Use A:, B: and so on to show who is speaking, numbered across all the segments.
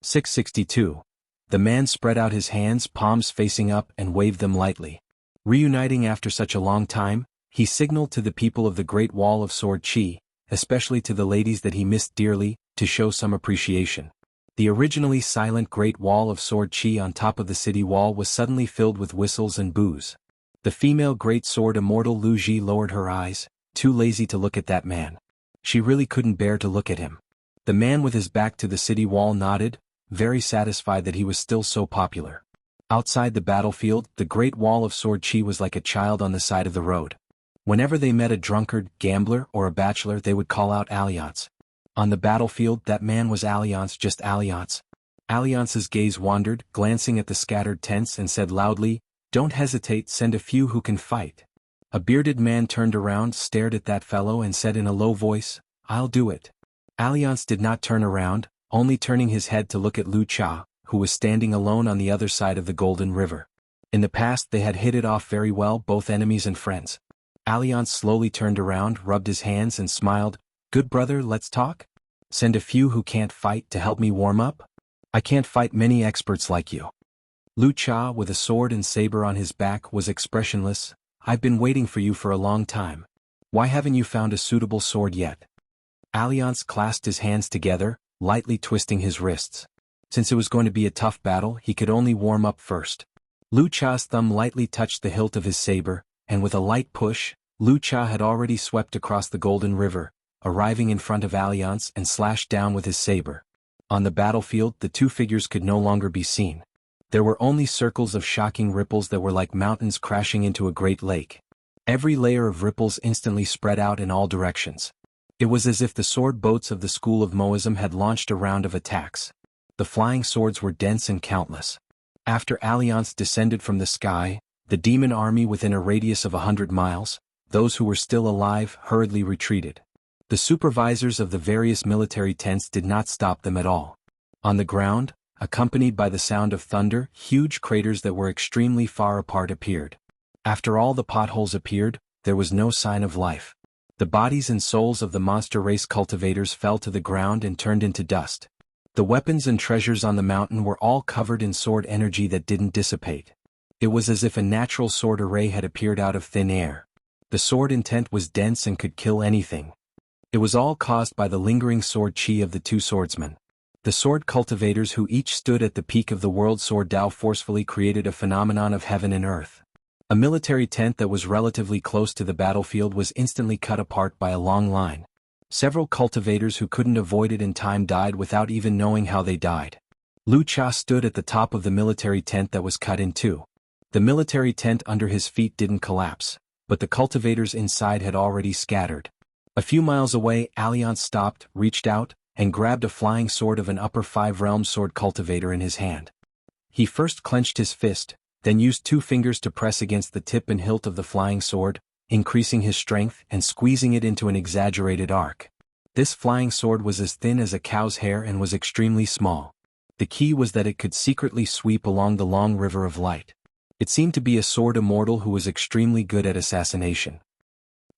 A: 662. The man spread out his hands, palms facing up, and waved them lightly. Reuniting after such a long time, he signaled to the people of the Great Wall of Sword Chi, especially to the ladies that he missed dearly, to show some appreciation. The originally silent Great Wall of Sword Chi on top of the city wall was suddenly filled with whistles and boos. The female Great Sword Immortal Lu Ji lowered her eyes, too lazy to look at that man. She really couldn't bear to look at him. The man with his back to the city wall nodded, very satisfied that he was still so popular. Outside the battlefield, the Great Wall of Sword Chi was like a child on the side of the road. Whenever they met a drunkard, gambler, or a bachelor, they would call out Alliance. On the battlefield, that man was Alliance, just Alliance. Alliance's gaze wandered, glancing at the scattered tents, and said loudly, "Don't hesitate, send a few who can fight." A bearded man turned around, stared at that fellow, and said in a low voice, "I'll do it." Alliance did not turn around, only turning his head to look at Lu Cha, who was standing alone on the other side of the Golden River. In the past they had hit it off very well, both enemies and friends. Alliance slowly turned around, rubbed his hands, and smiled. "Good brother, let's talk? Send a few who can't fight to help me warm up? I can't fight many experts like you." Lu Cha, with a sword and saber on his back, was expressionless. "I've been waiting for you for a long time. Why haven't you found a suitable sword yet?" Alliance clasped his hands together, lightly twisting his wrists. Since it was going to be a tough battle, he could only warm up first. Lu Cha's thumb lightly touched the hilt of his saber, and with a light push, Lu Cha had already swept across the Golden River, arriving in front of Alliance and slashed down with his saber. On the battlefield, the two figures could no longer be seen. There were only circles of shocking ripples that were like mountains crashing into a great lake. Every layer of ripples instantly spread out in all directions. It was as if the sword boats of the school of Moism had launched a round of attacks. The flying swords were dense and countless. After Alliance descended from the sky, the demon army within a radius of 100 miles, those who were still alive hurriedly retreated. The supervisors of the various military tents did not stop them at all. On the ground, accompanied by the sound of thunder, huge craters that were extremely far apart appeared. After all the potholes appeared, there was no sign of life. The bodies and souls of the monster race cultivators fell to the ground and turned into dust. The weapons and treasures on the mountain were all covered in sword energy that didn't dissipate. It was as if a natural sword array had appeared out of thin air. The sword intent was dense and could kill anything. It was all caused by the lingering sword chi of the two swordsmen. The sword cultivators, who each stood at the peak of the world sword Tao, forcefully created a phenomenon of heaven and earth. A military tent that was relatively close to the battlefield was instantly cut apart by a long line. Several cultivators who couldn't avoid it in time died without even knowing how they died. Lu Cha stood at the top of the military tent that was cut in two. The military tent under his feet didn't collapse, but the cultivators inside had already scattered. A few miles away, Alliance stopped, reached out, and grabbed a flying sword of an upper five realm sword cultivator in his hand. He first clenched his fist, then used two fingers to press against the tip and hilt of the flying sword, increasing his strength and squeezing it into an exaggerated arc. This flying sword was as thin as a cow's hair and was extremely small. The key was that it could secretly sweep along the long river of light. It seemed to be a sword immortal who was extremely good at assassination.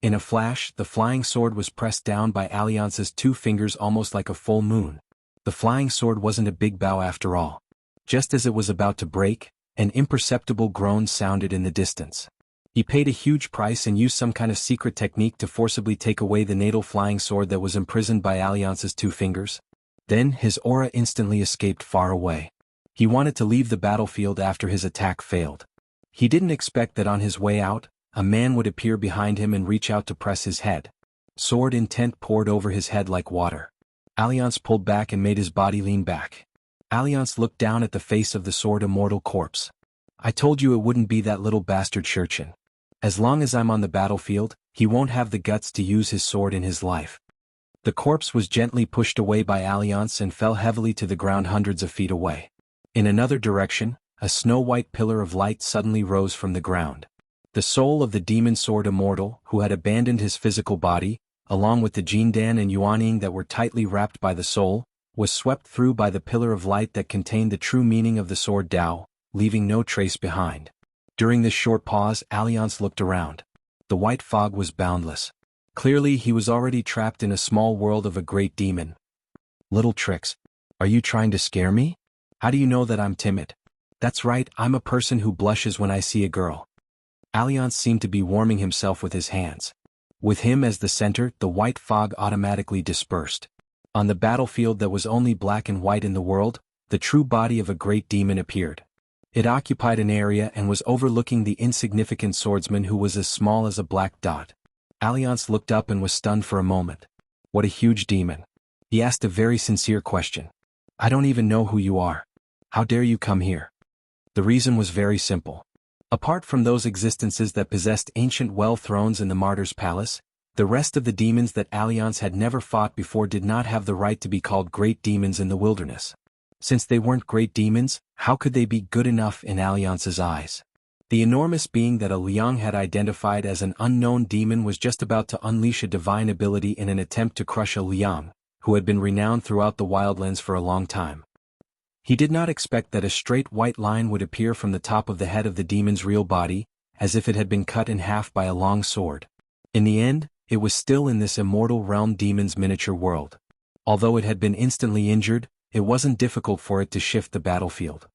A: In a flash, the flying sword was pressed down by Alliance's two fingers almost like a full moon. The flying sword wasn't a big bow after all. Just as it was about to break, an imperceptible groan sounded in the distance. He paid a huge price and used some kind of secret technique to forcibly take away the natal flying sword that was imprisoned by Alliance's two fingers. Then his aura instantly escaped far away. He wanted to leave the battlefield after his attack failed. He didn't expect that on his way out, a man would appear behind him and reach out to press his head. Sword intent poured over his head like water. Alliance pulled back and made his body lean back. Alliance looked down at the face of the sword immortal corpse. "I told you it wouldn't be that little bastard Shurchin. As long as I'm on the battlefield, he won't have the guts to use his sword in his life." The corpse was gently pushed away by Alliance and fell heavily to the ground hundreds of feet away. In another direction, a snow-white pillar of light suddenly rose from the ground. The soul of the demon sword immortal, who had abandoned his physical body, along with the Jindan and Yuanying that were tightly wrapped by the soul, was swept through by the pillar of light that contained the true meaning of the sword Tao, leaving no trace behind. During this short pause, Alliance looked around. The white fog was boundless. Clearly he was already trapped in a small world of a great demon. Little tricks. Are you trying to scare me? How do you know that I'm timid? That's right, I'm a person who blushes when I see a girl. Alliance seemed to be warming himself with his hands. With him as the center, the white fog automatically dispersed. On the battlefield that was only black and white in the world, the true body of a great demon appeared. It occupied an area and was overlooking the insignificant swordsman who was as small as a black dot. Alliance looked up and was stunned for a moment. What a huge demon. He asked a very sincere question. I don't even know who you are. How dare you come here? The reason was very simple. Apart from those existences that possessed ancient well thrones in the martyr's palace, the rest of the demons that Alliance had never fought before did not have the right to be called great demons in the wilderness. Since they weren't great demons, how could they be good enough in Alliance's eyes? The enormous being that Liang had identified as an unknown demon was just about to unleash a divine ability in an attempt to crush Liang, who had been renowned throughout the wildlands for a long time. He did not expect that a straight white line would appear from the top of the head of the demon's real body, as if it had been cut in half by a long sword. In the end, it was still in this immortal realm demon's miniature world. Although it had been instantly injured, it wasn't difficult for it to shift the battlefield.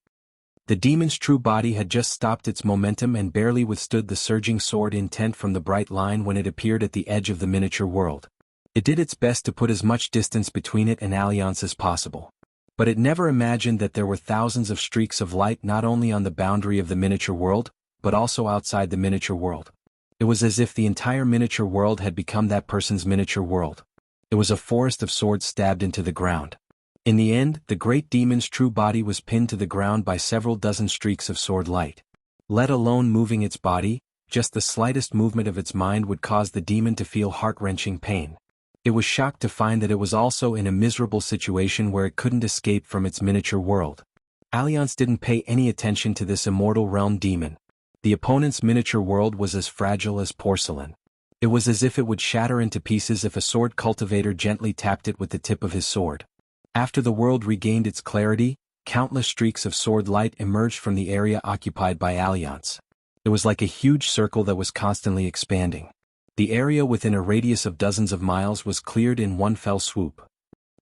A: The demon's true body had just stopped its momentum and barely withstood the surging sword intent from the bright line when it appeared at the edge of the miniature world. It did its best to put as much distance between it and Alliance as possible. But it never imagined that there were thousands of streaks of light not only on the boundary of the miniature world, but also outside the miniature world. It was as if the entire miniature world had become that person's miniature world. It was a forest of swords stabbed into the ground. In the end, the great demon's true body was pinned to the ground by several dozen streaks of sword light. Let alone moving its body, just the slightest movement of its mind would cause the demon to feel heart-wrenching pain. It was shocked to find that it was also in a miserable situation where it couldn't escape from its miniature world. Alliance didn't pay any attention to this immortal realm demon. The opponent's miniature world was as fragile as porcelain. It was as if it would shatter into pieces if a sword cultivator gently tapped it with the tip of his sword. After the world regained its clarity, countless streaks of sword light emerged from the area occupied by Alliance. It was like a huge circle that was constantly expanding. The area within a radius of dozens of miles was cleared in one fell swoop.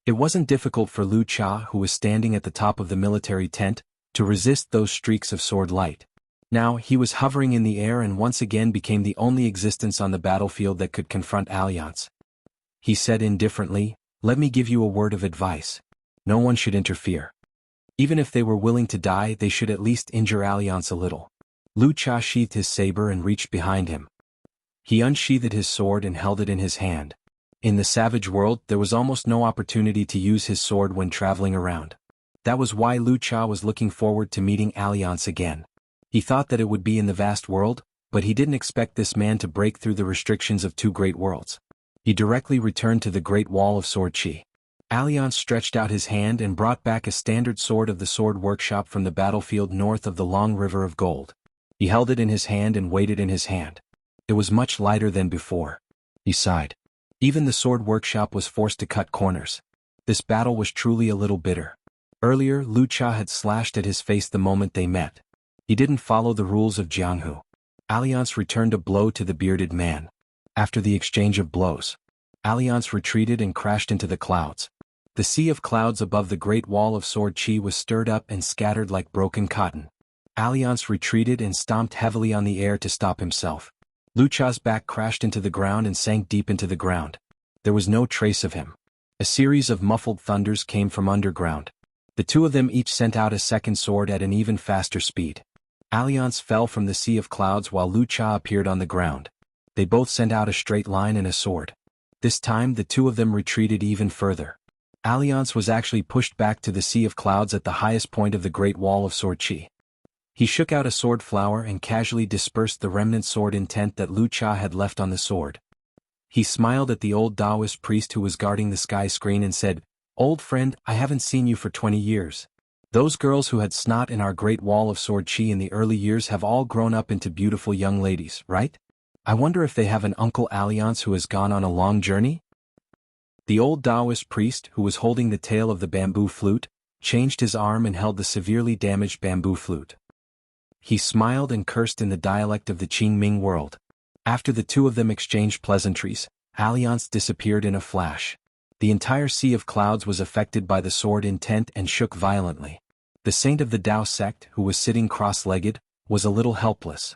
A: It wasn't difficult for Lu Cha, who was standing at the top of the military tent, to resist those streaks of sword light. Now he was hovering in the air and once again became the only existence on the battlefield that could confront Alliance. He said indifferently, "Let me give you a word of advice. No one should interfere. Even if they were willing to die, they should at least injure Alliance a little." Lu Cha sheathed his saber and reached behind him. He unsheathed his sword and held it in his hand. In the savage world, there was almost no opportunity to use his sword when traveling around. That was why Lu Cha was looking forward to meeting Alliance again. He thought that it would be in the vast world, but he didn't expect this man to break through the restrictions of two great worlds. He directly returned to the Great Wall of Sword Chi. Alliance stretched out his hand and brought back a standard sword of the sword workshop from the battlefield north of the long river of gold. He held it in his hand and weighed it in his hand. It was much lighter than before. He sighed. Even the sword workshop was forced to cut corners. This battle was truly a little bitter. Earlier, Lu Cha had slashed at his face the moment they met. He didn't follow the rules of Jianghu. Alliance returned a blow to the bearded man. After the exchange of blows, Alliance retreated and crashed into the clouds. The sea of clouds above the Great Wall of Sword Chi was stirred up and scattered like broken cotton. Alliance retreated and stomped heavily on the air to stop himself. Lu Cha's back crashed into the ground and sank deep into the ground. There was no trace of him. A series of muffled thunders came from underground. The two of them each sent out a second sword at an even faster speed. Alliance fell from the sea of clouds while Lu Cha appeared on the ground. They both sent out a straight line and a sword. This time the two of them retreated even further. Alliance was actually pushed back to the sea of clouds at the highest point of the Great Wall of Sword Chi. He shook out a sword flower and casually dispersed the remnant sword intent that Lu Cha had left on the sword. He smiled at the old Taoist priest who was guarding the sky screen and said, "Old friend, I haven't seen you for 20 years. Those girls who had snot in our Great Wall of Sword Chi in the early years have all grown up into beautiful young ladies, right? I wonder if they have an Uncle Alliance who has gone on a long journey?" The old Taoist priest, who was holding the tail of the bamboo flute, changed his arm and held the severely damaged bamboo flute. He smiled and cursed in the dialect of the Qingming world. After the two of them exchanged pleasantries, Alliance disappeared in a flash. The entire sea of clouds was affected by the sword intent and shook violently. The saint of the Tao sect, who was sitting cross-legged, was a little helpless.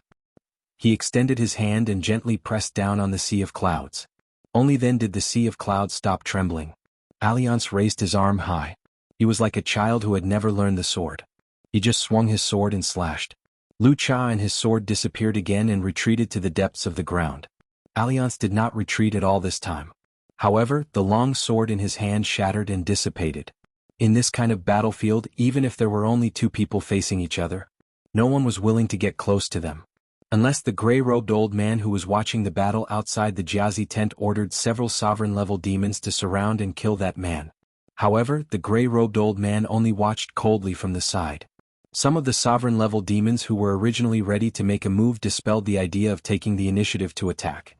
A: He extended his hand and gently pressed down on the sea of clouds. Only then did the sea of clouds stop trembling. Alliance raised his arm high. He was like a child who had never learned the sword. He just swung his sword and slashed. Lu Cha and his sword disappeared again and retreated to the depths of the ground. Alliance did not retreat at all this time. However, the long sword in his hand shattered and dissipated. In this kind of battlefield, even if there were only two people facing each other, no one was willing to get close to them. Unless the gray-robed old man who was watching the battle outside the Jiazi tent ordered several sovereign-level demons to surround and kill that man. However, the gray-robed old man only watched coldly from the side. Some of the sovereign-level demons who were originally ready to make a move dispelled the idea of taking the initiative to attack.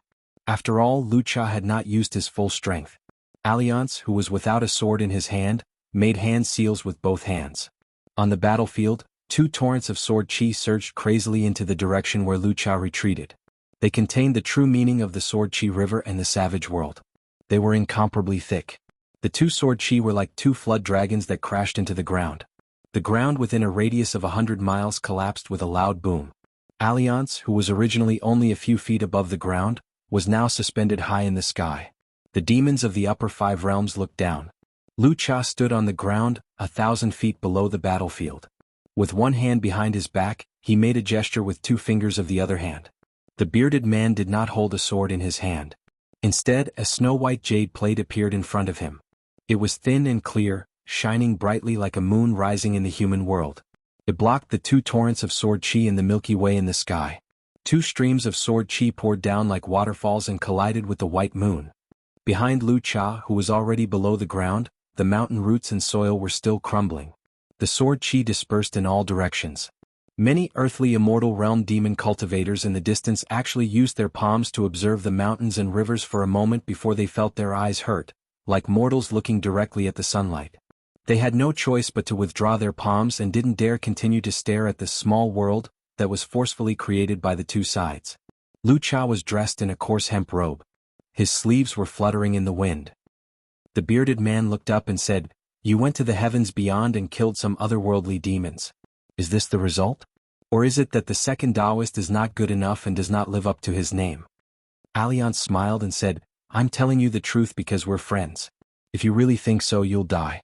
A: After all, Lu Cha had not used his full strength. Alliance, who was without a sword in his hand, made hand seals with both hands. On the battlefield, two torrents of sword chi surged crazily into the direction where Lu Cha retreated. They contained the true meaning of the sword chi river and the savage world. They were incomparably thick. The two sword chi were like two flood dragons that crashed into the ground. The ground within a radius of 100 miles collapsed with a loud boom. Alliance, who was originally only a few feet above the ground, was now suspended high in the sky. The demons of the upper 5 realms looked down. Lu Cha stood on the ground, 1,000 feet below the battlefield. With one hand behind his back, he made a gesture with 2 fingers of the other hand. The bearded man did not hold a sword in his hand. Instead, a snow-white jade plate appeared in front of him. It was thin and clear, shining brightly like a moon rising in the human world. It blocked the 2 torrents of sword chi in the Milky Way in the sky. 2 streams of sword chi poured down like waterfalls and collided with the white moon. Behind Lu Cha, who was already below the ground, the mountain roots and soil were still crumbling. The sword chi dispersed in all directions. Many earthly immortal realm demon cultivators in the distance actually used their palms to observe the mountains and rivers for a moment before they felt their eyes hurt, like mortals looking directly at the sunlight. They had no choice but to withdraw their palms and didn't dare continue to stare at the small world that was forcefully created by the 2 sides. Lu Cha was dressed in a coarse hemp robe. His sleeves were fluttering in the wind. The bearded man looked up and said, "You went to the heavens beyond and killed some otherworldly demons. Is this the result? Or is it that the second Taoist is not good enough and does not live up to his name?" Alliance smiled and said, "I'm telling you the truth because we're friends. If you really think so, you'll die."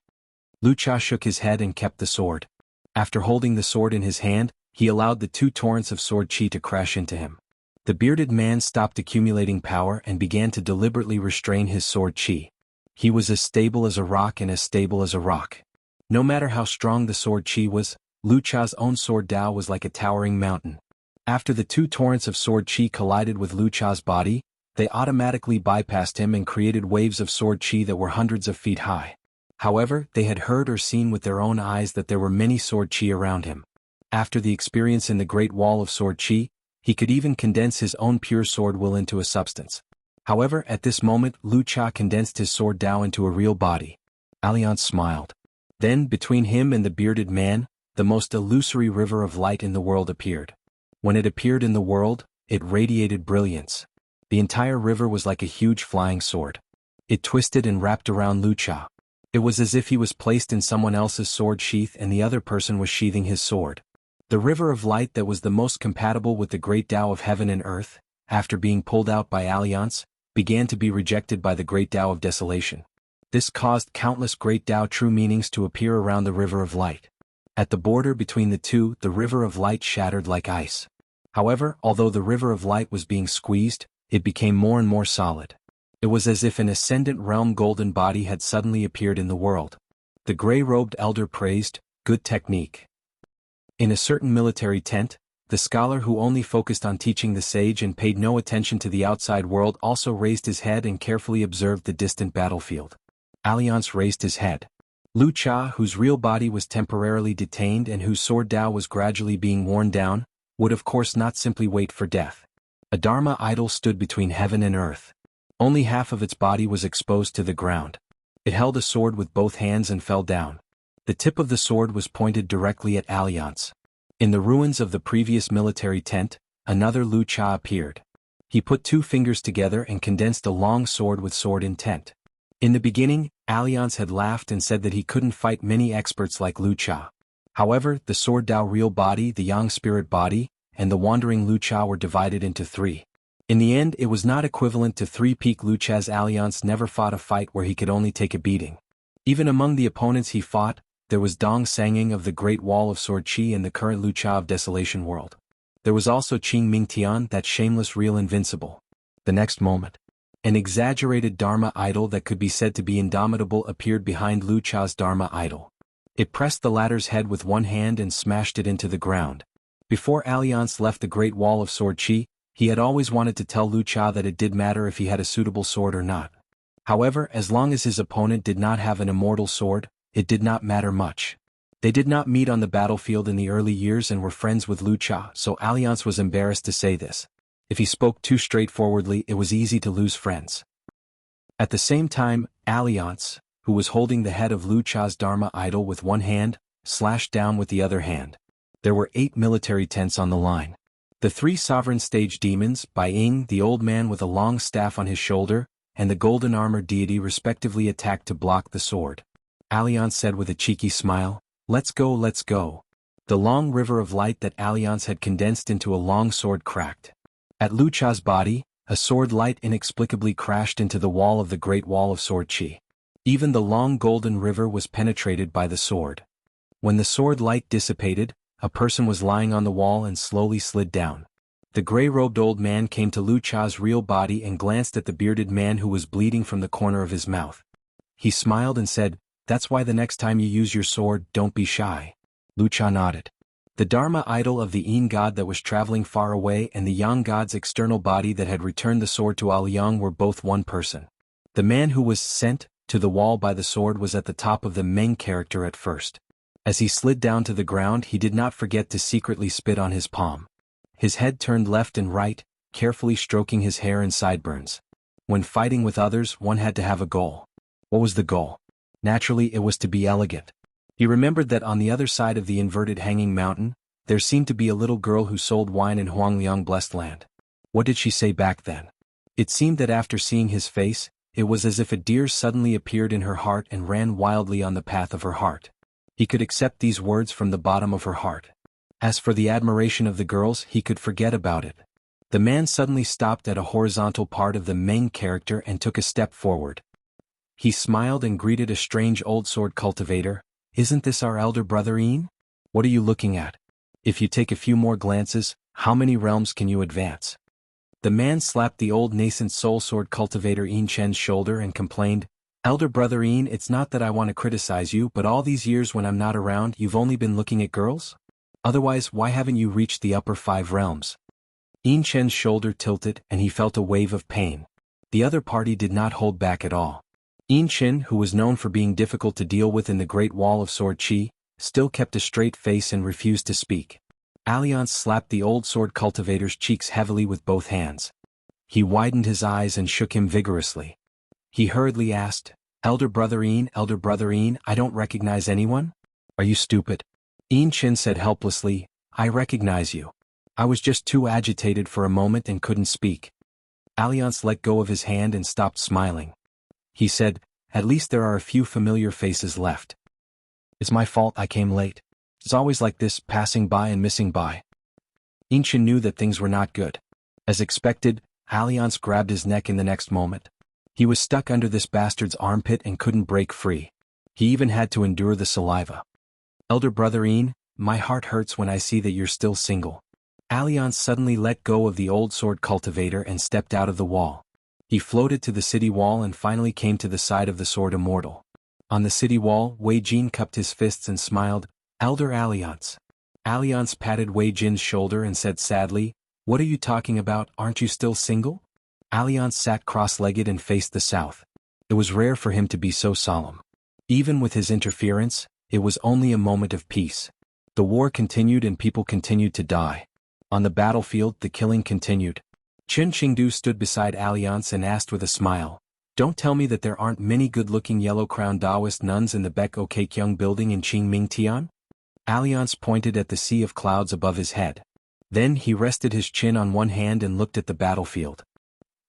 A: Lu Cha shook his head and kept the sword. After holding the sword in his hand, he allowed the 2 torrents of sword chi to crash into him. The bearded man stopped accumulating power and began to deliberately restrain his sword chi. He was as stable as a rock and as stable as a rock. No matter how strong the sword chi was, Lu Cha's own sword Dao was like a towering mountain. After the 2 torrents of sword chi collided with Lu Cha's body, they automatically bypassed him and created waves of sword chi that were hundreds of feet high. However, they had heard or seen with their own eyes that there were many sword chi around him. After the experience in the Great Wall of Sword Chi, he could even condense his own pure sword will into a substance. However, at this moment, Lu Cha condensed his sword Dao into a real body. Alliance smiled. Then, between him and the bearded man, the most illusory river of light in the world appeared. When it appeared in the world, it radiated brilliance. The entire river was like a huge flying sword. It twisted and wrapped around Lu Cha. It was as if he was placed in someone else's sword sheath and the other person was sheathing his sword. The river of light that was the most compatible with the great Tao of heaven and earth, after being pulled out by Alliance, began to be rejected by the great Tao of desolation. This caused countless great Tao true meanings to appear around the river of light. At the border between the two, the river of light shattered like ice. However, although the river of light was being squeezed, it became more and more solid. It was as if an ascendant realm golden body had suddenly appeared in the world. The gray-robed elder praised, "Good technique." In a certain military tent, the scholar who only focused on teaching the sage and paid no attention to the outside world also raised his head and carefully observed the distant battlefield. Alliance raised his head. Lu Cha, whose real body was temporarily detained and whose sword Dao was gradually being worn down, would of course not simply wait for death. A Dharma idol stood between heaven and earth. Only half of its body was exposed to the ground. It held a sword with both hands and fell down. The tip of the sword was pointed directly at Alliance. In the ruins of the previous military tent, another Lu Cha appeared. He put 2 fingers together and condensed a long sword with sword intent. In the beginning, Alliance had laughed and said that he couldn't fight many experts like Lu Cha. However, the Sword Dao real body, the Yang spirit body, and the wandering Lu Cha were divided into three. In the end, it was not equivalent to three-peak Lu Cha's. Alliance never fought a fight where he could only take a beating. Even among the opponents he fought, there was Dong Sanging of the Great Wall of Sword Qi and the current Lu Cha of Desolation World. There was also Qing Ming Tian, that shameless real invincible. The next moment, an exaggerated Dharma idol that could be said to be indomitable appeared behind Lu Cha's Dharma idol. It pressed the latter's head with one hand and smashed it into the ground. Before Alliance left the Great Wall of Sword Qi, he had always wanted to tell Lu Cha that it did matter if he had a suitable sword or not. However, as long as his opponent did not have an immortal sword, it did not matter much. They did not meet on the battlefield in the early years and were friends with Lu Cha, so Alliance was embarrassed to say this. If he spoke too straightforwardly, it was easy to lose friends. At the same time, Alliance, who was holding the head of Lu Cha's Dharma idol with one hand, slashed down with the other hand. There were 8 military tents on the line. The 3 sovereign stage demons, Bai Ying, the old man with a long staff on his shoulder, and the golden armor deity respectively attacked to block the sword. Alliance said with a cheeky smile, "Let's go, let's go." The long river of light that Alliance had condensed into a long sword cracked. At Lu Cha's body, a sword light inexplicably crashed into the wall of the Great Wall of Sword Qi. Even the long golden river was penetrated by the sword. When the sword light dissipated, a person was lying on the wall and slowly slid down. The gray-robed old man came to Lu Cha's real body and glanced at the bearded man who was bleeding from the corner of his mouth. He smiled and said, "That's why the next time you use your sword, don't be shy." Lu Cha nodded. The Dharma idol of the Yin god that was traveling far away and the Yang god's external body that had returned the sword to Aoyang were both one person. The man who was sent to the wall by the sword was at the top of the Meng character at first. As he slid down to the ground, he did not forget to secretly spit on his palm. His head turned left and right, carefully stroking his hair and sideburns. When fighting with others, one had to have a goal. What was the goal? Naturally, it was to be elegant. He remembered that on the other side of the inverted hanging mountain, there seemed to be a little girl who sold wine in Huangliang blessed land. What did she say back then? It seemed that after seeing his face, it was as if a deer suddenly appeared in her heart and ran wildly on the path of her heart. He could accept these words from the bottom of her heart. As for the admiration of the girls, he could forget about it. The man suddenly stopped at a horizontal part of the Meng character and took a step forward. He smiled and greeted a strange old sword cultivator. "Isn't this our elder brother Yin? What are you looking at? If you take a few more glances, how many realms can you advance?" The man slapped the old nascent soul sword cultivator Yin Chen's shoulder and complained, "Elder brother Yin, it's not that I want to criticize you, but all these years when I'm not around, you've only been looking at girls? Otherwise, why haven't you reached the upper 5 realms?" Yin Chen's shoulder tilted and he felt a wave of pain. The other party did not hold back at all. Yin Chen, who was known for being difficult to deal with in the Great Wall of Sword Qi, still kept a straight face and refused to speak. Alliance slapped the old sword cultivator's cheeks heavily with both hands. He widened his eyes and shook him vigorously. He hurriedly asked, Elder brother Yin, I don't recognize anyone? Are you stupid?" Yin Chen said helplessly, "I recognize you. I was just too agitated for a moment and couldn't speak." Alliance let go of his hand and stopped smiling. He said, "At least there are a few familiar faces left. It's my fault I came late. It's always like this, passing by and missing by." Yin Chen knew that things were not good. As expected, Alliance grabbed his neck in the next moment. He was stuck under this bastard's armpit and couldn't break free. He even had to endure the saliva. "Elder brother Yin, my heart hurts when I see that you're still single." Alliance suddenly let go of the old sword cultivator and stepped out of the wall. He floated to the city wall and finally came to the side of the sword immortal. On the city wall, Wei Jin cupped his fists and smiled, "Elder Alliance." Alliance patted Wei Jin's shoulder and said sadly, "What are you talking about, aren't you still single?" Alliance sat cross-legged and faced the south. It was rare for him to be so solemn. Even with his interference, it was only a moment of peace. The war continued and people continued to die. On the battlefield, the killing continued. Chen Qingdu stood beside Alliance and asked with a smile, "Don't tell me that there aren't many good-looking yellow-crowned Taoist nuns in the Baek O Kaikyung building in Qingming Tian?" Alliance pointed at the sea of clouds above his head. Then he rested his chin on one hand and looked at the battlefield.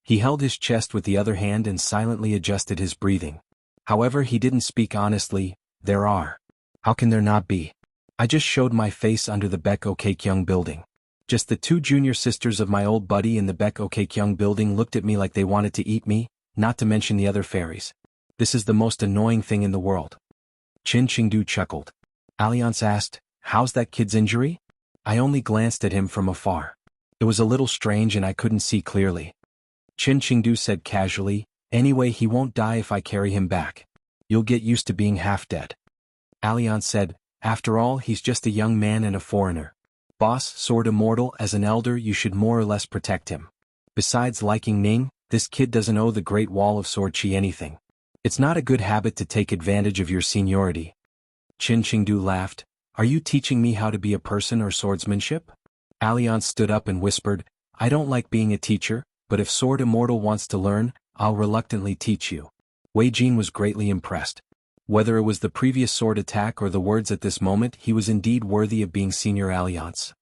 A: He held his chest with the other hand and silently adjusted his breathing. However, he didn't speak honestly. There are. How can there not be? I just showed my face under the Baek Okkyung building. Just the two junior sisters of my old buddy in the Baek Okkyung building looked at me like they wanted to eat me, not to mention the other fairies. This is the most annoying thing in the world. Chin Chingdu chuckled. Alliance asked, "How's that kid's injury?" I only glanced at him from afar. It was a little strange and I couldn't see clearly. Chin Chingdu said casually, "Anyway, he won't die if I carry him back. You'll get used to being half dead." Alliance said, "After all, he's just a young man and a foreigner. Boss, Sword Immortal, as an elder you should more or less protect him. Besides liking Ning, this kid doesn't owe the Great Wall of Sword Chi anything. It's not a good habit to take advantage of your seniority." Chin Chingdu laughed. "Are you teaching me how to be a person or swordsmanship?" Alliance stood up and whispered, "I don't like being a teacher, but if Sword Immortal wants to learn, I'll reluctantly teach you." Wei Jin was greatly impressed. Whether it was the previous sword attack or the words at this moment, he was indeed worthy of being senior Alliance.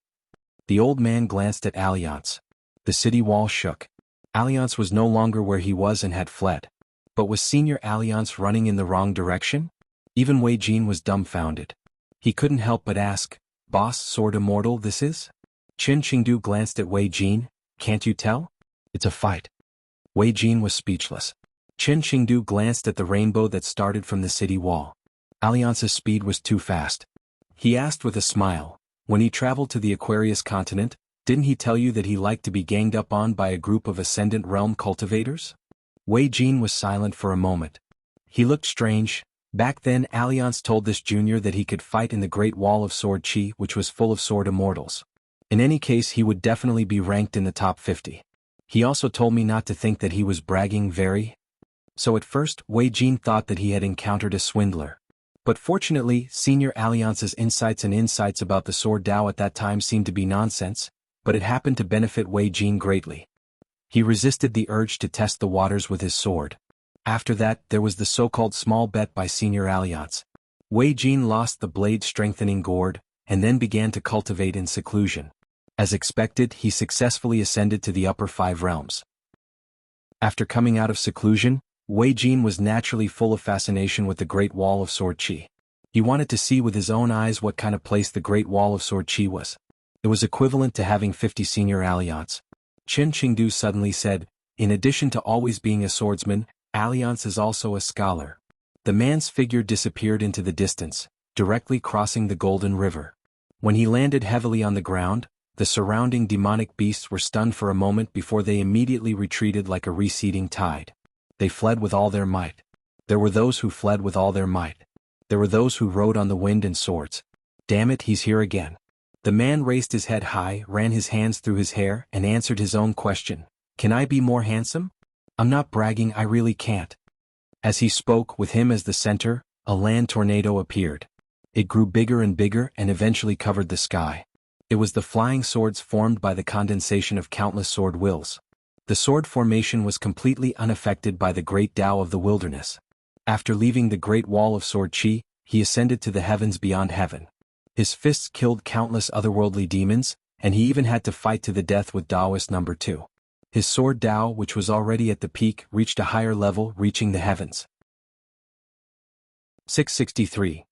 A: The old man glanced at Alliance. The city wall shook. Alliance was no longer where he was and had fled. But was senior Alliance running in the wrong direction? Even Wei Jin was dumbfounded. He couldn't help but ask, "Boss, Sword Immortal this is?" Chin Chingdu glanced at Wei Jin. "Can't you tell? It's a fight." Wei Jin was speechless. Chin Chingdu glanced at the rainbow that started from the city wall. Alliance's speed was too fast. He asked with a smile, "When he traveled to the Aquarius continent, didn't he tell you that he liked to be ganged up on by a group of Ascendant Realm cultivators?" Wei Jin was silent for a moment. He looked strange. Back then Alliance told this junior that he could fight in the Great Wall of Sword Chi, which was full of sword immortals. In any case, he would definitely be ranked in the top 50. He also told me not to think that he was bragging very. So at first, Wei Jin thought that he had encountered a swindler. But fortunately, Senior Alliance's insights about the Sword Dao at that time seemed to be nonsense, but it happened to benefit Wei Jin greatly. He resisted the urge to test the waters with his sword. After that, there was the so-called small bet by Senior Alliance. Wei Jin lost the blade-strengthening gourd, and then began to cultivate in seclusion. As expected, he successfully ascended to the upper 5 realms. After coming out of seclusion, Wei Jin was naturally full of fascination with the Great Wall of Sword Chi. He wanted to see with his own eyes what kind of place the Great Wall of Sword Chi was. It was equivalent to having 50 Senior Alliance. Chin Chingdu suddenly said, "In addition to always being a swordsman, Alliance is also a scholar." The man's figure disappeared into the distance, directly crossing the Golden River. When he landed heavily on the ground, the surrounding demonic beasts were stunned for a moment before they immediately retreated like a receding tide. They fled with all their might. There were those who fled with all their might. There were those who rode on the wind and swords. "Damn it, he's here again." The man raised his head high, ran his hands through his hair, and answered his own question. "Can I be more handsome? I'm not bragging, I really can't." As he spoke, with him as the center, a land tornado appeared. It grew bigger and bigger and eventually covered the sky. It was the flying swords formed by the condensation of countless sword wills. The sword formation was completely unaffected by the great Tao of the wilderness. After leaving the Great Wall of Sword Chi, he ascended to the heavens beyond heaven. His fists killed countless otherworldly demons, and he even had to fight to the death with Taoist number 2. His sword Tao, which was already at the peak, reached a higher level, reaching the heavens. 663.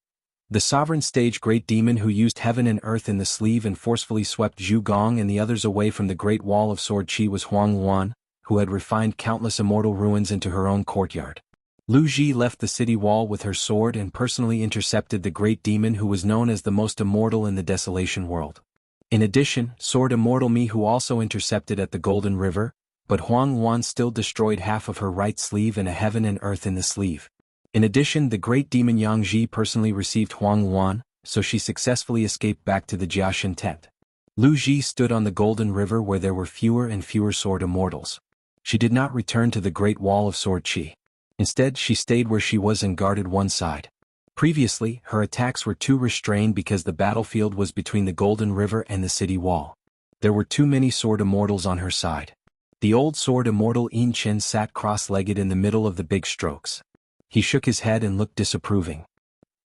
A: The sovereign stage great demon who used heaven and earth in the sleeve and forcefully swept Zhu Gong and the others away from the Great Wall of Sword Chi was Huang Luan, who had refined countless immortal ruins into her own courtyard. Lu Ji left the city wall with her sword and personally intercepted the great demon who was known as the most immortal in the Desolation world. In addition, Sword Immortal Mi who also intercepted at the Golden River, but Huang Luan still destroyed half of her right sleeve and a heaven and earth in the sleeve. In addition, the great demon Yang Ji personally received Huang Luan, so she successfully escaped back to the Jiaxin tent. Lu Ji stood on the Golden River where there were fewer and fewer sword immortals. She did not return to the Great Wall of Sword Chi. Instead, she stayed where she was and guarded one side. Previously, her attacks were too restrained because the battlefield was between the Golden River and the city wall. There were too many sword immortals on her side. The old sword immortal Yin Chen sat cross-legged in the middle of the big strokes. He shook his head and looked disapproving.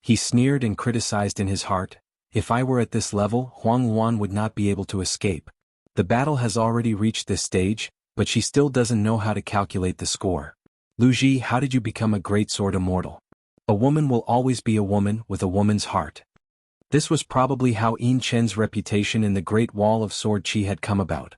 A: He sneered and criticized in his heart, "If I were at this level, Huang Luan would not be able to escape. The battle has already reached this stage, but she still doesn't know how to calculate the score." Lu Ji, how did you become a great sword immortal? A woman will always be a woman with a woman's heart. This was probably how Yin Chen's reputation in the Great Wall of Sword Qi had come about.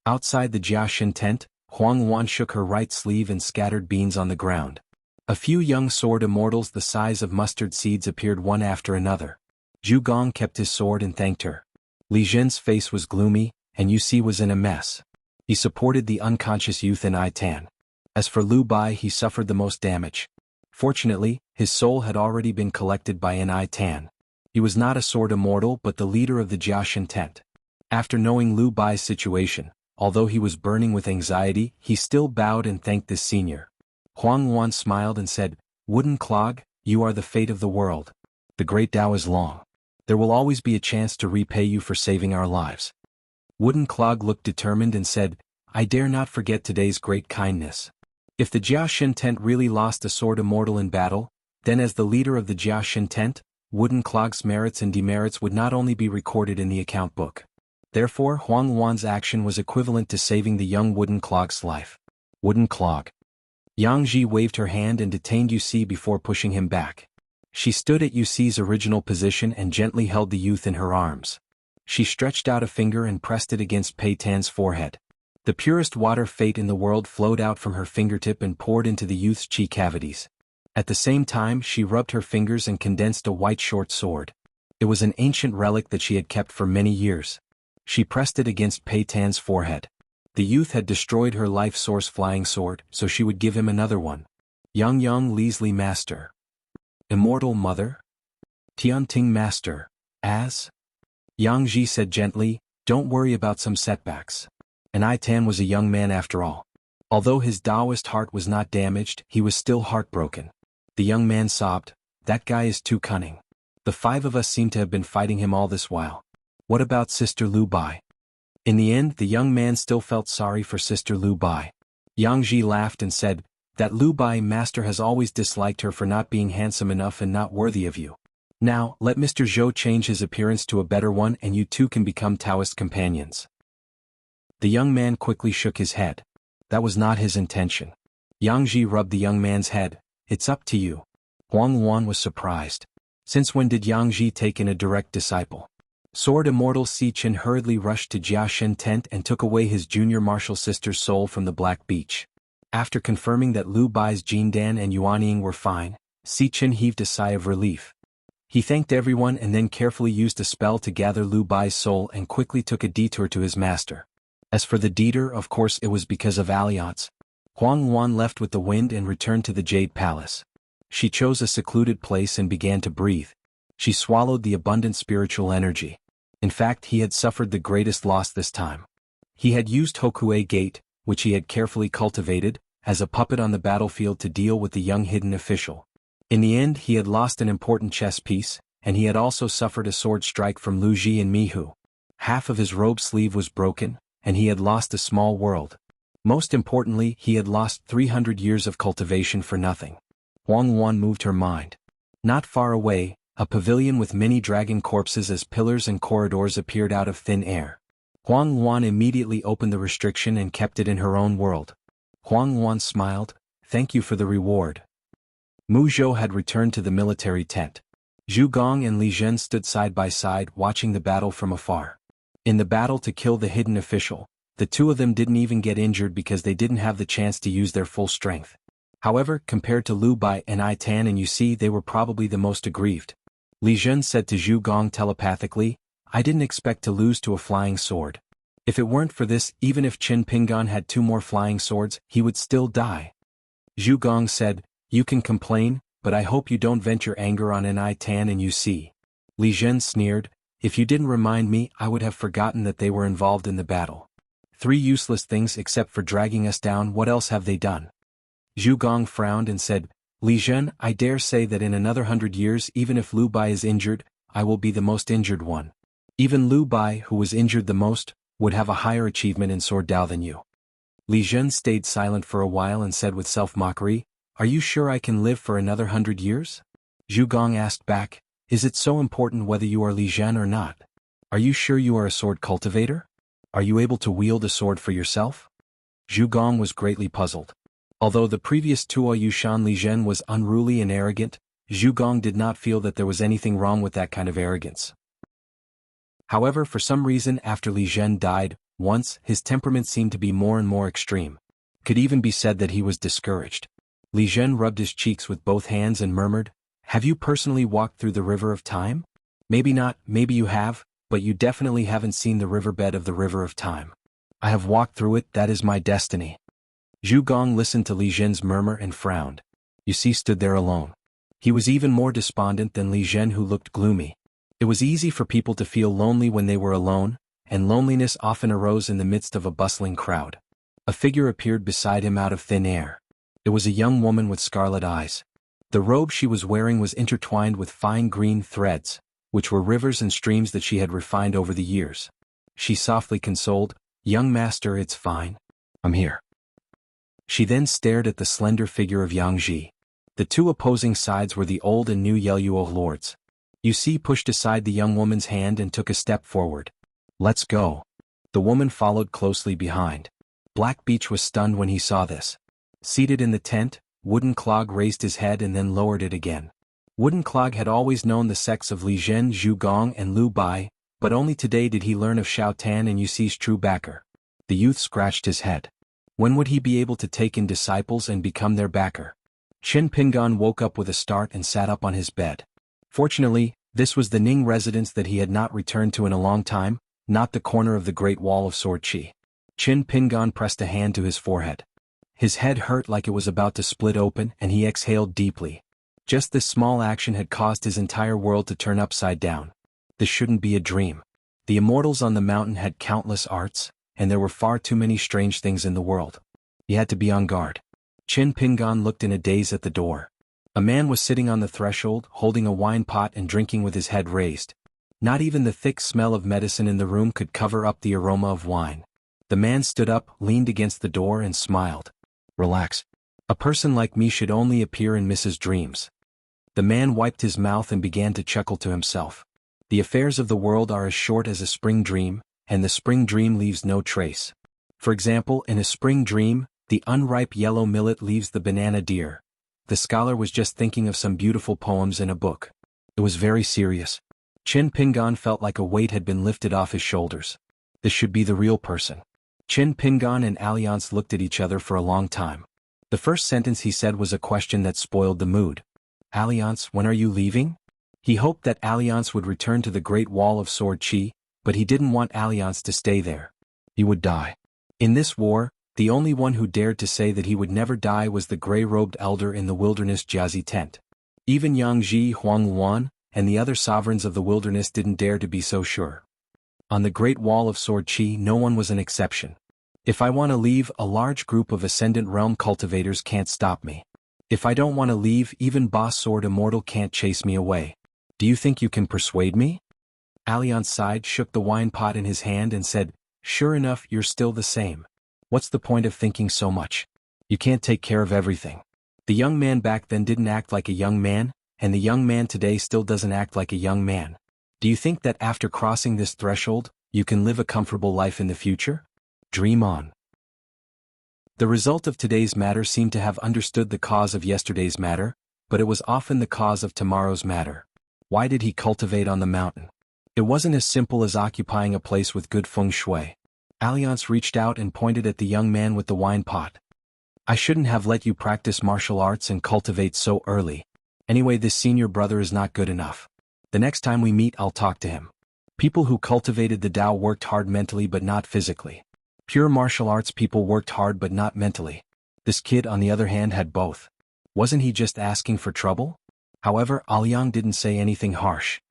A: Outside the Jiaxin tent, Huang Wan shook her right sleeve and scattered beans on the ground. A few young sword immortals the size of mustard seeds appeared one after another. Zhu Gong kept his sword and thanked her. Li Zhen's face was gloomy, and Yu Si was in a mess. He supported the unconscious youth in I Tan. As for Lu Bai, he suffered the most damage. Fortunately, his soul had already been collected by an I Tan. He was not a sword immortal but the leader of the Jiaxin tent. After knowing Lu Bai's situation, although he was burning with anxiety, he still bowed and thanked this senior. Huang Wan smiled and said, "Wooden Clog, you are the fate of the world. The great Tao is long. There will always be a chance to repay you for saving our lives." Wooden Clog looked determined and said, "I dare not forget today's great kindness." If the Jiaxin tent really lost a sword immortal in battle, then as the leader of the Jiaxin tent, Wooden Clog's merits and demerits would not only be recorded in the account book. Therefore Huang Wan's action was equivalent to saving the young Wooden Clog's life. Wooden Clog. Yang Ji waved her hand and detained Yu Si before pushing him back. She stood at Yu Si's original position and gently held the youth in her arms. She stretched out a finger and pressed it against Pei Tan's forehead. The purest water fate in the world flowed out from her fingertip and poured into the youth's chi cavities. At the same time she rubbed her fingers and condensed a white short sword. It was an ancient relic that she had kept for many years. She pressed it against Pei Tan's forehead. The youth had destroyed her life source flying sword, so she would give him another one. Yang Liesli Master. Immortal Mother? Tianting Master. As? Yang Ji said gently, "Don't worry about some setbacks." And I Tan was a young man after all. Although his Taoist heart was not damaged, he was still heartbroken. The young man sobbed, "That guy is too cunning. The five of us seem to have been fighting him all this while. What about Sister Lu Bai?" In the end, the young man still felt sorry for Sister Lu Bai. Yang Ji laughed and said, "That Lu Bai master has always disliked her for not being handsome enough and not worthy of you. Now, let Mr. Zhou change his appearance to a better one and you two can become Taoist companions." The young man quickly shook his head. That was not his intention. Yang Ji rubbed the young man's head. "It's up to you." Huang Wan was surprised. Since when did Yang Ji take in a direct disciple? Sword immortal Si Chen hurriedly rushed to Jiaxin tent and took away his junior martial sister's soul from the Black Beach. After confirming that Lu Bai's Jindan and Yuanying were fine, Si Chen heaved a sigh of relief. He thanked everyone and then carefully used a spell to gather Lu Bai's soul and quickly took a detour to his master. As for the detour, of course it was because of alliance. Huang Wan left with the wind and returned to the Jade Palace. She chose a secluded place and began to breathe. She swallowed the abundant spiritual energy. In fact, he had suffered the greatest loss this time. He had used Hokue Gate, which he had carefully cultivated, as a puppet on the battlefield to deal with the young hidden official. In the end, he had lost an important chess piece, and he had also suffered a sword strike from Lu Ji and Mihu. Half of his robe sleeve was broken, and he had lost a small world. Most importantly, he had lost 300 years of cultivation for nothing. Huang Wan moved her mind. Not far away, a pavilion with many dragon corpses as pillars and corridors appeared out of thin air. Huang Wan immediately opened the restriction and kept it in her own world. Huang Wan smiled, "Thank you for the reward." Mu Zhou had returned to the military tent. Zhu Gong and Li Zhen stood side by side watching the battle from afar. In the battle to kill the hidden official, the two of them didn't even get injured because they didn't have the chance to use their full strength. However, compared to Lu Bai and I Tan and Yu Si, they were probably the most aggrieved. Li Zhen said to Zhu Gong telepathically, "I didn't expect to lose to a flying sword. If it weren't for this, even if Qin Pingan had 2 more flying swords, he would still die." Zhu Gong said, "You can complain, but I hope you don't vent your anger on an I Tan and Yu Si." Li Zhen sneered, "If you didn't remind me, I would have forgotten that they were involved in the battle. 3 useless things except for dragging us down, what else have they done?" Zhu Gong frowned and said, "Li Zhen, I dare say that in another 100 years, even if Lu Bai is injured, I will be the most injured one. Even Lu Bai, who was injured the most, would have a higher achievement in sword Dao than you." Li Zhen stayed silent for a while and said with self-mockery, "Are you sure I can live for another 100 years? Zhu Gong asked back, "Is it so important whether you are Li Zhen or not? Are you sure you are a sword cultivator? Are you able to wield a sword for yourself?" Zhu Gong was greatly puzzled. Although the previous Tuo Yushan Lijian was unruly and arrogant, Zhu Gong did not feel that there was anything wrong with that kind of arrogance. However, for some reason after Li Zhen died, once, his temperament seemed to be more and more extreme. Could even be said that he was discouraged. Li Zhen rubbed his cheeks with both hands and murmured, "Have you personally walked through the river of time? Maybe not, maybe you have, but you definitely haven't seen the riverbed of the river of time. I have walked through it, that is my destiny." Zhu Gong listened to Li Zhen's murmur and frowned. You see, stood there alone. He was even more despondent than Li Zhen, who looked gloomy. It was easy for people to feel lonely when they were alone, and loneliness often arose in the midst of a bustling crowd. A figure appeared beside him out of thin air. It was a young woman with scarlet eyes. The robe she was wearing was intertwined with fine green threads, which were rivers and streams that she had refined over the years. She softly consoled, "Young master, it's fine. I'm here." She then stared at the slender figure of Yang Ji. The two opposing sides were the old and new Yeluo lords. Yu Si pushed aside the young woman's hand and took a step forward. "Let's go." The woman followed closely behind. Black Beach was stunned when he saw this. Seated in the tent, Wooden Clog raised his head and then lowered it again. Wooden Clog had always known the sex of Li Zhen, Zhu Gong and Lu Bai, but only today did he learn of Xiao Tan and Yu Si's true backer. The youth scratched his head. When would he be able to take in disciples and become their backer? Qin Pingan woke up with a start and sat up on his bed. Fortunately, this was the Ning residence that he had not returned to in a long time, not the corner of the Great Wall of Sword Qi. Qin Pingan pressed a hand to his forehead. His head hurt like it was about to split open and he exhaled deeply. Just this small action had caused his entire world to turn upside down. This shouldn't be a dream. The immortals on the mountain had countless arts, and there were far too many strange things in the world. He had to be on guard. Qin Pingan looked in a daze at the door. A man was sitting on the threshold, holding a wine pot and drinking with his head raised. Not even the thick smell of medicine in the room could cover up the aroma of wine. The man stood up, leaned against the door and smiled. "Relax. A person like me should only appear in Mrs. Dreams." The man wiped his mouth and began to chuckle to himself. The affairs of the world are as short as a spring dream, and the spring dream leaves no trace. For example, in a spring dream, the unripe yellow millet leaves the banana deer. The scholar was just thinking of some beautiful poems in a book. It was very serious. Qin Pingan felt like a weight had been lifted off his shoulders. This should be the real person. Qin Pingan and Alliance looked at each other for a long time. The first sentence he said was a question that spoiled the mood. "Alliance, when are you leaving?" He hoped that Alliance would return to the Great Wall of Sword Qi, but he didn't want Alliance to stay there. He would die. In this war, the only one who dared to say that he would never die was the gray-robed elder in the wilderness Jiazi tent. Even Yang Ji, Huang Luan, and the other sovereigns of the wilderness didn't dare to be so sure. On the Great Wall of Sword Qi, no one was an exception. If I want to leave, a large group of Ascendant Realm cultivators can't stop me. If I don't want to leave, even Boss Sword Immortal can't chase me away. Do you think you can persuade me? Alliance sighed, shook the wine pot in his hand and said, "Sure enough, you're still the same. What's the point of thinking so much? You can't take care of everything." The young man back then didn't act like a young man, and the young man today still doesn't act like a young man. Do you think that after crossing this threshold, you can live a comfortable life in the future? Dream on. The result of today's matter seemed to have understood the cause of yesterday's matter, but it was often the cause of tomorrow's matter. Why did he cultivate on the mountain? It wasn't as simple as occupying a place with good feng shui. Alliance reached out and pointed at the young man with the wine pot. "I shouldn't have let you practice martial arts and cultivate so early. Anyway, this senior brother is not good enough. The next time we meet, I'll talk to him." People who cultivated the Tao worked hard mentally but not physically. Pure martial arts people worked hard but not mentally. This kid, on the other hand, had both. Wasn't he just asking for trouble? However, Aoyang didn't say anything harsh.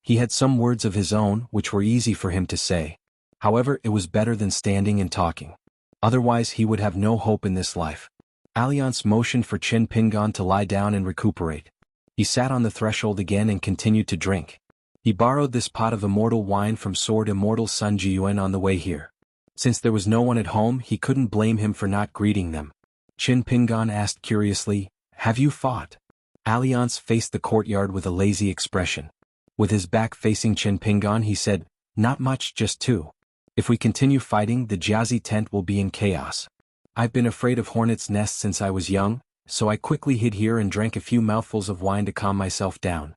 A: He had some words of his own, which were easy for him to say. However, it was better than standing and talking. Otherwise he would have no hope in this life. Alliance motioned for Qin Pingan to lie down and recuperate. He sat on the threshold again and continued to drink. He borrowed this pot of immortal wine from Sword Immortal Sun Jiyuan on the way here. Since there was no one at home, he couldn't blame him for not greeting them. Qin Pingan asked curiously, "Have you fought?" Alliance faced the courtyard with a lazy expression. With his back facing Qin Pingan, he said, "Not much, just two. If we continue fighting, the Jiazi tent will be in chaos." I've been afraid of hornets' nests since I was young, so I quickly hid here and drank a few mouthfuls of wine to calm myself down.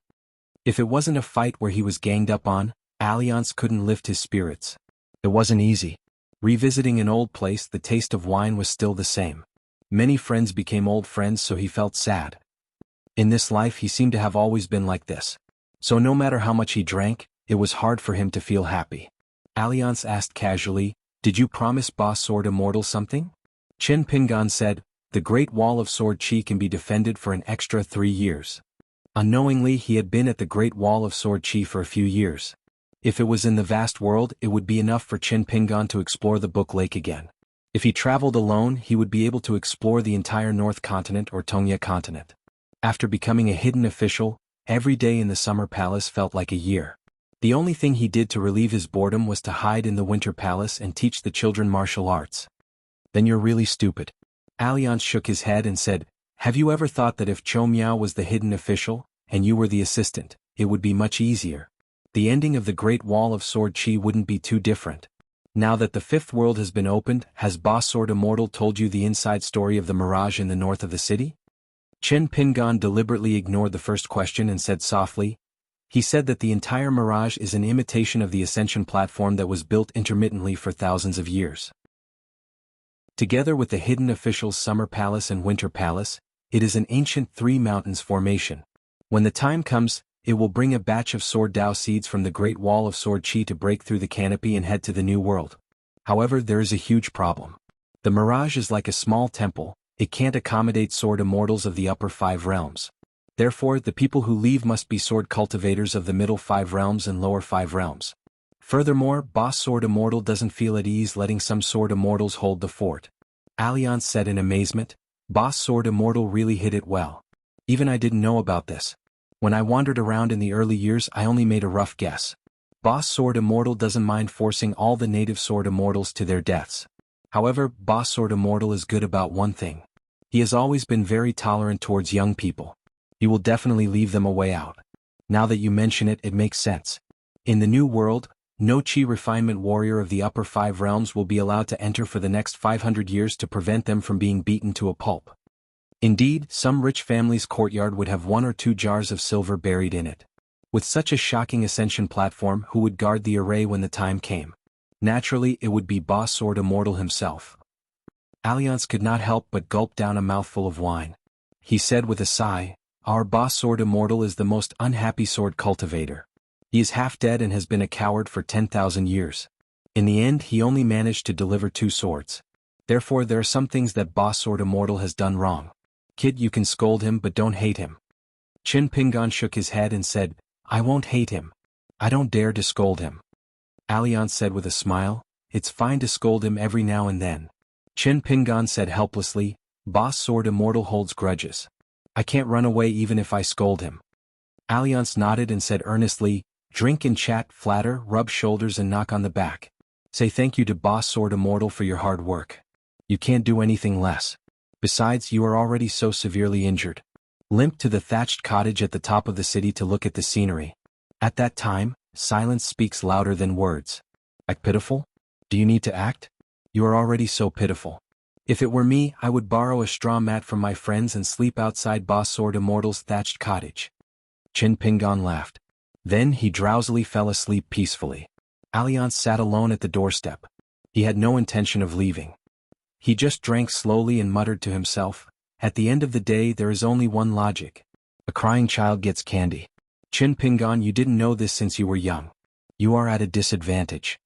A: If it wasn't a fight where he was ganged up on, Alliance couldn't lift his spirits. It wasn't easy. Revisiting an old place, the taste of wine was still the same. Many friends became old friends, so he felt sad. In this life he seemed to have always been like this. So no matter how much he drank, it was hard for him to feel happy. Alliance asked casually, "Did you promise Boss Sword Immortal something?" Chen Pingan said, "The Great Wall of Sword Chi can be defended for an extra 3 years." Unknowingly he had been at the Great Wall of Sword Chi for a few years. If it was in the vast world, it would be enough for Chen Pingan to explore the Book Lake again. If he traveled alone, he would be able to explore the entire North Continent or Tongya Continent. After becoming a hidden official, every day in the Summer Palace felt like a year. The only thing he did to relieve his boredom was to hide in the Winter Palace and teach the children martial arts. "Then you're really stupid." Alliance shook his head and said, "Have you ever thought that if Cho Miao was the hidden official, and you were the assistant, it would be much easier? The ending of the Great Wall of Sword Chi wouldn't be too different. Now that the fifth world has been opened, has Boss Sword Immortal told you the inside story of the mirage in the north of the city?" Chen Pingan deliberately ignored the first question and said softly, "He said that the entire mirage is an imitation of the ascension platform that was built intermittently for thousands of years. Together with the hidden official's Summer Palace and Winter Palace, it is an ancient 3 mountains formation. When the time comes, it will bring a batch of Sword Dao seeds from the Great Wall of Sword Chi to break through the canopy and head to the New World. However, there is a huge problem. The mirage is like a small temple, it can't accommodate sword immortals of the upper 5 realms. Therefore, the people who leave must be sword cultivators of the middle 5 realms and lower 5 realms. Furthermore, Boss Sword Immortal doesn't feel at ease letting some sword immortals hold the fort." Alliance said in amazement, "Boss Sword Immortal really hid it well. Even I didn't know about this. When I wandered around in the early years, I only made a rough guess. Boss Sword Immortal doesn't mind forcing all the native sword immortals to their deaths. However, Boss Sword Immortal is good about one thing. He has always been very tolerant towards young people. He will definitely leave them a way out. Now that you mention it, it makes sense. In the New World, no Chi refinement warrior of the upper 5 realms will be allowed to enter for the next 500 years to prevent them from being beaten to a pulp. Indeed, some rich family's courtyard would have 1 or 2 jars of silver buried in it. With such a shocking ascension platform, who would guard the array when the time came? Naturally, it would be Boss Sword Immortal himself." Alliance could not help but gulp down a mouthful of wine. He said with a sigh, "Our Boss Sword Immortal is the most unhappy sword cultivator. He is half dead and has been a coward for 10,000 years. In the end, he only managed to deliver 2 swords. Therefore, there are some things that Boss Sword Immortal has done wrong. Kid, you can scold him but don't hate him." Chen Pingan shook his head and said, "I won't hate him. I don't dare to scold him." Alliance said with a smile, "It's fine to scold him every now and then." Chen Pingan said helplessly, "Boss Sword Immortal holds grudges. I can't run away even if I scold him." Alliance nodded and said earnestly, "Drink and chat, flatter, rub shoulders and knock on the back. Say thank you to Boss Sword Immortal for your hard work. You can't do anything less. Besides, you are already so severely injured. Limp to the thatched cottage at the top of the city to look at the scenery. At that time, silence speaks louder than words. Act pitiful? Do you need to act? You are already so pitiful. If it were me, I would borrow a straw mat from my friends and sleep outside Boss Sword Immortal's thatched cottage." Chen Pingan laughed. Then he drowsily fell asleep peacefully. Alliance sat alone at the doorstep. He had no intention of leaving. He just drank slowly and muttered to himself, "At the end of the day there is only one logic. A crying child gets candy. Chen Pingan, you didn't know this since you were young. You are at a disadvantage.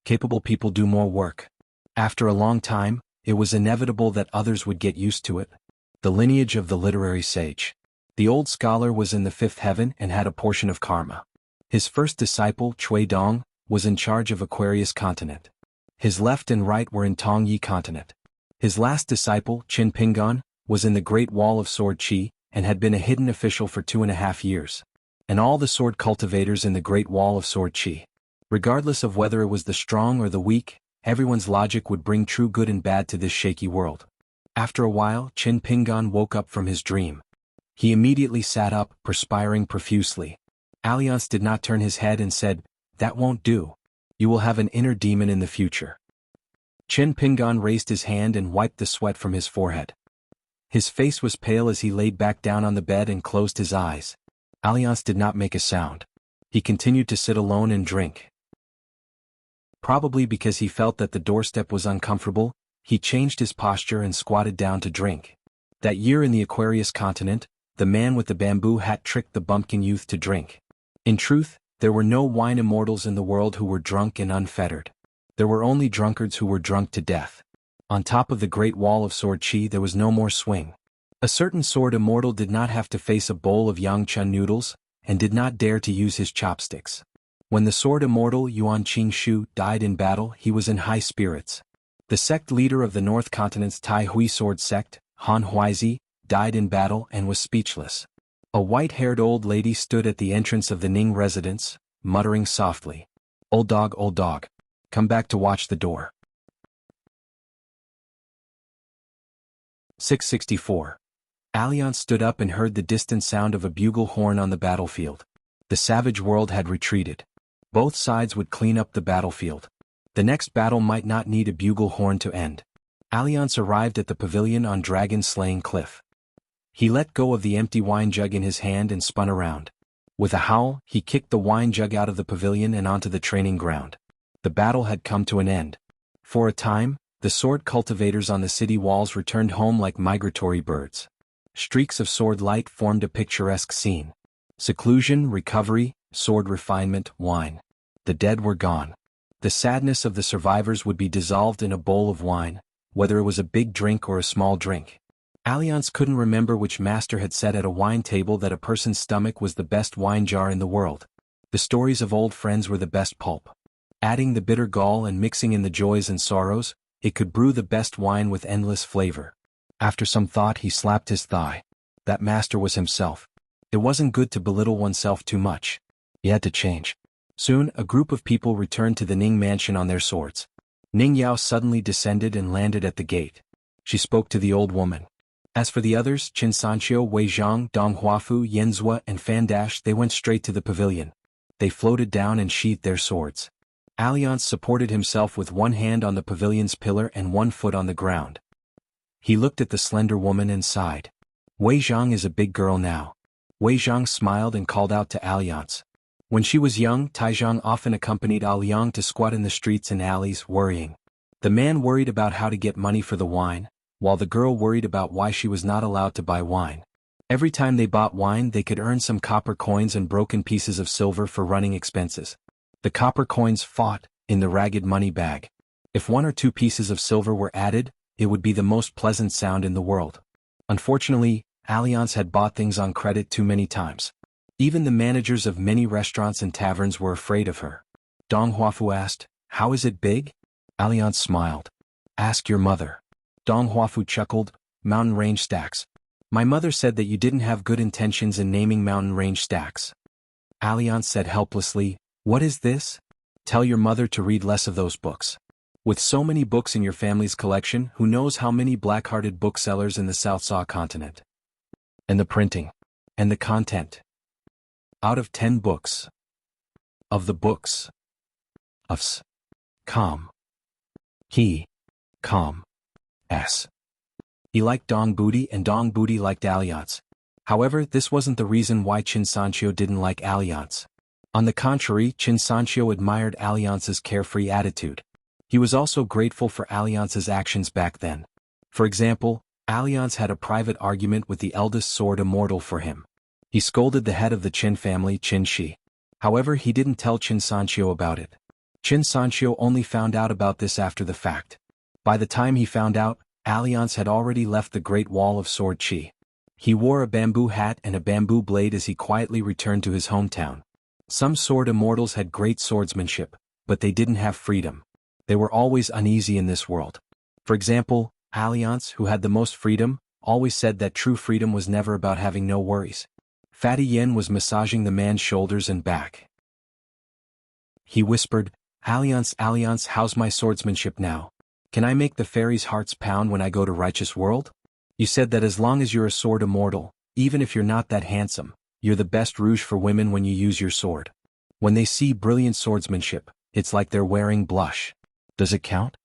A: Capable people do more work." After a long time, it was inevitable that others would get used to it. The lineage of the literary sage. The old scholar was in the 5th heaven and had a portion of karma. His first disciple, Cui Dong, was in charge of Aquarius continent. His left and right were in Tong Yi continent. His last disciple, Qin Pingan, was in the Great Wall of Sword Chi, and had been a hidden official for 2.5 years. And all the sword cultivators in the Great Wall of Sword Chi. Regardless of whether it was the strong or the weak, everyone's logic would bring true good and bad to this shaky world. After a while, Qin Pingan woke up from his dream. He immediately sat up, perspiring profusely. Alliance did not turn his head and said, "That won't do. You will have an inner demon in the future." Chen Pingan raised his hand and wiped the sweat from his forehead. His face was pale as he laid back down on the bed and closed his eyes. Alliance did not make a sound. He continued to sit alone and drink. Probably because he felt that the doorstep was uncomfortable, he changed his posture and squatted down to drink. That year in the Aquarius continent, the man with the bamboo hat tricked the bumpkin youth to drink. In truth, there were no wine immortals in the world who were drunk and unfettered. There were only drunkards who were drunk to death. On top of the Great Wall of Sword Chi there was no more swing. A certain sword immortal did not have to face a bowl of Yangchun noodles, and did not dare to use his chopsticks. When the sword immortal Yuan Qingshu died in battle, he was in high spirits. The sect leader of the North Continent's Tai Hui sword sect, Han Huizi, died in battle and was speechless. A white-haired old lady stood at the entrance of the Ning residence, muttering softly, old dog, come back to watch the door." 664. Alliance stood up and heard the distant sound of a bugle horn on the battlefield. The savage world had retreated. Both sides would clean up the battlefield. The next battle might not need a bugle horn to end. Alliance arrived at the pavilion on dragon-slaying cliff. He let go of the empty wine jug in his hand and spun around. With a howl, he kicked the wine jug out of the pavilion and onto the training ground. The battle had come to an end. For a time, the sword cultivators on the city walls returned home like migratory birds. Streaks of sword light formed a picturesque scene. Seclusion, recovery, sword refinement, wine. The dead were gone. The sadness of the survivors would be dissolved in a bowl of wine, whether it was a big drink or a small drink. Alliance couldn't remember which master had said at a wine table that a person's stomach was the best wine jar in the world. The stories of old friends were the best pulp. Adding the bitter gall and mixing in the joys and sorrows, it could brew the best wine with endless flavor. After some thought he slapped his thigh. That master was himself. It wasn't good to belittle oneself too much. He had to change. Soon, a group of people returned to the Ning mansion on their swords. Ning Yao suddenly descended and landed at the gate. She spoke to the old woman. As for the others, Qin Sanqiu, Wei Zhang, Dong Huafu, Yenzhua, and Fan Dash, they went straight to the pavilion. They floated down and sheathed their swords. Alliance supported himself with one hand on the pavilion's pillar and one foot on the ground. He looked at the slender woman and sighed. Wei Zhang is a big girl now. Wei Zhang smiled and called out to Alliance. When she was young, Taizhang often accompanied Liang to squat in the streets and alleys, worrying. The man worried about how to get money for the wine, while the girl worried about why she was not allowed to buy wine. Every time they bought wine they could earn some copper coins and broken pieces of silver for running expenses. The copper coins fought in the ragged money bag. If 1 or 2 pieces of silver were added, it would be the most pleasant sound in the world. Unfortunately, Alliance had bought things on credit too many times. Even the managers of many restaurants and taverns were afraid of her. Dong Huafu asked, "How is it big?" Alliance smiled. "Ask your mother." Dong Huafu chuckled, "Mountain range stacks. My mother said that you didn't have good intentions in naming mountain range stacks." Alliance said helplessly, "What is this?" "Tell your mother to read less of those books. With so many books in your family's collection, who knows how many black-hearted booksellers in the South Saw continent? And the printing. And the content. Out of 10 books. Of the books. Of s. Com. He. Com. S. He liked Dong Booty and Dong Booty liked Alliance. However, this wasn't the reason why Qin Sanqiu didn't like Alliance. On the contrary, Qin Sanqiu admired Alliance's carefree attitude. He was also grateful for Alliance's actions back then. For example, Alliance had a private argument with the eldest sword immortal for him. He scolded the head of the Qin family, Qin Shi. However, he didn't tell Qin Sanqiu about it. Qin Sanqiu only found out about this after the fact. By the time he found out, Alliance had already left the Great Wall of Sword Chi. He wore a bamboo hat and a bamboo blade as he quietly returned to his hometown. Some sword immortals had great swordsmanship, but they didn't have freedom. They were always uneasy in this world. For example, Alliance, who had the most freedom, always said that true freedom was never about having no worries. Fatty Yen was massaging the man's shoulders and back. He whispered, Alliance, how's my swordsmanship now? Can I make the fairies' hearts pound when I go to Righteous World? You said that as long as you're a sword immortal, even if you're not that handsome, you're the best rouge for women when you use your sword. When they see brilliant swordsmanship, it's like they're wearing blush. Does it count?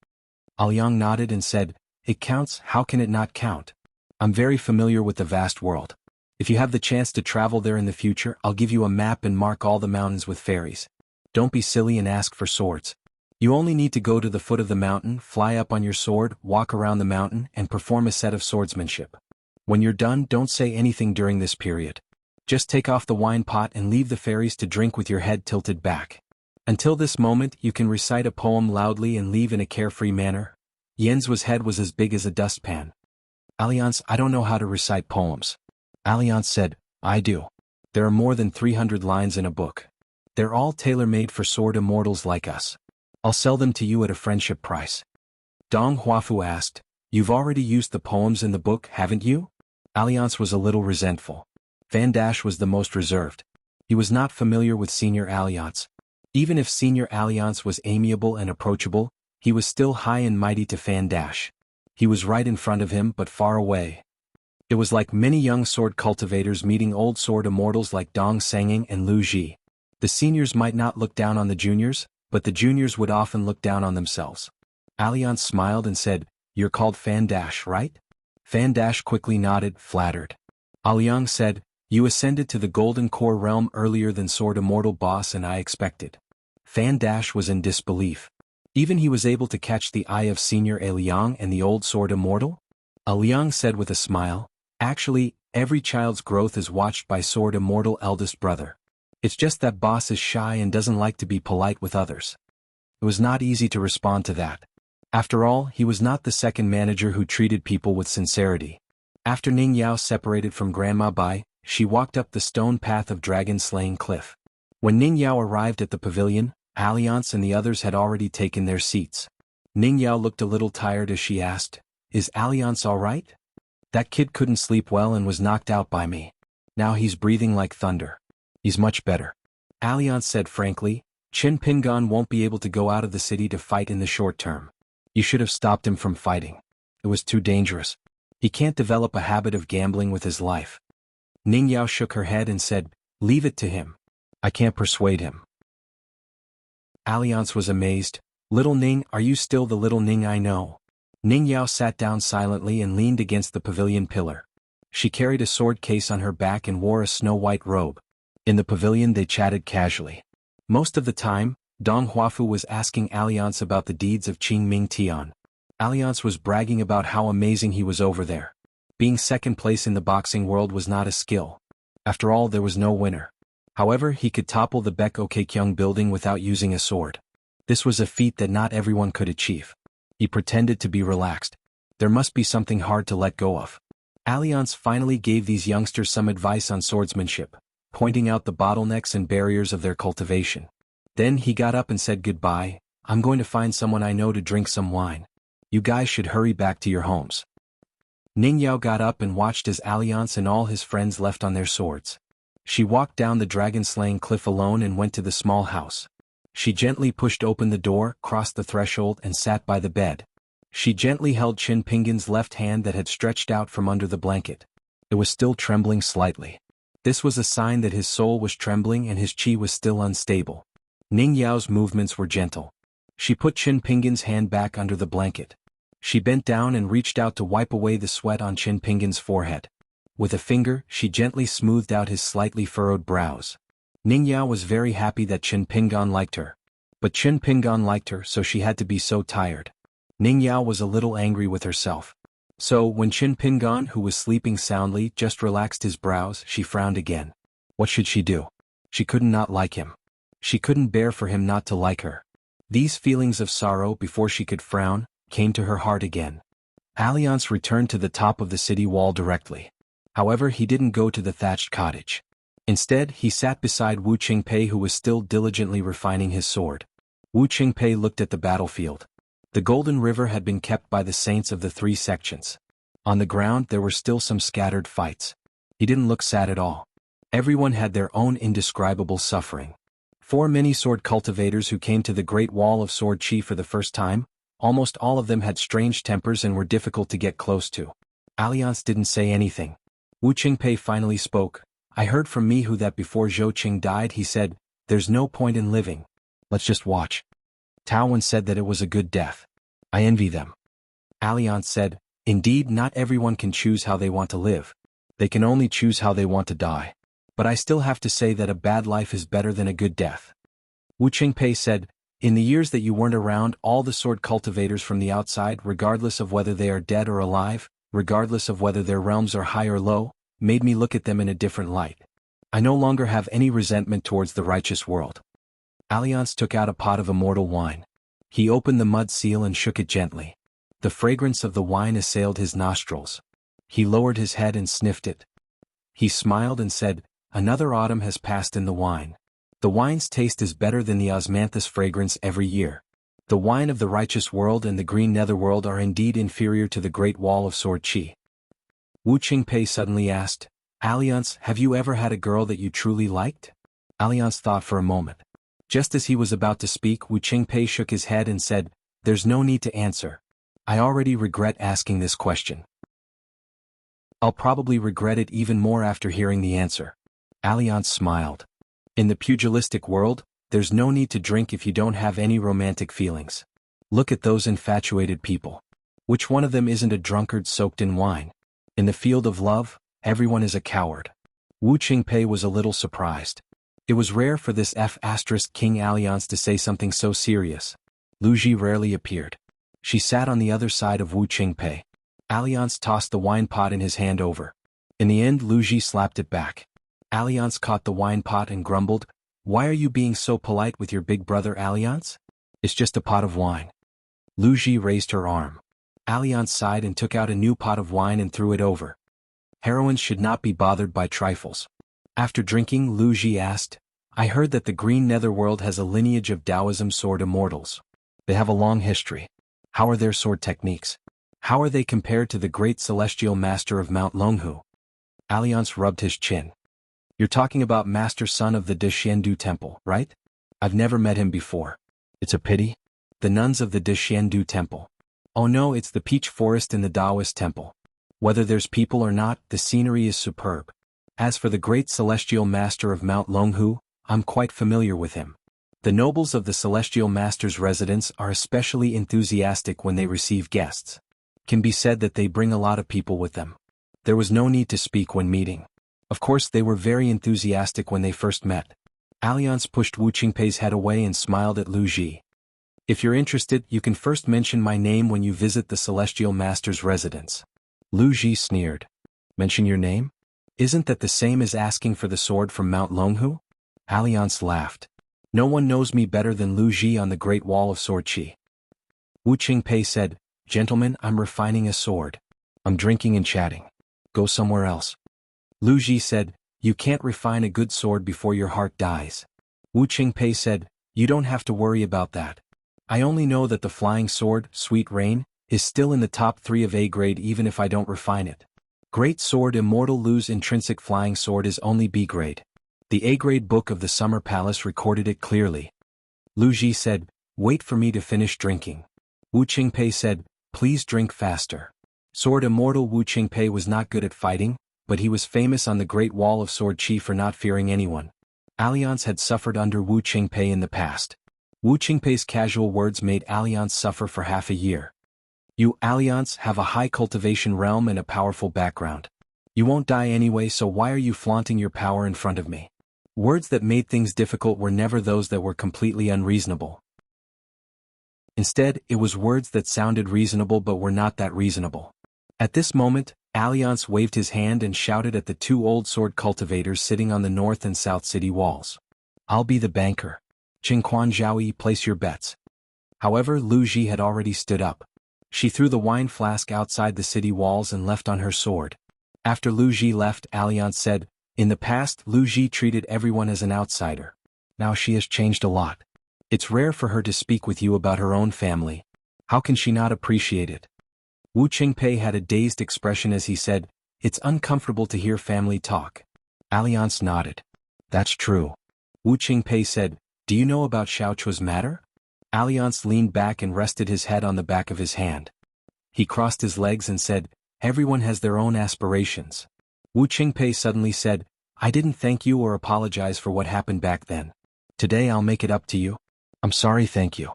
A: Aoyang nodded and said, "It counts, how can it not count? I'm very familiar with the vast world. If you have the chance to travel there in the future, I'll give you a map and mark all the mountains with fairies. Don't be silly and ask for swords. You only need to go to the foot of the mountain, fly up on your sword, walk around the mountain, and perform a set of swordsmanship. When you're done, don't say anything during this period. Just take off the wine pot and leave the fairies to drink with your head tilted back. Until this moment, you can recite a poem loudly and leave in a carefree manner." Yen's head was as big as a dustpan. "Alliance, I don't know how to recite poems." Alliance said, "I do. There are more than 300 lines in a book. They're all tailor-made for sword immortals like us. I'll sell them to you at a friendship price." Dong Huafu asked, "You've already used the poems in the book, haven't you?" Alliance was a little resentful. Van Dash was the most reserved. He was not familiar with Senior Alliance. Even if Senior Alliance was amiable and approachable, he was still high and mighty to Van Dash. He was right in front of him but far away. It was like many young sword cultivators meeting old sword immortals like Dong Sanging and Lu Ji. The seniors might not look down on the juniors, but the juniors would often look down on themselves. Alliance smiled and said, "You're called Van Dash, right?" Van Dash quickly nodded, flattered. Aoyang said, "You ascended to the Golden Core realm earlier than Sword Immortal Boss and I expected." Van Dash was in disbelief. Even he was able to catch the eye of Senior Aoyang and the old Sword Immortal? Aoyang said with a smile, "Actually, every child's growth is watched by Sword Immortal eldest brother. It's just that Boss is shy and doesn't like to be polite with others." It was not easy to respond to that. After all, he was not the second manager who treated people with sincerity. After Ning Yao separated from Grandma Bai, she walked up the stone path of dragon-slaying cliff. When Ning Yao arrived at the pavilion, Alliance and the others had already taken their seats. Ning Yao looked a little tired as she asked, "Is Alliance all right? That kid couldn't sleep well and was knocked out by me. Now he's breathing like thunder." "He's much better," Alliance said frankly. "Qin Pingan won't be able to go out of the city to fight in the short term. You should have stopped him from fighting. It was too dangerous. He can't develop a habit of gambling with his life." Ning Yao shook her head and said, "Leave it to him. I can't persuade him." Alliance was amazed. "Little Ning, are you still the little Ning I know?" Ning Yao sat down silently and leaned against the pavilion pillar. She carried a sword case on her back and wore a snow-white robe. In the pavilion they chatted casually. Most of the time, Dong Huafu was asking Alliance about the deeds of Qing Ming Tian. Alliance was bragging about how amazing he was over there. Being second place in the boxing world was not a skill. After all, there was no winner. However, he could topple the Baek Okekyung building without using a sword. This was a feat that not everyone could achieve. He pretended to be relaxed. There must be something hard to let go of. Alliance finally gave these youngsters some advice on swordsmanship, pointing out the bottlenecks and barriers of their cultivation. Then he got up and said goodbye. "I'm going to find someone I know to drink some wine. You guys should hurry back to your homes." Ning Yao got up and watched as Alliance and all his friends left on their swords. She walked down the dragon-slaying cliff alone and went to the small house. She gently pushed open the door, crossed the threshold and sat by the bed. She gently held Qin Pingan's left hand that had stretched out from under the blanket. It was still trembling slightly. This was a sign that his soul was trembling and his qi was still unstable. Ning Yao's movements were gentle. She put Qin Pingan's hand back under the blanket. She bent down and reached out to wipe away the sweat on Qin Pingan's forehead. With a finger, she gently smoothed out his slightly furrowed brows. Ning Yao was very happy that Qin Pingan liked her. But Qin Pingan liked her, so she had to be so tired. Ning Yao was a little angry with herself. So, when Qin Pingan, who was sleeping soundly, just relaxed his brows, she frowned again. What should she do? She couldn't not like him. She couldn't bear for him not to like her. These feelings of sorrow before she could frown, came to her heart again. Alliance returned to the top of the city wall directly. However, he didn't go to the thatched cottage. Instead, he sat beside Wu Qingpei, who was still diligently refining his sword. Wu Qingpei looked at the battlefield. The Golden River had been kept by the saints of the three sections. On the ground there were still some scattered fights. He didn't look sad at all. Everyone had their own indescribable suffering. For many sword cultivators who came to the Great Wall of Sword Chi for the first time, almost all of them had strange tempers and were difficult to get close to. Alliance didn't say anything. Wu Qingpei finally spoke. "I heard from Mihu that before Zhou Qing died he said, 'There's no point in living. Let's just watch.' Tao Wen said that it was a good death. I envy them. Alliance said, indeed not everyone can choose how they want to live. They can only choose how they want to die. But I still have to say that a bad life is better than a good death. Wu Qingpei said, in the years that you weren't around, all the sword cultivators from the outside, regardless of whether they are dead or alive, regardless of whether their realms are high or low, made me look at them in a different light. I no longer have any resentment towards the righteous world. Alliance took out a pot of immortal wine. He opened the mud seal and shook it gently. The fragrance of the wine assailed his nostrils. He lowered his head and sniffed it. He smiled and said, another autumn has passed in the wine. The wine's taste is better than the osmanthus fragrance every year. The wine of the righteous world and the green netherworld are indeed inferior to the great wall of sword Qi. Wu Qingpei suddenly asked, Alliance, have you ever had a girl that you truly liked? Alliance thought for a moment. Just as he was about to speak, Wu Qingpei shook his head and said, there's no need to answer. I already regret asking this question. I'll probably regret it even more after hearing the answer. Alliance smiled. In the pugilistic world, there's no need to drink if you don't have any romantic feelings. Look at those infatuated people. Which one of them isn't a drunkard soaked in wine? In the field of love, everyone is a coward. Wu Qingpei was a little surprised. It was rare for this King Alliance to say something so serious. Lu Ji rarely appeared. She sat on the other side of Wu Qingpei. Alliance tossed the wine pot in his hand over. In the end, Lu Ji slapped it back. Alliance caught the wine pot and grumbled, why are you being so polite with your big brother Alliance? It's just a pot of wine. Lu Ji raised her arm. Alliance sighed and took out a new pot of wine and threw it over. Heroines should not be bothered by trifles. After drinking, Lu Ji asked, I heard that the green netherworld has a lineage of Taoism sword immortals. They have a long history. How are their sword techniques? How are they compared to the great celestial master of Mount Longhu? Alliance rubbed his chin. You're talking about Master Son of the Deshiendu Temple, right? I've never met him before. It's a pity. The nuns of the Deshiendu Temple. Oh no, it's the peach forest in the Taoist temple. Whether there's people or not, the scenery is superb. As for the great celestial master of Mount Longhu, I'm quite familiar with him. The nobles of the celestial master's residence are especially enthusiastic when they receive guests. Can be said that they bring a lot of people with them. There was no need to speak when meeting. Of course they were very enthusiastic when they first met. Alliance pushed Wu Qingpei's head away and smiled at Lu Ji. If you're interested, you can first mention my name when you visit the celestial master's residence. Lu Ji sneered. Mention your name? Isn't that the same as asking for the sword from Mount Longhu? Alliance laughed. No one knows me better than Lu Ji on the Great Wall of Sword Qi. Wu Qingpei said, Gentlemen, I'm refining a sword. I'm drinking and chatting. Go somewhere else. Lu Ji said, you can't refine a good sword before your heart dies. Wu Qingpei said, you don't have to worry about that. I only know that the flying sword, Sweet Rain, is still in the top 3 of A grade even if I don't refine it. Great Sword Immortal Lu's intrinsic flying sword is only B grade. The A grade book of the Summer Palace recorded it clearly. Lu Ji said, wait for me to finish drinking. Wu Qingpei said, please drink faster. Sword Immortal Wu Qingpei was not good at fighting, but he was famous on the Great Wall of Sword Qi for not fearing anyone. Alliance had suffered under Wu Qingpei in the past. Wu Qingpei's casual words made Alliance suffer for half a year. You, Alliance, have a high cultivation realm and a powerful background. You won't die anyway, so why are you flaunting your power in front of me? Words that made things difficult were never those that were completely unreasonable. Instead, it was words that sounded reasonable but were not that reasonable. At this moment, Alliance waved his hand and shouted at the 2 old sword cultivators sitting on the north and south city walls. I'll be the banker. Qingquan Zhaoyi, place your bets. However, Lu Ji had already stood up. She threw the wine flask outside the city walls and left on her sword. After Lu Ji left, Alliance said, in the past, Lu Ji treated everyone as an outsider. Now she has changed a lot. It's rare for her to speak with you about her own family. How can she not appreciate it? Wu Qingpei had a dazed expression as he said, it's uncomfortable to hear family talk. Alliance nodded. That's true. Wu Qingpei said, do you know about Xiaochua's matter? Alliance leaned back and rested his head on the back of his hand. He crossed his legs and said, everyone has their own aspirations. Wu Qingpei suddenly said, I didn't thank you or apologize for what happened back then. Today I'll make it up to you. I'm sorry, thank you.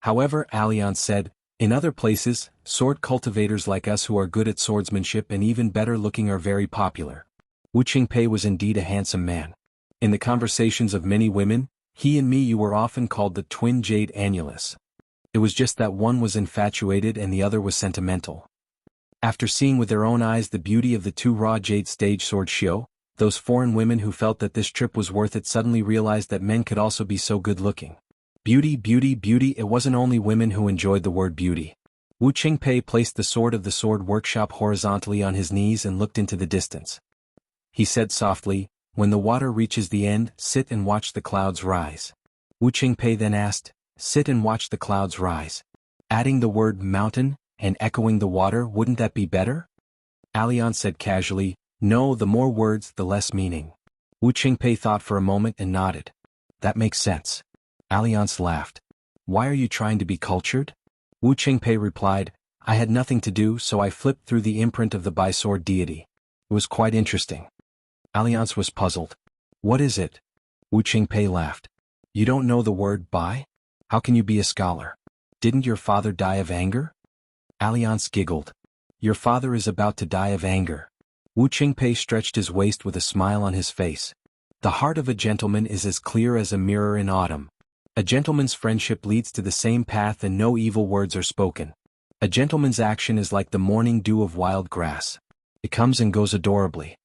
A: However, Alliance said, In other places, sword cultivators like us who are good at swordsmanship and even better looking are very popular. Wu Qingpei was indeed a handsome man. In the conversations of many women, he and me you were often called the twin jade annulus. It was just that one was infatuated and the other was sentimental. After seeing with their own eyes the beauty of the two raw jade stage sword show, those foreign women who felt that this trip was worth it suddenly realized that men could also be so good-looking. Beauty, beauty, beauty. It wasn't only women who enjoyed the word beauty. Wu Qingpei placed the sword of the sword workshop horizontally on his knees and looked into the distance. He said softly, "When the water reaches the end, sit and watch the clouds rise." Wu Qingpei then asked, "Sit and watch the clouds rise." Adding the word mountain, and echoing the water, wouldn't that be better? Alliance said casually, "No, the more words, the less meaning." Wu Qingpei thought for a moment and nodded. "That makes sense." Alliance laughed. "Why are you trying to be cultured?" Wu Qingpei replied, "I had nothing to do so I flipped through the imprint of the bi-sword deity. It was quite interesting." Alliance was puzzled. "What is it?" Wu Qingpei laughed. "You don't know the word bi? How can you be a scholar? Didn't your father die of anger?" Alliance giggled. "Your father is about to die of anger." Wu Qingpei stretched his waist with a smile on his face. "The heart of a gentleman is as clear as a mirror in autumn. A gentleman's friendship leads to the same path and no evil words are spoken. A gentleman's action is like the morning dew of wild grass. It comes and goes adorably."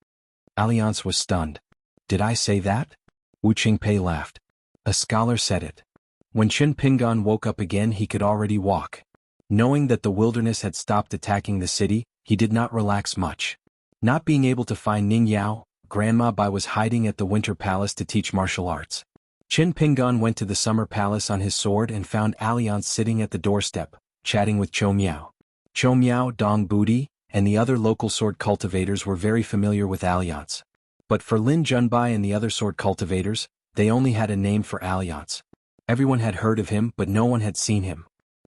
A: Alliance was stunned. "Did I say that?" Wu Qingpei laughed. "A scholar said it." When Qin Pingan woke up again he could already walk. Knowing that the wilderness had stopped attacking the city, he did not relax much. Not being able to find Ning Yao, Grandma Bai was hiding at the Winter Palace to teach martial arts. Qin Pingan went to the Summer Palace on his sword and found Alliance sitting at the doorstep, chatting with Chou Miao. Chou Miao, Dong Budi, and the other local sword cultivators were very familiar with Alliance. But for Lin Junbai and the other sword cultivators, they only had a name for Alliance. Everyone had heard of him but no one had seen him.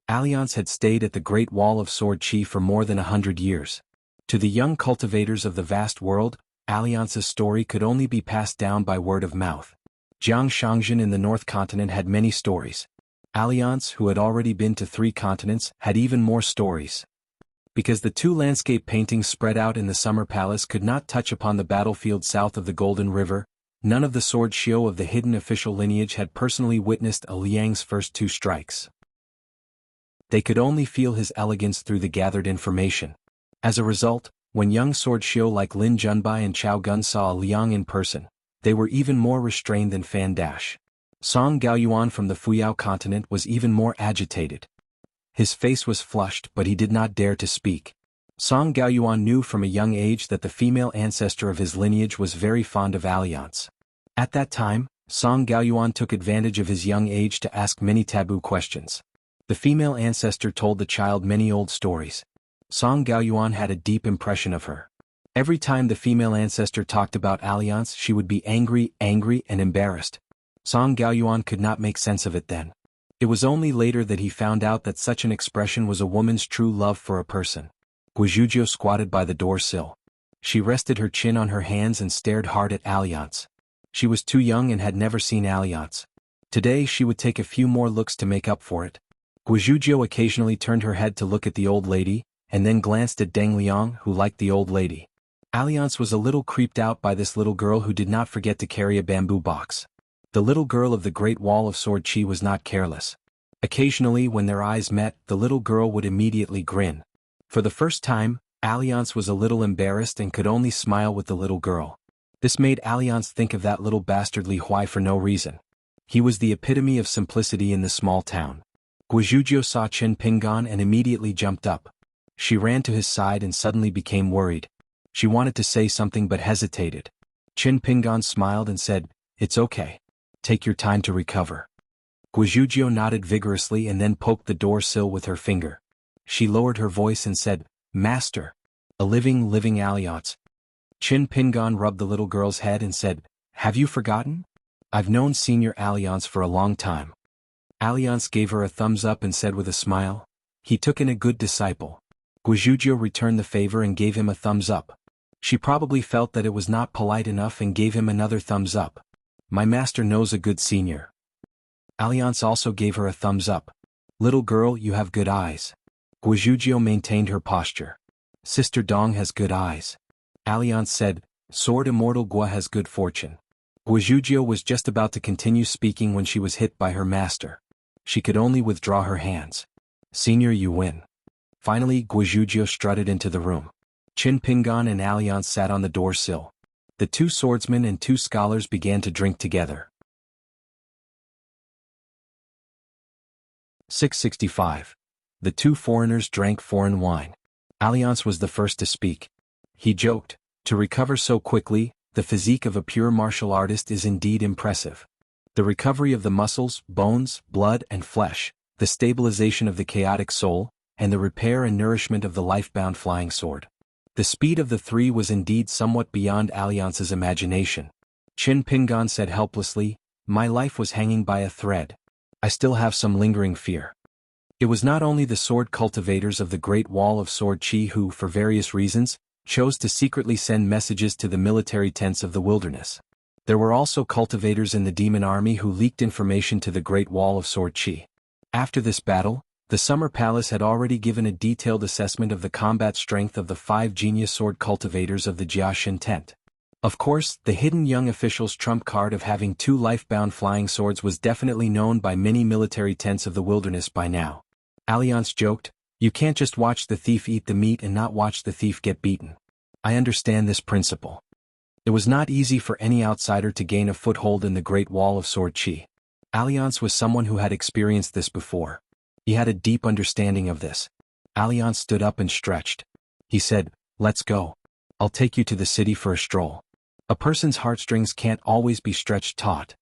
A: Alliance had stayed at the Great Wall of Sword Qi for more than 100 years. To the young cultivators of the vast world, Alliance's story could only be passed down by word of mouth. Jiang Shangjin in the North Continent had many stories. Alliance, who had already been to 3 continents, had even more stories. Because the 2 landscape paintings spread out in the Summer Palace could not touch upon the battlefield south of the Golden River, none of the sword shio of the hidden official lineage had personally witnessed a Liang's first 2 strikes. They could only feel his elegance through the gathered information. As a result, when young sword shio like Lin Junbai and Chao Gun saw a Liang in person, they were even more restrained than Fan Dash. Song Gaoyuan from the Fuyao continent was even more agitated. His face was flushed but he did not dare to speak. Song Gaoyuan knew from a young age that the female ancestor of his lineage was very fond of Alliance. At that time, Song Gaoyuan took advantage of his young age to ask many taboo questions. The female ancestor told the child many old stories. Song Gaoyuan had a deep impression of her. Every time the female ancestor talked about Alliance she would be angry, and embarrassed. Song Gaoyuan could not make sense of it then. It was only later that he found out that such an expression was a woman's true love for a person. Guizhuzhou squatted by the door sill. She rested her chin on her hands and stared hard at Alliance. She was too young and had never seen Alliance. Today she would take a few more looks to make up for it. Guizhuzhou occasionally turned her head to look at the old lady, and then glanced at Deng Liang who liked the old lady. Alliance was a little creeped out by this little girl who did not forget to carry a bamboo box. The little girl of the Great Wall of Sword Qi was not careless. Occasionally when their eyes met, the little girl would immediately grin. For the first time, Alliance was a little embarrassed and could only smile with the little girl. This made Alliance think of that little bastard Li Huai for no reason. He was the epitome of simplicity in the small town. Guizhuzhou saw Qin Pingan and immediately jumped up. She ran to his side and suddenly became worried. She wanted to say something but hesitated. Qin Pingan smiled and said, "It's okay. Take your time to recover." Guizhuzhou nodded vigorously and then poked the door sill with her finger. She lowered her voice and said, "Master. A living Alliance." Qin Pingan rubbed the little girl's head and said, "Have you forgotten? I've known Senior Alliance for a long time." Alliance gave her a thumbs up and said with a smile, "He took in a good disciple." Guizhuzhou returned the favor and gave him a thumbs up. She probably felt that it was not polite enough and gave him another thumbs up. "My master knows a good senior." Alliance also gave her a thumbs up. "Little girl, you have good eyes." Guizhuzhou maintained her posture. Sister Dong has good eyes. Alliance said, Sword Immortal Gua has good fortune. Guizhuzhou was just about to continue speaking when she was hit by her master. She could only withdraw her hands. Senior, you win. Finally, Guizhuzhou strutted into the room. Qin Pingan and Alliance sat on the door sill. The two swordsmen and two scholars began to drink together. 665. The two foreigners drank foreign wine. Alliance was the first to speak. He joked, to recover so quickly, the physique of a pure martial artist is indeed impressive. The recovery of the muscles, bones, blood and flesh, the stabilization of the chaotic soul, and the repair and nourishment of the life-bound flying sword. The speed of the three was indeed somewhat beyond Alliance's imagination. Qin Pingan said helplessly, My life was hanging by a thread. I still have some lingering fear. It was not only the sword cultivators of the Great Wall of Sword Qi who, for various reasons, chose to secretly send messages to the military tents of the wilderness. There were also cultivators in the demon army who leaked information to the Great Wall of Sword Qi. After this battle, the Summer Palace had already given a detailed assessment of the combat strength of the 5 genius sword cultivators of the Jiaxin tent. Of course, the hidden young official's trump card of having 2 life-bound flying swords was definitely known by many military tents of the wilderness by now. Alliance joked, You can't just watch the thief eat the meat and not watch the thief get beaten. I understand this principle. It was not easy for any outsider to gain a foothold in the Great Wall of Sword Qi. Alliance was someone who had experienced this before. He had a deep understanding of this. Alliance stood up and stretched. He said, Let's go. I'll take you to the city for a stroll. A person's heartstrings can't always be stretched taut.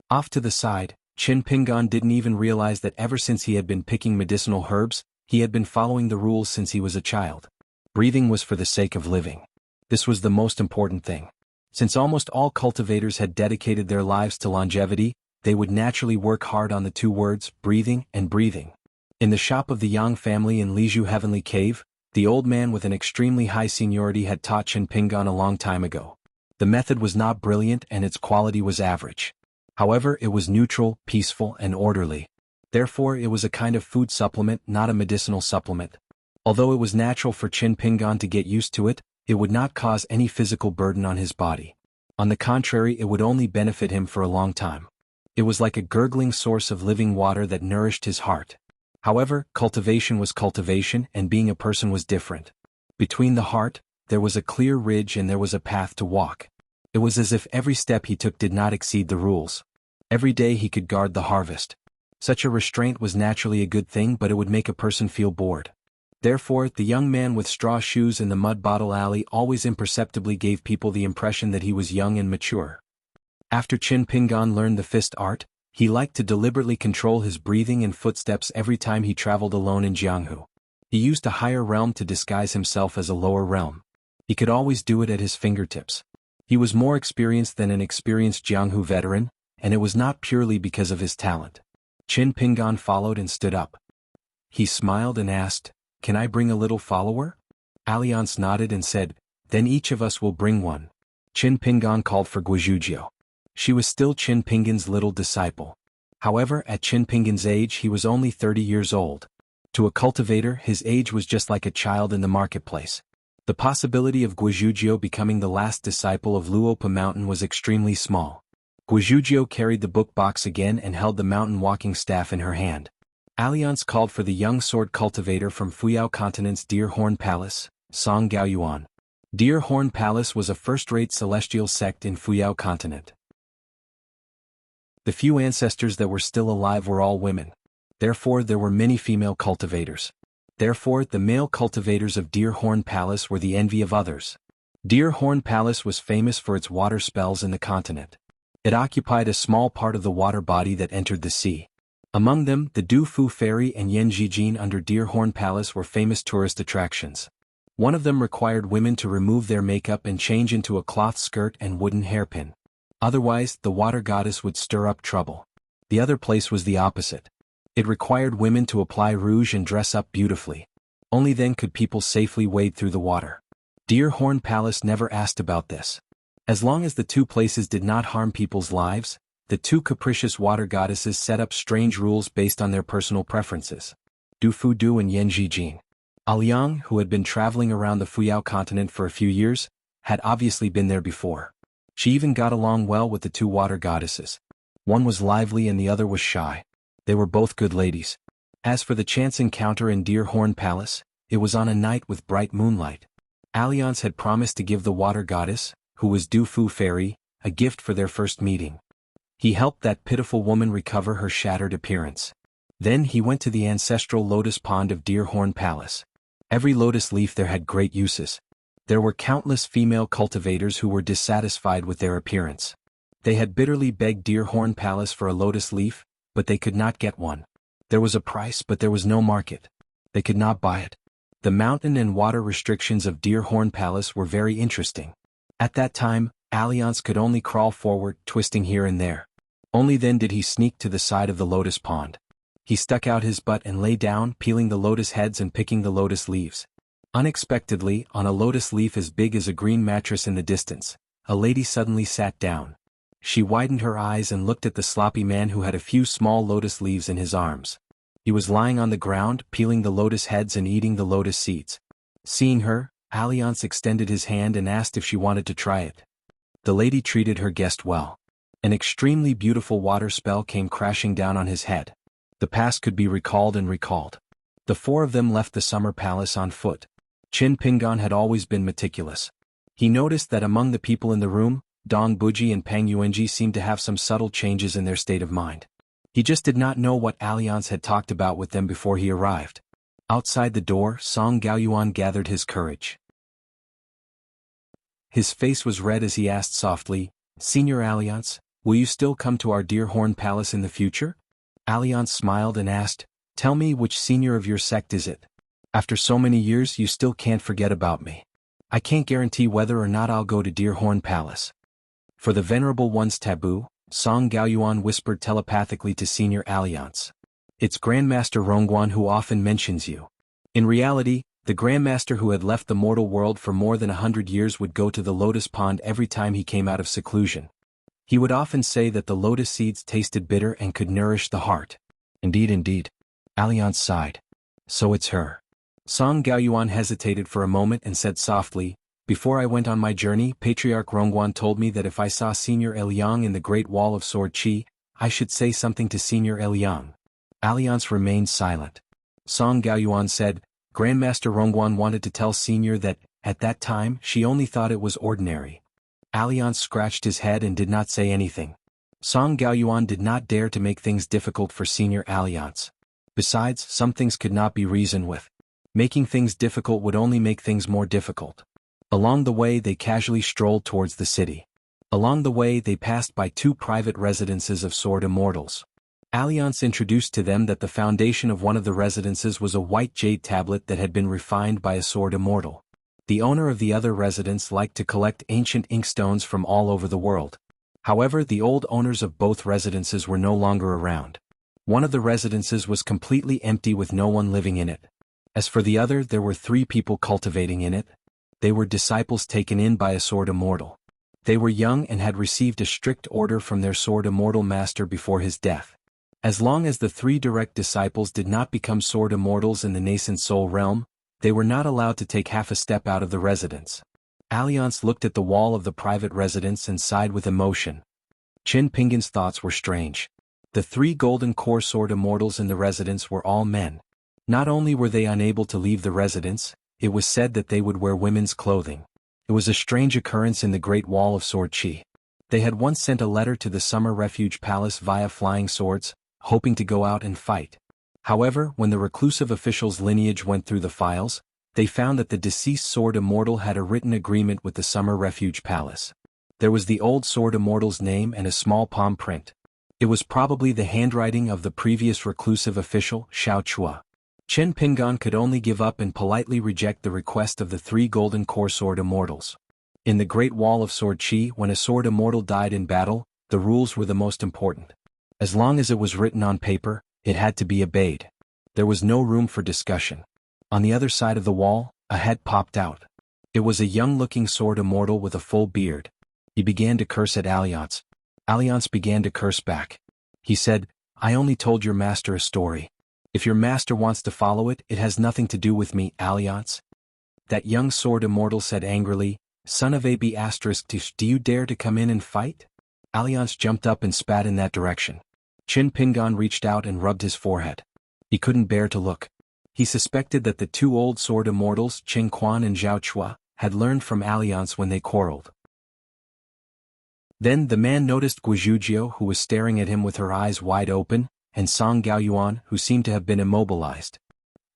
A: Off to the side, Qin Pingan didn't even realize that ever since he had been picking medicinal herbs, he had been following the rules since he was a child. Breathing was for the sake of living. This was the most important thing. Since almost all cultivators had dedicated their lives to longevity, they would naturally work hard on the 2 words, breathing and breathing. In the shop of the Yang family in Lizhu Heavenly Cave, the old man with an extremely high seniority had taught Qin Pingan a long time ago. The method was not brilliant and its quality was average. However, it was neutral, peaceful, and orderly. Therefore, it was a kind of food supplement, not a medicinal supplement. Although it was natural for Qin Pingan to get used to it, it would not cause any physical burden on his body. On the contrary, it would only benefit him for a long time. It was like a gurgling source of living water that nourished his heart. However, cultivation was cultivation and being a person was different. Between the heart, there was a clear ridge and there was a path to walk. It was as if every step he took did not exceed the rules. Every day he could guard the harvest. Such a restraint was naturally a good thing, but it would make a person feel bored. Therefore, the young man with straw shoes in the mud bottle alley always imperceptibly gave people the impression that he was young and mature. After Qin Pingan learned the fist art, he liked to deliberately control his breathing and footsteps every time he traveled alone in Jianghu. He used a higher realm to disguise himself as a lower realm. He could always do it at his fingertips. He was more experienced than an experienced Jianghu veteran, and it was not purely because of his talent. Qin Pingan followed and stood up. He smiled and asked, Can I bring a little follower? Alliance nodded and said, Then each of us will bring one. Qin Pingan called for Guizhuzhou. She was still Qin Pingan's little disciple. However, at Qin Pingan's age he was only 30 years old. To a cultivator, his age was just like a child in the marketplace. The possibility of Guizhuzhou becoming the last disciple of Luopa Mountain was extremely small. Guizhuzhou carried the book box again and held the mountain walking staff in her hand. Alliance called for the young sword cultivator from Fuyao Continent's Deer Horn Palace, Song Gaoyuan. Deer Horn Palace was a first-rate celestial sect in Fuyao Continent. The few ancestors that were still alive were all women. Therefore, there were many female cultivators. Therefore, the male cultivators of Deer Horn Palace were the envy of others. Deer Horn Palace was famous for its water spells in the continent. It occupied a small part of the water body that entered the sea. Among them, the Du Fu Ferry and Yanjijin under Deer Horn Palace were famous tourist attractions. One of them required women to remove their makeup and change into a cloth skirt and wooden hairpin. Otherwise, the water goddess would stir up trouble. The other place was the opposite. It required women to apply rouge and dress up beautifully. Only then could people safely wade through the water. Deer Horn Palace never asked about this. As long as the two places did not harm people's lives, the two capricious water goddesses set up strange rules based on their personal preferences. Du Fu Du and Yan Jijin. Liang, who had been traveling around the Fuyao continent for a few years, had obviously been there before. She even got along well with the two water goddesses. One was lively and the other was shy. They were both good ladies. As for the chance encounter in Deer Horn Palace, it was on a night with bright moonlight. Alliance had promised to give the water goddess, who was Du Fu Fairy, a gift for their first meeting. He helped that pitiful woman recover her shattered appearance. Then he went to the ancestral lotus pond of Deer Horn Palace. Every lotus leaf there had great uses. There were countless female cultivators who were dissatisfied with their appearance. They had bitterly begged Deer Horn Palace for a lotus leaf, but they could not get one. There was a price but there was no market. They could not buy it. The mountain and water restrictions of Deer Horn Palace were very interesting. At that time, Alliance could only crawl forward, twisting here and there. Only then did he sneak to the side of the lotus pond. He stuck out his butt and lay down, peeling the lotus heads and picking the lotus leaves. Unexpectedly, on a lotus leaf as big as a green mattress in the distance, a lady suddenly sat down. She widened her eyes and looked at the sloppy man who had a few small lotus leaves in his arms. He was lying on the ground, peeling the lotus heads and eating the lotus seeds. Seeing her, Alliance extended his hand and asked if she wanted to try it. The lady treated her guest well. An extremely beautiful water spell came crashing down on his head. The past could be recalled and recalled. The four of them left the summer palace on foot. Qin Pingan had always been meticulous. He noticed that among the people in the room, Dong Buji and Pang Yuanji seemed to have some subtle changes in their state of mind. He just did not know what Alliance had talked about with them before he arrived. Outside the door, Song Gaoyuan gathered his courage. His face was red as he asked softly, "Senior Alliance, will you still come to our Deer Horn Palace in the future?" Alliance smiled and asked, "Tell me which senior of your sect is it? After so many years you still can't forget about me. I can't guarantee whether or not I'll go to Deer Horn Palace." For the Venerable One's taboo, Song Gaoyuan whispered telepathically to Senior Alliance. "It's Grandmaster Rongguan who often mentions you." In reality, the Grandmaster who had left the mortal world for more than 100 years would go to the lotus pond every time he came out of seclusion. He would often say that the lotus seeds tasted bitter and could nourish the heart. Indeed. Alliance sighed. "So it's her." Song Gaoyuan hesitated for a moment and said softly, "Before I went on my journey, Patriarch Rongguan told me that if I saw Senior Eliang in the Great Wall of Sword Qi, I should say something to Senior Eliang." Alliance remained silent. Song Gaoyuan said, "Grandmaster Rongguan wanted to tell Senior that, at that time, she only thought it was ordinary." Alliance scratched his head and did not say anything. Song Gaoyuan did not dare to make things difficult for Senior Alliance. Besides, some things could not be reasoned with. Making things difficult would only make things more difficult. Along the way they casually strolled towards the city. Along the way they passed by two private residences of sword immortals. Alliance introduced to them that the foundation of one of the residences was a white jade tablet that had been refined by a sword immortal. The owner of the other residence liked to collect ancient inkstones from all over the world. However, the old owners of both residences were no longer around. One of the residences was completely empty with no one living in it. As for the other, there were 3 people cultivating in it. They were disciples taken in by a sword immortal. They were young and had received a strict order from their sword immortal master before his death. As long as the 3 direct disciples did not become sword immortals in the nascent soul realm, they were not allowed to take half a step out of the residence. Alliance looked at the wall of the private residence and sighed with emotion. Qin Pingan's thoughts were strange. The 3 golden core sword immortals in the residence were all men. Not only were they unable to leave the residence, it was said that they would wear women's clothing. It was a strange occurrence in the Great Wall of Sword Qi. They had once sent a letter to the Summer Refuge Palace via flying swords, hoping to go out and fight. However, when the reclusive official's lineage went through the files, they found that the deceased sword immortal had a written agreement with the Summer Refuge Palace. There was the old sword immortal's name and a small palm print. It was probably the handwriting of the previous reclusive official, Xiao Chua. Qin Pingan could only give up and politely reject the request of the 3 golden core sword immortals. In the Great Wall of Sword Qi, when a sword immortal died in battle, the rules were the most important. As long as it was written on paper, it had to be obeyed. There was no room for discussion. On the other side of the wall, a head popped out. It was a young-looking sword immortal with a full beard. He began to curse at Alliance. Alliance began to curse back. He said, "I only told your master a story. If your master wants to follow it, it has nothing to do with me, Alliance. That young sword immortal said angrily, son of AB***, do you dare to come in and fight? Alliance jumped up and spat in that direction. Qin Pingan reached out and rubbed his forehead. He couldn't bear to look. He suspected that the two old sword immortals, Qin Quan and Zhao Chua, had learned from Alliance when they quarreled. Then the man noticed Guizhuzhou, who was staring at him with her eyes wide open, and Song Gaoyuan, who seemed to have been immobilized.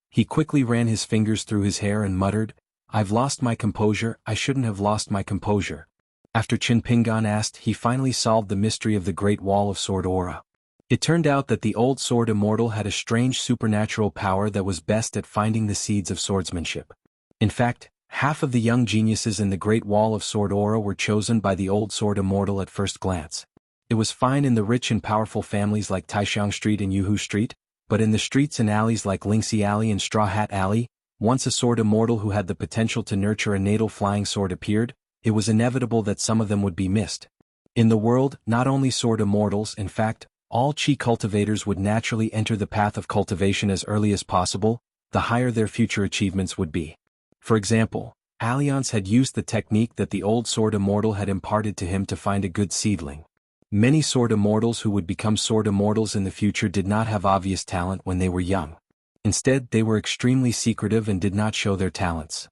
A: He quickly ran his fingers through his hair and muttered, I've lost my composure, I shouldn't have lost my composure. After Qin Pingan asked, he finally solved the mystery of the Great Wall of Sword Aura. It turned out that the old sword immortal had a strange supernatural power that was best at finding the seeds of swordsmanship. In fact, half of the young geniuses in the Great Wall of Sword Aura were chosen by the old sword immortal at first glance. It was fine in the rich and powerful families like Taishiang Street and Yuhu Street, but in the streets and alleys like Lingxi Alley and Straw Hat Alley, once a sword immortal who had the potential to nurture a natal flying sword appeared, it was inevitable that some of them would be missed. In the world, not only sword immortals, in fact, all Qi cultivators would naturally enter the path of cultivation as early as possible, the higher their future achievements would be. For example, Alliance had used the technique that the old sword immortal had imparted to him to find a good seedling. Many sword immortals who would become sword immortals in the future did not have obvious talent when they were young. Instead, they were extremely secretive and did not show their talents.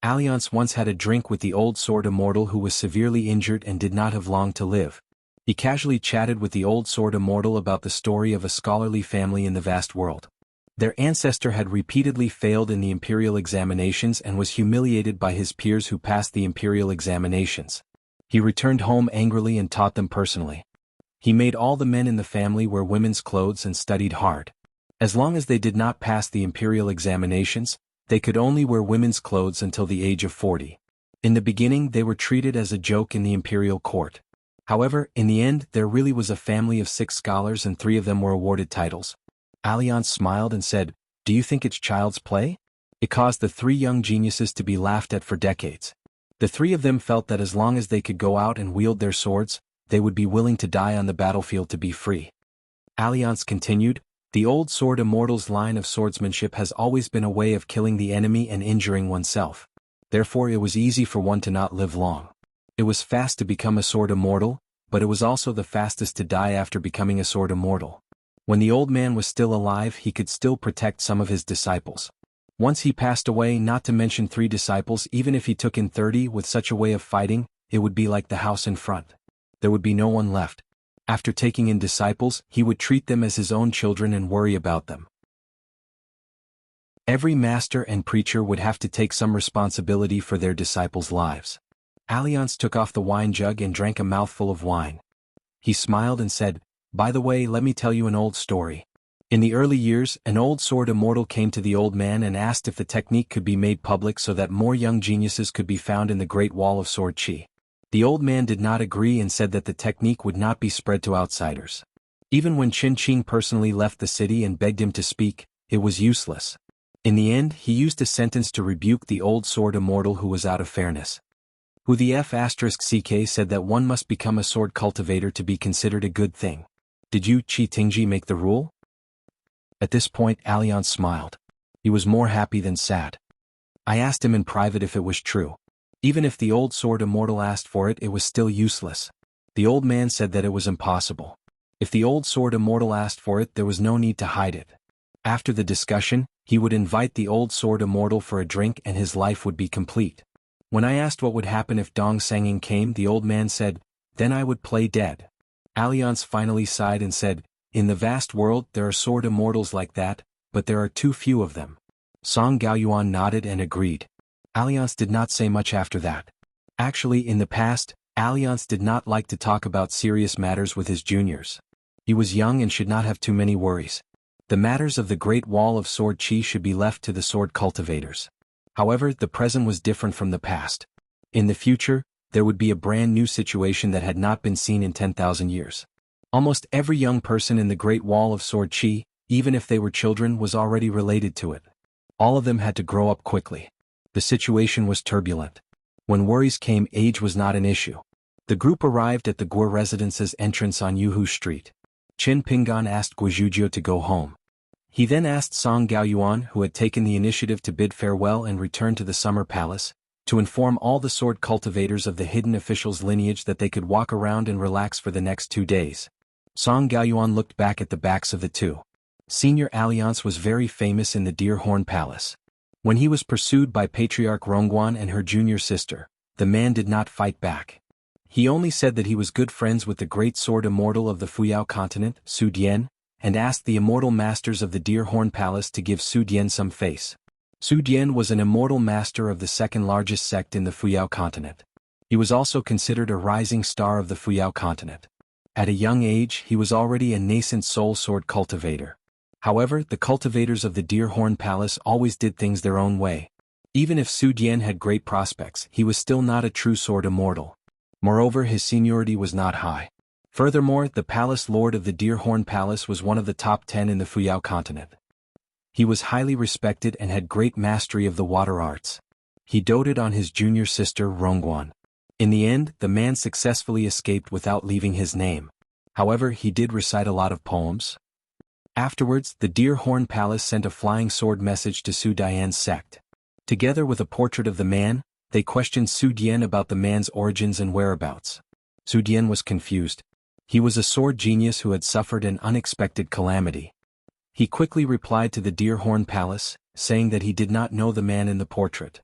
A: Alliance once had a drink with the old sword immortal who was severely injured and did not have long to live. He casually chatted with the old sword immortal about the story of a scholarly family in the vast world. Their ancestor had repeatedly failed in the imperial examinations and was humiliated by his peers who passed the imperial examinations. He returned home angrily and taught them personally. He made all the men in the family wear women's clothes and studied hard. As long as they did not pass the imperial examinations, they could only wear women's clothes until the age of 40. In the beginning, they were treated as a joke in the imperial court. However, in the end, there really was a family of 6 scholars and 3 of them were awarded titles. Alliance smiled and said, do you think it's child's play? It caused the 3 young geniuses to be laughed at for decades. The 3 of them felt that as long as they could go out and wield their swords, they would be willing to die on the battlefield to be free. Alliance continued, the old sword immortal's line of swordsmanship has always been a way of killing the enemy and injuring oneself. Therefore it was easy for one to not live long. It was fast to become a sword immortal, but it was also the fastest to die after becoming a sword immortal. When the old man was still alive, he could still protect some of his disciples. Once he passed away, not to mention 3 disciples, even if he took in 30 with such a way of fighting, it would be like the house in front. There would be no one left. After taking in disciples, he would treat them as his own children and worry about them. Every master and preacher would have to take some responsibility for their disciples' lives. Alliance took off the wine jug and drank a mouthful of wine. He smiled and said, by the way, let me tell you an old story. In the early years, an old sword immortal came to the old man and asked if the technique could be made public so that more young geniuses could be found in the Great Wall of Sword Qi. The old man did not agree and said that the technique would not be spread to outsiders. Even when Qin Qing personally left the city and begged him to speak, it was useless. In the end, he used a sentence to rebuke the old sword immortal who was out of fairness. Who the F***ck said that one must become a sword cultivator to be considered a good thing. Did you, Qi Tingji, make the rule? At this point, Alliance smiled. He was more happy than sad. I asked him in private if it was true. Even if the old sword immortal asked for it, it was still useless. The old man said that it was impossible. If the old sword immortal asked for it, there was no need to hide it. After the discussion, he would invite the old sword immortal for a drink and his life would be complete. When I asked what would happen if Dong Sanging came, the old man said, then I would play dead. Alliance finally sighed and said, in the vast world there are sword immortals like that, but there are too few of them. Song Gaoyuan nodded and agreed. Alliance did not say much after that. Actually, in the past, Alliance did not like to talk about serious matters with his juniors. He was young and should not have too many worries. The matters of the Great Wall of Sword Qi should be left to the sword cultivators. However, the present was different from the past. In the future, there would be a brand new situation that had not been seen in 10,000 years. Almost every young person in the Great Wall of Sword Qi, even if they were children, was already related to it. All of them had to grow up quickly. The situation was turbulent. When worries came, age was not an issue. The group arrived at the Guo residence's entrance on Yuhu Street. Qin Pingan asked Guizhuzhou to go home. He then asked Song Gaoyuan, who had taken the initiative to bid farewell and return to the Summer Palace, to inform all the sword cultivators of the hidden official's lineage that they could walk around and relax for the next 2 days. Song Gaoyuan looked back at the backs of the two. Senior Alliance was very famous in the Deer Horn Palace. When he was pursued by Patriarch Rongguan and her junior sister, the man did not fight back. He only said that he was good friends with the great sword immortal of the Fuyao continent, Su Dian, and asked the immortal masters of the Deer Horn Palace to give Su Dian some face. Su Dian was an immortal master of the second largest sect in the Fuyao continent. He was also considered a rising star of the Fuyao continent. At a young age he was already a nascent soul sword cultivator. However, the cultivators of the Deer Horn Palace always did things their own way. Even if Su Dian had great prospects, he was still not a true sword immortal. Moreover, his seniority was not high. Furthermore, the palace lord of the Deer Horn Palace was one of the top 10 in the Fuyao continent. He was highly respected and had great mastery of the water arts. He doted on his junior sister Rongguan. In the end, the man successfully escaped without leaving his name. However, he did recite a lot of poems. Afterwards, the Deer Horn Palace sent a flying sword message to Su Dian's sect. Together with a portrait of the man, they questioned Su Dian about the man's origins and whereabouts. Su Dian was confused. He was a sword genius who had suffered an unexpected calamity. He quickly replied to the Deer Horn Palace, saying that he did not know the man in the portrait.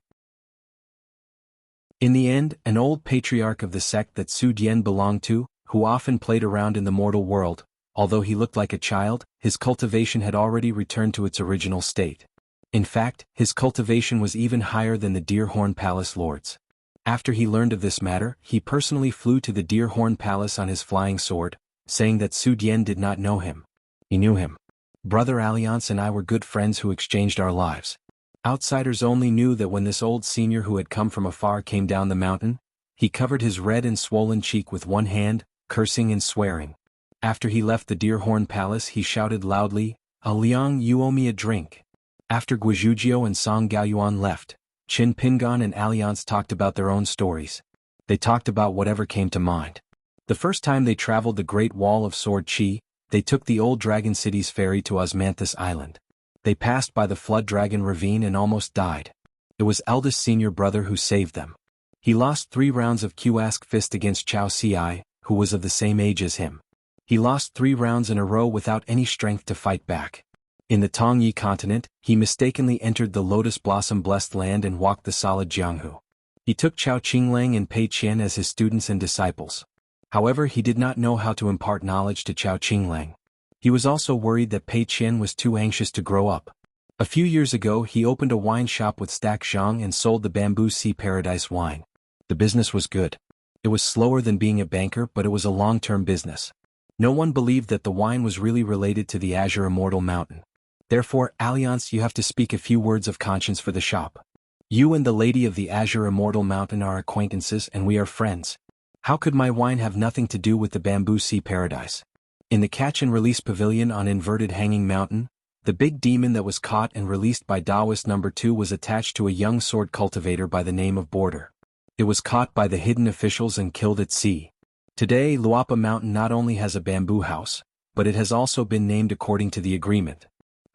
A: In the end, an old patriarch of the sect that Su Dian belonged to, who often played around in the mortal world, although he looked like a child, his cultivation had already returned to its original state. In fact, his cultivation was even higher than the Deer Horn Palace lord's. After he learned of this matter, he personally flew to the Deer Horn Palace on his flying sword, saying that Su Dian did not know him. He knew him. Brother Alliance and I were good friends who exchanged our lives. Outsiders only knew that when this old senior who had come from afar came down the mountain, he covered his red and swollen cheek with one hand, cursing and swearing. After he left the Deer Horn Palace he shouted loudly, "Liang, you owe me a drink." After Guizhuzhou and Song Gaoyuan left, Qin Pingan and Alliance talked about their own stories. They talked about whatever came to mind. The first time they traveled the Great Wall of Sword Qi, they took the old Dragon City's ferry to Osmanthus Island. They passed by the Flood Dragon Ravine and almost died. It was eldest senior brother who saved them. He lost 3 rounds of Qask fist against Chao Ci, who was of the same age as him. He lost 3 rounds in a row without any strength to fight back. In the Tongyi continent, he mistakenly entered the Lotus Blossom Blessed Land and walked the solid Jianghu. He took Chao Qinglang and Pei Qian as his students and disciples. However, he did not know how to impart knowledge to Chao Qinglang. He was also worried that Pei Qian was too anxious to grow up. A few years ago he opened a wine shop with Stack Zhang and sold the Bamboo Sea Paradise wine. The business was good. It was slower than being a banker, but it was a long-term business. No one believed that the wine was really related to the Azure Immortal Mountain. Therefore, Alliance, you have to speak a few words of conscience for the shop. You and the lady of the Azure Immortal Mountain are acquaintances and we are friends. How could my wine have nothing to do with the Bamboo Sea Paradise? In the Catch and Release Pavilion on Inverted Hanging Mountain, the big demon that was caught and released by Taoist No. 2 was attached to a young sword cultivator by the name of Border. It was caught by the hidden officials and killed at sea. Today, Luapa Mountain not only has a bamboo house, but it has also been named according to the agreement.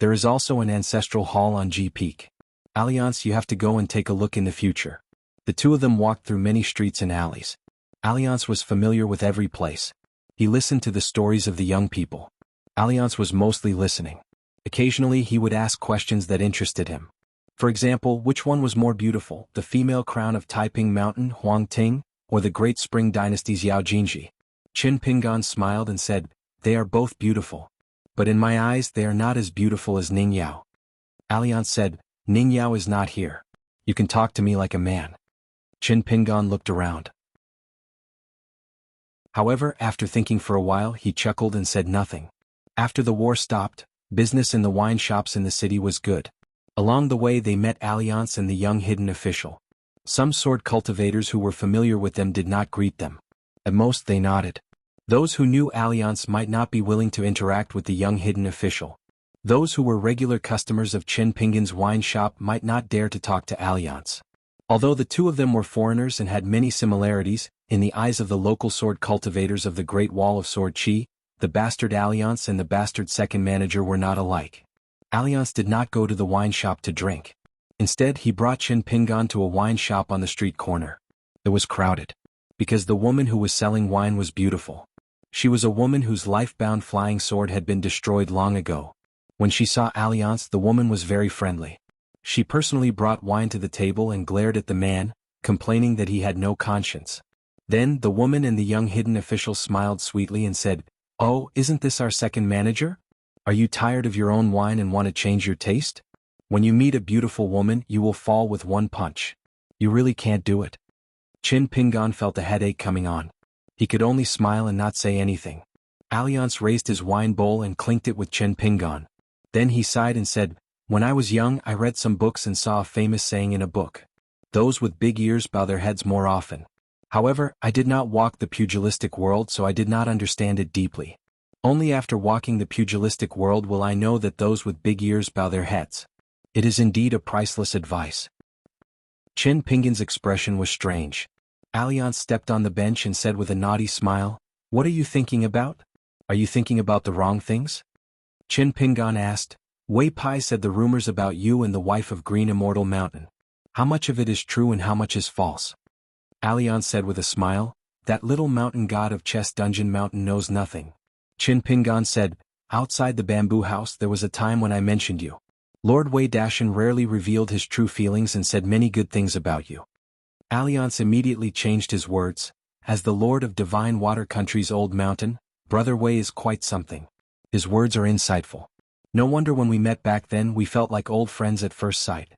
A: There is also an ancestral hall on G Peak. Alliance, you have to go and take a look in the future. The two of them walked through many streets and alleys. Alliance was familiar with every place. He listened to the stories of the young people. Alliance was mostly listening. Occasionally he would ask questions that interested him. For example, which one was more beautiful, the female crown of Taiping Mountain, Huang Ting, or the Great Spring Dynasty's Yao Jinji? Qin Pingan smiled and said, "They are both beautiful. But in my eyes they are not as beautiful as Ning Yao." Alliance said, "Ning Yao is not here. You can talk to me like a man." Qin Pingan looked around. However, after thinking for a while he chuckled and said nothing. After the war stopped, business in the wine shops in the city was good. Along the way they met Alliance and the young hidden official. Some sword cultivators who were familiar with them did not greet them. At most they nodded. Those who knew Alliance might not be willing to interact with the young hidden official. Those who were regular customers of Qin Pingan's wine shop might not dare to talk to Alliance. Although the two of them were foreigners and had many similarities, in the eyes of the local sword cultivators of the Great Wall of Sword Qi, the bastard Alliance and the bastard second manager were not alike. Alliance did not go to the wine shop to drink. Instead, he brought Qin Pingan to a wine shop on the street corner. It was crowded. Because the woman who was selling wine was beautiful. She was a woman whose life-bound flying sword had been destroyed long ago. When she saw Alliance, the woman was very friendly. She personally brought wine to the table and glared at the man, complaining that he had no conscience. Then, the woman and the young hidden official smiled sweetly and said, "Oh, isn't this our second manager? Are you tired of your own wine and want to change your taste? When you meet a beautiful woman, you will fall with one punch. You really can't do it." Qin Pingan felt a headache coming on. He could only smile and not say anything. Alliance raised his wine bowl and clinked it with Qin Pingan. Then he sighed and said, "When I was young, I read some books and saw a famous saying in a book. Those with big ears bow their heads more often. However, I did not walk the pugilistic world, so I did not understand it deeply. Only after walking the pugilistic world will I know that those with big ears bow their heads. It is indeed a priceless advice." Qin Pingan's expression was strange. Alliance stepped on the bench and said with a naughty smile, "What are you thinking about? Are you thinking about the wrong things?" Qin Pingan asked. "Wei Pai said the rumors about you and the wife of Green Immortal Mountain. How much of it is true and how much is false?" Alliance said with a smile, "That little mountain god of Chess Dungeon Mountain knows nothing." Qin Pingan said, "Outside the bamboo house there was a time when I mentioned you. Lord Wei Dashan rarely revealed his true feelings and said many good things about you." Alliance immediately changed his words. "As the Lord of Divine Water Country's old mountain, Brother Wei is quite something. His words are insightful. No wonder when we met back then we felt like old friends at first sight."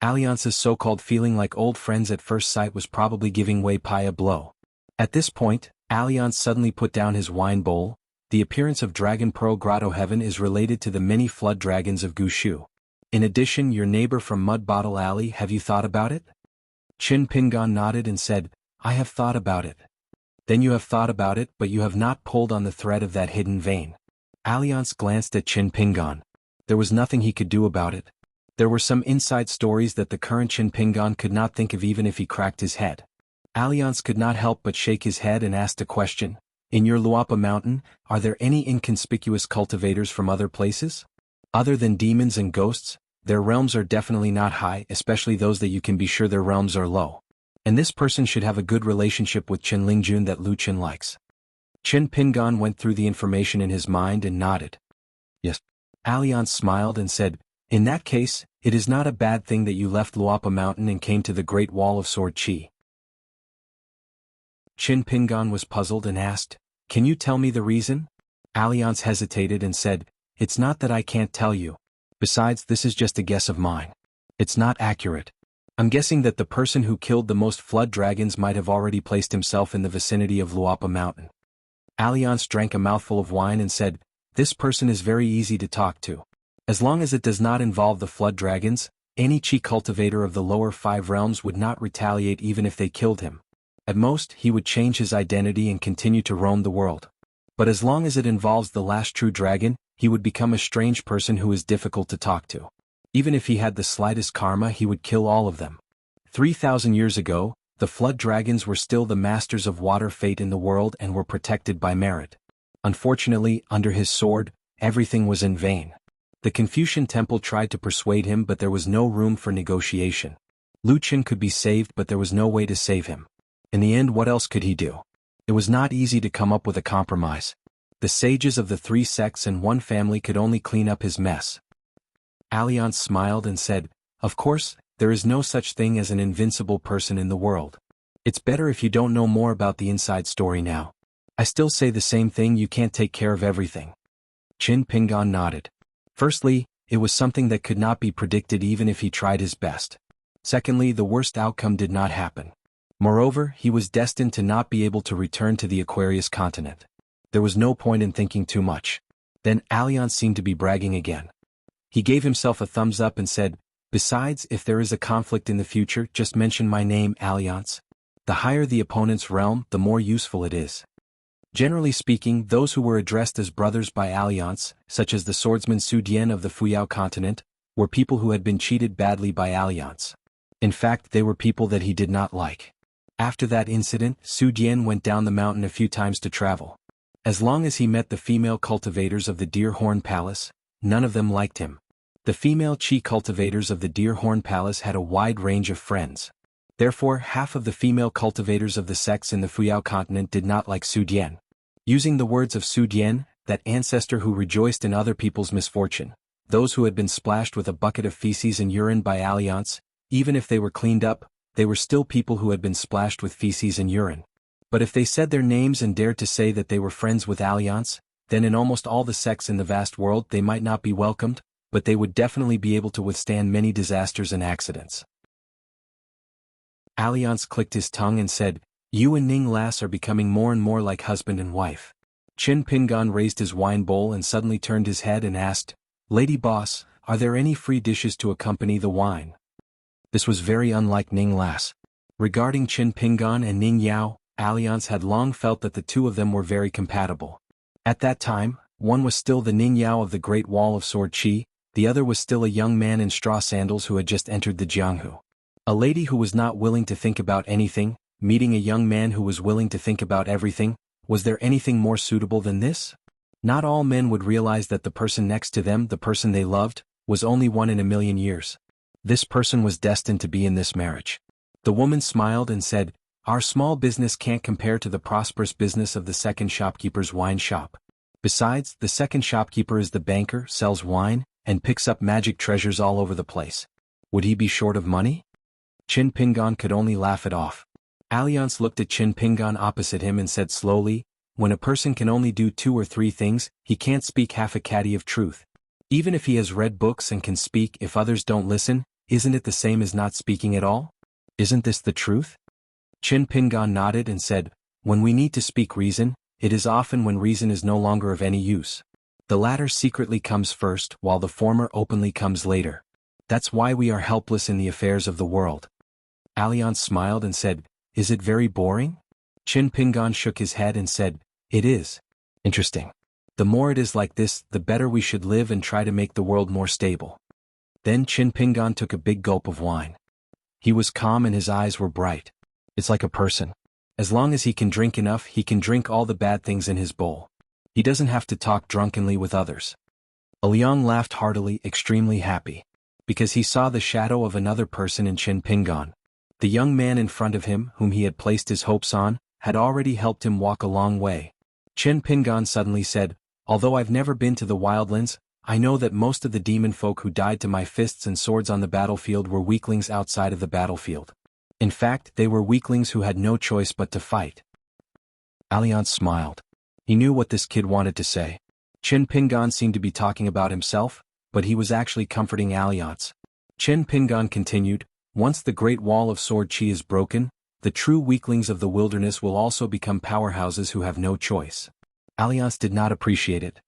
A: Alliance's so-called feeling like old friends at first sight was probably giving Wei Pai a blow. At this point, Alliance suddenly put down his wine bowl. "The appearance of Dragon Pearl Grotto Heaven is related to the many flood dragons of Gushu. In addition, your neighbor from Mud Bottle Alley, have you thought about it?" Qin Pingan nodded and said, "I have thought about it." "Then you have thought about it, but you have not pulled on the thread of that hidden vein." Alliance glanced at Qin Pingan. There was nothing he could do about it. There were some inside stories that the current Qin Pingan could not think of even if he cracked his head. Alliance could not help but shake his head and asked a question. "In your Luapa Mountain, are there any inconspicuous cultivators from other places? Other than demons and ghosts, their realms are definitely not high, especially those that you can be sure their realms are low. And this person should have a good relationship with Chen Lingjun that Lu Chen likes." Qin Pingan went through the information in his mind and nodded. "Yes." Alliance smiled and said, "In that case, it is not a bad thing that you left Luapa Mountain and came to the Great Wall of Sword Chi." Qin Pingan was puzzled and asked, "Can you tell me the reason?" Alliance hesitated and said, "It's not that I can't tell you. Besides, this is just a guess of mine. It's not accurate. I'm guessing that the person who killed the most flood dragons might have already placed himself in the vicinity of Luapa Mountain." Alliance drank a mouthful of wine and said, "This person is very easy to talk to. As long as it does not involve the flood dragons, any Chi cultivator of the lower 5 realms would not retaliate even if they killed him. At most, he would change his identity and continue to roam the world. But as long as it involves the last true dragon, he would become a strange person who is difficult to talk to. Even if he had the slightest karma, he would kill all of them. 3,000 years ago, the flood dragons were still the masters of water fate in the world and were protected by merit. Unfortunately, under his sword, everything was in vain. The Confucian temple tried to persuade him, but there was no room for negotiation. Lu Chen could be saved, but there was no way to save him. In the end, what else could he do? It was not easy to come up with a compromise. The sages of the 3 sects and 1 family could only clean up his mess. Alliance smiled and said, "Of course, there is no such thing as an invincible person in the world. It's better if you don't know more about the inside story now. I still say the same thing, you can't take care of everything." Qin Pingan nodded. Firstly, it was something that could not be predicted even if he tried his best. Secondly, the worst outcome did not happen. Moreover, he was destined to not be able to return to the Aquarius continent. There was no point in thinking too much. Then Alliance seemed to be bragging again. He gave himself a thumbs up and said, "Besides, if there is a conflict in the future, just mention my name, Alliance. The higher the opponent's realm, the more useful it is." Generally speaking, those who were addressed as brothers by Alliance, such as the swordsman Su Dian of the Fuyao continent, were people who had been cheated badly by Alliance. In fact, they were people that he did not like. After that incident, Su Dian went down the mountain a few times to travel. As long as he met the female cultivators of the Deer Horn Palace, none of them liked him. The female Qi cultivators of the Deerhorn Palace had a wide range of friends. Therefore, half of the female cultivators of the sects in the Fuyao continent did not like Su Dian. Using the words of Su Dian, that ancestor who rejoiced in other people's misfortune, those who had been splashed with a bucket of feces and urine by Alliance, even if they were cleaned up, they were still people who had been splashed with feces and urine. But if they said their names and dared to say that they were friends with Alliance, then in almost all the sects in the vast world they might not be welcomed, but they would definitely be able to withstand many disasters and accidents. Alliance clicked his tongue and said, "You and Ning Lass are becoming more and more like husband and wife." Qin Pingan raised his wine bowl and suddenly turned his head and asked, "Lady Boss, are there any free dishes to accompany the wine?" This was very unlike Ning Lass. Regarding Qin Pingan and Ning Yao, Alliance had long felt that the two of them were very compatible. At that time, one was still the Ning Yao of the Great Wall of Sword Qi, the other was still a young man in straw sandals who had just entered the Jianghu. A lady who was not willing to think about anything, meeting a young man who was willing to think about everything, was there anything more suitable than this? Not all men would realize that the person next to them, the person they loved, was only one in a million years. This person was destined to be in this marriage. The woman smiled and said, "Our small business can't compare to the prosperous business of the second shopkeeper's wine shop. Besides, the second shopkeeper is the banker, sells wine, and picks up magic treasures all over the place. Would he be short of money?" Qin Pingan could only laugh it off. Alliance looked at Qin Pingan opposite him and said slowly, "When a person can only do 2 or 3 things, he can't speak half a caddy of truth. Even if he has read books and can speak if others don't listen, isn't it the same as not speaking at all? Isn't this the truth?" Qin Pingan nodded and said, "When we need to speak reason, it is often when reason is no longer of any use. The latter secretly comes first while the former openly comes later. That's why we are helpless in the affairs of the world." Alliance smiled and said, "Is it very boring?" Qin Pingan shook his head and said, "It is. Interesting. The more it is like this, the better we should live and try to make the world more stable." Then Qin Pingan took a big gulp of wine. He was calm and his eyes were bright. It's like a person. As long as he can drink enough, he can drink all the bad things in his bowl. He doesn't have to talk drunkenly with others. Liang laughed heartily, extremely happy. Because he saw the shadow of another person in Qin Pingan. The young man in front of him, whom he had placed his hopes on, had already helped him walk a long way. Qin Pingan suddenly said, "Although I've never been to the wildlands, I know that most of the demon folk who died to my fists and swords on the battlefield were weaklings outside of the battlefield. In fact, they were weaklings who had no choice but to fight." Alliance smiled. He knew what this kid wanted to say. Qin Pingan seemed to be talking about himself, but he was actually comforting Alliance. Qin Pingan continued, "Once the Great Wall of Sword Qi is broken, the true weaklings of the wilderness will also become powerhouses who have no choice." Alliance did not appreciate it.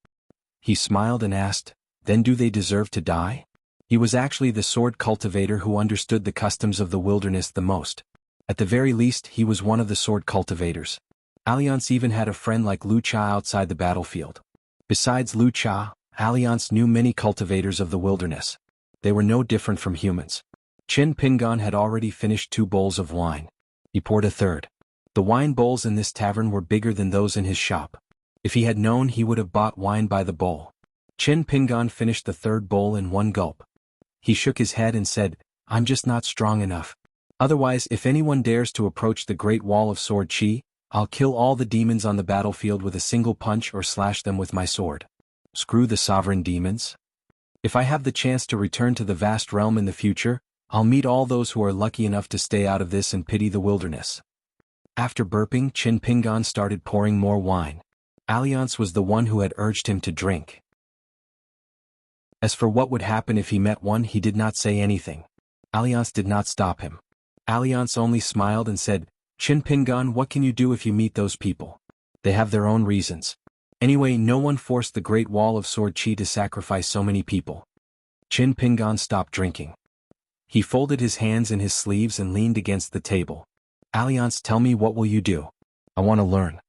A: He smiled and asked, "Then do they deserve to die?" He was actually the sword cultivator who understood the customs of the wilderness the most. At the very least, he was one of the sword cultivators. Alliance even had a friend like Lu Cha outside the battlefield. Besides Lu Cha, Alliance knew many cultivators of the wilderness. They were no different from humans. Qin Pingan had already finished 2 bowls of wine. He poured a third. The wine bowls in this tavern were bigger than those in his shop. If he had known, he would have bought wine by the bowl. Qin Pingan finished the 3rd bowl in 1 gulp. He shook his head and said, "I'm just not strong enough. Otherwise, if anyone dares to approach the Great Wall of Sword Qi, I'll kill all the demons on the battlefield with a single punch or slash them with my sword. Screw the sovereign demons. If I have the chance to return to the vast realm in the future, I'll meet all those who are lucky enough to stay out of this and pity the wilderness." After burping, Qin Pingan started pouring more wine. Alliance was the one who had urged him to drink. As for what would happen if he met one, he did not say anything. Alliance did not stop him. Alliance only smiled and said, "Qin Pingan, what can you do if you meet those people? They have their own reasons. Anyway, no one forced the Great Wall of Sword Qi to sacrifice so many people." Qin Pingan stopped drinking. He folded his hands in his sleeves and leaned against the table. "Alliance, tell me, what will you do? I want to learn."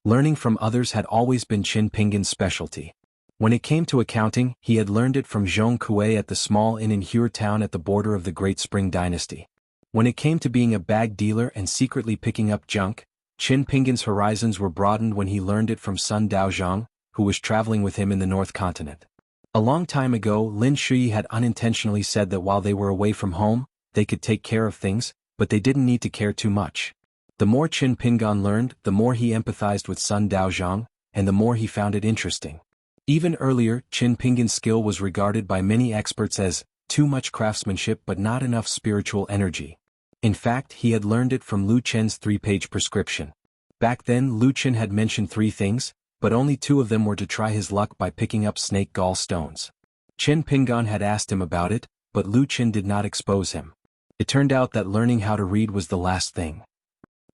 A: Learning from others had always been Qin Pingan's specialty. When it came to accounting, he had learned it from Zhong Kuei at the small inn in Hure town at the border of the Great Spring Dynasty. When it came to being a bag dealer and secretly picking up junk, Qin Pingan's horizons were broadened when he learned it from Sun Daozhong, who was traveling with him in the North Continent. A long time ago, Lin Shui had unintentionally said that while they were away from home, they could take care of things, but they didn't need to care too much. The more Qin Pingan learned, the more he empathized with Sun Daozhang, and the more he found it interesting. Even earlier, Qin Pingan's skill was regarded by many experts as too much craftsmanship but not enough spiritual energy. In fact, he had learned it from Lu Chen's 3-page prescription. Back then, Lu Chen had mentioned 3 things, but only 2 of them were to try his luck by picking up snake gall stones. Qin Pingan had asked him about it, but Lu Chen did not expose him. It turned out that learning how to read was the last thing.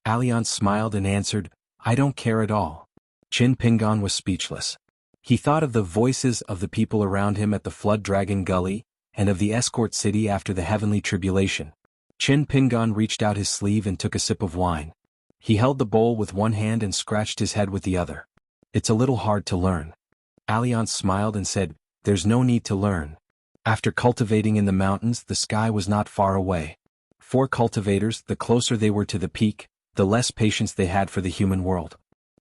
A: Alliance smiled and answered, "I don't care at all." Qin Pingan was speechless. He thought of the voices of the people around him at the Flood Dragon Gully, and of the escort city after the heavenly tribulation. Qin Pingan reached out his sleeve and took a sip of wine. He held the bowl with one hand and scratched his head with the other. "It's a little hard to learn." Alliance smiled and said, "There's no need to learn." After cultivating in the mountains, the sky was not far away. For cultivators, the closer they were to the peak, the less patience they had for the human world.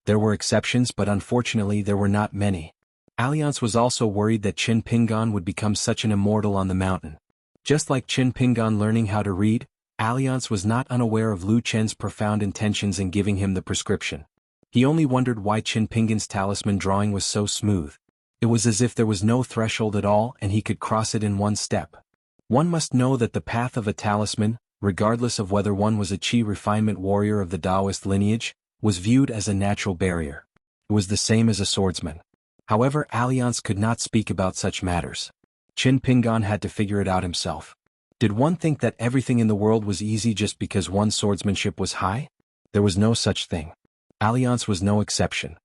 A: There were exceptions, but unfortunately there were not many. Alliance was also worried that Qin Pingan would become such an immortal on the mountain. Just like Qin Pingan learning how to read, Alliance was not unaware of Lu Chen's profound intentions in giving him the prescription. He only wondered why Qin Pingan's talisman drawing was so smooth. It was as if there was no threshold at all and he could cross it in one step. One must know that the path of a talisman, regardless of whether one was a Qi refinement warrior of the Taoist lineage, was viewed as a natural barrier. It was the same as a swordsman. However, Alliance could not speak about such matters. Qin Pingan had to figure it out himself. Did one think that everything in the world was easy just because one's swordsmanship was high? There was no such thing. Alliance was no exception.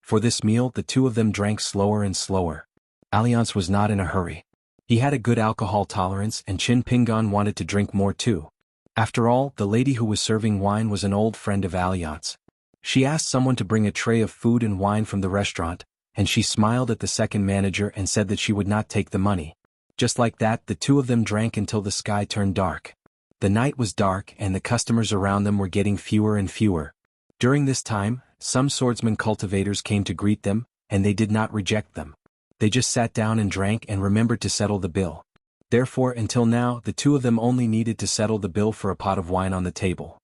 A: For this meal, the 2 of them drank slower and slower. Alliance was not in a hurry. He had a good alcohol tolerance and Qin Pingan wanted to drink more too. After all, the lady who was serving wine was an old friend of Alliance. She asked someone to bring a tray of food and wine from the restaurant, and she smiled at the second manager and said that she would not take the money. Just like that, the 2 of them drank until the sky turned dark. The night was dark and the customers around them were getting fewer and fewer. During this time, some swordsman cultivators came to greet them, and they did not reject them. They just sat down and drank and remembered to settle the bill. Therefore, until now, the 2 of them only needed to settle the bill for a pot of wine on the table.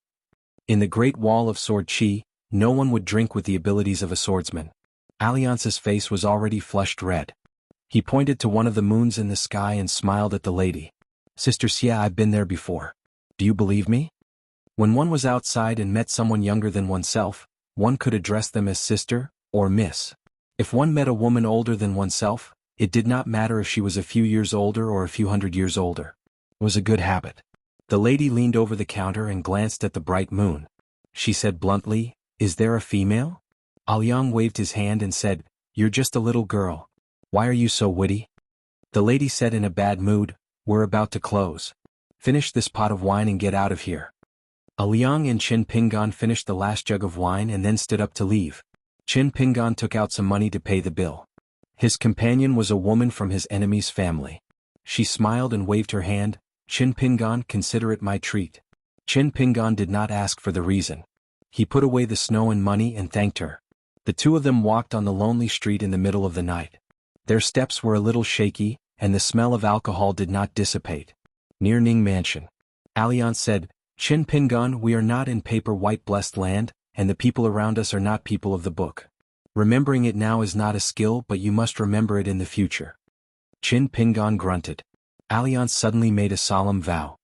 A: In the Great Wall of Sword Qi, no one would drink with the abilities of a swordsman. Alliance's face was already flushed red. He pointed to one of the moons in the sky and smiled at the lady. "Sister Xia, I've been there before. Do you believe me?" When one was outside and met someone younger than oneself, one could address them as sister or miss. If one met a woman older than oneself, it did not matter if she was a few years older or a few hundred years older. It was a good habit. The lady leaned over the counter and glanced at the bright moon. She said bluntly, "Is there a female?" Aoyang waved his hand and said, "You're just a little girl. Why are you so witty?" The lady said in a bad mood, "We're about to close. Finish this pot of wine and get out of here." Aoyang and Qin Pingan finished the last jug of wine and then stood up to leave. Qin Pingan took out some money to pay the bill. His companion was a woman from his enemy's family. She smiled and waved her hand. "Qin Pingan, consider it my treat." Qin Pingan did not ask for the reason. He put away the snow and money and thanked her. The 2 of them walked on the lonely street in the middle of the night. Their steps were a little shaky, and the smell of alcohol did not dissipate. Near Ning Mansion, Alliance said, "Qin Pingan, we are not in paper white blessed land, and the people around us are not people of the book. Remembering it now is not a skill, but you must remember it in the future." Qin Pingan grunted. Alliance suddenly made a solemn vow.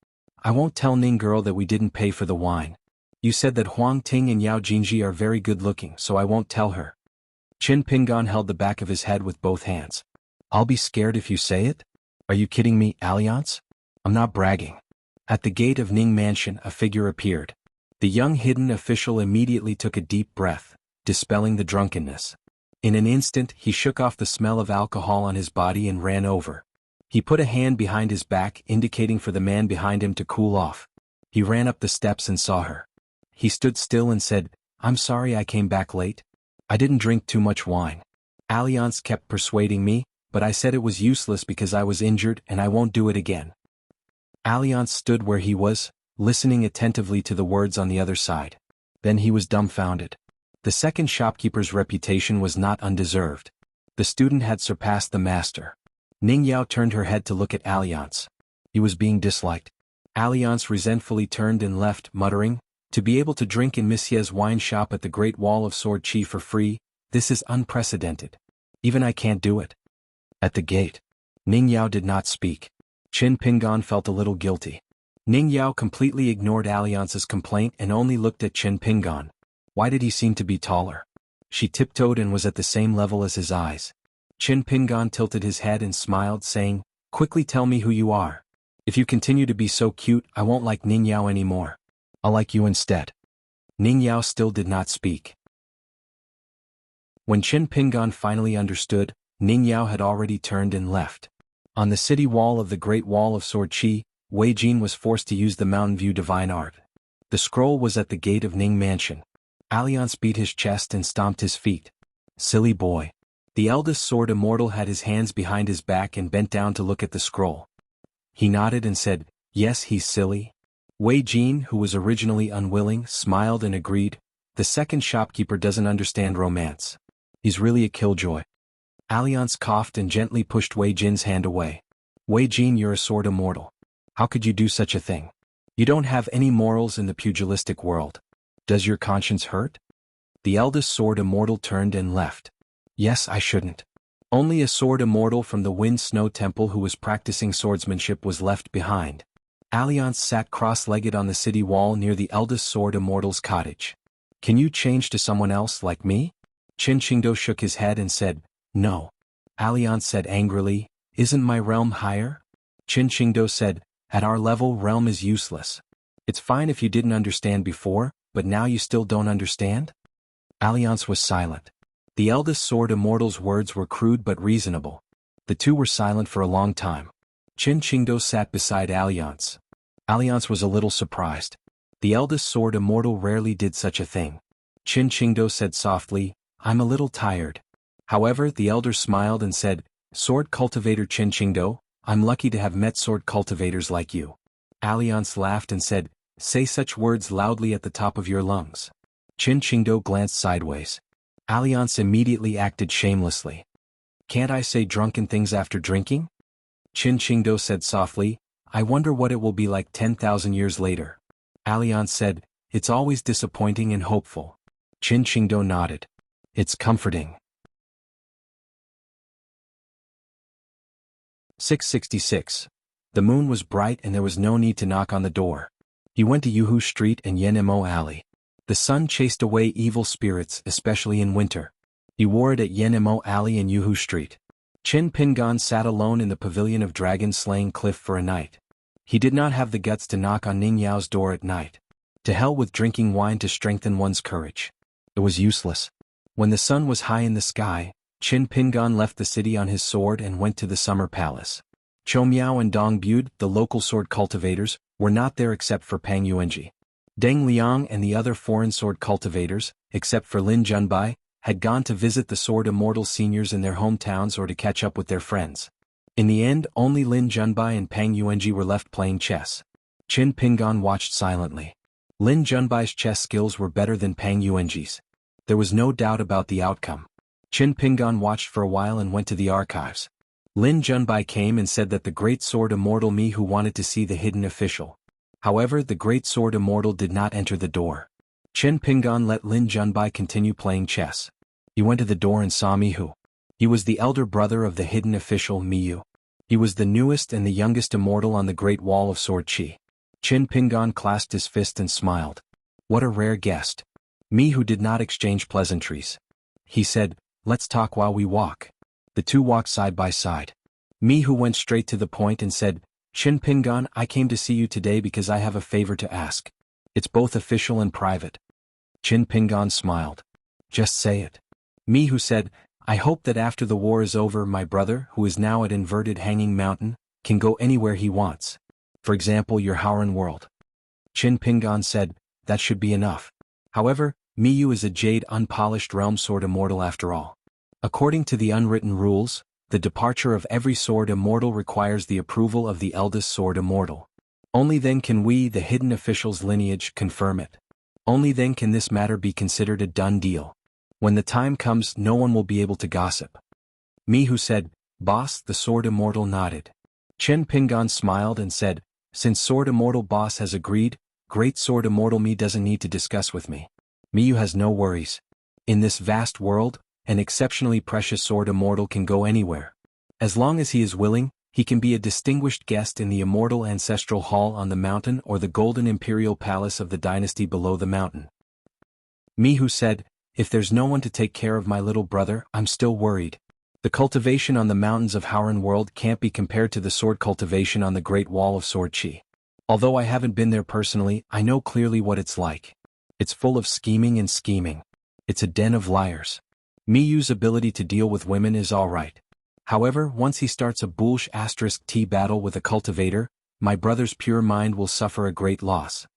A: "I won't tell Ning girl that we didn't pay for the wine. You said that Huang Ting and Yao Jinji are very good looking, so I won't tell her." Qin Pingan held the back of his head with both hands. "I'll be scared if you say it? Are you kidding me, Alliance? I'm not bragging." At the gate of Ning Mansion, a figure appeared. The young hidden official immediately took a deep breath, dispelling the drunkenness. In an instant, he shook off the smell of alcohol on his body and ran over. He put a hand behind his back, indicating for the man behind him to cool off. He ran up the steps and saw her. He stood still and said, "I'm sorry I came back late. I didn't drink too much wine. Alliance kept persuading me, but I said it was useless because I was injured and I won't do it again." Alliance stood where he was, listening attentively to the words on the other side. Then he was dumbfounded. The second shopkeeper's reputation was not undeserved. The student had surpassed the master. Ning Yao turned her head to look at Alliance. He was being disliked. Alliance resentfully turned and left, muttering, "To be able to drink in Monsieur's wine shop at the Great Wall of Sword Chi for free, this is unprecedented. Even I can't do it." At the gate, Ning Yao did not speak. Qin Pingan felt a little guilty. Ning Yao completely ignored Alliance's complaint and only looked at Qin Pingan. Why did he seem to be taller? She tiptoed and was at the same level as his eyes. Qin Pingan tilted his head and smiled, saying, "Quickly tell me who you are. If you continue to be so cute, I won't like Ning Yao anymore. I'll like you instead." Ning Yao still did not speak. When Qin Pingan finally understood, Ning Yao had already turned and left. On the city wall of the Great Wall of Sword Chi, Wei Jin was forced to use the Mountain View Divine Art. The scroll was at the gate of Ning Mansion. Alliance beat his chest and stomped his feet. "Silly boy." The eldest sword immortal had his hands behind his back and bent down to look at the scroll. He nodded and said, "Yes, he's silly." Wei Jin, who was originally unwilling, smiled and agreed, "The second shopkeeper doesn't understand romance. He's really a killjoy." Alliance coughed and gently pushed Wei Jin's hand away. "Wei Jin, you're a sword immortal. How could you do such a thing? You don't have any morals in the pugilistic world. Does your conscience hurt?" The eldest sword immortal turned and left. "Yes, I shouldn't." Only a sword immortal from the Wind Snow Temple who was practicing swordsmanship was left behind. Alliance sat cross-legged on the city wall near the eldest sword immortal's cottage. "Can you change to someone else like me?" Qin Qingdo shook his head and said, "No." Alliance said angrily, "Isn't my realm higher?" Qin Qingdo said, "At our level, realm is useless. It's fine if you didn't understand before, but now you still don't understand?" Alliance was silent. The eldest sword immortal's words were crude but reasonable. The two were silent for a long time. Qin Qingdo sat beside Alliance. Alliance was a little surprised. The eldest sword immortal rarely did such a thing. Qin Qingdo said softly, "I'm a little tired." However, the elder smiled and said, "Sword cultivator Qin Qingdo, I'm lucky to have met sword cultivators like you." Alliance laughed and said, "Say such words loudly at the top of your lungs." Qin Qingdo glanced sideways. Alliance immediately acted shamelessly. "Can't I say drunken things after drinking?" Qin Qingdo said softly, "I wonder what it will be like 10,000 years later." Alliance said, "It's always disappointing and hopeful." Qin Qingdo nodded. "It's comforting." 666. The moon was bright and there was no need to knock on the door. He went to Yuhu Street and Yenmo Alley. The sun chased away evil spirits, especially in winter. He wore it at Yenmo Alley and Yuhu Street. Qin Pingan sat alone in the pavilion of Dragon-Slaying Cliff for a night. He did not have the guts to knock on Ning Yao's door at night. To hell with drinking wine to strengthen one's courage. It was useless. When the sun was high in the sky, Qin Pingan left the city on his sword and went to the summer palace. Chou Miao and Dong Bud, the local sword cultivators, were not there except for Pang Yuanji. Deng Liang and the other foreign sword cultivators, except for Lin Junbai, had gone to visit the sword immortal seniors in their hometowns or to catch up with their friends. In the end, only Lin Junbai and Pang Yuanji were left playing chess. Qin Pingan watched silently. Lin Junbai's chess skills were better than Pang Yuanji's. There was no doubt about the outcome. Qin Pingan watched for a while and went to the archives. Lin Junbai came and said that the great sword immortal Mihu wanted to see the hidden official. However, the great sword immortal did not enter the door. Qin Pingan let Lin Junbai continue playing chess. He went to the door and saw Mihu. He was the elder brother of the hidden official Miyu. He was the newest and the youngest immortal on the Great Wall of Sword Chi. Qin Pingan clasped his fist and smiled. What a rare guest. Mihu did not exchange pleasantries. He said, "Let's talk while we walk." The two walked side by side. Mihu went straight to the point and said, "Qin Pingan, I came to see you today because I have a favor to ask. It's both official and private." Qin Pingan smiled. "Just say it." Mihu said, "I hope that after the war is over my brother, who is now at Inverted Hanging Mountain, can go anywhere he wants. For example, your Howran world." Qin Pingan said, "That should be enough." However, Miyu is a jade unpolished realm sword immortal after all. According to the unwritten rules, the departure of every sword immortal requires the approval of the eldest sword immortal. Only then can we, the hidden official's lineage, confirm it. Only then can this matter be considered a done deal. When the time comes, no one will be able to gossip. Mihu said, "Boss." The Sword Immortal nodded. Chen Pingan smiled and said, "Since Sword Immortal Boss has agreed, Great Sword Immortal Me doesn't need to discuss with me. Miyu has no worries. In this vast world, an exceptionally precious Sword Immortal can go anywhere. As long as he is willing, he can be a distinguished guest in the Immortal Ancestral Hall on the mountain or the Golden Imperial Palace of the dynasty below the mountain." Mihu said, "If there's no one to take care of my little brother, I'm still worried. The cultivation on the mountains of Howren World can't be compared to the sword cultivation on the Great Wall of Sword Chi. Although I haven't been there personally, I know clearly what it's like. It's full of scheming and scheming. It's a den of liars. Miyu's ability to deal with women is alright. However, once he starts a Boolsh *T battle with a cultivator, my brother's pure mind will suffer a great loss."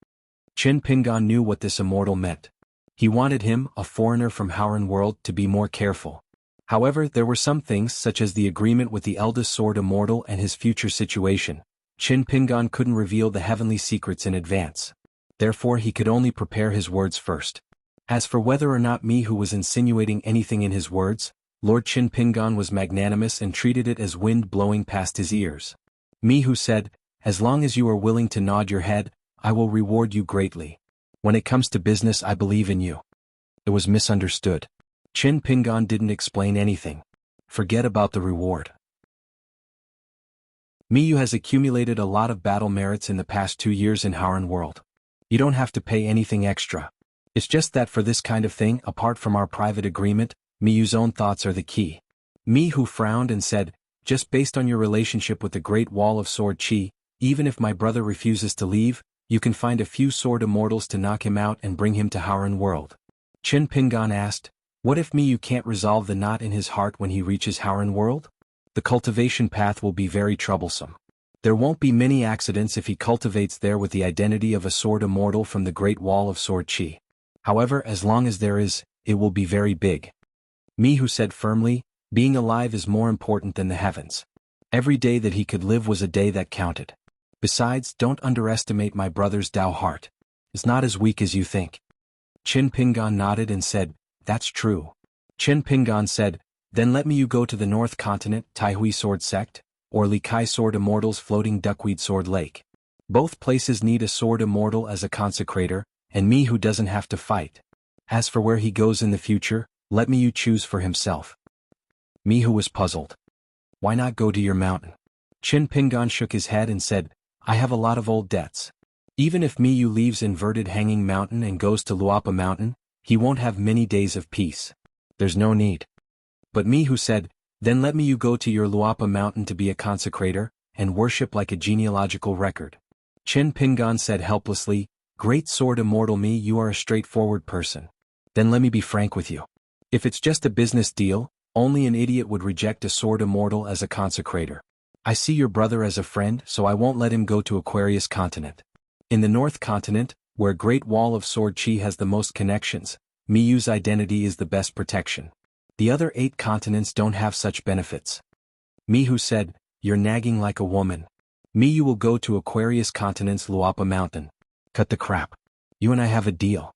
A: Chen Pingan knew what this immortal meant. He wanted him, a foreigner from Howren World, to be more careful. However, there were some things such as the agreement with the eldest Sword Immortal and his future situation. Chen Pingan couldn't reveal the heavenly secrets in advance. Therefore he could only prepare his words first. As for whether or not Mihu was insinuating anything in his words, Lord Chen Pingan was magnanimous and treated it as wind blowing past his ears. Mihu said, "As long as you are willing to nod your head, I will reward you greatly. When it comes to business, I believe in you." It was misunderstood. Chen Pingan didn't explain anything. Forget about the reward. Miyu has accumulated a lot of battle merits in the past 2 years in Howren World. You don't have to pay anything extra. It's just that for this kind of thing, apart from our private agreement, Miyu's own thoughts are the key. Mihu frowned and said, "Just based on your relationship with the Great Wall of Sword Chi, even if my brother refuses to leave, you can find a few Sword Immortals to knock him out and bring him to Howren World." Chen Pingan asked, "What if Miyu can't resolve the knot in his heart when he reaches Howren World? The cultivation path will be very troublesome. There won't be many accidents if he cultivates there with the identity of a Sword Immortal from the Great Wall of Sword Chi. However, as long as there is, it will be very big." Mihu said firmly, "Being alive is more important than the heavens. Every day that he could live was a day that counted. Besides, don't underestimate my brother's Dao heart. It's not as weak as you think." Chen Pingan nodded and said, "That's true." Chen Pingan said, "Then let Miyu go to the North Continent, Taihui Sword Sect, or Li Kai Sword Immortal's floating Duckweed Sword Lake. Both places need a Sword Immortal as a consecrator, and Miyu doesn't have to fight. As for where he goes in the future, let Miyu choose for himself." Mihu was puzzled. "Why not go to your mountain?" Chen Pingan shook his head and said, "I have a lot of old debts. Even if Miyu leaves Inverted Hanging Mountain and goes to Luapa Mountain, he won't have many days of peace. There's no need." But Mihu said, "Then let Miyu go to your Luapa Mountain to be a consecrator, and worship like a genealogical record." Chen Pingan said helplessly, "Great Sword Immortal Me, you are a straightforward person. Then let me be frank with you. If it's just a business deal, only an idiot would reject a Sword Immortal as a consecrator. I see your brother as a friend, so I won't let him go to Aquarius Continent. In the North Continent, where Great Wall of Sword Chi has the most connections, Miyu's identity is the best protection. The other 8 continents don't have such benefits." Mihu said, "You're nagging like a woman. Miyu will go to Aquarius Continent's Luapa Mountain. Cut the crap. You and I have a deal."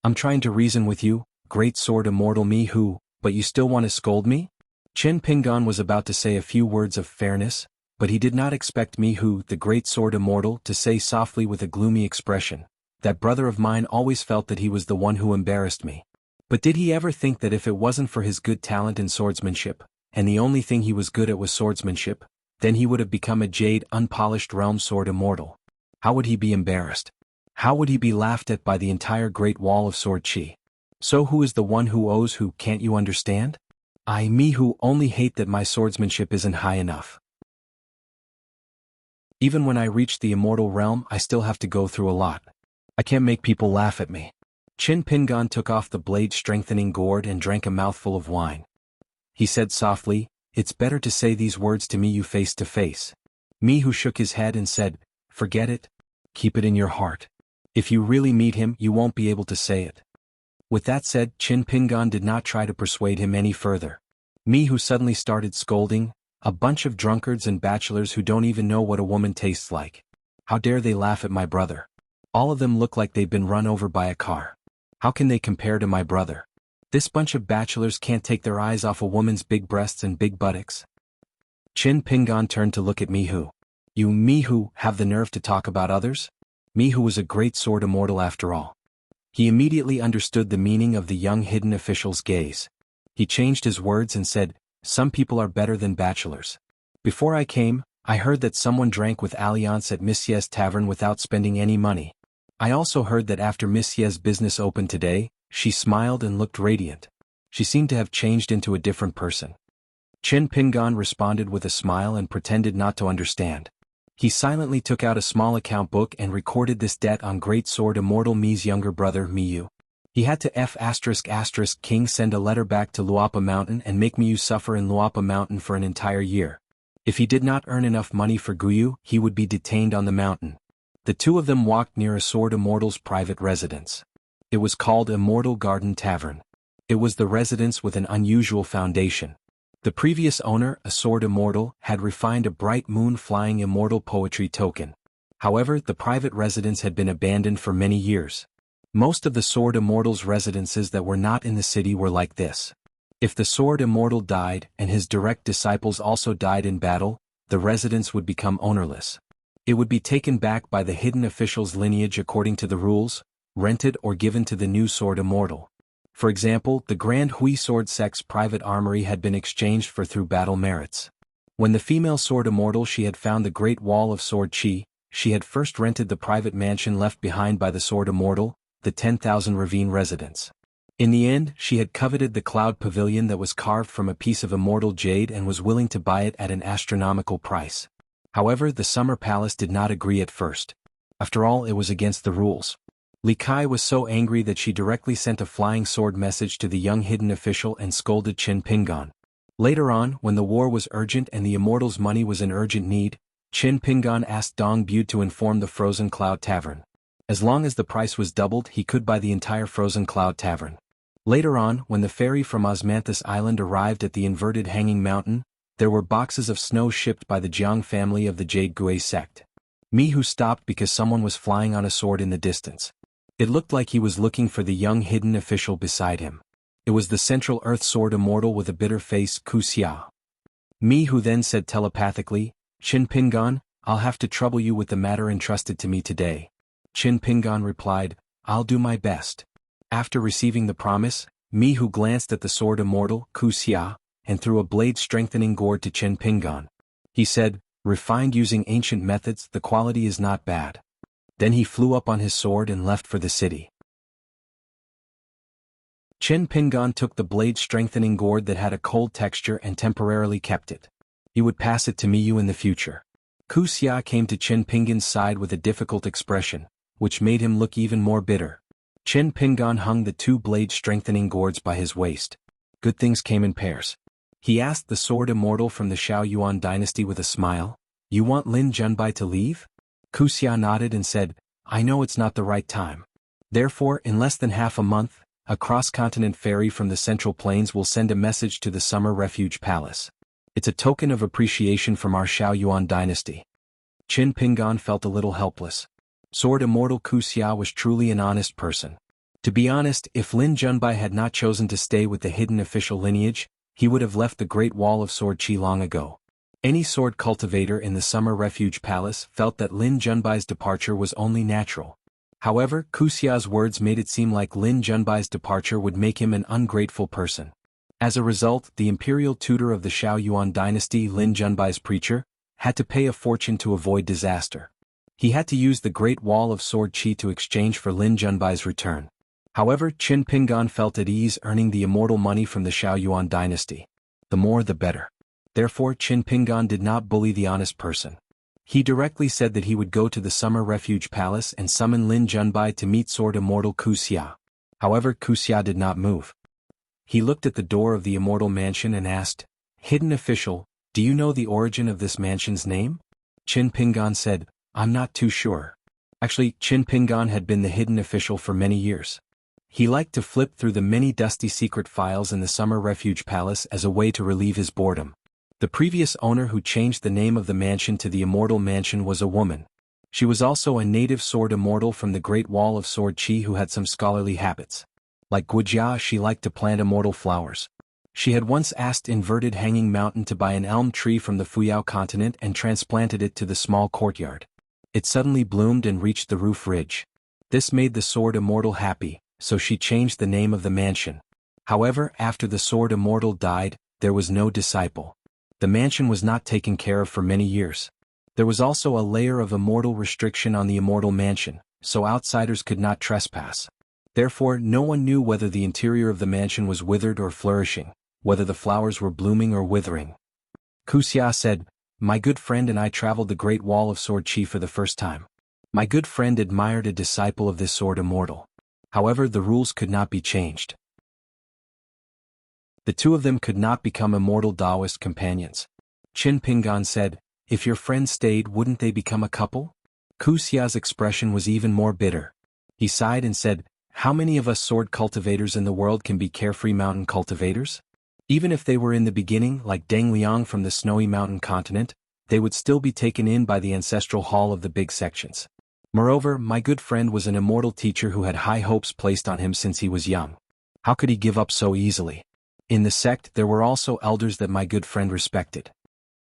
A: "I'm trying to reason with you, Great Sword Immortal Mihu, but you still want to scold me?" Chen Pingan was about to say a few words of fairness, but he did not expect Mihu, the Great Sword Immortal, to say softly with a gloomy expression, "That brother of mine always felt that he was the one who embarrassed me. But did he ever think that if it wasn't for his good talent in swordsmanship, and the only thing he was good at was swordsmanship, then he would have become a jade unpolished realm Sword Immortal? How would he be embarrassed? How would he be laughed at by the entire Great Wall of Sword Chi? So who is the one who owes who, can't you understand? I, Mihu, only hate that my swordsmanship isn't high enough. Even when I reach the immortal realm, I still have to go through a lot. I can't make people laugh at me." Chen Pingan took off the blade-strengthening gourd and drank a mouthful of wine. He said softly, "It's better to say these words to Miyu face to face." Mihu shook his head and said, "Forget it. Keep it in your heart. If you really meet him, you won't be able to say it." With that said, Chen Pingan did not try to persuade him any further. Mihu suddenly started scolding, "A bunch of drunkards and bachelors who don't even know what a woman tastes like. How dare they laugh at my brother? All of them look like they've been run over by a car. How can they compare to my brother? This bunch of bachelors can't take their eyes off a woman's big breasts and big buttocks. Qin Pingan turned to look at Mihu. You Mihu have the nerve to talk about others? Mihu was a great sword immortal after all. He immediately understood the meaning of the young hidden official's gaze. He changed his words and said, some people are better than bachelors. Before I came, I heard that someone drank with Alliance at Missier's tavern without spending any money. I also heard that after Missier's business opened today, she smiled and looked radiant. She seemed to have changed into a different person. Qin Pingan responded with a smile and pretended not to understand. He silently took out a small account book and recorded this debt on Great Sword Immortal Mi's younger brother Miyu. He had to King send a letter back to Luapa Mountain and make Miyu suffer in Luapa Mountain for an entire year. If he did not earn enough money for Guyu, he would be detained on the mountain. The two of them walked near a Sword Immortal's private residence. It was called Immortal Garden Tavern. It was the residence with an unusual foundation. The previous owner, a Sword Immortal, had refined a bright moon-flying immortal poetry token. However, the private residence had been abandoned for many years. Most of the Sword Immortal's residences that were not in the city were like this. If the Sword Immortal died and his direct disciples also died in battle, the residence would become ownerless. It would be taken back by the hidden official's lineage according to the rules, rented or given to the new Sword Immortal. For example, the Grand Hui Sword Sect's private armory had been exchanged for through battle merits. When the female Sword Immortal she had found the Great Wall of Sword Chi, she had first rented the private mansion left behind by the Sword Immortal, the 10,000 Ravine residence. In the end, she had coveted the Cloud Pavilion that was carved from a piece of immortal jade and was willing to buy it at an astronomical price. However, the Summer Palace did not agree at first. After all, it was against the rules. Li Kai was so angry that she directly sent a flying sword message to the young hidden official and scolded Qin Pingan. Later on, when the war was urgent and the immortal's money was in urgent need, Qin Pingan asked Dong Bu to inform the Frozen Cloud Tavern. As long as the price was doubled, he could buy the entire Frozen Cloud Tavern. Later on, when the ferry from Osmanthus Island arrived at the inverted hanging mountain, there were boxes of snow shipped by the Jiang family of the Jade Gui sect. Mihu stopped because someone was flying on a sword in the distance. It looked like he was looking for the young hidden official beside him. It was the Central Earth Sword Immortal with a bitter face, Ku Xia. Mihu then said telepathically, Qin Pingan, I'll have to trouble you with the matter entrusted to me today. Qin Pingan replied, I'll do my best. After receiving the promise, Mihu glanced at the Sword Immortal, Ku Xia, and threw a blade-strengthening gourd to Qin Pingan. He said, refined using ancient methods, the quality is not bad. Then he flew up on his sword and left for the city. Qin Pingan took the blade-strengthening gourd that had a cold texture and temporarily kept it. He would pass it to Miyu in the future. Ku Xia came to Qin Pingan's side with a difficult expression, which made him look even more bitter. Qin Pingan hung the two blade-strengthening gourds by his waist. Good things came in pairs. He asked the Sword Immortal from the Xiao Yuan dynasty with a smile, You want Lin Junbai to leave? Ku Xia nodded and said, I know it's not the right time. Therefore, in less than half a month, a cross-continent ferry from the Central Plains will send a message to the Summer Refuge Palace. It's a token of appreciation from our Xiao Yuan dynasty. Qin Pingan felt a little helpless. Sword Immortal Ku Xia was truly an honest person. To be honest, if Lin Junbai had not chosen to stay with the hidden official lineage, he would have left the Great Wall of Sword Chi long ago. Any sword cultivator in the Summer Refuge Palace felt that Lin Junbai's departure was only natural. However, Ku Xia's words made it seem like Lin Junbai's departure would make him an ungrateful person. As a result, the imperial tutor of the Xiao Yuan dynasty, Lin Junbai's preacher, had to pay a fortune to avoid disaster. He had to use the Great Wall of Sword Chi to exchange for Lin Junbai's return. However, Qin Pingan felt at ease earning the immortal money from the Xiao Yuan dynasty. The more the better. Therefore, Qin Pingan did not bully the honest person. He directly said that he would go to the Summer Refuge Palace and summon Lin Junbai to meet Sword Immortal Ku Xia. However, Ku Xia did not move. He looked at the door of the immortal mansion and asked, Hidden official, do you know the origin of this mansion's name? Qin Pingan said, I'm not too sure. Actually, Qin Pingan had been the hidden official for many years. He liked to flip through the many dusty secret files in the Summer Refuge Palace as a way to relieve his boredom. The previous owner who changed the name of the mansion to the Immortal Mansion was a woman. She was also a native sword immortal from the Great Wall of Sword Chi who had some scholarly habits. Like Guijia, she liked to plant immortal flowers. She had once asked Inverted Hanging Mountain to buy an elm tree from the Fuyao continent and transplanted it to the small courtyard. It suddenly bloomed and reached the roof ridge. This made the Sword Immortal happy, so she changed the name of the mansion. However, after the Sword Immortal died, there was no disciple. The mansion was not taken care of for many years. There was also a layer of immortal restriction on the immortal mansion, so outsiders could not trespass. Therefore, no one knew whether the interior of the mansion was withered or flourishing, whether the flowers were blooming or withering. Kuxia said, "My good friend and I traveled the Great Wall of Sword Qi for the first time. My good friend admired a disciple of this Sword Immortal. However, the rules could not be changed. The two of them could not become immortal Taoist companions." Qin Pingan said, "If your friends stayed, wouldn't they become a couple?" Kuxia's expression was even more bitter. He sighed and said, "How many of us sword cultivators in the world can be carefree mountain cultivators? Even if they were in the beginning like Deng Liang from the snowy mountain continent, they would still be taken in by the ancestral hall of the big sections. Moreover, my good friend was an immortal teacher who had high hopes placed on him since he was young. How could he give up so easily? In the sect there were also elders that my good friend respected."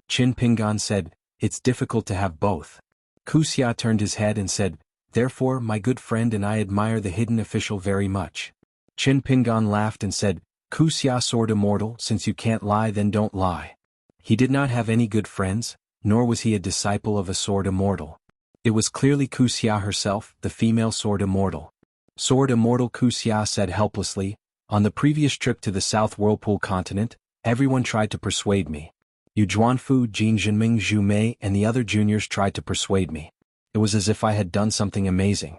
A: Qin Pingan said, "It's difficult to have both." Kuxia turned his head and said, "Therefore my good friend and I admire the hidden official very much." Qin Pingan laughed and said, "Kuxia Sword Immortal, since you can't lie then don't lie." He did not have any good friends, nor was he a disciple of a Sword Immortal. It was clearly Kuxia herself, the female Sword Immortal. "Sword Immortal," Kuxia said helplessly, "on the previous trip to the South Whirlpool continent, everyone tried to persuade me. Yu Zhuanfu, Jin Jinming, Zhu Mei and the other juniors tried to persuade me. It was as if I had done something amazing.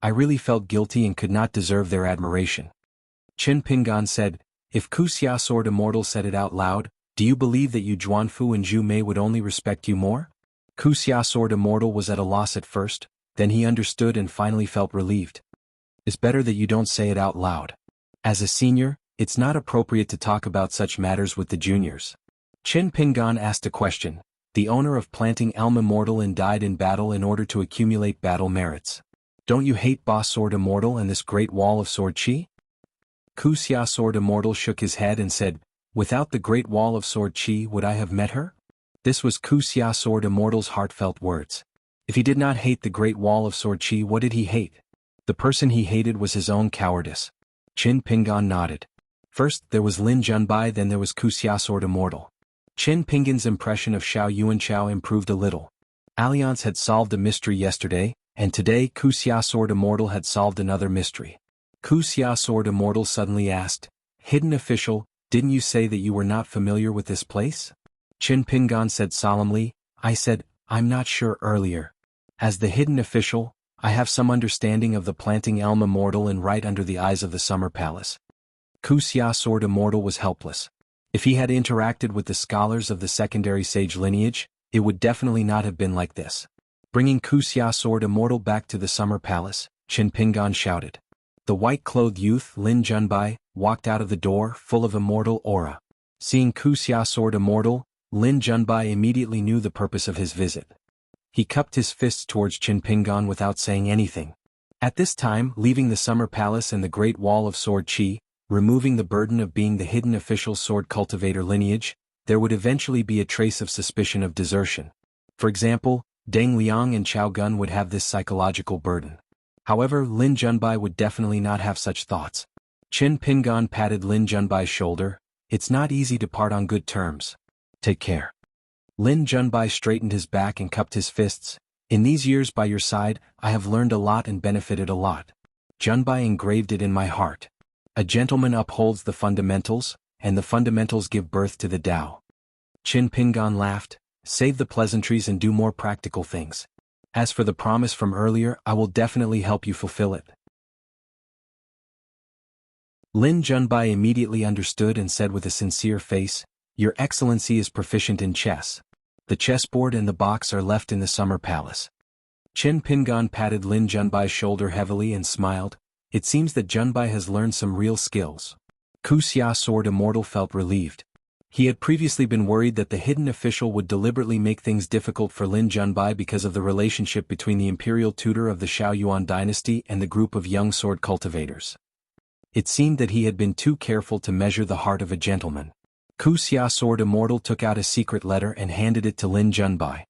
A: I really felt guilty and could not deserve their admiration." Qin Pingan said, "If Kuxia Sword Immortal said it out loud, do you believe that Yu Zhuanfu and Zhu Mei would only respect you more?" Kuxia Sword Immortal was at a loss at first, then he understood and finally felt relieved. "It's better that you don't say it out loud. As a senior, it's not appropriate to talk about such matters with the juniors." Qin Pingan asked a question. "The owner of Planting Elm Immortal and died in battle in order to accumulate battle merits. Don't you hate Boss Sword Immortal and this Great Wall of Sword Qi?" Kuxia Sword Immortal shook his head and said, "Without the Great Wall of Sword Qi would I have met her?" This was Kuxia Sword Immortal's heartfelt words. If he did not hate the Great Wall of Sword Qi, what did he hate? The person he hated was his own cowardice. Qin Pingan nodded. First there was Lin Junbai, then there was Kuxia Sword Immortal. Qin Pingan's impression of Xiao Yuanchao improved a little. Alliance had solved a mystery yesterday, and today Kuxia Sword Immortal had solved another mystery. Kuxia Sword Immortal suddenly asked, "Hidden official, didn't you say that you were not familiar with this place?" Qin Pingan said solemnly, "I said, I'm not sure earlier. As the hidden official, I have some understanding of the Planting Elm Immortal and right under the eyes of the Summer Palace." Kuxia Sword Immortal was helpless. If he had interacted with the scholars of the secondary sage lineage, it would definitely not have been like this. Bringing Kuxia Sword Immortal back to the Summer Palace, Qin Pingan shouted. The white-clothed youth, Lin Junbai, walked out of the door, full of immortal aura. Seeing Kuxia Sword Immortal, Lin Junbai immediately knew the purpose of his visit. He cupped his fists towards Qin Pingan without saying anything. At this time, leaving the Summer Palace and the Great Wall of Sword Qi, removing the burden of being the hidden official sword cultivator lineage, there would eventually be a trace of suspicion of desertion. For example, Deng Liang and Chao Gun would have this psychological burden. However, Lin Junbai would definitely not have such thoughts. Qin Pingan patted Lin Junbai's shoulder. "It's not easy to part on good terms. Take care." Lin Junbai straightened his back and cupped his fists. "In these years by your side, I have learned a lot and benefited a lot. Junbai engraved it in my heart. A gentleman upholds the fundamentals, and the fundamentals give birth to the Tao." Qin Pingan laughed. "Save the pleasantries and do more practical things. As for the promise from earlier, I will definitely help you fulfill it." Lin Junbai immediately understood and said with a sincere face, "Your Excellency is proficient in chess. The chessboard and the box are left in the Summer Palace." Qin Pingan patted Lin Junbai's shoulder heavily and smiled. It seems that Junbai has learned some real skills. Kuxia Sword Immortal felt relieved. He had previously been worried that the hidden official would deliberately make things difficult for Lin Junbai because of the relationship between the imperial tutor of the Xiaoyuan dynasty and the group of young sword cultivators. It seemed that he had been too careful to measure the heart of a gentleman. Ku Xia Sword Immortal took out a secret letter and handed it to Lin Junbai.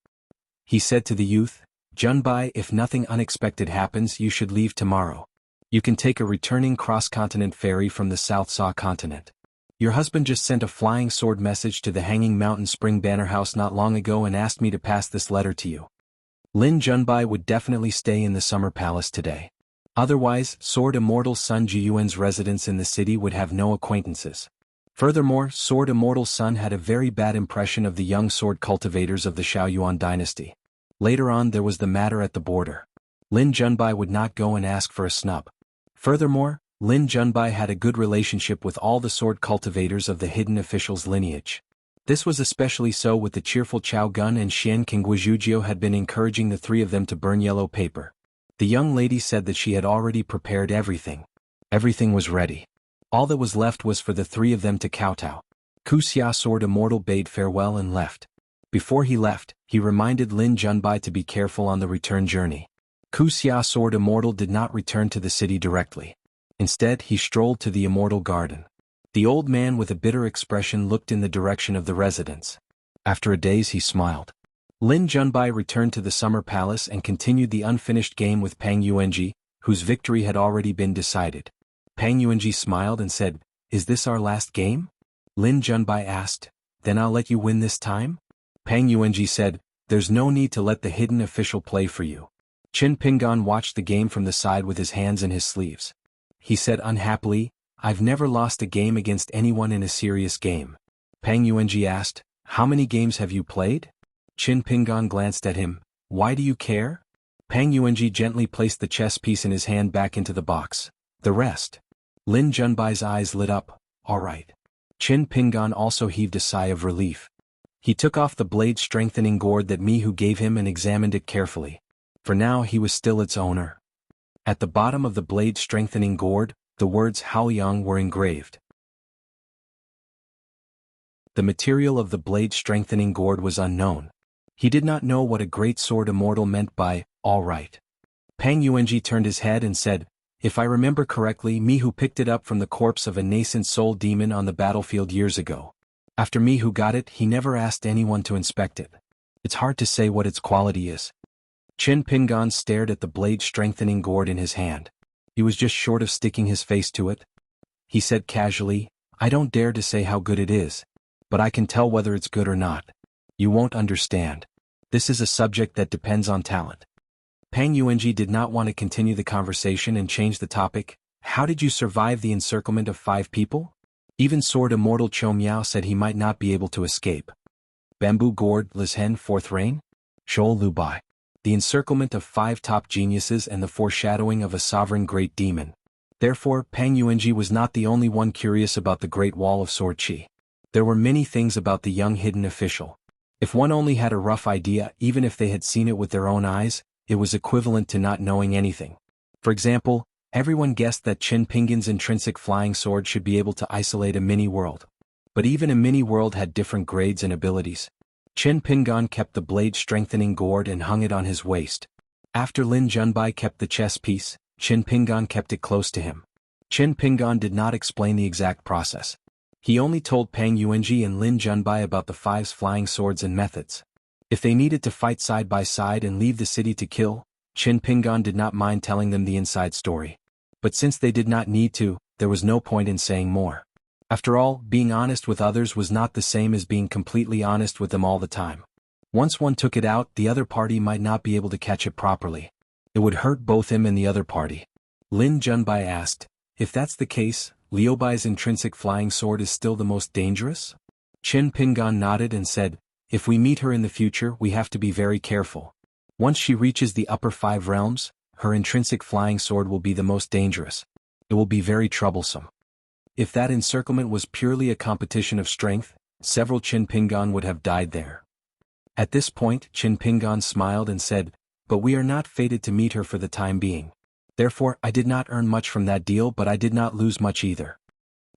A: He said to the youth, "Junbai, if nothing unexpected happens, you should leave tomorrow. You can take a returning cross-continent ferry from the South Saw continent. Your husband just sent a flying sword message to the Hanging Mountain Spring Banner House not long ago and asked me to pass this letter to you. Lin Junbai would definitely stay in the Summer Palace today. Otherwise, Sword Immortal Sun Jiyuan's residence in the city would have no acquaintances. Furthermore, Sword Immortal Sun had a very bad impression of the young sword cultivators of the Xiaoyuan dynasty. Later on there was the matter at the border. Lin Junbai would not go and ask for a snub. Furthermore, Lin Junbai had a good relationship with all the sword cultivators of the hidden official's lineage. This was especially so with the cheerful Chao Gun, and Xian King Guizhujio had been encouraging the three of them to burn yellow paper. The young lady said that she had already prepared everything. Everything was ready. All that was left was for the three of them to kowtow. Ku Xia Sword Immortal bade farewell and left. Before he left, he reminded Lin Junbai to be careful on the return journey. Ku Xia Sword Immortal did not return to the city directly. Instead, he strolled to the Immortal Garden. The old man with a bitter expression looked in the direction of the residence. After a daze he smiled. Lin Junbai returned to the Summer Palace and continued the unfinished game with Pang Yuanji, whose victory had already been decided. Pang Yuanji smiled and said, "Is this our last game?" Lin Junbai asked, "Then I'll let you win this time?" Pang Yuanji said, "There's no need to let the hidden official play for you." Qin Pingan watched the game from the side with his hands in his sleeves. He said unhappily, "I've never lost a game against anyone in a serious game." Pang Yuanji asked, "How many games have you played?" Qin Pingan glanced at him, "Why do you care?" Pang Yuanji gently placed the chess piece in his hand back into the box. "The rest." Lin Junbai's eyes lit up, "All right." Qin Pingan also heaved a sigh of relief. He took off the blade-strengthening gourd that Mihu gave him and examined it carefully. For now he was still its owner. At the bottom of the blade-strengthening gourd, the words Haoyang were engraved. The material of the blade-strengthening gourd was unknown. He did not know what a great sword immortal meant by, "all right." Pang Yuanji turned his head and said, "If I remember correctly, Mihu picked it up from the corpse of a nascent soul demon on the battlefield years ago. After Mihu got it, he never asked anyone to inspect it. It's hard to say what its quality is." Qin Pingan stared at the blade-strengthening gourd in his hand. He was just short of sticking his face to it. He said casually, "I don't dare to say how good it is. But I can tell whether it's good or not. You won't understand. This is a subject that depends on talent." Pang Yuanji did not want to continue the conversation and changed the topic. "How did you survive the encirclement of 5 people? Even Sword Immortal Cho Miao said he might not be able to escape." Bamboo Gourd, Lizhen, 4th Reign? Shoal Lubai. The encirclement of 5 top geniuses and the foreshadowing of a sovereign great demon. Therefore, Pang Yuanji was not the only one curious about the Great Wall of Sword Qi. There were many things about the young hidden official. If one only had a rough idea, even if they had seen it with their own eyes, it was equivalent to not knowing anything. For example, everyone guessed that Qin Pingan's intrinsic flying sword should be able to isolate a mini-world. But even a mini-world had different grades and abilities. Qin Pingan kept the blade-strengthening gourd and hung it on his waist. After Lin Junbai kept the chess piece, Qin Pingan kept it close to him. Qin Pingan did not explain the exact process. He only told Pang Yuanji and Lin Junbai about the 5's flying swords and methods. If they needed to fight side by side and leave the city to kill, Qin Pingan did not mind telling them the inside story. But since they did not need to, there was no point in saying more. After all, being honest with others was not the same as being completely honest with them all the time. Once one took it out, the other party might not be able to catch it properly. It would hurt both him and the other party. Lin Junbai asked, "If that's the case, Liu Bai's intrinsic flying sword is still the most dangerous?" Qin Pingan nodded and said, "If we meet her in the future, we have to be very careful. Once she reaches the upper 5 realms, her intrinsic flying sword will be the most dangerous. It will be very troublesome. If that encirclement was purely a competition of strength, several Qin Pingan would have died there." At this point, Qin Pingan smiled and said, "But we are not fated to meet her for the time being. Therefore, I did not earn much from that deal, but I did not lose much either."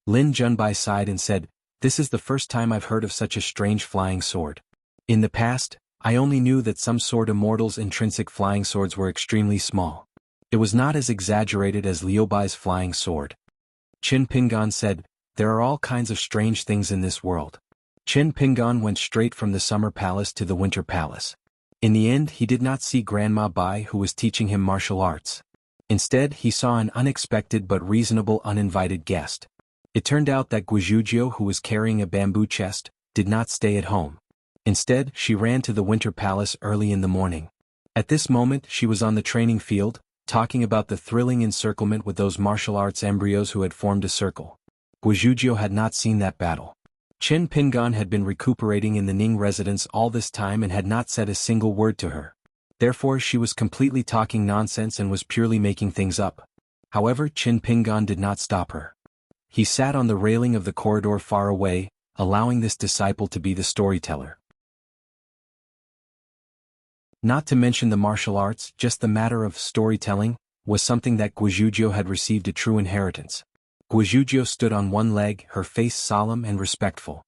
A: Lin Junbai sighed and said, "This is the first time I've heard of such a strange flying sword. In the past, I only knew that some sword immortals' intrinsic flying swords were extremely small. It was not as exaggerated as Liu Bai's flying sword." Qin Pingan said, "There are all kinds of strange things in this world." Qin Pingan went straight from the summer palace to the winter palace. In the end he did not see Grandma Bai who was teaching him martial arts. Instead he saw an unexpected but reasonable uninvited guest. It turned out that Guizhuzhou, who was carrying a bamboo chest, did not stay at home. Instead she ran to the winter palace early in the morning. At this moment she was on the training field, talking about the thrilling encirclement with those martial arts embryos who had formed a circle. Guizhuzhou had not seen that battle. Qin Pingan had been recuperating in the Ning residence all this time and had not said a single word to her. Therefore she was completely talking nonsense and was purely making things up. However, Qin Pingan did not stop her. He sat on the railing of the corridor far away, allowing this disciple to be the storyteller. Not to mention the martial arts, just the matter of storytelling was something that Guizhuzhou had received a true inheritance. Guizhuzhou stood on one leg, her face solemn and respectful.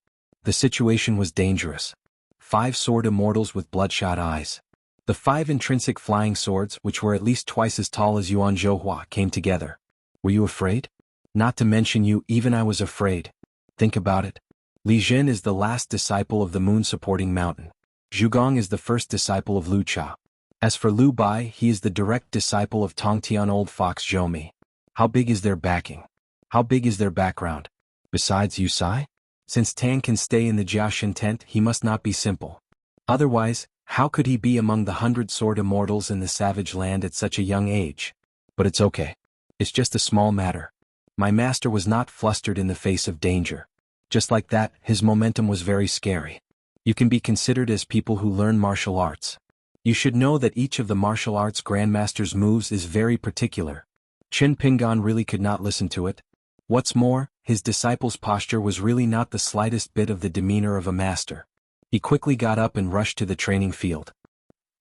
A: The situation was dangerous. 5 sword immortals with bloodshot eyes. The 5 intrinsic flying swords, which were at least twice as tall as Yuan Zhouhua, came together. Were you afraid? Not to mention you, even I was afraid. Think about it. Li Jin is the last disciple of the moon-supporting mountain. Zhugong is the first disciple of Lu Cha. As for Lu Bai, he is the direct disciple of Tongtian Old Fox Zhoumi. How big is their backing? How big is their background? Besides Yu Sai? Since Tang can stay in the Jiaxin tent, he must not be simple. Otherwise, how could he be among the 100 sword immortals in the savage land at such a young age? But it's okay. It's just a small matter. My master was not flustered in the face of danger. Just like that, his momentum was very scary. You can be considered as people who learn martial arts. You should know that each of the martial arts grandmaster's moves is very particular. Qin Pingan really could not listen to it. What's more, his disciple's posture was really not the slightest bit of the demeanor of a master. He quickly got up and rushed to the training field.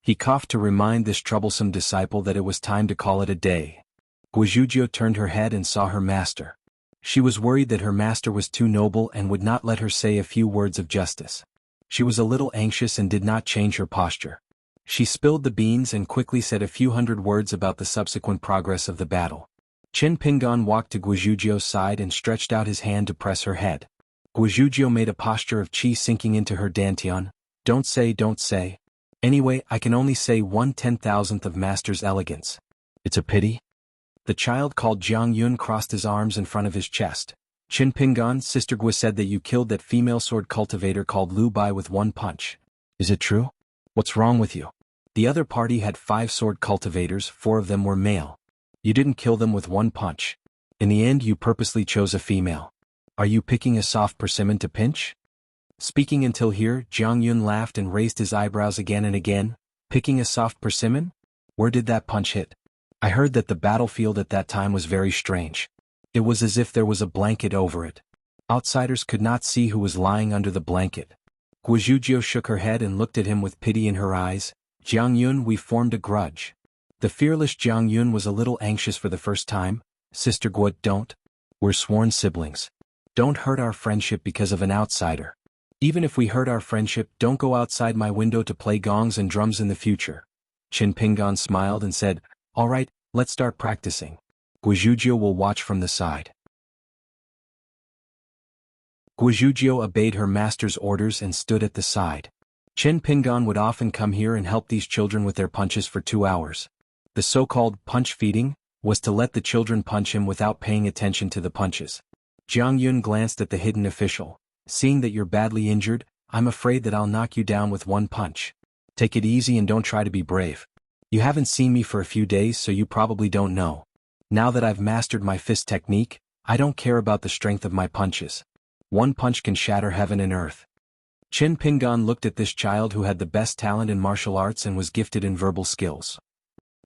A: He coughed to remind this troublesome disciple that it was time to call it a day. Guizhuzhou turned her head and saw her master. She was worried that her master was too noble and would not let her say a few words of justice. She was a little anxious and did not change her posture. She spilled the beans and quickly said a few hundred words about the subsequent progress of the battle. Qin Pingan walked to Guizhuzhou's side and stretched out his hand to press her head. Guizhuzhou made a posture of qi sinking into her dantian. Don't say. Anyway, I can only say 1/10,000th of master's elegance. It's a pity. The child called Jiang Yun crossed his arms in front of his chest. Qin Pingan, Sister Gui said that you killed that female sword cultivator called Lu Bai with 1 punch. Is it true? What's wrong with you? The other party had 5 sword cultivators, 4 of them were male. You didn't kill them with 1 punch. In the end you purposely chose a female. Are you picking a soft persimmon to pinch? Speaking until here, Jiang Yun laughed and raised his eyebrows again and again. Picking a soft persimmon? Where did that punch hit? I heard that the battlefield at that time was very strange. It was as if there was a blanket over it. Outsiders could not see who was lying under the blanket. Guizhuzhou shook her head and looked at him with pity in her eyes. Jiang Yun, we formed a grudge. The fearless Jiang Yun was a little anxious for the first time. Sister Gui, don't. We're sworn siblings. Don't hurt our friendship because of an outsider. Even if we hurt our friendship, don't go outside my window to play gongs and drums in the future. Qin Pingan smiled and said, all right, let's start practicing. Guizhuzhou will watch from the side. Guizhuzhou obeyed her master's orders and stood at the side. Qin Pingan would often come here and help these children with their punches for 2 hours. The so-called punch feeding was to let the children punch him without paying attention to the punches. Jiang Yun glanced at the hidden official. Seeing that you're badly injured, I'm afraid that I'll knock you down with 1 punch. Take it easy and don't try to be brave. You haven't seen me for a few days, so you probably don't know. Now that I've mastered my fist technique, I don't care about the strength of my punches. 1 punch can shatter heaven and earth. Qin Pingan looked at this child who had the best talent in martial arts and was gifted in verbal skills.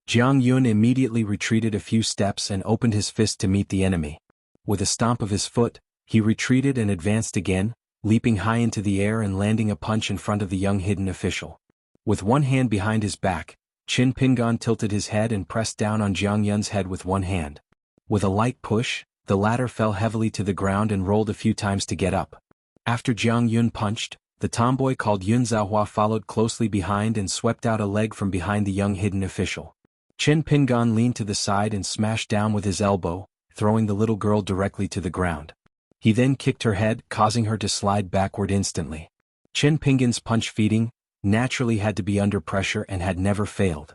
A: Jiang Yun immediately retreated a few steps and opened his fist to meet the enemy. With a stomp of his foot, he retreated and advanced again, leaping high into the air and landing a punch in front of the young hidden official. With one hand behind his back, Qin Pingan tilted his head and pressed down on Jiang Yun's head with one hand. With a light push, the latter fell heavily to the ground and rolled a few times to get up. After Jiang Yun punched, the tomboy called Yun Zhaohua followed closely behind and swept out a leg from behind the young hidden official. Qin Pingan leaned to the side and smashed down with his elbow, throwing the little girl directly to the ground. He then kicked her head, causing her to slide backward instantly. Chen Pingan's punch feeding naturally had to be under pressure and had never failed.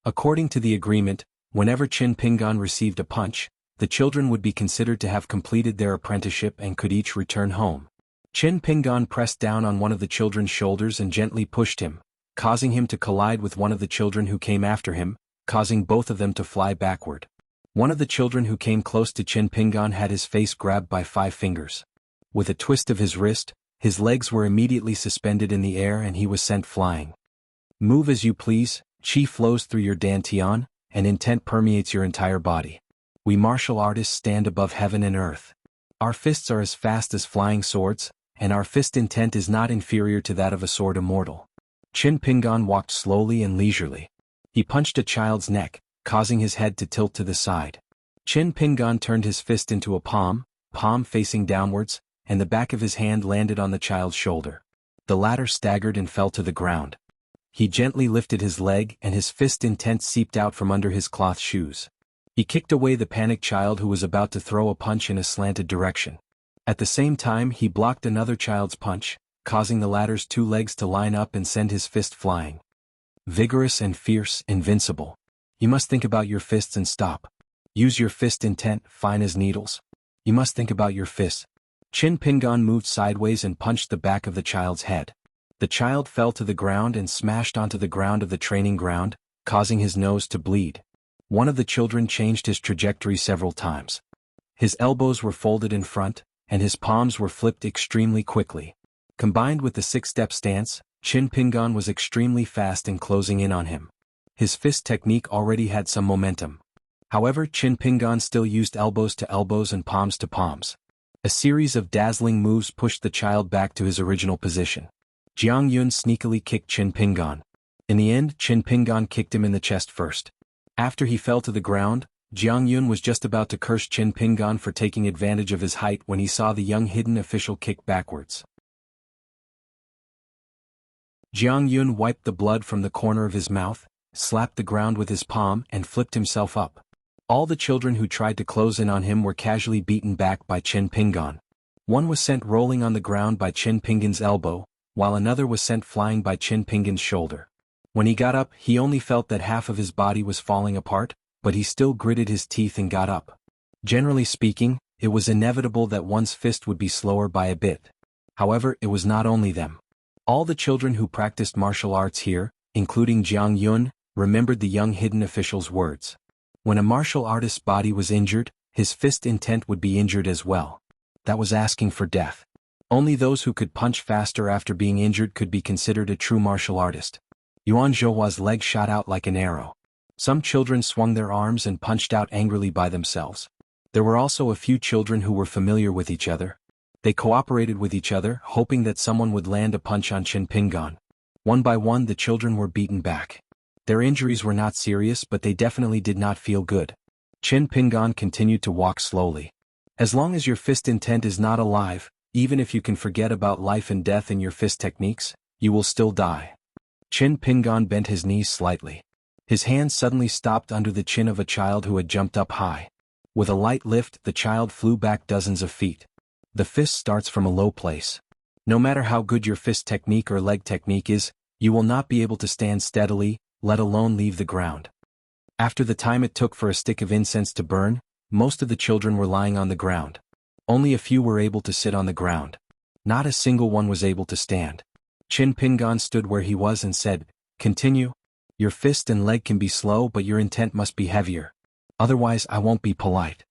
A: According to the agreement, whenever Chen Pingan received a punch, the children would be considered to have completed their apprenticeship and could each return home. Chen Pingan pressed down on one of the children's shoulders and gently pushed him, causing him to collide with one of the children who came after him, causing both of them to fly backward. One of the children who came close to Chen Pingan had his face grabbed by 5 fingers. With a twist of his wrist, his legs were immediately suspended in the air and he was sent flying. Move as you please, qi flows through your dantian, and intent permeates your entire body. We martial artists stand above heaven and earth. Our fists are as fast as flying swords, and our fist intent is not inferior to that of a sword immortal. Chen Pingan walked slowly and leisurely. He punched a child's neck, causing his head to tilt to the side. Chen Pingan turned his fist into a palm facing downwards, and the back of his hand landed on the child's shoulder. The latter staggered and fell to the ground. He gently lifted his leg and his fist intent seeped out from under his cloth shoes. He kicked away the panicked child who was about to throw a punch in a slanted direction. At the same time he blocked another child's punch, causing the latter's 2 legs to line up and send his fist flying. Vigorous and fierce, invincible. You must think about your fists and stop. Use your fist intent, fine as needles. You must think about your fists. Chen Pingan moved sideways and punched the back of the child's head. The child fell to the ground and smashed onto the ground of the training ground, causing his nose to bleed. One of the children changed his trajectory several times. His elbows were folded in front, and his palms were flipped extremely quickly. Combined with the 6-step stance, Chen Pingan was extremely fast in closing in on him. His fist technique already had some momentum. However, Chen Pingan still used elbows to elbows and palms to palms. A series of dazzling moves pushed the child back to his original position. Jiang Yun sneakily kicked Chen Pingan. In the end, Chen Pingan kicked him in the chest first. After he fell to the ground, Jiang Yun was just about to curse Chen Pingan for taking advantage of his height when he saw the young hidden official kick backwards. Jiang Yun wiped the blood from the corner of his mouth, slapped the ground with his palm and flipped himself up. All the children who tried to close in on him were casually beaten back by Chen Pingan. One was sent rolling on the ground by Chen Pingan's elbow, while another was sent flying by Chen Pingan's shoulder. When he got up, he only felt that half of his body was falling apart, but he still gritted his teeth and got up. Generally speaking, it was inevitable that one's fist would be slower by a bit. However, it was not only them. All the children who practiced martial arts here, including Jiang Yun, remembered the young hidden official's words. When a martial artist's body was injured, his fist intent would be injured as well. That was asking for death. Only those who could punch faster after being injured could be considered a true martial artist. Yuan Zhouhua's leg shot out like an arrow. Some children swung their arms and punched out angrily by themselves. There were also a few children who were familiar with each other. They cooperated with each other, hoping that someone would land a punch on Chen Pingan. One by one the children were beaten back. Their injuries were not serious, but they definitely did not feel good. Chen Pingan continued to walk slowly. As long as your fist intent is not alive, even if you can forget about life and death in your fist techniques, you will still die. Chen Pingan bent his knees slightly. His hand suddenly stopped under the chin of a child who had jumped up high. With a light lift, the child flew back dozens of feet. The fist starts from a low place. No matter how good your fist technique or leg technique is, you will not be able to stand steadily, let alone leave the ground. After the time it took for a stick of incense to burn, most of the children were lying on the ground. Only a few were able to sit on the ground. Not a single one was able to stand. Chen Pingan stood where he was and said, "Continue. Your fist and leg can be slow, but your intent must be heavier. Otherwise I won't be polite."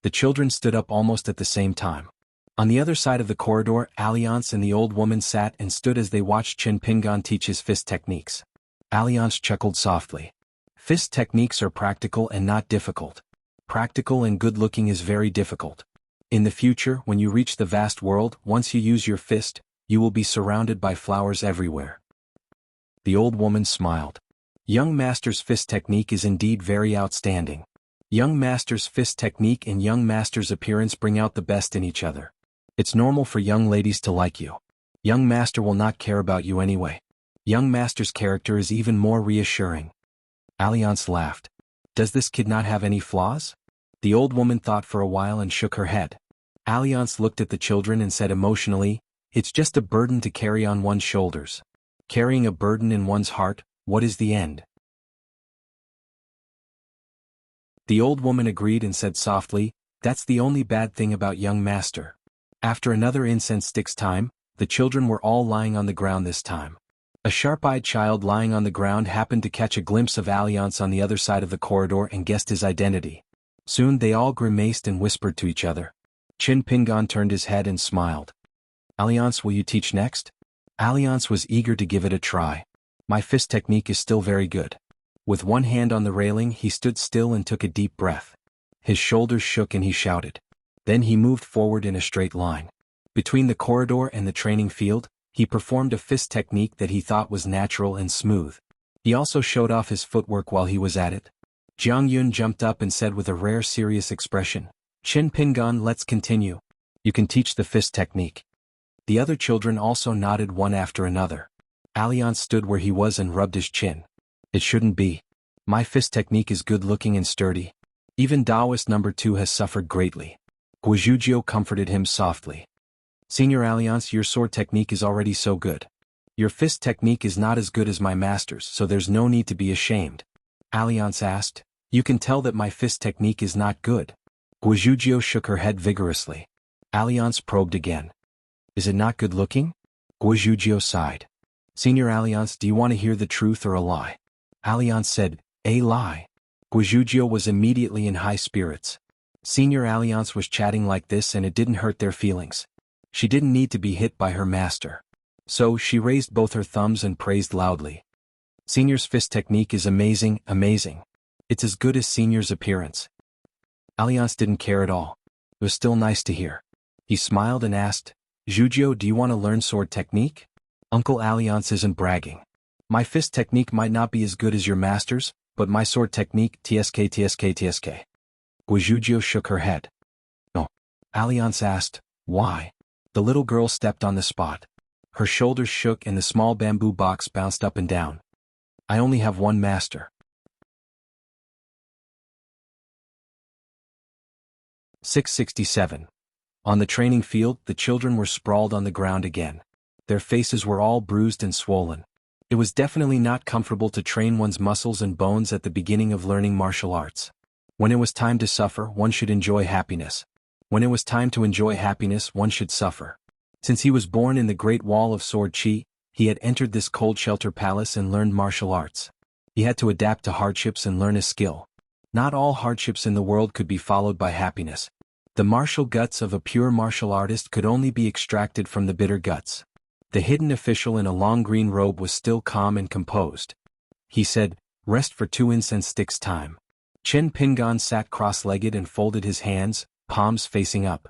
A: The children stood up almost at the same time. On the other side of the corridor, Alliance and the old woman sat and stood as they watched Chen Pingan teach his fist techniques. Alliance chuckled softly. Fist techniques are practical and not difficult. Practical and good-looking is very difficult. In the future, when you reach the vast world, once you use your fist, you will be surrounded by flowers everywhere. The old woman smiled. Young Master's fist technique is indeed very outstanding. Young Master's fist technique and young Master's appearance bring out the best in each other. It's normal for young ladies to like you. Young Master will not care about you anyway. Young Master's character is even more reassuring. Alliance laughed. Does this kid not have any flaws? The old woman thought for a while and shook her head. Alliance looked at the children and said emotionally, "It's just a burden to carry on one's shoulders. Carrying a burden in one's heart, what is the end?" The old woman agreed and said softly, "That's the only bad thing about young master." After another incense stick's time, the children were all lying on the ground this time. A sharp-eyed child lying on the ground happened to catch a glimpse of Alliance on the other side of the corridor and guessed his identity. Soon they all grimaced and whispered to each other. Chin Pingan turned his head and smiled. "Alliance, will you teach next?" Alliance was eager to give it a try. "My fist technique is still very good." With one hand on the railing he stood still and took a deep breath. His shoulders shook and he shouted. Then he moved forward in a straight line. Between the corridor and the training field, he performed a fist technique that he thought was natural and smooth. He also showed off his footwork while he was at it. Jiang Yun jumped up and said with a rare serious expression, "Chin Pingan, let's continue. You can teach the fist technique." The other children also nodded one after another. Alliance stood where he was and rubbed his chin. "It shouldn't be. My fist technique is good-looking and sturdy. Even Taoist number 2 has suffered greatly." Guizhuzhou comforted him softly. "Senior Alliance, your sword technique is already so good. Your fist technique is not as good as my master's, so there's no need to be ashamed." Alliance asked, "You can tell that my fist technique is not good." Guizhuzhou shook her head vigorously. Alliance probed again. "Is it not good-looking?" Guizhuzhou sighed. "Senior Alliance, do you want to hear the truth or a lie?" Alliance said, "A lie." Guizhuzhou was immediately in high spirits. Senior Alliance was chatting like this and it didn't hurt their feelings. She didn't need to be hit by her master. So she raised both her thumbs and praised loudly. "Senior's fist technique is amazing, amazing. It's as good as Senior's appearance." Alliance didn't care at all. It was still nice to hear. He smiled and asked, "Zhuzhou, do you want to learn sword technique?" "Uncle Alliance isn't bragging. My fist technique might not be as good as your master's, but my sword technique tsk. Guizhuzhou shook her head. "No." Alliance asked, "Why?" The little girl stepped on the spot. Her shoulders shook and the small bamboo box bounced up and down. "I only have one master." 667. On the training field, the children were sprawled on the ground again. Their faces were all bruised and swollen. It was definitely not comfortable to train one's muscles and bones at the beginning of learning martial arts. When it was time to suffer, one should enjoy happiness. When it was time to enjoy happiness, one should suffer. Since he was born in the Great Wall of Sword Chi, he had entered this cold shelter palace and learned martial arts. He had to adapt to hardships and learn a skill. Not all hardships in the world could be followed by happiness. The martial guts of a pure martial artist could only be extracted from the bitter guts. The hidden official in a long green robe was still calm and composed. He said, "Rest for 2 incense sticks time." Chen Pingan sat cross-legged and folded his hands, palms facing up.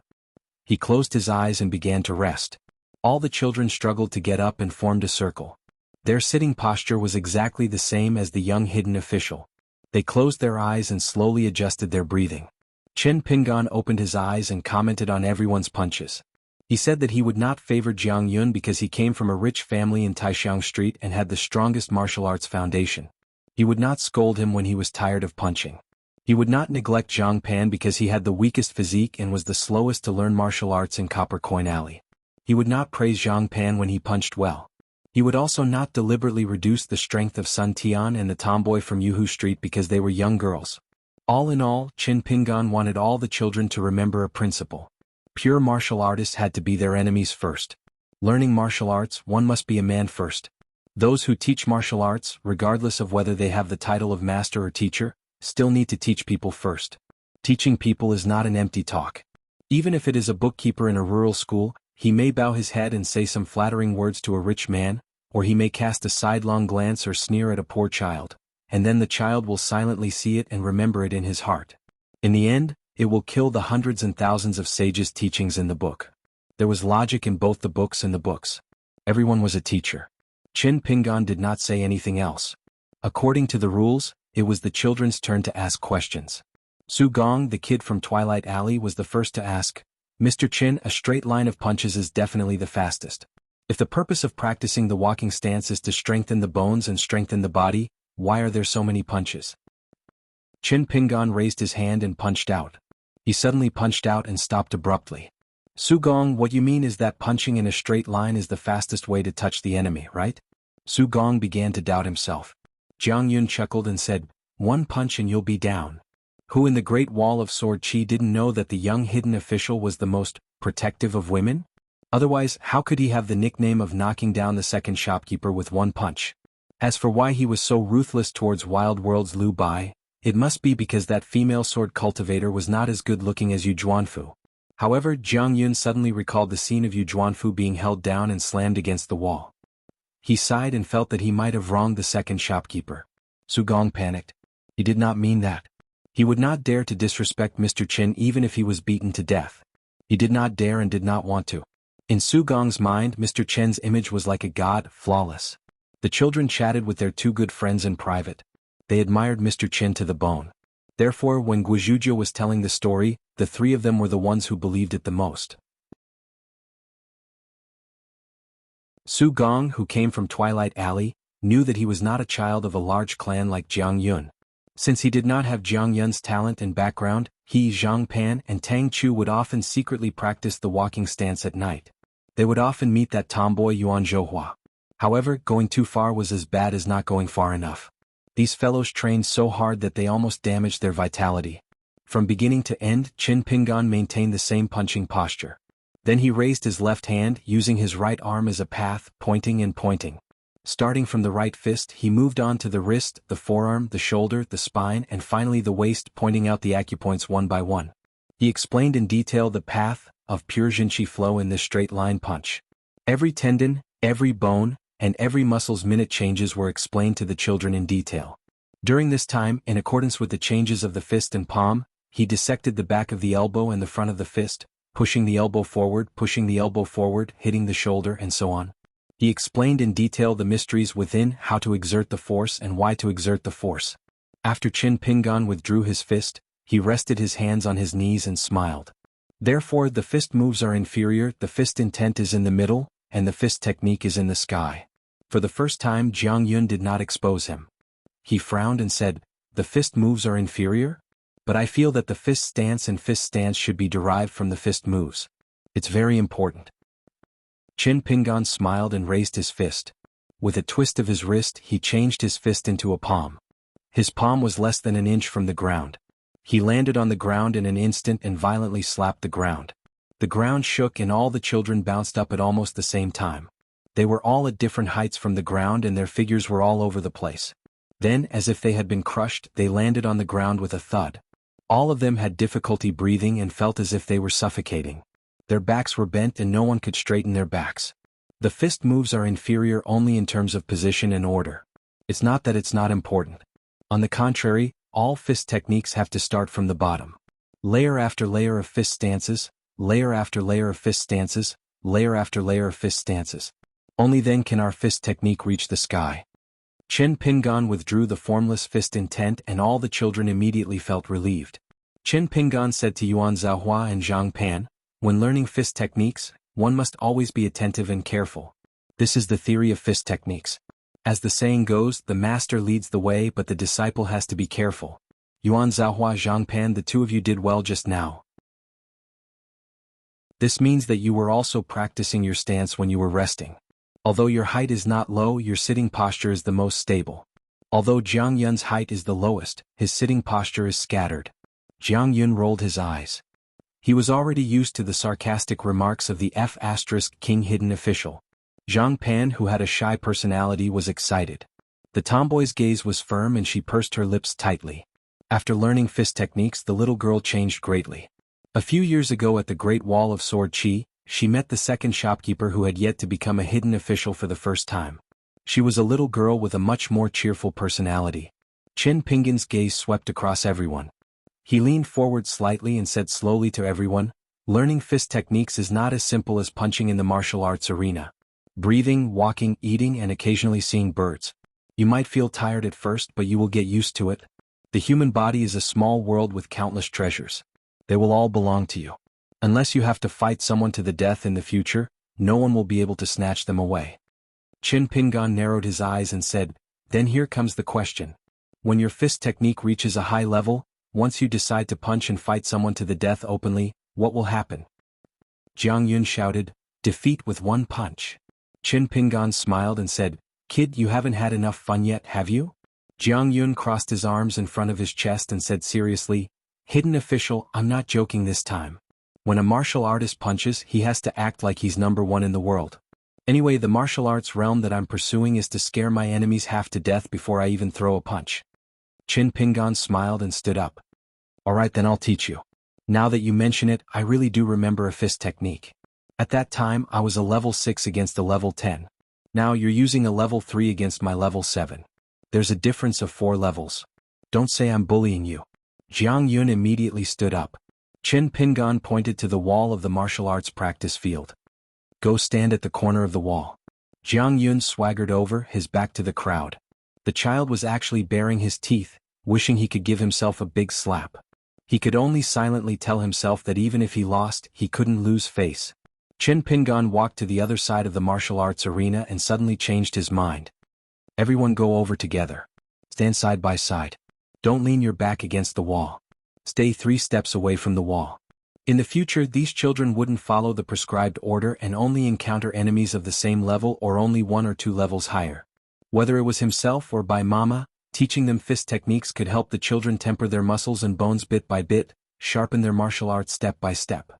A: He closed his eyes and began to rest. All the children struggled to get up and formed a circle. Their sitting posture was exactly the same as the young hidden official. They closed their eyes and slowly adjusted their breathing. Chen Pingan opened his eyes and commented on everyone's punches. He said that he would not favor Jiang Yun because he came from a rich family in Taishiang Street and had the strongest martial arts foundation. He would not scold him when he was tired of punching. He would not neglect Zhang Pan because he had the weakest physique and was the slowest to learn martial arts in Copper Coin Alley. He would not praise Zhang Pan when he punched well. He would also not deliberately reduce the strength of Sun Tian and the tomboy from Yuhu Street because they were young girls. All in all, Chen Pingan wanted all the children to remember a principle. Pure martial artists had to be their enemies first. Learning martial arts, one must be a man first. Those who teach martial arts, regardless of whether they have the title of master or teacher, still need to teach people first. Teaching people is not an empty talk. Even if it is a bookkeeper in a rural school, he may bow his head and say some flattering words to a rich man, or he may cast a sidelong glance or sneer at a poor child, and then the child will silently see it and remember it in his heart. In the end, it will kill the hundreds and thousands of sages' teachings in the book. There was logic in both the books and the books. Everyone was a teacher. Chen Pingan did not say anything else. According to the rules, it was the children's turn to ask questions. Su Gong, the kid from Twilight Alley, was the first to ask, "Mr. Chin, a straight line of punches is definitely the fastest. If the purpose of practicing the walking stance is to strengthen the bones and strengthen the body, why are there so many punches?" Qin Pingan raised his hand and punched out. He suddenly punched out and stopped abruptly. Su Gong, what you mean is that punching in a straight line is the fastest way to touch the enemy, right? Su Gong began to doubt himself. Jiang Yun chuckled and said, "One punch and you'll be down." Who in the Great Wall of Sword Qi didn't know that the young hidden official was the most protective of women? Otherwise, how could he have the nickname of knocking down the second shopkeeper with one punch? As for why he was so ruthless towards Wild World's Lu Bai, it must be because that female sword cultivator was not as good-looking as Yu Juanfu. However, Jiang Yun suddenly recalled the scene of Yu Juanfu being held down and slammed against the wall. He sighed and felt that he might have wronged the second shopkeeper. Su Gong panicked. He did not mean that. He would not dare to disrespect Mr. Qin even if he was beaten to death. He did not dare and did not want to. In Su Gong's mind, Mr. Chen's image was like a god, flawless. The children chatted with their two good friends in private. They admired Mr. Qin to the bone. Therefore, when Guizhuzhou was telling the story, the three of them were the ones who believed it the most. Su Gong, who came from Twilight Alley, knew that he was not a child of a large clan like Jiang Yun. Since he did not have Jiang Yun's talent and background, he, Zhang Pan, and Tang Chu would often secretly practice the walking stance at night. They would often meet that tomboy Yuan Zhouhua. However, going too far was as bad as not going far enough. These fellows trained so hard that they almost damaged their vitality. From beginning to end, Qin Pingan maintained the same punching posture. Then he raised his left hand, using his right arm as a path, pointing and pointing. Starting from the right fist, he moved on to the wrist, the forearm, the shoulder, the spine, and finally the waist, pointing out the acupoints one by one. He explained in detail the path of pure Jinqi flow in this straight-line punch. Every tendon, every bone, and every muscle's minute changes were explained to the children in detail. During this time, in accordance with the changes of the fist and palm, he dissected the back of the elbow and the front of the fist, pushing the elbow forward, hitting the shoulder, and so on. He explained in detail the mysteries within, how to exert the force and why to exert the force. After Qin Pingan withdrew his fist, he rested his hands on his knees and smiled. Therefore, the fist moves are inferior, the fist intent is in the middle, and the fist technique is in the sky. For the first time, Jiang Yun did not expose him. He frowned and said, "The fist moves are inferior? But I feel that the fist stance and fist stance should be derived from the fist moves. It's very important." Qin Pingan smiled and raised his fist. With a twist of his wrist, he changed his fist into a palm. His palm was less than an inch from the ground. He landed on the ground in an instant and violently slapped the ground. The ground shook and all the children bounced up at almost the same time. They were all at different heights from the ground and their figures were all over the place. Then, as if they had been crushed, they landed on the ground with a thud. All of them had difficulty breathing and felt as if they were suffocating. Their backs were bent and no one could straighten their backs. The fist moves are inferior only in terms of position and order. It's not that it's not important. On the contrary, all fist techniques have to start from the bottom. Layer after layer of fist stances, layer after layer of fist stances, layer after layer of fist stances. Only then can our fist technique reach the sky. Qin Pingan withdrew the formless fist intent and all the children immediately felt relieved. Qin Pingan said to Yuan Zhaohua and Zhang Pan, "When learning fist techniques, one must always be attentive and careful. This is the theory of fist techniques. As the saying goes, the master leads the way but the disciple has to be careful. Yuan Zhaohua, Zhang Pan, the two of you did well just now. This means that you were also practicing your stance when you were resting. Although your height is not low, your sitting posture is the most stable. Although Jiang Yun's height is the lowest, his sitting posture is scattered." Jiang Yun rolled his eyes. He was already used to the sarcastic remarks of the King hidden official. Zhang Pan, who had a shy personality, was excited. The tomboy's gaze was firm and she pursed her lips tightly. After learning fist techniques, the little girl changed greatly. A few years ago at the Great Wall of Sword Qi, she met the second shopkeeper who had yet to become a hidden official for the first time. She was a little girl with a much more cheerful personality. Qin Pingan's gaze swept across everyone. He leaned forward slightly and said slowly to everyone, "Learning fist techniques is not as simple as punching in the martial arts arena. Breathing, walking, eating, and occasionally seeing birds. You might feel tired at first, but you will get used to it. The human body is a small world with countless treasures. They will all belong to you. Unless you have to fight someone to the death in the future, no one will be able to snatch them away." Qin Pingan narrowed his eyes and said, "Then here comes the question. When your fist technique reaches a high level, once you decide to punch and fight someone to the death openly, what will happen? Jiang Yun shouted, defeat with one punch. Qin Pingan smiled and said, kid, you haven't had enough fun yet, have you? Jiang Yun crossed his arms in front of his chest and said seriously, hidden official, I'm not joking this time. When a martial artist punches, he has to act like he's number one in the world. Anyway, the martial arts realm that I'm pursuing is to scare my enemies half to death before I even throw a punch. Qin Pingan smiled and stood up. Alright, then I'll teach you. Now that you mention it, I really do remember a fist technique. At that time, I was a level 6 against a level 10. Now you're using a level 3 against my level 7. There's a difference of 4 levels. Don't say I'm bullying you. Jiang Yun immediately stood up. Qin Pingan pointed to the wall of the martial arts practice field. Go stand at the corner of the wall. Jiang Yun swaggered over, his back to the crowd. The child was actually baring his teeth, wishing he could give himself a big slap. He could only silently tell himself that even if he lost, he couldn't lose face. Qin Pingan walked to the other side of the martial arts arena and suddenly changed his mind. Everyone go over together. Stand side by side. Don't lean your back against the wall. Stay 3 steps away from the wall. In the future, these children wouldn't follow the prescribed order and only encounter enemies of the same level or only 1 or 2 levels higher. Whether it was himself or by Mama, teaching them fist techniques could help the children temper their muscles and bones bit by bit, sharpen their martial arts step by step.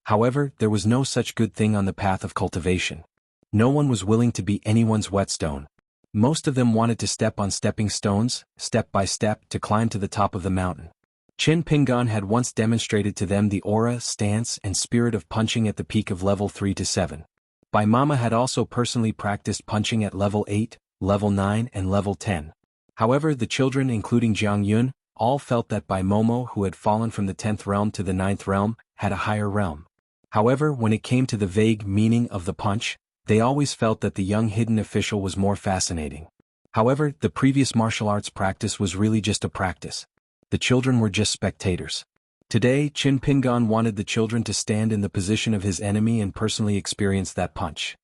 A: However, there was no such good thing on the path of cultivation. No one was willing to be anyone's whetstone. Most of them wanted to step on stepping stones, step by step, to climb to the top of the mountain. Qin Pingan had once demonstrated to them the aura, stance, and spirit of punching at the peak of level 3 to 7. Bai Mama had also personally practiced punching at level 8, level 9, and level 10. However, the children, including Jiang Yun, all felt that Bai Momo, who had fallen from the 10th realm to the 9th realm, had a higher realm. However, when it came to the vague meaning of the punch, they always felt that the young hidden official was more fascinating. However, the previous martial arts practice was really just a practice. The children were just spectators. Today, Qin Pingan wanted the children to stand in the position of his enemy and personally experience that punch.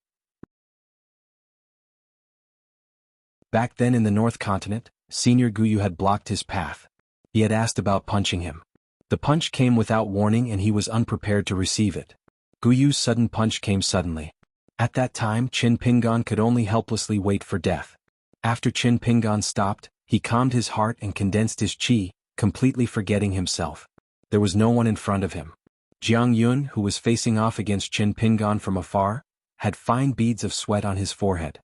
A: Back then in the North Continent, Senior Guyu had blocked his path. He had asked about punching him. The punch came without warning and he was unprepared to receive it. Guyu's sudden punch came suddenly. At that time, Qin Pingan could only helplessly wait for death. After Qin Pingan stopped, he calmed his heart and condensed his qi, completely forgetting himself. There was no one in front of him. Jiang Yun, who was facing off against Qin Pingan from afar, had fine beads of sweat on his forehead.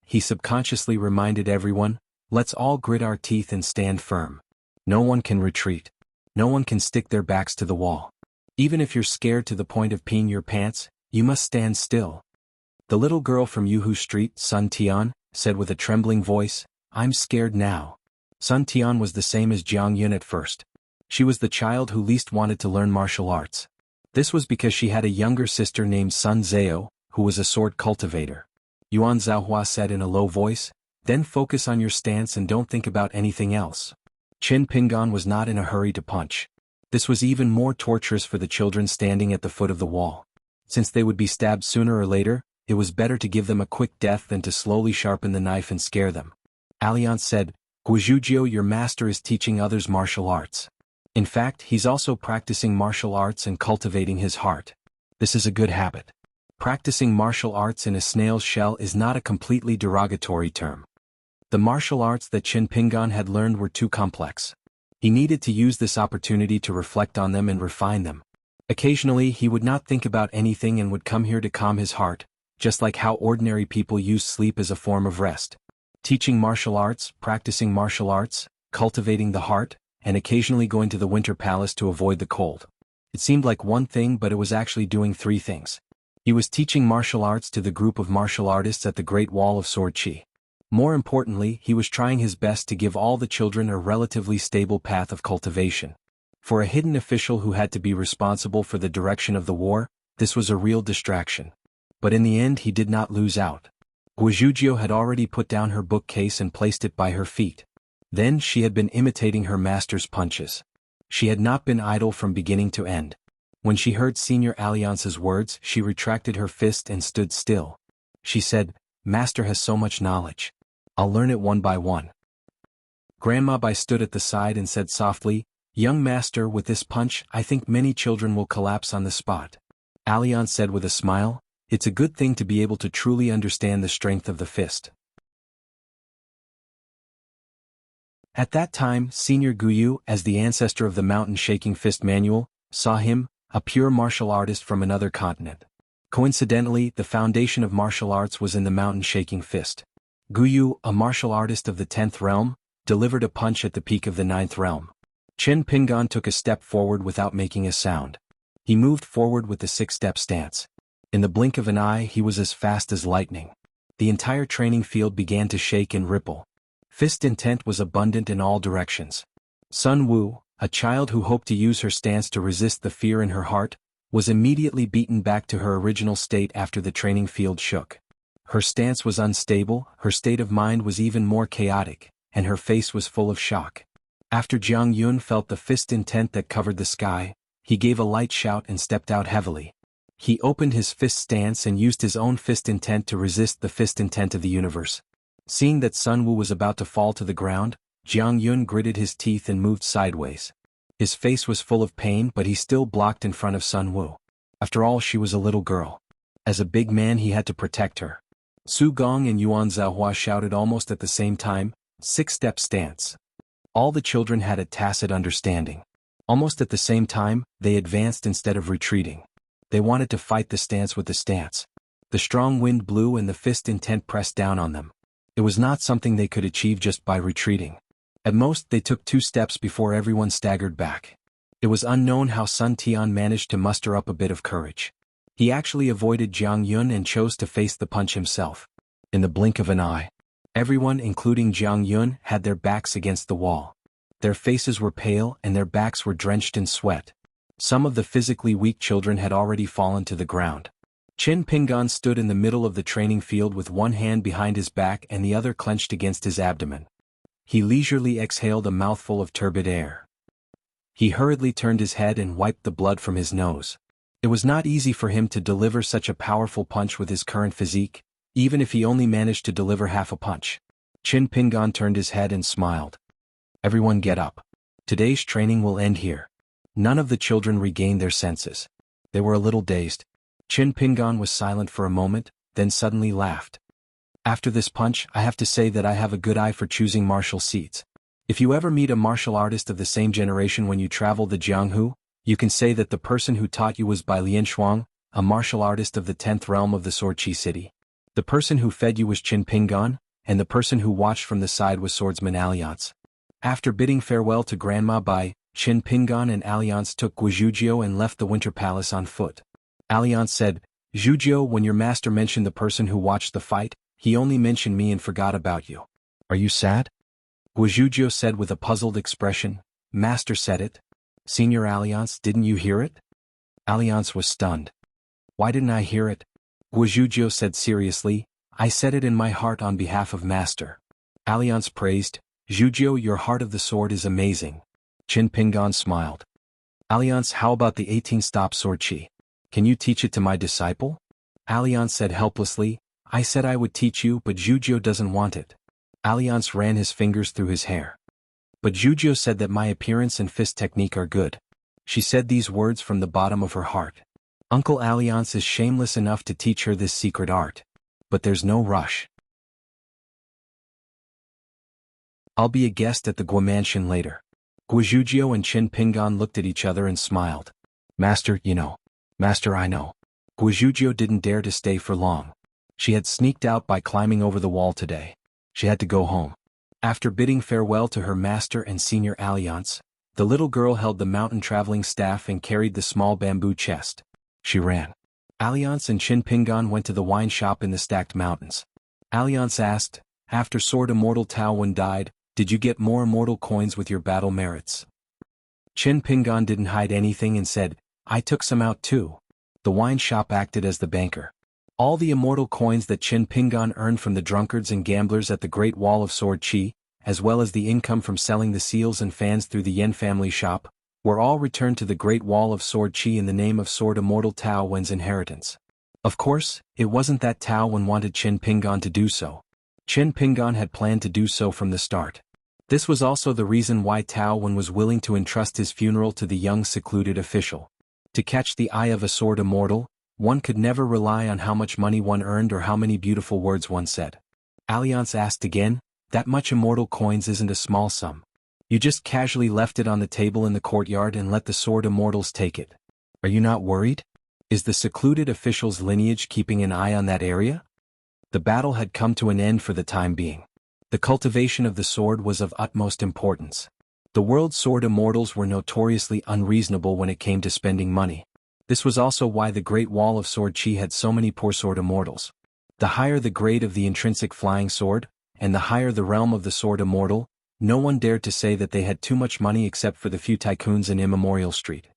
A: He subconsciously reminded everyone, let's all grit our teeth and stand firm. No one can retreat. No one can stick their backs to the wall. Even if you're scared to the point of peeing your pants, you must stand still. The little girl from Yuhu Street, Sun Tian, said with a trembling voice, I'm scared now. Sun Tian was the same as Jiang Yun at first. She was the child who least wanted to learn martial arts. This was because she had a younger sister named Sun Zhao, who was a sword cultivator. Yuan Zhaohua said in a low voice, then focus on your stance and don't think about anything else. Qin Pingan was not in a hurry to punch. This was even more torturous for the children standing at the foot of the wall. Since they would be stabbed sooner or later, it was better to give them a quick death than to slowly sharpen the knife and scare them. Alliance said, Guizhuzhou, your master is teaching others martial arts. In fact, he's also practicing martial arts and cultivating his heart. This is a good habit. Practicing martial arts in a snail's shell is not a completely derogatory term. The martial arts that Qin Pingan had learned were too complex. He needed to use this opportunity to reflect on them and refine them. Occasionally, he would not think about anything and would come here to calm his heart, just like how ordinary people use sleep as a form of rest. Teaching martial arts, practicing martial arts, cultivating the heart, and occasionally going to the Winter Palace to avoid the cold. It seemed like one thing, but it was actually doing 3 things. He was teaching martial arts to the group of martial artists at the Great Wall of Sword Chi. More importantly, he was trying his best to give all the children a relatively stable path of cultivation. For a hidden official who had to be responsible for the direction of the war, this was a real distraction. But in the end he did not lose out. Guizhuzhou had already put down her bookcase and placed it by her feet. Then she had been imitating her master's punches. She had not been idle from beginning to end. When she heard Senior Alliance's words, she retracted her fist and stood still. She said, Master has so much knowledge. I'll learn it one by one. Grandma Bai stood at the side and said softly, "Young master, with this punch, I think many children will collapse on the spot." Alliance said with a smile, "It's a good thing to be able to truly understand the strength of the fist." At that time, Senior Guyu, as the ancestor of the mountain-shaking fist manual, saw him, a pure martial artist from another continent. Coincidentally, the foundation of martial arts was in the mountain-shaking fist. Guyu, a martial artist of the 10th realm, delivered a punch at the peak of the 9th realm. Chen Pingan took a step forward without making a sound. He moved forward with the 6-step stance. In the blink of an eye, he was as fast as lightning. The entire training field began to shake and ripple. Fist intent was abundant in all directions. Sun Wu, a child who hoped to use her stance to resist the fear in her heart, was immediately beaten back to her original state after the training field shook. Her stance was unstable, her state of mind was even more chaotic, and her face was full of shock. After Jiang Yun felt the fist intent that covered the sky, he gave a light shout and stepped out heavily. He opened his fist stance and used his own fist intent to resist the fist intent of the universe. Seeing that Sun Wu was about to fall to the ground, Jiang Yun gritted his teeth and moved sideways. His face was full of pain, but he still blocked in front of Sun Wu. After all, she was a little girl. As a big man, he had to protect her. Su Gong and Yuan Zhaohua shouted almost at the same time, 6-step stance. All the children had a tacit understanding. Almost at the same time, they advanced instead of retreating. They wanted to fight the stance with the stance. The strong wind blew and the fist intent pressed down on them. It was not something they could achieve just by retreating. At most, they took 2 steps before everyone staggered back. It was unknown how Sun Tian managed to muster up a bit of courage. He actually avoided Jiang Yun and chose to face the punch himself. In the blink of an eye, everyone, including Jiang Yun, had their backs against the wall. Their faces were pale and their backs were drenched in sweat. Some of the physically weak children had already fallen to the ground. Chen Pingan stood in the middle of the training field with one hand behind his back and the other clenched against his abdomen. He leisurely exhaled a mouthful of turbid air. He hurriedly turned his head and wiped the blood from his nose. It was not easy for him to deliver such a powerful punch with his current physique, even if he only managed to deliver half a punch. Chen Pingan turned his head and smiled. "Everyone get up. Today's training will end here." None of the children regained their senses. They were a little dazed. Chen Pingan was silent for a moment, then suddenly laughed. "After this punch, I have to say that I have a good eye for choosing martial seats. If you ever meet a martial artist of the same generation when you travel the Jianghu, you can say that the person who taught you was Bai Lianshuang, a martial artist of the 10th realm of the Sword Qi city. The person who fed you was Chen Pingan, and the person who watched from the side was Swordsman Alliance." After bidding farewell to Grandma Bai, Chen Pingan and Alliance took Guizhuzhou and left the Winter Palace on foot. Alliance said, "Zhuzhou, when your master mentioned the person who watched the fight, he only mentioned me and forgot about you. Are you sad?" Guizhuzhou said with a puzzled expression, "Master said it. Senior Alliance, didn't you hear it?" Alliance was stunned. "Why didn't I hear it?" Guizhuzhou said seriously, "I said it in my heart on behalf of Master." Alliance praised, "Zhuzhou, your heart of the sword is amazing." Chen Pingan smiled. "Alliance, how about the 18-stop sword Qi? Can you teach it to my disciple?" Alliance said helplessly, "I said I would teach you, but Zhuzhou doesn't want it." Alliance ran his fingers through his hair. "But Zhuzhou said that my appearance and fist technique are good." She said these words from the bottom of her heart. Uncle Alliance is shameless enough to teach her this secret art. But there's no rush. I'll be a guest at the Gua Mansion later. Guizhuzhou and Chen Pingan looked at each other and smiled. "Master, you know. Master, I know." Guizhuzhou didn't dare to stay for long. She had sneaked out by climbing over the wall today. She had to go home. After bidding farewell to her master and Senior Alliance, the little girl held the mountain traveling staff and carried the small bamboo chest. She ran. Alliance and Chen Pingan went to the wine shop in the stacked mountains. Alliance asked, "After Sword Immortal Tao Wen died, did you get more immortal coins with your battle merits?" Chen Pingan didn't hide anything and said, "I took some out too." The wine shop acted as the banker. All the immortal coins that Chen Pingan earned from the drunkards and gamblers at the Great Wall of Sword Qi, as well as the income from selling the seals and fans through the Yen family shop, were all returned to the Great Wall of Sword Qi in the name of Sword Immortal Tao Wen's inheritance. Of course, it wasn't that Tao Wen wanted Chen Pingan to do so. Chen Pingan had planned to do so from the start. This was also the reason why Tao Wen was willing to entrust his funeral to the young secluded official. To catch the eye of a sword immortal, one could never rely on how much money one earned or how many beautiful words one said. Alliance asked again, that much immortal coins isn't a small sum. You just casually left it on the table in the courtyard and let the sword immortals take it. Are you not worried? Is the secluded official's lineage keeping an eye on that area? The battle had come to an end for the time being. The cultivation of the sword was of utmost importance. The world's sword immortals were notoriously unreasonable when it came to spending money. This was also why the Great Wall of Sword Chi had so many poor sword immortals. The higher the grade of the intrinsic flying sword, and the higher the realm of the sword immortal, no one dared to say that they had too much money except for the few tycoons in Immemorial Street.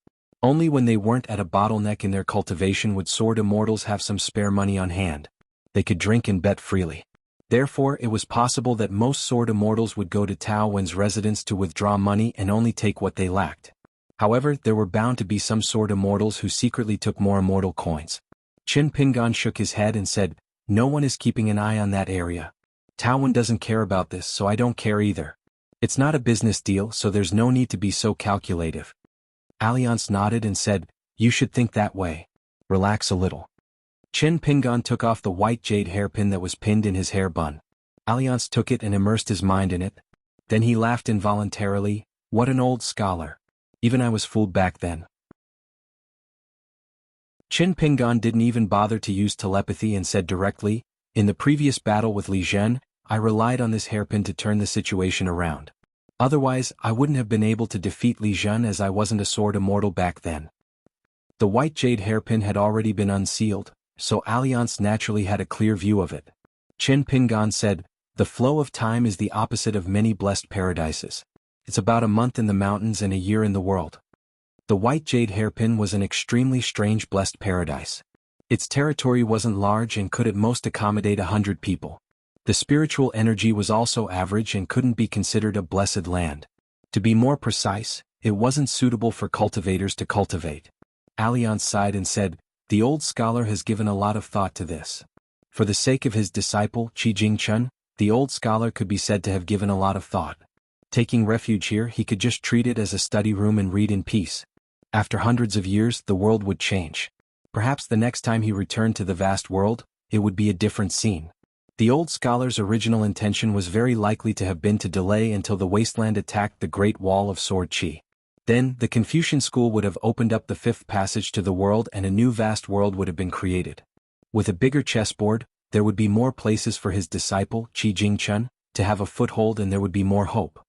A: Only when they weren't at a bottleneck in their cultivation would sword immortals have some spare money on hand. They could drink and bet freely. Therefore, it was possible that most sword immortals would go to Tao Wen's residence to withdraw money and only take what they lacked. However, there were bound to be some sword immortals who secretly took more immortal coins. Qin Pingan shook his head and said, no one is keeping an eye on that area. Tao Wen doesn't care about this, so I don't care either. It's not a business deal, so there's no need to be so calculative. Alliance nodded and said, you should think that way. Relax a little. Qin Pingan took off the white jade hairpin that was pinned in his hair bun. Alliance took it and immersed his mind in it. Then he laughed involuntarily. What an old scholar. Even I was fooled back then. Qin Pingan didn't even bother to use telepathy and said directly, in the previous battle with Li Zhen, I relied on this hairpin to turn the situation around. Otherwise, I wouldn't have been able to defeat Li Zhen as I wasn't a sword immortal back then. The white jade hairpin had already been unsealed, so Alliance naturally had a clear view of it. Qin Pingan said, the flow of time is the opposite of many blessed paradises. It's about a month in the mountains and a year in the world. The white jade hairpin was an extremely strange blessed paradise. Its territory wasn't large and could at most accommodate 100 people. The spiritual energy was also average and couldn't be considered a blessed land. To be more precise, it wasn't suitable for cultivators to cultivate. Alliance sighed and said, the old scholar has given a lot of thought to this. For the sake of his disciple, Qi Jingchun, the old scholar could be said to have given a lot of thought. Taking refuge here, he could just treat it as a study room and read in peace. After hundreds of years, the world would change. Perhaps the next time he returned to the vast world, it would be a different scene. The old scholar's original intention was very likely to have been to delay until the wasteland attacked the Great Wall of Sword Chi. Then, the Confucian school would have opened up the fifth passage to the world and a new vast world would have been created. With a bigger chessboard, there would be more places for his disciple, Qi Jingchun, to have a foothold and there would be more hope.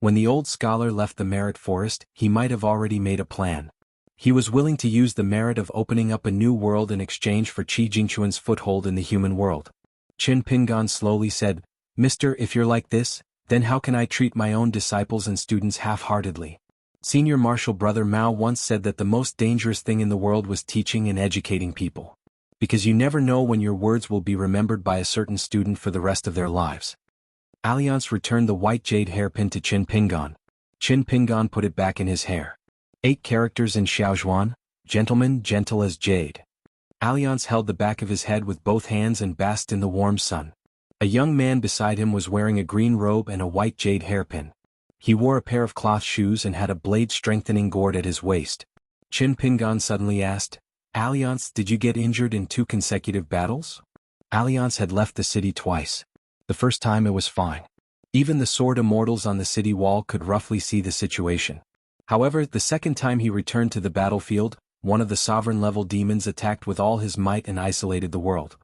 A: When the old scholar left the Merit Forest, he might have already made a plan. He was willing to use the merit of opening up a new world in exchange for Qi Jingchun's foothold in the human world. Qin Pingan slowly said, Mister, if you're like this, then how can I treat my own disciples and students half-heartedly? Senior Marshal Brother Mao once said that the most dangerous thing in the world was teaching and educating people. Because you never know when your words will be remembered by a certain student for the rest of their lives. Alliance returned the white jade hairpin to Qin Pingan. Qin Pingan put it back in his hair. 8 characters in Xiaozhuan, gentleman gentle as jade. Alliance held the back of his head with both hands and basked in the warm sun. A young man beside him was wearing a green robe and a white jade hairpin. He wore a pair of cloth shoes and had a blade-strengthening gourd at his waist. Qin Pingan suddenly asked, Alliance, did you get injured in 2 consecutive battles? Alliance had left the city twice. The first time it was fine. Even the sword immortals on the city wall could roughly see the situation. However, the second time he returned to the battlefield, one of the sovereign-level demons attacked with all his might and isolated the world.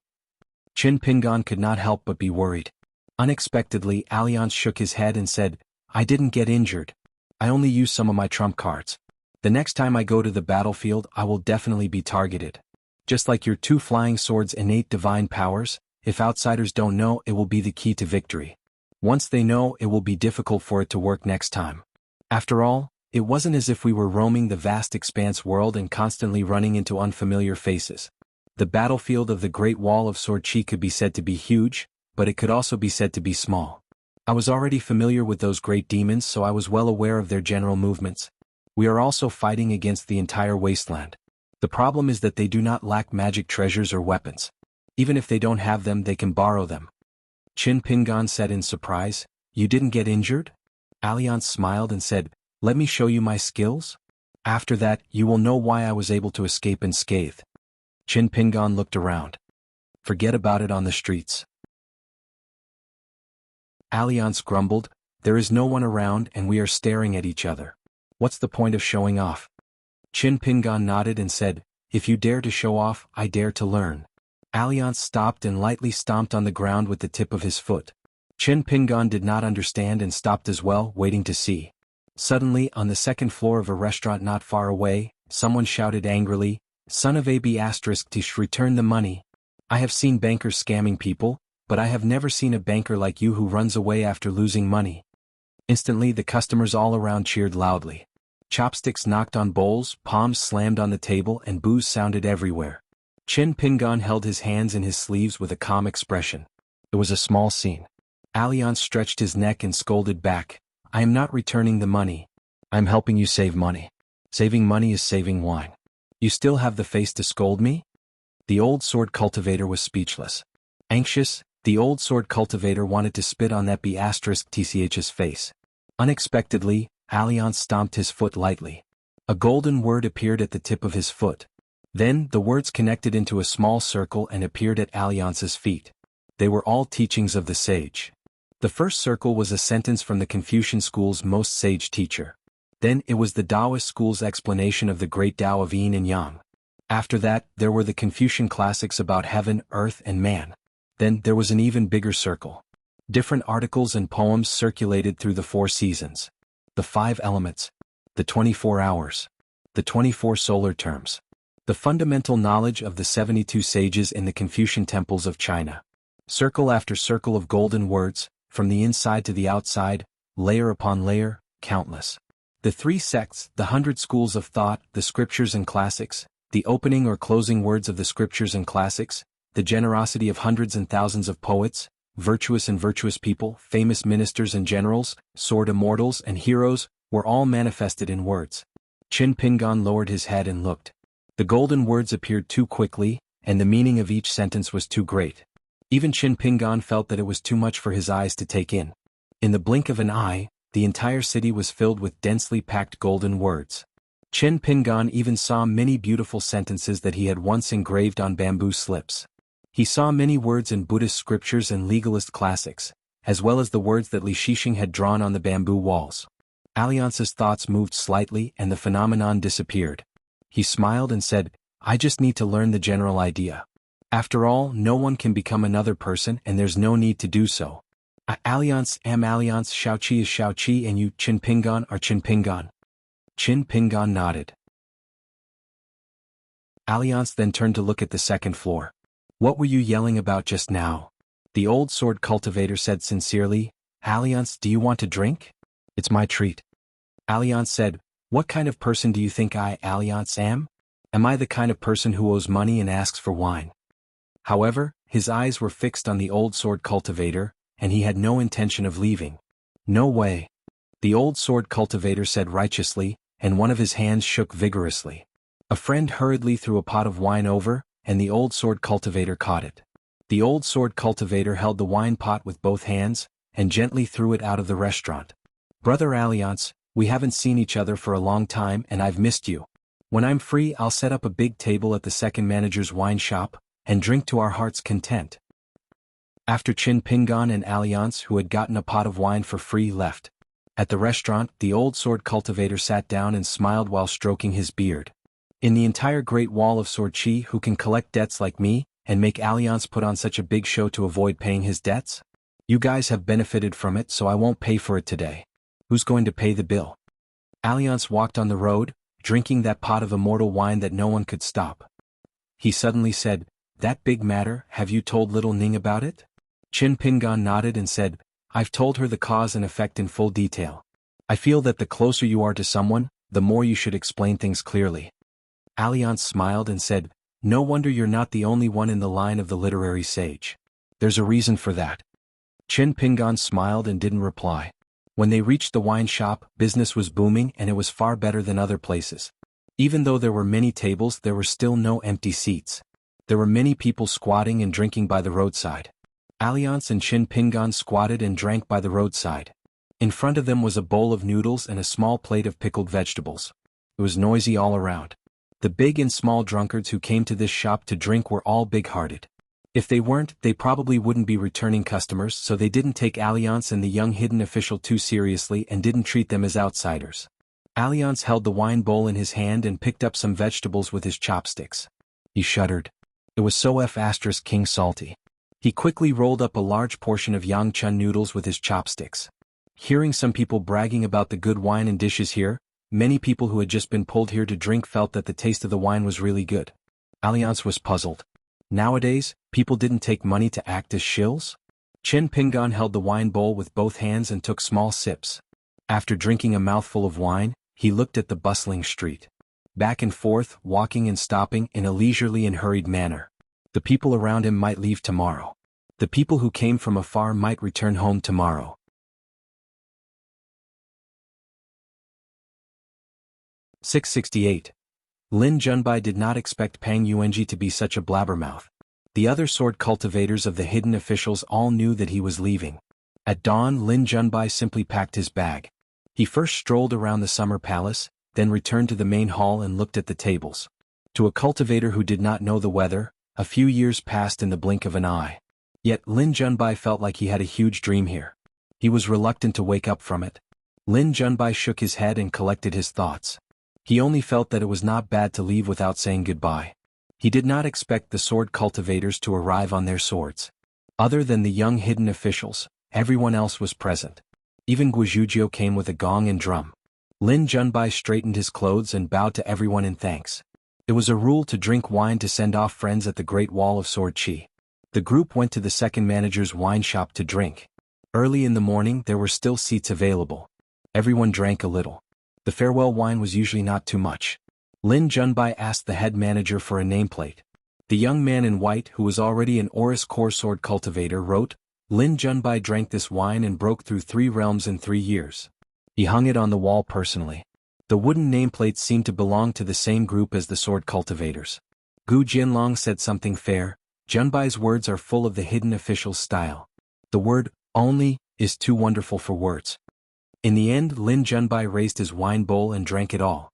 A: Qin Pingan could not help but be worried. Unexpectedly, Alliance shook his head and said, I didn't get injured. I only used some of my trump cards. The next time I go to the battlefield, I will definitely be targeted. Just like your 2 flying swords' innate divine powers, if outsiders don't know, it will be the key to victory. Once they know, it will be difficult for it to work next time. After all, it wasn't as if we were roaming the vast expanse world and constantly running into unfamiliar faces. The battlefield of the Great Wall of Sword Chi could be said to be huge, but it could also be said to be small. I was already familiar with those great demons, so I was well aware of their general movements. We are also fighting against the entire wasteland. The problem is that they do not lack magic treasures or weapons. Even if they don't have them, they can borrow them. Qin Pingan said in surprise, You didn't get injured? Alliance smiled and said, "Let me show you my skills? After that, you will know why I was able to escape unscathed." Qin Pingan looked around. "Forget about it on the streets." Alliance grumbled, "There is no one around and we are staring at each other. What's the point of showing off?" Qin Pingan nodded and said, "If you dare to show off, I dare to learn." Alliance stopped and lightly stomped on the ground with the tip of his foot. Qin Pingan did not understand and stopped as well, waiting to see. Suddenly, on the second floor of a restaurant not far away, someone shouted angrily, "Son of a b***tish, return the money. I have seen bankers scamming people, but I have never seen a banker like you who runs away after losing money." Instantly the customers all around cheered loudly. Chopsticks knocked on bowls, palms slammed on the table and boos sounded everywhere. Qin Pingan held his hands in his sleeves with a calm expression. It was a small scene. Alliance stretched his neck and scolded back, "I am not returning the money. I'm helping you save money. Saving money is saving wine. You still have the face to scold me?" The old sword cultivator was speechless. Anxious, the old sword cultivator wanted to spit on that b*****'''''''''''''''''''''''''''''''''''''''''''''''''''''''''''''''''''''''''''''''''''''''''''''''''''''''''''''''''''ce Unexpectedly, Alliance stomped his foot lightly. A golden word appeared at the tip of his foot. Then, the words connected into a small circle and appeared at Alliance's feet. They were all teachings of the sage. The first circle was a sentence from the Confucian school's most sage teacher. Then it was the Taoist school's explanation of the great Tao of Yin and Yang. After that, there were the Confucian classics about heaven, earth and man. Then there was an even bigger circle. Different articles and poems circulated through the 4 seasons. The 5 elements. The 24 hours. The 24 solar terms. The fundamental knowledge of the 72 sages in the Confucian temples of China. Circle after circle of golden words, from the inside to the outside, layer upon layer, countless. The 3 sects, the 100 schools of thought, the scriptures and classics, the opening or closing words of the scriptures and classics, the generosity of hundreds and thousands of poets, virtuous and virtuous people, famous ministers and generals, sword immortals and heroes, were all manifested in words. Qin Pingan lowered his head and looked. The golden words appeared too quickly, and the meaning of each sentence was too great. Even Qin Pingan felt that it was too much for his eyes to take in. In the blink of an eye, the entire city was filled with densely packed golden words. Qin Pingan even saw many beautiful sentences that he had once engraved on bamboo slips. He saw many words in Buddhist scriptures and legalist classics, as well as the words that Li Shixing had drawn on the bamboo walls. Alliance's thoughts moved slightly and the phenomenon disappeared. He smiled and said, "I just need to learn the general idea. After all, no one can become another person and there's no need to do so. Alliance am Alliance, Shaoqi is Shaoqi and you, Qin Pingan, are Qin Pingan." Qin Pingan nodded. Alliance then turned to look at the second floor. "What were you yelling about just now?" The old sword cultivator said sincerely, "Alliance, do you want a drink? It's my treat." Alliance said, "What kind of person do you think I, Alliance, am? Am I the kind of person who owes money and asks for wine?" However, his eyes were fixed on the old sword cultivator, and he had no intention of leaving. "No way." The old sword cultivator said righteously, and one of his hands shook vigorously. A friend hurriedly threw a pot of wine over, and the old sword cultivator caught it. The old sword cultivator held the wine pot with both hands, and gently threw it out of the restaurant. "Brother Alliance, we haven't seen each other for a long time and I've missed you. When I'm free I'll set up a big table at the second manager's wine shop, and drink to our heart's content." After Qin Pingan and Alliance, who had gotten a pot of wine for free, left. At the restaurant, the old sword cultivator sat down and smiled while stroking his beard. "In the entire Great Wall of Sword Qi, who can collect debts like me, and make Alliance put on such a big show to avoid paying his debts? You guys have benefited from it, so I won't pay for it today. Who's going to pay the bill?" Alliance walked on the road, drinking that pot of immortal wine that no one could stop. He suddenly said, "That big matter, have you told little Ning about it?" Qin Pingan nodded and said, "I've told her the cause and effect in full detail. I feel that the closer you are to someone, the more you should explain things clearly." Alliance smiled and said, "No wonder you're not the only one in the line of the literary sage. There's a reason for that." Qin Pingan smiled and didn't reply. When they reached the wine shop, business was booming and it was far better than other places. Even though there were many tables, there were still no empty seats. There were many people squatting and drinking by the roadside. Alliance and Qin Pingan squatted and drank by the roadside. In front of them was a bowl of noodles and a small plate of pickled vegetables. It was noisy all around. The big and small drunkards who came to this shop to drink were all big-hearted. If they weren't, they probably wouldn't be returning customers, so they didn't take Alliance and the young hidden official too seriously and didn't treat them as outsiders. Alliance held the wine bowl in his hand and picked up some vegetables with his chopsticks. He shuddered. It was so King salty. He quickly rolled up a large portion of Yangchun noodles with his chopsticks. Hearing some people bragging about the good wine and dishes here, many people who had just been pulled here to drink felt that the taste of the wine was really good. Alliance was puzzled. Nowadays, people didn't take money to act as shills? Chen Pingan held the wine bowl with both hands and took small sips. After drinking a mouthful of wine, he looked at the bustling street. Back and forth, walking and stopping in a leisurely and hurried manner. The people around him might leave tomorrow. The people who came from afar might return home tomorrow. 668. Lin Junbai did not expect Pang Yuanji to be such a blabbermouth. The other sword cultivators of the hidden officials all knew that he was leaving. At dawn, Lin Junbai simply packed his bag. He first strolled around the summer palace, then returned to the main hall and looked at the tables. To a cultivator who did not know the weather, a few years passed in the blink of an eye. Yet Lin Junbai felt like he had a huge dream here. He was reluctant to wake up from it. Lin Junbai shook his head and collected his thoughts. He only felt that it was not bad to leave without saying goodbye. He did not expect the sword cultivators to arrive on their swords. Other than the young hidden officials, everyone else was present. Even Guizhuzhou came with a gong and drum. Lin Junbai straightened his clothes and bowed to everyone in thanks. It was a rule to drink wine to send off friends at the Great Wall of Sword Qi. The group went to the second manager's wine shop to drink. Early in the morning there were still seats available. Everyone drank a little. The farewell wine was usually not too much. Lin Junbai asked the head manager for a nameplate. The young man in white, who was already an Oris core sword cultivator, wrote, "Lin Junbai drank this wine and broke through 3 realms in 3 years." He hung it on the wall personally. The wooden nameplates seemed to belong to the same group as the sword cultivators. Gu Jianlong said something fair. Junbai's words are full of the hidden official's style. The word, only, is too wonderful for words. In the end, Lin Junbai raised his wine bowl and drank it all.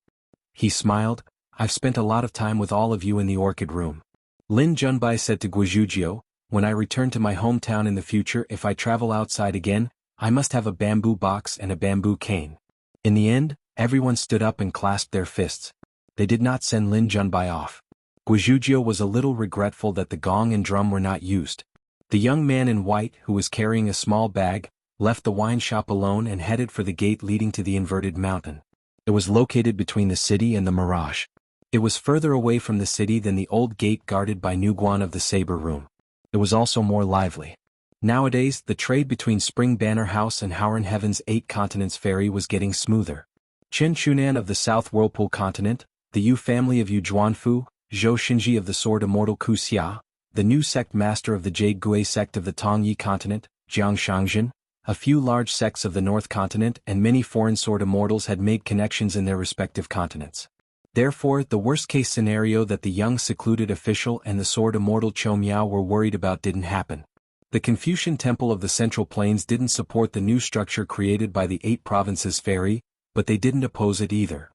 A: He smiled, "I've spent a lot of time with all of you in the orchid room." Lin Junbai said to Guizhuzhou, "When I return to my hometown in the future, if I travel outside again, I must have a bamboo box and a bamboo cane." In the end, everyone stood up and clasped their fists. They did not send Lin Junbai off. Guizhuzhou was a little regretful that the gong and drum were not used. The young man in white, who was carrying a small bag, left the wine shop alone and headed for the gate leading to the inverted mountain. It was located between the city and the mirage. It was further away from the city than the old gate guarded by Nuguan of the Saber Room. It was also more lively. Nowadays, the trade between Spring Banner House and Howren Heaven's 8 Continents Ferry was getting smoother. Chen Chunan of the South Whirlpool Continent, the Yu family of Yu Zhuanfu, Zhou Xinji of the Sword Immortal Kuxia, the new sect master of the Jade Gui sect of the Tongyi Continent, Jiang Shangzhen, a few large sects of the North Continent and many foreign sword immortals had made connections in their respective continents. Therefore, the worst-case scenario that the young secluded official and the sword immortal Chou Miao were worried about didn't happen. The Confucian Temple of the Central Plains didn't support the new structure created by the 8 Provinces Ferry, but they didn't oppose it either.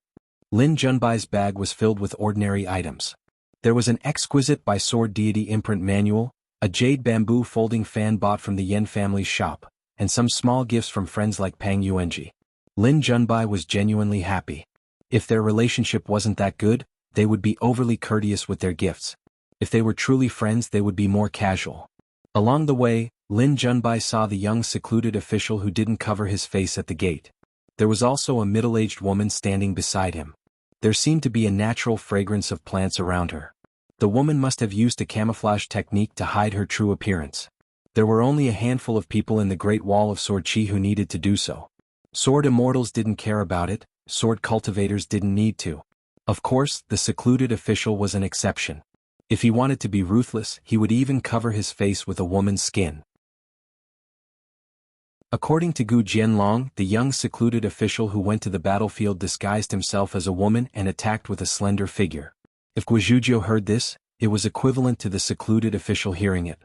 A: Lin Junbai's bag was filled with ordinary items. There was an exquisite by sword deity imprint manual, a jade bamboo folding fan bought from the Yen family's shop, and some small gifts from friends like Pang Yuanji. Lin Junbai was genuinely happy. If their relationship wasn't that good, they would be overly courteous with their gifts. If they were truly friends, they would be more casual. Along the way, Lin Junbai saw the young secluded official who didn't cover his face at the gate. There was also a middle-aged woman standing beside him. There seemed to be a natural fragrance of plants around her. The woman must have used a camouflage technique to hide her true appearance. There were only a handful of people in the Great Wall of Sword Qi who needed to do so. Sword immortals didn't care about it, sword cultivators didn't need to. Of course, the secluded official was an exception. If he wanted to be ruthless, he would even cover his face with a woman's skin. According to Gu Jianlong, the young secluded official who went to the battlefield disguised himself as a woman and attacked with a slender figure. If Guizhuzhou heard this, it was equivalent to the secluded official hearing it.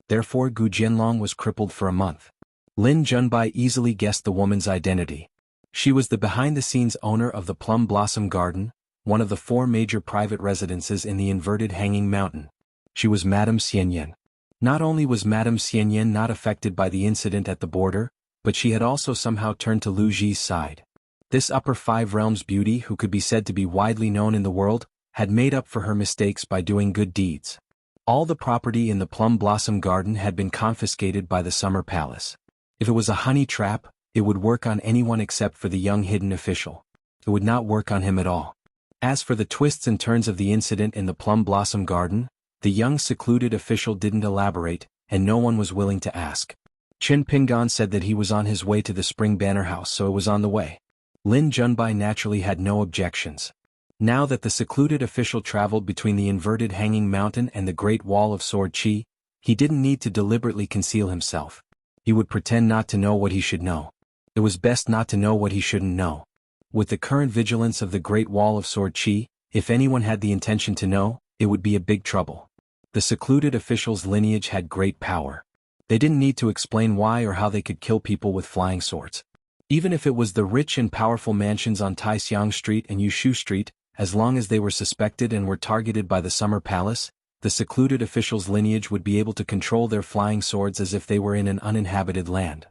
A: Therefore Gu Jianlong was crippled for a month. Lin Junbai easily guessed the woman's identity. She was the behind-the-scenes owner of the Plum Blossom Garden, one of the 4 major private residences in the inverted hanging mountain. She was Madame Xianyan. Not only was Madame Xianyan not affected by the incident at the border, but she had also somehow turned to Lu Ji's side. This upper 5 realms beauty, who could be said to be widely known in the world, had made up for her mistakes by doing good deeds. All the property in the Plum Blossom Garden had been confiscated by the Summer Palace. If it was a honey trap, it would work on anyone except for the young hidden official. It would not work on him at all. As for the twists and turns of the incident in the Plum Blossom Garden, the young secluded official didn't elaborate, and no one was willing to ask. Qin Pingan said that he was on his way to the Spring Banner House, so it was on the way. Lin Junbai naturally had no objections. Now that the secluded official traveled between the inverted hanging mountain and the Great Wall of Sword Qi, he didn't need to deliberately conceal himself. He would pretend not to know what he should know. It was best not to know what he shouldn't know. With the current vigilance of the Great Wall of Sword Qi, if anyone had the intention to know, it would be a big trouble. The secluded official's lineage had great power. They didn't need to explain why or how they could kill people with flying swords. Even if it was the rich and powerful mansions on Taixiang Street and Yushu Street, as long as they were suspected and were targeted by the Summer Palace, the secluded official's lineage would be able to control their flying swords as if they were in an uninhabited land.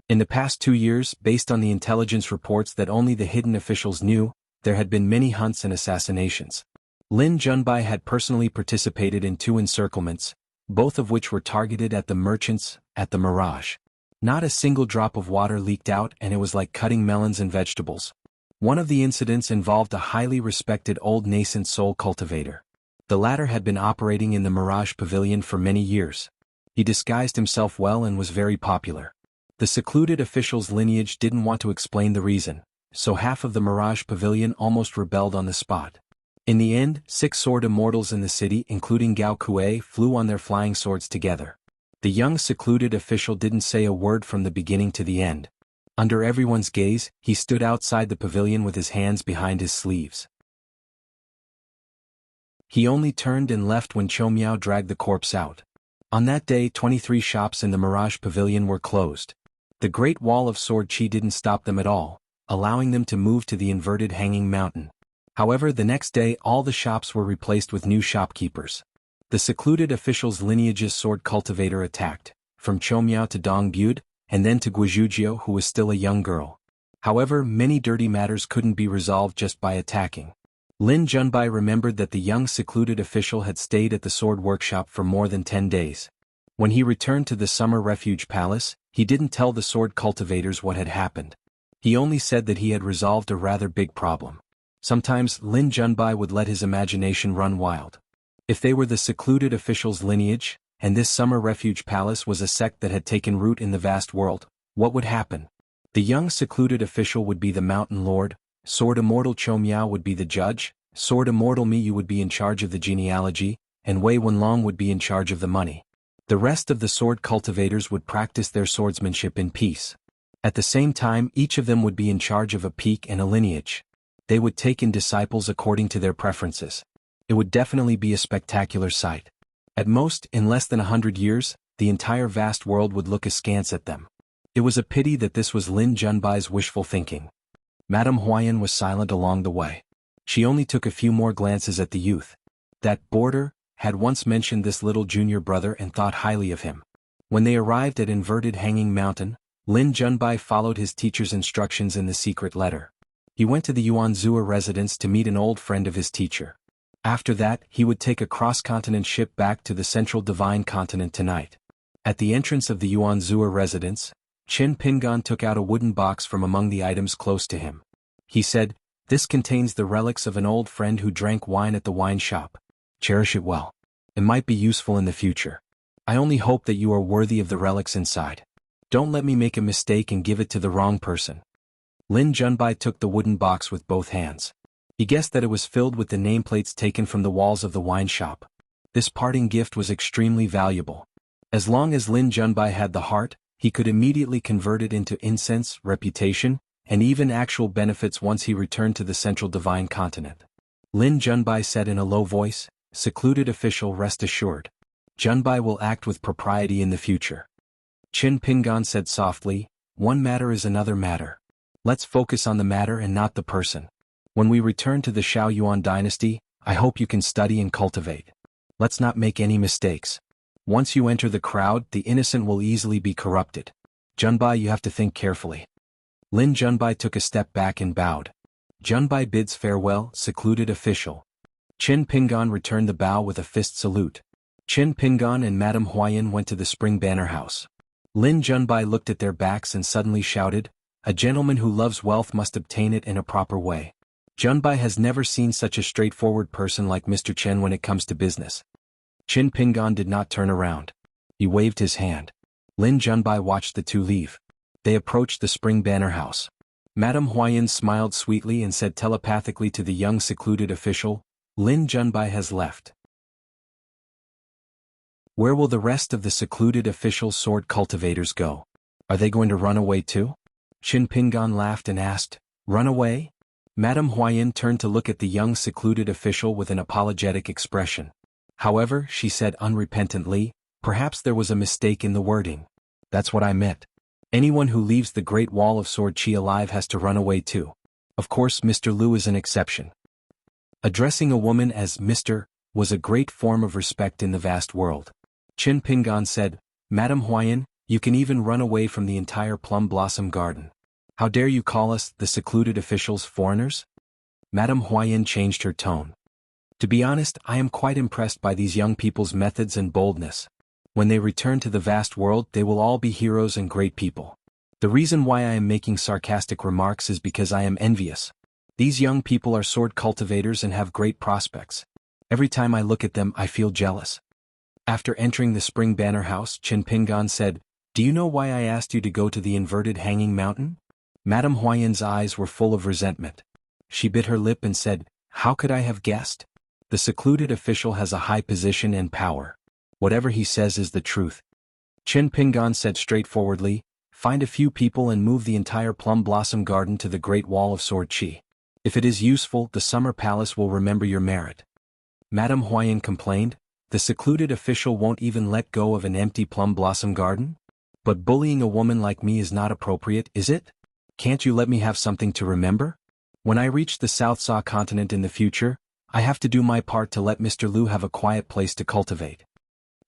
A: In the past 2 years, based on the intelligence reports that only the hidden officials knew, there had been many hunts and assassinations. Lin Junbai had personally participated in 2 encirclements, both of which were targeted at the merchants, at the Mirage. Not a single drop of water leaked out, and it was like cutting melons and vegetables. One of the incidents involved a highly respected old nascent soul cultivator. The latter had been operating in the Mirage Pavilion for many years. He disguised himself well and was very popular. The secluded official's lineage didn't want to explain the reason, so half of the Mirage Pavilion almost rebelled on the spot. In the end, 6 sword immortals in the city, including Gao Kuei, flew on their flying swords together. The young secluded official didn't say a word from the beginning to the end. Under everyone's gaze, he stood outside the pavilion with his hands behind his sleeves. He only turned and left when Chou Miao dragged the corpse out. On that day, 23 shops in the Mirage Pavilion were closed. The Great Wall of Sword Qi didn't stop them at all, allowing them to move to the inverted hanging mountain. However, the next day all the shops were replaced with new shopkeepers. The secluded official's lineage's sword cultivator attacked, from Chou Miao to Dong Bude, and then to Guizhujiu, who was still a young girl. However, many dirty matters couldn't be resolved just by attacking. Lin Junbai remembered that the young secluded official had stayed at the sword workshop for more than 10 days. When he returned to the Summer Refuge Palace, he didn't tell the sword cultivators what had happened. He only said that he had resolved a rather big problem. Sometimes Lin Junbai would let his imagination run wild. If they were the secluded official's lineage, and this Summer Refuge Palace was a sect that had taken root in the vast world, what would happen? The young secluded official would be the Mountain Lord, Sword Immortal Chou Miao would be the judge, Sword Immortal Miyu would be in charge of the genealogy, and Wei Wenlong would be in charge of the money. The rest of the sword cultivators would practice their swordsmanship in peace. At the same time, each of them would be in charge of a peak and a lineage. They would take in disciples according to their preferences. It would definitely be a spectacular sight. At most, in less than 100 years, the entire vast world would look askance at them. It was a pity that this was Lin Junbai's wishful thinking. Madame Huayan was silent along the way. She only took a few more glances at the youth. That boarder had once mentioned this little junior brother and thought highly of him. When they arrived at inverted hanging mountain, Lin Junbai followed his teacher's instructions in the secret letter. He went to the Yuanzhou residence to meet an old friend of his teacher. After that, he would take a cross-continent ship back to the central divine continent tonight. At the entrance of the Yuanzhou residence, Qin Pingan took out a wooden box from among the items close to him. He said, "This contains the relics of an old friend who drank wine at the wine shop. Cherish it well. It might be useful in the future. I only hope that you are worthy of the relics inside. Don't let me make a mistake and give it to the wrong person." Lin Junbai took the wooden box with both hands. He guessed that it was filled with the nameplates taken from the walls of the wine shop. This parting gift was extremely valuable. As long as Lin Junbai had the heart, he could immediately convert it into incense, reputation, and even actual benefits once he returned to the central divine continent. Lin Junbai said in a low voice, "Secluded official, rest assured. Junbai will act with propriety in the future." Qin Pingan said softly, one matter is another matter. Let's focus on the matter and not the person. When we return to the Xiao Yuan dynasty, I hope you can study and cultivate. Let's not make any mistakes. Once you enter the crowd, the innocent will easily be corrupted. Junbai, you have to think carefully. Lin Junbai took a step back and bowed. Junbai bids farewell, secluded official. Qin Pingan returned the bow with a fist salute. Qin Pingan and Madame Huayan went to the spring banner house. Lin Junbai looked at their backs and suddenly shouted, a gentleman who loves wealth must obtain it in a proper way. Junbai has never seen such a straightforward person like Mr. Chen when it comes to business. Qin Pingan did not turn around. He waved his hand. Lin Junbai watched the two leave. They approached the spring banner house. Madame Huayan smiled sweetly and said telepathically to the young secluded official, Lin Junbai has left. Where will the rest of the secluded official sword cultivators go? Are they going to run away too? Qin Pingan laughed and asked, run away? Madame Huayan turned to look at the young secluded official with an apologetic expression. However, she said unrepentantly, perhaps there was a mistake in the wording. That's what I meant. Anyone who leaves the Great Wall of Sword Qi alive has to run away too. Of course, Mr. Liu is an exception. Addressing a woman as Mr. was a great form of respect in the vast world. Qin Pingan said, Madame Huayan, you can even run away from the entire plum blossom garden. How dare you call us, the secluded officials, foreigners? Madame Huayan changed her tone. To be honest, I am quite impressed by these young people's methods and boldness. When they return to the vast world, they will all be heroes and great people. The reason why I am making sarcastic remarks is because I am envious. These young people are sword cultivators and have great prospects. Every time I look at them, I feel jealous. After entering the spring banner house, Qin Pingan said, do you know why I asked you to go to the inverted hanging mountain? Madame Huayan's eyes were full of resentment. She bit her lip and said, how could I have guessed? The secluded official has a high position and power. Whatever he says is the truth. Qin Pingan said straightforwardly, find a few people and move the entire plum blossom garden to the Great Wall of Sword Qi. If it is useful, the summer palace will remember your merit. Madame Huayan complained, the secluded official won't even let go of an empty plum blossom garden? But bullying a woman like me is not appropriate, is it? Can't you let me have something to remember? When I reach the South Sa continent in the future, I have to do my part to let Mr. Liu have a quiet place to cultivate.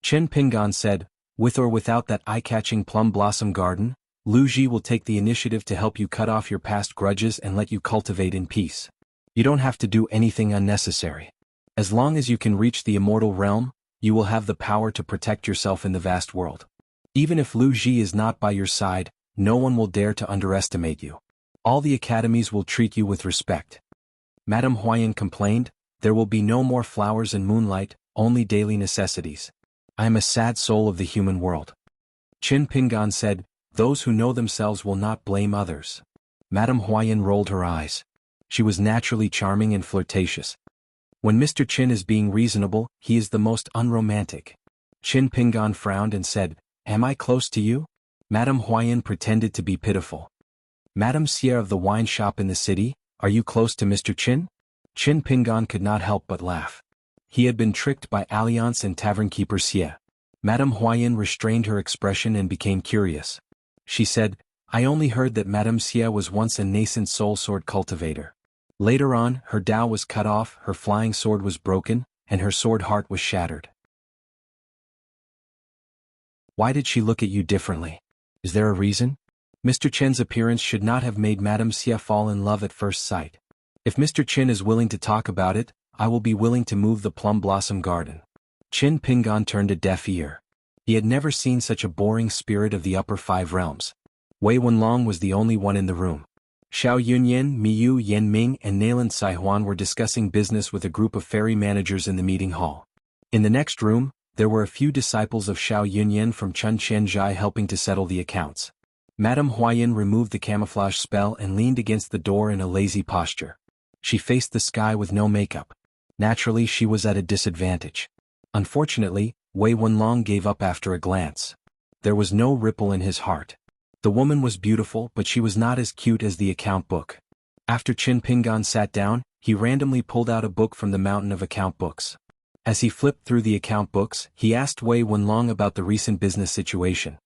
A: Qin Pingan said, with or without that eye-catching plum blossom garden, Liu Ji will take the initiative to help you cut off your past grudges and let you cultivate in peace. You don't have to do anything unnecessary. As long as you can reach the immortal realm, you will have the power to protect yourself in the vast world. Even if Liu Ji is not by your side, no one will dare to underestimate you. All the academies will treat you with respect. Madame Huayan complained, there will be no more flowers and moonlight, only daily necessities. I am a sad soul of the human world. Qin Pingan said, those who know themselves will not blame others. Madame Huayan rolled her eyes. She was naturally charming and flirtatious. When Mr. Qin is being reasonable, he is the most unromantic. Qin Pingan frowned and said, am I close to you? Madame Huayan pretended to be pitiful. Madame Xie of the wine shop in the city, are you close to Mr. Qin? Qin Pingan could not help but laugh. He had been tricked by Alliance and tavern keeper Xie. Madame Huayan restrained her expression and became curious. She said, I only heard that Madame Xie was once a nascent soul sword cultivator. Later on, her Dao was cut off, her flying sword was broken, and her sword heart was shattered. Why did she look at you differently? Is there a reason? Mr. Chen's appearance should not have made Madame Xie fall in love at first sight. If Mr. Chen is willing to talk about it, I will be willing to move the plum blossom garden. Qin Pingan turned a deaf ear. He had never seen such a boring spirit of the upper five realms. Wei Wenlong was the only one in the room. Xiao Yunyan, Miyu Yanming and Nailan Saihuan were discussing business with a group of ferry managers in the meeting hall. In the next room, there were a few disciples of Xiao Yunyan from Chun Qianzhai helping to settle the accounts. Madame Huayan removed the camouflage spell and leaned against the door in a lazy posture. She faced the sky with no makeup. Naturally, she was at a disadvantage. Unfortunately, Wei Wenlong gave up after a glance. There was no ripple in his heart. The woman was beautiful, but she was not as cute as the account book. After Qin Pingan sat down, he randomly pulled out a book from the mountain of account books. As he flipped through the account books, he asked Wei Wenlong about the recent business situation.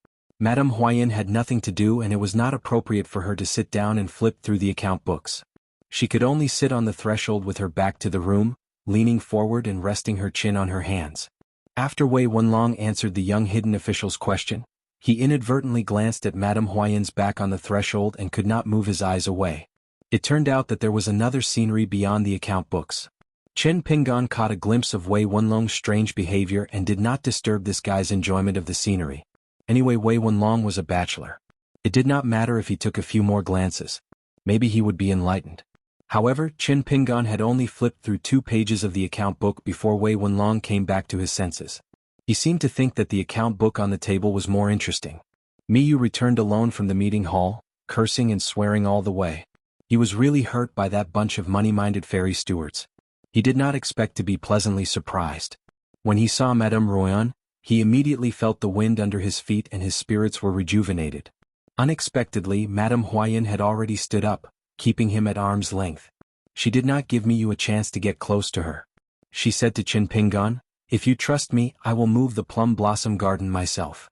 A: Madame Huayan had nothing to do and it was not appropriate for her to sit down and flip through the account books. She could only sit on the threshold with her back to the room, leaning forward and resting her chin on her hands. After Wei Wenlong answered the young hidden official's question, he inadvertently glanced at Madame Huayan's back on the threshold and could not move his eyes away. It turned out that there was another scenery beyond the account books. Chen Pinggan caught a glimpse of Wei Wenlong's strange behavior and did not disturb this guy's enjoyment of the scenery. Anyway, Wei Wenlong was a bachelor. It did not matter if he took a few more glances. Maybe he would be enlightened. However, Chen Pinggan had only flipped through 2 pages of the account book before Wei Wenlong came back to his senses. He seemed to think that the account book on the table was more interesting. Miyu returned alone from the meeting hall, cursing and swearing all the way. He was really hurt by that bunch of money-minded fairy stewards. He did not expect to be pleasantly surprised. When he saw Madame Royan, he immediately felt the wind under his feet and his spirits were rejuvenated. Unexpectedly, Madame Huayan had already stood up, keeping him at arm's length. She did not give Miyu a chance to get close to her. She said to Chen Pinggan, "If you trust me, I will move the plum blossom garden myself."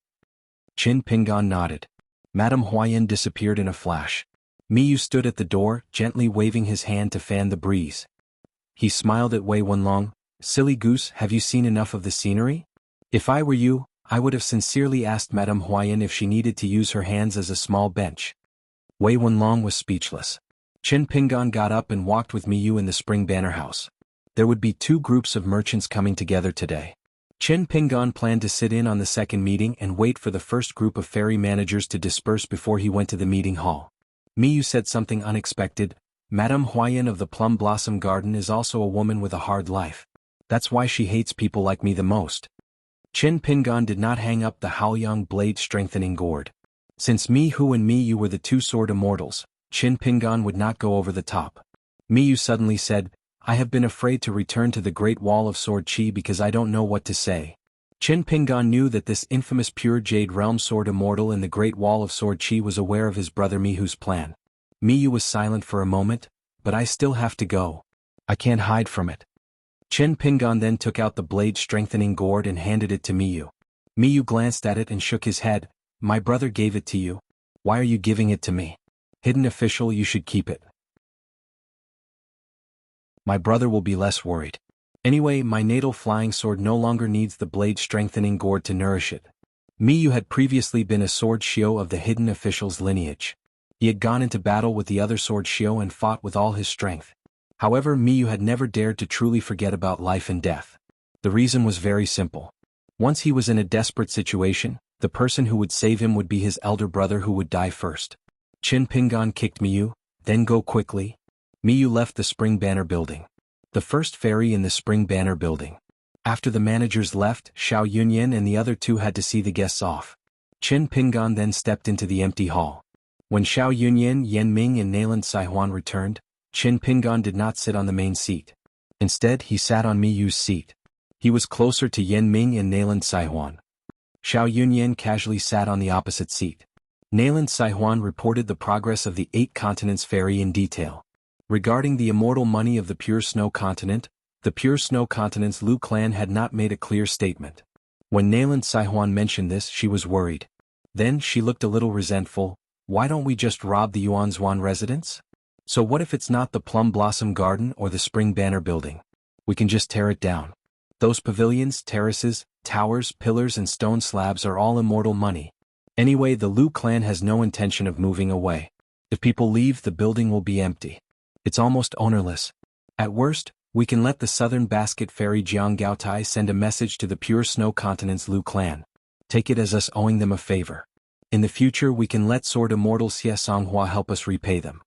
A: Chen Pinggan nodded. Madame Huayan disappeared in a flash. Miyu stood at the door, gently waving his hand to fan the breeze. He smiled at Wei Wenlong. "Silly goose, have you seen enough of the scenery? If I were you, I would have sincerely asked Madame Huayan if she needed to use her hands as a small bench." Wei Wenlong was speechless. Chen Pinggan got up and walked with Miyu in the spring banner house. There would be 2 groups of merchants coming together today. Chen Pinggan planned to sit in on the second meeting and wait for the first group of ferry managers to disperse before he went to the meeting hall. Miyu said something unexpected. "Madame Huayan of the Plum Blossom Garden is also a woman with a hard life. That's why she hates people like me the most." Chen Pinggan did not hang up the Haoyang blade strengthening gourd. Since Miyu and Miyu were the 2 sword immortals, Chen Pinggan would not go over the top. Miyu suddenly said, "I have been afraid to return to the Great Wall of Sword Qi because I don't know what to say." Chen Pinggan knew that this infamous pure Jade Realm sword immortal in the Great Wall of Sword Qi was aware of his brother Miyu's plan. Miyu was silent for a moment, "But I still have to go. I can't hide from it." Chen Pinggan then took out the blade strengthening gourd and handed it to Miyu. Miyu glanced at it and shook his head. "My brother gave it to you. Why are you giving it to me? Hidden official, you should keep it. My brother will be less worried. Anyway, my natal flying sword no longer needs the blade strengthening gourd to nourish it." Miyu had previously been a sword shio of the hidden official's lineage. He had gone into battle with the other sword shio and fought with all his strength. However, Miyu had never dared to truly forget about life and death. The reason was very simple. Once he was in a desperate situation, the person who would save him would be his elder brother who would die first. Chen Pinggan kicked Miyu, "Then go quickly." Miyu left the Spring Banner building. The first ferry in the Spring Banner building. After the managers left, Xiao Yunyan and the other 2 had to see the guests off. Chen Pinggan then stepped into the empty hall. When Xiao Yunyan, Yan Ming and Nailan Saihuan returned, Chen Pinggan did not sit on the main seat. Instead, he sat on Miyu's seat. He was closer to Yan Ming and Nailan Saihuan. Xiao Yunyan casually sat on the opposite seat. Nailan Saihuan reported the progress of the 8 continents ferry in detail. Regarding the immortal money of the Pure Snow Continent, the Pure Snow Continent's Lu clan had not made a clear statement. When Nailan Saihuan mentioned this, she was worried. Then she looked a little resentful. "Why don't we just rob the Yuanzhuan residence? So what if it's not the Plum Blossom Garden or the Spring Banner building? We can just tear it down. Those pavilions, terraces, towers, pillars and stone slabs are all immortal money. Anyway, the Lu clan has no intention of moving away. If people leave, the building will be empty. It's almost ownerless. At worst, we can let the Southern Basket Ferry Jiang Gaotai send a message to the Pure Snow Continent's Lu clan. Take it as us owing them a favor. In the future we can let Sword Immortal Xie Songhua help us repay them."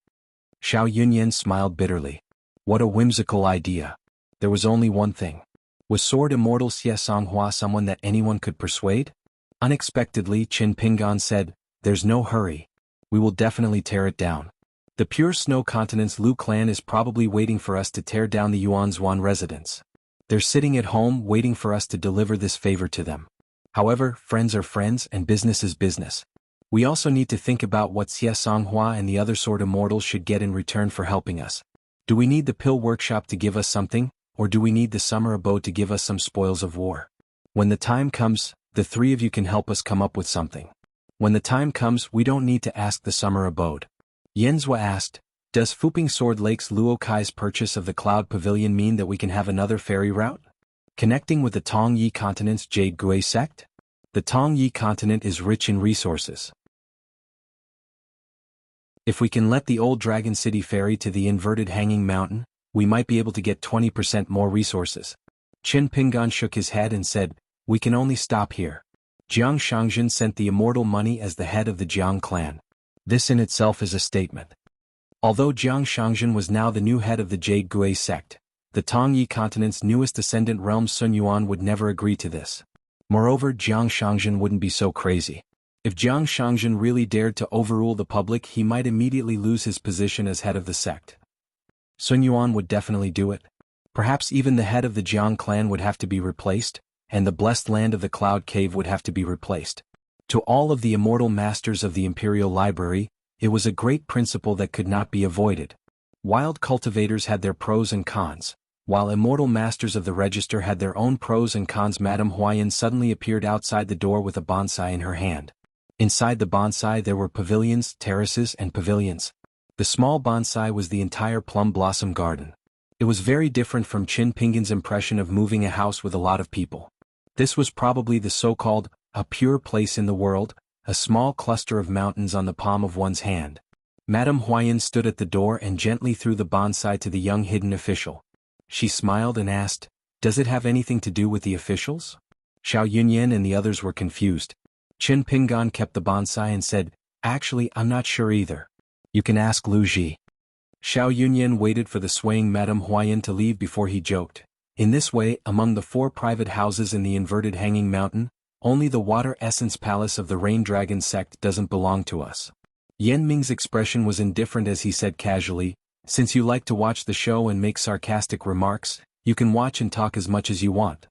A: Xiao Yunyan smiled bitterly. What a whimsical idea. There was only one thing. Was Sword Immortal Xie Songhua someone that anyone could persuade? Unexpectedly, Chen Pinggan said, "There's no hurry. We will definitely tear it down. The Pure Snow Continent's Lu clan is probably waiting for us to tear down the Yuanzhuan residence. They're sitting at home waiting for us to deliver this favor to them. However, friends are friends and business is business. We also need to think about what Xie Songhua and the other Sword Immortals should get in return for helping us. Do we need the Pill Workshop to give us something, or do we need the Summer Abode to give us some spoils of war? When the time comes, the 3 of you can help us come up with something. When the time comes, we don't need to ask the summer abode. Yenzhua asked, does Fuping Sword Lake's Luo Kai's purchase of the Cloud Pavilion mean that we can have another ferry route? Connecting with the Tongyi Continent's Jade Gui sect? The Tongyi Continent is rich in resources. If we can let the old Dragon City ferry to the inverted hanging mountain, we might be able to get 20% more resources. Qin Pingan shook his head and said, we can only stop here. Jiang Shangzhen sent the immortal money as the head of the Jiang clan. This in itself is a statement. Although Jiang Shangzhen was now the new head of the Jade Gui sect, the Tongyi Continent's newest descendant realm Sun Yuan would never agree to this. Moreover, Jiang Shangzhen wouldn't be so crazy. If Jiang Shangzhen really dared to overrule the public, he might immediately lose his position as head of the sect. Sun Yuan would definitely do it. Perhaps even the head of the Jiang clan would have to be replaced, and the blessed land of the Cloud Cave would have to be replaced. To all of the immortal masters of the Imperial Library, it was a great principle that could not be avoided. Wild cultivators had their pros and cons, while immortal masters of the register had their own pros and cons. Madame Huayan suddenly appeared outside the door with a bonsai in her hand. Inside the bonsai there were pavilions, terraces, and pavilions. The small bonsai was the entire plum blossom garden. It was very different from Qin Pingan's impression of moving a house with a lot of people. This was probably the so-called, a pure place in the world, a small cluster of mountains on the palm of one's hand. Madame Huayan stood at the door and gently threw the bonsai to the young hidden official. She smiled and asked, does it have anything to do with the officials? Xiao Yunyan and the others were confused. Qin Pingan kept the bonsai and said, actually I'm not sure either. You can ask Lu Ji. Xiao Yunyan waited for the swaying Madame Huayan to leave before he joked. In this way, among the 4 private houses in the inverted hanging mountain, only the Water Essence Palace of the Rain Dragon sect doesn't belong to us. Yan Ming's expression was indifferent as he said casually, since you like to watch the show and make sarcastic remarks, you can watch and talk as much as you want.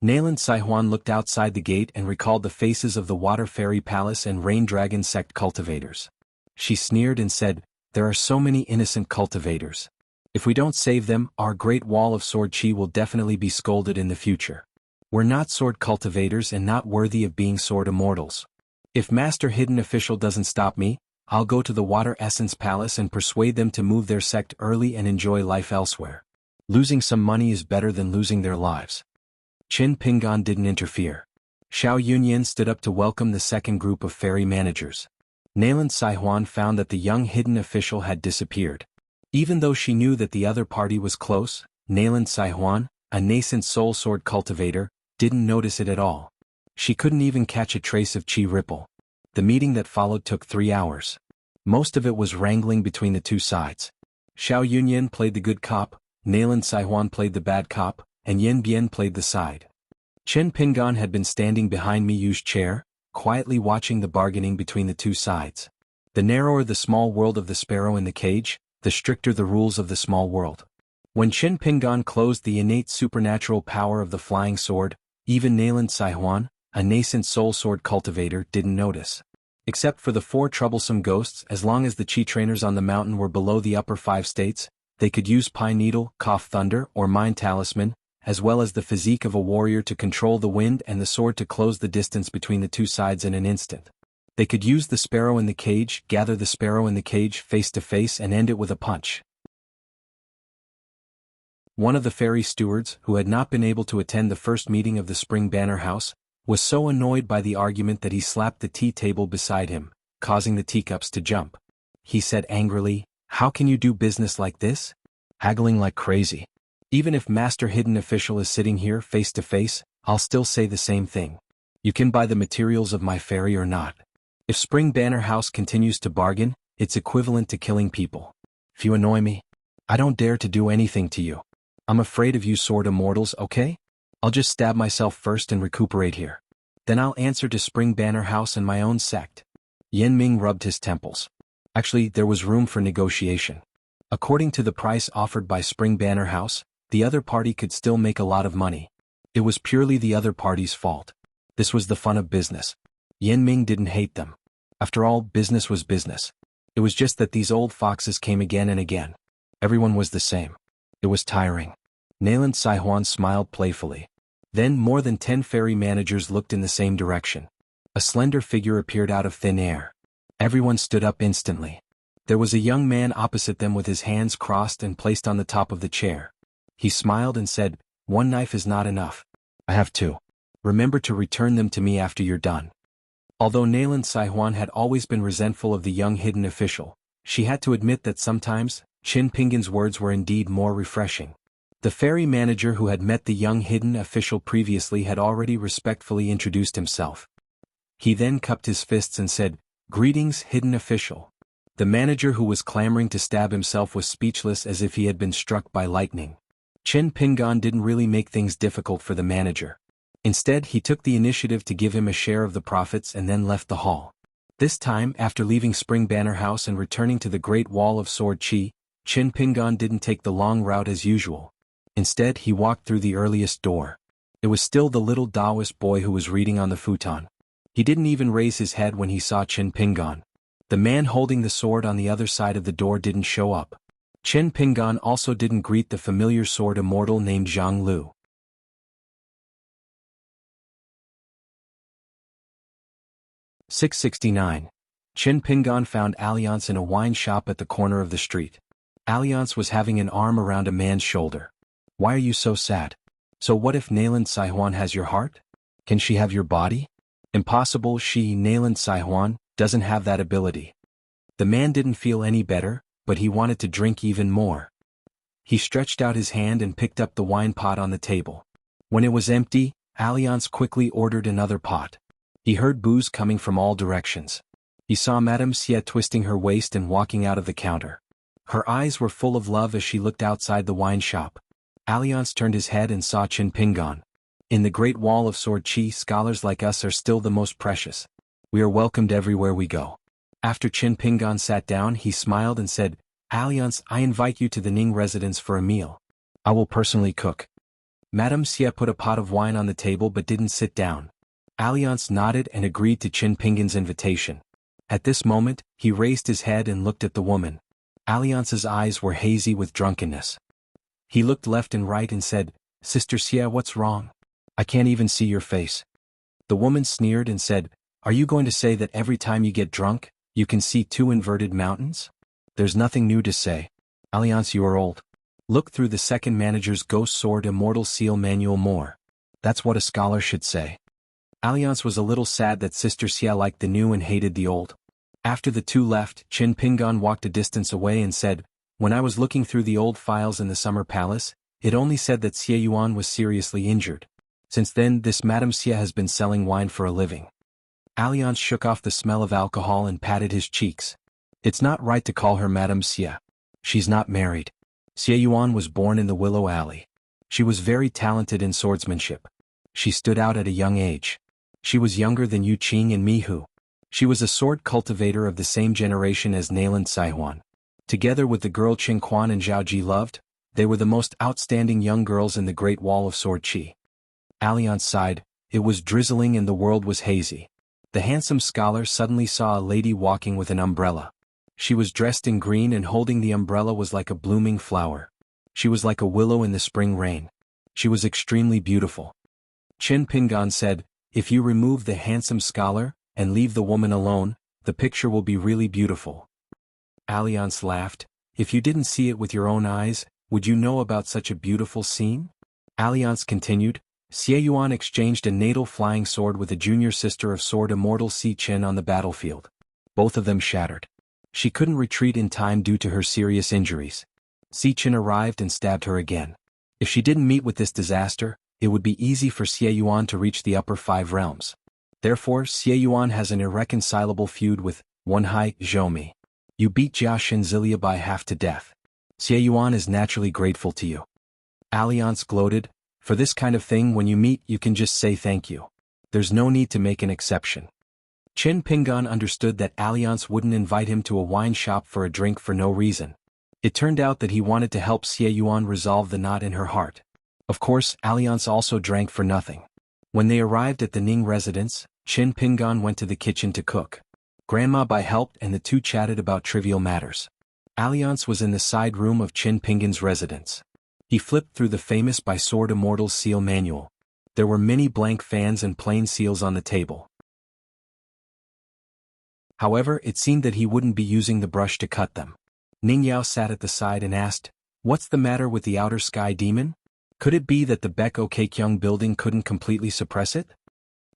A: Nayland Saihuan looked outside the gate and recalled the faces of the Water Fairy Palace and Rain Dragon sect cultivators. She sneered and said, there are so many innocent cultivators. If we don't save them, our Great Wall of Sword Chi will definitely be scolded in the future. We're not sword cultivators and not worthy of being sword immortals. If Master Hidden Official doesn't stop me, I'll go to the Water Essence Palace and persuade them to move their sect early and enjoy life elsewhere. Losing some money is better than losing their lives. Qin Pingan didn't interfere. Xiao Yunyan stood up to welcome the second group of ferry managers. Nayland Saihuan found that the young hidden official had disappeared. Even though she knew that the other party was close, Nayland Saihuan, a nascent soul sword cultivator, didn't notice it at all. She couldn't even catch a trace of chi ripple. The meeting that followed took 3 hours. Most of it was wrangling between the two sides. Xiao Yunyan played the good cop, Nayland Saihuan played the bad cop, and Yen Bian played the side. Qin Pingan had been standing behind Miyu's chair, quietly watching the bargaining between the two sides. The narrower the small world of the sparrow in the cage, the stricter the rules of the small world. When Qin Pingan closed the innate supernatural power of the flying sword, even Nayland Saihuan, a nascent soul sword cultivator, didn't notice. Except for the 4 troublesome ghosts, as long as the chi trainers on the mountain were below the upper 5 states, they could use Pine Needle, Cough Thunder, or Mind Talisman, as well as the physique of a warrior to control the wind and the sword to close the distance between the two sides in an instant. They could use the sparrow in the cage, gather the sparrow in the cage face to face and end it with a punch. One of the ferry stewards, who had not been able to attend the first meeting of the Spring Banner House, was so annoyed by the argument that he slapped the tea table beside him, causing the teacups to jump. He said angrily, "How can you do business like this? Haggling like crazy. Even if Master Hidden Official is sitting here face to face, I'll still say the same thing. You can buy the materials of my ferry or not. If Spring Banner House continues to bargain, it's equivalent to killing people. If you annoy me, I don't dare to do anything to you. I'm afraid of you sword immortals, okay? I'll just stab myself first and recuperate here. Then I'll answer to Spring Banner House and my own sect." Yen Ming rubbed his temples. Actually, there was room for negotiation. According to the price offered by Spring Banner House, the other party could still make a lot of money. It was purely the other party's fault. This was the fun of business. Yen Ming didn't hate them. After all, business was business. It was just that these old foxes came again and again. Everyone was the same. It was tiring. Nayland Saihuan smiled playfully. Then more than 10 ferry managers looked in the same direction. A slender figure appeared out of thin air. Everyone stood up instantly. There was a young man opposite them with his hands crossed and placed on the top of the chair. He smiled and said, "One knife is not enough. I have two. Remember to return them to me after you're done." Although Nayland Saihuan had always been resentful of the young hidden official, she had to admit that sometimes, Qin Pingan's words were indeed more refreshing. The ferry manager who had met the young hidden official previously had already respectfully introduced himself. He then cupped his fists and said, "Greetings, hidden official." The manager who was clamoring to stab himself was speechless as if he had been struck by lightning. Qin Pingan didn't really make things difficult for the manager. Instead, he took the initiative to give him a share of the profits and then left the hall. This time, after leaving Spring Banner House and returning to the Great Wall of Sword Qi, Qin Pingan didn't take the long route as usual. Instead, he walked through the earliest door. It was still the little Taoist boy who was reading on the futon. He didn't even raise his head when he saw Qin Pingan. The man holding the sword on the other side of the door didn't show up. Qin Pingan also didn't greet the familiar sword immortal named Zhang Lu. 669. Qin Pingan found Alliance in a wine shop at the corner of the street. Alliance was having an arm around a man's shoulder. "Why are you so sad? So what if Nayland Saihuan has your heart? Can she have your body?" "Impossible, Nayland Saihuan, doesn't have that ability." The man didn't feel any better, but he wanted to drink even more. He stretched out his hand and picked up the wine pot on the table. When it was empty, Alliance quickly ordered another pot. He heard booze coming from all directions. He saw Madame Xie twisting her waist and walking out of the counter. Her eyes were full of love as she looked outside the wine shop. Alliance turned his head and saw Qin Pingan. "In the Great Wall of Sword Qi, scholars like us are still the most precious. We are welcomed everywhere we go." After Qin Pingan sat down, he smiled and said, "Alliance, I invite you to the Ning residence for a meal. I will personally cook." Madame Xie put a pot of wine on the table but didn't sit down. Alliance nodded and agreed to Qin Pingan's invitation. At this moment, he raised his head and looked at the woman. Alliance's eyes were hazy with drunkenness. He looked left and right and said, "Sister Xie, what's wrong? I can't even see your face." The woman sneered and said, "Are you going to say that every time you get drunk, you can see two inverted mountains? There's nothing new to say. Alliance, you are old. Look through the second manager's Ghost Sword Immortal Seal Manual more. That's what a scholar should say." Alliance was a little sad that Sister Xie liked the new and hated the old. After the two left, Qin Pingan walked a distance away and said, "When I was looking through the old files in the Summer Palace, it only said that Xie Yuan was seriously injured. Since then, this Madame Xie has been selling wine for a living." Alliance shook off the smell of alcohol and patted his cheeks. "It's not right to call her Madame Xie. She's not married. Xie Yuan was born in the Willow Alley. She was very talented in swordsmanship. She stood out at a young age. She was younger than Yu Qing and Mihu. She was a sword cultivator of the same generation as Nayland Saihuan. Together with the girl Qin Quan and Zhao Ji loved, they were the most outstanding young girls in the Great Wall of Sword Qi." Alliance sighed. It was drizzling and the world was hazy. The handsome scholar suddenly saw a lady walking with an umbrella. She was dressed in green and holding the umbrella was like a blooming flower. She was like a willow in the spring rain. She was extremely beautiful. Qin Pingan said, "If you remove the handsome scholar, and leave the woman alone, the picture will be really beautiful." Alliance laughed. "If you didn't see it with your own eyes, would you know about such a beautiful scene?" Alliance continued, "Xie Yuan exchanged a natal flying sword with a junior sister of sword immortal Si Chen on the battlefield. Both of them shattered. She couldn't retreat in time due to her serious injuries. Si Chen arrived and stabbed her again. If she didn't meet with this disaster, it would be easy for Xie Yuan to reach the upper 5 realms. Therefore, Xie Yuan has an irreconcilable feud with Wenhai Zhoumi. You beat Jia Shenzilia by half to death. Xie Yuan is naturally grateful to you." Alliance gloated, "For this kind of thing, when you meet, you can just say thank you. There's no need to make an exception." Qin Pingan understood that Alliance wouldn't invite him to a wine shop for a drink for no reason. It turned out that he wanted to help Xie Yuan resolve the knot in her heart. Of course, Alliance also drank for nothing. When they arrived at the Ning residence, Qin Pingan went to the kitchen to cook. Grandma Bai helped and the two chatted about trivial matters. Alliance was in the side room of Qin Pingan's residence. He flipped through the famous by Sword Immortal Seal Manual. There were many blank fans and plain seals on the table. However, it seemed that he wouldn't be using the brush to cut them. Ning Yao sat at the side and asked, "What's the matter with the outer sky demon? Could it be that the Baek Kyung building couldn't completely suppress it?"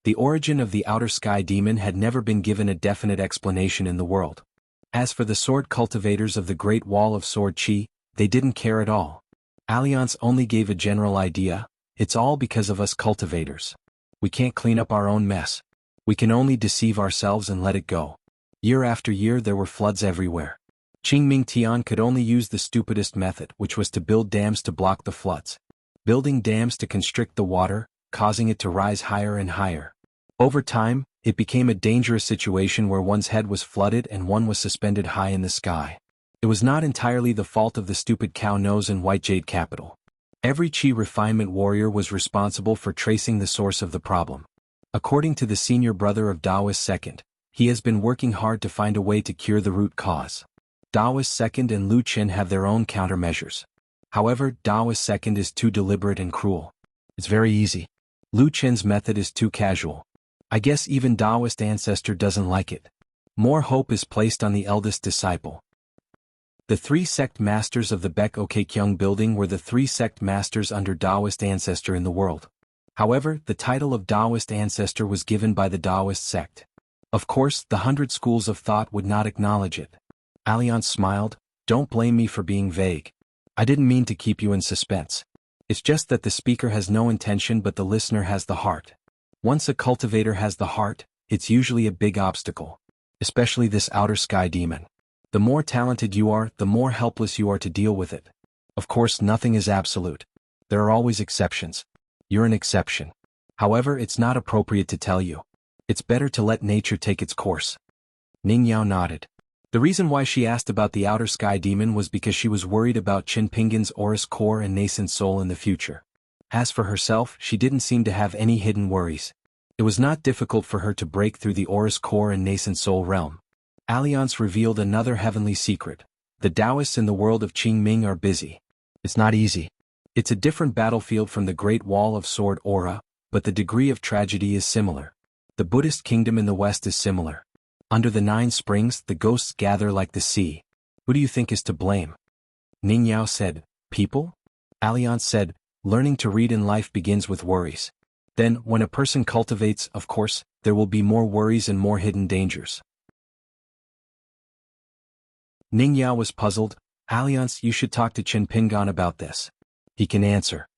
A: The origin of the outer sky demon had never been given a definite explanation in the world. As for the sword cultivators of the Great Wall of Sword Chi, they didn't care at all. Alliance only gave a general idea: it's all because of us cultivators. We can't clean up our own mess. We can only deceive ourselves and let it go. Year after year there were floods everywhere. Qingming Tian could only use the stupidest method, which was to build dams to block the floods. Building dams to constrict the water, causing it to rise higher and higher. Over time, it became a dangerous situation where one's head was flooded and one was suspended high in the sky. It was not entirely the fault of the stupid cow nose and white jade capital. Every Qi refinement warrior was responsible for tracing the source of the problem. According to the senior brother of Daoist II, he has been working hard to find a way to cure the root cause. Daoist II and Lu Qin have their own countermeasures. However, Daoist II is too deliberate and cruel. It's very easy. Lu Qin's method is too casual. I guess even Daoist ancestor doesn't like it. More hope is placed on the eldest disciple. The three sect masters of the Baek Kyung building were the three sect masters under Daoist ancestor in the world. However, the title of Daoist ancestor was given by the Daoist sect. Of course, the 100 schools of thought would not acknowledge it. Alliance smiled. "Don't blame me for being vague. I didn't mean to keep you in suspense. It's just that the speaker has no intention but the listener has the heart. Once a cultivator has the heart, it's usually a big obstacle. Especially this outer sky demon. The more talented you are, the more helpless you are to deal with it. Of course, nothing is absolute. There are always exceptions. You're an exception. However, it's not appropriate to tell you. It's better to let nature take its course." Ning Yao nodded. The reason why she asked about the outer sky demon was because she was worried about Qin Pingan's Aurous core and nascent soul in the future. As for herself, she didn't seem to have any hidden worries. It was not difficult for her to break through the Aurous core and nascent soul realm. Alliance revealed another heavenly secret. The Taoists in the world of Qingming are busy. It's not easy. It's a different battlefield from the Great Wall of Sword Aura, but the degree of tragedy is similar. The Buddhist kingdom in the West is similar. Under the 9 springs, the ghosts gather like the sea. Who do you think is to blame? Ning Yao said, "People?" Alliance said, "Learning to read in life begins with worries. Then, when a person cultivates, of course, there will be more worries and more hidden dangers." Ning Yao was puzzled. "Alliance, you should talk to Qin Pingan about this. He can answer."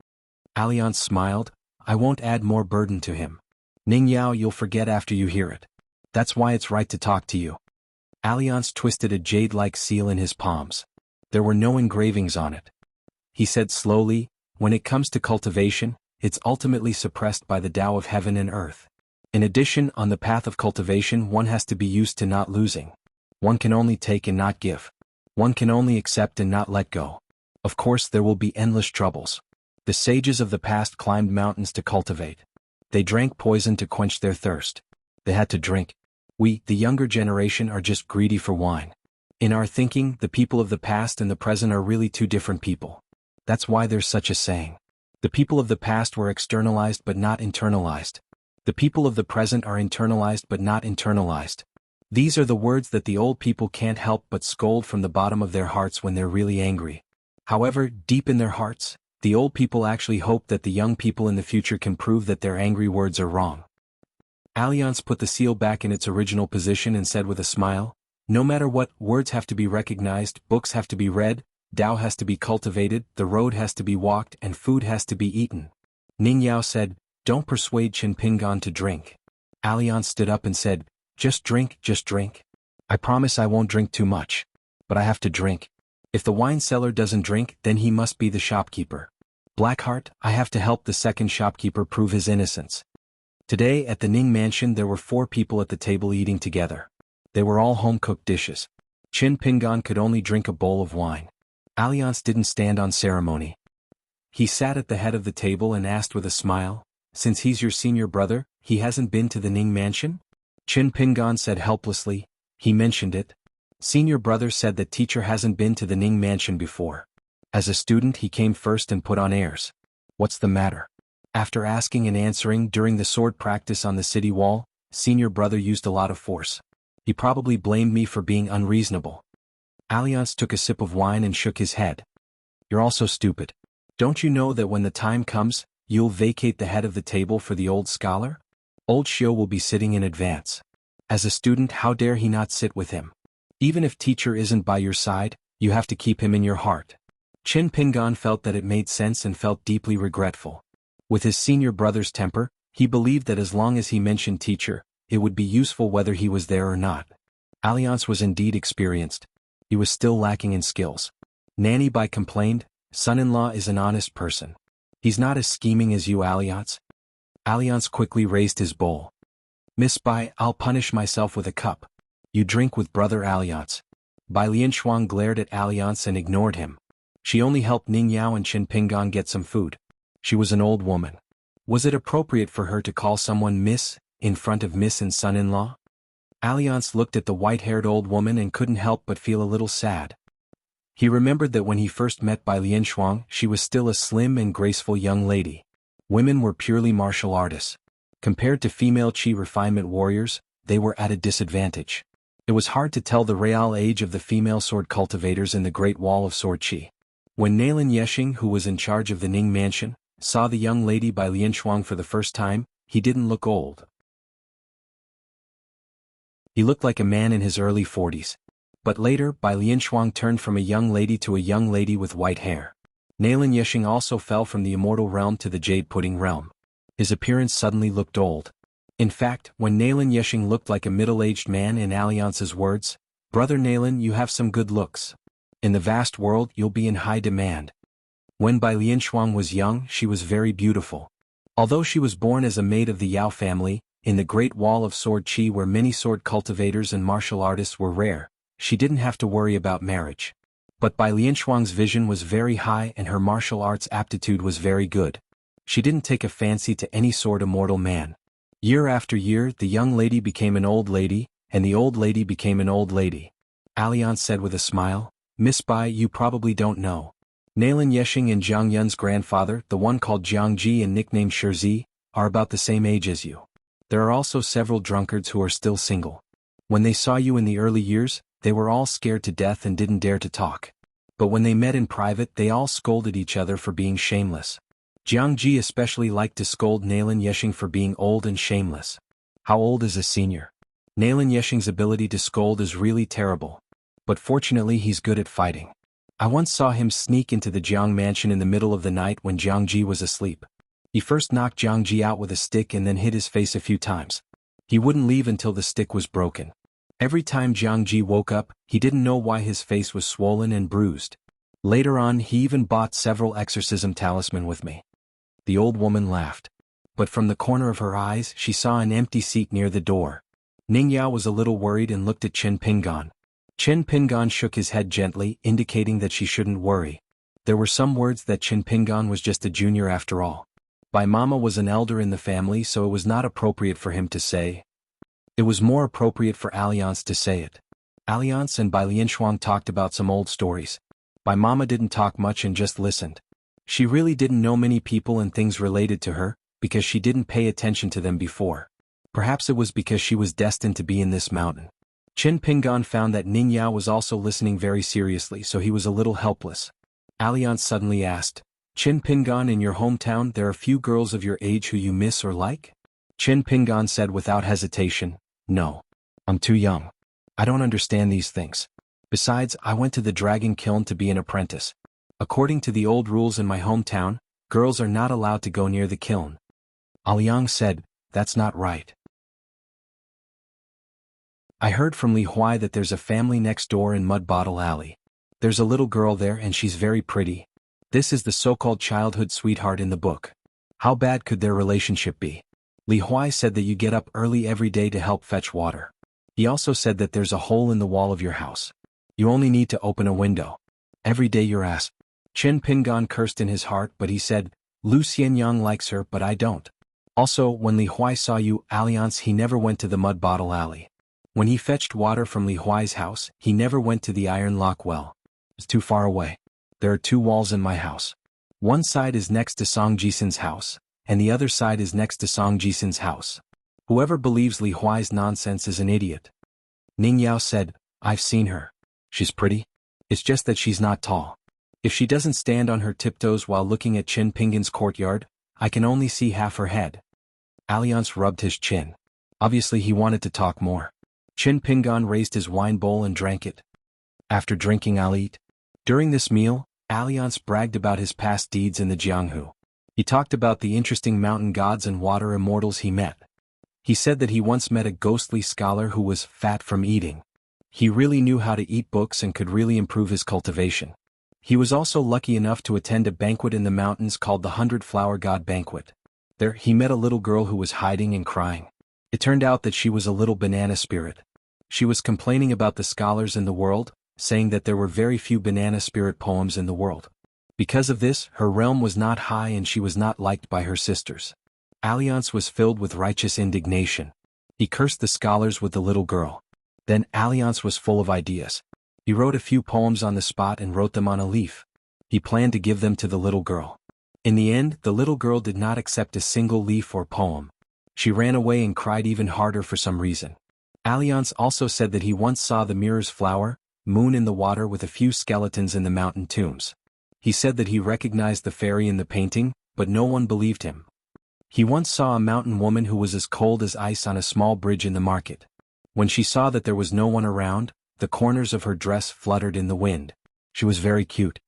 A: Alliance smiled. "I won't add more burden to him. Ning Yao, you'll forget after you hear it. That's why it's right to talk to you." Alliance twisted a jade-like seal in his palms. There were no engravings on it. He said slowly, "When it comes to cultivation, it's ultimately suppressed by the Tao of heaven and earth. In addition, on the path of cultivation one has to be used to not losing. One can only take and not give. One can only accept and not let go. Of course there will be endless troubles. The sages of the past climbed mountains to cultivate. They drank poison to quench their thirst. They had to drink. We, the younger generation, are just greedy for wine. In our thinking, the people of the past and the present are really two different people. That's why there's such a saying. The people of the past were externalized but not internalized. The people of the present are internalized but not internalized. These are the words that the old people can't help but scold from the bottom of their hearts when they're really angry. However, deep in their hearts, the old people actually hope that the young people in the future can prove that their angry words are wrong." Alliance put the seal back in its original position and said with a smile, "No matter what, words have to be recognized, books have to be read, Tao has to be cultivated, the road has to be walked, and food has to be eaten." Ning Yao said, "Don't persuade Qin Pingan to drink." Alliance stood up and said, just drink. I promise I won't drink too much. But I have to drink. If the wine seller doesn't drink, then he must be the shopkeeper. Blackheart, I have to help the second shopkeeper prove his innocence." Today at the Ning mansion there were 4 people at the table eating together. They were all home-cooked dishes. Qin Pingan could only drink a bowl of wine. Alliance didn't stand on ceremony. He sat at the head of the table and asked with a smile, "Since he's your senior brother, he hasn't been to the Ning mansion?" Qin Pingan said helplessly, "He mentioned it. Senior brother said that teacher hasn't been to the Ning mansion before. As a student he came first and put on airs. What's the matter?" After asking and answering during the sword practice on the city wall, senior brother used a lot of force. He probably blamed me for being unreasonable. Alliance took a sip of wine and shook his head. You're also stupid. Don't you know that when the time comes, you'll vacate the head of the table for the old scholar? Old Shio will be sitting in advance. As a student, how dare he not sit with him? Even if teacher isn't by your side, you have to keep him in your heart. Chin Pingan felt that it made sense and felt deeply regretful. With his senior brother's temper, he believed that as long as he mentioned teacher, it would be useful whether he was there or not. Alliance was indeed experienced. He was still lacking in skills. Nanny Bai complained, son-in-law is an honest person. He's not as scheming as you, Alliance. Alliance quickly raised his bowl. Miss Bai, I'll punish myself with a cup. You drink with brother Alliance. Bai Lianshuang glared at Alliance and ignored him. She only helped Ning Yao and Chin Pingan get some food. She was an old woman. Was it appropriate for her to call someone Miss, in front of Miss and son-in-law? Alliance looked at the white-haired old woman and couldn't help but feel a little sad. He remembered that when he first met Bai Lianshuang, she was still a slim and graceful young lady. Women were purely martial artists. Compared to female Qi refinement warriors, they were at a disadvantage. It was hard to tell the real age of the female sword cultivators in the Great Wall of Sword Qi. When Nalin Yeshing, who was in charge of the Ning Mansion, saw the young lady Bai Lianshuang for the first time, he didn't look old. He looked like a man in his early 40s. But later, Bai Lianshuang turned from a young lady to a young lady with white hair. Nalin Yeshing also fell from the immortal realm to the jade pudding realm. His appearance suddenly looked old. In fact, when Nalin Yeshing looked like a middle-aged man in Alliance's words, Brother Nalin, you have some good looks. In the vast world, you'll be in high demand. When Bai Lianshuang was young, she was very beautiful. Although she was born as a maid of the Yao family, in the Great Wall of Sword Qi where many sword cultivators and martial artists were rare, she didn't have to worry about marriage. But Bai Lianshuang's vision was very high and her martial arts aptitude was very good. She didn't take a fancy to any sword immortal man. Year after year, the young lady became an old lady, and the old lady became an old lady. Alliance said with a smile, Miss Bai, you probably don't know. Nalin Yeshing and Jiang Yun's grandfather, the one called Jiang Ji and nicknamed Shirzi, are about the same age as you. There are also several drunkards who are still single. When they saw you in the early years, they were all scared to death and didn't dare to talk. But when they met in private, they all scolded each other for being shameless. Jiang Ji especially liked to scold Nalin Yeshing for being old and shameless. How old is a senior? Nalin Yeshing's ability to scold is really terrible. But fortunately he's good at fighting. I once saw him sneak into the Jiang mansion in the middle of the night when Jiang Ji was asleep. He first knocked Jiang Ji out with a stick and then hit his face a few times. He wouldn't leave until the stick was broken. Every time Jiang Ji woke up, he didn't know why his face was swollen and bruised. Later on, he even bought several exorcism talismans with me. The old woman laughed. But from the corner of her eyes, she saw an empty seat near the door. Ning Yao was a little worried and looked at Chin Pingan. Chin Pingan shook his head gently, indicating that she shouldn't worry. There were some words that Chin Pingan was just a junior after all. Bai Mama was an elder in the family, so it was not appropriate for him to say. It was more appropriate for Alliance to say it. Alliance and Bai Lianshuang talked about some old stories. Bai Mama didn't talk much and just listened. She really didn't know many people and things related to her, because she didn't pay attention to them before. Perhaps it was because she was destined to be in this mountain. Chin Pingan found that Ning Yao was also listening very seriously, so he was a little helpless. Alliance suddenly asked, Chin Pingan, in your hometown there are few girls of your age who you miss or like? Chin Pingan said without hesitation, no. I'm too young. I don't understand these things. Besides, I went to the dragon kiln to be an apprentice. According to the old rules in my hometown, girls are not allowed to go near the kiln. Aliang said, that's not right. I heard from Li Huai that there's a family next door in Mud Bottle Alley. There's a little girl there and she's very pretty. This is the so-called childhood sweetheart in the book. How bad could their relationship be? Li Huai said that you get up early every day to help fetch water. He also said that there's a hole in the wall of your house. You only need to open a window. Every day you're asked. Chin Pingan cursed in his heart, but he said, Lu Xianyang likes her but I don't. Also, when Li Huai saw you, Alliance, he never went to the Mud Bottle Alley. When he fetched water from Li Huai's house, he never went to the Iron Lock Well. It's too far away. There are two walls in my house. One side is next to Song Jisin's house, and the other side is next to Song Jisin's house. Whoever believes Li Huai's nonsense is an idiot. Ning Yao said, I've seen her. She's pretty. It's just that she's not tall. If she doesn't stand on her tiptoes while looking at Qin Pingan's courtyard, I can only see half her head. Alliance rubbed his chin. Obviously he wanted to talk more. Qin Pingan raised his wine bowl and drank it. After drinking I'll eat. During this meal, Alliance bragged about his past deeds in the Jianghu. He talked about the interesting mountain gods and water immortals he met. He said that he once met a ghostly scholar who was fat from eating. He really knew how to eat books and could really improve his cultivation. He was also lucky enough to attend a banquet in the mountains called the 100-Flower God Banquet. There, he met a little girl who was hiding and crying. It turned out that she was a little banana spirit. She was complaining about the scholars in the world, saying that there were very few banana spirit poems in the world. Because of this, her realm was not high and she was not liked by her sisters. Alliance was filled with righteous indignation. He cursed the scholars with the little girl. Then Alliance was full of ideas. He wrote a few poems on the spot and wrote them on a leaf. He planned to give them to the little girl. In the end, the little girl did not accept a single leaf or poem. She ran away and cried even harder for some reason. Alliance also said that he once saw the mirror's flower, moon in the water with a few skeletons in the mountain tombs. He said that he recognized the fairy in the painting, but no one believed him. He once saw a mountain woman who was as cold as ice on a small bridge in the market. When she saw that there was no one around, the corners of her dress fluttered in the wind. She was very cute.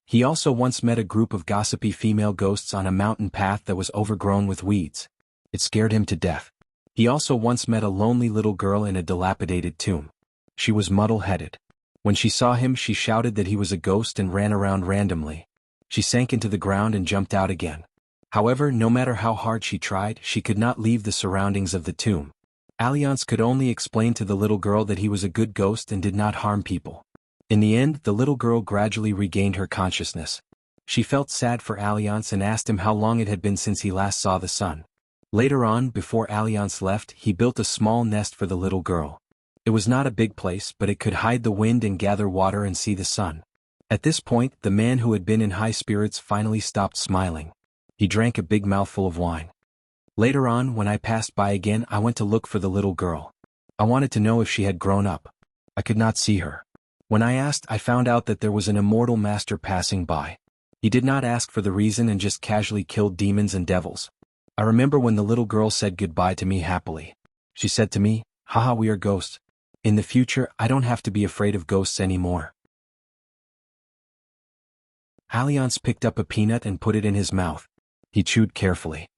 A: He also once met a group of gossipy female ghosts on a mountain path that was overgrown with weeds. It scared him to death. He also once met a lonely little girl in a dilapidated tomb. She was muddle-headed. When she saw him, she shouted that he was a ghost and ran around randomly. She sank into the ground and jumped out again. However, no matter how hard she tried, she could not leave the surroundings of the tomb. Alliance could only explain to the little girl that he was a good ghost and did not harm people. In the end, the little girl gradually regained her consciousness. She felt sad for Alliance and asked him how long it had been since he last saw the sun. Later on, before Alliance left, he built a small nest for the little girl. It was not a big place, but it could hide the wind and gather water and see the sun. At this point, the man who had been in high spirits finally stopped smiling. He drank a big mouthful of wine. Later on, when I passed by again, I went to look for the little girl. I wanted to know if she had grown up. I could not see her. When I asked, I found out that there was an immortal master passing by. He did not ask for the reason and just casually killed demons and devils. I remember when the little girl said goodbye to me happily. She said to me, "Haha, we are ghosts. In the future, I don't have to be afraid of ghosts anymore." Alliance picked up a peanut and put it in his mouth. He chewed carefully.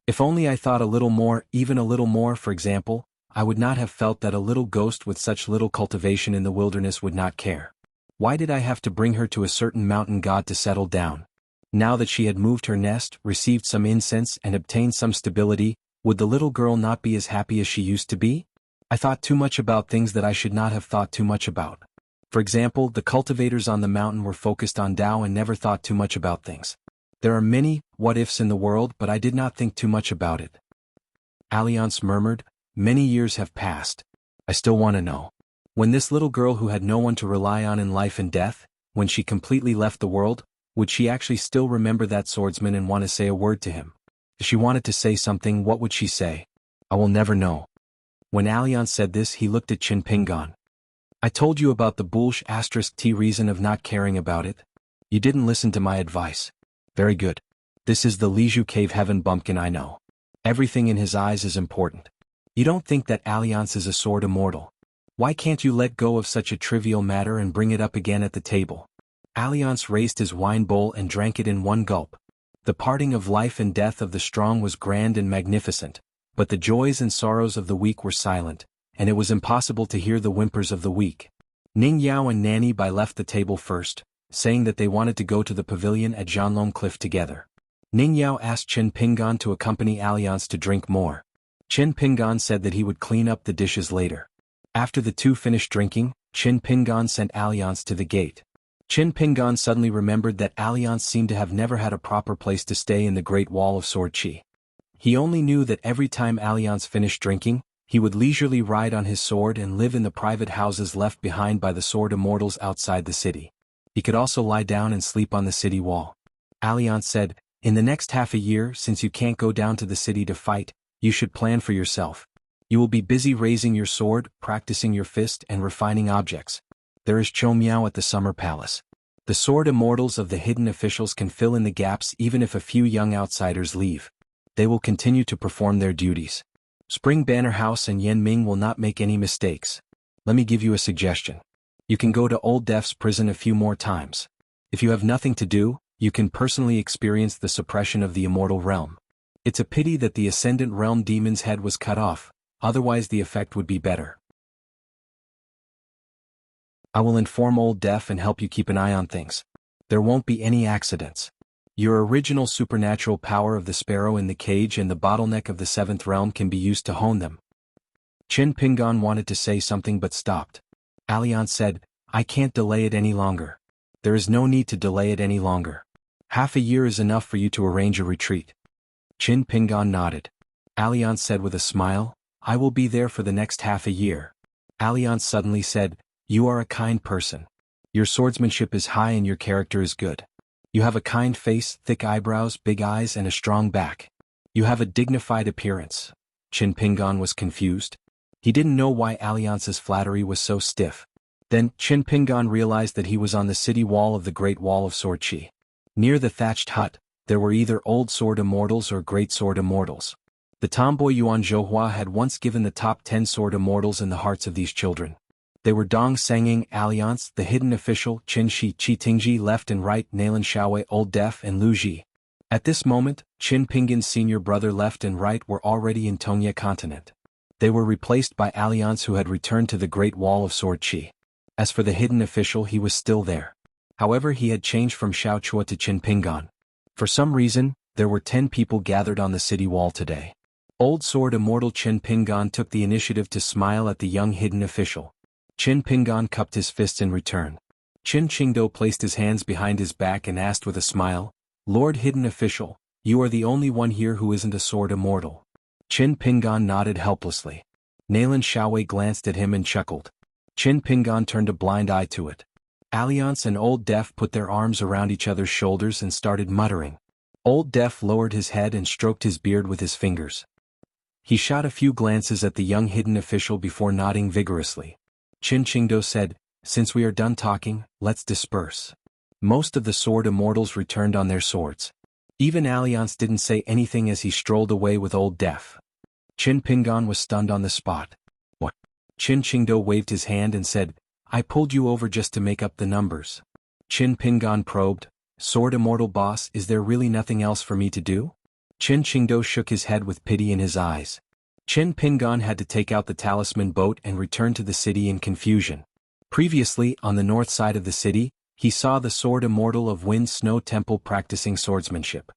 A: If only I thought a little more, even a little more, for example, I would not have felt that a little ghost with such little cultivation in the wilderness would not care. Why did I have to bring her to a certain mountain god to settle down? Now that she had moved her nest, received some incense and obtained some stability, would the little girl not be as happy as she used to be? I thought too much about things that I should not have thought too much about. For example, the cultivators on the mountain were focused on Tao and never thought too much about things. There are many what-ifs in the world, but I did not think too much about it. Alliance murmured, "Many years have passed. I still want to know. When this little girl who had no one to rely on in life and death, when she completely left the world, would she actually still remember that swordsman and want to say a word to him? If she wanted to say something, what would she say? I will never know." When Alliance said this, he looked at Qin Pingan. "I told you about the **T reason of not caring about it. You didn't listen to my advice. Very good. This is the Liju Cave Heaven bumpkin, I know. Everything in his eyes is important. You don't think that Alliance is a sword immortal. Why can't you let go of such a trivial matter and bring it up again at the table?" Alliance raised his wine bowl and drank it in one gulp. The parting of life and death of the strong was grand and magnificent, but the joys and sorrows of the weak were silent, and it was impossible to hear the whimpers of the weak. Ning Yao and Nanny Bai left the table first, saying that they wanted to go to the pavilion at Jianlong Cliff together. Ning Yao asked Qin Pingan to accompany Alliance to drink more. Qin Pingan said that he would clean up the dishes later. After the two finished drinking, Qin Pingan sent Alliance to the gate. Qin Pingan suddenly remembered that Alliance seemed to have never had a proper place to stay in the Great Wall of Sword Qi. He only knew that every time Alliance finished drinking, he would leisurely ride on his sword and live in the private houses left behind by the sword immortals outside the city. He could also lie down and sleep on the city wall. Alliance said, "In the next half a year, since you can't go down to the city to fight, you should plan for yourself. You will be busy raising your sword, practicing your fist, and refining objects. There is Cho Miao at the Summer Palace. The sword immortals of the hidden officials can fill in the gaps even if a few young outsiders leave. They will continue to perform their duties. Spring Banner House and Yen Ming will not make any mistakes. Let me give you a suggestion. You can go to Old Death's prison a few more times. If you have nothing to do, you can personally experience the suppression of the immortal realm. It's a pity that the Ascendant Realm demon's head was cut off, otherwise the effect would be better. I will inform Old Death and help you keep an eye on things. There won't be any accidents. Your original supernatural power of the sparrow in the cage and the bottleneck of the seventh realm can be used to hone them. Qin Pingan wanted to say something but stopped. Alliance said, I can't delay it any longer. There is no need to delay it any longer. Half a year is enough for you to arrange a retreat. Qin Pingan nodded. Alliance said with a smile, I will be there for the next half a year. Alliance suddenly said, You are a kind person. Your swordsmanship is high and your character is good. You have a kind face, thick eyebrows, big eyes, and a strong back. You have a dignified appearance. Qin Pingan was confused. He didn't know why Alliance's flattery was so stiff. Then, Qin Pingan realized that he was on the city wall of the Great Wall of Sword Qi. Near the thatched hut, there were either old sword immortals or great sword immortals. The tomboy Yuan Zhouhua had once given the top 10 sword immortals in the hearts of these children. They were Dong Senging, Alliance, the hidden official, Qin Shi, Qi Tingji left and right, Nalan Xiaowei, Old Deaf, and Lu Ji. At this moment, Qin Pingan's senior brother left and right were already in Tongye continent. They were replaced by Alliance who had returned to the Great Wall of Sword Qi. As for the hidden official, he was still there. However, he had changed from Xiao Chua to Qin Pingan. For some reason, there were 10 people gathered on the city wall today. Old sword immortal Qin Pingan took the initiative to smile at the young hidden official. Qin Pingan cupped his fists in return. Qin Qingdo placed his hands behind his back and asked with a smile, Lord Hidden Official, you are the only one here who isn't a sword immortal. Qin Pingan nodded helplessly. Nalan Xiaowei glanced at him and chuckled. Qin Pingan turned a blind eye to it. Alliance and Old Deaf put their arms around each other's shoulders and started muttering. Old Deaf lowered his head and stroked his beard with his fingers. He shot a few glances at the young hidden official before nodding vigorously. Qin Qingdo said, Since we are done talking, let's disperse. Most of the sword immortals returned on their swords. Even Alliance didn't say anything as he strolled away with Old Deaf. Qin Pingan was stunned on the spot. What? Qin Qingdo waved his hand and said, I pulled you over just to make up the numbers. Qin Pingan probed, Sword immortal boss, is there really nothing else for me to do? Qin Qingdo shook his head with pity in his eyes. Qin Pingan had to take out the talisman boat and return to the city in confusion. Previously, on the north side of the city, he saw the sword immortal of Wind Snow Temple practicing swordsmanship.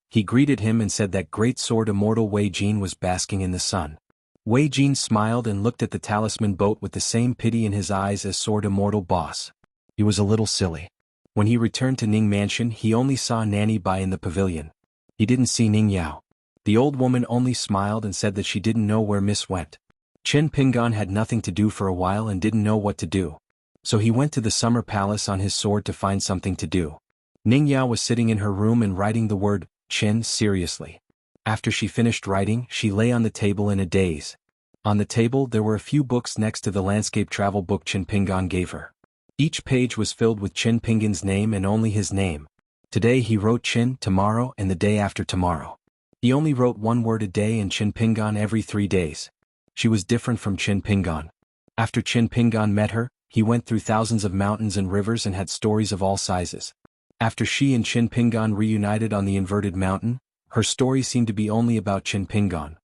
A: He greeted him and said that great sword immortal Wei Jin was basking in the sun. Wei Jin smiled and looked at the talisman boat with the same pity in his eyes as sword immortal boss. He was a little silly. When he returned to Ning Mansion, he only saw Nanny Bai in the pavilion. He didn't see Ning Yao. The old woman only smiled and said that she didn't know where Miss went. Qin Pingan had nothing to do for a while and didn't know what to do. So he went to the summer palace on his sword to find something to do. Ning Yao was sitting in her room and writing the word, Qin, seriously. After she finished writing, she lay on the table in a daze. On the table there were a few books next to the landscape travel book Qin Pingan gave her. Each page was filled with Qin Pingan's name and only his name. Today he wrote Qin, tomorrow and the day after tomorrow. He only wrote one word a day and Qin Pingan every 3 days. She was different from Qin Pingan. After Qin Pingan met her, he went through thousands of mountains and rivers and had stories of all sizes. After she and Qin Pingan reunited on the inverted mountain, her story seemed to be only about Qin Pingan.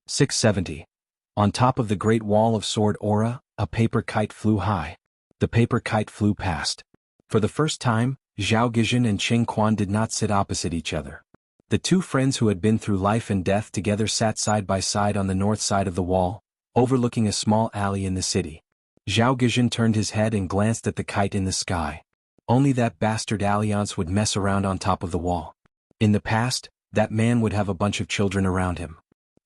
A: "670. On top of the Great Wall of Sword Aura, a paper kite flew high. The paper kite flew past. For the first time, Zhao Gijin and Qing Quan did not sit opposite each other. The two friends who had been through life and death together sat side by side on the north side of the wall, overlooking a small alley in the city. Zhao Gijin turned his head and glanced at the kite in the sky. Only that bastard Alliance would mess around on top of the wall. In the past, that man would have a bunch of children around him.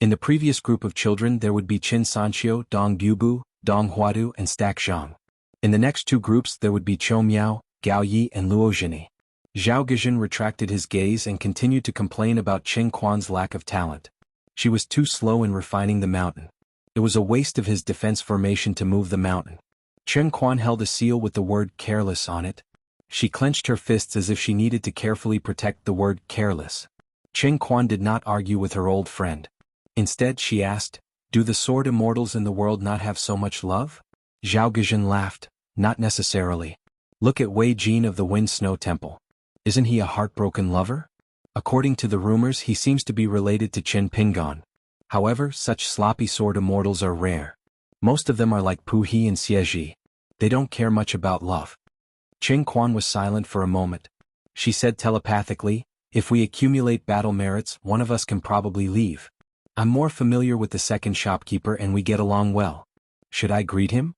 A: In the previous group of children there would be Qin Sanqiu, Dong Bubu, Dong Huadu and Stack Zhang. In the next two groups there would be Chou Miao, Gao Yi and Luo Zhini. Zhao Gijin retracted his gaze and continued to complain about Qin Quan's lack of talent. She was too slow in refining the mountain. It was a waste of his defense formation to move the mountain. Qin Quan held a seal with the word careless on it. She clenched her fists as if she needed to carefully protect the word careless. Qin Quan did not argue with her old friend. Instead she asked, "Do the sword immortals in the world not have so much love?" Zhao Gijin laughed, "Not necessarily. Look at Wei Jin of the Wind Snow Temple. Isn't he a heartbroken lover? According to the rumors he seems to be related to Qin Pingon. However, such sloppy sword immortals are rare. Most of them are like Pu He and Xie Ji. They don't care much about love." Qin Quan was silent for a moment. She said telepathically, "If we accumulate battle merits, one of us can probably leave. I'm more familiar with the second shopkeeper and we get along well. Should I greet him?"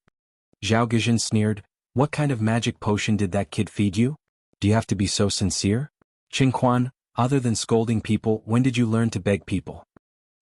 A: Zhao Gijin sneered, "What kind of magic potion did that kid feed you? Do you have to be so sincere?" Qin Quan, "Other than scolding people, when did you learn to beg people?"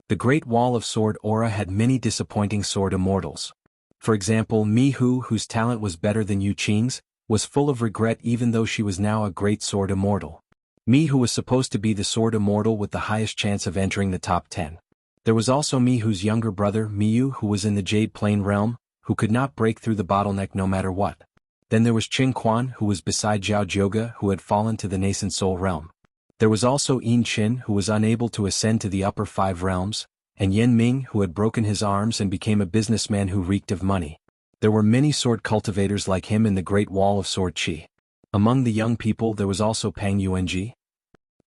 A: The Great Wall of Sword Aura had many disappointing sword immortals. For example, Mi Hu, whose talent was better than Yu Qing's, was full of regret even though she was now a great sword immortal. Mi Hu was supposed to be the sword immortal with the highest chance of entering the top 10. There was also Mi Hu's younger brother, Miyu, who was in the Jade Plane realm, who could not break through the bottleneck no matter what. Then there was Qin Quan, who was beside Zhao Jioge, who had fallen to the nascent soul realm. There was also Yin Qin, who was unable to ascend to the upper 5 realms, and Yen Ming, who had broken his arms and became a businessman who reeked of money. There were many sword cultivators like him in the Great Wall of Sword Qi. Among the young people there was also Pang Yuanji.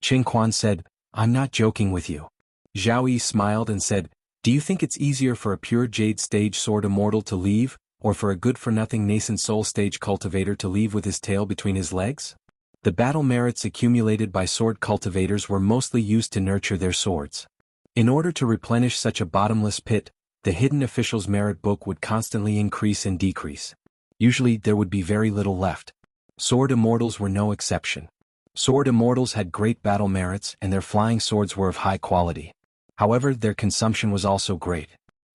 A: Qin Quan said, "I'm not joking with you." Zhao Yi smiled and said, "Do you think it's easier for a pure Jade stage sword immortal to leave, or for a good-for-nothing nascent soul stage cultivator to leave with his tail between his legs?" The battle merits accumulated by sword cultivators were mostly used to nurture their swords. In order to replenish such a bottomless pit, the hidden official's merit book would constantly increase and decrease. Usually there would be very little left. Sword immortals were no exception. Sword immortals had great battle merits and their flying swords were of high quality. However, their consumption was also great.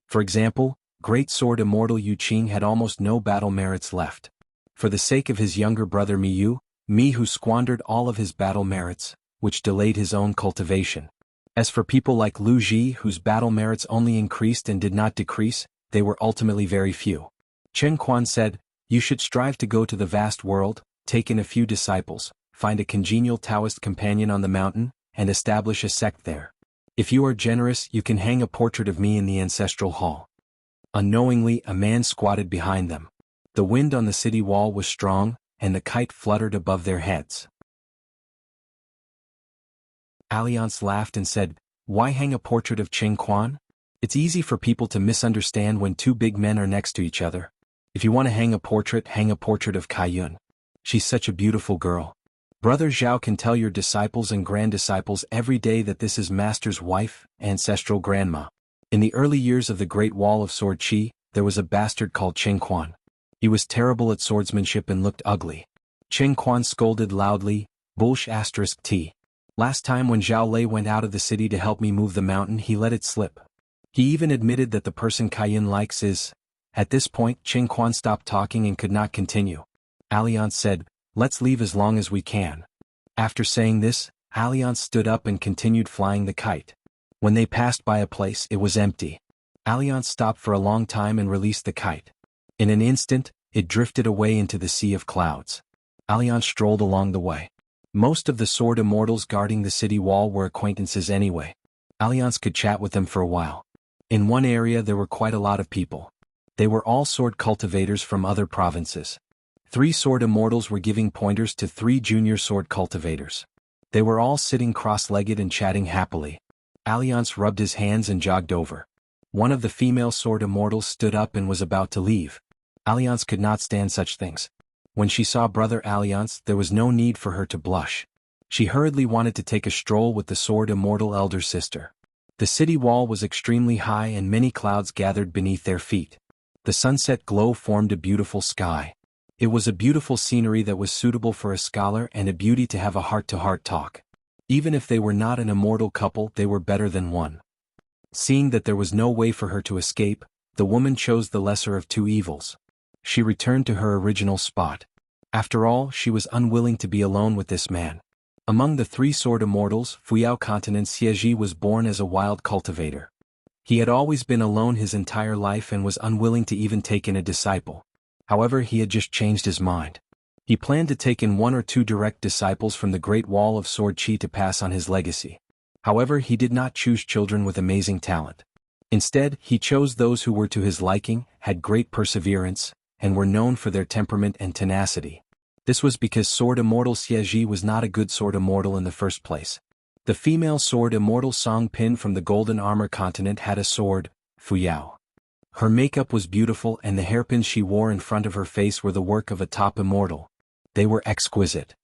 A: For example, great sword immortal Yu Qing had almost no battle merits left. For the sake of his younger brother Mi Hu squandered all of his battle merits, which delayed his own cultivation. As for people like Lu Ji, whose battle merits only increased and did not decrease, they were ultimately very few. Qin Quan said, "You should strive to go to the vast world, take in a few disciples, find a congenial Taoist companion on the mountain, and establish a sect there. If you are generous, you can hang a portrait of me in the ancestral hall." Unknowingly, a man squatted behind them. The wind on the city wall was strong, and the kite fluttered above their heads. Alliance laughed and said, "Why hang a portrait of Qin Quan? It's easy for people to misunderstand when two big men are next to each other. If you want to hang a portrait of Kaiyun. She's such a beautiful girl. Brother Zhao can tell your disciples and grand-disciples every day that this is Master's wife, ancestral grandma." In the early years of the Great Wall of Sword Qi, there was a bastard called Qin Quan. He was terrible at swordsmanship and looked ugly. Qin Quan scolded loudly, "Bullsh*t. Last time when Zhao Lei went out of the city to help me move the mountain he let it slip. He even admitted that the person Kaiyun likes is..." At this point Qin Quan stopped talking and could not continue. Alliance said, "Let's leave as long as we can." After saying this, Alliance stood up and continued flying the kite. When they passed by a place it was empty. Alliance stopped for a long time and released the kite. In an instant, it drifted away into the sea of clouds. Alliance strolled along the way. Most of the sword immortals guarding the city wall were acquaintances anyway. Alliance could chat with them for a while. In one area there were quite a lot of people. They were all sword cultivators from other provinces. 3 sword immortals were giving pointers to 3 junior sword cultivators. They were all sitting cross-legged and chatting happily. Alliance rubbed his hands and jogged over. One of the female sword immortals stood up and was about to leave. Alliance could not stand such things. When she saw Brother Alliance, there was no need for her to blush. She hurriedly wanted to take a stroll with the sword immortal elder sister. The city wall was extremely high and many clouds gathered beneath their feet. The sunset glow formed a beautiful sky. It was a beautiful scenery that was suitable for a scholar and a beauty to have a heart-to-heart talk. Even if they were not an immortal couple, they were better than one. Seeing that there was no way for her to escape, the woman chose the lesser of 2 evils. She returned to her original spot. After all, she was unwilling to be alone with this man. Among the three sword immortals, Fuyao Continent Xieji was born as a wild cultivator. He had always been alone his entire life and was unwilling to even take in a disciple. However, he had just changed his mind. He planned to take in 1 or 2 direct disciples from the Great Wall of Sword Qi to pass on his legacy. However, he did not choose children with amazing talent. Instead, he chose those who were to his liking, had great perseverance, and were known for their temperament and tenacity. This was because Sword Immortal Xieji was not a good Sword Immortal in the first place. The female Sword Immortal Song Pin from the Golden Armor Continent had a sword, Fuyao. Her makeup was beautiful and the hairpins she wore in front of her face were the work of a top immortal. They were exquisite.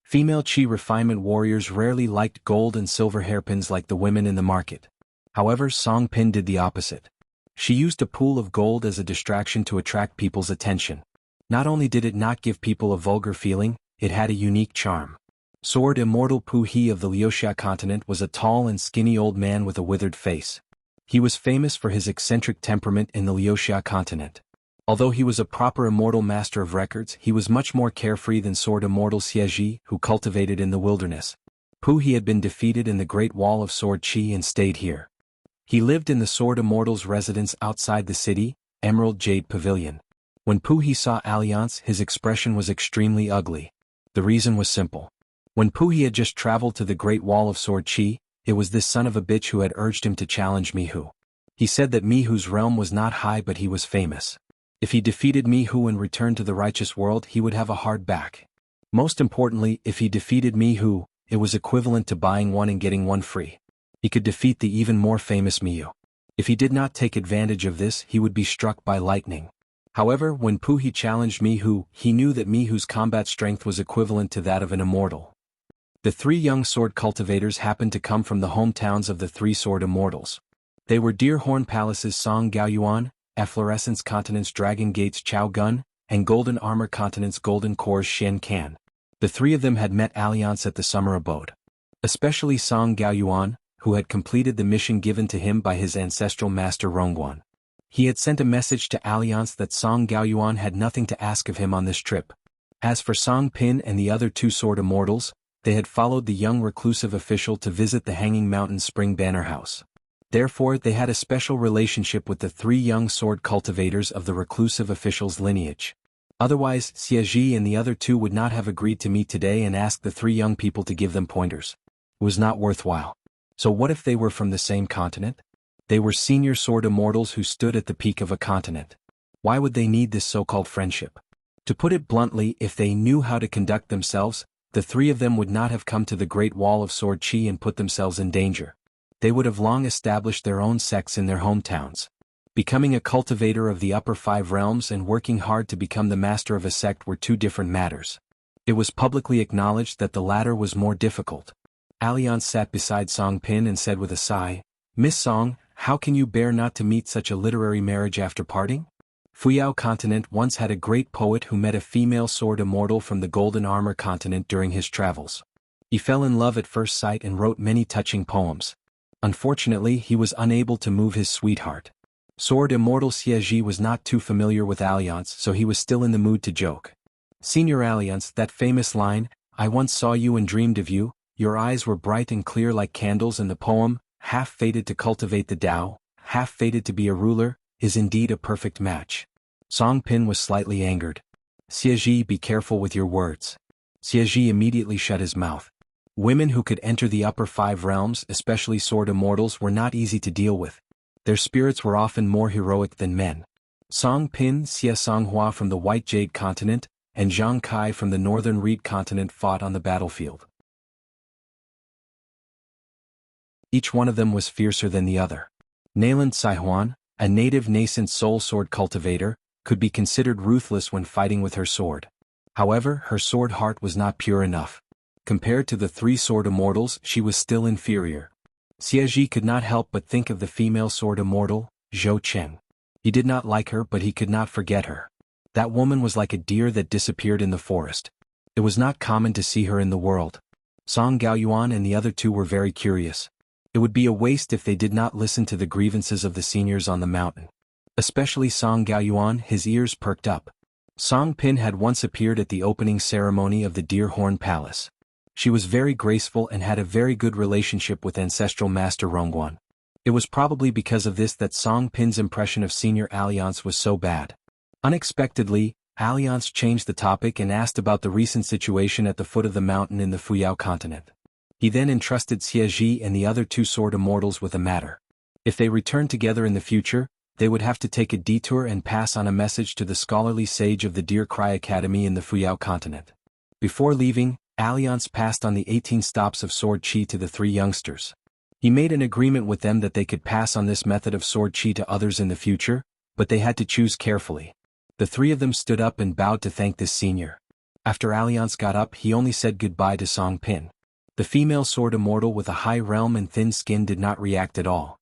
A: Female Qi refinement warriors rarely liked gold and silver hairpins like the women in the market. However, Song Pin did the opposite. She used a pool of gold as a distraction to attract people's attention. Not only did it not give people a vulgar feeling, it had a unique charm. Sword Immortal Pu He of the Liuxia continent was a tall and skinny old man with a withered face. He was famous for his eccentric temperament in the Liuxia continent. Although he was a proper immortal master of records, he was much more carefree than Sword Immortal Xieji, who cultivated in the wilderness. Pu He had been defeated in the Great Wall of Sword Qi and stayed here. He lived in the Sword Immortal's residence outside the city, Emerald Jade Pavilion. When Pu He saw Alliance, his expression was extremely ugly. The reason was simple. When Pu He had just traveled to the Great Wall of Sword Qi, it was this son of a bitch who had urged him to challenge Mihu. He said that Mihu's realm was not high but he was famous. If he defeated Mihu and returned to the righteous world, he would have a hard back. Most importantly, if he defeated Mihu, it was equivalent to buying one and getting one free. He could defeat the even more famous Mihu. If he did not take advantage of this, he would be struck by lightning. However, when Pu He challenged Mihu, he knew that Mihu's combat strength was equivalent to that of an immortal. The 3 young sword cultivators happened to come from the hometowns of the 3 sword immortals. They were Deerhorn Palace's Song Gaoyuan, Efflorescence Continent's Dragon Gate's Chao Gun, and Golden Armor Continent's Golden Core's Shen Kan. The 3 of them had met Alliance at the summer abode. Especially Song Gaoyuan, who had completed the mission given to him by his ancestral master Rongguan. He had sent a message to Alliance that Song Gaoyuan had nothing to ask of him on this trip. As for Song Pin and the other 2 sword immortals, they had followed the young reclusive official to visit the Hanging Mountain Spring Banner House. Therefore, they had a special relationship with the 3 young sword cultivators of the reclusive official's lineage. Otherwise, Xieji and the other 2 would not have agreed to meet today and ask the 3 young people to give them pointers. It was not worthwhile. So what if they were from the same continent? They were senior sword immortals who stood at the peak of a continent. Why would they need this so-called friendship? To put it bluntly, if they knew how to conduct themselves, the 3 of them would not have come to the Great Wall of Sword Qi and put themselves in danger. They would have long established their own sects in their hometowns. Becoming a cultivator of the upper 5 realms and working hard to become the master of a sect were 2 different matters. It was publicly acknowledged that the latter was more difficult. Alliance sat beside Song Pin and said with a sigh, "Miss Song, how can you bear not to meet such a literary marriage after parting?" Fuyao Continent once had a great poet who met a female sword immortal from the Golden Armor Continent during his travels. He fell in love at first sight and wrote many touching poems. Unfortunately, he was unable to move his sweetheart. Sword Immortal Xieji was not too familiar with Alliance, so he was still in the mood to joke. "Senior Alliance, that famous line, 'I once saw you and dreamed of you, your eyes were bright and clear like candles,' and the poem, 'half fated to cultivate the Tao, half fated to be a ruler,' is indeed a perfect match." Song Pin was slightly angered. "Xieji, be careful with your words." Xieji immediately shut his mouth. Women who could enter the upper 5 realms, especially sword immortals, were not easy to deal with. Their spirits were often more heroic than men. Song Pin, Xie Songhua from the White Jade Continent, and Zhang Kai from the Northern Reed Continent fought on the battlefield. Each one of them was fiercer than the other. Nayland Saihuan, a native nascent soul sword cultivator, could be considered ruthless when fighting with her sword. However, her sword heart was not pure enough. Compared to the 3 sword immortals, she was still inferior. Xieji could not help but think of the female sword immortal, Zhou Chen. He did not like her, but he could not forget her. That woman was like a deer that disappeared in the forest. It was not common to see her in the world. Song Gaoyuan and the other 2 were very curious. It would be a waste if they did not listen to the grievances of the seniors on the mountain. Especially Song Gaoyuan, his ears perked up. Song Pin had once appeared at the opening ceremony of the Deer Horn Palace. She was very graceful and had a very good relationship with ancestral master Rongguan. It was probably because of this that Song Pin's impression of Senior Alliance was so bad. Unexpectedly, Alliance changed the topic and asked about the recent situation at the foot of the mountain in the Fuyao continent. He then entrusted Xie Ji and the other two sword immortals with a matter. If they returned together in the future, they would have to take a detour and pass on a message to the scholarly sage of the Deer Cry Academy in the Fuyao continent. Before leaving, Alliance passed on the 18 stops of sword chi to the three youngsters. He made an agreement with them that they could pass on this method of sword chi to others in the future, but they had to choose carefully. The three of them stood up and bowed to thank this senior. After Alliance got up, he only said goodbye to Song Pin. The female sword immortal with a high realm and thin skin did not react at all.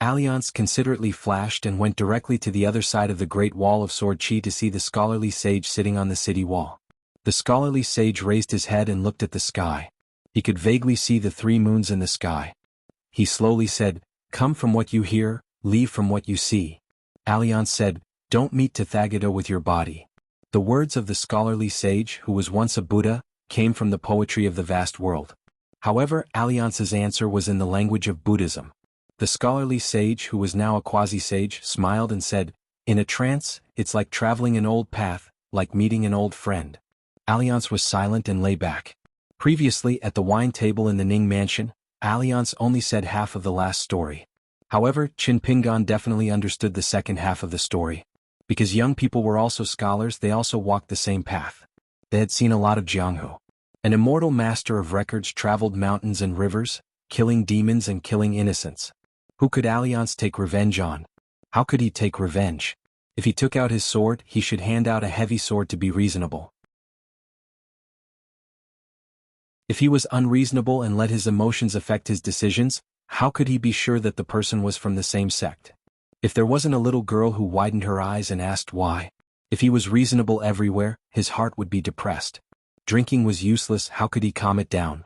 A: Alliance considerately flashed and went directly to the other side of the Great Wall of Sword Chi to see the scholarly sage sitting on the city wall. The scholarly sage raised his head and looked at the sky. He could vaguely see the three moons in the sky. He slowly said, "Come from what you hear, leave from what you see." Alliance said, "Don't meet Tathagata with your body." The words of the scholarly sage, who was once a Buddha, came from the poetry of the vast world. However, Alliance's answer was in the language of Buddhism. The scholarly sage, who was now a quasi-sage, smiled and said, "In a trance, it's like traveling an old path, like meeting an old friend." Alliance was silent and lay back. Previously, at the wine table in the Ning mansion, Alliance only said half of the last story. However, Qin Pingan definitely understood the second half of the story. Because young people were also scholars, they also walked the same path. They had seen a lot of Jianghu. An immortal master of records traveled mountains and rivers, killing demons and killing innocents. Who could Alliance take revenge on? How could he take revenge? If he took out his sword, he should hand out a heavy sword to be reasonable. If he was unreasonable and let his emotions affect his decisions, how could he be sure that the person was from the same sect? If there wasn't a little girl who widened her eyes and asked why? If he was reasonable everywhere, his heart would be depressed. Drinking was useless, how could he calm it down?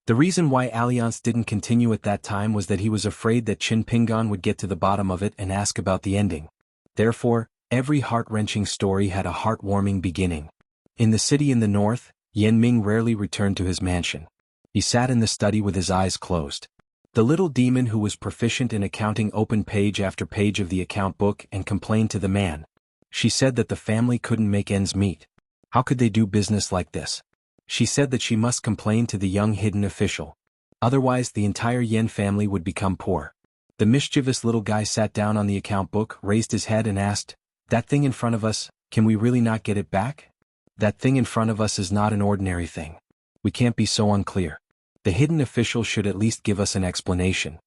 A: The reason why Alliance didn't continue at that time was that he was afraid that Qin Pingan would get to the bottom of it and ask about the ending. Therefore, every heart-wrenching story had a heartwarming beginning. In the city in the north, Yan Ming rarely returned to his mansion. He sat in the study with his eyes closed. The little demon who was proficient in accounting opened page after page of the account book and complained to the man. She said that the family couldn't make ends meet. How could they do business like this? She said that she must complain to the young hidden official. Otherwise the entire Yen family would become poor. The mischievous little guy sat down on the account book, raised his head and asked, "That thing in front of us, can we really not get it back? That thing in front of us is not an ordinary thing. We can't be so unclear. The hidden official should at least give us an explanation."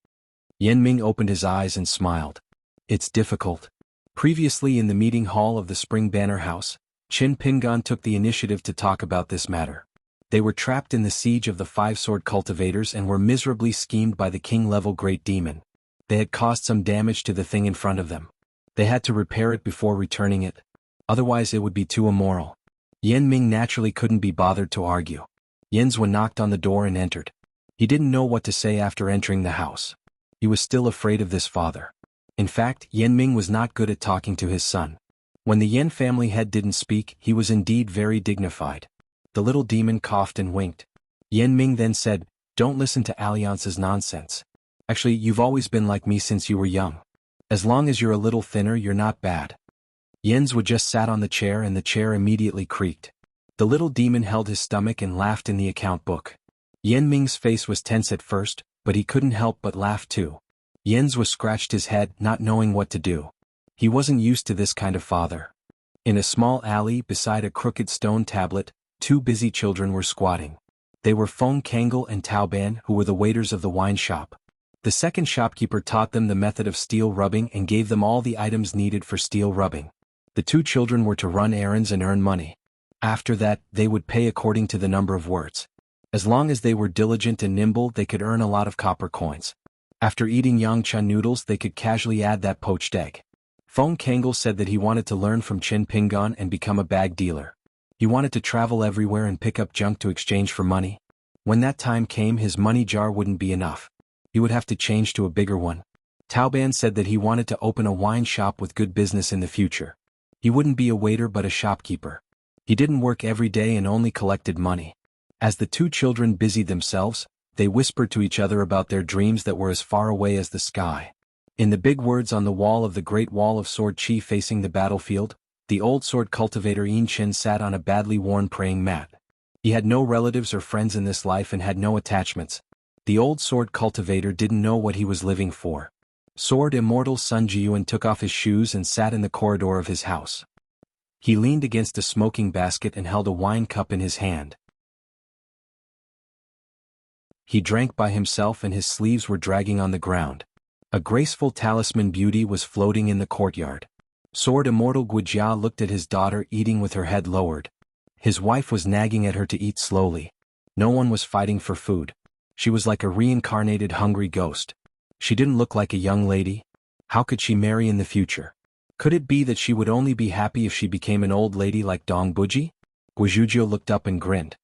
A: Yen Ming opened his eyes and smiled. "It's difficult." Previously in the meeting hall of the Spring Banner House, Qin Pingan took the initiative to talk about this matter. They were trapped in the siege of the five-sword cultivators and were miserably schemed by the king-level great demon. They had caused some damage to the thing in front of them. They had to repair it before returning it. Otherwise it would be too immoral. Yan Ming naturally couldn't be bothered to argue. Yenzhua knocked on the door and entered. He didn't know what to say after entering the house. He was still afraid of this father. In fact, Yan Ming was not good at talking to his son. When the Yen family head didn't speak, he was indeed very dignified. The little demon coughed and winked. Yan Ming then said, "Don't listen to Alliance's nonsense. Actually, you've always been like me since you were young. As long as you're a little thinner, you're not bad." Yenzhua just sat on the chair and the chair immediately creaked. The little demon held his stomach and laughed in the account book. Yan Ming's face was tense at first, but he couldn't help but laugh too. Yenzhua scratched his head, not knowing what to do. He wasn't used to this kind of father. In a small alley beside a crooked stone tablet, two busy children were squatting. They were Feng Kangol and Taoban, who were the waiters of the wine shop. The second shopkeeper taught them the method of steel rubbing and gave them all the items needed for steel rubbing. The two children were to run errands and earn money. After that, they would pay according to the number of words. As long as they were diligent and nimble, they could earn a lot of copper coins. After eating yangcha noodles, they could casually add that poached egg. Feng Kangol said that he wanted to learn from Qin Pingan and become a bag dealer. He wanted to travel everywhere and pick up junk to exchange for money. When that time came, his money jar wouldn't be enough. He would have to change to a bigger one. Taoban said that he wanted to open a wine shop with good business in the future. He wouldn't be a waiter but a shopkeeper. He didn't work every day and only collected money. As the two children busied themselves, they whispered to each other about their dreams that were as far away as the sky. In the big words on the wall of the Great Wall of Sword Chi facing the battlefield, the old sword cultivator Yin Chen sat on a badly worn praying mat. He had no relatives or friends in this life and had no attachments. The old sword cultivator didn't know what he was living for. Sword immortal Sun Jiyuan took off his shoes and sat in the corridor of his house. He leaned against a smoking basket and held a wine cup in his hand. He drank by himself and his sleeves were dragging on the ground. A graceful talisman beauty was floating in the courtyard. Sword immortal Guijia looked at his daughter eating with her head lowered. His wife was nagging at her to eat slowly. No one was fighting for food. She was like a reincarnated hungry ghost. She didn't look like a young lady. How could she marry in the future? Could it be that she would only be happy if she became an old lady like Dong Buji? Guizhuzhou looked up and grinned.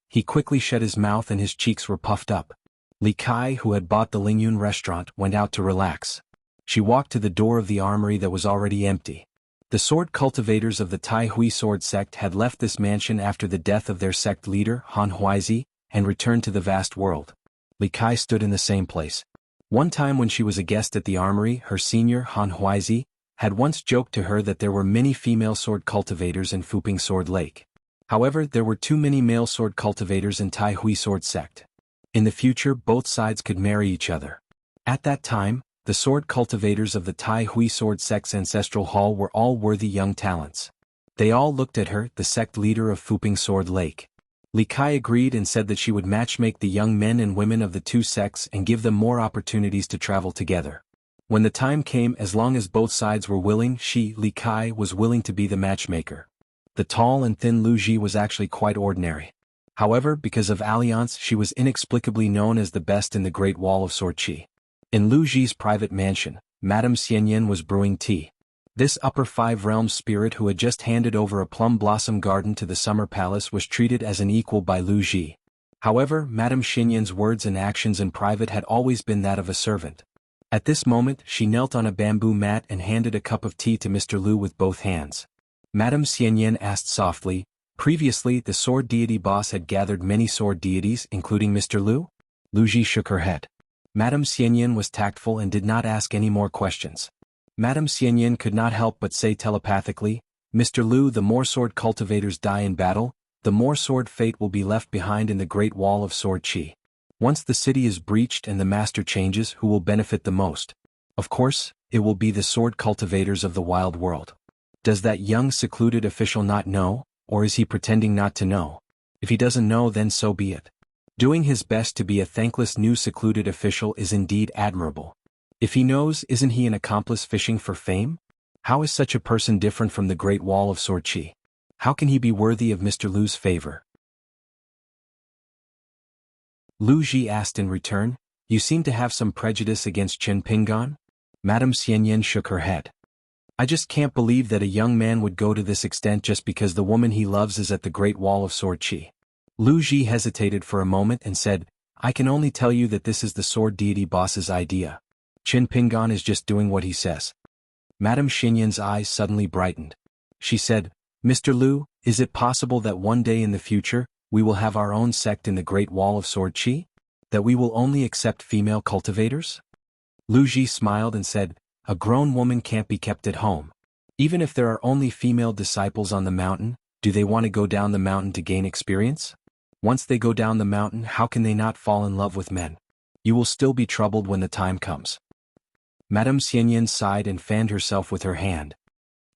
A: He quickly shut his mouth and his cheeks were puffed up. Li Kai, who had bought the Lingyun restaurant, went out to relax. She walked to the door of the armory that was already empty. The sword cultivators of the Tai Hui sword sect had left this mansion after the death of their sect leader, Han Huizi, and returned to the vast world. Li Kai stood in the same place. One time when she was a guest at the armory, her senior, Han Huizi, had once joked to her that there were many female sword cultivators in Fuping Sword Lake. However, there were too many male sword cultivators in Tai Hui sword sect. In the future, both sides could marry each other. At that time, the sword cultivators of the Tai Hui sword sect's ancestral hall were all worthy young talents. They all looked at her, the sect leader of Fuping Sword Lake. Li Kai agreed and said that she would matchmake the young men and women of the two sects and give them more opportunities to travel together. When the time came, as long as both sides were willing, she, Li Kai, was willing to be the matchmaker. The tall and thin Lu Ji was actually quite ordinary. However, because of alliance, she was inexplicably known as the best in the Great Wall of Sword Chi. In Lu Ji's private mansion, Madame Xianyan was brewing tea. This upper five realms spirit who had just handed over a plum blossom garden to the summer palace was treated as an equal by Lu Ji. However, Madame Xianyan's words and actions in private had always been that of a servant. At this moment, she knelt on a bamboo mat and handed a cup of tea to Mr. Lu with both hands. Madame Xianyan asked softly, "Previously, the sword deity boss had gathered many sword deities, including Mr. Lu?" Lu Ji shook her head. Madame Xianyan was tactful and did not ask any more questions. Madame Xianyan could not help but say telepathically, "Mr. Lu, the more sword cultivators die in battle, the more sword fate will be left behind in the Great Wall of Sword Chi. Once the city is breached and the master changes, who will benefit the most? Of course, it will be the sword cultivators of the wild world. Does that young secluded official not know, or is he pretending not to know? If he doesn't know, then so be it. Doing his best to be a thankless new secluded official is indeed admirable. If he knows, isn't he an accomplice fishing for fame? How is such a person different from the Great Wall of Sword Chi? How can he be worthy of Mr. Lu's favor?" Lu Ji asked in return, "You seem to have some prejudice against Chen Pingan?" Madame Xianyan shook her head. "I just can't believe that a young man would go to this extent just because the woman he loves is at the Great Wall of Sword Chi." Lu Ji hesitated for a moment and said, "I can only tell you that this is the sword deity boss's idea. Chen Pingan is just doing what he says." Madame Xinyan's eyes suddenly brightened. She said, "Mr. Lu, is it possible that one day in the future, we will have our own sect in the Great Wall of Sword Chi? That we will only accept female cultivators?" Lu Ji smiled and said, "A grown woman can't be kept at home. Even if there are only female disciples on the mountain, do they want to go down the mountain to gain experience? Once they go down the mountain, how can they not fall in love with men? You will still be troubled when the time comes." Madame Xianyan sighed and fanned herself with her hand.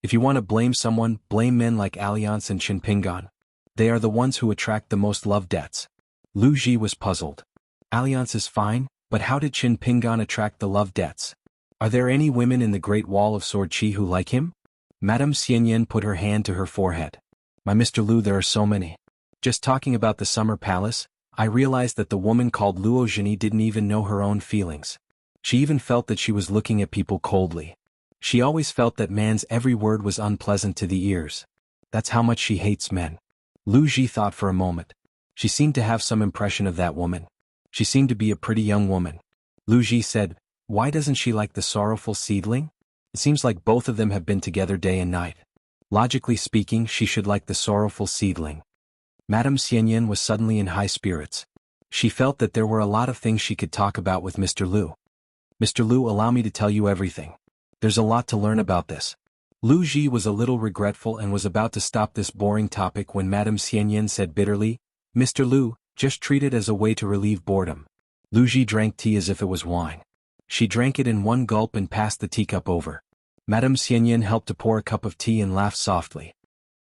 A: "If you want to blame someone, blame men like Alliance and Chen Pingan. They are the ones who attract the most love debts." Lu Ji was puzzled. Alliance is fine, but how did Chen Pingan attract the love debts? Are there any women in the Great Wall of Sword Chi who like him? Madame Xianyan put her hand to her forehead. "My Mr. Lu, there are so many. Just talking about the summer palace, I realized that the woman called Luo Zhini didn't even know her own feelings. She even felt that she was looking at people coldly. She always felt that man's every word was unpleasant to the ears. That's how much she hates men." Lu Ji thought for a moment. She seemed to have some impression of that woman. She seemed to be a pretty young woman. Lu Ji said, "Why doesn't she like the sorrowful seedling? It seems like both of them have been together day and night." Logically speaking, she should like the sorrowful seedling. Madame Xianyan was suddenly in high spirits. She felt that there were a lot of things she could talk about with Mr. Lu. Mr. Lu, allow me to tell you everything. There's a lot to learn about this. Lu Ji was a little regretful and was about to stop this boring topic when Madame Xianyan said bitterly, Mr. Lu, just treat it as a way to relieve boredom. Lu Ji drank tea as if it was wine. She drank it in one gulp and passed the teacup over. Madame Xianyan helped to pour a cup of tea and laughed softly.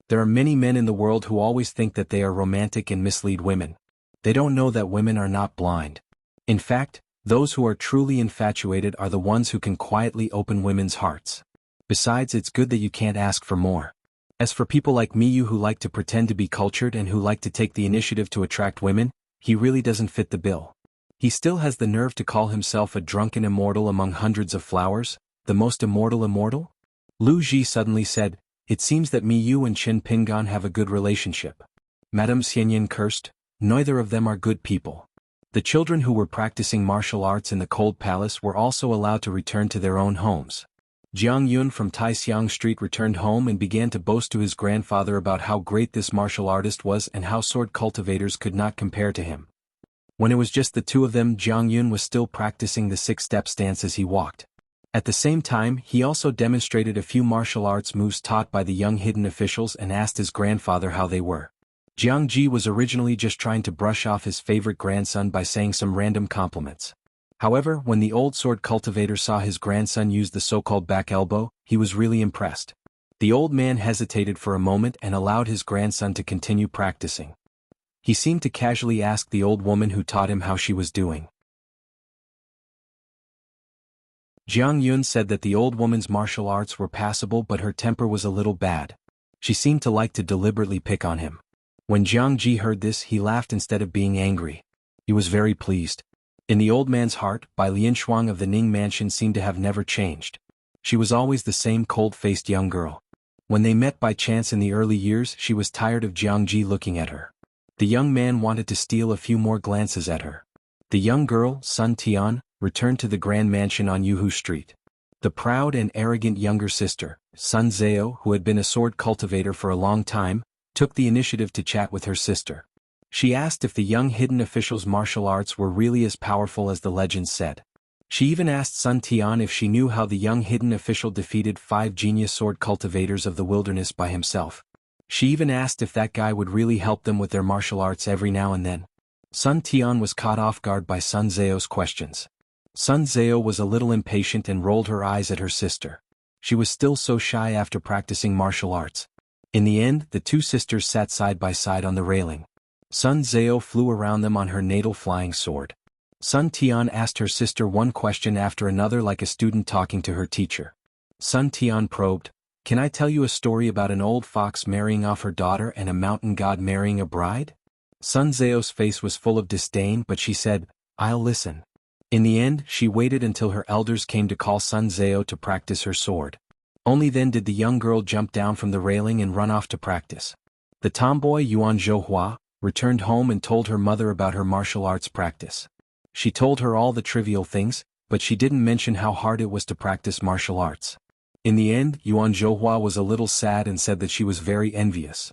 A: There are many men in the world who always think that they are romantic and mislead women. They don't know that women are not blind. In fact, those who are truly infatuated are the ones who can quietly open women's hearts. Besides, it's good that you can't ask for more. As for people like Miyu who like to pretend to be cultured and who like to take the initiative to attract women, he really doesn't fit the bill. He still has the nerve to call himself a drunken immortal among hundreds of flowers, the most immortal immortal? Lu Ji suddenly said, it seems that Miyu and Qin Pingan have a good relationship. Madame Xianyan cursed, neither of them are good people. The children who were practicing martial arts in the Cold Palace were also allowed to return to their own homes. Jiang Yun from Taixiang Street returned home and began to boast to his grandfather about how great this martial artist was and how sword cultivators could not compare to him. When it was just the two of them, Jiang Yun was still practicing the six-step stance as he walked. At the same time, he also demonstrated a few martial arts moves taught by the young hidden officials and asked his grandfather how they were. Jiang Ji was originally just trying to brush off his favorite grandson by saying some random compliments. However, when the old sword cultivator saw his grandson use the so-called back elbow, he was really impressed. The old man hesitated for a moment and allowed his grandson to continue practicing. He seemed to casually ask the old woman who taught him how she was doing. Jiang Yun said that the old woman's martial arts were passable but her temper was a little bad. She seemed to like to deliberately pick on him. When Jiang Ji heard this, he laughed instead of being angry. He was very pleased. In the old man's heart, Bai Lianshuang of the Ning mansion seemed to have never changed. She was always the same cold-faced young girl. When they met by chance in the early years, she was tired of Jiang Ji looking at her. The young man wanted to steal a few more glances at her. The young girl, Sun Tian, returned to the grand mansion on Yuhu Street. The proud and arrogant younger sister, Sun Zhao, who had been a sword cultivator for a long time, took the initiative to chat with her sister. She asked if the young hidden official's martial arts were really as powerful as the legends said. She even asked Sun Tian if she knew how the young hidden official defeated 5 genius sword cultivators of the wilderness by himself. She even asked if that guy would really help them with their martial arts every now and then. Sun Tian was caught off guard by Sun Zhao's questions. Sun Zhao was a little impatient and rolled her eyes at her sister. She was still so shy after practicing martial arts. In the end, the two sisters sat side by side on the railing. Sun Zhao flew around them on her natal flying sword. Sun Tian asked her sister one question after another like a student talking to her teacher. Sun Tian probed, "Can I tell you a story about an old fox marrying off her daughter and a mountain god marrying a bride?" Sun Zhao's face was full of disdain but she said, "I'll listen." In the end, she waited until her elders came to call Sun Zhao to practice her sword. Only then did the young girl jump down from the railing and run off to practice. The tomboy Yuan Zhouhua returned home and told her mother about her martial arts practice. She told her all the trivial things, but she didn't mention how hard it was to practice martial arts. In the end, Yuan Zhouhua was a little sad and said that she was very envious.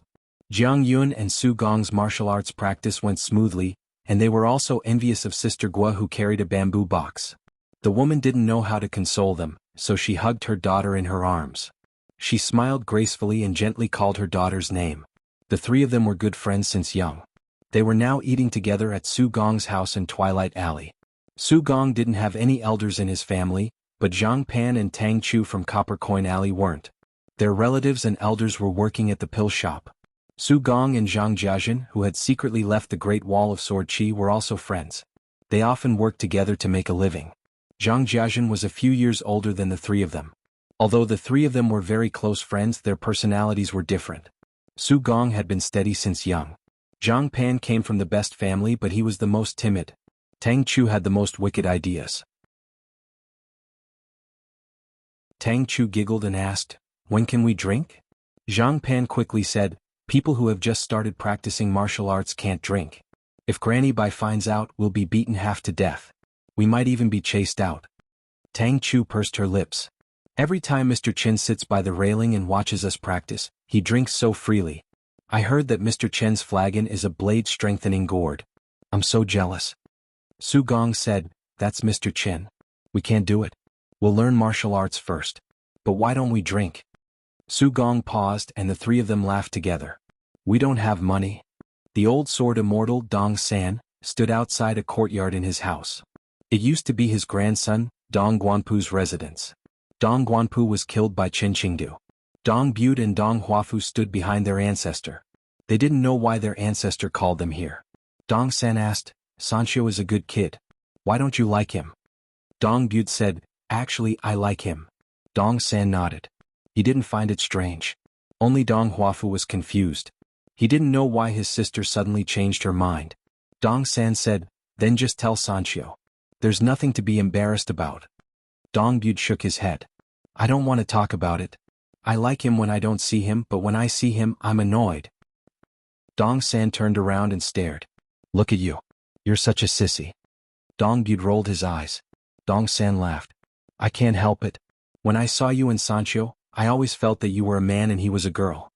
A: Jiang Yun and Su Gong's martial arts practice went smoothly, and they were also envious of Sister Gua who carried a bamboo box. The woman didn't know how to console them, so she hugged her daughter in her arms. She smiled gracefully and gently called her daughter's name. The three of them were good friends since young. They were now eating together at Su Gong's house in Twilight Alley. Su Gong didn't have any elders in his family, but Zhang Pan and Tang Chu from Copper Coin Alley weren't. Their relatives and elders were working at the pill shop. Su Gong and Zhang Jiajin, who had secretly left the Great Wall of Sword Qi, were also friends. They often worked together to make a living. Zhang Jiajin was a few years older than the three of them. Although the three of them were very close friends, their personalities were different. Su Gong had been steady since young. Zhang Pan came from the best family but he was the most timid. Tang Chu had the most wicked ideas. Tang Chu giggled and asked, "When can we drink?" Zhang Pan quickly said, "People who have just started practicing martial arts can't drink. If Granny Bai finds out, we'll be beaten half to death. We might even be chased out." Tang Chu pursed her lips. Every time Mr. Chin sits by the railing and watches us practice, He drinks so freely. I heard that Mr. Chen's flagon is a blade-strengthening gourd. I'm so jealous. Su Gong said, That's Mr. Chen. We can't do it. We'll learn martial arts first. But why don't we drink? Su Gong paused and the three of them laughed together. We don't have money. The old sword immortal Dong San stood outside a courtyard in his house. It used to be his grandson, Dong Guanpu's residence. Dong Guanpu was killed by Chen Qingdu. Dong Bude and Dong Huafu stood behind their ancestor. They didn't know why their ancestor called them here. Dong San asked, Sancho is a good kid. Why don't you like him? Dong Bude said, Actually, I like him. Dong San nodded. He didn't find it strange. Only Dong Huafu was confused. He didn't know why his sister suddenly changed her mind. Dong San said, Then just tell Sancho. There's nothing to be embarrassed about. Dong Bude shook his head. I don't want to talk about it. I like him when I don't see him, but when I see him, I'm annoyed. Dong San turned around and stared. Look at you. You're such a sissy. Dong Bude rolled his eyes. Dong San laughed. I can't help it. When I saw you and Sancho, I always felt that you were a man and he was a girl.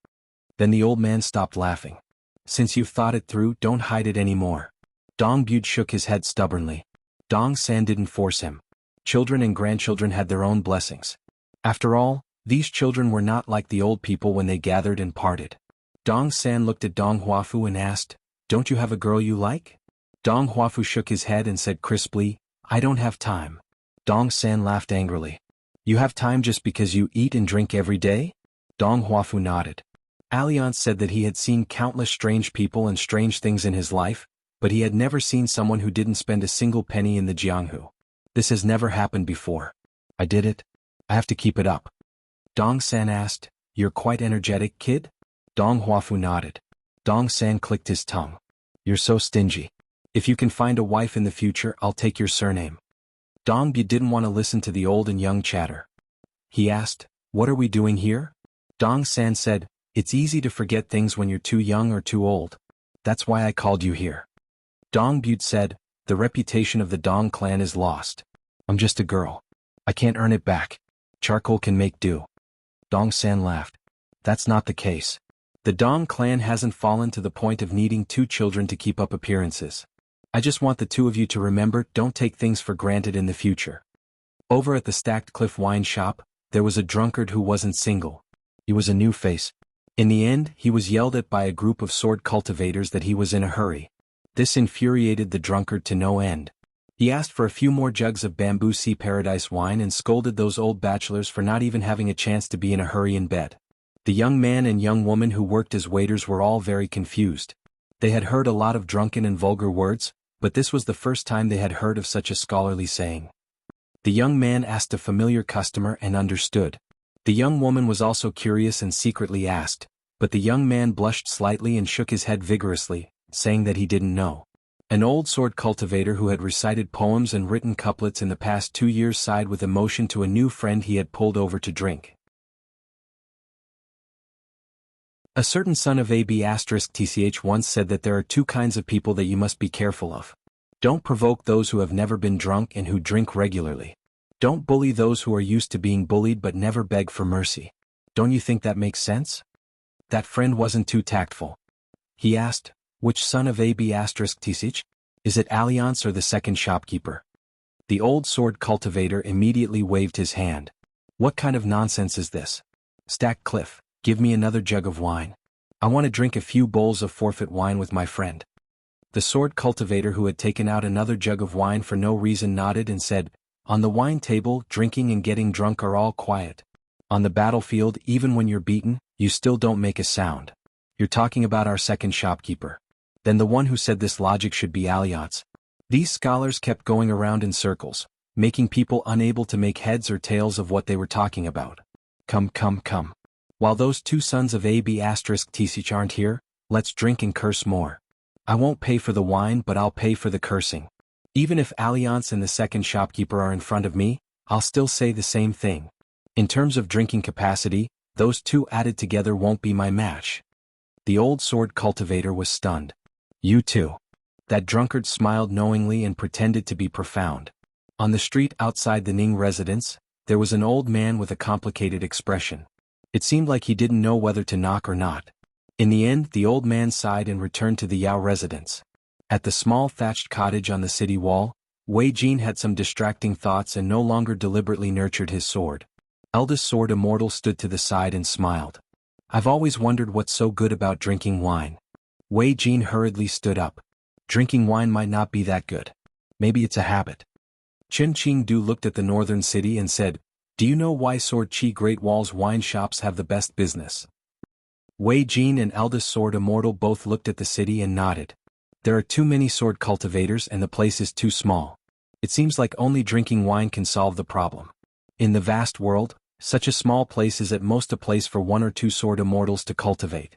A: Then the old man stopped laughing. Since you've thought it through, don't hide it anymore. Dong Bude shook his head stubbornly. Dong San didn't force him. Children and grandchildren had their own blessings. After all, these children were not like the old people when they gathered and parted. Dong San looked at Dong Huafu and asked, Don't you have a girl you like? Dong Huafu shook his head and said crisply, I don't have time. Dong San laughed angrily. You have time just because you eat and drink every day? Dong Huafu nodded. Alliance said that he had seen countless strange people and strange things in his life, but he had never seen someone who didn't spend a single penny in the Jianghu. This has never happened before. I did it. I have to keep it up. Dong San asked, You're quite energetic, kid? Dong Huafu nodded. Dong San clicked his tongue. You're so stingy. If you can find a wife in the future, I'll take your surname. Dong Bu didn't want to listen to the old and young chatter. He asked, What are we doing here? Dong San said, It's easy to forget things when you're too young or too old. That's why I called you here. Dong Bu said, The reputation of the Dong clan is lost. I'm just a girl. I can't earn it back. Charcoal can make do. Dong San laughed. That's not the case. The Dong clan hasn't fallen to the point of needing two children to keep up appearances. I just want the two of you to remember, don't take things for granted in the future. Over at the Stacked Cliff wine shop, there was a drunkard who wasn't single. He was a new face. In the end, he was yelled at by a group of sword cultivators that he was in a hurry. This infuriated the drunkard to no end. He asked for a few more jugs of Bamboo Sea Paradise wine and scolded those old bachelors for not even having a chance to be in a hurry in bed. The young man and young woman who worked as waiters were all very confused. They had heard a lot of drunken and vulgar words, but this was the first time they had heard of such a scholarly saying. The young man asked a familiar customer and understood. The young woman was also curious and secretly asked, but the young man blushed slightly and shook his head vigorously, saying that he didn't know. An old sword cultivator who had recited poems and written couplets in the past 2 years sighed with emotion to a new friend he had pulled over to drink. A certain son of AB*TCH once said that there are two kinds of people that you must be careful of. Don't provoke those who have never been drunk and who drink regularly. Don't bully those who are used to being bullied but never beg for mercy. Don't you think that makes sense? That friend wasn't too tactful. He asked, Which son of AB*TCH? Is it Alliance or the second shopkeeper? The old sword cultivator immediately waved his hand. What kind of nonsense is this? Stacked Cliff, give me another jug of wine. I want to drink a few bowls of forfeit wine with my friend. The sword cultivator who had taken out another jug of wine for no reason nodded and said, On the wine table, drinking and getting drunk are all quiet. On the battlefield, even when you're beaten, you still don't make a sound. You're talking about our second shopkeeper. Then the one who said this logic should be Alliance. These scholars kept going around in circles, making people unable to make heads or tails of what they were talking about. Come. While those two sons of AB*TCH aren't here, let's drink and curse more. I won't pay for the wine, but I'll pay for the cursing. Even if Alliance and the second shopkeeper are in front of me, I'll still say the same thing. In terms of drinking capacity, those two added together won't be my match. The old sword cultivator was stunned. You too. That drunkard smiled knowingly and pretended to be profound. On the street outside the Ning residence, there was an old man with a complicated expression. It seemed like he didn't know whether to knock or not. In the end, the old man sighed and returned to the Yao residence. At the small thatched cottage on the city wall, Wei Jin had some distracting thoughts and no longer deliberately nurtured his sword. Eldest Sword Immortal stood to the side and smiled. I've always wondered what's so good about drinking wine. Wei Jin hurriedly stood up. Drinking wine might not be that good. Maybe it's a habit. Chen Qingdu looked at the northern city and said, do you know why Sword Qi Great Wall's wine shops have the best business? Wei Jin and Eldest Sword Immortal both looked at the city and nodded. There are too many sword cultivators and the place is too small. It seems like only drinking wine can solve the problem. In the vast world, such a small place is at most a place for 1 or 2 sword immortals to cultivate.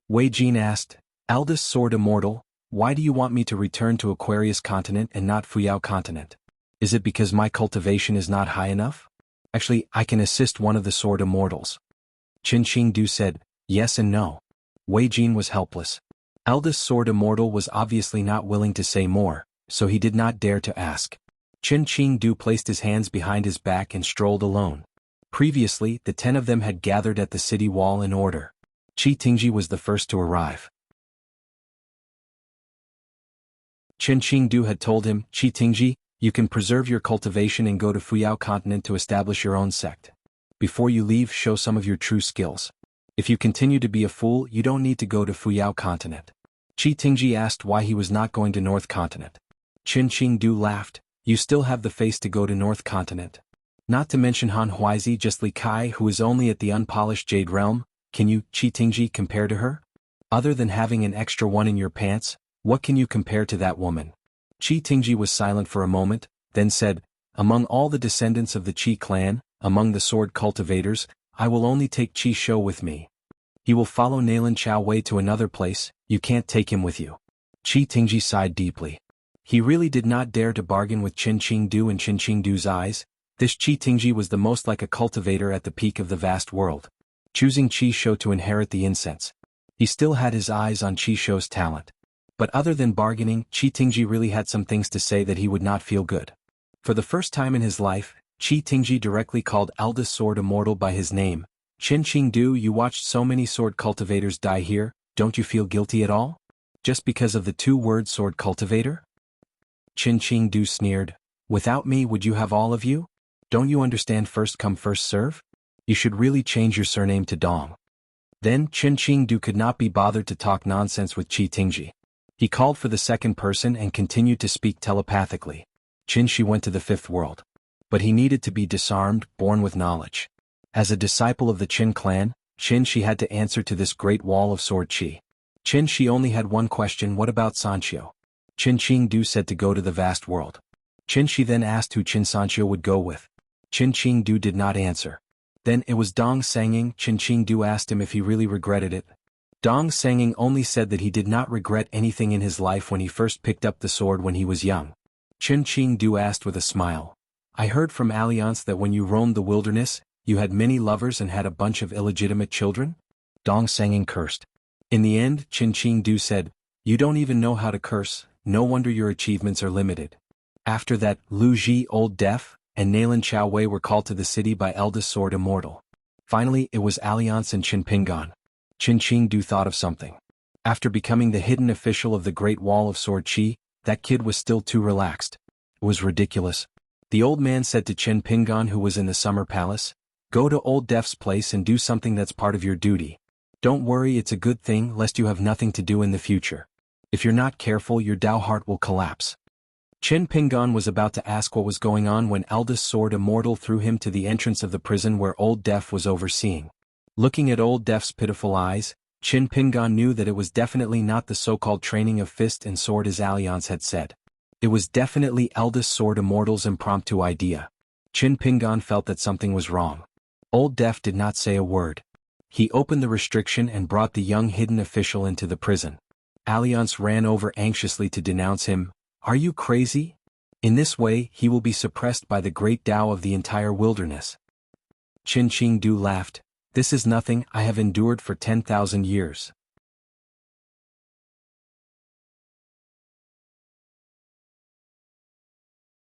A: Wei Jin asked, Eldest Sword Immortal, why do you want me to return to Aquarius continent and not Fuyao continent? Is it because my cultivation is not high enough? Actually, I can assist one of the sword immortals. Qin Qingdu said, yes and no. Wei Jin was helpless. Eldest Sword Immortal was obviously not willing to say more, so he did not dare to ask. Qin Qingdu placed his hands behind his back and strolled alone. Previously, the 10 of them had gathered at the city wall in order. Qi Tingji was the first to arrive. Qin Qingdu had told him, Qi Tingji, you can preserve your cultivation and go to Fuyao continent to establish your own sect. Before you leave, show some of your true skills. If you continue to be a fool, you don't need to go to Fuyao continent. Qi Tingji asked why he was not going to North continent. Qin Qingdu laughed, you still have the face to go to North continent. Not to mention Han Huizi, just Li Kai, who is only at the unpolished Jade Realm. Can you, Qi Tingji, compare to her? Other than having an extra one in your pants, what can you compare to that woman? Qi Tingji was silent for a moment, then said, among all the descendants of the Qi clan, among the sword cultivators, I will only take Qi Shou with me. He will follow Nalan Chao Wei to another place, you can't take him with you. Qi Tingji sighed deeply. He really did not dare to bargain with Qin Qingdu in Qin Qingdu's eyes. This Qi Tingji was the most like a cultivator at the peak of the vast world. Choosing Qi Shou to inherit the incense. He still had his eyes on Qi Shou's talent. But other than bargaining, Qi Tingji really had some things to say that he would not feel good. For the first time in his life, Qi Tingji directly called Eldest Sword Immortal by his name. Qin Qingdu, you watched so many sword cultivators die here, don't you feel guilty at all? Just because of the 2 words sword cultivator? Qin Qingdu sneered, without me would you have all of you? Don't you understand first come first serve? You should really change your surname to Dong. Then Qin Qingdu could not be bothered to talk nonsense with Qi Tingji. He called for the second person and continued to speak telepathically. Qin Shi went to the 5th world. But he needed to be disarmed, born with knowledge. As a disciple of the Qin clan, Qin Shi had to answer to this great wall of sword Qi. Qin Shi only had one question, what about Sanqiu? Qin Qingdu said to go to the vast world. Qin Shi then asked who Qin Sanqiu would go with. Qin Qingdu did not answer. Then it was Dong Sanging. Qin Qingdu asked him if he really regretted it. Dong Sanging only said that he did not regret anything in his life when he first picked up the sword when he was young. Qin Qingdu asked with a smile. I heard from Alliance that when you roamed the wilderness, you had many lovers and had a bunch of illegitimate children? Dong Sanging cursed. In the end, Qin Qingdu said, you don't even know how to curse, no wonder your achievements are limited. After that, Lu Ji, Old Deaf, and Nalan Chao Wei were called to the city by Eldest Sword Immortal. Finally, it was Alliance and Qin Pingan. Qin Qingdu thought of something. After becoming the hidden official of the Great Wall of Sword Qi, that kid was still too relaxed. It was ridiculous. The old man said to Qin Pingan, who was in the summer palace, go to Old Deaf's place and do something that's part of your duty. Don't worry, it's a good thing lest you have nothing to do in the future. If you're not careful, your Dao heart will collapse. Qin Pingan was about to ask what was going on when Eldest Sword Immortal threw him to the entrance of the prison where Old Deaf was overseeing. Looking at Old Deaf's pitiful eyes, Qin Pingan knew that it was definitely not the so-called training of fist and sword as Alliance had said. It was definitely Eldest Sword Immortal's impromptu idea. Qin Pingan felt that something was wrong. Old Deaf did not say a word. He opened the restriction and brought the young hidden official into the prison. Alliance ran over anxiously to denounce him. Are you crazy? In this way, he will be suppressed by the great Tao of the entire wilderness. Qin Qingdu laughed. This is nothing I have endured for 10,000 years.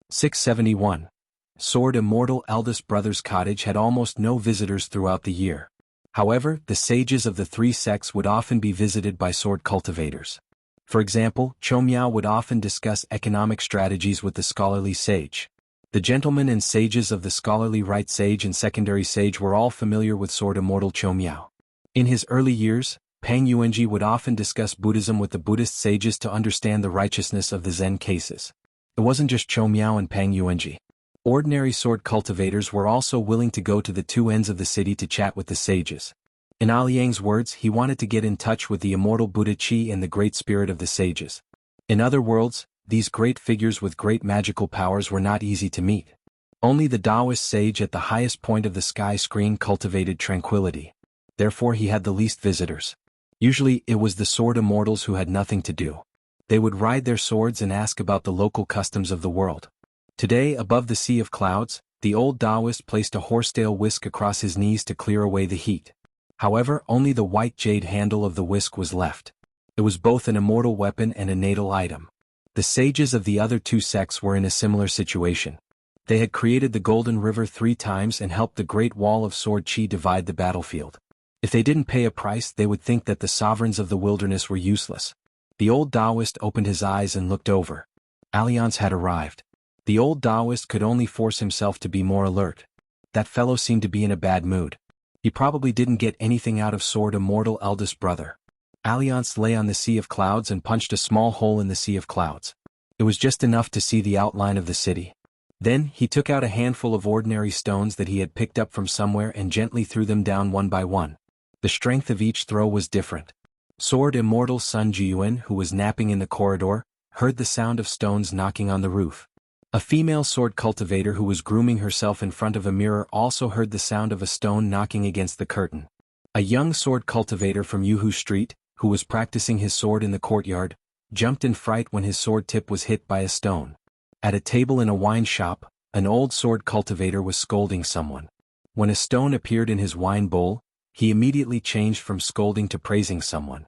A: (671). Sword Immortal Eldest Brother's cottage had almost no visitors throughout the year. However, the sages of the three sects would often be visited by sword cultivators. For example, Chomyao would often discuss economic strategies with the scholarly sage. The gentlemen and sages of the scholarly right sage and secondary sage were all familiar with sword immortal Chomyao. In his early years, Pang Yuanji would often discuss Buddhism with the Buddhist sages to understand the righteousness of the Zen cases. It wasn't just Chomyao and Pang Yuanji. Ordinary sword cultivators were also willing to go to the two ends of the city to chat with the sages. In Liang's words, he wanted to get in touch with the immortal Buddha Qi and the great spirit of the sages. In other worlds, these great figures with great magical powers were not easy to meet. Only the Taoist sage at the highest point of the sky screen cultivated tranquility. Therefore he had the least visitors. Usually it was the sword immortals who had nothing to do. They would ride their swords and ask about the local customs of the world. Today, above the sea of clouds, the old Taoist placed a horsetail whisk across his knees to clear away the heat. However, only the white jade handle of the whisk was left. It was both an immortal weapon and a natal item. The sages of the other two sects were in a similar situation. They had created the Golden River 3 times and helped the Great Wall of Sword Qi divide the battlefield. If they didn't pay a price, they would think that the sovereigns of the wilderness were useless. The old Taoist opened his eyes and looked over. Alliance had arrived. The old Taoist could only force himself to be more alert. That fellow seemed to be in a bad mood. He probably didn't get anything out of sword immortal eldest brother. Alliance lay on the sea of clouds and punched a small hole in the sea of clouds. It was just enough to see the outline of the city. Then, he took out a handful of ordinary stones that he had picked up from somewhere and gently threw them down one by one. The strength of each throw was different. Sword immortal Sun Jiyuan, who was napping in the corridor, heard the sound of stones knocking on the roof. A female sword cultivator who was grooming herself in front of a mirror also heard the sound of a stone knocking against the curtain. A young sword cultivator from Yuhu Street, who was practicing his sword in the courtyard, jumped in fright when his sword tip was hit by a stone. At a table in a wine shop, an old sword cultivator was scolding someone. When a stone appeared in his wine bowl, he immediately changed from scolding to praising someone.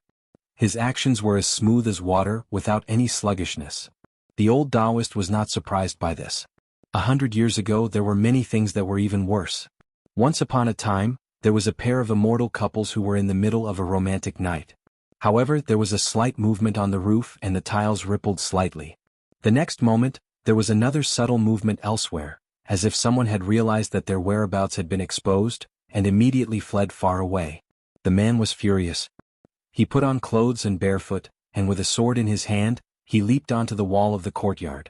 A: His actions were as smooth as water, without any sluggishness. The old Taoist was not surprised by this. 100 years ago there were many things that were even worse. Once upon a time, there was a pair of immortal couples who were in the middle of a romantic night. However, there was a slight movement on the roof and the tiles rippled slightly. The next moment, there was another subtle movement elsewhere, as if someone had realized that their whereabouts had been exposed, and immediately fled far away. The man was furious. He put on clothes and barefoot, and with a sword in his hand, he leaped onto the wall of the courtyard.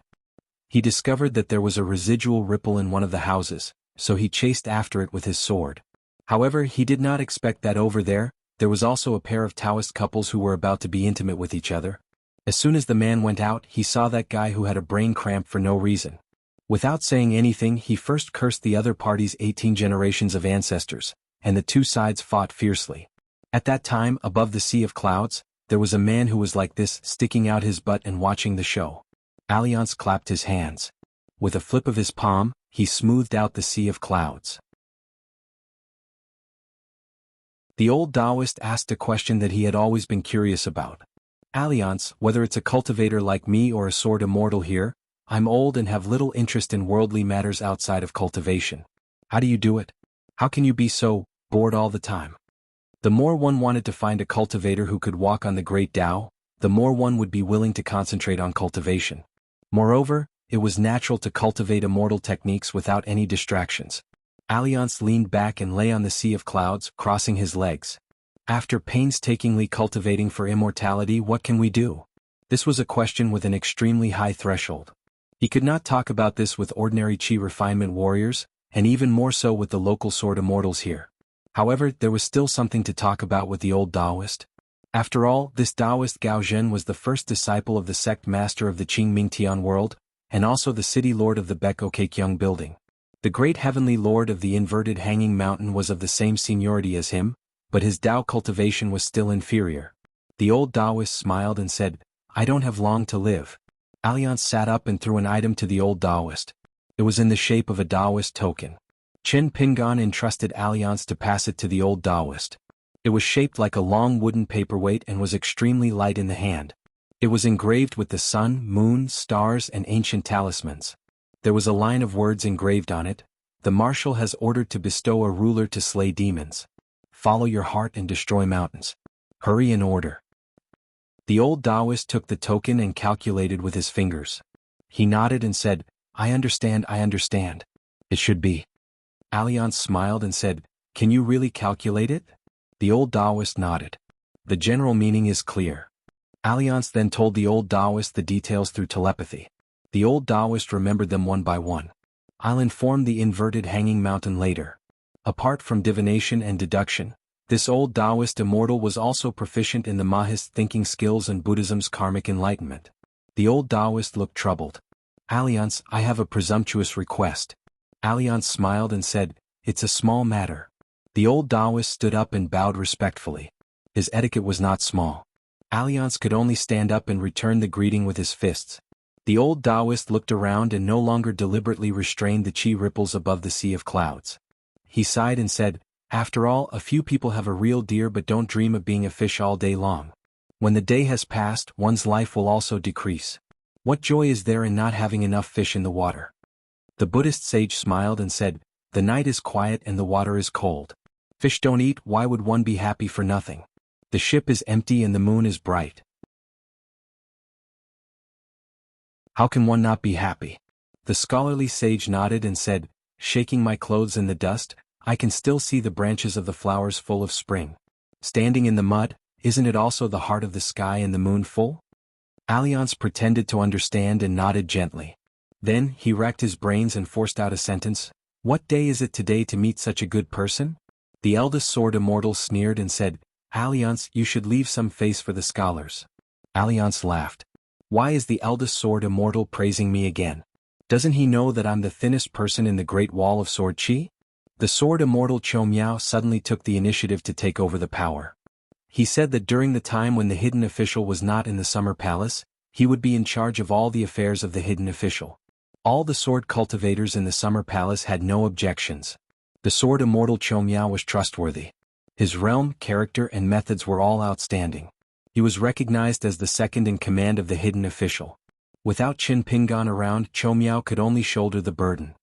A: He discovered that there was a residual ripple in one of the houses, so he chased after it with his sword. However, he did not expect that over there was also a pair of Taoist couples who were about to be intimate with each other. As soon as the man went out, he saw that guy who had a brain cramp for no reason. Without saying anything, he first cursed the other party's 18 generations of ancestors, and the two sides fought fiercely. At that time, above the sea of clouds, there was a man who was like this, sticking out his butt and watching the show. Alliance clapped his hands. With a flip of his palm, he smoothed out the sea of clouds. The old Taoist asked a question that he had always been curious about. Alliance, whether it's a cultivator like me or a sword immortal here, I'm old and have little interest in worldly matters outside of cultivation. How do you do it? How can you be so bored all the time? The more one wanted to find a cultivator who could walk on the great Tao, the more one would be willing to concentrate on cultivation. Moreover, it was natural to cultivate immortal techniques without any distractions. Alliance leaned back and lay on the sea of clouds, crossing his legs. After painstakingly cultivating for immortality, what can we do? This was a question with an extremely high threshold. He could not talk about this with ordinary Qi refinement warriors, and even more so with the local sword immortals here. However, there was still something to talk about with the old Taoist. After all, this Taoist Gao Zhen was the first disciple of the sect master of the Qingming Tian world, and also the city lord of the Beko Keikyung building. The great heavenly lord of the inverted hanging mountain was of the same seniority as him, but his Tao cultivation was still inferior. The old Taoist smiled and said, "I don't have long to live." Alliance sat up and threw an item to the old Taoist. It was in the shape of a Taoist token. Chen Pingan entrusted Alliance to pass it to the old Taoist. It was shaped like a long wooden paperweight and was extremely light in the hand. It was engraved with the sun, moon, stars, and ancient talismans. There was a line of words engraved on it: "The marshal has ordered to bestow a ruler to slay demons." follow your heart and destroy mountains. Hurry in order. The old Taoist took the token and calculated with his fingers. He nodded and said, I understand. It should be. Alliance smiled and said, Can you really calculate it? The old Taoist nodded. The general meaning is clear. Alliance then told the old Taoist the details through telepathy. The old Taoist remembered them one by one. I'll inform the inverted hanging mountain later. Apart from divination and deduction, this old Taoist immortal was also proficient in the Mahist thinking skills and Buddhism's karmic enlightenment. The old Taoist looked troubled. Alliance, I have a presumptuous request. Alliance smiled and said, It's a small matter. The old Taoist stood up and bowed respectfully. His etiquette was not small. Alliance could only stand up and return the greeting with his fists. The old Taoist looked around and no longer deliberately restrained the chi ripples above the sea of clouds. He sighed and said, After all, a few people have a real deer but don't dream of being a fish all day long. When the day has passed, one's life will also decrease. What joy is there in not having enough fish in the water? The Buddhist sage smiled and said, The night is quiet and the water is cold. Fish don't eat, why would one be happy for nothing? The ship is empty and the moon is bright. How can one not be happy? The scholarly sage nodded and said, Shaking my clothes in the dust, I can still see the branches of the flowers full of spring. Standing in the mud, isn't it also the heart of the sky and the moon full? Alliance pretended to understand and nodded gently. Then he racked his brains and forced out a sentence, What day is it today to meet such a good person? The eldest sword immortal sneered and said, Alliance, you should leave some face for the scholars. Alliance laughed. Why is the eldest sword immortal praising me again? Doesn't he know that I'm the thinnest person in the Great Wall of Sword Chi? The sword immortal Cho Miao suddenly took the initiative to take over the power. He said that during the time when the hidden official was not in the Summer Palace, he would be in charge of all the affairs of the hidden official. All the sword cultivators in the Summer Palace had no objections. The sword immortal Cho Miao was trustworthy. His realm, character and methods were all outstanding. He was recognized as the second in command of the hidden official. Without Qin Pingan around, Cho Miao could only shoulder the burden.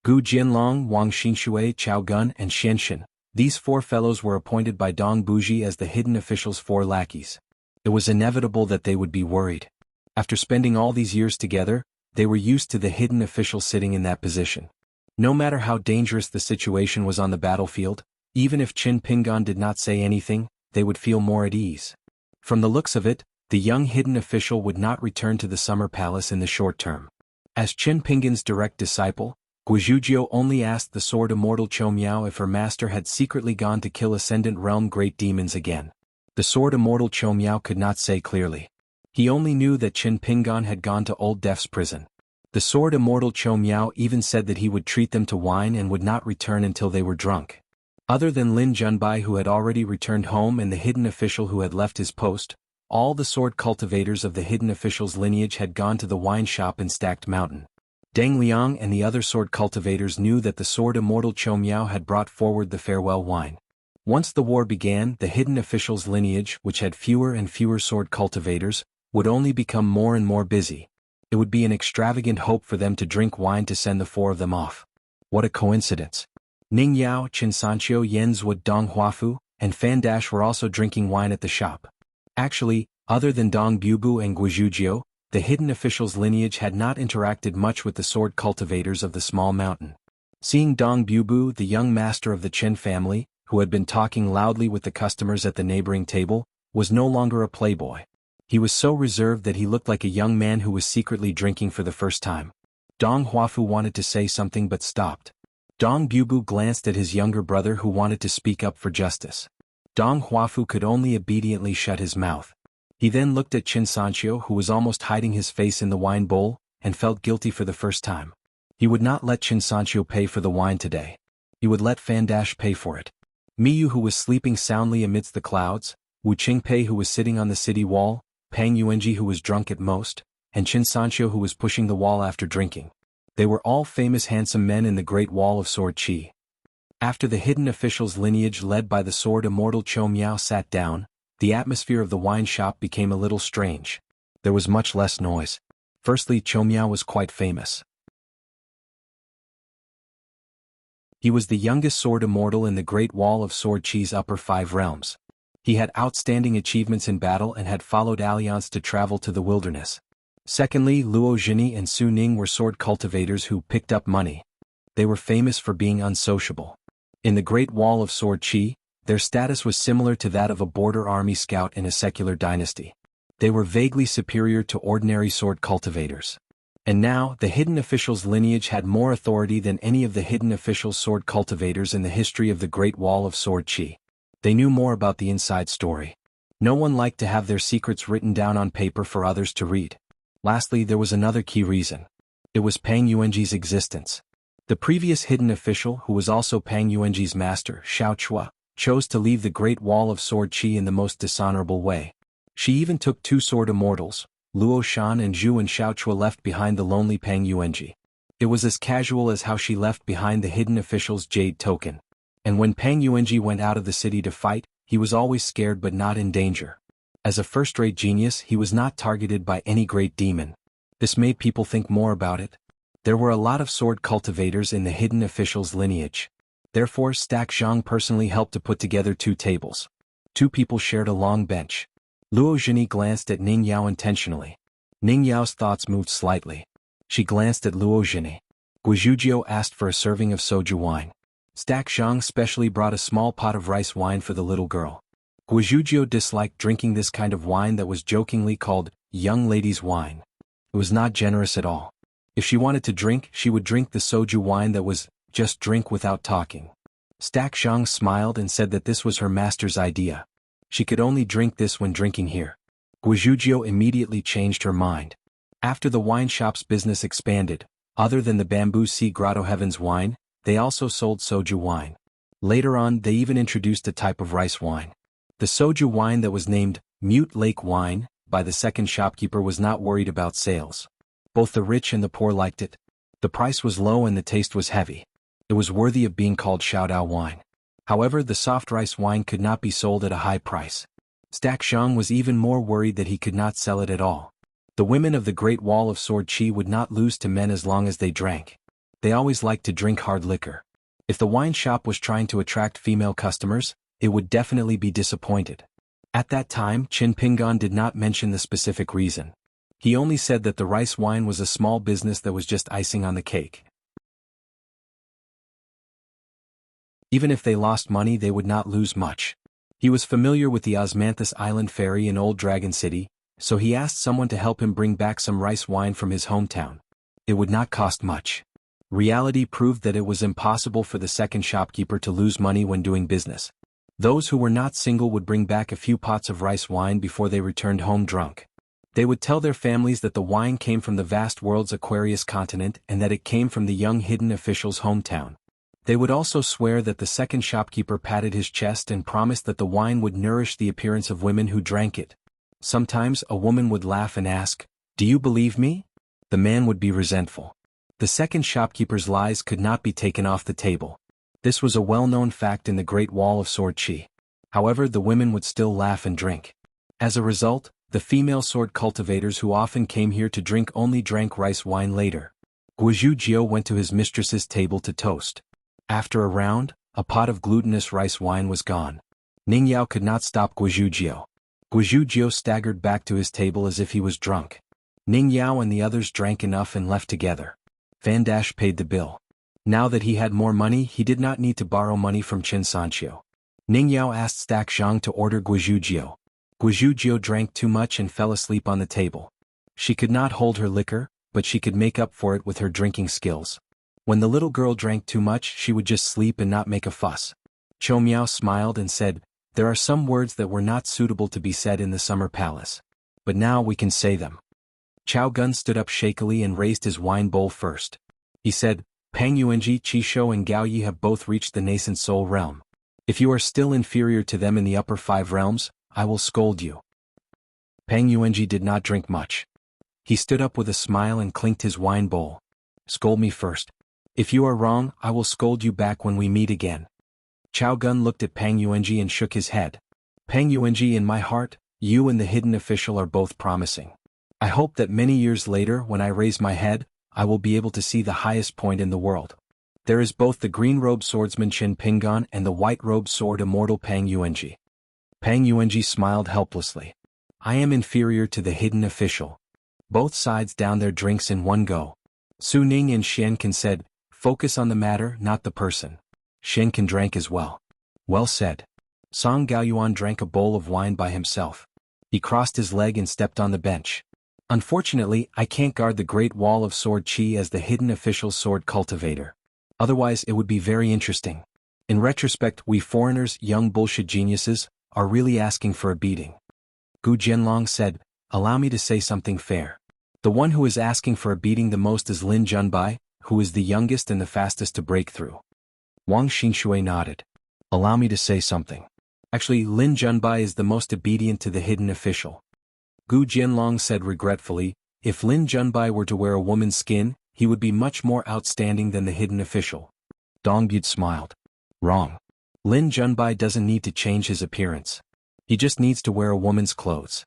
A: Gu Jianlong, Wang Xinshui, Chao Gun and Xianshen, these four fellows were appointed by Dong Buji as the hidden official's four lackeys. It was inevitable that they would be worried. After spending all these years together, they were used to the hidden official sitting in that position. No matter how dangerous the situation was on the battlefield, even if Qin Pingan did not say anything, they would feel more at ease. From the looks of it, the young hidden official would not return to the Summer Palace in the short term. As Qin Pingan's direct disciple, Guizhujiu only asked the sword immortal Cho Miao if her master had secretly gone to kill Ascendant Realm great demons again. The sword immortal Cho Miao could not say clearly. He only knew that Qin Pingan had gone to Old Death's prison. The sword immortal Cho Miao even said that he would treat them to wine and would not return until they were drunk. Other than Lin Junbai, who had already returned home, and the hidden official who had left his post, all the sword cultivators of the hidden official's lineage had gone to the wine shop in Stacked Mountain. Deng Liang and the other sword cultivators knew that the sword immortal Cho Miao had brought forward the farewell wine. Once the war began, the hidden official's lineage, which had fewer and fewer sword cultivators, would only become more and more busy. It would be an extravagant hope for them to drink wine to send the four of them off. What a coincidence. Ning Yao, Qin Sancho, Yenzwood, Dong Huafu, and Fan Dash were also drinking wine at the shop. Actually, other than Dong Bubu and Guizhujiu, the hidden official's lineage had not interacted much with the sword cultivators of the small mountain. Seeing Dong Bubu, the young master of the Chen family, who had been talking loudly with the customers at the neighboring table, was no longer a playboy. He was so reserved that he looked like a young man who was secretly drinking for the first time. Dong Huafu wanted to say something but stopped. Dong Bubu glanced at his younger brother who wanted to speak up for justice. Dong Huafu could only obediently shut his mouth. He then looked at Qin Sancho, who was almost hiding his face in the wine bowl, and felt guilty for the first time. He would not let Qin Sancho pay for the wine today. He would let Fan Dash pay for it. Miyu, who was sleeping soundly amidst the clouds, Wu Qingpei, who was sitting on the city wall, Pang Yuanji, who was drunk at most, and Qin Sancho, who was pushing the wall after drinking. They were all famous handsome men in the Great Wall of Sword Chi. After the hidden official's lineage led by the sword immortal Cho Miao sat down, the atmosphere of the wine shop became a little strange. There was much less noise. Firstly, Cho Miao was quite famous. He was the youngest sword immortal in the Great Wall of Sword Chi's upper 5 realms. He had outstanding achievements in battle and had followed Alliance to travel to the wilderness. Secondly, Luo Jini and Su Ning were sword cultivators who picked up money. They were famous for being unsociable. In the Great Wall of Sword Chi, their status was similar to that of a border army scout in a secular dynasty. They were vaguely superior to ordinary sword cultivators. And now, the hidden official's lineage had more authority than any of the hidden official's sword cultivators in the history of the Great Wall of Sword Chi. They knew more about the inside story. No one liked to have their secrets written down on paper for others to read. Lastly, there was another key reason. It was Pang Yuanji's existence. The previous hidden official, who was also Pang Yuanji's master, Xiao Chua, chose to leave the Great Wall of Sword Chi in the most dishonorable way. She even took 2 sword immortals, Luo Shan and Zhu, and Xiao Chua left behind the lonely Pang Yuanji. It was as casual as how she left behind the hidden official's jade token. And when Pang Yuanji went out of the city to fight, he was always scared but not in danger. As a first-rate genius, he was not targeted by any great demon. This made people think more about it. There were a lot of sword cultivators in the hidden official's lineage. Therefore, Stack Zhang personally helped to put together 2 tables. 2 people shared a long bench. Luo Jini glanced at Ning Yao intentionally. Ning Yao's thoughts moved slightly. She glanced at Luo Jini. Guizhujiu asked for a serving of soju wine. Stack Zhang specially brought a small pot of rice wine for the little girl. Guizhujiu disliked drinking this kind of wine that was jokingly called young lady's wine. It was not generous at all. If she wanted to drink, she would drink the soju wine that was just drink without talking. Stack Zhang smiled and said that this was her master's idea. She could only drink this when drinking here. Guizhujiu immediately changed her mind. After the wine shop's business expanded, other than the Bamboo Sea Grotto Heaven's wine, they also sold soju wine. Later on, they even introduced a type of rice wine. The soju wine that was named Mute Lake Wine by the second shopkeeper was not worried about sales. Both the rich and the poor liked it. The price was low and the taste was heavy. It was worthy of being called Xiaodao wine. However, the soft rice wine could not be sold at a high price. Stack Zhang was even more worried that he could not sell it at all. The women of the Great Wall of Sword Chi would not lose to men as long as they drank. They always liked to drink hard liquor. If the wine shop was trying to attract female customers, it would definitely be disappointed. At that time, Qin Pingan did not mention the specific reason. He only said that the rice wine was a small business that was just icing on the cake. Even if they lost money, they would not lose much. He was familiar with the Osmanthus Island ferry in Old Dragon City, so he asked someone to help him bring back some rice wine from his hometown. It would not cost much. Reality proved that it was impossible for the second shopkeeper to lose money when doing business. Those who were not single would bring back a few pots of rice wine before they returned home drunk. They would tell their families that the wine came from the vast world's Aquarius continent and that it came from the young hidden official's hometown. They would also swear that the second shopkeeper patted his chest and promised that the wine would nourish the appearance of women who drank it. Sometimes a woman would laugh and ask, "Do you believe me?" The man would be resentful. The second shopkeeper's lies could not be taken off the table. This was a well-known fact in the Great Wall of Sword Chi. However, the women would still laugh and drink. As a result, the female sword cultivators who often came here to drink only drank rice wine later. Guizhujiu went to his mistress's table to toast. After a round, a pot of glutinous rice wine was gone. Ning Yao could not stop Guizhujiu. Guizhujiu staggered back to his table as if he was drunk. Ning Yao and the others drank enough and left together. Van Dash paid the bill. Now that he had more money, he did not need to borrow money from Qin Sanqiu. Ning Yao asked Stack Zhang to order Guizhujiu. Guizhujiu drank too much and fell asleep on the table. She could not hold her liquor, but she could make up for it with her drinking skills. When the little girl drank too much, she would just sleep and not make a fuss. Chou Miao smiled and said, "There are some words that were not suitable to be said in the summer palace. But now we can say them." Chao Gun stood up shakily and raised his wine bowl first. He said, "Pang Yuanji, Qishou and Gao Yi have both reached the nascent soul realm. If you are still inferior to them in the upper 5 realms, I will scold you." Pang Yuanji did not drink much. He stood up with a smile and clinked his wine bowl. "Scold me first. If you are wrong, I will scold you back when we meet again." Chao Gun looked at Pang Yuanji and shook his head. "Pang Yuanji, in my heart, you and the hidden official are both promising. I hope that many years later, when I raise my head, I will be able to see the highest point in the world." There is both the green-robed swordsman Qin Pingan and the white-robed sword immortal Pang Yuanji. Pang Yuanji smiled helplessly. I am inferior to the hidden official. Both sides down their drinks in one go. Su Ning and Xianqin said, focus on the matter, not the person. Xianqin drank as well. Well said. Song Gaoyuan drank a bowl of wine by himself. He crossed his leg and stepped on the bench. Unfortunately, I can't guard the Great Wall of Sword Qi as the hidden official sword cultivator. Otherwise it would be very interesting. In retrospect, we foreigners, young bullshit geniuses, are really asking for a beating. Gu Jianlong said, allow me to say something fair. The one who is asking for a beating the most is Lin Junbai, who is the youngest and the fastest to break through. Wang Xingshui nodded. Allow me to say something. Actually, Lin Junbai is the most obedient to the hidden official. Gu Jianlong said regretfully, if Lin Junbai were to wear a woman's skin, he would be much more outstanding than the hidden official. Dong Bude smiled. Wrong. Lin Junbai doesn't need to change his appearance. He just needs to wear a woman's clothes.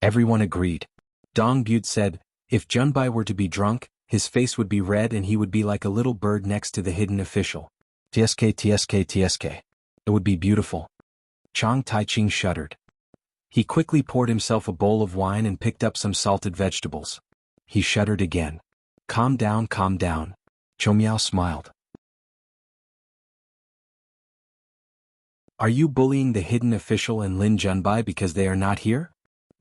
A: Everyone agreed. Dong Bude said, if Junbai were to be drunk, his face would be red and he would be like a little bird next to the hidden official. TSK TSK TSK. It would be beautiful. Chang Taiching shuddered. He quickly poured himself a bowl of wine and picked up some salted vegetables. He shuddered again. Calm down, calm down. Chou Miao smiled. Are you bullying the hidden official and Lin Junbai because they are not here?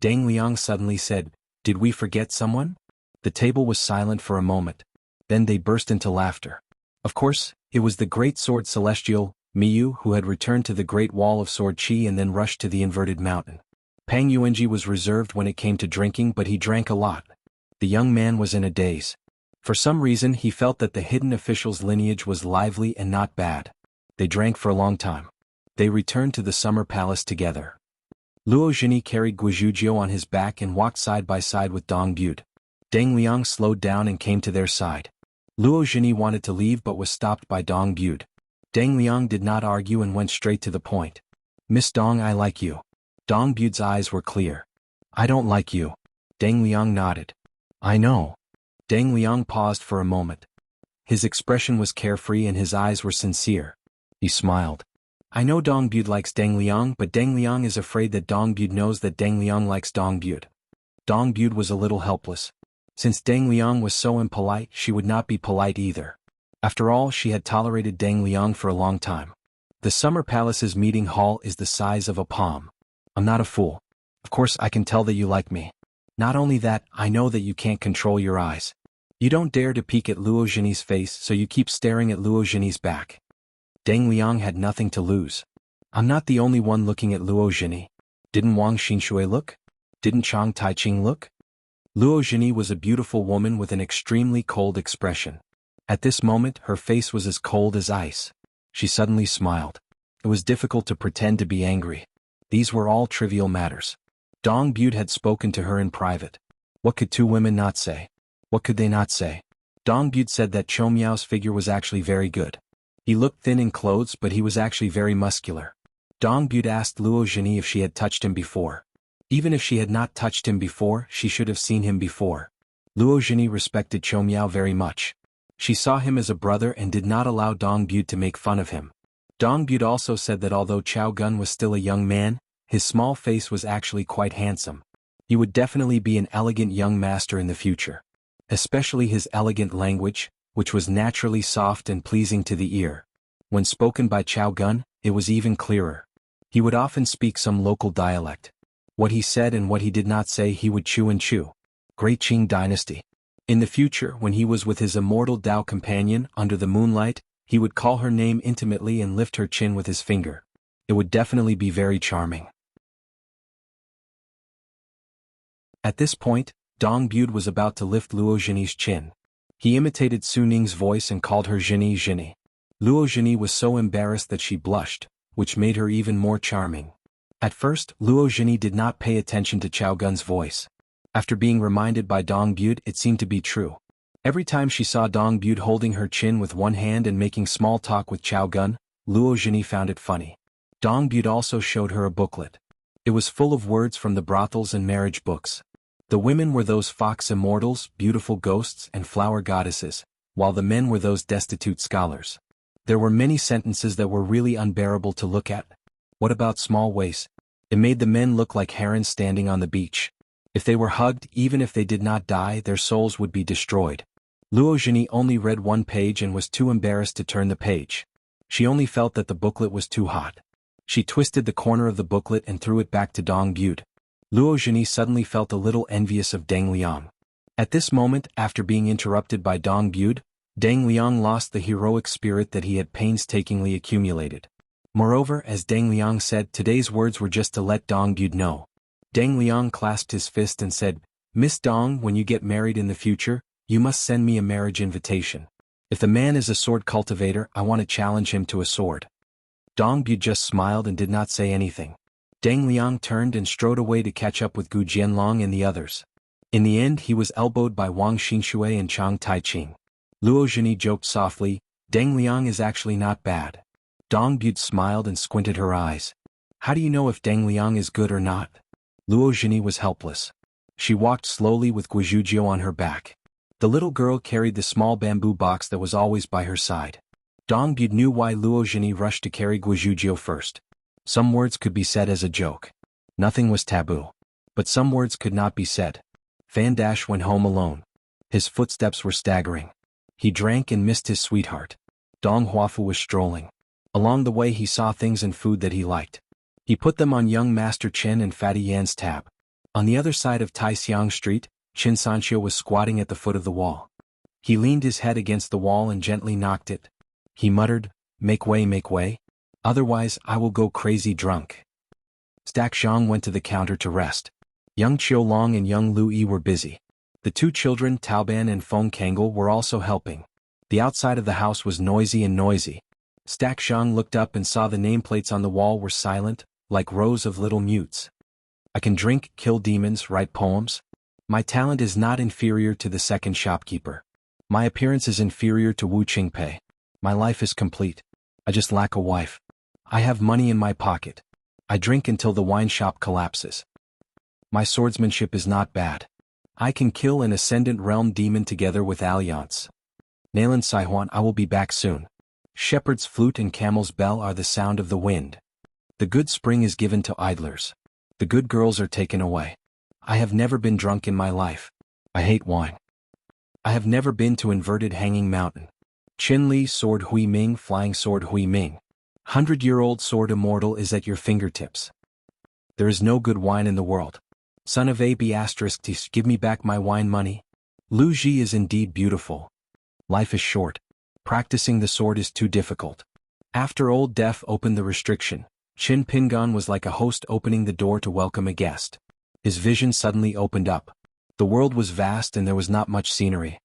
A: Deng Liang suddenly said, did we forget someone? The table was silent for a moment. Then they burst into laughter. Of course, it was the great sword celestial, Miyu, who had returned to the Great Wall of Sword Qi and then rushed to the inverted mountain. Pang Yuanji was reserved when it came to drinking, but he drank a lot. The young man was in a daze. For some reason he felt that the hidden official's lineage was lively and not bad. They drank for a long time. They returned to the summer palace together. Luo Zhini carried Guizhujiu on his back and walked side by side with Dong Bude. Deng Liang slowed down and came to their side. Luo Zhini wanted to leave but was stopped by Dong Bude. Deng Liang did not argue and went straight to the point. Miss Dong, I like you. Dong Bude's eyes were clear. I don't like you. Deng Liang nodded. I know. Deng Liang paused for a moment. His expression was carefree and his eyes were sincere. He smiled. I know Dong Bude likes Deng Liang, but Deng Liang is afraid that Dong Bude knows that Deng Liang likes Dong Bude. Dong Bude was a little helpless. Since Deng Liang was so impolite, she would not be polite either. After all, she had tolerated Deng Liang for a long time. The Summer Palace's meeting hall is the size of a palm. I'm not a fool. Of course I can tell that you like me. Not only that, I know that you can't control your eyes. You don't dare to peek at Luo Zhini's face, so you keep staring at Luo Zhini's back. Deng Liang had nothing to lose. I'm not the only one looking at Luo Zhini. Didn't Wang Xingshui look? Didn't Chang Taiching look? Luo Zhini was a beautiful woman with an extremely cold expression. At this moment her face was as cold as ice. She suddenly smiled. It was difficult to pretend to be angry. These were all trivial matters. Dong Bude had spoken to her in private. What could two women not say? What could they not say? Dong Bude said that Chou Miao's figure was actually very good. He looked thin in clothes, but he was actually very muscular. Dong Bude asked Luo Zhini if she had touched him before. Even if she had not touched him before, she should have seen him before. Luo Zhini respected Chou Miao very much. She saw him as a brother and did not allow Dong Bude to make fun of him. Dong Bude also said that although Chao Gun was still a young man, his small face was actually quite handsome. He would definitely be an elegant young master in the future. Especially his elegant language, which was naturally soft and pleasing to the ear. When spoken by Chao Gun, it was even clearer. He would often speak some local dialect. What he said and what he did not say he would chew and chew. Great Qing dynasty. In the future, when he was with his immortal Dao companion under the moonlight, he would call her name intimately and lift her chin with his finger. It would definitely be very charming. At this point, Dong Bude was about to lift Luo Zhini's chin. He imitated Su Ning's voice and called her Zhini Zhini. Luo Zhini was so embarrassed that she blushed, which made her even more charming. At first, Luo Zhini did not pay attention to Chao Gun's voice. After being reminded by Dong Bude, it seemed to be true. Every time she saw Dong Bude holding her chin with one hand and making small talk with Chao Gun, Luo Zhini found it funny. Dong Bude also showed her a booklet. It was full of words from the brothels and marriage books. The women were those fox immortals, beautiful ghosts, and flower goddesses. while the men were those destitute scholars. There were many sentences that were really unbearable to look at. What about small ways? It made the men look like herons standing on the beach. If they were hugged, even if they did not die, their souls would be destroyed. Luo Zhini only read one page and was too embarrassed to turn the page. She only felt that the booklet was too hot. She twisted the corner of the booklet and threw it back to Dong Bude. Luo Zhini suddenly felt a little envious of Deng Liang. At this moment, after being interrupted by Dong Bude, Deng Liang lost the heroic spirit that he had painstakingly accumulated. Moreover, as Deng Liang said, today's words were just to let Dong Bude know. Deng Liang clasped his fist and said, "Miss Dong, when you get married in the future, you must send me a marriage invitation. If the man is a sword cultivator, I want to challenge him to a sword." Dong Bude just smiled and did not say anything. Deng Liang turned and strode away to catch up with Gu Jianlong and the others. In the end, he was elbowed by Wang Xingshui and Chang Taiqing. Luo Zhini joked softly, "Deng Liang is actually not bad." Dong Bude smiled and squinted her eyes. "How do you know if Deng Liang is good or not?" Luo Zhini was helpless. She walked slowly with Guizhujiu on her back. The little girl carried the small bamboo box that was always by her side. Dong Bude knew why Luo Zhini rushed to carry Guizhujiu first. Some words could be said as a joke. Nothing was taboo. But some words could not be said. Fan Dash went home alone. His footsteps were staggering. He drank and missed his sweetheart. Dong Huafu was strolling. Along the way he saw things and food that he liked. He put them on young Master Chen and Fatty Yan's tab. On the other side of Taixiang Street, Qin Sanxiu was squatting at the foot of the wall. He leaned his head against the wall and gently knocked it. He muttered, make way. Otherwise, I will go crazy drunk." Stack Xiang went to the counter to rest. Young Qiu Long and young Lu Yi were busy. The two children, Taoban and Feng Kangol, were also helping. The outside of the house was noisy. Stack Xiang looked up and saw the nameplates on the wall were silent, like rows of little mutes. "I can drink, kill demons, write poems. My talent is not inferior to the second shopkeeper. My appearance is inferior to Wu Qingpei. My life is complete. I just lack a wife. I have money in my pocket. I drink until the wine shop collapses. My swordsmanship is not bad. I can kill an ascendant realm demon together with Alliance. Nalan Saihuan, I will be back soon. Shepherd's flute and camel's bell are the sound of the wind. The good spring is given to idlers. The good girls are taken away. I have never been drunk in my life. I hate wine. I have never been to inverted hanging mountain. Qin Li sword Hui Ming, flying sword Hui Ming. 100-year-old sword immortal is at your fingertips. There is no good wine in the world. Son of A B***, give me back my wine money. Lu Ji is indeed beautiful. Life is short. Practicing the sword is too difficult." After Old Deaf opened the restriction, Qin Pingan was like a host opening the door to welcome a guest. His vision suddenly opened up. The world was vast and there was not much scenery.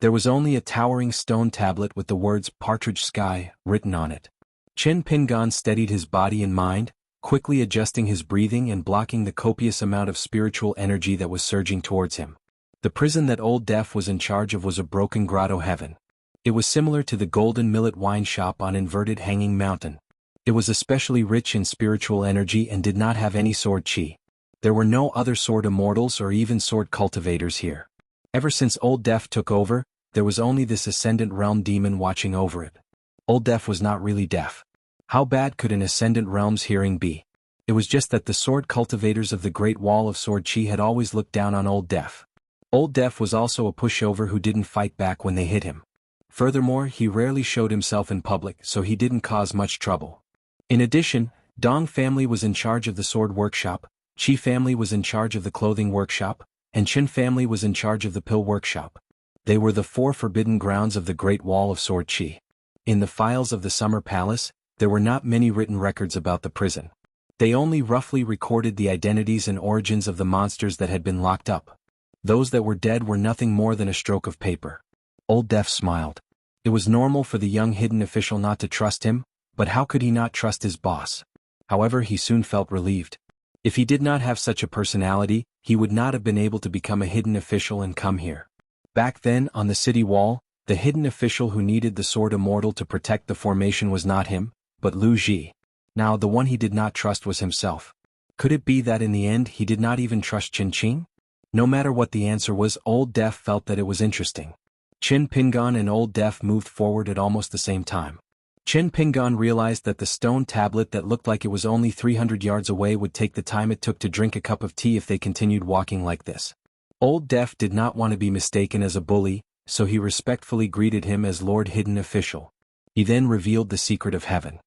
A: There was only a towering stone tablet with the words "Partridge Sky" written on it. Qin Pingan steadied his body and mind, quickly adjusting his breathing and blocking the copious amount of spiritual energy that was surging towards him. The prison that Old Deaf was in charge of was a broken grotto heaven. It was similar to the Golden Millet wine shop on inverted hanging mountain. It was especially rich in spiritual energy and did not have any sword chi. There were no other sword immortals or even sword cultivators here. Ever since Old Deaf took over, there was only this ascendant realm demon watching over it. Old Deaf was not really deaf. How bad could an ascendant realm's hearing be? It was just that the sword cultivators of the Great Wall of Sword Chi had always looked down on Old Deaf. Old Deaf was also a pushover who didn't fight back when they hit him. Furthermore, he rarely showed himself in public, so he didn't cause much trouble. In addition, Dong family was in charge of the sword workshop, Qi family was in charge of the clothing workshop, and Qin family was in charge of the pill workshop. They were the four forbidden grounds of the Great Wall of Sword Chi. In the files of the Summer Palace, there were not many written records about the prison. They only roughly recorded the identities and origins of the monsters that had been locked up. Those that were dead were nothing more than a stroke of paper. Old Deaf smiled. It was normal for the young hidden official not to trust him, but how could he not trust his boss? However, he soon felt relieved. If he did not have such a personality, he would not have been able to become a hidden official and come here. Back then, on the city wall, the hidden official who needed the sword immortal to protect the formation was not him, but Lu Ji. Now the one he did not trust was himself. Could it be that in the end he did not even trust Qin Qing? No matter what the answer was, Old Deaf felt that it was interesting. Chin Pingon and Old Deaf moved forward at almost the same time. Chin Pingon realized that the stone tablet that looked like it was only 300 yards away would take the time it took to drink a cup of tea if they continued walking like this. Old Deaf did not want to be mistaken as a bully, so he respectfully greeted him as Lord Hidden Official. He then revealed the secret of heaven.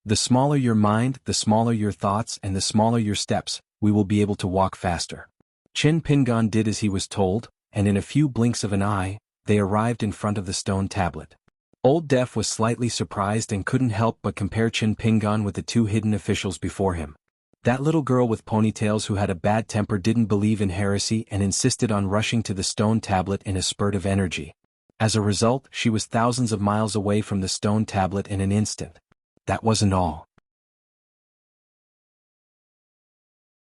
A: The smaller your mind, the smaller your thoughts, and the smaller your steps, we will be able to walk faster. Chin Pingon did as he was told, and in a few blinks of an eye, they arrived in front of the stone tablet. Old Deaf was slightly surprised and couldn't help but compare Chin Pingon with the two hidden officials before him. That little girl with ponytails who had a bad temper didn't believe in heresy and insisted on rushing to the stone tablet in a spurt of energy. As a result, she was thousands of miles away from the stone tablet in an instant. That wasn't all.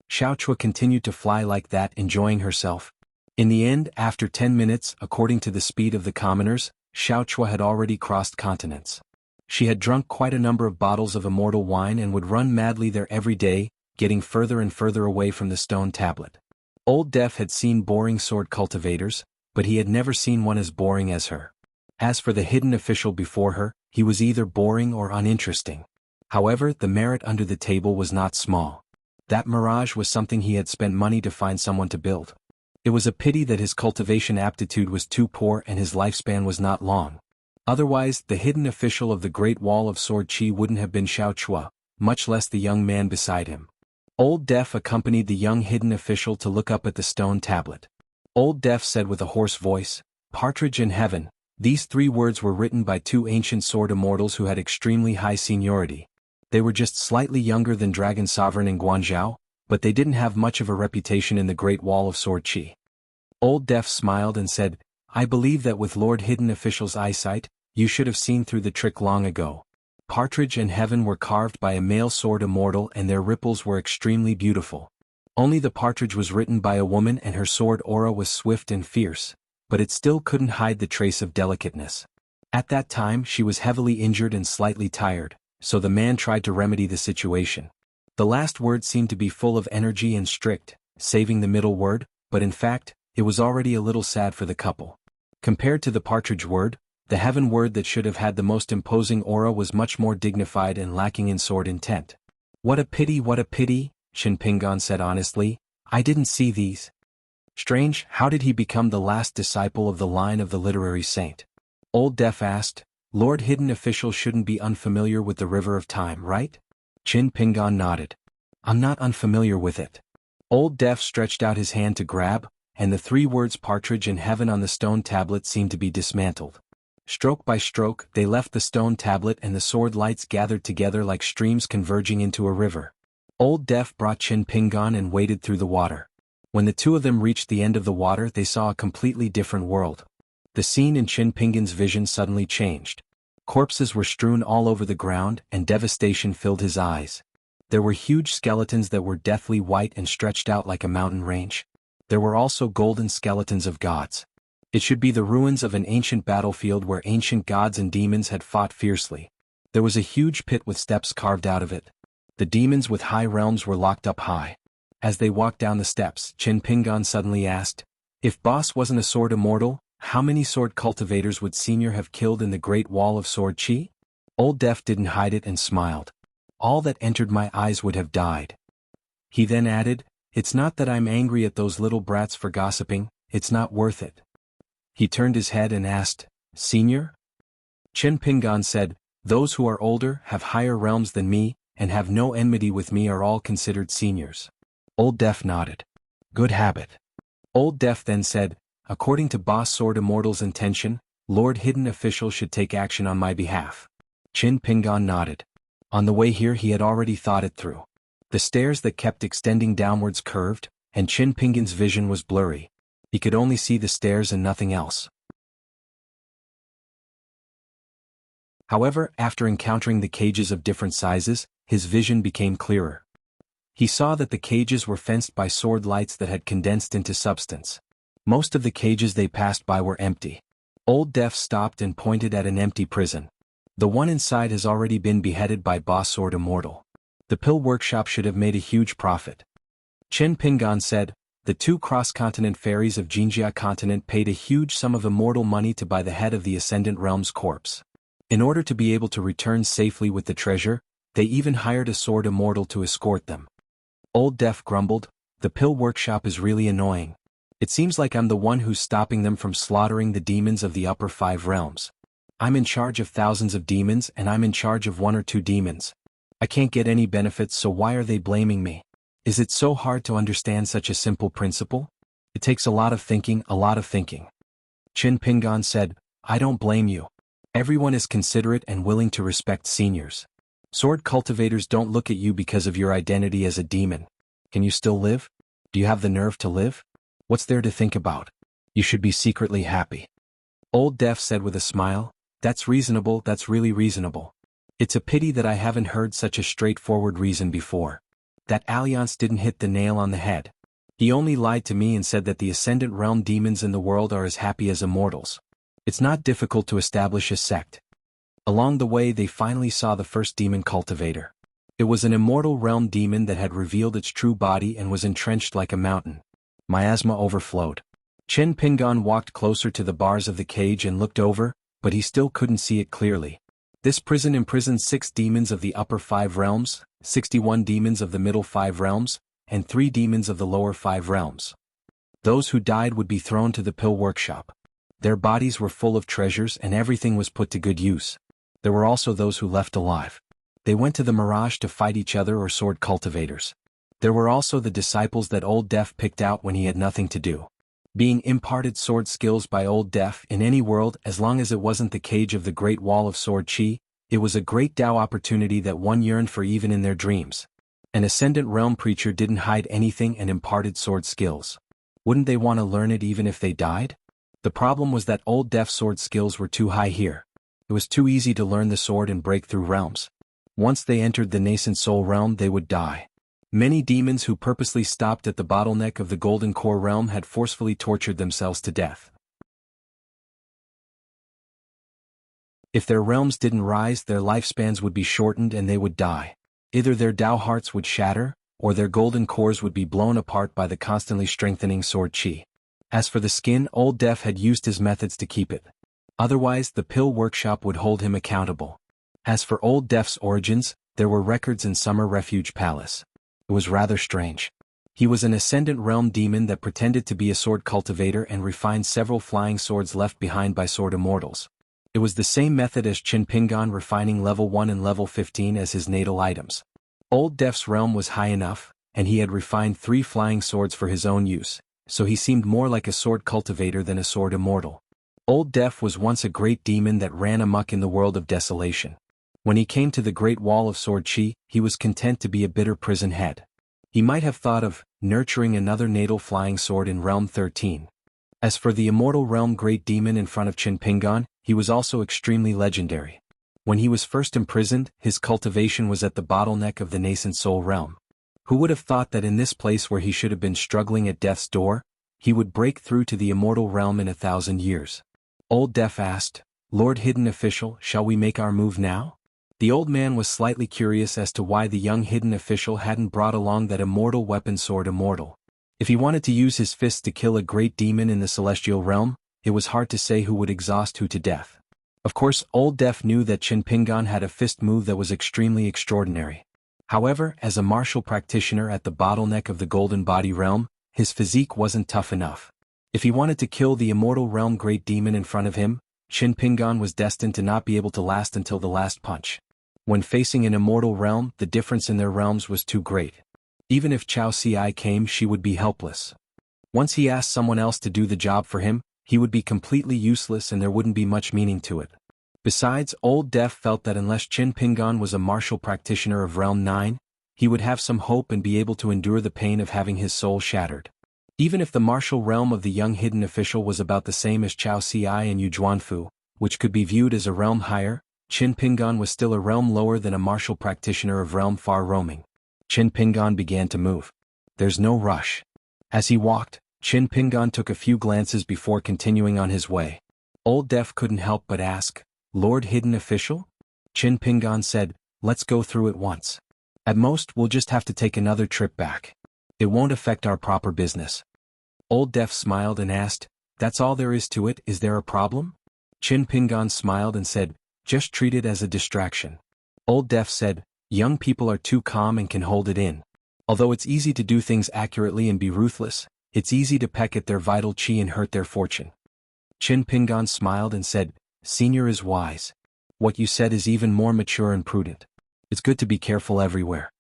A: Xiao Chua continued to fly like that, enjoying herself. In the end, after 10 minutes, according to the speed of the commoners, Xiao Chua had already crossed continents. She had drunk quite a number of bottles of immortal wine and would run madly there every day, getting further and further away from the stone tablet. Old Deaf had seen boring sword cultivators, but he had never seen one as boring as her. As for the hidden official before her, he was either boring or uninteresting. However, the merit under the table was not small. That mirage was something he had spent money to find someone to build. It was a pity that his cultivation aptitude was too poor and his lifespan was not long. Otherwise, the hidden official of the Great Wall of Sword Chi wouldn't have been Xiao Chua, much less the young man beside him. Old Deaf accompanied the young hidden official to look up at the stone tablet. Old Deaf said with a hoarse voice, "Partridge in heaven." These 3 words were written by 2 ancient sword immortals who had extremely high seniority. They were just slightly younger than Dragon Sovereign and Guanzhao, but they didn't have much of a reputation in the Great Wall of Sword Chi. Old Deaf smiled and said, "I believe that with Lord Hidden Official's eyesight, you should have seen through the trick long ago. Partridge and Heaven were carved by a male sword immortal and their ripples were extremely beautiful. Only the partridge was written by a woman and her sword aura was swift and fierce, but it still couldn't hide the trace of delicateness. At that time she was heavily injured and slightly tired, so the man tried to remedy the situation. The last word seemed to be full of energy and strict, saving the middle word, but in fact, it was already a little sad for the couple. Compared to the partridge word, the heaven word that should have had the most imposing aura was much more dignified and lacking in sword intent. What a pity, Chin Pingon said honestly, I didn't see these. Strange, how did he become the last disciple of the line of the literary saint? Old Deaf asked. Lord Hidden Official shouldn't be unfamiliar with the River of Time, right? Chin Pingon nodded. I'm not unfamiliar with it. Old Deaf stretched out his hand to grab, and the 3 words partridge in heaven on the stone tablet seemed to be dismantled. Stroke by stroke, they left the stone tablet and the sword lights gathered together like streams converging into a river. Old Deaf brought Chin Pingon and waded through the water. When the 2 of them reached the end of the water, they saw a completely different world. The scene in Chin Pingon's vision suddenly changed. Corpses were strewn all over the ground, and devastation filled his eyes. There were huge skeletons that were deathly white and stretched out like a mountain range. There were also golden skeletons of gods. It should be the ruins of an ancient battlefield where ancient gods and demons had fought fiercely. There was a huge pit with steps carved out of it. The demons with high realms were locked up high. As they walked down the steps, Chin Pingon suddenly asked, if Boss wasn't a sword immortal, how many sword cultivators would Senior have killed in the Great Wall of Sword Chi? Old Deaf didn't hide it and smiled. All that entered my eyes would have died. He then added, it's not that I'm angry at those little brats for gossiping, it's not worth it. He turned his head and asked, Senior? Chin Pingon said, those who are older, have higher realms than me, and have no enmity with me are all considered seniors. Old Deaf nodded. Good habit. Old Deaf then said, according to Boss Sword Immortal's intention, Lord Hidden Official should take action on my behalf. Chin Pingon nodded. On the way here he had already thought it through. The stairs that kept extending downwards curved, and Chin Pingon's vision was blurry. He could only see the stairs and nothing else. However, after encountering the cages of different sizes, his vision became clearer. He saw that the cages were fenced by sword lights that had condensed into substance. Most of the cages they passed by were empty. Old Deaf stopped and pointed at an empty prison. The one inside has already been beheaded by Boss Sword Immortal. The pill workshop should have made a huge profit. Chin Pingon said, the two cross-continent ferries of Jinjia continent paid a huge sum of immortal money to buy the head of the Ascendant Realm's corpse. In order to be able to return safely with the treasure, they even hired a sword immortal to escort them. Old Death grumbled, "The pill workshop is really annoying. It seems like I'm the one who's stopping them from slaughtering the demons of the upper 5 realms. I'm in charge of thousands of demons and I'm in charge of 1 or 2 demons. I can't get any benefits, so why are they blaming me? Is it so hard to understand such a simple principle? It takes a lot of thinking, a lot of thinking." Qin Pingan said, "I don't blame you. Everyone is considerate and willing to respect seniors. Sword cultivators don't look at you because of your identity as a demon. Can you still live? Do you have the nerve to live? What's there to think about? You should be secretly happy." Old Death said with a smile, "That's reasonable, that's really reasonable. It's a pity that I haven't heard such a straightforward reason before. That Alliance didn't hit the nail on the head. He only lied to me and said that the Ascendant Realm demons in the world are as happy as immortals. It's not difficult to establish a sect." Along the way they finally saw the first demon cultivator. It was an immortal realm demon that had revealed its true body and was entrenched like a mountain. Miasma overflowed. Qin Pingan walked closer to the bars of the cage and looked over, but he still couldn't see it clearly. This prison imprisoned 6 demons of the upper 5 realms, 61 demons of the middle 5 realms, and 3 demons of the lower 5 realms. Those who died would be thrown to the pill workshop. Their bodies were full of treasures and everything was put to good use. There were also those who left alive. They went to the Mirage to fight each other or sword cultivators. There were also the disciples that Old Death picked out when he had nothing to do. Being imparted sword skills by Old Death in any world, as long as it wasn't the cage of the Great Wall of Sword Chi, it was a great Tao opportunity that one yearned for even in their dreams. An Ascendant Realm preacher didn't hide anything and imparted sword skills. Wouldn't they want to learn it even if they died? The problem was that Old Death's sword skills were too high here. It was too easy to learn the sword and break through realms. Once they entered the nascent soul realm they would die. Many demons who purposely stopped at the bottleneck of the Golden Core realm had forcefully tortured themselves to death. If their realms didn't rise, their lifespans would be shortened and they would die. Either their Tao hearts would shatter, or their golden cores would be blown apart by the constantly strengthening sword chi. As for the skin, Old Death had used his methods to keep it. Otherwise, the pill workshop would hold him accountable. As for Old Death's origins, there were records in Summer Refuge Palace. It was rather strange. He was an Ascendant Realm demon that pretended to be a sword cultivator and refined several flying swords left behind by sword immortals. It was the same method as Qin Pingan refining level 1 and level 15 as his natal items. Old Death's realm was high enough, and he had refined 3 flying swords for his own use, so he seemed more like a sword cultivator than a sword immortal. Old Death was once a great demon that ran amok in the world of desolation. When he came to the Great Wall of Sword Chi, he was content to be a bitter prison head. He might have thought of nurturing another natal flying sword in Realm 13. As for the immortal realm great demon in front of Qin Pingan, he was also extremely legendary. When he was first imprisoned, his cultivation was at the bottleneck of the nascent soul realm. Who would have thought that in this place where he should have been struggling at death's door, he would break through to the immortal realm in 1,000 years? Old Death asked, "Lord Hidden Official, shall we make our move now?" The old man was slightly curious as to why the young hidden official hadn't brought along that immortal weapon sword immortal. If he wanted to use his fists to kill a great demon in the celestial realm, it was hard to say who would exhaust who to death. Of course, Old Death knew that Qin Pingan had a fist move that was extremely extraordinary. However, as a martial practitioner at the bottleneck of the Golden Body realm, his physique wasn't tough enough. If he wanted to kill the immortal realm great demon in front of him, Qin Pingan was destined to not be able to last until the last punch. When facing an immortal realm, the difference in their realms was too great. Even if Chao Ci came, she would be helpless. Once he asked someone else to do the job for him, he would be completely useless and there wouldn't be much meaning to it. Besides, Old Death felt that unless Qin Pingan was a martial practitioner of Realm 9, he would have some hope and be able to endure the pain of having his soul shattered. Even if the martial realm of the young hidden official was about the same as Chao Ci and Yu Juanfu, which could be viewed as a realm higher, Qin Pingan was still a realm lower than a martial practitioner of Realm Far Roaming. Qin Pingan began to move. There's no rush. As he walked, Qin Pingan took a few glances before continuing on his way. Old Death couldn't help but ask, "Lord Hidden Official?" Qin Pingan said, "Let's go through it once. At most, we'll just have to take another trip back. It won't affect our proper business." Old Deaf smiled and asked, "That's all there is to it, is there a problem?" Chin Pingan smiled and said, "Just treat it as a distraction." Old Deaf said, "Young people are too calm and can hold it in. Although it's easy to do things accurately and be ruthless, it's easy to peck at their vital chi and hurt their fortune." Chin Pingan smiled and said, "Senior is wise. What you said is even more mature and prudent. It's good to be careful everywhere."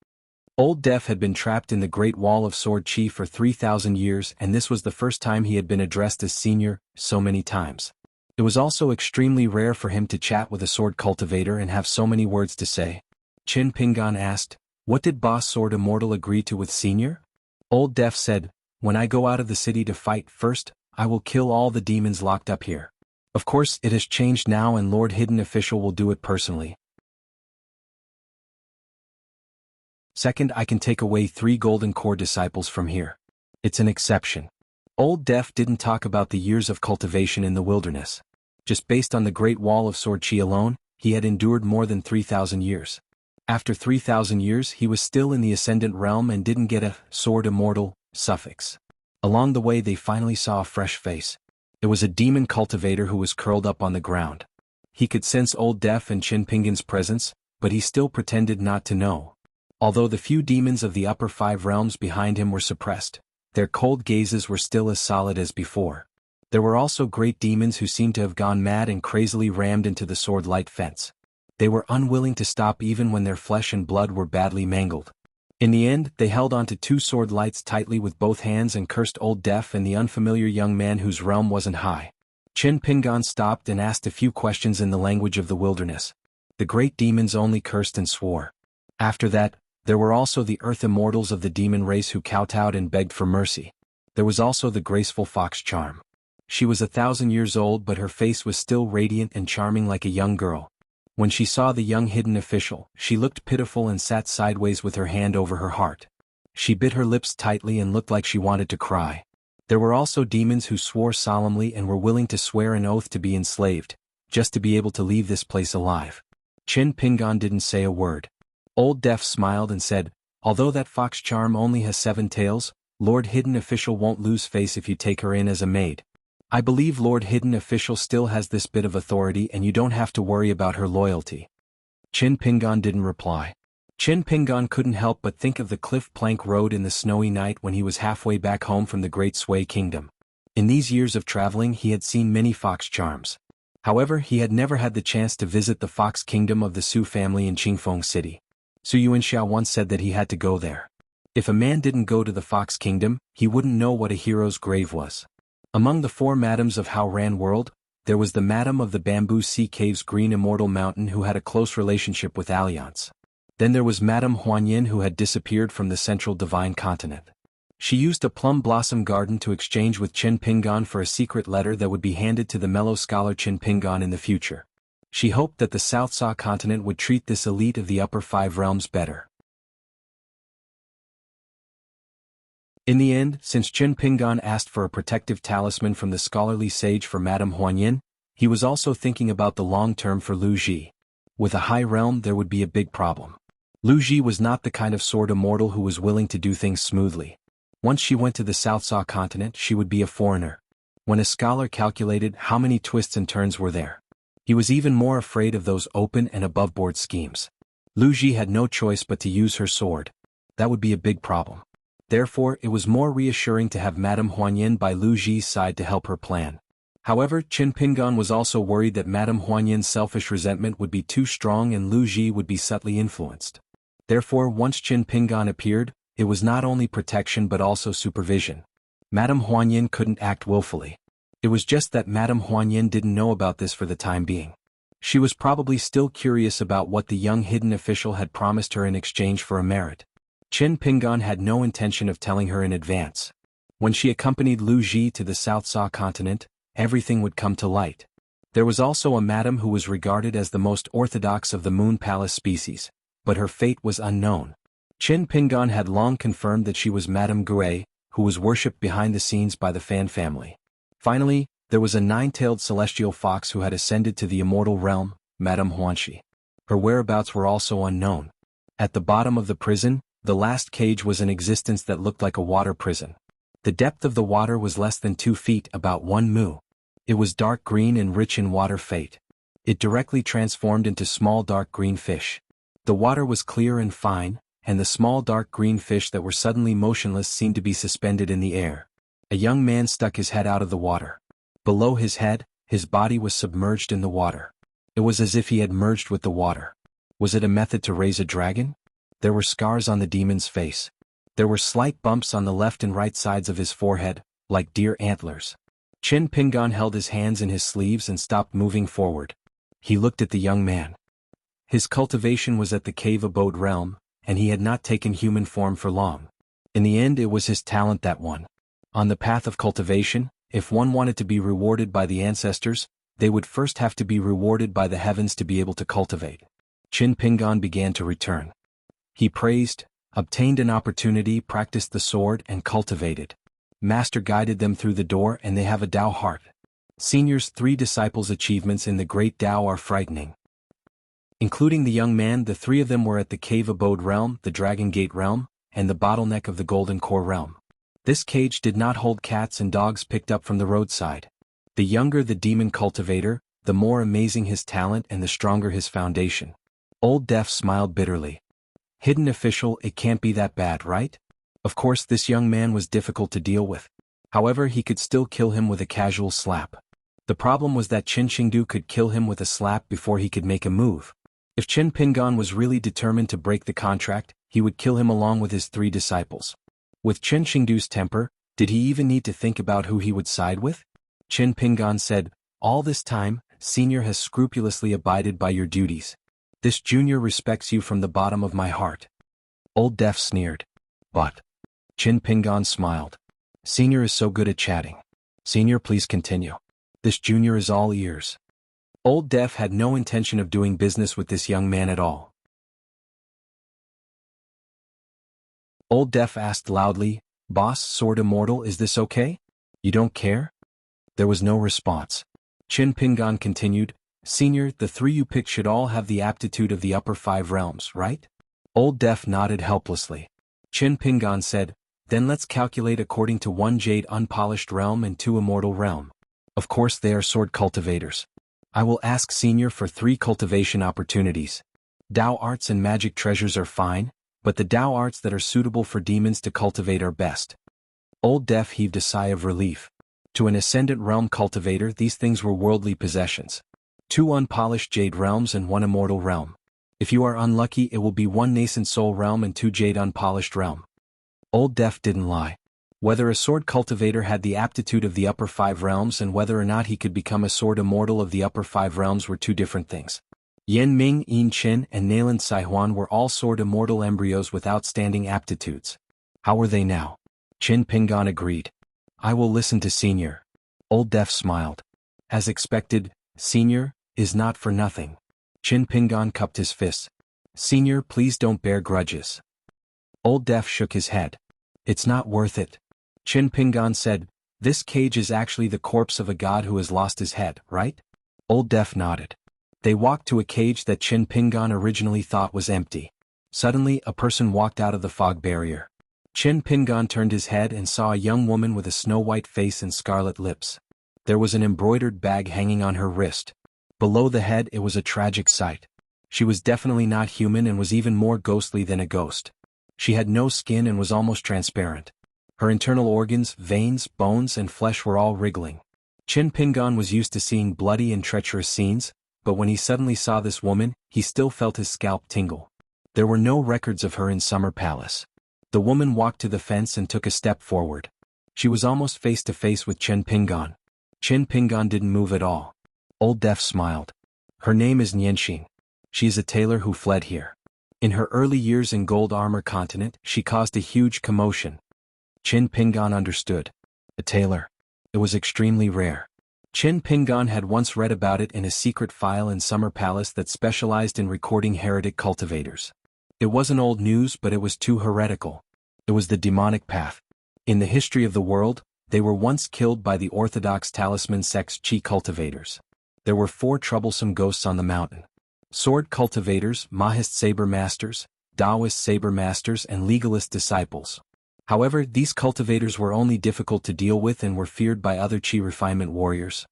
A: Old Deaf had been trapped in the Great Wall of Sword Chi for 3,000 years, and this was the first time he had been addressed as senior so many times. It was also extremely rare for him to chat with a sword cultivator and have so many words to say. Chin Pingan asked, "What did Boss Sword Immortal agree to with Senior?" Old Deaf said, "When I go out of the city to fight, first, I will kill all the demons locked up here. Of course, it has changed now and Lord Hidden Official will do it personally. Second, I can take away 3 Golden Core disciples from here. It's an exception." Old Deaf didn't talk about the years of cultivation in the wilderness. Just based on the Great Wall of Sword Chi alone, he had endured more than 3,000 years. After 3,000 years he was still in the Ascendant Realm and didn't get a Sword Immortal suffix. Along the way they finally saw a fresh face. It was a demon cultivator who was curled up on the ground. He could sense Old Deaf and Chin Pingan's presence, but he still pretended not to know. Although the few demons of the upper 5 realms behind him were suppressed, their cold gazes were still as solid as before. There were also great demons who seemed to have gone mad and crazily rammed into the sword light fence. They were unwilling to stop even when their flesh and blood were badly mangled. In the end, they held onto 2 sword lights tightly with both hands and cursed Old Deaf and the unfamiliar young man whose realm wasn't high. Chin Pingan stopped and asked a few questions in the language of the wilderness. The great demons only cursed and swore. After that, there were also the earth immortals of the demon race who kowtowed and begged for mercy. There was also the graceful fox Charm. She was 1,000 years old, but her face was still radiant and charming like a young girl. When she saw the young hidden official, she looked pitiful and sat sideways with her hand over her heart. She bit her lips tightly and looked like she wanted to cry. There were also demons who swore solemnly and were willing to swear an oath to be enslaved, just to be able to leave this place alive. Chin Pingan didn't say a word. Old Deaf smiled and said, "Although that fox Charm only has 7 tails, Lord Hidden Official won't lose face if you take her in as a maid. I believe Lord Hidden Official still has this bit of authority and you don't have to worry about her loyalty." Chin Pingan didn't reply. Chin Pingan couldn't help but think of the cliff plank road in the snowy night when he was halfway back home from the Great Sway Kingdom. In these years of traveling he had seen many fox charms. However, he had never had the chance to visit the fox kingdom of the Su family in Qingfeng City. Su Yuanxiao once said that he had to go there. If a man didn't go to the Fox Kingdom, he wouldn't know what a hero's grave was. Among the 4 madams of Hao Ran World, there was the Madam of the Bamboo Sea Cave's Green Immortal Mountain who had a close relationship with Alliance. Then there was Madame Huanyin who had disappeared from the Central Divine Continent. She used a plum blossom garden to exchange with Chin Pingan for a secret letter that would be handed to the mellow scholar Chin Pingan in the future. She hoped that the South Sa continent would treat this elite of the upper 5 realms better. In the end, since Chin Pingan asked for a protective talisman from the scholarly sage for Madame Huanyin, he was also thinking about the long term for Lu Ji. With a high realm there would be a big problem. Lu Ji was not the kind of sword immortal who was willing to do things smoothly. Once she went to the South Sa continent she would be a foreigner. When a scholar calculated how many twists and turns were there, he was even more afraid of those open and above-board schemes. Lu Ji had no choice but to use her sword. That would be a big problem. Therefore, it was more reassuring to have Madame Huanyin by Lu Ji's side to help her plan. However, Chin Pingan was also worried that Madame Huanyin's selfish resentment would be too strong and Lu Ji would be subtly influenced. Therefore, once Chin Pingan appeared, it was not only protection but also supervision. Madame Huanyin couldn't act willfully. It was just that Madame Huanyin didn't know about this for the time being. She was probably still curious about what the young hidden official had promised her in exchange for a merit. Chin Pingan had no intention of telling her in advance. When she accompanied Lu Ji to the South Sa continent, everything would come to light. There was also a madam who was regarded as the most orthodox of the Moon Palace species, but her fate was unknown. Chin Pingan had long confirmed that she was Madame Gue, who was worshipped behind the scenes by the Fan family. Finally, there was a 9-tailed celestial fox who had ascended to the immortal realm, Madame Huanxi. Her whereabouts were also unknown. At the bottom of the prison, the last cage was an existence that looked like a water prison. The depth of the water was less than 2 feet, about 1 mu. It was dark green and rich in water fate. It directly transformed into small dark green fish. The water was clear and fine, and the small dark green fish that were suddenly motionless seemed to be suspended in the air. A young man stuck his head out of the water. Below his head, his body was submerged in the water. It was as if he had merged with the water. Was it a method to raise a dragon? There were scars on the demon's face. There were slight bumps on the left and right sides of his forehead, like deer antlers. Chin Pingon held his hands in his sleeves and stopped moving forward. He looked at the young man. His cultivation was at the cave abode realm, and he had not taken human form for long. In the end, it was his talent that won. On the path of cultivation, if one wanted to be rewarded by the ancestors, they would first have to be rewarded by the heavens to be able to cultivate. Chin Pingon began to return. He praised, obtained an opportunity, practiced the sword, and cultivated. Master guided them through the door, and they have a Tao heart. Senior's 3 disciples' achievements in the great Tao are frightening. Including the young man, the 3 of them were at the cave abode realm, the dragon gate realm, and the bottleneck of the golden core realm. This cage did not hold cats and dogs picked up from the roadside. The younger the demon cultivator, the more amazing his talent and the stronger his foundation. Old Deaf smiled bitterly. Hidden official, it can't be that bad, right? Of course, this young man was difficult to deal with. However, he could still kill him with a casual slap. The problem was that Qin Shengdu could kill him with a slap before he could make a move. If Qin Pingon was really determined to break the contract, he would kill him along with his 3 disciples. With Qin Shengdu's temper, did he even need to think about who he would side with? Qin Pingon said, "All this time, Senior has scrupulously abided by your duties. This junior respects you from the bottom of my heart." Old Deaf sneered. "But..." Qin Pingon smiled. "Senior is so good at chatting. Senior, please continue. This junior is all ears." Old Deaf had no intention of doing business with this young man at all. Old Deaf asked loudly, "Boss, Sword Immortal, is this okay? You don't care?" There was no response. Qin Pingon continued, "Senior, the 3 you picked should all have the aptitude of the upper 5 realms, right?" Old Deaf nodded helplessly. Qin Pingon said, "Then let's calculate according to 1 jade unpolished realm and 2 immortal realm. Of course they are sword cultivators. I will ask Senior for 3 cultivation opportunities. Tao arts and magic treasures are fine, but the Tao arts that are suitable for demons to cultivate are best." Old Deaf heaved a sigh of relief. To an ascendant realm cultivator, these things were worldly possessions. 2 unpolished jade realms and 1 immortal realm. If you are unlucky, it will be 1 nascent soul realm and 2 jade unpolished realm. Old Deaf didn't lie. Whether a sword cultivator had the aptitude of the upper 5 realms and whether or not he could become a sword immortal of the upper 5 realms were 2 different things. Yen Ming, Yin Qin, and Nailan Saihuan were all sword immortal embryos with outstanding aptitudes. How were they now? Qin Pingon agreed. "I will listen to Senior." Old Deaf smiled. As expected, Senior is not for nothing. Qin Pingon cupped his fists. "Senior, please don't bear grudges." Old Deaf shook his head. "It's not worth it." Qin Pingon said, "This cage is actually the corpse of a god who has lost his head, right?" Old Deaf nodded. They walked to a cage that Qin Pingon originally thought was empty. Suddenly, a person walked out of the fog barrier. Qin Pingon turned his head and saw a young woman with a snow-white face and scarlet lips. There was an embroidered bag hanging on her wrist. Below the head, it was a tragic sight. She was definitely not human and was even more ghostly than a ghost. She had no skin and was almost transparent. Her internal organs, veins, bones, and flesh were all wriggling. Qin Pingon was used to seeing bloody and treacherous scenes, but when he suddenly saw this woman, he still felt his scalp tingle. There were no records of her in Summer Palace. The woman walked to the fence and took a step forward. She was almost face to face with Qin Pingon. Qin Pingon didn't move at all. Old Deaf smiled. "Her name is Nianxing. She is a tailor who fled here. In her early years in Gold Armor Continent, she caused a huge commotion." Qin Pingon understood. A tailor. It was extremely rare. Qin Pingon had once read about it in a secret file in Summer Palace that specialized in recording heretic cultivators. It wasn't old news, but it was too heretical. It was the demonic path. In the history of the world, they were once killed by the orthodox talisman sect's Qi cultivators. There were 4 troublesome ghosts on the mountain. Sword cultivators, Mahist saber masters, Taoist saber masters, and legalist disciples. However, these cultivators were only difficult to deal with and were feared by other Qi refinement warriors.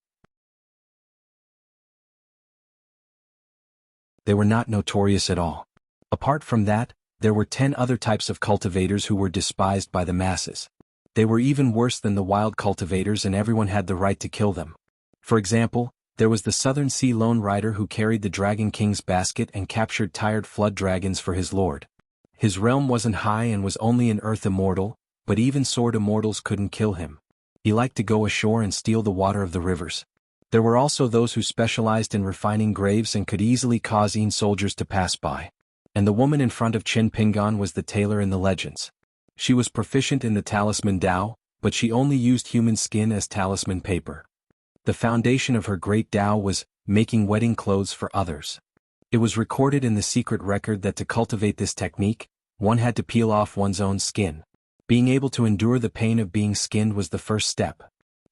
A: They were not notorious at all. Apart from that, there were 10 other types of cultivators who were despised by the masses. They were even worse than the wild cultivators, and everyone had the right to kill them. For example, there was the Southern Sea Lone Rider who carried the Dragon King's basket and captured tired flood dragons for his lord. His realm wasn't high and was only an earth immortal, but even sword immortals couldn't kill him. He liked to go ashore and steal the water of the rivers. There were also those who specialized in refining graves and could easily cause soldiers to pass by. And the woman in front of Qin Pingan was the tailor in the legends. She was proficient in the talisman Dao, but she only used human skin as talisman paper. The foundation of her great Dao was making wedding clothes for others. It was recorded in the secret record that to cultivate this technique, one had to peel off one's own skin. Being able to endure the pain of being skinned was the first step.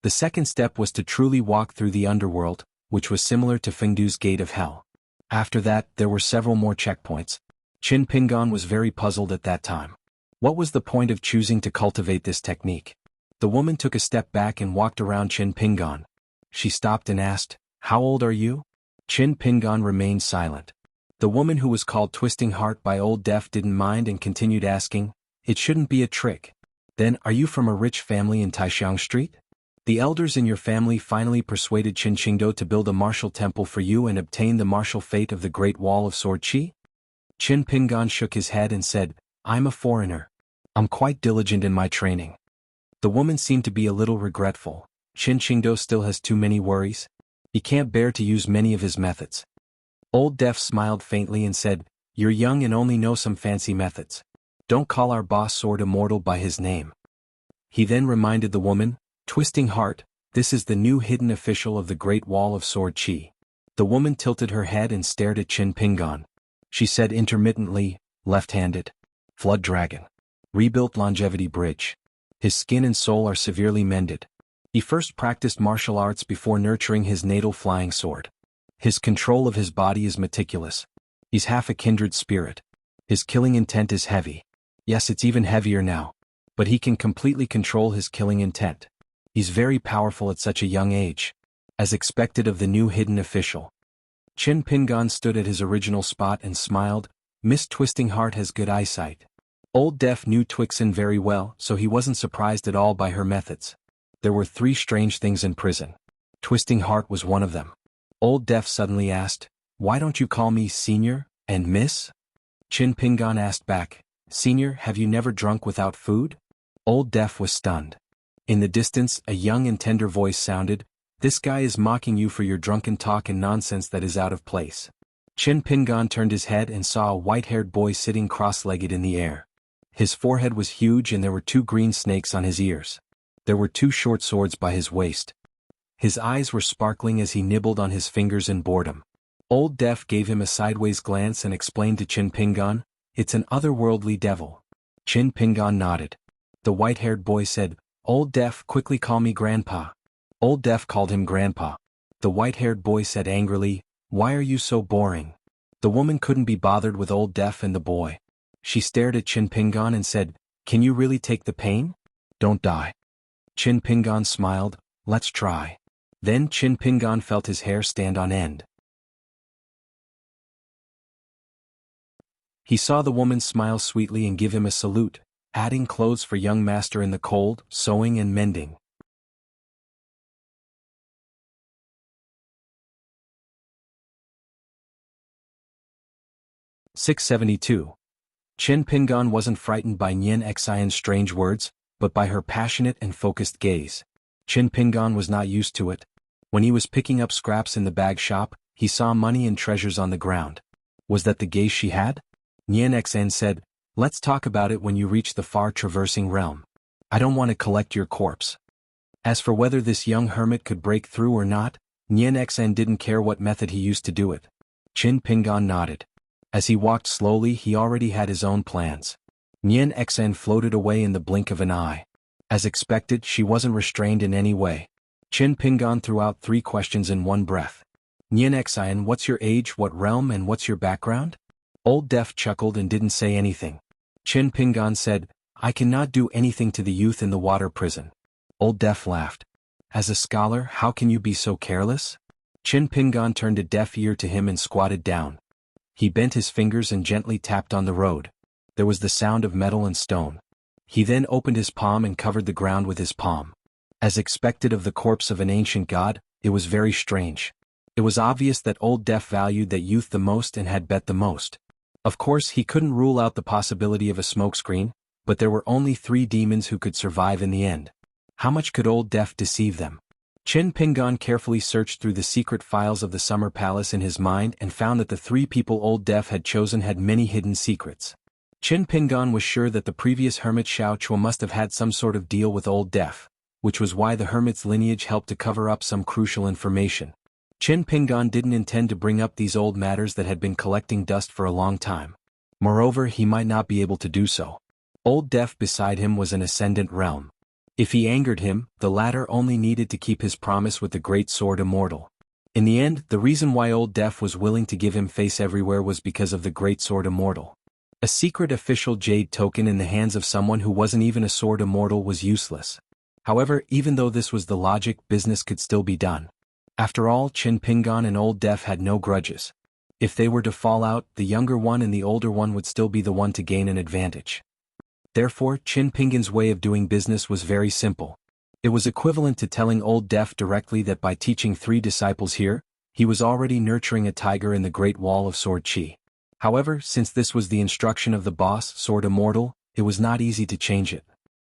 A: The second step was to truly walk through the underworld, which was similar to Fengdu's Gate of Hell. After that, there were several more checkpoints. Qin Pingan was very puzzled at that time. What was the point of choosing to cultivate this technique? The woman took a step back and walked around Qin Pingan. She stopped and asked, "How old are you?" Qin Pingan remained silent. The woman, who was called Twisting Heart by Old Deaf, didn't mind and continued asking, "It shouldn't be a trick. Then, are you from a rich family in Taixiang Street? The elders in your family finally persuaded Qin Qingdo to build a martial temple for you and obtain the martial fate of the Great Wall of Sword Qi?" Qin Pingan shook his head and said, "I'm a foreigner. I'm quite diligent in my training." The woman seemed to be a little regretful. Qin Qingdo still has too many worries. He can't bear to use many of his methods. Old Deaf smiled faintly and said, "You're young and only know some fancy methods. Don't call our boss Sword Immortal by his name." He then reminded the woman, "Twisting Heart, this is the new hidden official of the Great Wall of Sword Qi." The woman tilted her head and stared at Qin Pingan. She said intermittently, "Left-handed. Flood Dragon. Rebuilt Longevity Bridge. His skin and soul are severely mended. He first practiced martial arts before nurturing his natal flying sword. His control of his body is meticulous. He's half a kindred spirit. His killing intent is heavy. Yes, it's even heavier now. But he can completely control his killing intent. He's very powerful at such a young age. As expected of the new hidden official." Qin Pingan stood at his original spot and smiled. Miss Twisting Heart has good eyesight. Old Deaf knew Twixen very well, so he wasn't surprised at all by her methods. There were 3 strange things in prison. Twisting Heart was one of them. Old Deaf suddenly asked, "Why don't you call me Senior and Miss?" Qin Pingan asked back, "Senior, have you never drunk without food?" Old Deaf was stunned. In the distance, a young and tender voice sounded, "This guy is mocking you for your drunken talk and nonsense that is out of place." Qin Pingan turned his head and saw a white-haired boy sitting cross-legged in the air. His forehead was huge and there were 2 green snakes on his ears. There were 2 short swords by his waist. His eyes were sparkling as he nibbled on his fingers in boredom. Old Deaf gave him a sideways glance and explained to Qin Pingan, "It's an otherworldly devil." Qin Pingan nodded. The white-haired boy said, "Old Deaf, quickly call me Grandpa." Old Deaf called him Grandpa. The white-haired boy said angrily, "Why are you so boring?" The woman couldn't be bothered with Old Deaf and the boy. She stared at Qin Pingan and said, "Can you really take the pain? Don't die." Qin Pingan smiled, "Let's try." Then Qin Pingan felt his hair stand on end. He saw the woman smile sweetly and give him a salute, adding clothes for young master in the cold, sewing and mending. "672. Qin Pingan wasn't frightened by Nian Xian's strange words, but by her passionate and focused gaze. Qin Pingan was not used to it. When he was picking up scraps in the bag shop, he saw money and treasures on the ground. Was that the gaze she had? Nian Xian said, "Let's talk about it when you reach the far traversing realm. I don't want to collect your corpse." As for whether this young hermit could break through or not, Nian Xian didn't care what method he used to do it. Qin Pingan nodded. As he walked slowly, he already had his own plans. Nian Xian floated away in the blink of an eye. As expected, she wasn't restrained in any way. Qin Pingan threw out 3 questions in one breath. "Nian Xian, what's your age, what realm, and what's your background?" Old Deaf chuckled and didn't say anything. Qin Pingan said, I cannot do anything to the youth in the water prison. Old Deaf laughed. As a scholar, how can you be so careless? Chin Pingon turned a deaf ear to him and squatted down. He bent his fingers and gently tapped on the road. There was the sound of metal and stone. He then opened his palm and covered the ground with his palm. As expected of the corpse of an ancient god, it was very strange. It was obvious that Old Deaf valued that youth the most and had bet the most. Of course, he couldn't rule out the possibility of a smokescreen, but there were only 3 demons who could survive in the end. How much could Old Deaf deceive them? Chin Pingon carefully searched through the secret files of the Summer Palace in his mind and found that the 3 people Old Deaf had chosen had many hidden secrets. Chin Pingon was sure that the previous hermit Xiao Chua must have had some sort of deal with Old Deaf, which was why the hermit's lineage helped to cover up some crucial information. Chin Pingon didn't intend to bring up these old matters that had been collecting dust for a long time. Moreover, he might not be able to do so. Old Deaf beside him was an ascendant realm. If he angered him, the latter only needed to keep his promise with the great sword immortal. In the end, the reason why Old Deaf was willing to give him face everywhere was because of the great sword immortal. A secret official jade token in the hands of someone who wasn't even a sword immortal was useless. However, even though this was the logic, business could still be done. After all, Chin Pingon and Old Deaf had no grudges. If they were to fall out, the younger one and the older one would still be the one to gain an advantage. Therefore, Chin Pingon's way of doing business was very simple. It was equivalent to telling Old Deaf directly that by teaching 3 disciples here, he was already nurturing a tiger in the Great Wall of Sword Chi. However, since this was the instruction of the boss, Sword Immortal, it was not easy to change it.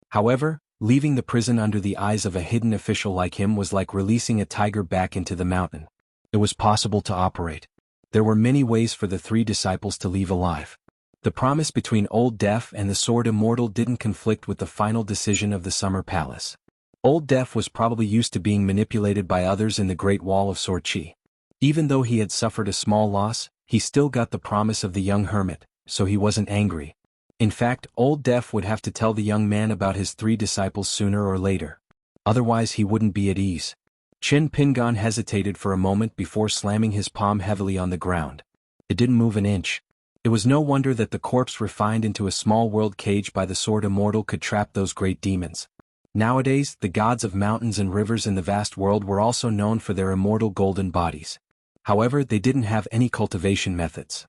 A: However, leaving the prison under the eyes of a hidden official like him was like releasing a tiger back into the mountain. It was possible to operate. There were many ways for the 3 disciples to leave alive. The promise between Old Deaf and the Sword Immortal didn't conflict with the final decision of the Summer Palace. Old Deaf was probably used to being manipulated by others in the Great Wall of Sword Chi. Even though he had suffered a small loss, he still got the promise of the young hermit, so he wasn't angry. In fact, Old Deaf would have to tell the young man about his 3 disciples sooner or later. Otherwise he wouldn't be at ease. Chin Pingon hesitated for a moment before slamming his palm heavily on the ground. It didn't move an inch. It was no wonder that the corpse refined into a small world cage by the Sword Immortal could trap those great demons. Nowadays, the gods of mountains and rivers in the vast world were also known for their immortal golden bodies. However, they didn't have any cultivation methods.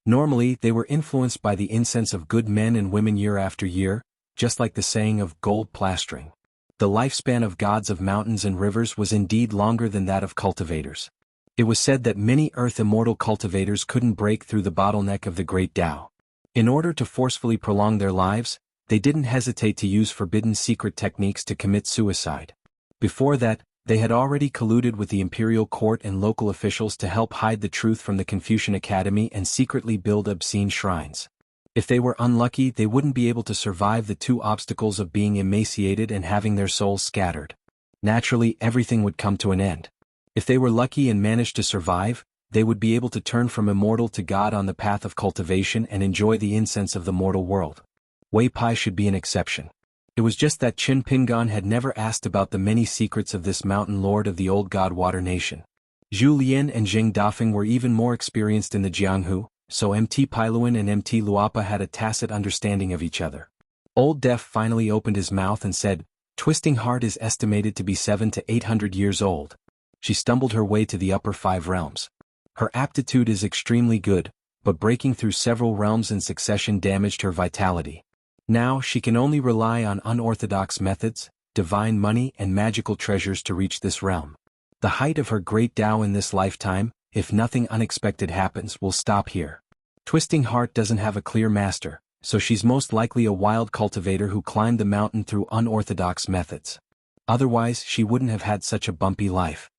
A: Normally, they were influenced by the incense of good men and women year after year, just like the saying of gold plastering. The lifespan of gods of mountains and rivers was indeed longer than that of cultivators. It was said that many earth immortal cultivators couldn't break through the bottleneck of the great Tao. In order to forcefully prolong their lives, they didn't hesitate to use forbidden secret techniques to commit suicide. Before that, they had already colluded with the imperial court and local officials to help hide the truth from the Confucian Academy and secretly build obscene shrines. If they were unlucky, they wouldn't be able to survive the 2 obstacles of being emaciated and having their souls scattered. Naturally, everything would come to an end. If they were lucky and managed to survive, they would be able to turn from immortal to god on the path of cultivation and enjoy the incense of the mortal world. Wei Pai should be an exception. It was just that Chin Pingon had never asked about the many secrets of this mountain lord of the old god water nation. Zhu Lian and Zheng Dafeng were even more experienced in the Jianghu, so MT Pailuan and MT Luapa had a tacit understanding of each other. Old Deaf finally opened his mouth and said, "Twisting Heart is estimated to be 700 to 800 years old." She stumbled her way to the upper 5 realms. Her aptitude is extremely good, but breaking through several realms in succession damaged her vitality. Now she can only rely on unorthodox methods, divine money and magical treasures to reach this realm. The height of her great Tao in this lifetime, if nothing unexpected happens, will stop here. Twisting Heart doesn't have a clear master, so she's most likely a wild cultivator who climbed the mountain through unorthodox methods. Otherwise, she wouldn't have had such a bumpy life.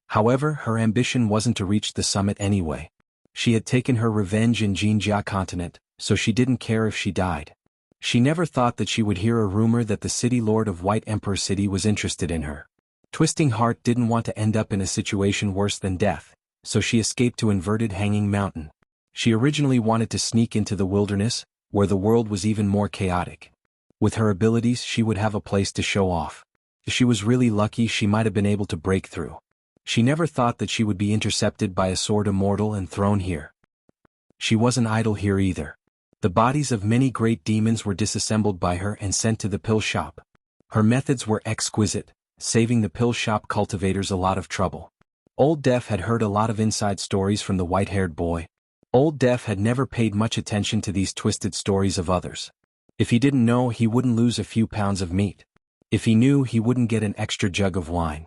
A: However, her ambition wasn't to reach the summit anyway. She had taken her revenge in Jinjia continent, so she didn't care if she died. She never thought that she would hear a rumor that the city lord of White Emperor City was interested in her. Twisting Heart didn't want to end up in a situation worse than death, so she escaped to Inverted Hanging Mountain. She originally wanted to sneak into the wilderness, where the world was even more chaotic. With her abilities, she would have a place to show off. If she was really lucky, she might have been able to break through. She never thought that she would be intercepted by a sword immortal and thrown here. She wasn't idle here either. The bodies of many great demons were disassembled by her and sent to the pill shop. Her methods were exquisite, saving the pill shop cultivators a lot of trouble. Old Death had heard a lot of inside stories from the white-haired boy. Old Death had never paid much attention to these twisted stories of others. If he didn't know, he wouldn't lose a few pounds of meat. If he knew, he wouldn't get an extra jug of wine.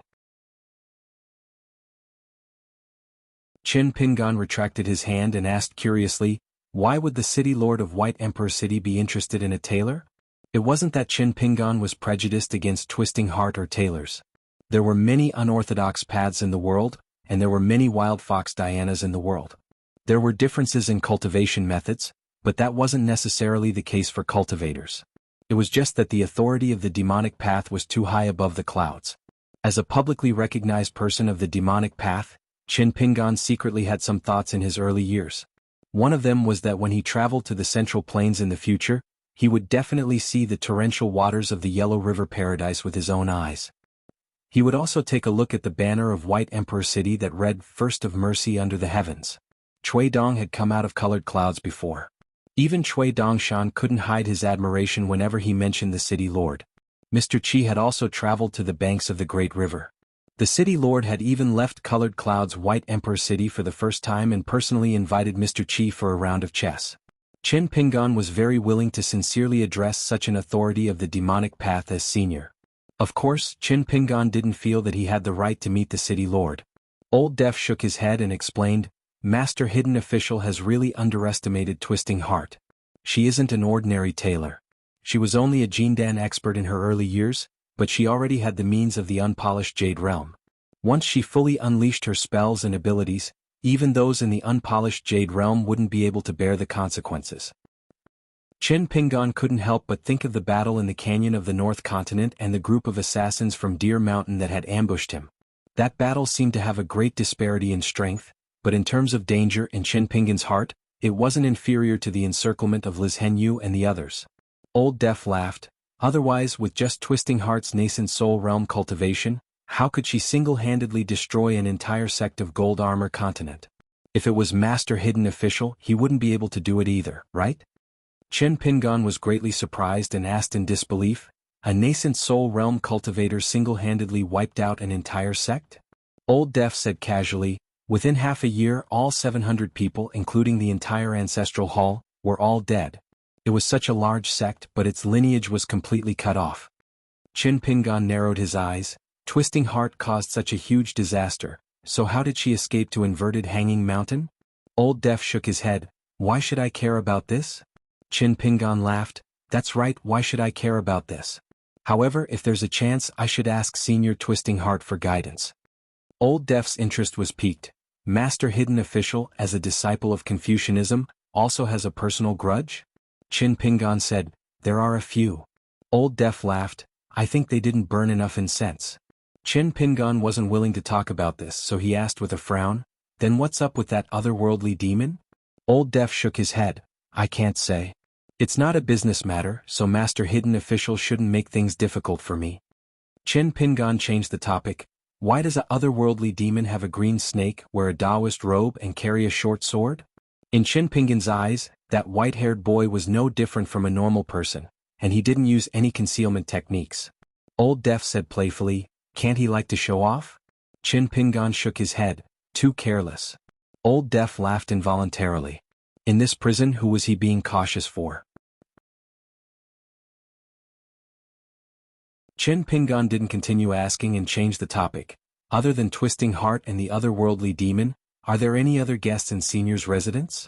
A: Chin Pingan retracted his hand and asked curiously, why would the city lord of White Emperor City be interested in a tailor? It wasn't that Chin Pingan was prejudiced against twisting heart or tailors. There were many unorthodox paths in the world, and there were many wild fox Dianas in the world. There were differences in cultivation methods, but that wasn't necessarily the case for cultivators. It was just that the authority of the demonic path was too high above the clouds. As a publicly recognized person of the demonic path, Chin Pingan secretly had some thoughts in his early years. One of them was that when he traveled to the Central Plains in the future, he would definitely see the torrential waters of the Yellow River Paradise with his own eyes. He would also take a look at the banner of White Emperor City that read First of Mercy under the Heavens. Chui Dong had come out of colored clouds before. Even Chui Dongshan couldn't hide his admiration whenever he mentioned the city lord. Mr. Qi had also traveled to the banks of the Great River. The city lord had even left colored clouds White Emperor City for the first time and personally invited Mr. Qi for a round of chess. Chin Pingan was very willing to sincerely address such an authority of the demonic path as senior. Of course, Chin Pingan didn't feel that he had the right to meet the city lord. Old Deaf shook his head and explained, Master Hidden Official has really underestimated Twisting Heart. She isn't an ordinary tailor. She was only a Jindan expert in her early years, but she already had the means of the unpolished Jade Realm. Once she fully unleashed her spells and abilities, even those in the unpolished Jade Realm wouldn't be able to bear the consequences. Chin Pingan couldn't help but think of the battle in the canyon of the North Continent and the group of assassins from Deer Mountain that had ambushed him. That battle seemed to have a great disparity in strength, but in terms of danger in Chin Pingan's heart, it wasn't inferior to the encirclement of Liz Henyu and the others. Old Deaf laughed. Otherwise, with just Twisting Heart's nascent soul realm cultivation, how could she single-handedly destroy an entire sect of Gold Armor Continent? If it was Master Hidden Official, he wouldn't be able to do it either, right? Chin Pingan was greatly surprised and asked in disbelief, a nascent soul realm cultivator single-handedly wiped out an entire sect? Old Deaf said casually, within half a year all 700 people, including the entire ancestral hall, were all dead. It was such a large sect, but its lineage was completely cut off. Chin Pingan narrowed his eyes. Twisting Heart caused such a huge disaster, so how did she escape to Inverted Hanging Mountain? Old Deaf shook his head. Why should I care about this? Chin Pingan laughed. That's right, why should I care about this? However, if there's a chance, I should ask Senior Twisting Heart for guidance. Old Deaf's interest was piqued. Master Hidden Official, as a disciple of Confucianism, also has a personal grudge? Chin Pingan said, there are a few. Old Deaf laughed. I think they didn't burn enough incense. Chin Pingan wasn't willing to talk about this, so he asked with a frown, then what's up with that otherworldly demon? Old Deaf shook his head. I can't say. It's not a business matter, so Master Hidden Official shouldn't make things difficult for me. Chin Pingan changed the topic. Why does a otherworldly demon have a green snake, wear a Taoist robe and carry a short sword? In Chin Pingan's eyes, that white-haired boy was no different from a normal person, and he didn't use any concealment techniques. Old Deaf said playfully, can't he like to show off? Chin Pingan shook his head, too careless. Old Deaf laughed involuntarily. In this prison, who was he being cautious for? Chin Pingan didn't continue asking and changed the topic. Other than Twisting Heart and the otherworldly demon, are there any other guests in Senior's residence?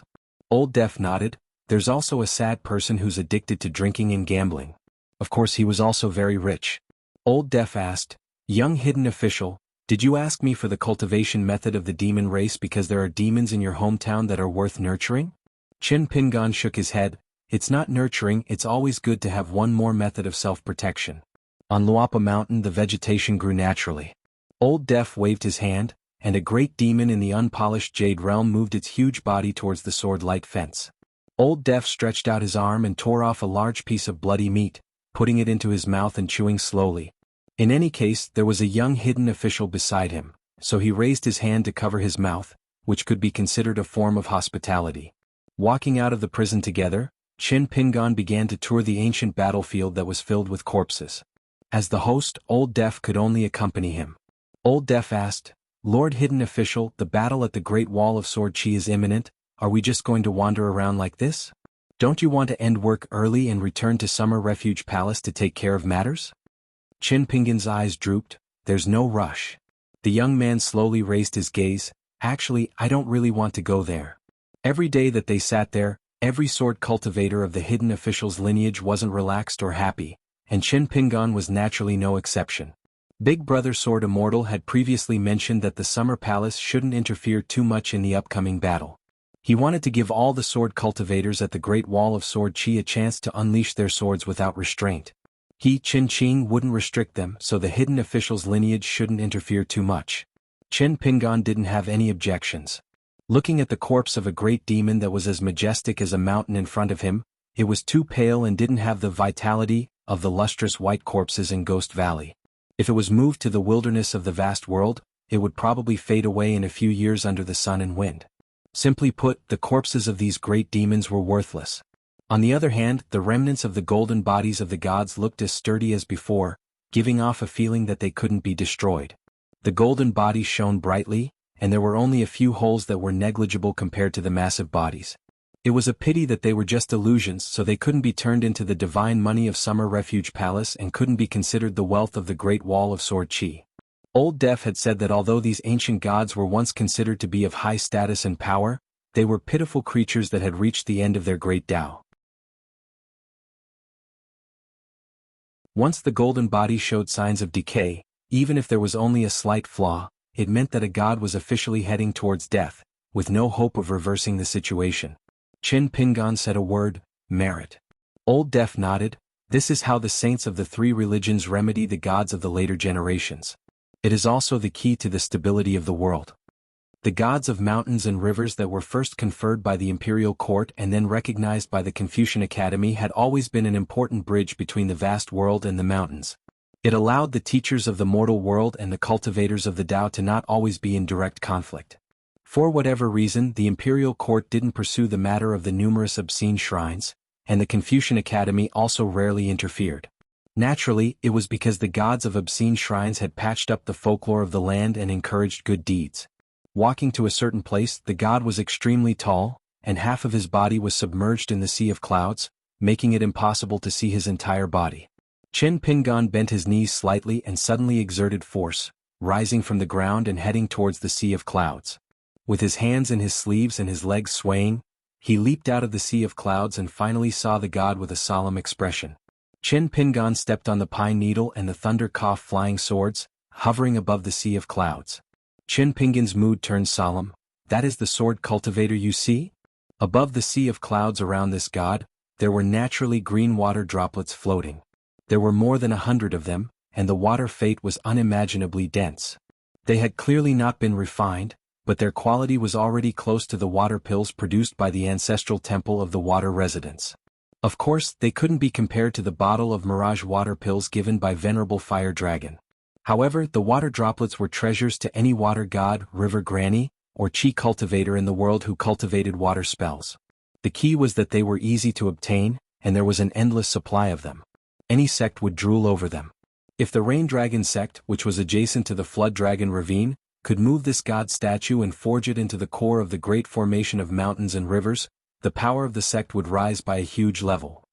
A: Old Deaf nodded. There's also a sad person who's addicted to drinking and gambling. Of course, he was also very rich. Old Deaf asked, Young Hidden Official, did you ask me for the cultivation method of the demon race because there are demons in your hometown that are worth nurturing? Chin Pingan shook his head. It's not nurturing, it's always good to have one more method of self-protection. On Luapa Mountain the vegetation grew naturally. Old Deaf waved his hand, and a great demon in the unpolished Jade Realm moved its huge body towards the sword-light fence. Old Deaf stretched out his arm and tore off a large piece of bloody meat, putting it into his mouth and chewing slowly. In any case, there was a young hidden official beside him, so he raised his hand to cover his mouth, which could be considered a form of hospitality. Walking out of the prison together, Qin Pingan began to tour the ancient battlefield that was filled with corpses. As the host, Old Deaf could only accompany him. Old Deaf asked, "Lord Hidden Official, the battle at the Great Wall of Sword Chi is imminent. Are we just going to wander around like this? Don't you want to end work early and return to Summer Refuge Palace to take care of matters?" Qin Pingan's eyes drooped. "There's no rush." The young man slowly raised his gaze. "Actually, I don't really want to go there." Every day that they sat there, every sword cultivator of the hidden official's lineage wasn't relaxed or happy, and Qin Pingan was naturally no exception. Big Brother Sword Immortal had previously mentioned that the Summer Palace shouldn't interfere too much in the upcoming battle. He wanted to give all the sword cultivators at the Great Wall of Sword Chi a chance to unleash their swords without restraint. He, Qin Qing, wouldn't restrict them, so the hidden official's lineage shouldn't interfere too much. Qin Pingan didn't have any objections. Looking at the corpse of a great demon that was as majestic as a mountain in front of him, it was too pale and didn't have the vitality of the lustrous white corpses in Ghost Valley. If it was moved to the wilderness of the vast world, it would probably fade away in a few years under the sun and wind. Simply put, the corpses of these great demons were worthless. On the other hand, the remnants of the golden bodies of the gods looked as sturdy as before, giving off a feeling that they couldn't be destroyed. The golden bodies shone brightly, and there were only a few holes that were negligible compared to the massive bodies. It was a pity that they were just illusions, so they couldn't be turned into the divine money of Summer Refuge Palace and couldn't be considered the wealth of the Great Wall of Sword Chi. Old Deaf had said that although these ancient gods were once considered to be of high status and power, they were pitiful creatures that had reached the end of their great Tao. Once the golden body showed signs of decay, even if there was only a slight flaw, it meant that a god was officially heading towards death, with no hope of reversing the situation. Qin Pingan said a word, "Merit." Old Deaf nodded. "This is how the saints of the three religions remedy the gods of the later generations. It is also the key to the stability of the world. The gods of mountains and rivers that were first conferred by the imperial court and then recognized by the Confucian Academy had always been an important bridge between the vast world and the mountains. It allowed the teachers of the mortal world and the cultivators of the Tao to not always be in direct conflict. For whatever reason, the imperial court didn't pursue the matter of the numerous obscene shrines, and the Confucian Academy also rarely interfered. Naturally, it was because the gods of obscene shrines had patched up the folklore of the land and encouraged good deeds. Walking to a certain place, the god was extremely tall, and half of his body was submerged in the sea of clouds, making it impossible to see his entire body. Qin Pingan bent his knees slightly and suddenly exerted force, rising from the ground and heading towards the sea of clouds. With his hands in his sleeves and his legs swaying, he leaped out of the sea of clouds and finally saw the god with a solemn expression. Qin Pingan stepped on the pine needle and the thunder coughed flying swords, hovering above the sea of clouds. Qin Pingan's mood turned solemn. "That is the sword cultivator you see?" Above the sea of clouds around this god, there were naturally green water droplets floating. There were more than 100 of them, and the water fate was unimaginably dense. They had clearly not been refined, but their quality was already close to the water pills produced by the ancestral temple of the water residents. Of course, they couldn't be compared to the bottle of mirage water pills given by Venerable Fire Dragon. However, the water droplets were treasures to any water god, river granny, or chi cultivator in the world who cultivated water spells. The key was that they were easy to obtain, and there was an endless supply of them. Any sect would drool over them. If the Rain Dragon sect, which was adjacent to the Flood Dragon ravine, could move this god statue and forge it into the core of the great formation of mountains and rivers, the power of the sect would rise by a huge level.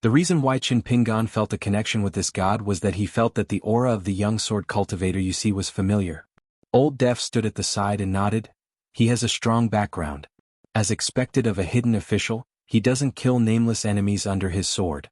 A: The reason why Qin Pingan felt a connection with this god was that he felt that the aura of the young sword cultivator you see was familiar. Old Deaf stood at the side and nodded. He has a strong background. As expected of a hidden official, he doesn't kill nameless enemies under his sword.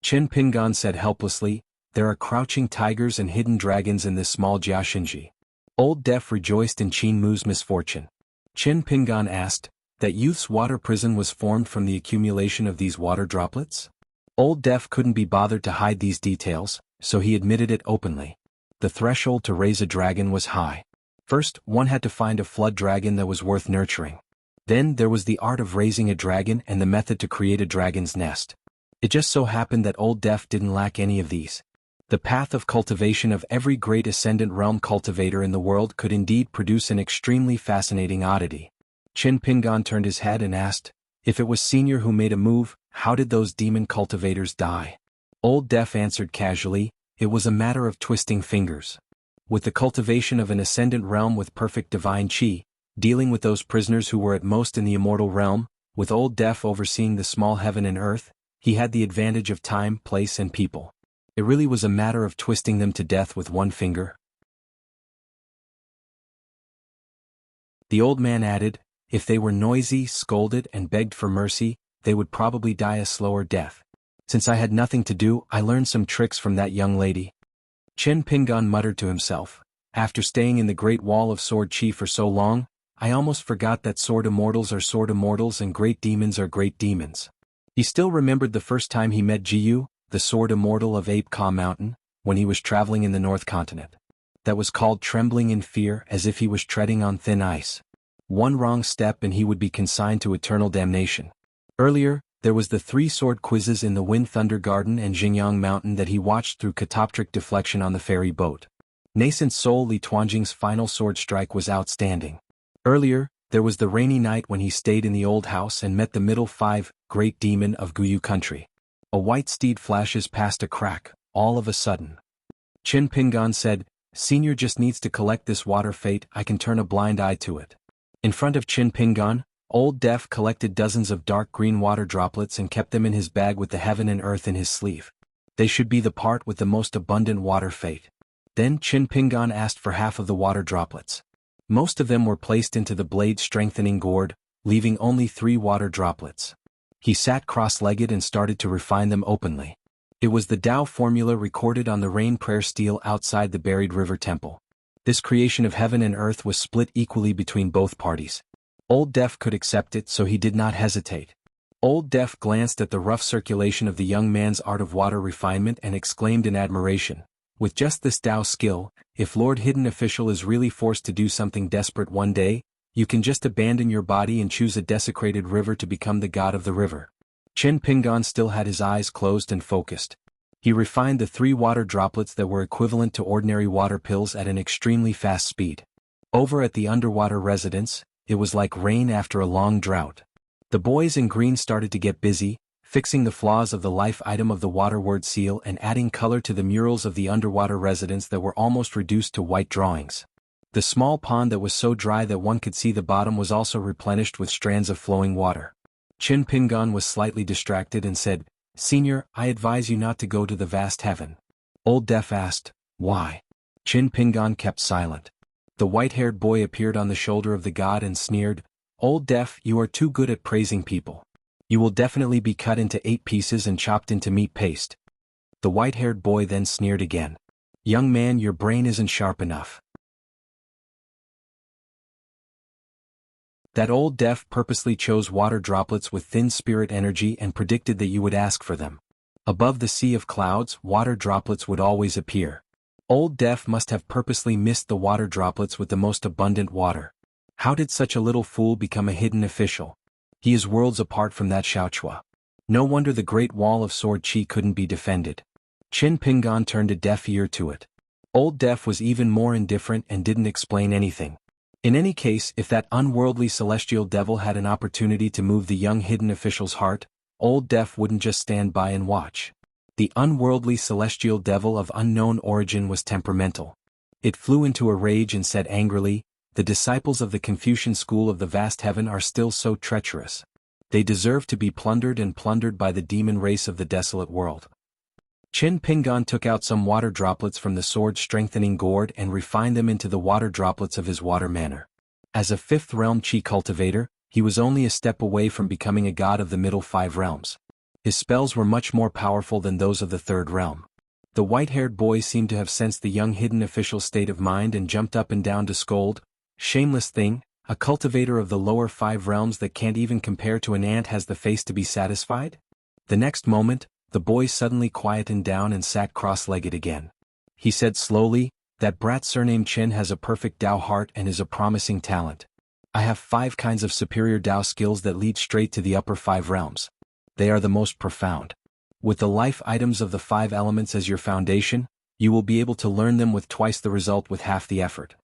A: Qin Pingan said helplessly, "There are crouching tigers and hidden dragons in this small Jiaxinji." Old Deaf rejoiced in Qin Mu's misfortune. Qin Pingan asked, "That youth's water prison was formed from the accumulation of these water droplets?" Old Deaf couldn't be bothered to hide these details, so he admitted it openly. The threshold to raise a dragon was high. First, one had to find a flood dragon that was worth nurturing. Then there was the art of raising a dragon and the method to create a dragon's nest. It just so happened that Old Deaf didn't lack any of these. The path of cultivation of every great ascendant realm cultivator in the world could indeed produce an extremely fascinating oddity. Qin Pingan turned his head and asked, If it was Senior who made a move, how did those demon cultivators die? Old Deaf answered casually, it was a matter of twisting fingers. With the cultivation of an ascendant realm with perfect divine chi, dealing with those prisoners who were at most in the immortal realm, with Old Deaf overseeing the small heaven and earth, he had the advantage of time, place and people. It really was a matter of twisting them to death with one finger. The old man added, if they were noisy, scolded and begged for mercy, they would probably die a slower death. Since I had nothing to do, I learned some tricks from that young lady. Chen Pingan muttered to himself, after staying in the Great Wall of Sword Chi for so long, I almost forgot that sword immortals are sword immortals and great demons are great demons. He still remembered the first time he met Jiyu, the sword immortal of Ape Ka Mountain, when he was traveling in the North Continent. That was called trembling in fear, as if he was treading on thin ice. One wrong step and he would be consigned to eternal damnation. Earlier, there was the 3 sword quizzes in the Wind Thunder Garden and Xingyang Mountain that he watched through catoptric deflection on the ferry boat. Nascent Soul Li Tuanjing's final sword strike was outstanding. Earlier, there was the rainy night when he stayed in the old house and met the middle 5, great demon of Guyu country. A white steed flashes past a crack, all of a sudden. Qin Pingan said, Senior just needs to collect this water fate, I can turn a blind eye to it. In front of Qin Pingan, Old Deaf collected dozens of dark green water droplets and kept them in his bag with the heaven and earth in his sleeve. They should be the part with the most abundant water fate. Then Qin Pingan asked for half of the water droplets. Most of them were placed into the blade-strengthening gourd, leaving only 3 water droplets. He sat cross-legged and started to refine them openly. It was the Tao formula recorded on the rain prayer stele outside the buried river temple. This creation of heaven and earth was split equally between both parties. Old Deaf could accept it, so he did not hesitate. Old Deaf glanced at the rough circulation of the young man's art of water refinement and exclaimed in admiration, with just this Tao skill, if Lord Hidden Official is really forced to do something desperate one day, you can just abandon your body and choose a desecrated river to become the god of the river. Qin Pingan still had his eyes closed and focused. He refined the 3 water droplets that were equivalent to ordinary water pills at an extremely fast speed. Over at the underwater residence, it was like rain after a long drought. The boys in green started to get busy, fixing the flaws of the life item of the water word seal and adding color to the murals of the underwater residence that were almost reduced to white drawings. The small pond that was so dry that one could see the bottom was also replenished with strands of flowing water. Qin Pingan was slightly distracted and said, Senior, I advise you not to go to the vast heaven. Old Deaf asked, why? Qin Pingan kept silent. The white-haired boy appeared on the shoulder of the god and sneered, Old Deaf, you are too good at praising people. You will definitely be cut into 8 pieces and chopped into meat paste. The white-haired boy then sneered again. Young man, your brain isn't sharp enough. That Old Deaf purposely chose water droplets with thin spirit energy and predicted that you would ask for them. Above the sea of clouds, water droplets would always appear. Old Deaf must have purposely missed the water droplets with the most abundant water. How did such a little fool become a hidden official? He is worlds apart from that Xiaochua. No wonder the Great Wall of Sword Chi couldn't be defended. Qin Pingan turned a deaf ear to it. Old Deaf was even more indifferent and didn't explain anything. In any case, if that unworldly celestial devil had an opportunity to move the young hidden official's heart, Old Deaf wouldn't just stand by and watch. The unworldly celestial devil of unknown origin was temperamental. It flew into a rage and said angrily, the disciples of the Confucian school of the vast heaven are still so treacherous. They deserve to be plundered and plundered by the demon race of the desolate world. Qin Pingan took out some water droplets from the sword-strengthening gourd and refined them into the water droplets of his water manner. As a 5th realm chi cultivator, he was only a step away from becoming a god of the middle 5 realms. His spells were much more powerful than those of the 3rd realm. The white-haired boy seemed to have sensed the young hidden official's state of mind and jumped up and down to scold, shameless thing, a cultivator of the lower 5 realms that can't even compare to an ant has the face to be satisfied? The next moment, the boy suddenly quietened down and sat cross-legged again. He said slowly, that brat surnamed Chen has a perfect Tao heart and is a promising talent. I have 5 kinds of superior Tao skills that lead straight to the upper 5 realms. They are the most profound. With the life items of the 5 elements as your foundation, you will be able to learn them with twice the result with half the effort.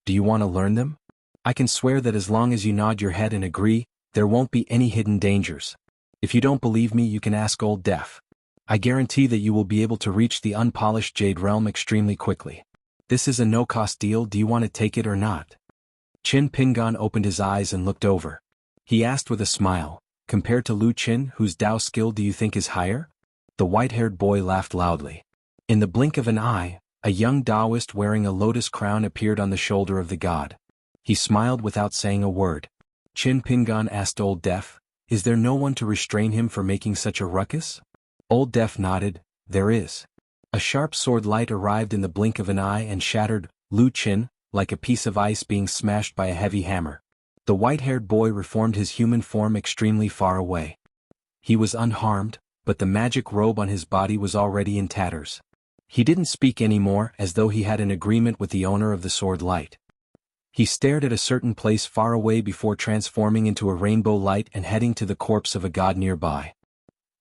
A: Do you want to learn them? I can swear that as long as you nod your head and agree, there won't be any hidden dangers. If you don't believe me, you can ask Old Def. I guarantee that you will be able to reach the unpolished Jade Realm extremely quickly. This is a no-cost deal. Do you want to take it or not? Qin Pingan opened his eyes and looked over. He asked with a smile, compared to Lu Qin, whose Dao skill do you think is higher? The white-haired boy laughed loudly. In the blink of an eye, a young Taoist wearing a lotus crown appeared on the shoulder of the god. He smiled without saying a word. Qin Pingan asked Old Def, is there no one to restrain him for making such a ruckus? Old Def nodded, there is. A sharp sword light arrived in the blink of an eye and shattered Lu Qin, like a piece of ice being smashed by a heavy hammer. The white-haired boy reformed his human form extremely far away. He was unharmed, but the magic robe on his body was already in tatters. He didn't speak anymore, as though he had an agreement with the owner of the sword light. He stared at a certain place far away before transforming into a rainbow light and heading to the corpse of a god nearby.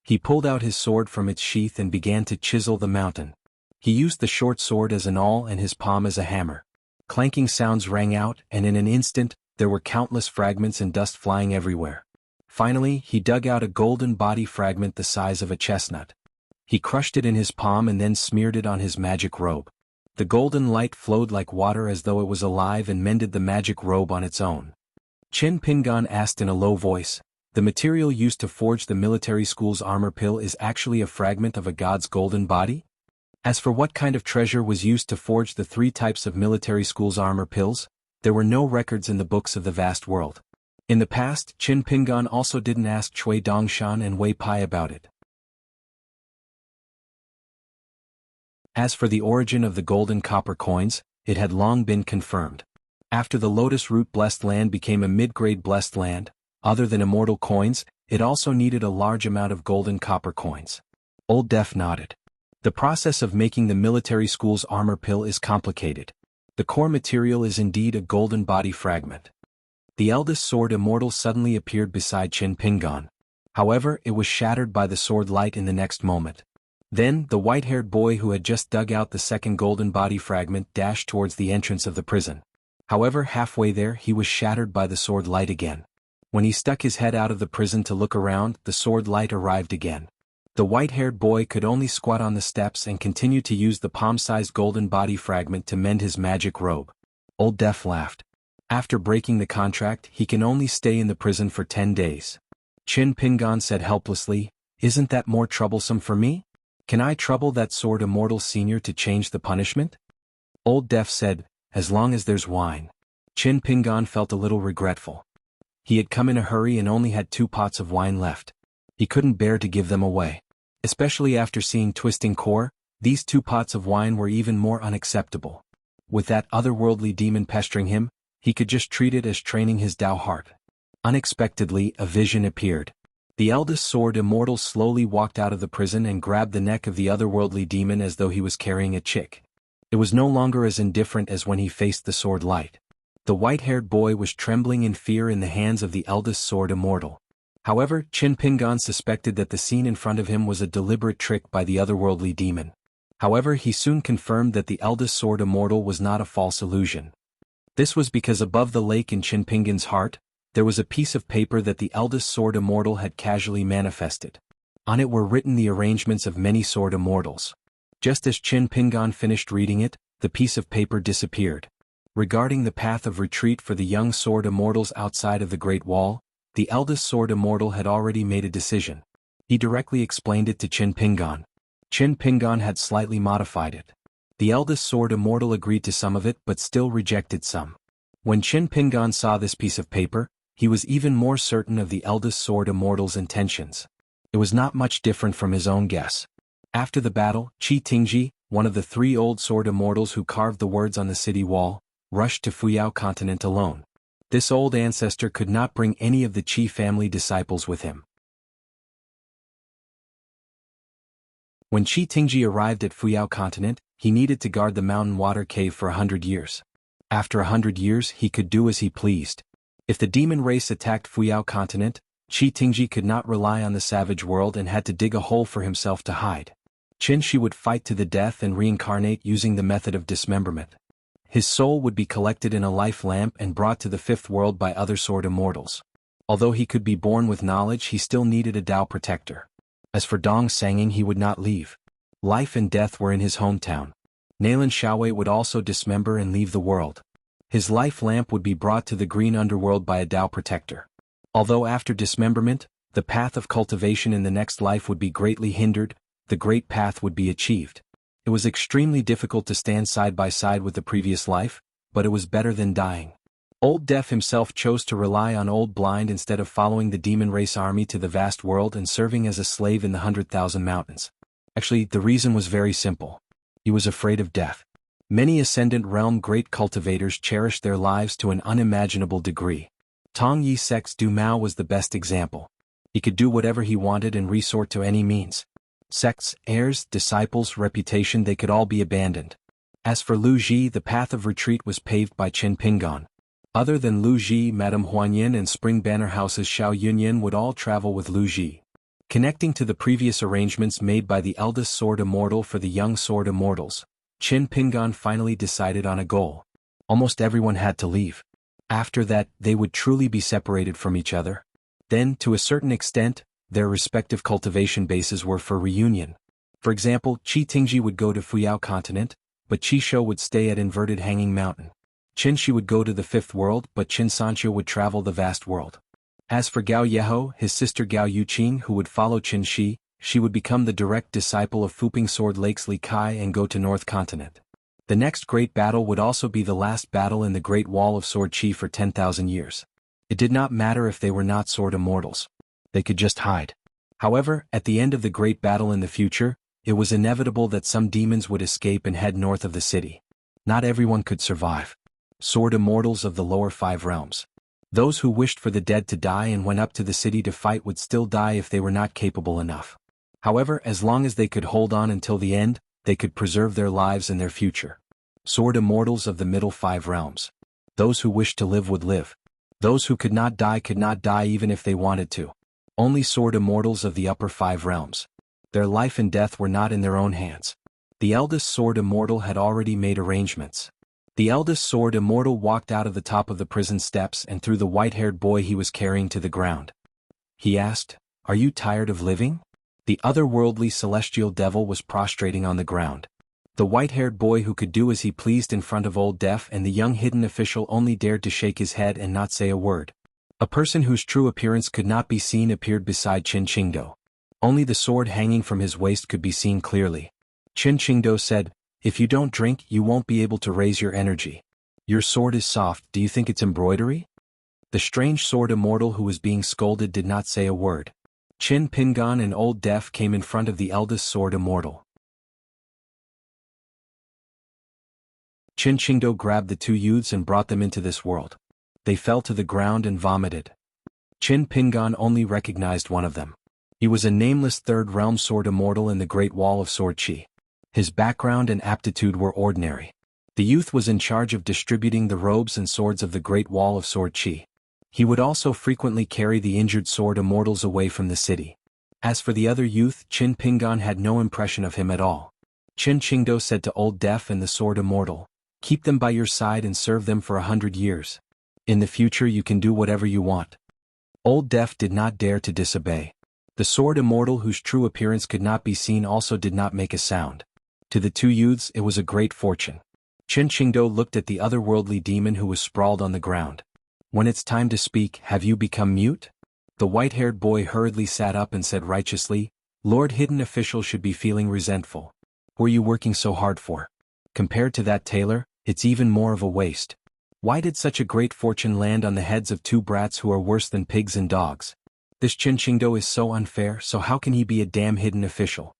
A: He pulled out his sword from its sheath and began to chisel the mountain. He used the short sword as an awl and his palm as a hammer. Clanking sounds rang out, and in an instant, there were countless fragments and dust flying everywhere. Finally, he dug out a golden body fragment the size of a chestnut. He crushed it in his palm and then smeared it on his magic robe. The golden light flowed like water as though it was alive and mended the magic robe on its own. Qin Pingan asked in a low voice, the material used to forge the military school's armor pill is actually a fragment of a god's golden body? As for what kind of treasure was used to forge the 3 types of military school's armor pills, there were no records in the books of the vast world. In the past, Qin Pingan also didn't ask Cui Dongshan and Wei Pai about it. As for the origin of the golden copper coins, it had long been confirmed. After the Lotus Root blessed land became a mid-grade blessed land, other than immortal coins, it also needed a large amount of golden copper coins. Old Def nodded. The process of making the military school's armor pill is complicated. The core material is indeed a golden body fragment. The eldest sword immortal suddenly appeared beside Qin Pingan. However, it was shattered by the sword light in the next moment. Then, the white-haired boy who had just dug out the second golden body fragment dashed towards the entrance of the prison. However, halfway there he was shattered by the sword light again. When he stuck his head out of the prison to look around, the sword light arrived again. The white-haired boy could only squat on the steps and continue to use the palm-sized golden body fragment to mend his magic robe. Old Def laughed. After breaking the contract, he can only stay in the prison for 10 days. Qin Pingan said helplessly, isn't that more troublesome for me? Can I trouble that sword immortal senior to change the punishment? Old Def said, as long as there's wine. Qin Pingan felt a little regretful. He had come in a hurry and only had 2 pots of wine left. He couldn't bear to give them away. Especially after seeing Twisting Core, these 2 pots of wine were even more unacceptable. With that otherworldly demon pestering him, he could just treat it as training his Tao heart. Unexpectedly, a vision appeared. The eldest sword immortal slowly walked out of the prison and grabbed the neck of the otherworldly demon as though he was carrying a chick. It was no longer as indifferent as when he faced the sword light. The white-haired boy was trembling in fear in the hands of the eldest sword immortal. However, Qin Pingan suspected that the scene in front of him was a deliberate trick by the otherworldly demon. However, he soon confirmed that the eldest sword immortal was not a false illusion. This was because above the lake in Qin Pingan's heart, there was a piece of paper that the eldest sword immortal had casually manifested. On it were written the arrangements of many sword immortals. Just as Qin Pingan finished reading it, the piece of paper disappeared. Regarding the path of retreat for the young sword immortals outside of the Great Wall, the eldest sword immortal had already made a decision. He directly explained it to Qin Pingan. Qin Pingan had slightly modified it. The eldest sword immortal agreed to some of it but still rejected some. When Qin Pingan saw this piece of paper, he was even more certain of the eldest sword immortal's intentions. It was not much different from his own guess. After the battle, Qi Tingji, one of the 3 old sword immortals who carved the words on the city wall, rushed to Fuyao continent alone. This old ancestor could not bring any of the Qi family disciples with him. When Qi Tingji arrived at Fuyao continent, he needed to guard the mountain water cave for 100 years. After 100 years, he could do as he pleased. If the demon race attacked Fuyao continent, Qi Tingji could not rely on the savage world and had to dig a hole for himself to hide. Qin Shi would fight to the death and reincarnate using the method of dismemberment. His soul would be collected in a life lamp and brought to the 5th world by other sword immortals. Although he could be born with knowledge, he still needed a Tao protector. As for Dong Sanging, he would not leave. Life and death were in his hometown. Nalan Xiaowei would also dismember and leave the world. His life lamp would be brought to the green underworld by a Tao protector. Although after dismemberment, the path of cultivation in the next life would be greatly hindered, the great path would be achieved. It was extremely difficult to stand side by side with the previous life, but it was better than dying. Old Deaf himself chose to rely on Old Blind instead of following the demon race army to the vast world and serving as a slave in the 100,000 mountains. Actually, the reason was very simple. He was afraid of death. Many Ascendant Realm great cultivators cherished their lives to an unimaginable degree. Tong Yi Sex Du Mao was the best example. He could do whatever he wanted and resort to any means. Sects, heirs, disciples, reputation, they could all be abandoned. As for Lu Ji, the path of retreat was paved by Qin Pingan. Other than Lu Ji, Madame Huanyin and Spring Banner House's Xiao Yunyan would all travel with Lu Ji. Connecting to the previous arrangements made by the eldest Sword Immortal for the young Sword Immortals, Qin Pingan finally decided on a goal. Almost everyone had to leave. After that, they would truly be separated from each other. Then, to a certain extent, their respective cultivation bases were for reunion. For example, Qi Tingji would go to Fuyao Continent, but Qi Shou would stay at Inverted Hanging Mountain. Qin Shi would go to the Fifth World, but Qin Sancho would travel the vast world. As for Gao Yeho, his sister Gao Yuqing, who would follow Qin Shi, she would become the direct disciple of Fuping Sword Lakes Li Kai and go to North Continent. The next great battle would also be the last battle in the Great Wall of Sword Qi for 10,000 years. It did not matter if they were not Sword Immortals. They could just hide. However, at the end of the great battle in the future, it was inevitable that some demons would escape and head north of the city. Not everyone could survive. Sword Immortals of the lower 5 realms. Those who wished for the dead to die and went up to the city to fight would still die if they were not capable enough. However, as long as they could hold on until the end, they could preserve their lives and their future. Sword Immortals of the middle 5 realms. Those who wished to live would live. Those who could not die even if they wanted to. Only Sword Immortals of the upper 5 realms. Their life and death were not in their own hands. The eldest Sword Immortal had already made arrangements. The eldest Sword Immortal walked out of the top of the prison steps and threw the white-haired boy he was carrying to the ground. He asked, "Are you tired of living?" The otherworldly celestial devil was prostrating on the ground. The white-haired boy who could do as he pleased in front of Old Deaf and the young hidden official only dared to shake his head and not say a word. A person whose true appearance could not be seen appeared beside Qin Qingdo. Only the sword hanging from his waist could be seen clearly. Qin Qingdo said, "If you don't drink, you won't be able to raise your energy. Your sword is soft, do you think it's embroidery?" The strange Sword Immortal who was being scolded did not say a word. Qin Pingan and Old Deaf came in front of the eldest Sword Immortal. Qin Qingdo grabbed the 2 youths and brought them into this world. They fell to the ground and vomited. Qin Pingan only recognized one of them. He was a nameless 3rd realm Sword Immortal in the Great Wall of Sword Qi. His background and aptitude were ordinary. The youth was in charge of distributing the robes and swords of the Great Wall of Sword Qi. He would also frequently carry the injured Sword Immortals away from the city. As for the other youth, Qin Pingan had no impression of him at all. Qin Qingdo said to Old Deaf and the Sword Immortal, "Keep them by your side and serve them for 100 years. In the future you can do whatever you want." Old Deaf did not dare to disobey. The Sword Immortal whose true appearance could not be seen also did not make a sound. To the 2 youths it was a great fortune. Qin Qingdo looked at the otherworldly demon who was sprawled on the ground. "When it's time to speak, have you become mute?" The white-haired boy hurriedly sat up and said righteously, "Lord Hidden Official should be feeling resentful. What are you working so hard for? Compared to that tailor, it's even more of a waste. Why did such a great fortune land on the heads of 2 brats who are worse than pigs and dogs? This Qin Qingdo is so unfair, so how can he be a damn hidden official?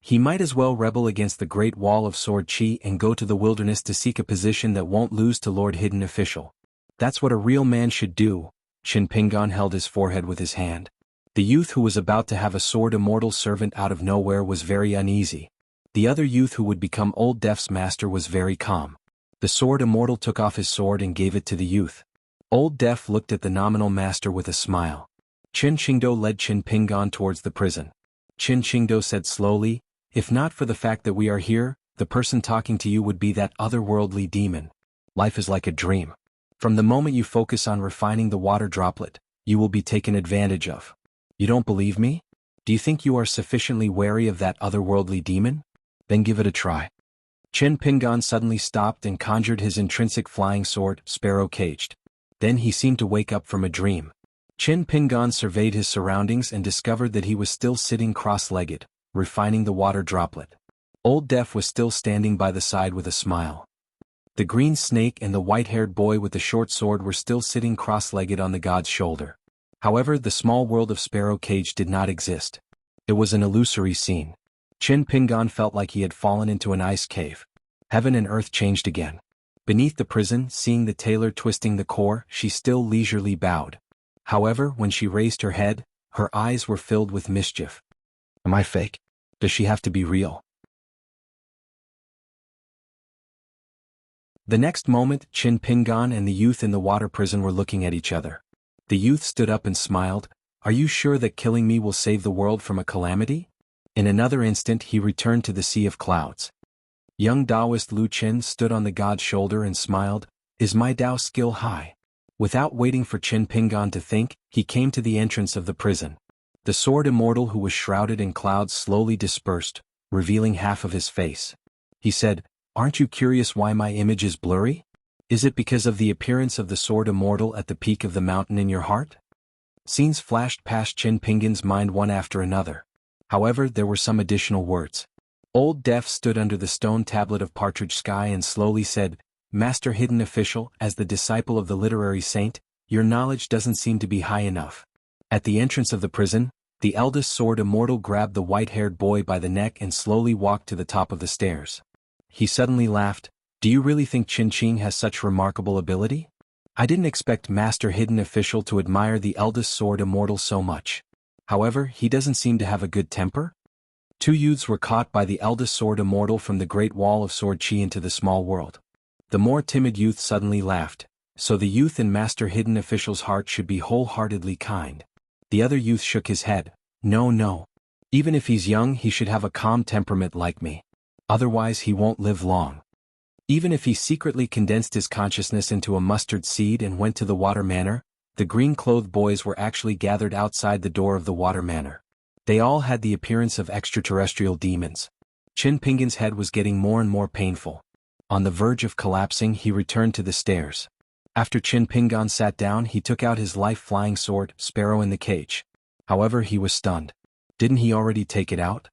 A: He might as well rebel against the Great Wall of Sword Qi and go to the wilderness to seek a position that won't lose to Lord Hidden Official. That's what a real man should do." Qin Pingan held his forehead with his hand. The youth who was about to have a Sword Immortal servant out of nowhere was very uneasy. The other youth who would become Old Deaf's master was very calm. The Sword Immortal took off his sword and gave it to the youth. Old Deaf looked at the nominal master with a smile. Qin Qingdo led Qin Pingan towards the prison. Qin Qingdo said slowly, "If not for the fact that we are here, the person talking to you would be that otherworldly demon. Life is like a dream. From the moment you focus on refining the water droplet, you will be taken advantage of. You don't believe me? Do you think you are sufficiently wary of that otherworldly demon? Then give it a try. Chin Pingon suddenly stopped and conjured his intrinsic flying sword, Sparrow Caged. Then he seemed to wake up from a dream. Chin Pingon surveyed his surroundings and discovered that he was still sitting cross-legged, refining the water droplet. Old Death was still standing by the side with a smile. The green snake and the white-haired boy with the short sword were still sitting cross-legged on the god's shoulder. However, the small world of Sparrow Cage did not exist. It was an illusory scene. Chin Pingon felt like he had fallen into an ice cave. Heaven and earth changed again. Beneath the prison, seeing the tailor twisting the core, she still leisurely bowed. However, when she raised her head, her eyes were filled with mischief. Am I fake? Does she have to be real? The next moment, Chin Pingon and the youth in the water prison were looking at each other. The youth stood up and smiled. Are you sure that killing me will save the world from a calamity? In another instant he returned to the sea of clouds. Young Taoist Lu Qin stood on the god's shoulder and smiled. Is my Tao skill high? Without waiting for Chin Pingon to think, he came to the entrance of the prison. The sword immortal who was shrouded in clouds slowly dispersed, revealing half of his face. He said, Aren't you curious why my image is blurry? Is it because of the appearance of the sword immortal at the peak of the mountain in your heart? Scenes flashed past Chin Pingon's mind one after another. However, there were some additional words. Old Death stood under the stone tablet of Partridge Sky and slowly said, Master Hidden Official, as the disciple of the literary saint, your knowledge doesn't seem to be high enough. At the entrance of the prison, the eldest sword immortal grabbed the white-haired boy by the neck and slowly walked to the top of the stairs. He suddenly laughed. Do you really think Chin Ching has such remarkable ability? I didn't expect Master Hidden Official to admire the eldest sword immortal so much. However, he doesn't seem to have a good temper. Two youths were caught by the eldest sword immortal from the great wall of sword chi into the small world. The more timid youth suddenly laughed. So the youth in Master Hidden Official's heart should be wholeheartedly kind. The other youth shook his head. No. Even if he's young, he should have a calm temperament like me. Otherwise he won't live long. Even if he secretly condensed his consciousness into a mustard seed and went to the Water Manor, the green-clothed boys were actually gathered outside the door of the Water Manor. They all had the appearance of extraterrestrial demons. Chin Pingon's head was getting more and more painful. On the verge of collapsing, he returned to the stairs. After Chin Pingon sat down, he took out his life-flying sword, Sparrow in the Cage. However, he was stunned. Didn't he already take it out?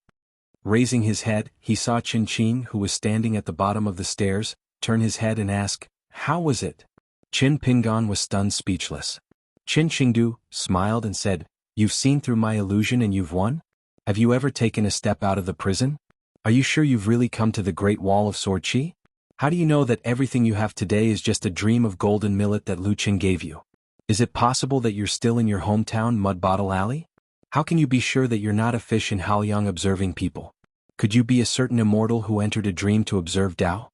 A: Raising his head, he saw Chin Ching, who was standing at the bottom of the stairs, turn his head and ask, How was it? Chin Pingon was stunned speechless. Chin Chingdu smiled and said, You've seen through my illusion and you've won? Have you ever taken a step out of the prison? Are you sure you've really come to the Great Wall of Sword Chi? How do you know that everything you have today is just a dream of golden millet that Lu Qin gave you? Is it possible that you're still in your hometown Mud Bottle Alley? How can you be sure that you're not a fish in Haoyang observing people? Could you be a certain immortal who entered a dream to observe Tao?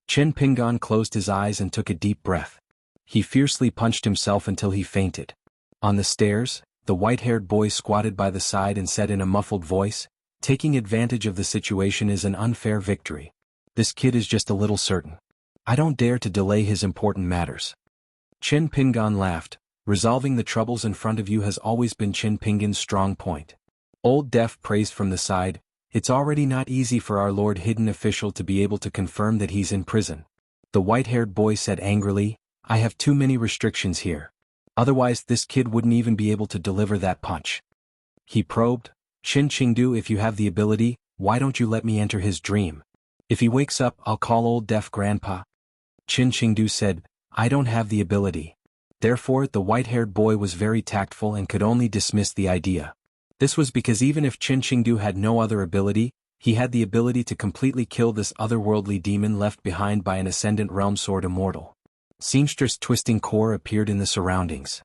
A: Chin Pingon closed his eyes and took a deep breath. He fiercely punched himself until he fainted. On the stairs, the white-haired boy squatted by the side and said in a muffled voice, Taking advantage of the situation is an unfair victory. This kid is just a little certain. I don't dare to delay his important matters. Chin Pingon laughed. Resolving the troubles in front of you has always been Chin Pingon's strong point. Old Deaf praised from the side, It's already not easy for our Lord Hidden Official to be able to confirm that he's in prison. The white-haired boy said angrily, I have too many restrictions here. Otherwise this kid wouldn't even be able to deliver that punch. He probed, Chin Chingdu, if you have the ability, why don't you let me enter his dream? If he wakes up, I'll call Old Deaf Grandpa. Chin Chingdu said, I don't have the ability. Therefore, the white-haired boy was very tactful and could only dismiss the idea. This was because even if Chin Chingdu had no other ability, he had the ability to completely kill this otherworldly demon left behind by an Ascendant Realm Sword Immortal. Seamstress Twisting Core appeared in the surroundings.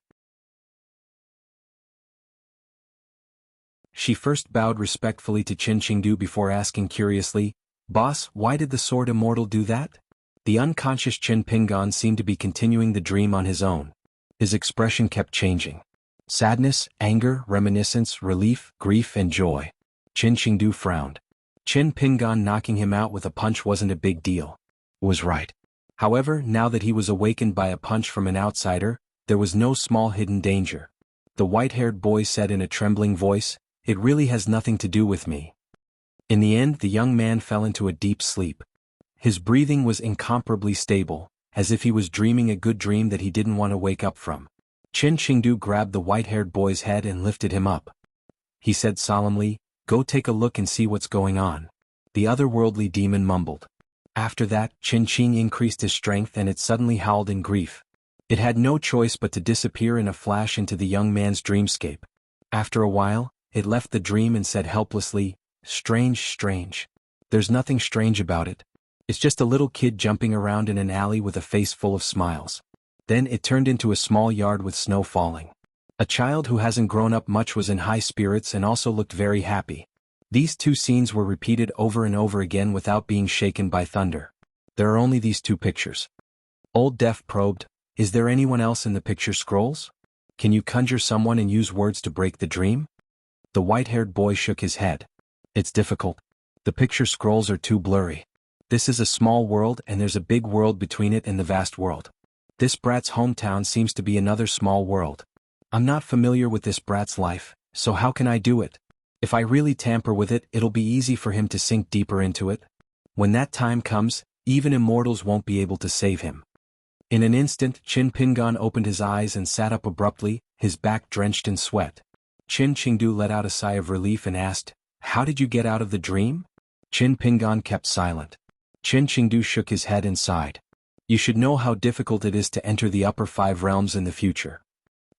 A: She first bowed respectfully to Chin Chingdu before asking curiously, Boss, why did the Sword Immortal do that? The unconscious Chin Pingon seemed to be continuing the dream on his own. His expression kept changing. Sadness, anger, reminiscence, relief, grief and joy. Chin Chingdu frowned. Chin Pingon knocking him out with a punch wasn't a big deal. Was right. However, now that he was awakened by a punch from an outsider, there was no small hidden danger. The white-haired boy said in a trembling voice, "It really has nothing to do with me." In the end, the young man fell into a deep sleep. His breathing was incomparably stable, as if he was dreaming a good dream that he didn't want to wake up from. Chen Qingdu grabbed the white-haired boy's head and lifted him up. He said solemnly, "Go take a look and see what's going on." The otherworldly demon mumbled. After that, Qin Qing increased his strength and it suddenly howled in grief. It had no choice but to disappear in a flash into the young man's dreamscape. After a while, it left the dream and said helplessly, "Strange, strange. There's nothing strange about it. It's just a little kid jumping around in an alley with a face full of smiles." Then it turned into a small yard with snow falling. A child who hasn't grown up much was in high spirits and also looked very happy. These two scenes were repeated over and over again without being shaken by thunder. There are only these two pictures. Old Deaf probed, "Is there anyone else in the picture scrolls? Can you conjure someone and use words to break the dream?" The white-haired boy shook his head. "It's difficult. The picture scrolls are too blurry. This is a small world and there's a big world between it and the vast world. This brat's hometown seems to be another small world. I'm not familiar with this brat's life, so how can I do it? If I really tamper with it, it'll be easy for him to sink deeper into it. When that time comes, even immortals won't be able to save him." In an instant, Qin Pingan opened his eyes and sat up abruptly, his back drenched in sweat. Qin Qingdu let out a sigh of relief and asked, "How did you get out of the dream?" Qin Pingan kept silent. Qin Qingdu shook his head and sighed. "You should know how difficult it is to enter the upper 5 realms in the future."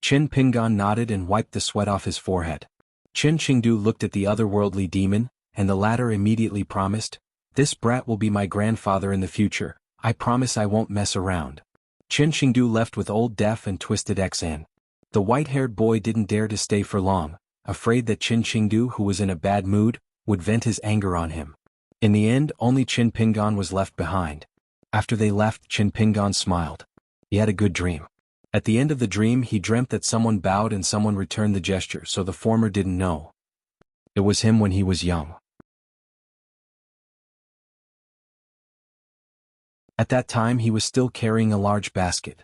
A: Qin Pingan nodded and wiped the sweat off his forehead. Qin Qingdu looked at the otherworldly demon, and the latter immediately promised, "This brat will be my grandfather in the future. I promise I won't mess around." Qin Qingdu left with Old Deaf and Twisted Xan. The white-haired boy didn't dare to stay for long, afraid that Qin Qingdu, who was in a bad mood, would vent his anger on him. In the end, only Qin Pingan was left behind. After they left, Qin Pingan smiled. He had a good dream. At the end of the dream, he dreamt that someone bowed and someone returned the gesture, so the former didn't know. It was him when he was young. At that time, he was still carrying a large basket.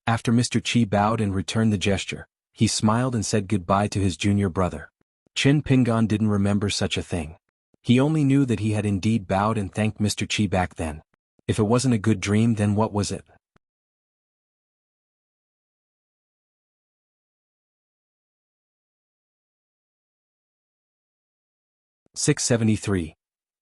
A: After Mr. Qi bowed and returned the gesture, he smiled and said goodbye to his junior brother. Qin Pingan didn't remember such a thing. He only knew that he had indeed bowed and thanked Mr. Qi back then. If it wasn't a good dream, then what was it? (673).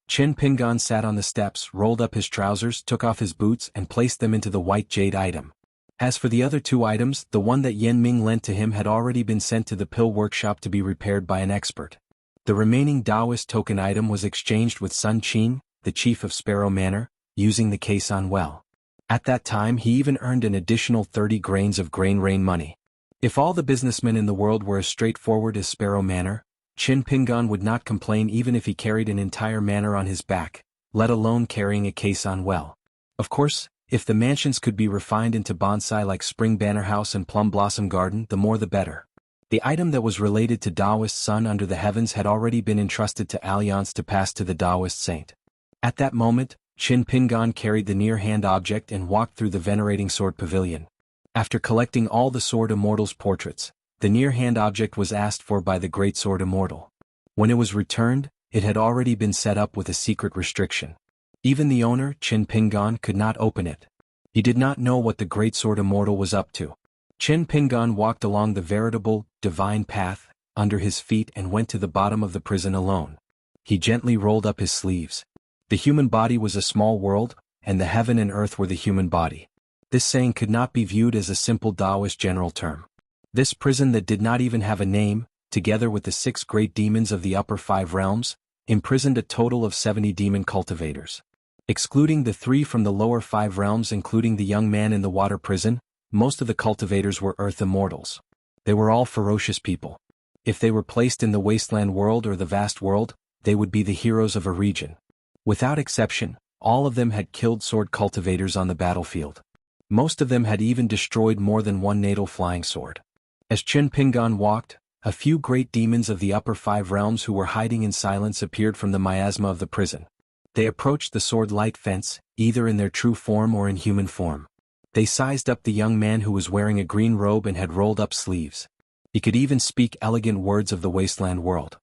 A: Qin Pingan sat on the steps, rolled up his trousers, took off his boots and placed them into the white jade item. As for the other 2 items, the one that Yen Ming lent to him had already been sent to the pill workshop to be repaired by an expert. The remaining Taoist token item was exchanged with Sun Qing, the chief of Sparrow Manor, using the Kaisan well. At that time he even earned an additional 30 grains of grain rain money. If all the businessmen in the world were as straightforward as Sparrow Manor, Qin Pingan would not complain even if he carried an entire manor on his back, let alone carrying a Kaisan well. Of course, if the mansions could be refined into bonsai like Spring Banner House and Plum Blossom Garden, the more the better. The item that was related to Taoist Sun under the heavens had already been entrusted to Alliance to pass to the Taoist saint. At that moment, Qin Pingan carried the near-hand object and walked through the venerating sword pavilion. After collecting all the sword immortals' portraits, the near-hand object was asked for by the Great Sword Immortal. When it was returned, it had already been set up with a secret restriction. Even the owner, Qin Pingan, could not open it. He did not know what the Great Sword Immortal was up to. Qin Pingan walked along the veritable, divine path, under his feet and went to the bottom of the prison alone. He gently rolled up his sleeves. The human body was a small world, and the heaven and earth were the human body. This saying could not be viewed as a simple Taoist general term. This prison that did not even have a name, together with the 6 great demons of the upper 5 realms, imprisoned a total of 70 demon cultivators. Excluding the 3 from the lower 5 realms, including the young man in the water prison, most of the cultivators were earth immortals. They were all ferocious people. If they were placed in the wasteland world or the vast world, they would be the heroes of a region. Without exception, all of them had killed sword cultivators on the battlefield. Most of them had even destroyed more than one natal flying sword. As Qin Pingan walked, a few great demons of the upper 5 realms who were hiding in silence appeared from the miasma of the prison. They approached the sword light fence, either in their true form or in human form. They sized up the young man who was wearing a green robe and had rolled up sleeves. He could even speak elegant words of the wasteland world.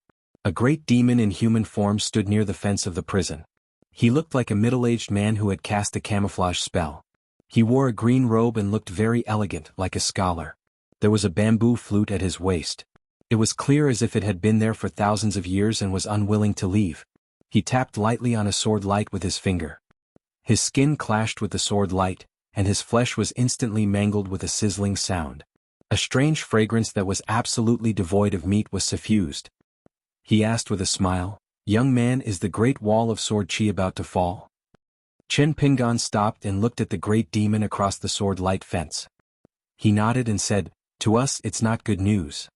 A: A great demon in human form stood near the fence of the prison. He looked like a middle-aged man who had cast a camouflage spell. He wore a green robe and looked very elegant, like a scholar. There was a bamboo flute at his waist. It was clear as if it had been there for thousands of years and was unwilling to leave. He tapped lightly on a sword light with his finger. His skin clashed with the sword light, and his flesh was instantly mangled with a sizzling sound. A strange fragrance that was absolutely devoid of meat was suffused. He asked with a smile, "Young man, is the great wall of sword chi about to fall?" Chen Pingan stopped and looked at the great demon across the sword light fence. He nodded and said, "To us it's not good news.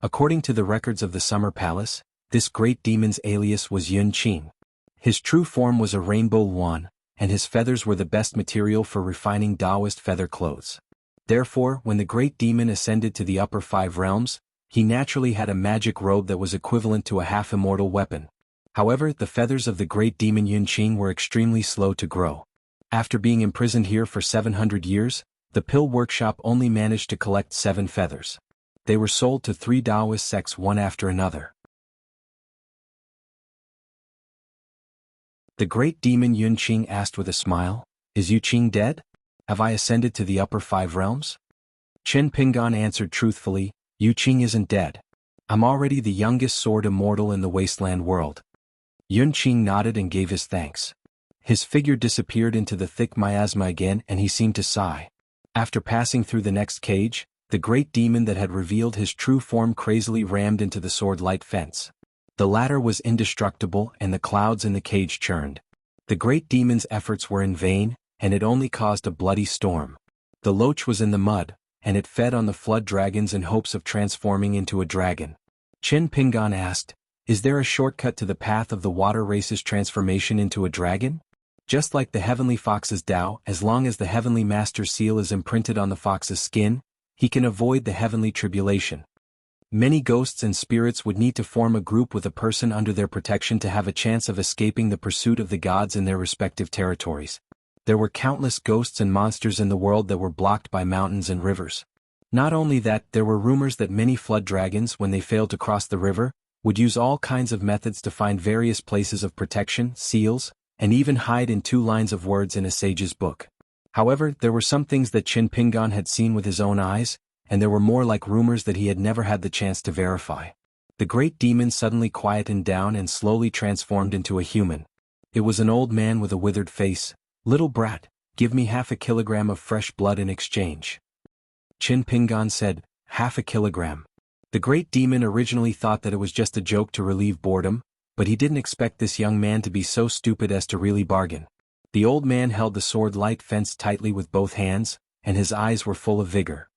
A: According to the records of the Summer Palace, this great demon's alias was Yun Qing. His true form was a rainbow one, and his feathers were the best material for refining Taoist feather clothes. Therefore, when the great demon ascended to the upper 5 realms, he naturally had a magic robe that was equivalent to a half-immortal weapon. However, the feathers of the great demon Yun Qing were extremely slow to grow. After being imprisoned here for 700 years, the pill workshop only managed to collect 7 feathers. They were sold to 3 Taoist sects one after another. The great demon Yun Qing asked with a smile, "Is Yu Qing dead? Have I ascended to the upper 5 realms?" Chen Pingan answered truthfully, "Yu Qing isn't dead. I'm already the youngest sword immortal in the wasteland world." Yun Qing nodded and gave his thanks. His figure disappeared into the thick miasma again and he seemed to sigh. After passing through the next cage, the great demon that had revealed his true form crazily rammed into the sword light fence. The latter was indestructible and the clouds in the cage churned. The great demon's efforts were in vain, and it only caused a bloody storm. The loach was in the mud, and it fed on the flood dragons in hopes of transforming into a dragon. Chen Pingan asked, "Is there a shortcut to the path of the water race's transformation into a dragon?" Just like the heavenly fox's Tao, as long as the heavenly master's seal is imprinted on the fox's skin, he can avoid the heavenly tribulation. Many ghosts and spirits would need to form a group with a person under their protection to have a chance of escaping the pursuit of the gods in their respective territories. There were countless ghosts and monsters in the world that were blocked by mountains and rivers. Not only that, there were rumors that many flood dragons, when they failed to cross the river, would use all kinds of methods to find various places of protection, seals, and even hide in 2 lines of words in a sage's book. However, there were some things that Chen Pingan had seen with his own eyes, and there were more like rumors that he had never had the chance to verify. The great demon suddenly quietened down and slowly transformed into a human. It was an old man with a withered face. "Little brat, give me 1/2 kilogram of fresh blood in exchange." Chen Pingan said, 1/2 kilogram. The great demon originally thought that it was just a joke to relieve boredom, but he didn't expect this young man to be so stupid as to really bargain. The old man held the sword light fence tightly with both hands, and his eyes were full of vigor.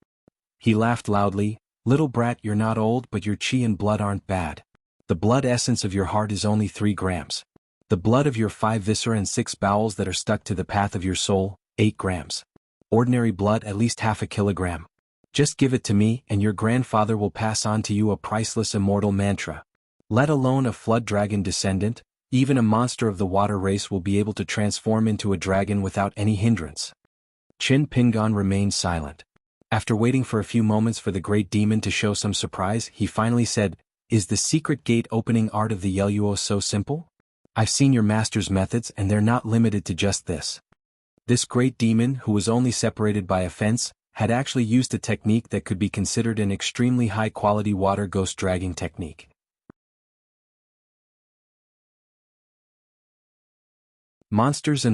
A: He laughed loudly, "Little brat, you're not old, but your chi and blood aren't bad. The blood essence of your heart is only 3 grams. The blood of your 5 viscera and 6 bowels that are stuck to the path of your soul, 8 grams. Ordinary blood at least 1/2 kilogram. Just give it to me and your grandfather will pass on to you a priceless immortal mantra. Let alone a flood dragon descendant, even a monster of the water race will be able to transform into a dragon without any hindrance." Chen Pingan remained silent. After waiting for a few moments for the great demon to show some surprise, he finally said, "Is the secret gate opening art of the Yeluo so simple? I've seen your master's methods and they're not limited to just this." This great demon, who was only separated by a fence, had actually used a technique that could be considered an extremely high-quality water ghost dragging technique. Monsters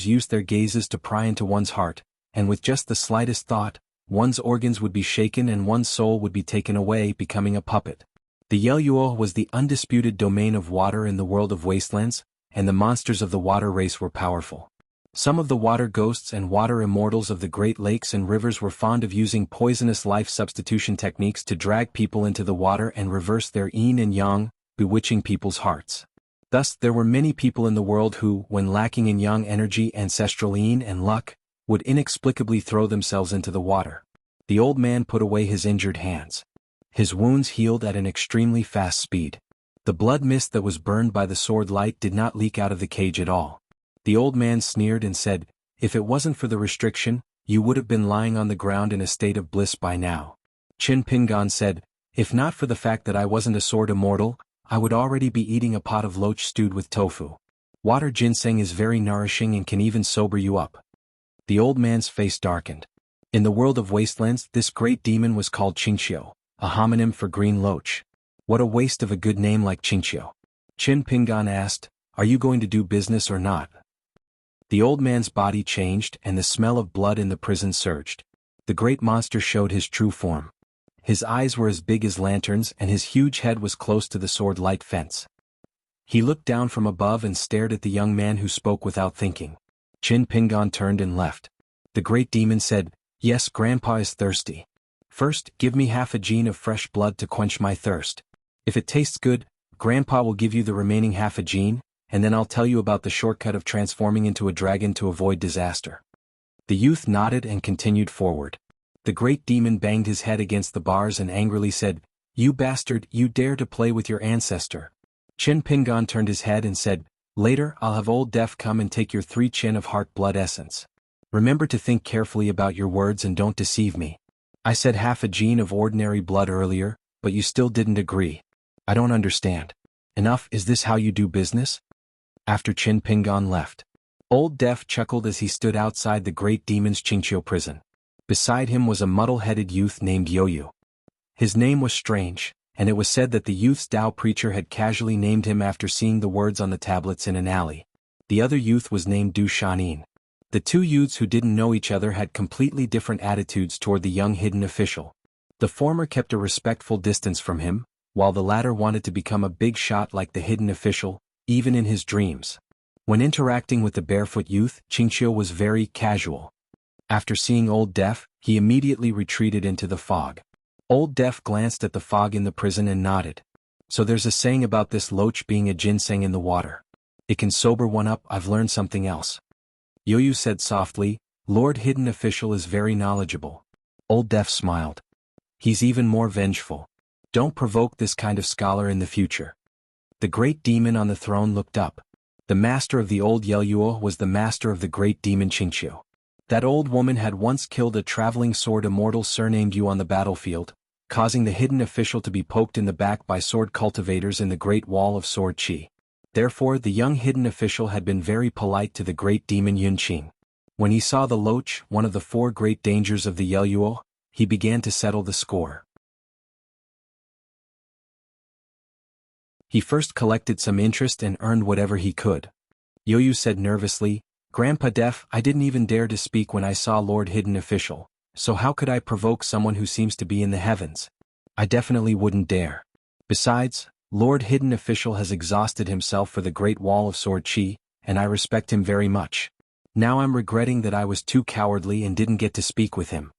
A: use their gazes to pry into one's heart, and with just the slightest thought, one's organs would be shaken and one's soul would be taken away, becoming a puppet. The Yeluo was the undisputed domain of water in the world of wastelands, and the monsters of the water race were powerful. Some of the water ghosts and water immortals of the Great Lakes and rivers were fond of using poisonous life substitution techniques to drag people into the water and reverse their yin and yang, bewitching people's hearts. Thus, there were many people in the world who, when lacking in yang energy, ancestral yin and luck, would inexplicably throw themselves into the water. The old man put away his injured hands. His wounds healed at an extremely fast speed. The blood mist that was burned by the sword light did not leak out of the cage at all. The old man sneered and said, "If it wasn't for the restriction, you would have been lying on the ground in a state of bliss by now." Chen Pingan said, If not for the fact that I wasn't a sword immortal, I would already be eating a pot of loach stewed with tofu. Water ginseng is very nourishing and can even sober you up. The old man's face darkened. In the world of wastelands, this great demon was called Chinchio, a homonym for green loach. What a waste of a good name like Chinchio. Chin Pingan asked, "Are you going to do business or not?" The old man's body changed and the smell of blood in the prison surged. The great monster showed his true form. His eyes were as big as lanterns and his huge head was close to the sword-light fence. He looked down from above and stared at the young man who spoke without thinking. Chin Pingan turned and left. The great demon said, "Yes, Grandpa is thirsty. First, give me half a gene of fresh blood to quench my thirst. If it tastes good, Grandpa will give you the remaining half a gene, and then I'll tell you about the shortcut of transforming into a dragon to avoid disaster." The youth nodded and continued forward. The great demon banged his head against the bars and angrily said, "You bastard, you dare to play with your ancestor." Chin Pingan turned his head and said, "Later I'll have Old Deaf come and take your 3 chin of heart blood essence. Remember to think carefully about your words and don't deceive me. I said half a gene of ordinary blood earlier, but you still didn't agree. I don't understand. Enough, is this how you do business?" After Chin Pingan left, Old Deaf chuckled as he stood outside the great demon's Chinchio prison. Beside him was a muddle-headed youth named Yoyu. His name was strange, and it was said that the youth's Tao preacher had casually named him after seeing the words on the tablets in an alley. The other youth was named Du Shanin. The 2 youths who didn't know each other had completely different attitudes toward the young hidden official. The former kept a respectful distance from him, while the latter wanted to become a big shot like the hidden official, even in his dreams. When interacting with the barefoot youth, Chinchio was very casual. After seeing Old Deaf, he immediately retreated into the fog. Old Deaf glanced at the fog in the prison and nodded. "So there's a saying about this loach being a ginseng in the water. It can sober one up. I've learned something else." Yoyu said softly, "Lord Hidden Official is very knowledgeable." Old Deaf smiled. "He's even more vengeful. Don't provoke this kind of scholar in the future." The great demon on the throne looked up. The master of the old Yelyuo was the master of the great demon Chinchio. That old woman had once killed a traveling sword immortal surnamed Yu on the battlefield, causing the hidden official to be poked in the back by sword cultivators in the Great Wall of Sword Qi. Therefore the young hidden official had been very polite to the great demon Yunqing. When he saw the loach, one of the 4 great dangers of the Yelyuo, he began to settle the score. He first collected some interest and earned whatever he could. Yoyu said nervously, "Grandpa Deaf, I didn't even dare to speak when I saw Lord Hidden Official, so how could I provoke someone who seems to be in the heavens? I definitely wouldn't dare. Besides, Lord Hidden Official has exhausted himself for the Great Wall of Sword Qi, and I respect him very much. Now I'm regretting that I was too cowardly and didn't get to speak with him."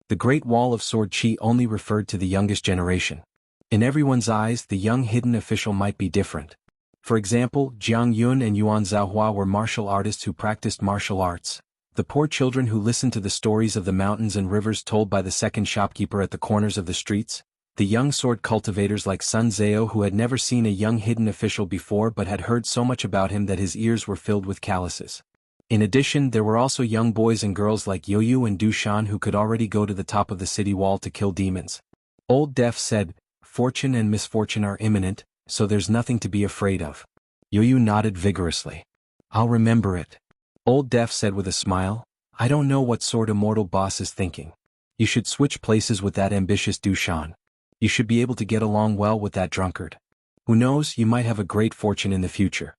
A: The Great Wall of Sword Qi only referred to the youngest generation. In everyone's eyes, the young hidden official might be different. For example, Jiang Yun and Yuan Zhaohua were martial artists who practiced martial arts. The poor children who listened to the stories of the mountains and rivers told by the second shopkeeper at the corners of the streets. The young sword cultivators like Sun Zhao who had never seen a young hidden official before but had heard so much about him that his ears were filled with calluses. In addition, there were also young boys and girls like Yoyu and Du Shan who could already go to the top of the city wall to kill demons. Old Deaf said, "Fortune and misfortune are imminent, so there's nothing to be afraid of." Yoyu nodded vigorously. "I'll remember it." Old Deaf said with a smile, "I don't know what sword immortal boss is thinking. You should switch places with that ambitious Du Shan. You should be able to get along well with that drunkard. Who knows, you might have a great fortune in the future."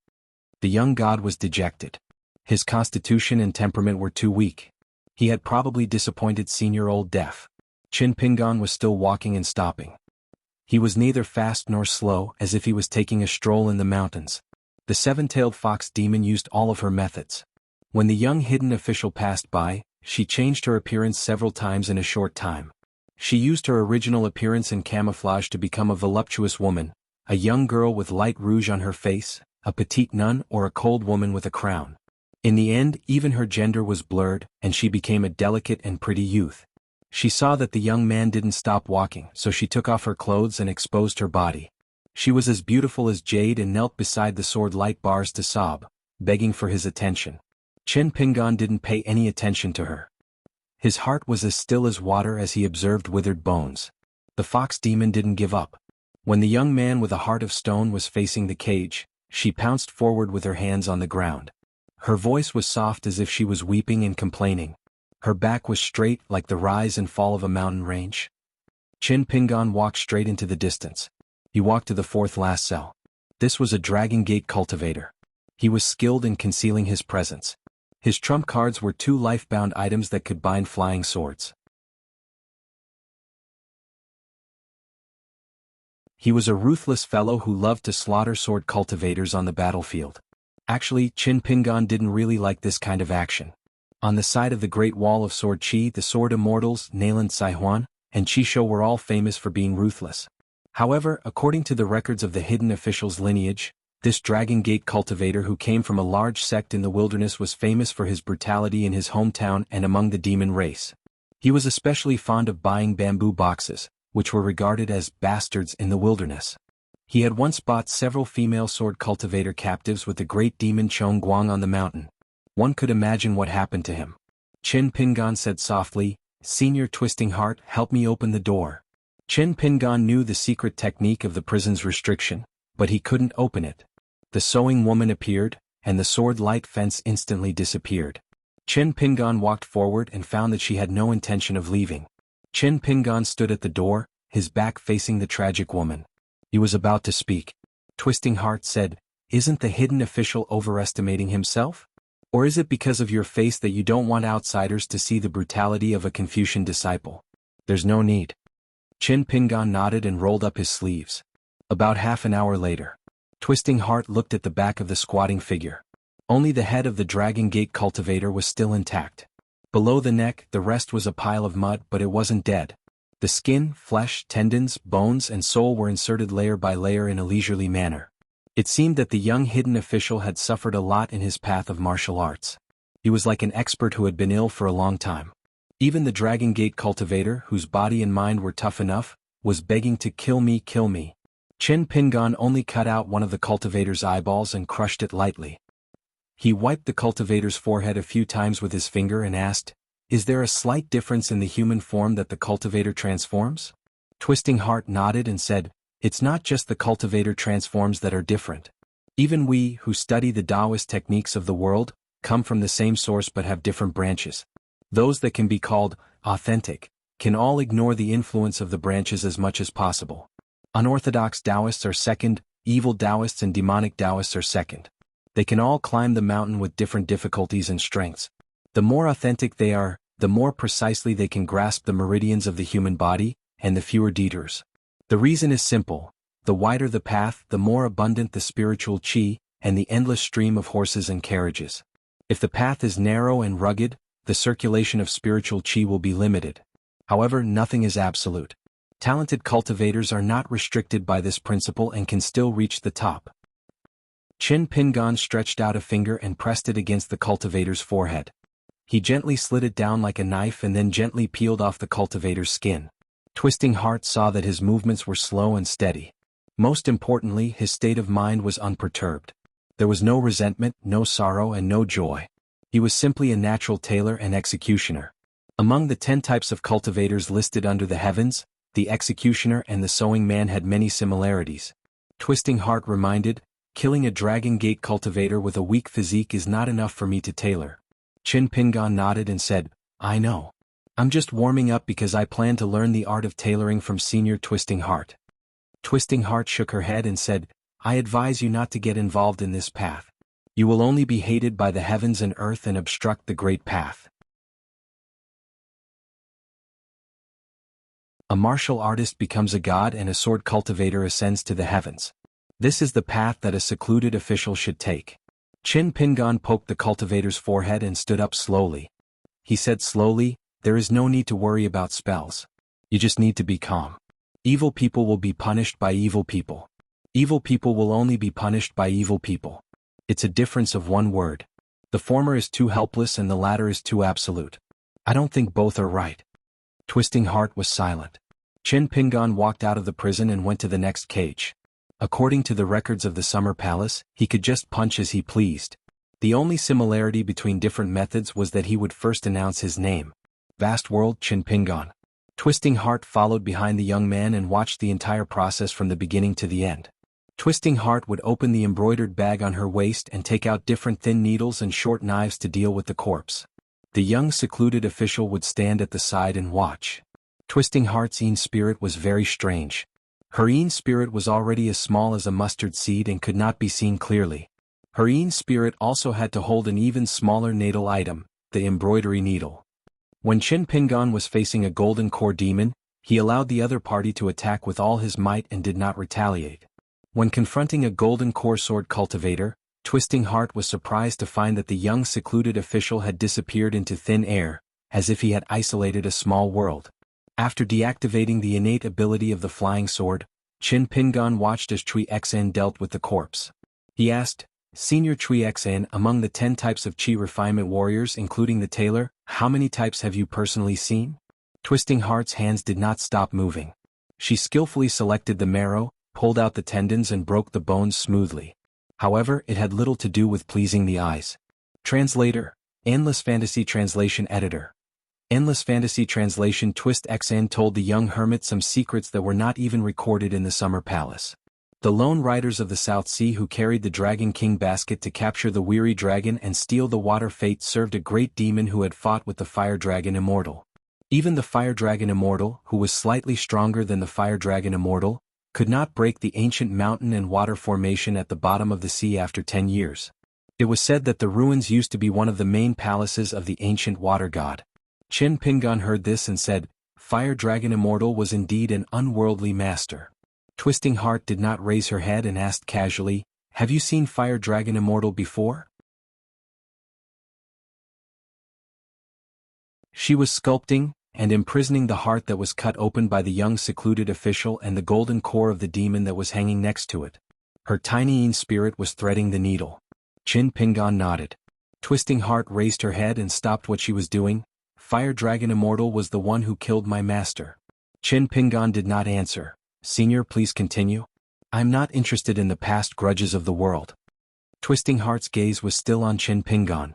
A: The young god was dejected. His constitution and temperament were too weak. He had probably disappointed senior Old Deaf. Chin Pingan was still walking and stopping. He was neither fast nor slow, as if he was taking a stroll in the mountains. The 7-tailed fox demon used all of her methods. When the young hidden official passed by, she changed her appearance several times in a short time. She used her original appearance and camouflage to become a voluptuous woman, a young girl with light rouge on her face, a petite nun or a cold woman with a crown. In the end, even her gender was blurred, and she became a delicate and pretty youth. She saw that the young man didn't stop walking, so she took off her clothes and exposed her body. She was as beautiful as jade and knelt beside the sword light bars to sob, begging for his attention. Chin Pingan didn't pay any attention to her. His heart was as still as water as he observed withered bones. The fox demon didn't give up. When the young man with a heart of stone was facing the cage, she pounced forward with her hands on the ground. Her voice was soft as if she was weeping and complaining. Her back was straight like the rise and fall of a mountain range. Chin Pingon walked straight into the distance. He walked to the fourth last cell. This was a Dragon Gate cultivator. He was skilled in concealing his presence. His trump cards were 2 life-bound items that could bind flying swords. He was a ruthless fellow who loved to slaughter sword cultivators on the battlefield. Actually, Chin Pingon didn't really like this kind of action. On the side of the Great Wall of Sword Qi, the sword immortals, Nailan Saihuan, and Qisho were all famous for being ruthless. However, according to the records of the hidden official's lineage, this Dragon Gate cultivator who came from a large sect in the wilderness was famous for his brutality in his hometown and among the demon race. He was especially fond of buying bamboo boxes, which were regarded as bastards in the wilderness. He had once bought several female sword cultivator captives with the great demon Chong Guang on the mountain. One could imagine what happened to him. Chin Pingon said softly, "Senior Twisting Heart, help me open the door." Chin Pingon knew the secret technique of the prison's restriction, but he couldn't open it. The sewing woman appeared, and the sword light fence instantly disappeared. Chin Pingon walked forward and found that she had no intention of leaving. Chin Pingon stood at the door, his back facing the tragic woman. He was about to speak. Twisting Heart said, "Isn't the hidden official overestimating himself? Or is it because of your face that you don't want outsiders to see the brutality of a Confucian disciple? There's no need." Chin Pingon nodded and rolled up his sleeves. About half an hour later, Twisting Heart looked at the back of the squatting figure. Only the head of the Dragon Gate cultivator was still intact. Below the neck, the rest was a pile of mud, but it wasn't dead. The skin, flesh, tendons, bones, and soul were inserted layer by layer in a leisurely manner. It seemed that the young hidden official had suffered a lot in his path of martial arts. He was like an expert who had been ill for a long time. Even the Dragon Gate cultivator, whose body and mind were tough enough, was begging to kill me, kill me. Chin Pingon only cut out one of the cultivator's eyeballs and crushed it lightly. He wiped the cultivator's forehead a few times with his finger and asked, "Is there a slight difference in the human form that the cultivator transforms?" Twisting Heart nodded and said, "It's not just the cultivator transforms that are different. Even we, who study the Taoist techniques of the world, come from the same source but have different branches. Those that can be called authentic can all ignore the influence of the branches as much as possible. Unorthodox Taoists are second, evil Taoists and demonic Taoists are second. They can all climb the mountain with different difficulties and strengths. The more authentic they are, the more precisely they can grasp the meridians of the human body, and the fewer detours. The reason is simple: the wider the path, the more abundant the spiritual qi, and the endless stream of horses and carriages. If the path is narrow and rugged, the circulation of spiritual qi will be limited. However, nothing is absolute. Talented cultivators are not restricted by this principle and can still reach the top." Chin Pingon stretched out a finger and pressed it against the cultivator's forehead. He gently slid it down like a knife and then gently peeled off the cultivator's skin. Twisting Heart saw that his movements were slow and steady. Most importantly, his state of mind was unperturbed. There was no resentment, no sorrow, and no joy. He was simply a natural tailor and executioner. Among the 10 types of cultivators listed under the heavens, the executioner and the sewing man had many similarities. Twisting Heart reminded, "Killing a Dragon Gate cultivator with a weak physique is not enough for me to tailor." Chin Pingon nodded and said, "I know. I'm just warming up because I plan to learn the art of tailoring from Senior Twisting Heart." Twisting Heart shook her head and said, "I advise you not to get involved in this path. You will only be hated by the heavens and earth and obstruct the great path." A martial artist becomes a god and a sword cultivator ascends to the heavens. This is the path that a secluded official should take. Chin Pingon poked the cultivator's forehead and stood up slowly. He said slowly, "There is no need to worry about spells. You just need to be calm. Evil people will be punished by evil people. Evil people will only be punished by evil people. It's a difference of one word. The former is too helpless and the latter is too absolute. I don't think both are right." Twisting Heart was silent. Chin Pingon walked out of the prison and went to the next cage. According to the records of the Summer Palace, he could just punch as he pleased. The only similarity between different methods was that he would first announce his name. "Vast world, Chin Pingon." Twisting Heart followed behind the young man and watched the entire process from the beginning to the end. Twisting Heart would open the embroidered bag on her waist and take out different thin needles and short knives to deal with the corpse. The young secluded official would stand at the side and watch. Twisting Heart's Een spirit was very strange. Her Een spirit was already as small as a mustard seed and could not be seen clearly. Her Een spirit also had to hold an even smaller natal item, the embroidery needle. When Chin Pingon was facing a golden core demon, he allowed the other party to attack with all his might and did not retaliate. When confronting a golden core sword cultivator, Twisting Heart was surprised to find that the young secluded official had disappeared into thin air, as if he had isolated a small world. After deactivating the innate ability of the flying sword, Chin Pingon watched as Chui Xn dealt with the corpse. He asked, "Senior Chui Xn, among the 10 types of Chi refinement warriors including the tailor, how many types have you personally seen?" Twisting Heart's hands did not stop moving. She skillfully selected the marrow, pulled out the tendons and broke the bones smoothly. However, it had little to do with pleasing the eyes. Translator, Endless Fantasy Translation Editor. Endless Fantasy Translation. Twist Xn told the young hermit some secrets that were not even recorded in the Summer Palace. The lone riders of the South Sea who carried the Dragon King basket to capture the weary dragon and steal the water fate served a great demon who had fought with the Fire Dragon Immortal. Even the Fire Dragon Immortal, who was slightly stronger than the Fire Dragon Immortal, could not break the ancient mountain and water formation at the bottom of the sea after 10 years. It was said that the ruins used to be one of the main palaces of the ancient water god. Chin Pingon heard this and said, "Fire Dragon Immortal was indeed an unworldly master." Twisting Heart did not raise her head and asked casually, "Have you seen Fire Dragon Immortal before?" She was sculpting and imprisoning the heart that was cut open by the young secluded official and the golden core of the demon that was hanging next to it. Her tiny Een spirit was threading the needle. Chin Pingon nodded. Twisting Heart raised her head and stopped what she was doing. "Fire Dragon Immortal was the one who killed my master." Chin Pingon did not answer. "Senior, please continue. I'm not interested in the past grudges of the world." Twisting Heart's gaze was still on Chin Pingon.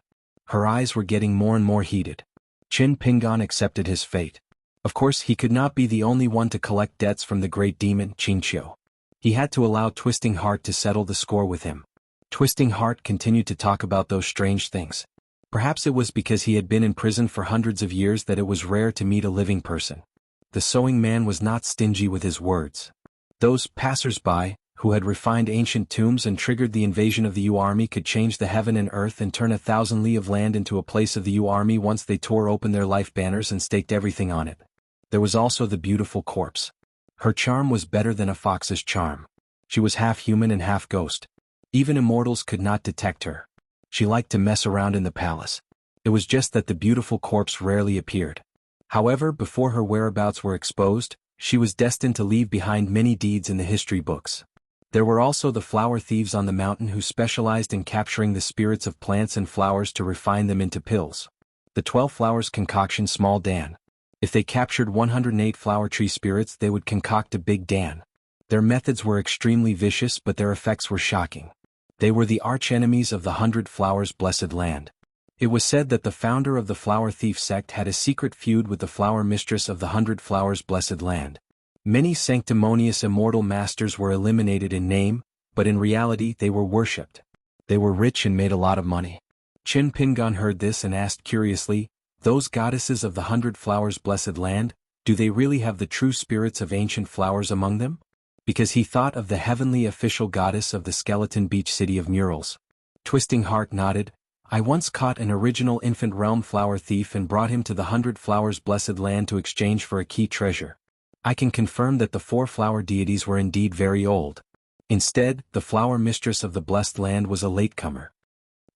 A: Her eyes were getting more and more heated. Chin Pingon accepted his fate. Of course, he could not be the only one to collect debts from the great demon, Qingqiu. He had to allow Twisting Heart to settle the score with him. Twisting Heart continued to talk about those strange things. Perhaps it was because he had been in prison for hundreds of years that it was rare to meet a living person. The sewing man was not stingy with his words. Those passers-by, who had refined ancient tombs and triggered the invasion of the Yu army, could change the heaven and earth and turn 1,000 li of land into a place of the Yu army once they tore open their life banners and staked everything on it. There was also the beautiful corpse. Her charm was better than a fox's charm. She was half human and half ghost. Even immortals could not detect her. She liked to mess around in the palace. It was just that the beautiful corpse rarely appeared. However, before her whereabouts were exposed, she was destined to leave behind many deeds in the history books. There were also the flower thieves on the mountain who specialized in capturing the spirits of plants and flowers to refine them into pills. The 12 flowers concoction Small Dan. If they captured 108 flower tree spirits, they would concoct a Big Dan. Their methods were extremely vicious, but their effects were shocking. They were the arch-enemies of the 100 Flowers Blessed Land. It was said that the founder of the Flower Thief sect had a secret feud with the Flower Mistress of the 100 Flowers Blessed Land. Many sanctimonious immortal masters were eliminated in name, but in reality they were worshipped. They were rich and made a lot of money. Chin Pingon heard this and asked curiously, "Those goddesses of the 100 Flowers Blessed Land, do they really have the true spirits of ancient flowers among them?" Because he thought of the heavenly official goddess of the Skeleton Beach city of murals. Twisting Heart nodded. "I once caught an original infant realm flower thief and brought him to the 100 Flowers Blessed Land to exchange for a key treasure. I can confirm that the 4 flower deities were indeed very old. Instead, the flower mistress of the blessed land was a latecomer."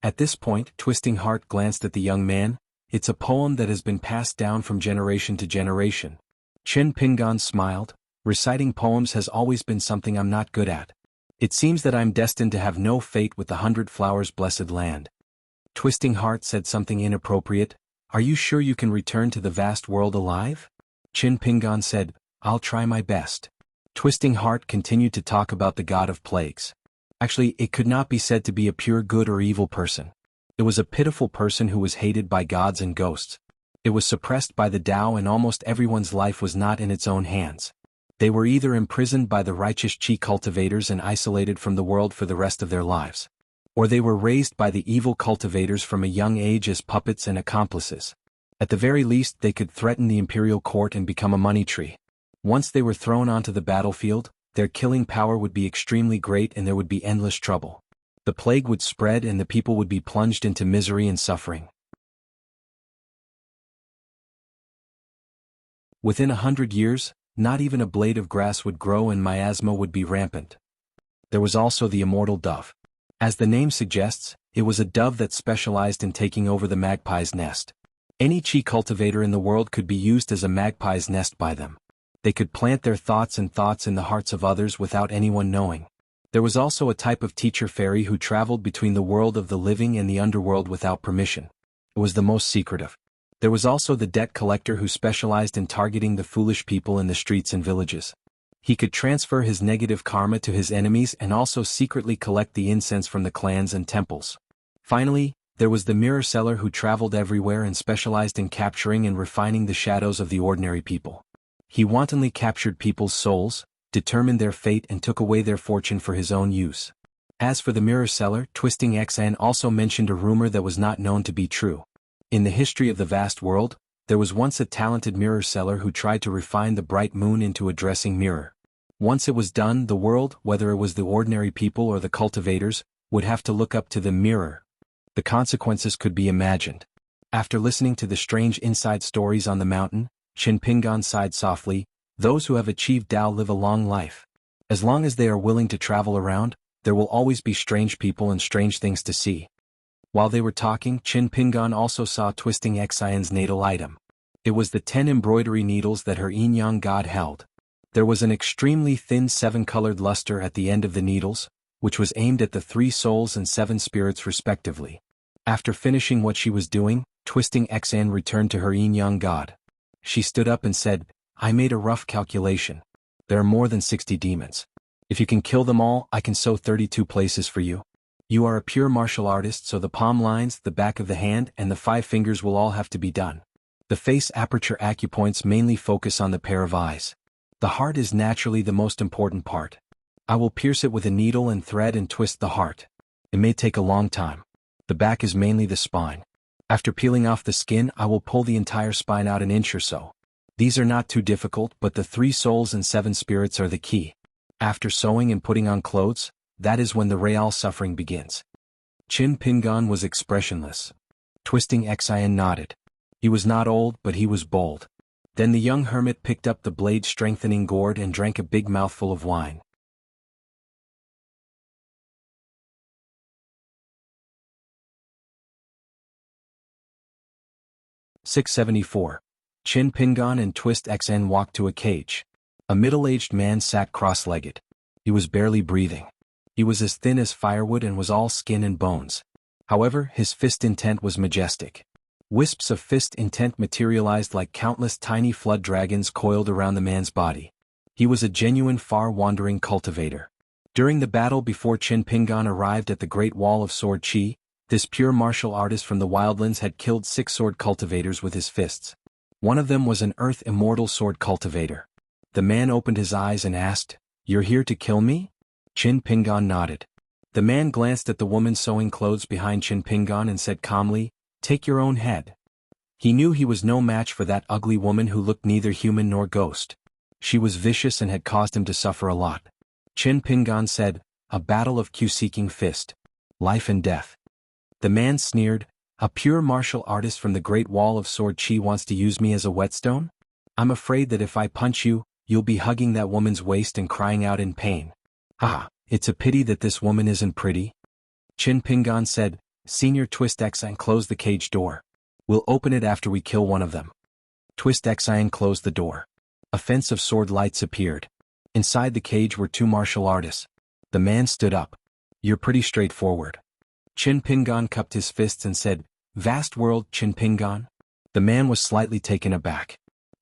A: At this point, Twisting Heart glanced at the young man. "It's a poem that has been passed down from generation to generation." Chin Pingon smiled. "Reciting poems has always been something I'm not good at. It seems that I'm destined to have no fate with the 100 Flowers Blessed Land." Twisting Heart said something inappropriate. "Are you sure you can return to the vast world alive?" Chin Pingon said, "I'll try my best." Twisting Heart continued to talk about the god of plagues. Actually, it could not be said to be a pure good or evil person. It was a pitiful person who was hated by gods and ghosts. It was suppressed by the Tao, and almost everyone's life was not in its own hands. They were either imprisoned by the righteous Qi cultivators and isolated from the world for the rest of their lives, or they were raised by the evil cultivators from a young age as puppets and accomplices. At the very least, they could threaten the imperial court and become a money tree. Once they were thrown onto the battlefield, their killing power would be extremely great and there would be endless trouble. The plague would spread and the people would be plunged into misery and suffering. Within 100 years, not even a blade of grass would grow and miasma would be rampant. There was also the immortal dove. As the name suggests, it was a dove that specialized in taking over the magpie's nest. Any Qi cultivator in the world could be used as a magpie's nest by them. They could plant their thoughts in the hearts of others without anyone knowing. There was also a type of teacher fairy who traveled between the world of the living and the underworld without permission. It was the most secretive. There was also the debt collector who specialized in targeting the foolish people in the streets and villages. He could transfer his negative karma to his enemies and also secretly collect the incense from the clans and temples. Finally, there was the mirror seller who traveled everywhere and specialized in capturing and refining the shadows of the ordinary people. He wantonly captured people's souls, determined their fate and took away their fortune for his own use. As for the mirror seller, Twisting Xan also mentioned a rumor that was not known to be true. In the history of the vast world, there was once a talented mirror seller who tried to refine the bright moon into a dressing mirror. Once it was done, the world, whether it was the ordinary people or the cultivators, would have to look up to the mirror. The consequences could be imagined. After listening to the strange inside stories on the mountain, Qin Pingan sighed softly. Those who have achieved Tao live a long life. As long as they are willing to travel around, there will always be strange people and strange things to see. While they were talking, Qin Pingan also saw Twisting Xian's natal item. It was the 10 embroidery needles that her yin-yang god held. There was an extremely thin 7-colored luster at the end of the needles, which was aimed at the 3 souls and 7 spirits respectively. After finishing what she was doing, Twisting Xian returned to her yin-yang god. She stood up and said, "I made a rough calculation. There are more than 60 demons. If you can kill them all, I can sew 32 places for you. You are a pure martial artist, so the palm lines, the back of the hand, and the 5 fingers will all have to be done. The face aperture acupoints mainly focus on the pair of eyes. The heart is naturally the most important part. I will pierce it with a needle and thread and twist the heart. It may take a long time. The back is mainly the spine. After peeling off the skin, I will pull the entire spine out an inch or so. These are not too difficult, but the 3 souls and 7 spirits are the key. After sewing and putting on clothes, that is when the real suffering begins." Qin Pingan was expressionless. Twisting Xian nodded. He was not old, but he was bold. Then the young hermit picked up the blade-strengthening gourd and drank a big mouthful of wine. "674. Qin Pingan and Twist Xn walked to a cage. A middle-aged man sat cross-legged. He was barely breathing. He was as thin as firewood and was all skin and bones. However, his fist intent was majestic. Wisps of fist intent materialized like countless tiny flood dragons coiled around the man's body. He was a genuine far-wandering cultivator. During the battle before Qin Pingan arrived at the Great Wall of Sword Qi, this pure martial artist from the wildlands had killed 6 sword cultivators with his fists. One of them was an earth immortal sword cultivator. The man opened his eyes and asked, "You're here to kill me?" Qin Pingan nodded. The man glanced at the woman sewing clothes behind Qin Pingan and said calmly, "Take your own head." He knew he was no match for that ugly woman who looked neither human nor ghost. She was vicious and had caused him to suffer a lot. Qin Pingan said, "A battle of Q-seeking fist. Life and death." The man sneered, "A pure martial artist from the Great Wall of Sword Qi wants to use me as a whetstone? I'm afraid that if I punch you, you'll be hugging that woman's waist and crying out in pain. Ah, it's a pity that this woman isn't pretty." Qin Pingan said, "Senior Twist Xian, close the cage door. We'll open it after we kill one of them." Twist Xian closed the door. A fence of sword lights appeared. Inside the cage were 2 martial artists. The man stood up. "You're pretty straightforward." Qin Pingan cupped his fists and said, "Vast world, Qin Pingan?" The man was slightly taken aback.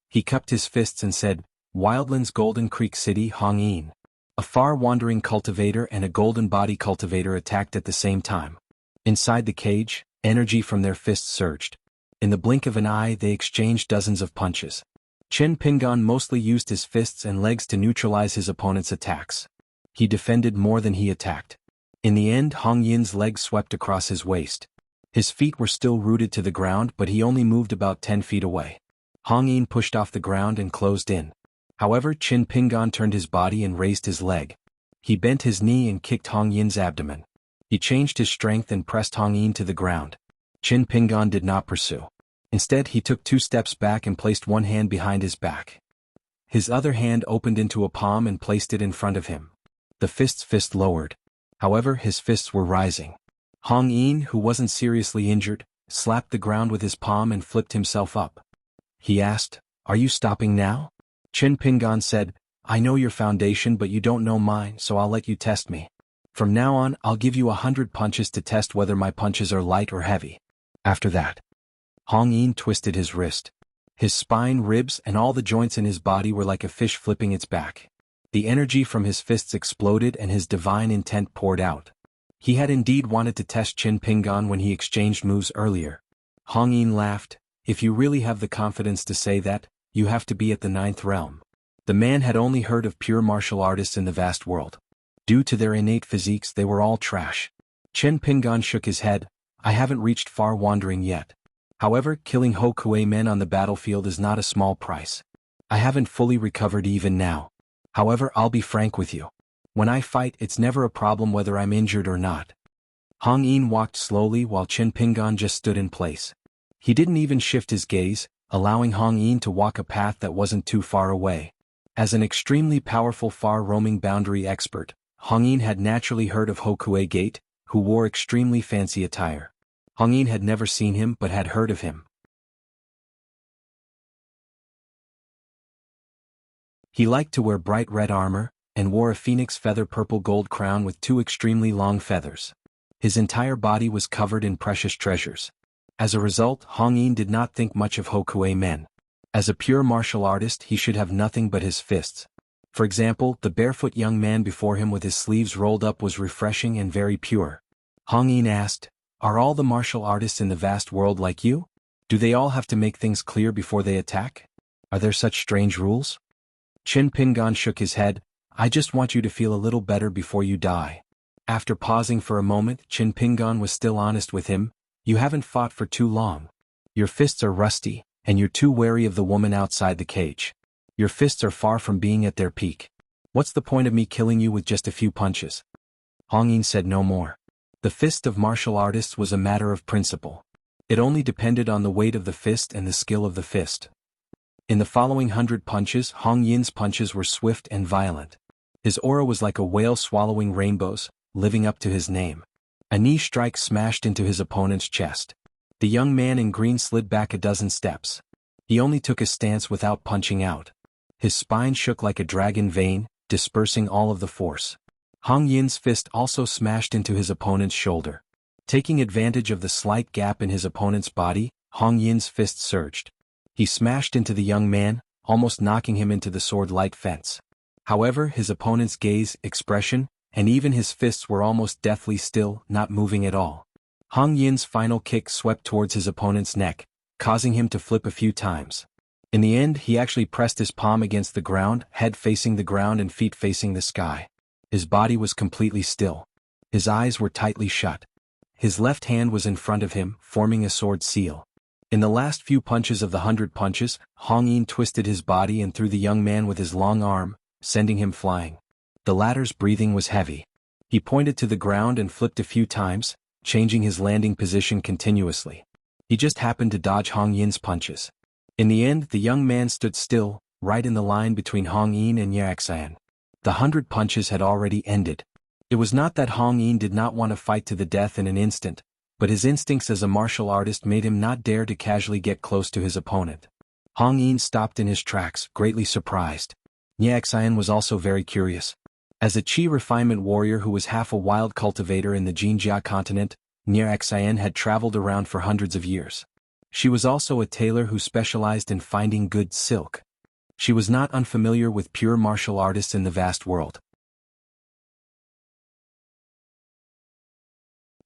A: He cupped his fists and said, "Wildlands Golden Creek City, Hong-in." A far-wandering cultivator and a golden body cultivator attacked at the same time. Inside the cage, energy from their fists surged. In the blink of an eye they exchanged dozens of punches. Chen Pingan mostly used his fists and legs to neutralize his opponent's attacks. He defended more than he attacked. In the end, Hong Yin's legs swept across his waist. His feet were still rooted to the ground, but he only moved about 10 feet away. Hong Yin pushed off the ground and closed in. However, Chen Pingan turned his body and raised his leg. He bent his knee and kicked Hong Yin's abdomen. He changed his strength and pressed Hong Yin to the ground. Chen Pingan did not pursue. Instead, he took 2 steps back and placed one hand behind his back. His other hand opened into a palm and placed it in front of him. The fist lowered. However, his fists were rising. Hong Yin, who wasn't seriously injured, slapped the ground with his palm and flipped himself up. He asked, "Are you stopping now?" Chen Pingan said, "I know your foundation but you don't know mine, so I'll let you test me. From now on, I'll give you 100 punches to test whether my punches are light or heavy." After that, Hong Yin twisted his wrist. His spine, ribs, and all the joints in his body were like a fish flipping its back. The energy from his fists exploded and his divine intent poured out. He had indeed wanted to test Chen Pingan when he exchanged moves earlier. Hong Yin laughed, "If you really have the confidence to say that, you have to be at the 9th realm." The man had only heard of pure martial artists in the vast world. Due to their innate physiques they were all trash. Chen Pingan shook his head, "I haven't reached far wandering yet. However, killing Hokuei men on the battlefield is not a small price. I haven't fully recovered even now. However, I'll be frank with you. When I fight, it's never a problem whether I'm injured or not." Hong Yin walked slowly while Chen Pingan just stood in place. He didn't even shift his gaze, allowing Hong Yin to walk a path that wasn't too far away. As an extremely powerful far-roaming boundary expert, Hong Yin had naturally heard of Hokuei Gate, who wore extremely fancy attire. Hong Yin had never seen him but had heard of him. He liked to wear bright red armor, and wore a phoenix feather purple gold crown with 2 extremely long feathers. His entire body was covered in precious treasures. As a result, Hong Yin did not think much of Hokuei men. As a pure martial artist he should have nothing but his fists. For example, the barefoot young man before him with his sleeves rolled up was refreshing and very pure. Hong Yin asked, "Are all the martial artists in the vast world like you? Do they all have to make things clear before they attack? Are there such strange rules?" Chen Pingan shook his head, "I just want you to feel a little better before you die." After pausing for a moment, Chen Pingan was still honest with him, "You haven't fought for too long. Your fists are rusty, and you're too wary of the woman outside the cage. Your fists are far from being at their peak. What's the point of me killing you with just a few punches?" Hong Yin said no more. The fist of martial artists was a matter of principle. It only depended on the weight of the fist and the skill of the fist. In the following 100 punches, Hong Yin's punches were swift and violent. His aura was like a whale swallowing rainbows, living up to his name. A knee strike smashed into his opponent's chest. The young man in green slid back a dozen steps. He only took a stance without punching out. His spine shook like a dragon vein, dispersing all of the force. Hong Yin's fist also smashed into his opponent's shoulder. Taking advantage of the slight gap in his opponent's body, Hong Yin's fist surged. He smashed into the young man, almost knocking him into the sword-like fence. However, his opponent's gaze, expression, and even his fists were almost deathly still, not moving at all. Hong Yin's final kick swept towards his opponent's neck, causing him to flip a few times. In the end, he actually pressed his palm against the ground, head facing the ground and feet facing the sky. His body was completely still. His eyes were tightly shut. His left hand was in front of him, forming a sword seal. In the last few punches of the 100 punches, Hong Yin twisted his body and threw the young man with his long arm, sending him flying. The latter's breathing was heavy. He pointed to the ground and flipped a few times, changing his landing position continuously. He just happened to dodge Hong Yin's punches. In the end, the young man stood still, right in the line between Hong Yin and Yaxan. The 100 punches had already ended. It was not that Hong Yin did not want to fight to the death in an instant, but his instincts as a martial artist made him not dare to casually get close to his opponent. Hong Yin stopped in his tracks, greatly surprised. Yaxan was also very curious. As a Qi refinement warrior who was half a wild cultivator in the Jinjia continent, Yaxan had traveled around for hundreds of years. She was also a tailor who specialized in finding good silk. She was not unfamiliar with pure martial artists in the vast world.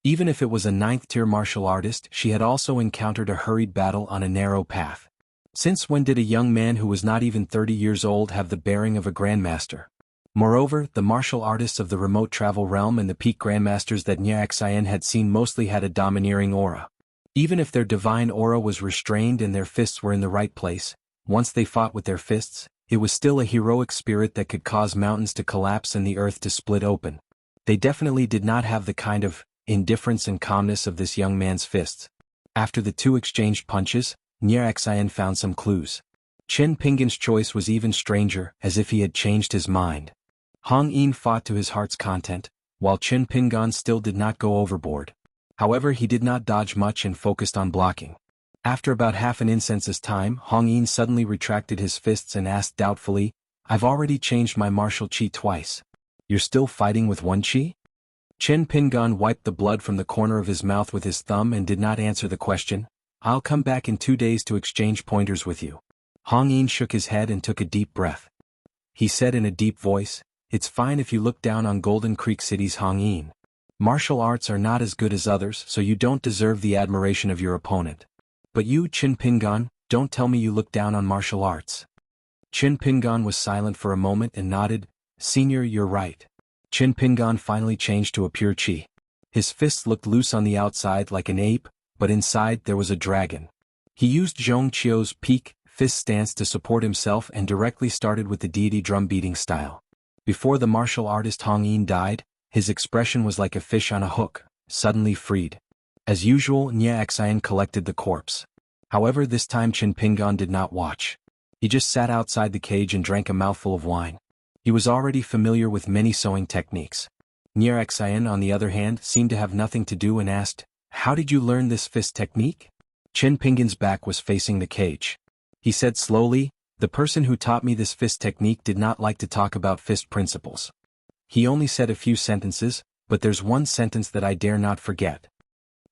A: Even if it was a ninth-tier martial artist, she had also encountered a hurried battle on a narrow path. Since when did a young man who was not even 30 years old have the bearing of a grandmaster? Moreover, the martial artists of the remote travel realm and the peak grandmasters that Nya had seen mostly had a domineering aura. Even if their divine aura was restrained and their fists were in the right place, once they fought with their fists, it was still a heroic spirit that could cause mountains to collapse and the earth to split open. They definitely did not have the kind of indifference and calmness of this young man's fists. After the two exchanged punches, Nya found some clues. Chen Pingan's choice was even stranger, as if he had changed his mind. Hong Yin fought to his heart's content, while Chen Pingan still did not go overboard. However, he did not dodge much and focused on blocking. After about half an incense's time, Hong Yin suddenly retracted his fists and asked doubtfully, "I've already changed my martial chi twice. You're still fighting with one chi?" Chen Pingan wiped the blood from the corner of his mouth with his thumb and did not answer the question. "I'll come back in 2 days to exchange pointers with you." Hong Yin shook his head and took a deep breath. He said in a deep voice, "It's fine if you look down on Golden Creek City's Hong Yin. Martial arts are not as good as others, so you don't deserve the admiration of your opponent. But you, Chen Pingan, don't tell me you look down on martial arts." Chen Pingan was silent for a moment and nodded. "Senior, you're right." Chen Pingan finally changed to a pure chi. His fists looked loose on the outside like an ape, but inside there was a dragon. He used Zhong Qiu's peak fist stance to support himself and directly started with the deity drum-beating style. Before the martial artist Hong Yin died, his expression was like a fish on a hook, suddenly freed. As usual, Nya collected the corpse. However, this time Chen Pingan did not watch. He just sat outside the cage and drank a mouthful of wine. He was already familiar with many sewing techniques. Nya, on the other hand, seemed to have nothing to do and asked, "How did you learn this fist technique?" Chen Pingan's back was facing the cage. He said slowly, "The person who taught me this fist technique did not like to talk about fist principles. He only said a few sentences, but there's one sentence that I dare not forget.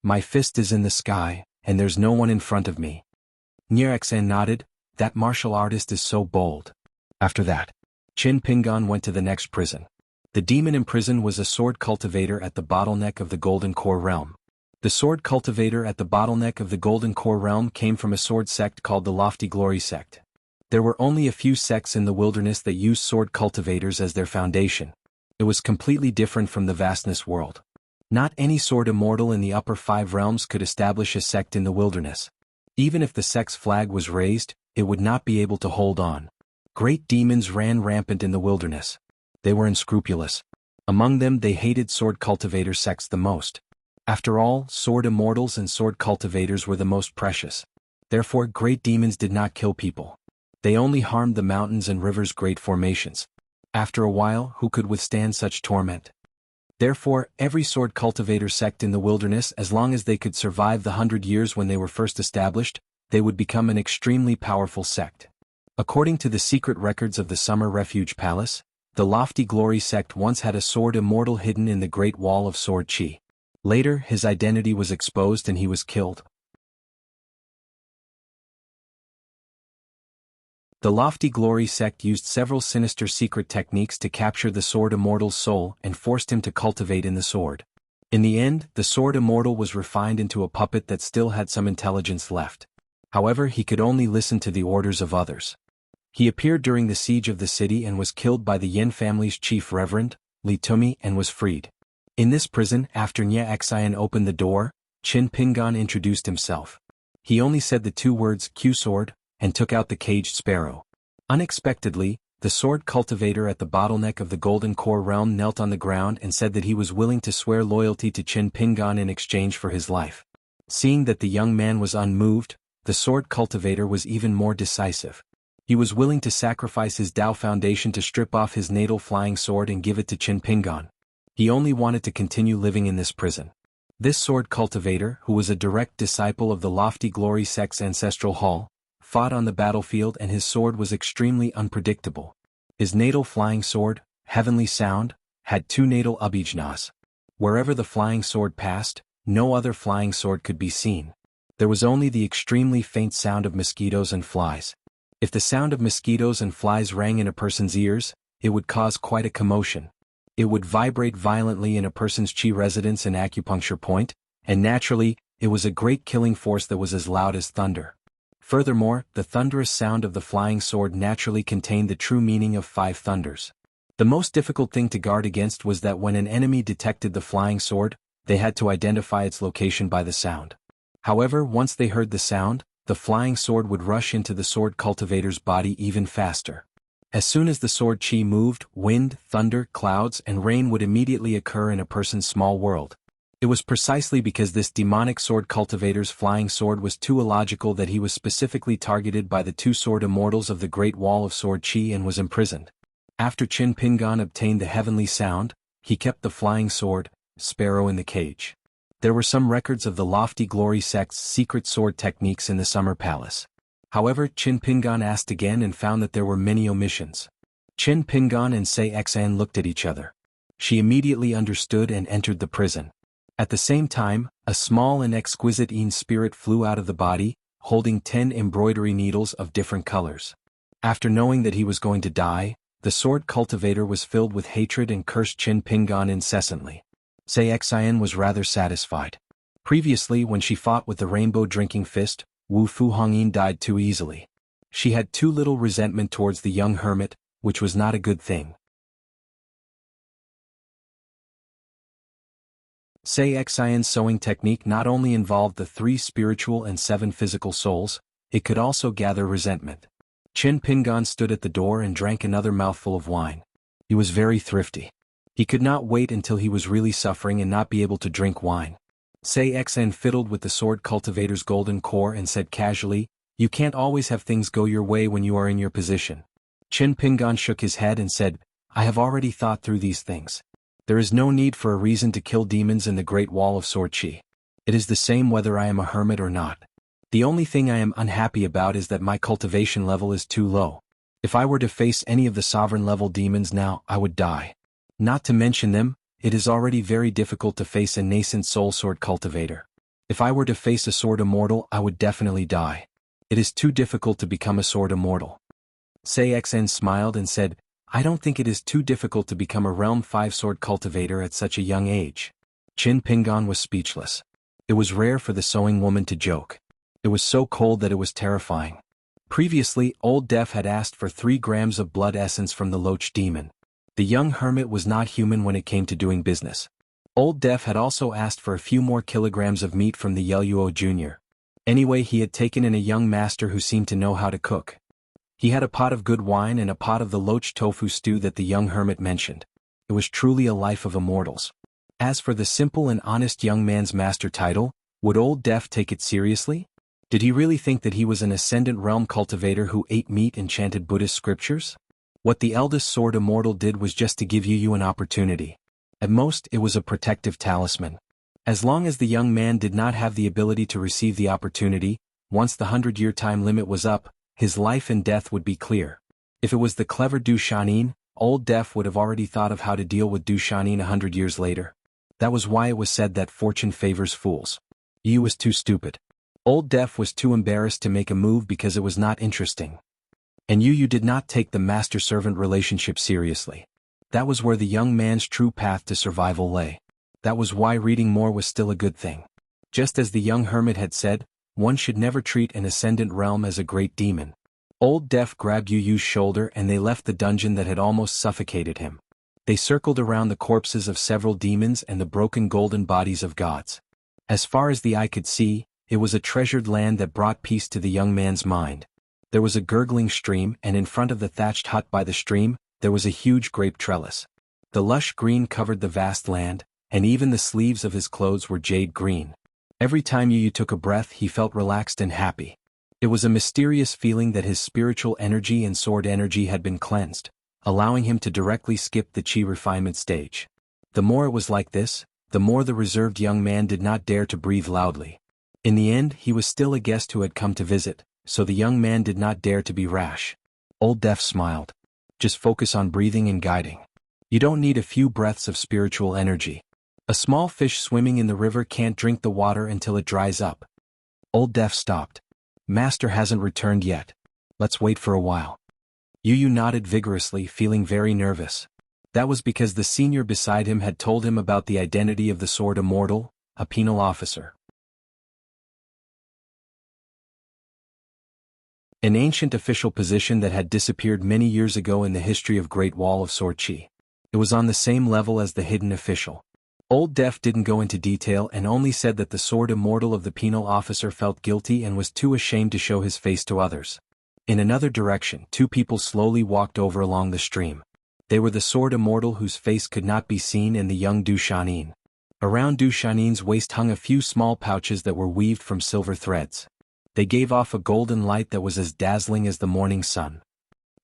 A: My fist is in the sky, and there's no one in front of me." Nya nodded. "That martial artist is so bold." After that, Chen Pingan went to the next prison. The demon in prison was a sword cultivator at the bottleneck of the Golden Core realm. The sword cultivator at the bottleneck of the Golden Core realm came from a sword sect called the Lofty Glory sect. There were only a few sects in the wilderness that used sword cultivators as their foundation. It was completely different from the vastness world. Not any sword immortal in the upper 5 realms could establish a sect in the wilderness. Even if the sect's flag was raised, it would not be able to hold on. Great demons ran rampant in the wilderness. They were unscrupulous. Among them, they hated sword cultivator sects the most. After all, sword immortals and sword cultivators were the most precious. Therefore, great demons did not kill people. They only harmed the mountains and rivers' great formations. After a while, who could withstand such torment? Therefore, every sword cultivator sect in the wilderness, as long as they could survive the 100 years when they were first established, they would become an extremely powerful sect. According to the secret records of the Summer Refuge Palace, the Lofty Glory sect once had a sword immortal hidden in the Great Wall of Sword Chi. Later, his identity was exposed and he was killed. The Lofty Glory sect used several sinister secret techniques to capture the sword immortal's soul and forced him to cultivate in the sword. In the end, the sword immortal was refined into a puppet that still had some intelligence left. However, he could only listen to the orders of others. He appeared during the siege of the city and was killed by the Yin family's chief reverend, Li Tumi, and was freed. In this prison, after Nya opened the door, Chen Pingan introduced himself. He only said the 2 words "Q-sword," and took out the caged sparrow. Unexpectedly, the sword cultivator at the bottleneck of the Golden Core realm knelt on the ground and said that he was willing to swear loyalty to Chen Pingan in exchange for his life. Seeing that the young man was unmoved, the sword cultivator was even more decisive. He was willing to sacrifice his Dao foundation to strip off his natal flying sword and give it to Chen Pingan. He only wanted to continue living in this prison. This sword cultivator, who was a direct disciple of the Lofty Glory sect's ancestral hall, fought on the battlefield and his sword was extremely unpredictable. His natal flying sword, Heavenly Sound, had 2 natal abhijnas. Wherever the flying sword passed, no other flying sword could be seen. There was only the extremely faint sound of mosquitoes and flies. If the sound of mosquitoes and flies rang in a person's ears, it would cause quite a commotion. It would vibrate violently in a person's chi residence and acupuncture point, and naturally, it was a great killing force that was as loud as thunder. Furthermore, the thunderous sound of the flying sword naturally contained the true meaning of 5 thunders. The most difficult thing to guard against was that when an enemy detected the flying sword, they had to identify its location by the sound. However, once they heard the sound, the flying sword would rush into the sword cultivator's body even faster. As soon as the sword chi moved, wind, thunder, clouds, and rain would immediately occur in a person's small world. It was precisely because this demonic sword cultivator's flying sword was too illogical that he was specifically targeted by the 2 sword immortals of the Great Wall of Sword Chi and was imprisoned. After Qin Pingan obtained the heavenly sound, he kept the flying sword, Sparrow, in the cage. There were some records of the Lofty Glory sect's secret sword techniques in the Summer Palace. However, Qin Pingan asked again and found that there were many omissions. Qin Pingan and Sei Xan looked at each other. She immediately understood and entered the prison. At the same time, a small and exquisite Yin spirit flew out of the body, holding 10 embroidery needles of different colors. After knowing that he was going to die, the sword cultivator was filled with hatred and cursed Qin Pingan incessantly. Sei Xian was rather satisfied. Previously, when she fought with the rainbow drinking fist, Wu Fu Hongyin died too easily. She had too little resentment towards the young hermit, which was not a good thing. Sei Xian's sewing technique not only involved the 3 spiritual and 7 physical souls, it could also gather resentment. Qin Pingan stood at the door and drank another mouthful of wine. He was very thrifty. He could not wait until he was really suffering and not be able to drink wine. Sei Xian fiddled with the sword cultivator's golden core and said casually, "You can't always have things go your way when you are in your position." Qin Pingan shook his head and said, "I have already thought through these things. There is no need for a reason to kill demons in the Great Wall of Sword Chi. It is the same whether I am a hermit or not. The only thing I am unhappy about is that my cultivation level is too low. If I were to face any of the sovereign-level demons now, I would die. Not to mention them, it is already very difficult to face a nascent soul sword cultivator. If I were to face a sword immortal, I would definitely die. It is too difficult to become a sword immortal." Sei Xen smiled and said, "I don't think it is too difficult to become a Realm 5 sword cultivator at such a young age." Qin Pingan was speechless. It was rare for the sewing woman to joke. It was so cold that it was terrifying. Previously, Old Deaf had asked for 3 grams of blood essence from the Loach demon. The young hermit was not human when it came to doing business. Old Deaf had also asked for a few more kilograms of meat from the Yeluo Jr. Anyway, he had taken in a young master who seemed to know how to cook. He had a pot of good wine and a pot of the Loach tofu stew that the young hermit mentioned. It was truly a life of immortals. As for the simple and honest young man's master title, would Old Deaf take it seriously? Did he really think that he was an ascendant realm cultivator who ate meat and chanted Buddhist scriptures? What the eldest sword immortal did was just to give you an opportunity. At most, it was a protective talisman. As long as the young man did not have the ability to receive the opportunity, once the 100-year time limit was up, his life and death would be clear. If it was the clever Du Shanin, Old Deaf would have already thought of how to deal with Du Shanin 100 years later. That was why it was said that fortune favors fools. Yu was too stupid. Old Deaf was too embarrassed to make a move because it was not interesting. And Yu did not take the master-servant relationship seriously. That was where the young man's true path to survival lay. That was why reading more was still a good thing. Just as the young hermit had said, one should never treat an ascendant realm as a great demon. Old Deaf grabbed Yu's shoulder and they left the dungeon that had almost suffocated him. They circled around the corpses of several demons and the broken golden bodies of gods. As far as the eye could see, it was a treasured land that brought peace to the young man's mind. There was a gurgling stream, and in front of the thatched hut by the stream, there was a huge grape trellis. The lush green covered the vast land, and even the sleeves of his clothes were jade green. Every time Yu took a breath, he felt relaxed and happy. It was a mysterious feeling that his spiritual energy and sword energy had been cleansed, allowing him to directly skip the chi refinement stage. The more it was like this, the more the reserved young man did not dare to breathe loudly. In the end, he was still a guest who had come to visit, so the young man did not dare to be rash. Old Deaf smiled. Just focus on breathing and guiding. You don't need a few breaths of spiritual energy. A small fish swimming in the river can't drink the water until it dries up. Old Deaf stopped. Master hasn't returned yet. Let's wait for a while. Yu nodded vigorously, feeling very nervous. That was because the senior beside him had told him about the identity of the sword immortal, a penal officer. An ancient official position that had disappeared many years ago in the history of Great Wall of Sword Chi. It was on the same level as the hidden official. Old Def didn't go into detail and only said that the sword immortal of the penal officer felt guilty and was too ashamed to show his face to others. In another direction, two people slowly walked over along the stream. They were the sword immortal whose face could not be seen and the young Du Shanin. Around Du Shanin's waist hung a few small pouches that were weaved from silver threads. They gave off a golden light that was as dazzling as the morning sun.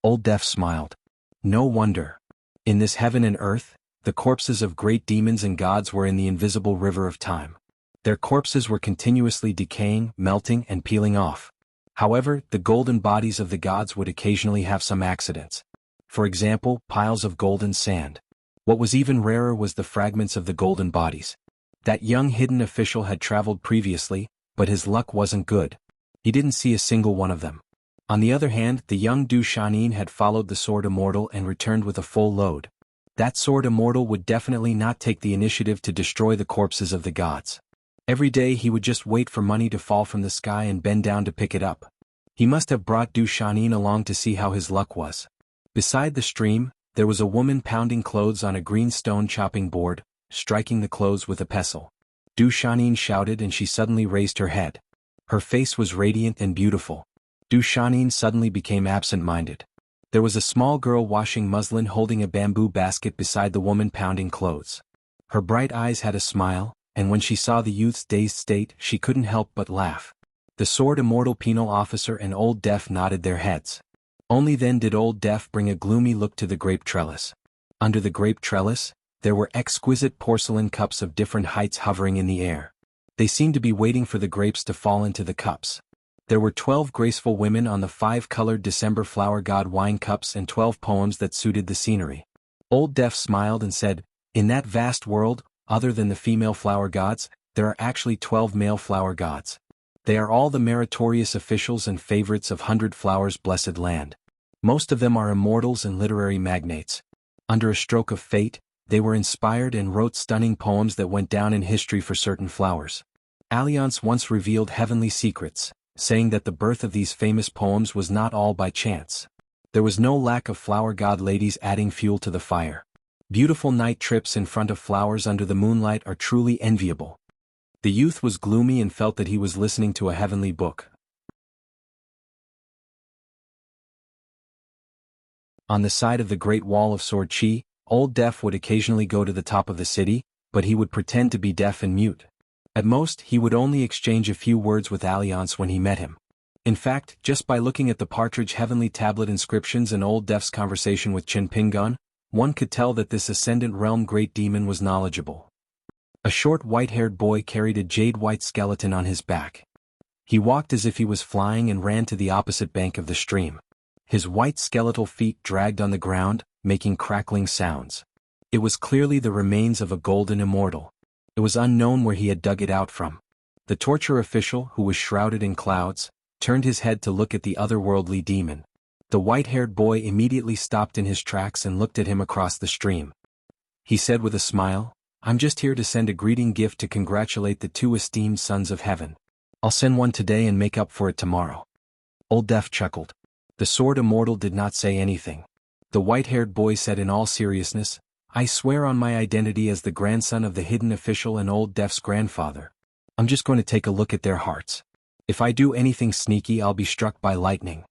A: Old Def smiled. No wonder. In this heaven and earth, the corpses of great demons and gods were in the invisible river of time. Their corpses were continuously decaying, melting, and peeling off. However, the golden bodies of the gods would occasionally have some accidents. For example, piles of golden sand. What was even rarer was the fragments of the golden bodies. That young hidden official had traveled previously, but his luck wasn't good. He didn't see a single one of them. On the other hand, the young Du Shanin had followed the sword immortal and returned with a full load. That sword immortal would definitely not take the initiative to destroy the corpses of the gods. Every day he would just wait for money to fall from the sky and bend down to pick it up. He must have brought Du Shanin along to see how his luck was. Beside the stream, there was a woman pounding clothes on a green stone chopping board, striking the clothes with a pestle. Du Shanin shouted and she suddenly raised her head. Her face was radiant and beautiful. Du Shanin suddenly became absent-minded. There was a small girl washing muslin holding a bamboo basket beside the woman pounding clothes. Her bright eyes had a smile, and when she saw the youth's dazed state, she couldn't help but laugh. The sword immortal penal officer and Old Def nodded their heads. Only then did Old Def bring a gloomy look to the grape trellis. Under the grape trellis, there were exquisite porcelain cups of different heights hovering in the air. They seemed to be waiting for the grapes to fall into the cups. There were 12 graceful women on the 5-colored December flower god wine cups and 12 poems that suited the scenery. Old Def smiled and said, "In that vast world, other than the female flower gods, there are actually 12 male flower gods. They are all the meritorious officials and favorites of 100 Flowers' blessed land. Most of them are immortals and literary magnates. Under a stroke of fate, they were inspired and wrote stunning poems that went down in history for certain flowers. Alliance once revealed heavenly secrets, saying that the birth of these famous poems was not all by chance. There was no lack of flower god ladies adding fuel to the fire. Beautiful night trips in front of flowers under the moonlight are truly enviable." The youth was gloomy and felt that he was listening to a heavenly book. On the side of the Great Wall of Sword Chi, Old Def would occasionally go to the top of the city, but he would pretend to be deaf and mute. At most, he would only exchange a few words with Alliance when he met him. In fact, just by looking at the Partridge Heavenly Tablet inscriptions and Old Def's conversation with Chin Pingon, one could tell that this Ascendant Realm Great Demon was knowledgeable. A short white-haired boy carried a jade-white skeleton on his back. He walked as if he was flying and ran to the opposite bank of the stream. His white skeletal feet dragged on the ground, making crackling sounds. It was clearly the remains of a golden immortal. It was unknown where he had dug it out from. The torture official, who was shrouded in clouds, turned his head to look at the otherworldly demon. The white-haired boy immediately stopped in his tracks and looked at him across the stream. He said with a smile, "I'm just here to send a greeting gift to congratulate the 2 esteemed sons of heaven. I'll send one today and make up for it tomorrow." Old Def chuckled. The sword immortal did not say anything. The white-haired boy said in all seriousness, "I swear on my identity as the grandson of the hidden official and Old Def's grandfather. I'm just going to take a look at their hearts. If I do anything sneaky, I'll be struck by lightning."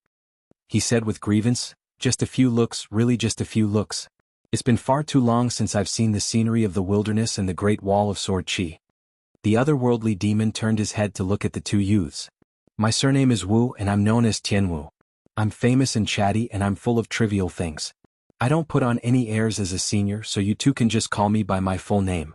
A: He said with grievance, "Just a few looks, really just a few looks. It's been far too long since I've seen the scenery of the wilderness and the Great Wall of Sword Chi." The otherworldly demon turned his head to look at the two youths. "My surname is Wu and I'm known as Tian Wu. I'm famous and chatty and I'm full of trivial things. I don't put on any airs as a senior, so you two can just call me by my full name."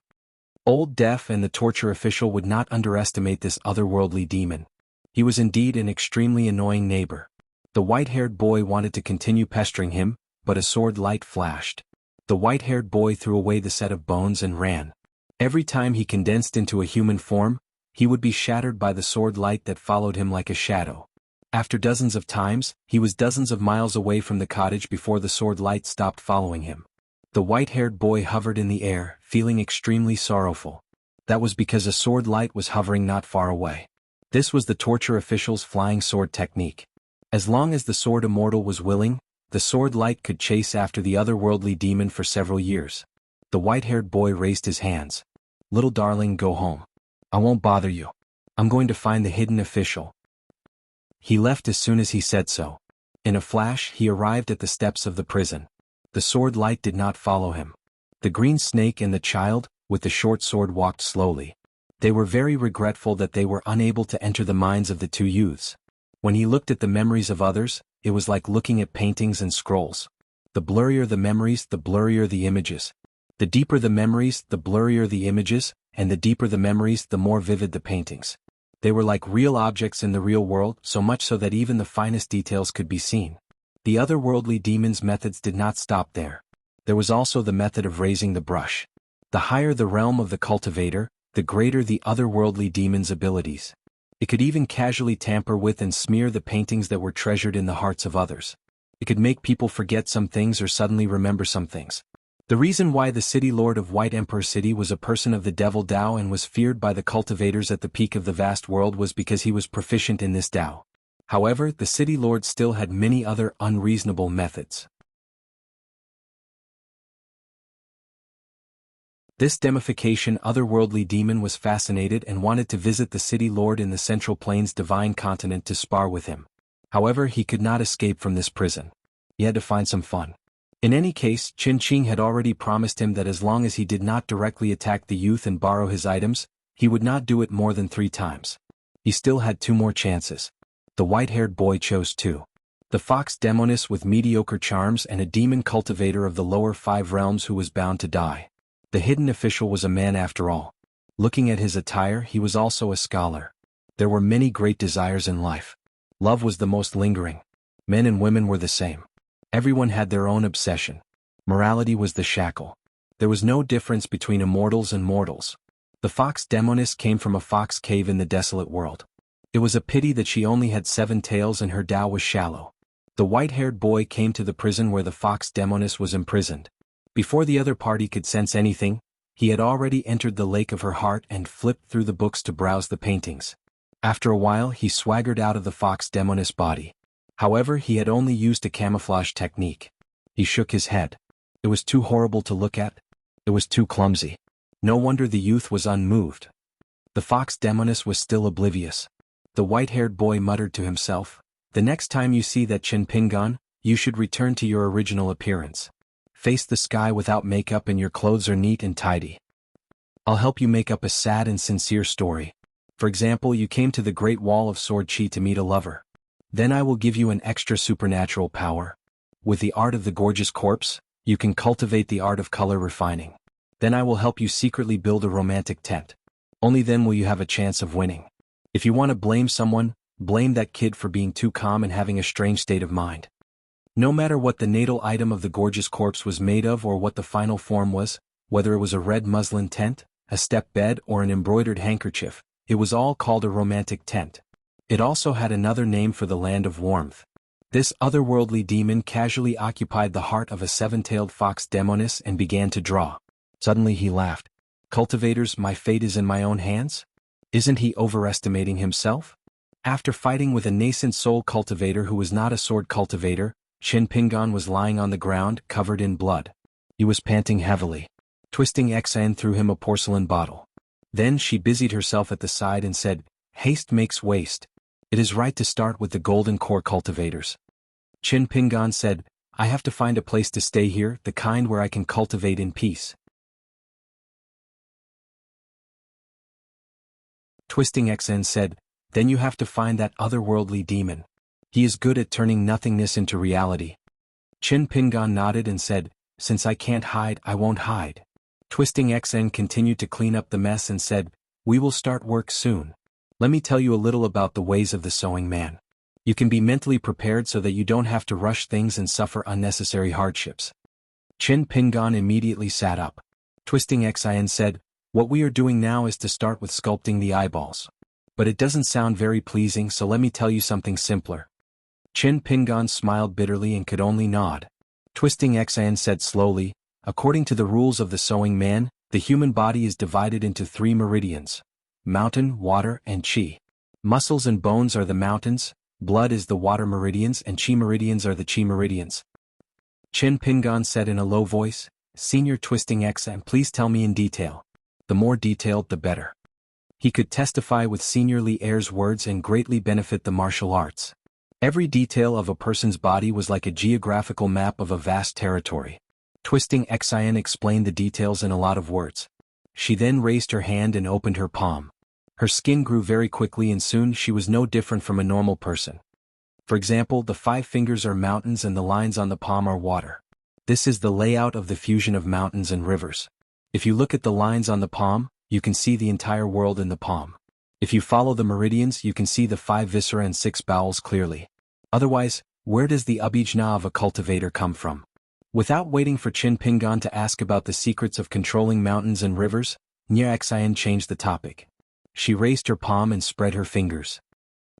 A: Old Def and the torture official would not underestimate this otherworldly demon. He was indeed an extremely annoying neighbor. The white-haired boy wanted to continue pestering him, but a sword light flashed. The white-haired boy threw away the set of bones and ran. Every time he condensed into a human form, he would be shattered by the sword light that followed him like a shadow. After dozens of times, he was dozens of miles away from the cottage before the sword light stopped following him. The white-haired boy hovered in the air, feeling extremely sorrowful. That was because a sword light was hovering not far away. This was the torture official's flying sword technique. As long as the sword immortal was willing, the sword light could chase after the otherworldly demon for several years. The white-haired boy raised his hands. "Little darling, go home. I won't bother you. I'm going to find the hidden official." He left as soon as he said so. In a flash, he arrived at the steps of the prison. The sword light did not follow him. The green snake and the child, with the short sword, walked slowly. They were very regretful that they were unable to enter the minds of the two youths. When he looked at the memories of others, it was like looking at paintings and scrolls. The blurrier the memories, the blurrier the images. The deeper the memories, the blurrier the images, and the deeper the memories, the more vivid the paintings. They were like real objects in the real world, so much so that even the finest details could be seen. The otherworldly demon's methods did not stop there. There was also the method of raising the brush. The higher the realm of the cultivator, the greater the otherworldly demon's abilities. It could even casually tamper with and smear the paintings that were treasured in the hearts of others. It could make people forget some things or suddenly remember some things. The reason why the city lord of White Emperor City was a person of the devil Tao and was feared by the cultivators at the peak of the vast world was because he was proficient in this Tao. However, the city lord still had many other unreasonable methods. This demification otherworldly demon was fascinated and wanted to visit the city lord in the Central Plains divine continent to spar with him. However, he could not escape from this prison. He had to find some fun. In any case, Qin Qing had already promised him that as long as he did not directly attack the youth and borrow his items, he would not do it more than 3 times. He still had 2 more chances. The white-haired boy chose 2. The fox demoness with mediocre charms and a demon cultivator of the lower 5 realms who was bound to die. The hidden official was a man after all. Looking at his attire, he was also a scholar. There were many great desires in life. Love was the most lingering. Men and women were the same. Everyone had their own obsession. Morality was the shackle. There was no difference between immortals and mortals. The fox demoness came from a fox cave in the desolate world. It was a pity that she only had 7 tails and her Tao was shallow. The white-haired boy came to the prison where the fox demoness was imprisoned. Before the other party could sense anything, he had already entered the lake of her heart and flipped through the books to browse the paintings. After a while, he swaggered out of the fox demoness body. However, he had only used a camouflage technique. He shook his head. It was too horrible to look at. It was too clumsy. No wonder the youth was unmoved. The fox demoness was still oblivious. The white-haired boy muttered to himself, "The next time you see that Qin Pingan, you should return to your original appearance. Face the sky without makeup and your clothes are neat and tidy. I'll help you make up a sad and sincere story. For example, you came to the Great Wall of Sword Chi to meet a lover. Then I will give you an extra supernatural power. With the art of the gorgeous corpse, you can cultivate the art of color refining. Then I will help you secretly build a romantic tent. Only then will you have a chance of winning. If you want to blame someone, blame that kid for being too calm and having a strange state of mind." No matter what the natal item of the gorgeous corpse was made of or what the final form was, whether it was a red muslin tent, a step bed or an embroidered handkerchief, it was all called a romantic tent. It also had another name for the land of warmth. This otherworldly demon casually occupied the heart of a 7-tailed fox demoness and began to draw. Suddenly he laughed. "Cultivators, my fate is in my own hands?" Isn't he overestimating himself? After fighting with a nascent soul cultivator who was not a sword cultivator, Qin Pingan was lying on the ground, covered in blood. He was panting heavily. Twisting Xan threw him a porcelain bottle. Then she busied herself at the side and said, "Haste makes waste. It is right to start with the golden core cultivators." Qin Pingan said, "I have to find a place to stay here, the kind where I can cultivate in peace." Twisting Xan said, "Then you have to find that otherworldly demon. He is good at turning nothingness into reality." Qin Pingan nodded and said, "Since I can't hide, I won't hide." Twisting Xn continued to clean up the mess and said, "We will start work soon. Let me tell you a little about the ways of the sewing man. You can be mentally prepared so that you don't have to rush things and suffer unnecessary hardships." Qin Pingan immediately sat up. Twisting Xin said, "What we are doing now is to start with sculpting the eyeballs. But it doesn't sound very pleasing, so let me tell you something simpler." Qin Pingan smiled bitterly and could only nod. Twisting Xin said slowly, According to the rules of the sewing man, the human body is divided into 3 meridians: mountain, water, and chi. Muscles and bones are the mountains, blood is the water meridians, and chi meridians are the chi meridians. Chin Pingan said in a low voice, "Senior Twisting X, and please tell me in detail. The more detailed the better." He could testify with Senior Li Air's words and greatly benefit the martial arts. Every detail of a person's body was like a geographical map of a vast territory. Twisting Xian explained the details in a lot of words. She then raised her hand and opened her palm. Her skin grew very quickly and soon she was no different from a normal person. For example, the 5 fingers are mountains and the lines on the palm are water. This is the layout of the fusion of mountains and rivers. If you look at the lines on the palm, you can see the entire world in the palm. If you follow the meridians, you can see the 5 viscera and 6 bowels clearly. Otherwise, where does the abhijna of a cultivator come from? Without waiting for Chin Pingan to ask about the secrets of controlling mountains and rivers, Nya Xian changed the topic. She raised her palm and spread her fingers.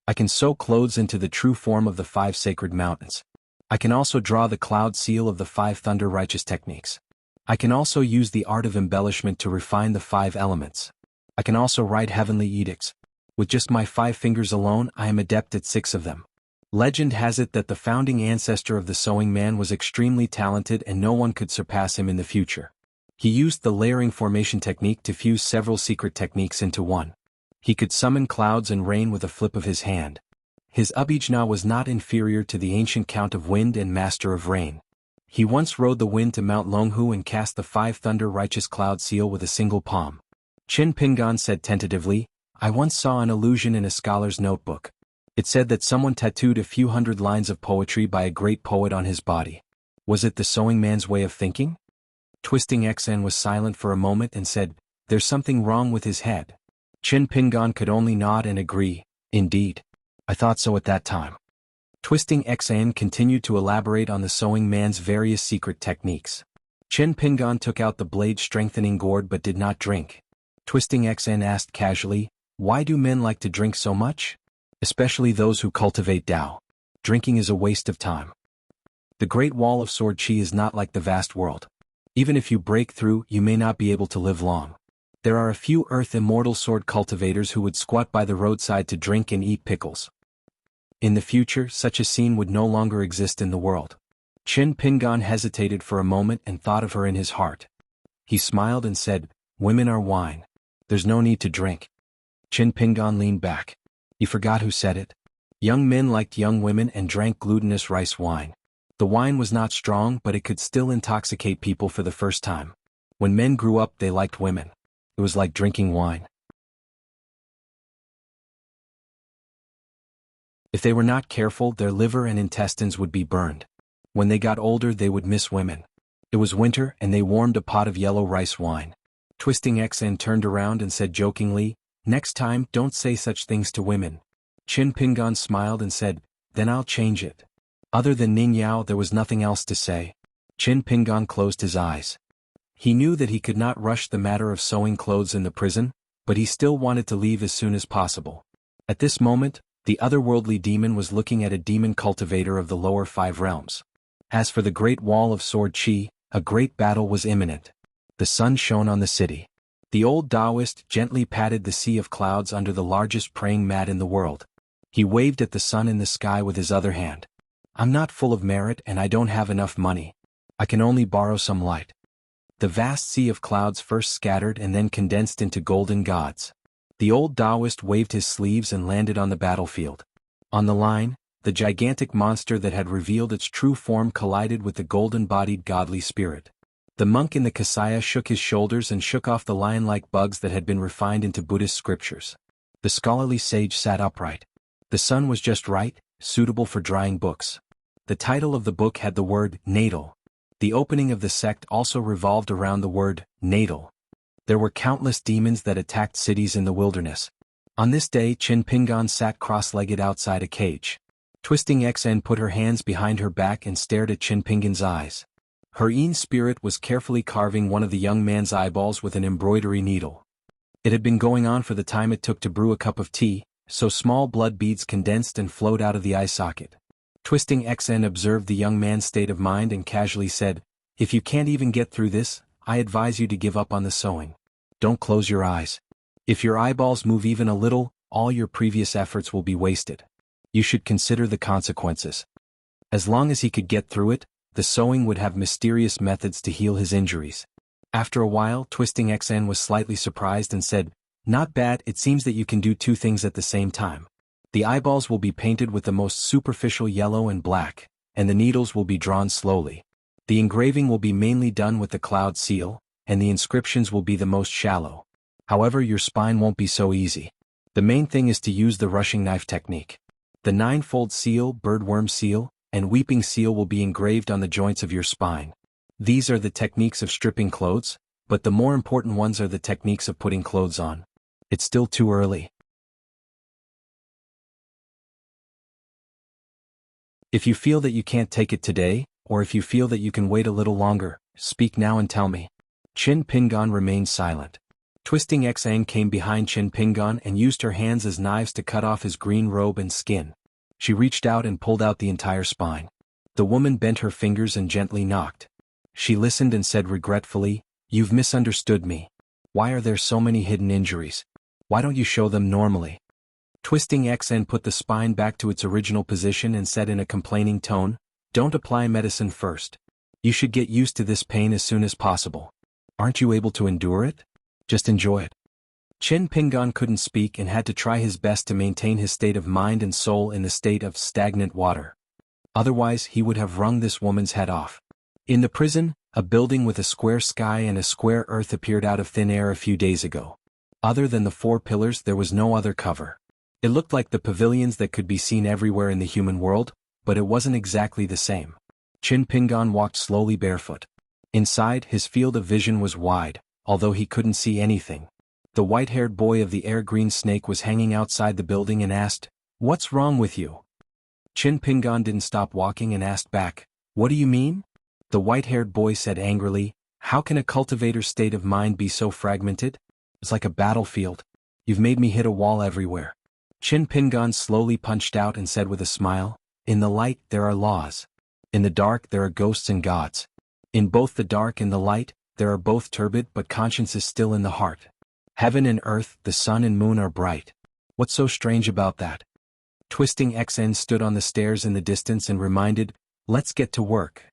A: "I can sew clothes into the true form of the 5 sacred mountains. I can also draw the cloud seal of the 5 thunder righteous techniques. I can also use the art of embellishment to refine the 5 elements. I can also write heavenly edicts. With just my 5 fingers alone, I am adept at 6 of them." Legend has it that the founding ancestor of the sewing man was extremely talented and no one could surpass him in the future. He used the layering formation technique to fuse several secret techniques into one. He could summon clouds and rain with a flip of his hand. His abhijna was not inferior to the ancient Count of Wind and Master of Rain. He once rode the wind to Mount Longhu and cast the 5 thunder righteous cloud seal with a single palm. Chin Pingan said tentatively, "I once saw an allusion in a scholar's notebook. It said that someone tattooed a few hundred lines of poetry by a great poet on his body. Was it the sewing man's way of thinking?" Twisting Xn was silent for a moment and said, "There's something wrong with his head." Chin Pingan could only nod and agree, "Indeed. I thought so at that time." Twisting Xn continued to elaborate on the sewing man's various secret techniques. Chin Pingan took out the blade strengthening gourd but did not drink. Twisting Xn asked casually, "Why do men like to drink so much? Especially those who cultivate Tao. Drinking is a waste of time. The Great Wall of Sword Chi is not like the vast world. Even if you break through, you may not be able to live long. There are a few earth immortal sword cultivators who would squat by the roadside to drink and eat pickles. In the future, such a scene would no longer exist in the world." Chin Pingan hesitated for a moment and thought of her in his heart. He smiled and said, "Women are wine. There's no need to drink." Chin Pingan leaned back. He forgot who said it. Young men liked young women and drank glutinous rice wine. The wine was not strong but it could still intoxicate people for the first time. When men grew up they liked women. It was like drinking wine. If they were not careful, their liver and intestines would be burned. When they got older they would miss women. It was winter and they warmed a pot of yellow rice wine. Twisting Xn turned around and said jokingly, "Next time, don't say such things to women." Chin Pingan smiled and said, "Then I'll change it." Other than Ning Yao there was nothing else to say. Chin Pingan closed his eyes. He knew that he could not rush the matter of sewing clothes in the prison, but he still wanted to leave as soon as possible. At this moment, the otherworldly demon was looking at a demon cultivator of the lower 5 realms. As for the Great Wall of Sword Chi, a great battle was imminent. The sun shone on the city. The old Taoist gently patted the sea of clouds under the largest praying mat in the world. He waved at the sun in the sky with his other hand. "I'm not full of merit and I don't have enough money. I can only borrow some light." The vast sea of clouds first scattered and then condensed into golden gods. The old Taoist waved his sleeves and landed on the battlefield. On the line, the gigantic monster that had revealed its true form collided with the golden-bodied godly spirit. The monk in the Kasaya shook his shoulders and shook off the lion-like bugs that had been refined into Buddhist scriptures. The scholarly sage sat upright. The sun was just right, suitable for drying books. The title of the book had the word natal. The opening of the sect also revolved around the word natal. There were countless demons that attacked cities in the wilderness. On this day Chin Pingan sat cross-legged outside a cage. Twisting Xn put her hands behind her back and stared at Chin Pingan's eyes. Her Yin spirit was carefully carving one of the young man's eyeballs with an embroidery needle. It had been going on for the time it took to brew a cup of tea, so small blood beads condensed and flowed out of the eye socket. Twisting Xn observed the young man's state of mind and casually said, If you can't even get through this, I advise you to give up on the sewing. Don't close your eyes. If your eyeballs move even a little, all your previous efforts will be wasted. You should consider the consequences. As long as he could get through it, the sewing would have mysterious methods to heal his injuries. After a while, Twisting XN was slightly surprised and said, "Not bad, it seems that you can do two things at the same time. The eyeballs will be painted with the most superficial yellow and black, and the needles will be drawn slowly. The engraving will be mainly done with the cloud seal, and the inscriptions will be the most shallow. However, your spine won't be so easy. The main thing is to use the rushing knife technique. The 9-fold seal, birdworm seal, and weeping seal will be engraved on the joints of your spine. These are the techniques of stripping clothes, but the more important ones are the techniques of putting clothes on. It's still too early. If you feel that you can't take it today, or if you feel that you can wait a little longer, speak now and tell me." Chin Pingan remained silent. Twisting Xang came behind Chin Pingan and used her hands as knives to cut off his green robe and skin. She reached out and pulled out the entire spine. The woman bent her fingers and gently knocked. She listened and said regretfully, "You've misunderstood me. Why are there so many hidden injuries? Why don't you show them normally?" Twisting XN put the spine back to its original position and said in a complaining tone, "Don't apply medicine first. You should get used to this pain as soon as possible. Aren't you able to endure it? Just enjoy it." Chin Pingan couldn't speak and had to try his best to maintain his state of mind and soul in the state of stagnant water. Otherwise, he would have wrung this woman's head off. In the prison, a building with a square sky and a square earth appeared out of thin air a few days ago. Other than the 4 pillars, there was no other cover. It looked like the pavilions that could be seen everywhere in the human world, but it wasn't exactly the same. Chin Pingan walked slowly barefoot. Inside, his field of vision was wide, although he couldn't see anything. The white-haired boy of the air-green snake was hanging outside the building and asked, "What's wrong with you?" Chin Pingan didn't stop walking and asked back, "What do you mean?" The white-haired boy said angrily, "How can a cultivator's state of mind be so fragmented? It's like a battlefield. You've made me hit a wall everywhere." Chin Pingan slowly punched out and said with a smile, "In the light, there are laws. In the dark, there are ghosts and gods. In both the dark and the light, there are both turbid but conscience is still in the heart. Heaven and earth, the sun and moon are bright. What's so strange about that?" Twisting XN stood on the stairs in the distance and reminded, "Let's get to work."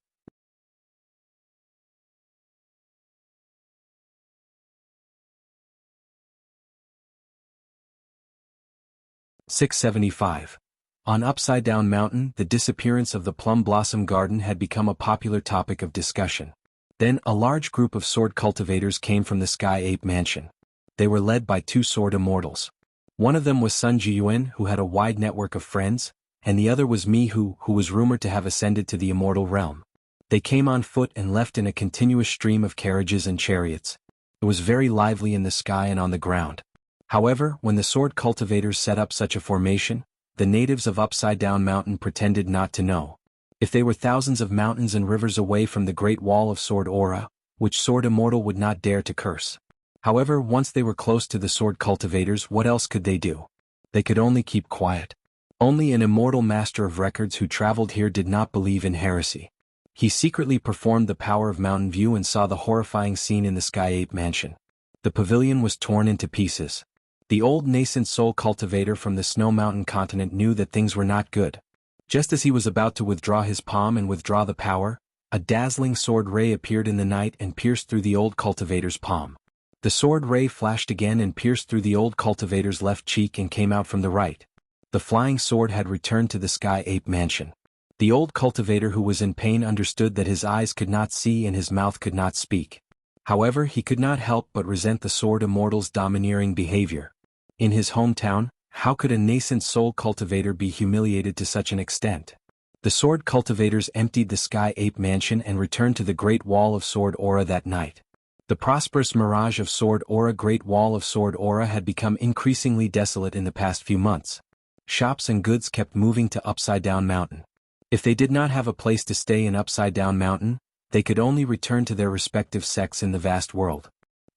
A: (675) On Upside Down Mountain, the disappearance of the Plum Blossom Garden had become a popular topic of discussion. Then, a large group of sword cultivators came from the Sky Ape Mansion. They were led by 2 sword immortals. One of them was Sun Jiyuan, who had a wide network of friends, and the other was Mi Hu, who was rumored to have ascended to the immortal realm. They came on foot and left in a continuous stream of carriages and chariots. It was very lively in the sky and on the ground. However, when the sword cultivators set up such a formation, the natives of Upside Down Mountain pretended not to know. If they were thousands of mountains and rivers away from the Great Wall of Sword Aura, which sword immortal would not dare to curse. However, once they were close to the sword cultivators, what else could they do? They could only keep quiet. Only an immortal master of records who traveled here did not believe in heresy. He secretly performed the power of Mountain View and saw the horrifying scene in the Sky Ape Mansion. The pavilion was torn into pieces. The old nascent soul cultivator from the Snow Mountain continent knew that things were not good. Just as he was about to withdraw his palm and withdraw the power, a dazzling sword ray appeared in the night and pierced through the old cultivator's palm. The sword ray flashed again and pierced through the old cultivator's left cheek and came out from the right. The flying sword had returned to the Sky Ape Mansion. The old cultivator who was in pain understood that his eyes could not see and his mouth could not speak. However, he could not help but resent the sword immortal's domineering behavior. In his hometown, how could a nascent soul cultivator be humiliated to such an extent? The sword cultivators emptied the Sky Ape Mansion and returned to the Great Wall of Sword Aura that night. The prosperous mirage of Sword Aura Great Wall of Sword Aura had become increasingly desolate in the past few months. Shops and goods kept moving to Upside Down Mountain. If they did not have a place to stay in Upside Down Mountain, they could only return to their respective sects in the vast world.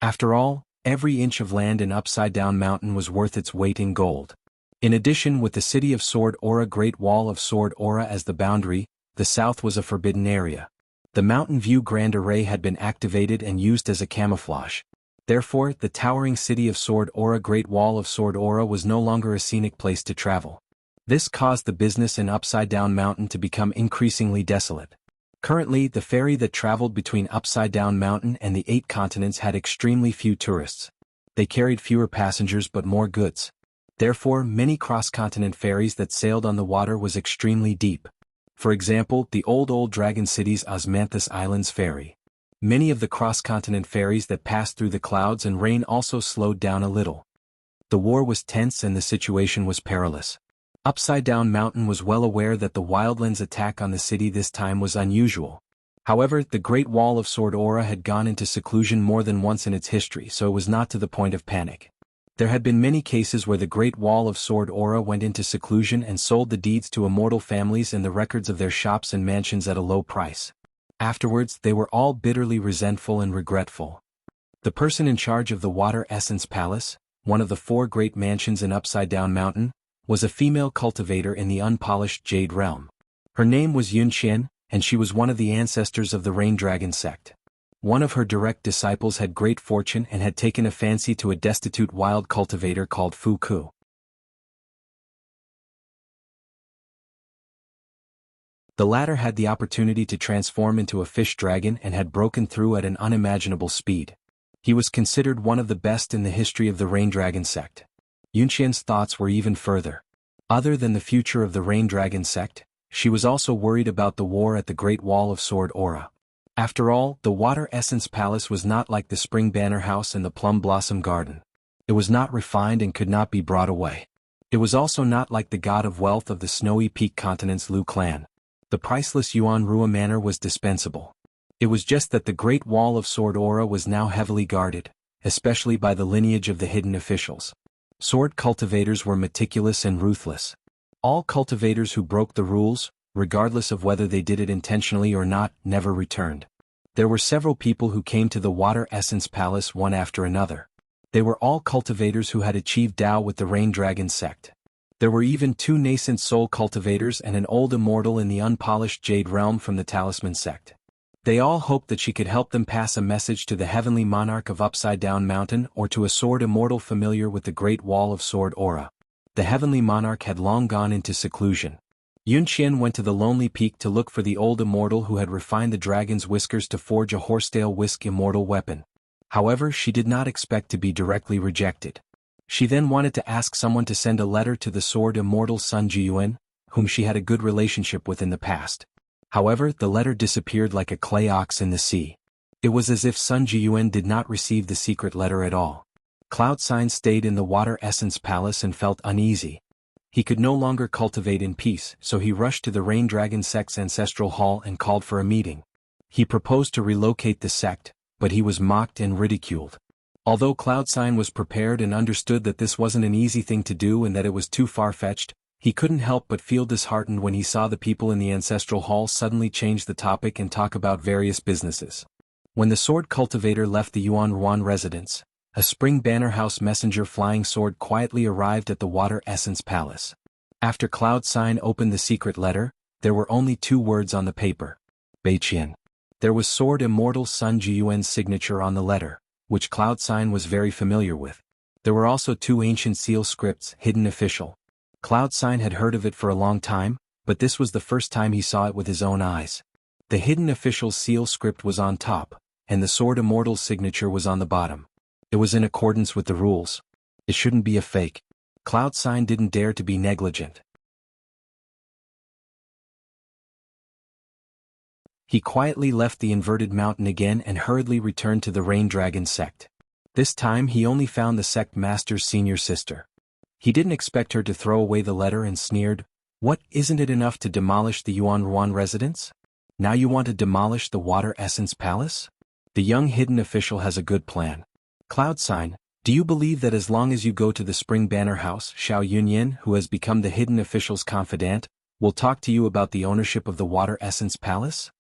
A: After all, every inch of land in Upside Down Mountain was worth its weight in gold. In addition, with the city of Sword Aura Great Wall of Sword Aura as the boundary, the south was a forbidden area. The Mountain View Grand Array had been activated and used as a camouflage. Therefore, the towering city of Sword Aura Great Wall of Sword Aura was no longer a scenic place to travel. This caused the business in Upside Down Mountain to become increasingly desolate. Currently, the ferry that traveled between Upside Down Mountain and the 8 continents had extremely few tourists. They carried fewer passengers but more goods. Therefore, many cross-continent ferries that sailed on the water was extremely deep. For example, the Old Dragon City's Osmanthus Islands ferry. Many of the cross-continent ferries that passed through the clouds and rain also slowed down a little. The war was tense and the situation was perilous. Upside Down Mountain was well aware that the Wildlands attack on the city this time was unusual. However, the Great Wall of Sword Aura had gone into seclusion more than once in its history, so it was not to the point of panic. There had been many cases where the Great Wall of Sword Aura went into seclusion and sold the deeds to immortal families and the records of their shops and mansions at a low price. Afterwards, they were all bitterly resentful and regretful. The person in charge of the Water Essence Palace, one of the 4 great mansions in Upside Down Mountain, was a female cultivator in the unpolished Jade Realm. Her name was Yun Qian, and she was one of the ancestors of the Rain Dragon sect. One of her direct disciples had great fortune and had taken a fancy to a destitute wild cultivator called Fu Ku. The latter had the opportunity to transform into a fish dragon and had broken through at an unimaginable speed. He was considered one of the best in the history of the Rain Dragon sect. Yunqian's thoughts were even further. Other than the future of the Rain Dragon sect, she was also worried about the war at the Great Wall of Sword Aura. After all, the Water Essence Palace was not like the Spring Banner House and the Plum Blossom Garden. It was not refined and could not be brought away. It was also not like the god of wealth of the Snowy Peak Continent's Lu clan. The priceless Yuan Rua Manor was dispensable. It was just that the Great Wall of Sword Aura was now heavily guarded, especially by the lineage of the hidden officials. Sword cultivators were meticulous and ruthless. All cultivators who broke the rules, regardless of whether they did it intentionally or not, never returned. There were several people who came to the Water Essence Palace one after another. They were all cultivators who had achieved Tao with the Rain Dragon sect. There were even 2 nascent soul cultivators and an old immortal in the unpolished Jade Realm from the Talisman sect. They all hoped that she could help them pass a message to the heavenly monarch of Upside Down Mountain or to a sword immortal familiar with the Great Wall of Sword Aura. The heavenly monarch had long gone into seclusion. Yun Qian went to the lonely peak to look for the old immortal who had refined the dragon's whiskers to forge a horsetail whisk immortal weapon. However, she did not expect to be directly rejected. She then wanted to ask someone to send a letter to the sword immortal Sun Jiyuan, whom she had a good relationship with in the past. However, the letter disappeared like a clay ox in the sea. It was as if Sun Jiyuan did not receive the secret letter at all. Cloud Sign stayed in the Water Essence Palace and felt uneasy. He could no longer cultivate in peace, so he rushed to the Rain Dragon sect's ancestral hall and called for a meeting. He proposed to relocate the sect, but he was mocked and ridiculed. Although Cloud Sign was prepared and understood that this wasn't an easy thing to do and that it was too far-fetched, he couldn't help but feel disheartened when he saw the people in the ancestral hall suddenly change the topic and talk about various businesses. When the sword cultivator left the Yuan Ruan residence, a Spring Banner House messenger flying sword quietly arrived at the Water Essence Palace. After Cloud Sign opened the secret letter, there were only 2 words on the paper. Beiqian. There was Sword Immortal Sun Jiyuan's signature on the letter, which Cloud Sign was very familiar with. There were also 2 ancient seal scripts, Hidden Official. Cloud Sign had heard of it for a long time, but this was the first time he saw it with his own eyes. The Hidden Official's seal script was on top, and the Sword Immortal's signature was on the bottom. It was in accordance with the rules. It shouldn't be a fake. Cloud Sign didn't dare to be negligent. He quietly left the inverted mountain again and hurriedly returned to the Rain Dragon sect. This time he only found the sect master's senior sister. He didn't expect her to throw away the letter and sneered, "What, isn't it enough to demolish the Yuan Ruan residence? Now you want to demolish the Water Essence Palace? The young hidden official has a good plan. Cloud Sign, do you believe that as long as you go to the Spring Banner House, Xiao Yunyan, who has become the hidden official's confidant, will talk to you about the ownership of the Water Essence Palace?"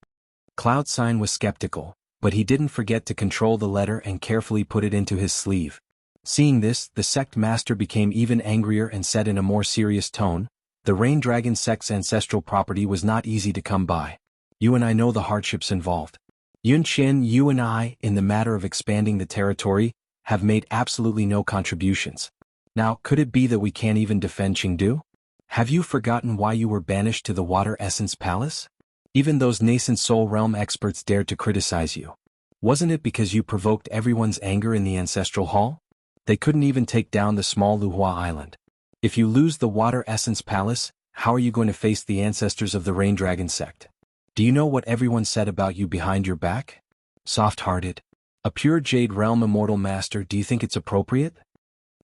A: Cloud Sign was skeptical, but he didn't forget to control the letter and carefully put it into his sleeve. Seeing this, the sect master became even angrier and said in a more serious tone, "The Rain Dragon sect's ancestral property was not easy to come by. You and I know the hardships involved. Yun Qian, you and I, in the matter of expanding the territory, have made absolutely no contributions. Now, could it be that we can't even defend Chengdu? Have you forgotten why you were banished to the Water Essence Palace? Even those nascent Soul Realm experts dared to criticize you. Wasn't it because you provoked everyone's anger in the Ancestral Hall? They couldn't even take down the small Luhua Island. If you lose the Water Essence Palace, how are you going to face the ancestors of the Rain Dragon sect? Do you know what everyone said about you behind your back? Soft-hearted. A pure Jade Realm Immortal Master, do you think it's appropriate?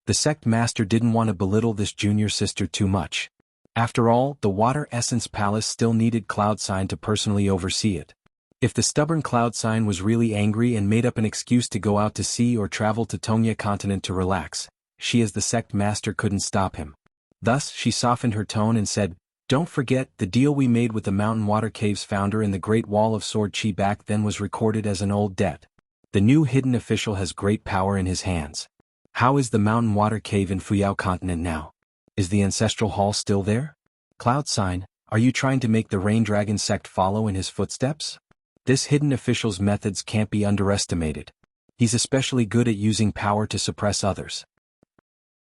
A: The sect master didn't want to belittle this junior sister too much. After all, the Water Essence Palace still needed Cloud Sign to personally oversee it. If the stubborn Cloud Sign was really angry and made up an excuse to go out to sea or travel to Tongya continent to relax, she as the sect master couldn't stop him. Thus, she softened her tone and said, "Don't forget, the deal we made with the Mountain Water Caves founder in the Great Wall of Sword Chi back then was recorded as an old debt. The new hidden official has great power in his hands. How is the Mountain Water Cave in Fuyao continent now? Is the Ancestral Hall still there? Cloud Sign, are you trying to make the Rain Dragon sect follow in his footsteps? This hidden official's methods can't be underestimated. He's especially good at using power to suppress others."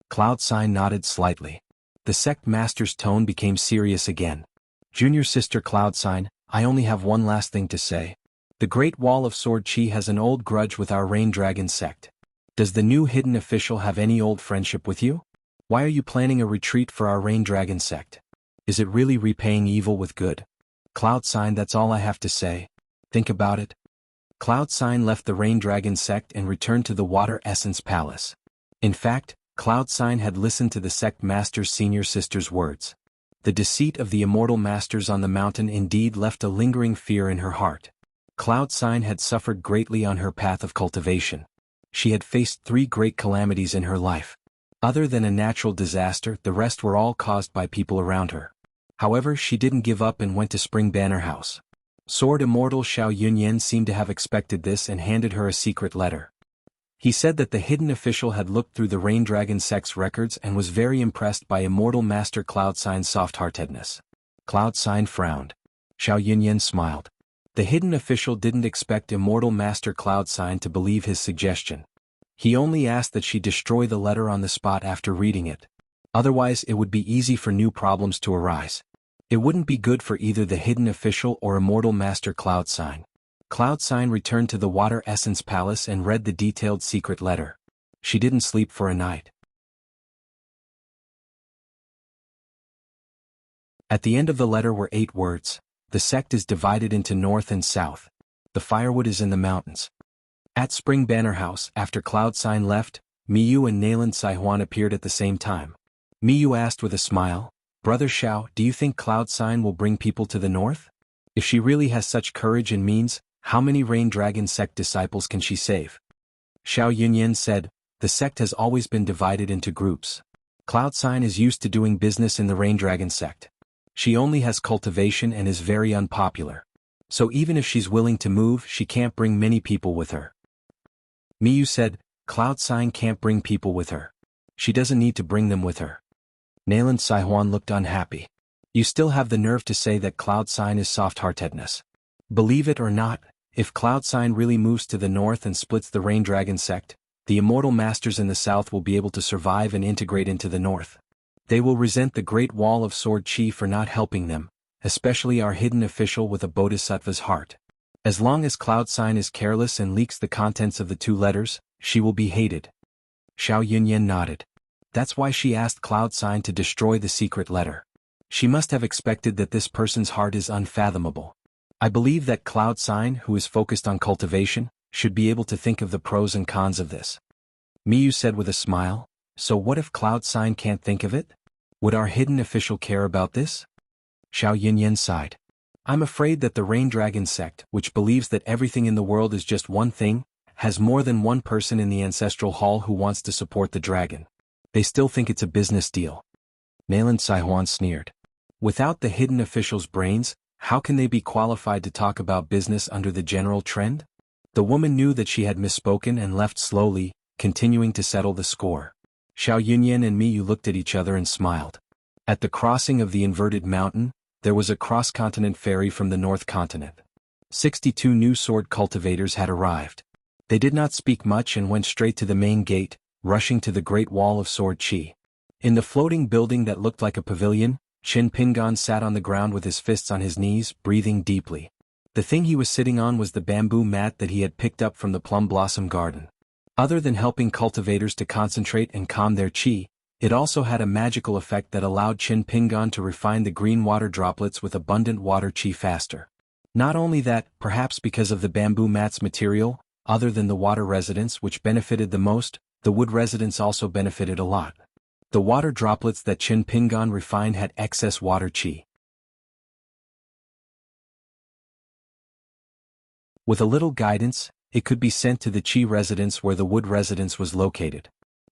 A: Cloud Sign nodded slightly. The sect master's tone became serious again. "Junior sister Cloud Sign, I only have one last thing to say. The Great Wall of Sword Chi has an old grudge with our Rain Dragon sect. Does the new hidden official have any old friendship with you? Why are you planning a retreat for our Rain Dragon sect? Is it really repaying evil with good? Cloud Sign, that's all I have to say. Think about it." Cloud Sign left the Rain Dragon sect and returned to the Water Essence Palace. In fact, Cloud Sign had listened to the sect master's senior sister's words. The deceit of the immortal masters on the mountain indeed left a lingering fear in her heart. Cloud Sign had suffered greatly on her path of cultivation. She had faced 3 great calamities in her life. Other than a natural disaster, the rest were all caused by people around her. However, she didn't give up and went to Spring Banner House. Sword Immortal Xiao Yunyan seemed to have expected this and handed her a secret letter. He said that the hidden official had looked through the Rain Dragon sect's records and was very impressed by Immortal Master Cloud Sign's soft-heartedness. Cloud Sign frowned. Xiao Yunyan smiled. The hidden official didn't expect Immortal Master Cloud Sign to believe his suggestion. He only asked that she destroy the letter on the spot after reading it. Otherwise, it would be easy for new problems to arise. It wouldn't be good for either the hidden official or Immortal Master Cloud Sign. Cloud Sign returned to the Water Essence Palace and read the detailed secret letter. She didn't sleep for a night. At the end of the letter were 8 words. The sect is divided into north and south. The firewood is in the mountains. At Spring Banner House, after Cloud Sign left, Miyu and Nayland Saihuan appeared at the same time. Miyu asked with a smile, "Brother Xiao, do you think Cloud Sign will bring people to the north? If she really has such courage and means, how many Rain Dragon sect disciples can she save?" Xiao Yunyan said, "The sect has always been divided into groups. Cloud Sign is used to doing business in the Rain Dragon sect. She only has cultivation and is very unpopular. So even if she's willing to move, she can't bring many people with her." Miyu said, "Cloud Sign can't bring people with her. She doesn't need to bring them with her." Nayland Saihuan looked unhappy. "You still have the nerve to say that Cloud Sign is soft-heartedness. Believe it or not, if Cloud Sign really moves to the north and splits the Rain Dragon sect, the Immortal Masters in the south will be able to survive and integrate into the north. They will resent the Great Wall of Sword Chi for not helping them, especially our hidden official with a bodhisattva's heart. As long as Cloud Sign is careless and leaks the contents of the 2 letters, she will be hated." Xiao Yunyan nodded. That's why she asked Cloud Sign to destroy the secret letter. She must have expected that this person's heart is unfathomable. I believe that Cloud Sign, who is focused on cultivation, should be able to think of the pros and cons of this. Miyu said with a smile, "So what if Cloud Sign can't think of it? Would our hidden official care about this?" Xiao Yunyan sighed. "I'm afraid that the Rain Dragon sect, which believes that everything in the world is just one thing, has more than one person in the Ancestral Hall who wants to support the dragon. They still think it's a business deal." Nayland Saihuan sneered. "Without the hidden official's brains, how can they be qualified to talk about business under the general trend?" The woman knew that she had misspoken and left slowly, continuing to settle the score. Xiao Yunyan and Miyu looked at each other and smiled. At the crossing of the inverted mountain, the there was a cross-continent ferry from the North Continent. 62 new sword cultivators had arrived. They did not speak much and went straight to the main gate, rushing to the Great Wall of Sword Chi. In the floating building that looked like a pavilion, Qin Pingan sat on the ground with his fists on his knees, breathing deeply. The thing he was sitting on was the bamboo mat that he had picked up from the plum blossom garden. Other than helping cultivators to concentrate and calm their chi, it also had a magical effect that allowed Qin Pingan to refine the green water droplets with abundant water chi faster. Not only that, perhaps because of the bamboo mat's material, other than the water residents which benefited the most, the wood residents also benefited a lot. The water droplets that Qin Pingan refined had excess water chi. With a little guidance, it could be sent to the chi residence where the wood residence was located.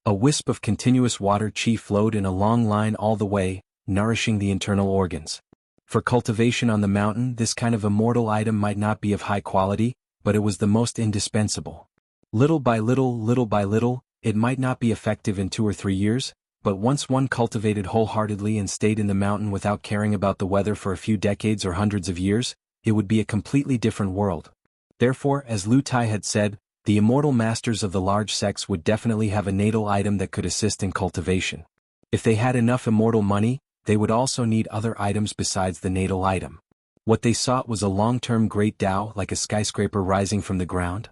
A: A wisp of continuous water chi flowed in a long line all the way, nourishing the internal organs. For cultivation on the mountain, this kind of immortal item might not be of high quality, but it was the most indispensable. Little by little, it might not be effective in 2 or 3 years, but once one cultivated wholeheartedly and stayed in the mountain without caring about the weather for a few decades or hundreds of years, it would be a completely different world. Therefore, as Lu Tai had said, the immortal masters of the large sects would definitely have a natal item that could assist in cultivation. If they had enough immortal money, they would also need other items besides the natal item. What they sought was a long-term great Tao like a skyscraper rising from the ground.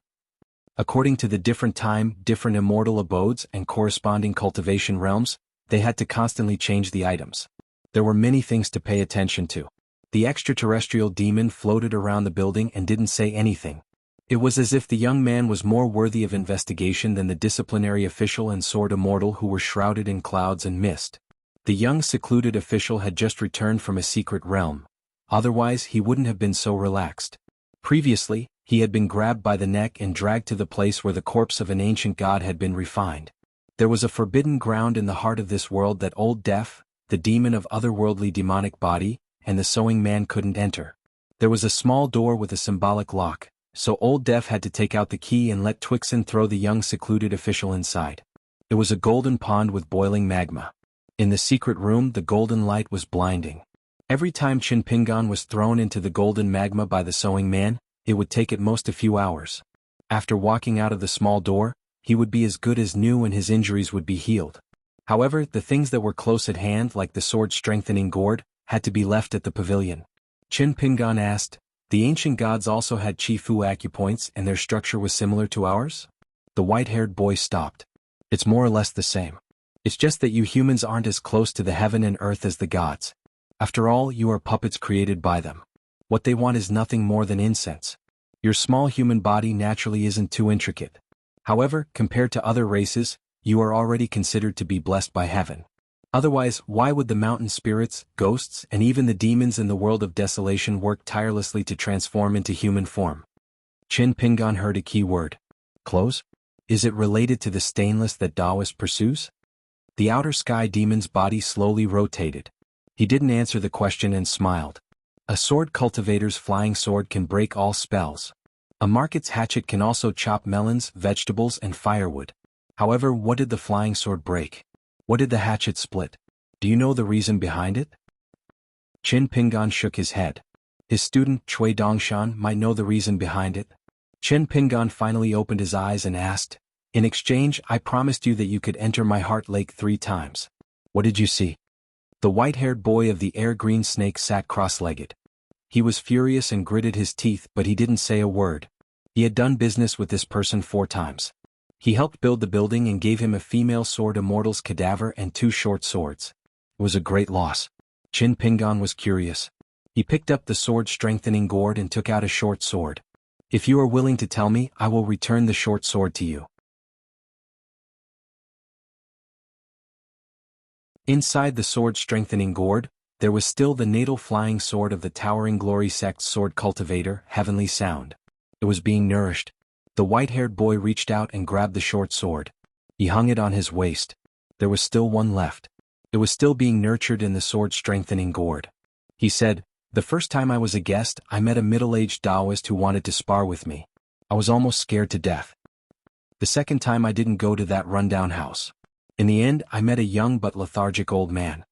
A: According to the different immortal abodes and corresponding cultivation realms, they had to constantly change the items. There were many things to pay attention to. The extraterrestrial demon floated around the building and didn't say anything. It was as if the young man was more worthy of investigation than the disciplinary official and sword immortal who were shrouded in clouds and mist. The young secluded official had just returned from a secret realm. Otherwise he wouldn't have been so relaxed. Previously, he had been grabbed by the neck and dragged to the place where the corpse of an ancient god had been refined. There was a forbidden ground in the heart of this world that Old Death, the demon of otherworldly demonic body, and the sewing man couldn't enter. There was a small door with a symbolic lock, so Old Death had to take out the key and let Twixen throw the young secluded official inside. It was a golden pond with boiling magma. In the secret room the golden light was blinding. Every time Qin Pingan was thrown into the golden magma by the sewing man, it would take at most a few hours. After walking out of the small door, he would be as good as new and his injuries would be healed. However, the things that were close at hand like the sword-strengthening gourd, had to be left at the pavilion. Qin Pingan asked, "The ancient gods also had Chi-Fu acupoints and their structure was similar to ours?" The white-haired boy stopped. "It's more or less the same. It's just that you humans aren't as close to the heaven and earth as the gods. After all, you are puppets created by them. What they want is nothing more than incense. Your small human body naturally isn't too intricate. However, compared to other races, you are already considered to be blessed by heaven. Otherwise, why would the mountain spirits, ghosts, and even the demons in the world of desolation work tirelessly to transform into human form?" Qin Pingan heard a key word. "Clothes? Is it related to the stainless that Taoist pursues?" The outer sky demon's body slowly rotated. He didn't answer the question and smiled. A sword cultivator's flying sword can break all spells. A market's hatchet can also chop melons, vegetables, and firewood. However, what did the flying sword break? What did the hatchet split? Do you know the reason behind it? Qin Pingan shook his head. His student, Cui Dongshan, might know the reason behind it. Qin Pingan finally opened his eyes and asked, "In exchange, I promised you that you could enter my heart lake 3 times. What did you see?" The white-haired boy of the air-green snake sat cross-legged. He was furious and gritted his teeth, but he didn't say a word. He had done business with this person 4 times. He helped build the building and gave him a female sword immortal's cadaver and 2 short swords. It was a great loss. Qin Pingan was curious. He picked up the sword-strengthening gourd and took out a short sword. "If you are willing to tell me, I will return the short sword to you." Inside the sword-strengthening gourd, there was still the natal flying sword of the Towering Glory Sect's sword cultivator, Heavenly Sound. It was being nourished. The white-haired boy reached out and grabbed the short sword. He hung it on his waist. There was still one left. It was still being nurtured in the sword-strengthening gourd. He said, "The first time I was a guest, I met a middle-aged Taoist who wanted to spar with me. I was almost scared to death. The second time I didn't go to that rundown house. In the end, I met a young but lethargic old man.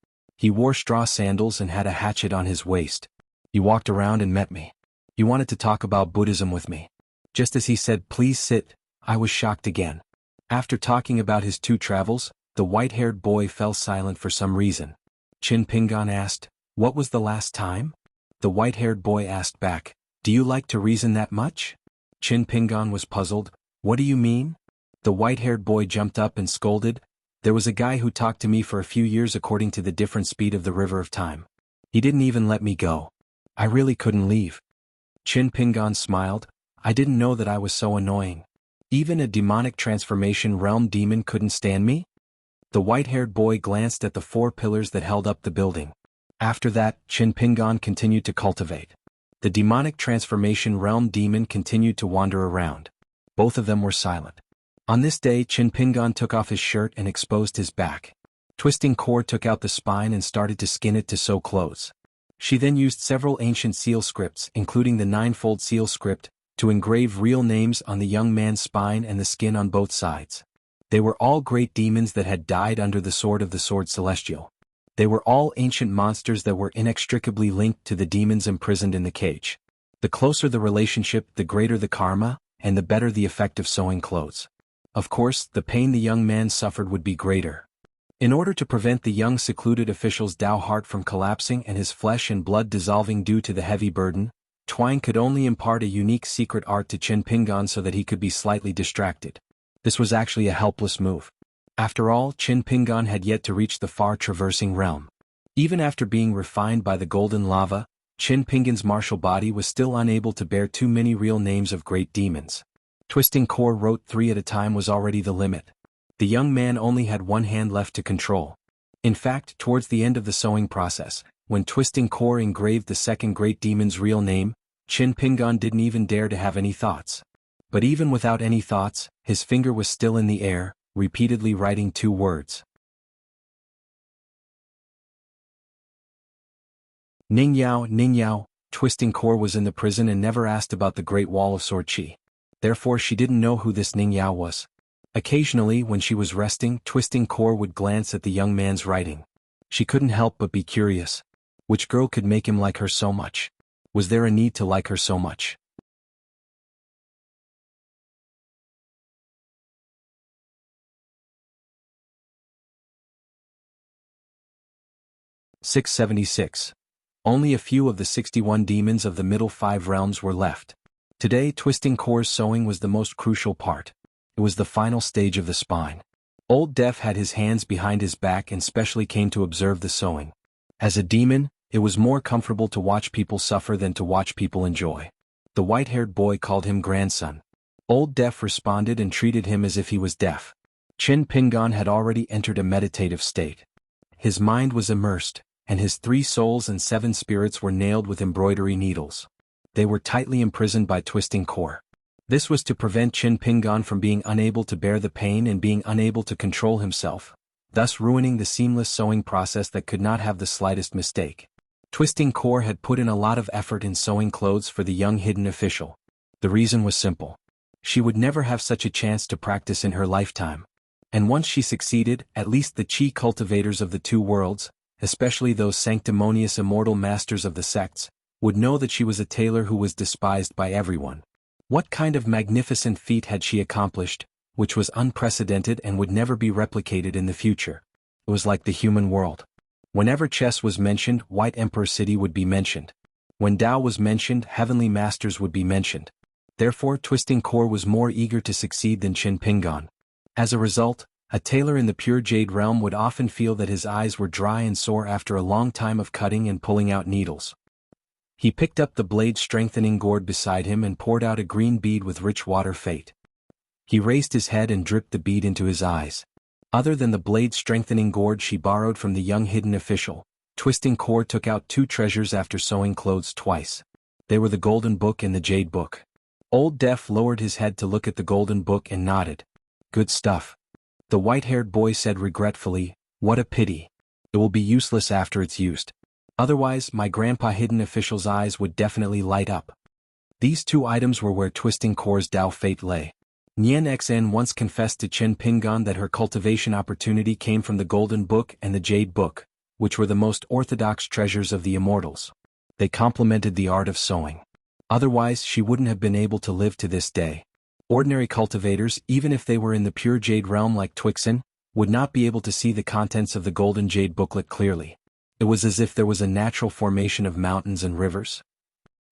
A: He wore straw sandals and had a hatchet on his waist. He walked around and met me. He wanted to talk about Buddhism with me. Just as he said, "Please sit," I was shocked again. After talking about his 2 travels, the white-haired boy fell silent for some reason. Chin Pingan asked, "What was the last time?" The white-haired boy asked back, "Do you like to reason that much?" Chin Pingan was puzzled. "What do you mean?" The white-haired boy jumped up and scolded, "There was a guy who talked to me for a few years according to the different speed of the river of time. He didn't even let me go. I really couldn't leave." Chin Pingan smiled. "I didn't know that I was so annoying. Even a demonic transformation realm demon couldn't stand me?" The white-haired boy glanced at the 4 pillars that held up the building. After that, Chin Pingan continued to cultivate. The demonic transformation realm demon continued to wander around. Both of them were silent. On this day, Chin Pingan took off his shirt and exposed his back. Twisting Core took out the spine and started to skin it to sew clothes. She then used several ancient seal scripts, including the 9-fold seal script, to engrave real names on the young man's spine and the skin on both sides. They were all great demons that had died under the sword of the Sword Celestial. They were all ancient monsters that were inextricably linked to the demons imprisoned in the cage. The closer the relationship, the greater the karma, and the better the effect of sewing clothes. Of course, the pain the young man suffered would be greater. In order to prevent the young secluded official's Tao heart from collapsing and his flesh and blood dissolving due to the heavy burden, Twine could only impart a unique secret art to Chin Pingan so that he could be slightly distracted. This was actually a helpless move. After all, Chin Pingan had yet to reach the far-traversing realm. Even after being refined by the golden lava, Chin Pingan's martial body was still unable to bear too many real names of great demons. Twisting Core wrote 3 at a time was already the limit. The young man only had 1 hand left to control. In fact, towards the end of the sewing process, when Twisting Core engraved the second great demon's real name, Chin Pingan didn't even dare to have any thoughts. But even without any thoughts, his finger was still in the air, repeatedly writing 2 words. Ning Yao, Ning Yao. Twisting Core was in the prison and never asked about the Great Wall of Sword Chi. Therefore she didn't know who this Ning Yao was. Occasionally, when she was resting, Twisting Core would glance at the young man's writing. She couldn't help but be curious. Which girl could make him like her so much? Was there a need to like her so much? (676). Only a few of the 61 demons of the middle 5 realms were left. Today, Twisting Core's sewing was the most crucial part. It was the final stage of the spine. Old Death had his hands behind his back and specially came to observe the sewing. As a demon, it was more comfortable to watch people suffer than to watch people enjoy. The white-haired boy called him grandson. Old Death responded and treated him as if he was deaf. Chin Pingan had already entered a meditative state. His mind was immersed, and his 3 souls and 7 spirits were nailed with embroidery needles. They were tightly imprisoned by Twisting Core. This was to prevent Chin Pingan from being unable to bear the pain and being unable to control himself, thus ruining the seamless sewing process that could not have the slightest mistake. Twisting Core had put in a lot of effort in sewing clothes for the young hidden official. The reason was simple. She would never have such a chance to practice in her lifetime. And once she succeeded, at least the chi cultivators of the 2 worlds, especially those sanctimonious immortal masters of the sects, would know that she was a tailor who was despised by everyone. What kind of magnificent feat had she accomplished, which was unprecedented and would never be replicated in the future? It was like the human world. Whenever chess was mentioned, White Emperor City would be mentioned. When Tao was mentioned, heavenly masters would be mentioned. Therefore, Twisting Core was more eager to succeed than Chin Pingan. As a result, a tailor in the pure jade realm would often feel that his eyes were dry and sore after a long time of cutting and pulling out needles. He picked up the blade-strengthening gourd beside him and poured out a green bead with rich water fate. He raised his head and dripped the bead into his eyes. Other than the blade-strengthening gourd she borrowed from the young hidden official, Twisting Core took out 2 treasures after sewing clothes twice. They were the Golden Book and the Jade Book. Old Death lowered his head to look at the Golden Book and nodded. Good stuff. The white-haired boy said regretfully, what a pity. It will be useless after it's used. Otherwise, my grandpa hidden official's eyes would definitely light up. These 2 items were where Twisting Core's Tao fate lay. Nian Xen once confessed to Chin Pingan that her cultivation opportunity came from the Golden Book and the Jade Book, which were the most orthodox treasures of the immortals. They complemented the art of sewing. Otherwise, she wouldn't have been able to live to this day. Ordinary cultivators, even if they were in the pure jade realm like Twixen, would not be able to see the contents of the golden jade booklet clearly. It was as if there was a natural formation of mountains and rivers.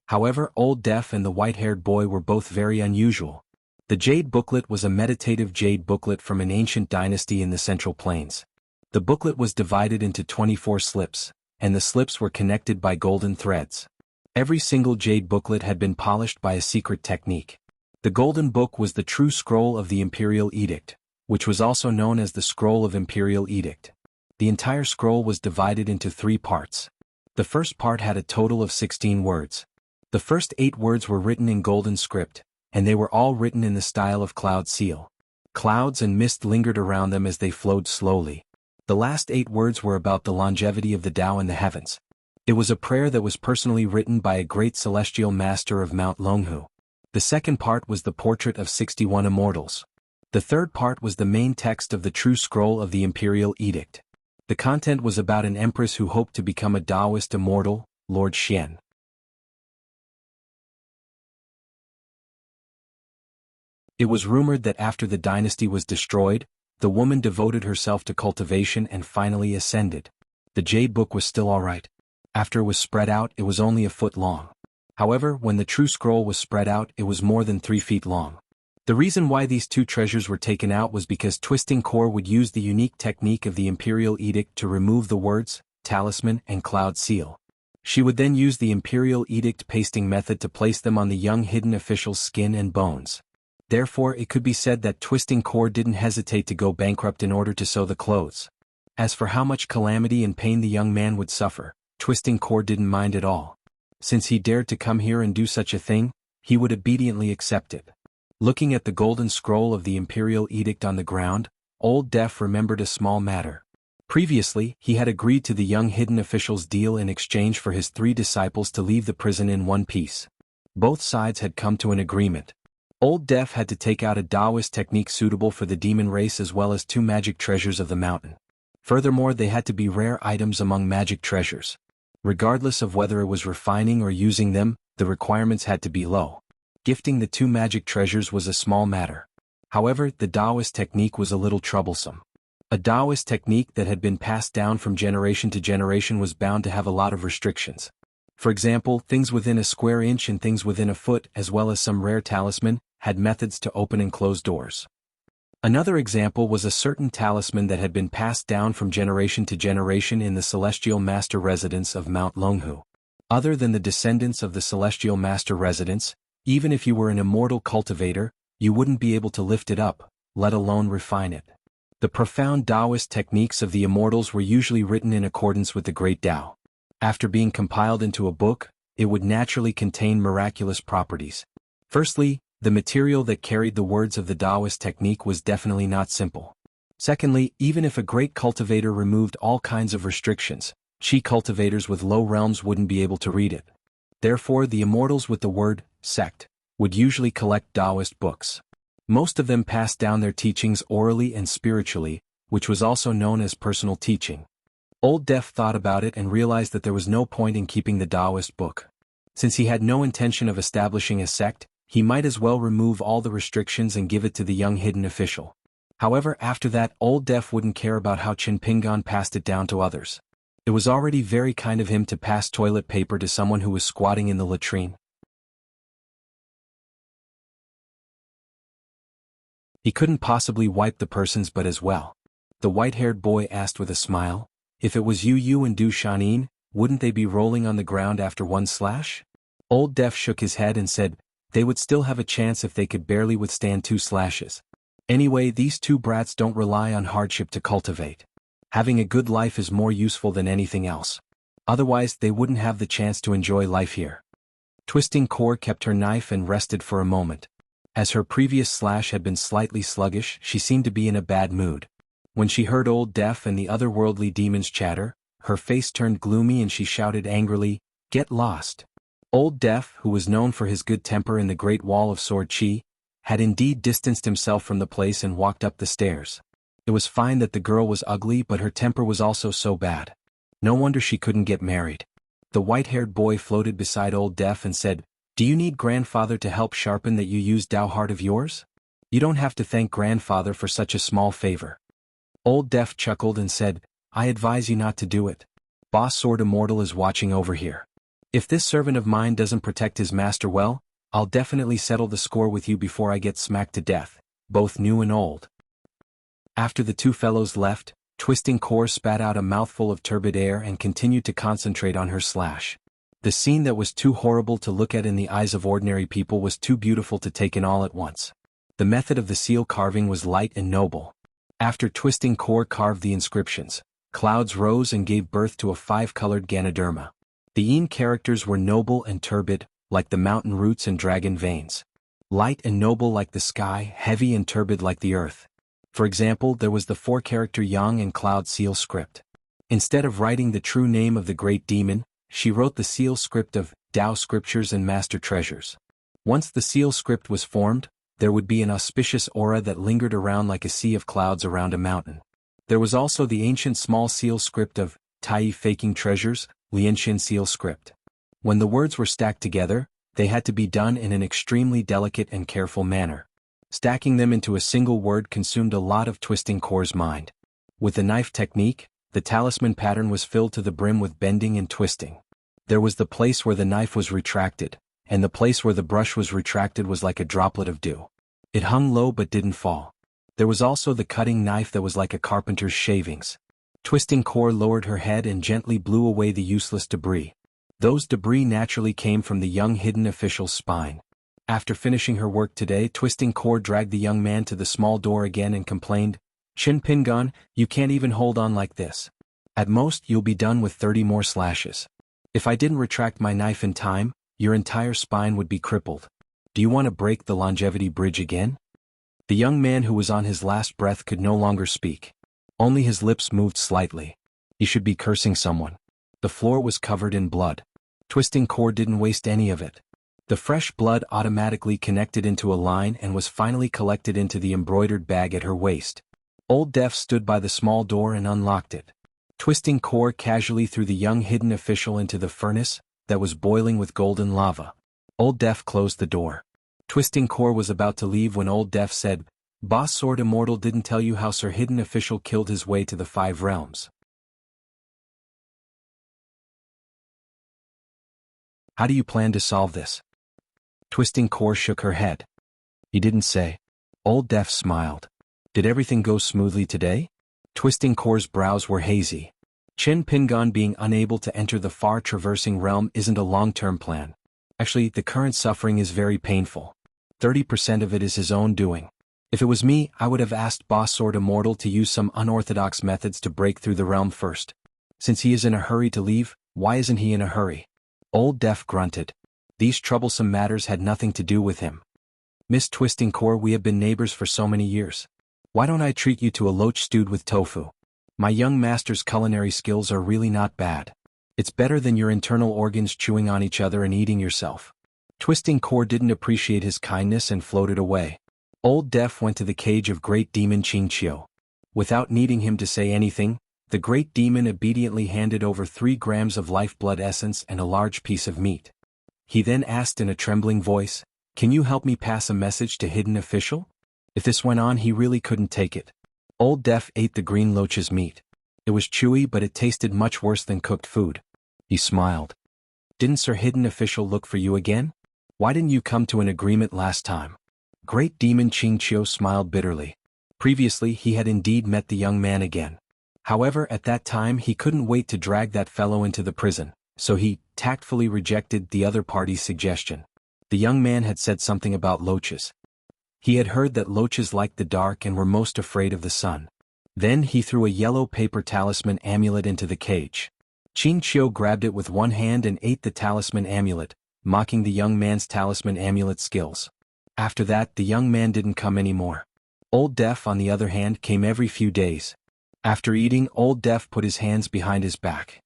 A: However, Old Deaf and the white-haired boy were both very unusual. The jade booklet was a meditative jade booklet from an ancient dynasty in the Central Plains. The booklet was divided into 24 slips, and the slips were connected by golden threads. Every single jade booklet had been polished by a secret technique. The golden book was the true scroll of the Imperial Edict, which was also known as the Scroll of Imperial Edict. The entire scroll was divided into 3 parts. The first part had a total of 16 words. The first 8 words were written in golden script, and they were all written in the style of cloud seal. Clouds and mist lingered around them as they flowed slowly. The last 8 words were about the longevity of the Tao in the heavens. It was a prayer that was personally written by a great celestial master of Mount Longhu. The second part was the portrait of 61 immortals. The third part was the main text of the true scroll of the Imperial Edict. The content was about an empress who hoped to become a Taoist immortal, Lord Xian. It was rumored that after the dynasty was destroyed, the woman devoted herself to cultivation and finally ascended. The jade book was still alright. After it was spread out, it was only a foot long. However, when the true scroll was spread out, it was more than 3 feet long. The reason why these 2 treasures were taken out was because Twisting Core would use the unique technique of the Imperial Edict to remove the words, talisman, and cloud seal. She would then use the Imperial Edict pasting method to place them on the young hidden official's skin and bones. Therefore, it could be said that Twisting Core didn't hesitate to go bankrupt in order to sew the clothes. As for how much calamity and pain the young man would suffer, Twisting Core didn't mind at all. Since he dared to come here and do such a thing, he would obediently accept it. Looking at the golden scroll of the Imperial Edict on the ground, Old Deaf remembered a small matter. Previously, he had agreed to the young hidden official's deal in exchange for his 3 disciples to leave the prison in one piece. Both sides had come to an agreement. Old Deaf had to take out a Taoist technique suitable for the demon race as well as 2 magic treasures of the mountain. Furthermore, they had to be rare items among magic treasures. Regardless of whether it was refining or using them, the requirements had to be low. Gifting the 2 magic treasures was a small matter. However, the Taoist technique was a little troublesome. A Taoist technique that had been passed down from generation to generation was bound to have a lot of restrictions. For example, things within a square inch and things within a foot, as well as some rare talisman, had methods to open and close doors. Another example was a certain talisman that had been passed down from generation to generation in the Celestial Master Residence of Mount Longhu. Other than the descendants of the Celestial Master Residence, even if you were an immortal cultivator, you wouldn't be able to lift it up, let alone refine it. The profound Taoist techniques of the immortals were usually written in accordance with the Great Tao. After being compiled into a book, it would naturally contain miraculous properties. Firstly, the material that carried the words of the Taoist technique was definitely not simple. Secondly, even if a great cultivator removed all kinds of restrictions, Qi cultivators with low realms wouldn't be able to read it. Therefore, the immortals with the word, sect, would usually collect Taoist books. Most of them passed down their teachings orally and spiritually, which was also known as personal teaching. Old Deaf thought about it and realized that there was no point in keeping the Taoist book. Since he had no intention of establishing a sect, he might as well remove all the restrictions and give it to the young hidden official. However, after that, Old Deaf wouldn't care about how Chin Pingon passed it down to others. It was already very kind of him to pass toilet paper to someone who was squatting in the latrine. He couldn't possibly wipe the person's butt as well. The white-haired boy asked with a smile, if it was you and Du Shanin, wouldn't they be rolling on the ground after one slash? Old Deaf shook his head and said, they would still have a chance if they could barely withstand 2 slashes. Anyway, these 2 brats don't rely on hardship to cultivate. Having a good life is more useful than anything else. Otherwise, they wouldn't have the chance to enjoy life here. Twisting Core kept her knife and rested for a moment. As her previous slash had been slightly sluggish, she seemed to be in a bad mood. When she heard Old Deaf and the otherworldly demons chatter, her face turned gloomy and she shouted angrily, "Get lost!" Old Deaf, who was known for his good temper in the Great Wall of Sword Chi, had indeed distanced himself from the place and walked up the stairs. It was fine that the girl was ugly, but her temper was also so bad. No wonder she couldn't get married. The white-haired boy floated beside Old Deaf and said, "Do you need grandfather to help sharpen that you use Tao heart of yours? You don't have to thank grandfather for such a small favor." Old Deaf chuckled and said, "I advise you not to do it. Boss Sword Immortal is watching over here. If this servant of mine doesn't protect his master well, I'll definitely settle the score with you before I get smacked to death, both new and old." After the two fellows left, Twisting Core spat out a mouthful of turbid air and continued to concentrate on her slash. The scene that was too horrible to look at in the eyes of ordinary people was too beautiful to take in all at once. The method of the seal carving was light and noble. After Twisting Core carved the inscriptions, clouds rose and gave birth to a 5-colored Ganoderma. The Yin characters were noble and turbid, like the mountain roots and dragon veins. Light and noble like the sky, heavy and turbid like the earth. For example, there was the 4-character Yang and Cloud seal script. Instead of writing the true name of the great demon, she wrote the seal script of Tao Scriptures and Master Treasures. Once the seal script was formed, there would be an auspicious aura that lingered around like a sea of clouds around a mountain. There was also the ancient small seal script of Tai Faking Treasures, Lianxian seal script. When the words were stacked together, they had to be done in an extremely delicate and careful manner. Stacking them into a single word consumed a lot of Twisting Core's mind. With the knife technique, the talisman pattern was filled to the brim with bending and twisting. There was the place where the knife was retracted, and the place where the brush was retracted was like a droplet of dew. It hung low but didn't fall. There was also the cutting knife that was like a carpenter's shavings. Twisting Core lowered her head and gently blew away the useless debris. Those debris naturally came from the young hidden official's spine. After finishing her work today, Twisting Core dragged the young man to the small door again and complained, "Chin Pingon, you can't even hold on like this. At most, you'll be done with 30 more slashes. If I didn't retract my knife in time, your entire spine would be crippled. Do you want to break the longevity bridge again?" The young man who was on his last breath could no longer speak. Only his lips moved slightly. He should be cursing someone. The floor was covered in blood. Twisting Core didn't waste any of it. The fresh blood automatically connected into a line and was finally collected into the embroidered bag at her waist. Old Deaf stood by the small door and unlocked it. Twisting Core casually threw the young hidden official into the furnace that was boiling with golden lava. Old Deaf closed the door. Twisting Core was about to leave when Old Deaf said, "Boss Sword Immortal didn't tell you how Sir Hidden Official killed his way to the 5 realms. How do you plan to solve this?" Twisting Core shook her head. "He didn't say." Old Deaf smiled. "Did everything go smoothly today?" Twisting Core's brows were hazy. Chin Pingon being unable to enter the far-traversing realm isn't a long-term plan. Actually, the current suffering is very painful. 30% of it is his own doing. If it was me, I would have asked Boss Sword Immortal to use some unorthodox methods to break through the realm first. Since he is in a hurry to leave, why isn't he in a hurry? Old Deaf grunted. These troublesome matters had nothing to do with him. "Miss Twisting Core, we have been neighbors for so many years. Why don't I treat you to a loach stewed with tofu? My young master's culinary skills are really not bad. It's better than your internal organs chewing on each other and eating yourself." Twisting Core didn't appreciate his kindness and floated away. Old Deaf went to the cage of Great Demon Qingqiu. Without needing him to say anything, the Great Demon obediently handed over 3 grams of lifeblood essence and a large piece of meat. He then asked in a trembling voice, "Can you help me pass a message to Hidden Official?" If this went on, he really couldn't take it. Old Deaf ate the green loach's meat. It was chewy, but it tasted much worse than cooked food. He smiled. "Didn't Sir Hidden Official look for you again? Why didn't you come to an agreement last time?" Great Demon Qingqiu smiled bitterly. Previously, he had indeed met the young man again. However, at that time he couldn't wait to drag that fellow into the prison, so he tactfully rejected the other party's suggestion. The young man had said something about loaches. He had heard that loaches liked the dark and were most afraid of the sun. Then he threw a yellow paper talisman amulet into the cage. Qingqiu grabbed it with one hand and ate the talisman amulet, mocking the young man's talisman amulet skills. After that, the young man didn't come anymore. Old Deaf, on the other hand, came every few days. After eating, Old Deaf put his hands behind his back.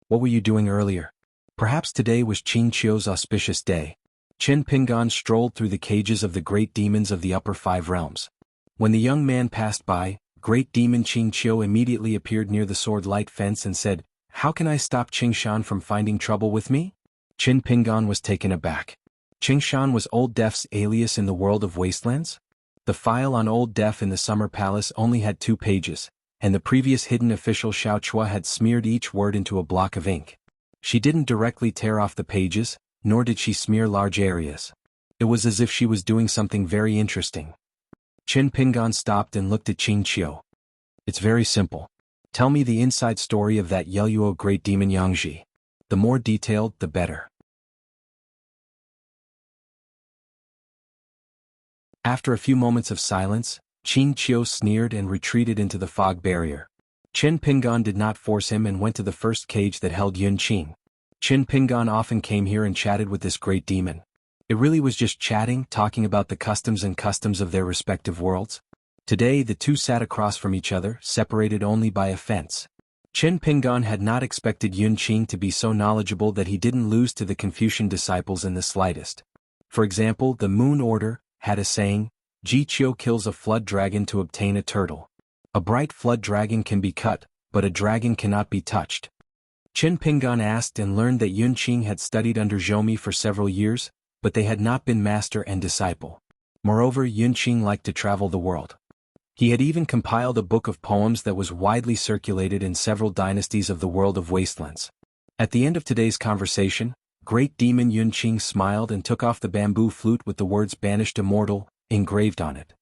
A: "What were you doing earlier?" Perhaps today was Qingqiu's auspicious day. Chin Pingon strolled through the cages of the great demons of the upper 5 realms. When the young man passed by, Great Demon Qingqiu immediately appeared near the sword light fence and said, How can I stop Qingshan from finding trouble with me? Qin Pingan was taken aback. Qingshan was Old Def's alias in the world of Wastelands? The file on Old Def in the Summer Palace only had 2 pages, and the previous hidden official Xiao Chua had smeared each word into a block of ink. She didn't directly tear off the pages, nor did she smear large areas. It was as if she was doing something very interesting. Qin Pingan stopped and looked at Qin Qiu. It's very simple. Tell me the inside story of that Yeluo great demon Yangji. The more detailed, the better. After a few moments of silence, Qin Qiu sneered and retreated into the fog barrier. Qin Pingan did not force him and went to the first cage that held Yun Qing. Qin Pingan often came here and chatted with this great demon. It really was just chatting, talking about the customs of their respective worlds. Today the two sat across from each other, separated only by a fence. Qin Pingan had not expected Yun Qing to be so knowledgeable that he didn't lose to the Confucian disciples in the slightest. For example, the Moon Order had a saying, Ji Qiu kills a flood dragon to obtain a turtle. A bright flood dragon can be cut, but a dragon cannot be touched. Qin Pingan asked and learned that Yun Qing had studied under Zhou for several years, but they had not been master and disciple. Moreover, Yun Qing liked to travel the world. He had even compiled a book of poems that was widely circulated in several dynasties of the world of Wastelands. At the end of today's conversation, Great Demon Yun Qing smiled and took off the bamboo flute with the words Banished Immortal engraved on it.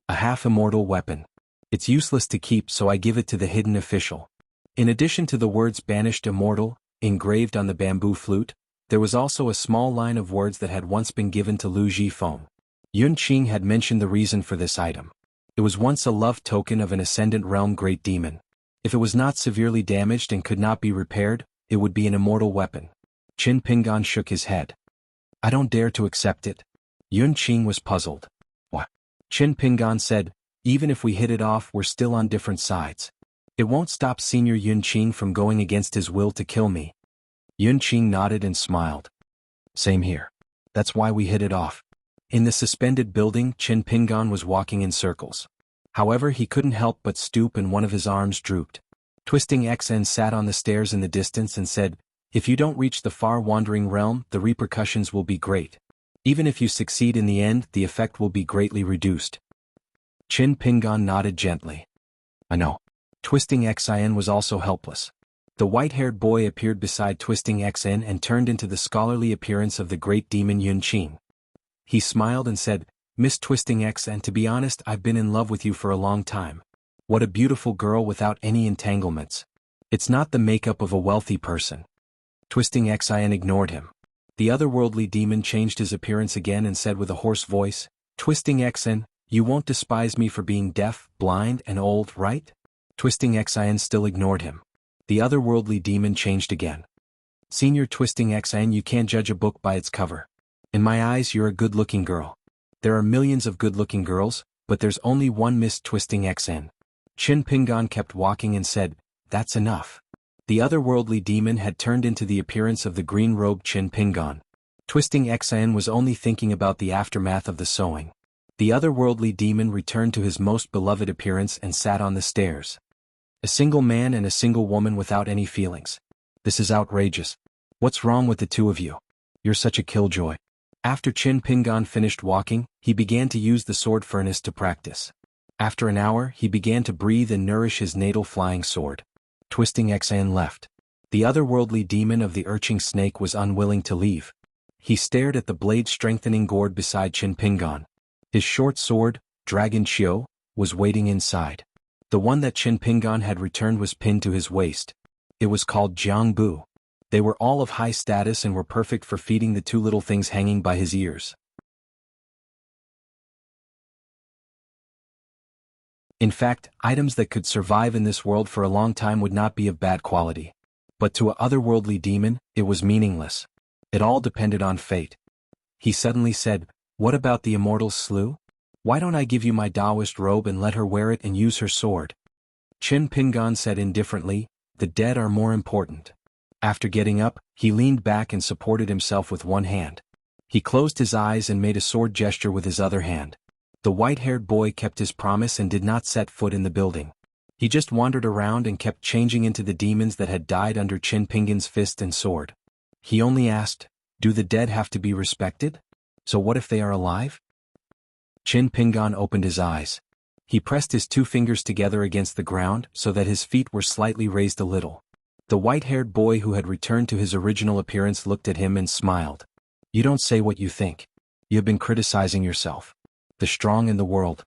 A: A half-immortal weapon. It's useless to keep, so I give it to the hidden official. In addition to the words Banished Immortal engraved on the bamboo flute, there was also a small line of words that had once been given to Lu Jifeng. Yun Qing had mentioned the reason for this item. It was once a love token of an Ascendant Realm Great Demon. If it was not severely damaged and could not be repaired, it would be an immortal weapon. Qin Pingan shook his head. I don't dare to accept it. Yun Qing was puzzled. What? Qin Pingan said, even if we hit it off, we're still on different sides. It won't stop Senior Yun Qing from going against his will to kill me. Yun Qing nodded and smiled. Same here. That's why we hit it off. In the suspended building, Qin Pingan was walking in circles. However, he couldn't help but stoop and one of his arms drooped. Twisting XN sat on the stairs in the distance and said, if you don't reach the far wandering realm, the repercussions will be great. Even if you succeed in the end, the effect will be greatly reduced. Qin Pingan nodded gently. I know. Twisting XIN was also helpless. The white-haired boy appeared beside Twisting XN and turned into the scholarly appearance of the great demon Yun Qing. He smiled and said, Miss Twisting XN, to be honest, I've been in love with you for a long time. What a beautiful girl without any entanglements. It's not the makeup of a wealthy person. Twisting XIN ignored him. The otherworldly demon changed his appearance again and said with a hoarse voice, Twisting XN, you won't despise me for being deaf, blind, and old, right? Twisting XIN still ignored him. The otherworldly demon changed again. Senior Twisting XIN, you can't judge a book by its cover. In my eyes, you're a good-looking girl. There are millions of good-looking girls, but there's only one Miss Twisting XN. Qin Pingan kept walking and said, that's enough. The otherworldly demon had turned into the appearance of the green-robed Qin Pingan. Twisting XN was only thinking about the aftermath of the sowing. The otherworldly demon returned to his most beloved appearance and sat on the stairs. A single man and a single woman without any feelings. This is outrageous. What's wrong with the two of you? You're such a killjoy. After Qin Pingan finished walking, he began to use the sword furnace to practice. After an hour, he began to breathe and nourish his natal flying sword. Twisting XN left. The otherworldly demon of the urching snake was unwilling to leave. He stared at the blade-strengthening gourd beside Qin Pingan. His short sword, Dragon Qiu, was waiting inside. The one that Qin Pingan had returned was pinned to his waist. It was called Jiangbu. They were all of high status and were perfect for feeding the two little things hanging by his ears. In fact, items that could survive in this world for a long time would not be of bad quality. But to an otherworldly demon, it was meaningless. It all depended on fate. He suddenly said, what about the immortal slew? Why don't I give you my Taoist robe and let her wear it and use her sword? Qin Pingan said indifferently, the dead are more important. After getting up, he leaned back and supported himself with one hand. He closed his eyes and made a sword gesture with his other hand. The white-haired boy kept his promise and did not set foot in the building. He just wandered around and kept changing into the demons that had died under Qin Pingan's fist and sword. He only asked, "Do the dead have to be respected? So what if they are alive?" Qin Pingan opened his eyes. He pressed his two fingers together against the ground so that his feet were slightly raised a little. The white-haired boy who had returned to his original appearance looked at him and smiled. "You don't say what you think. You have been criticizing yourself. The strong in the world."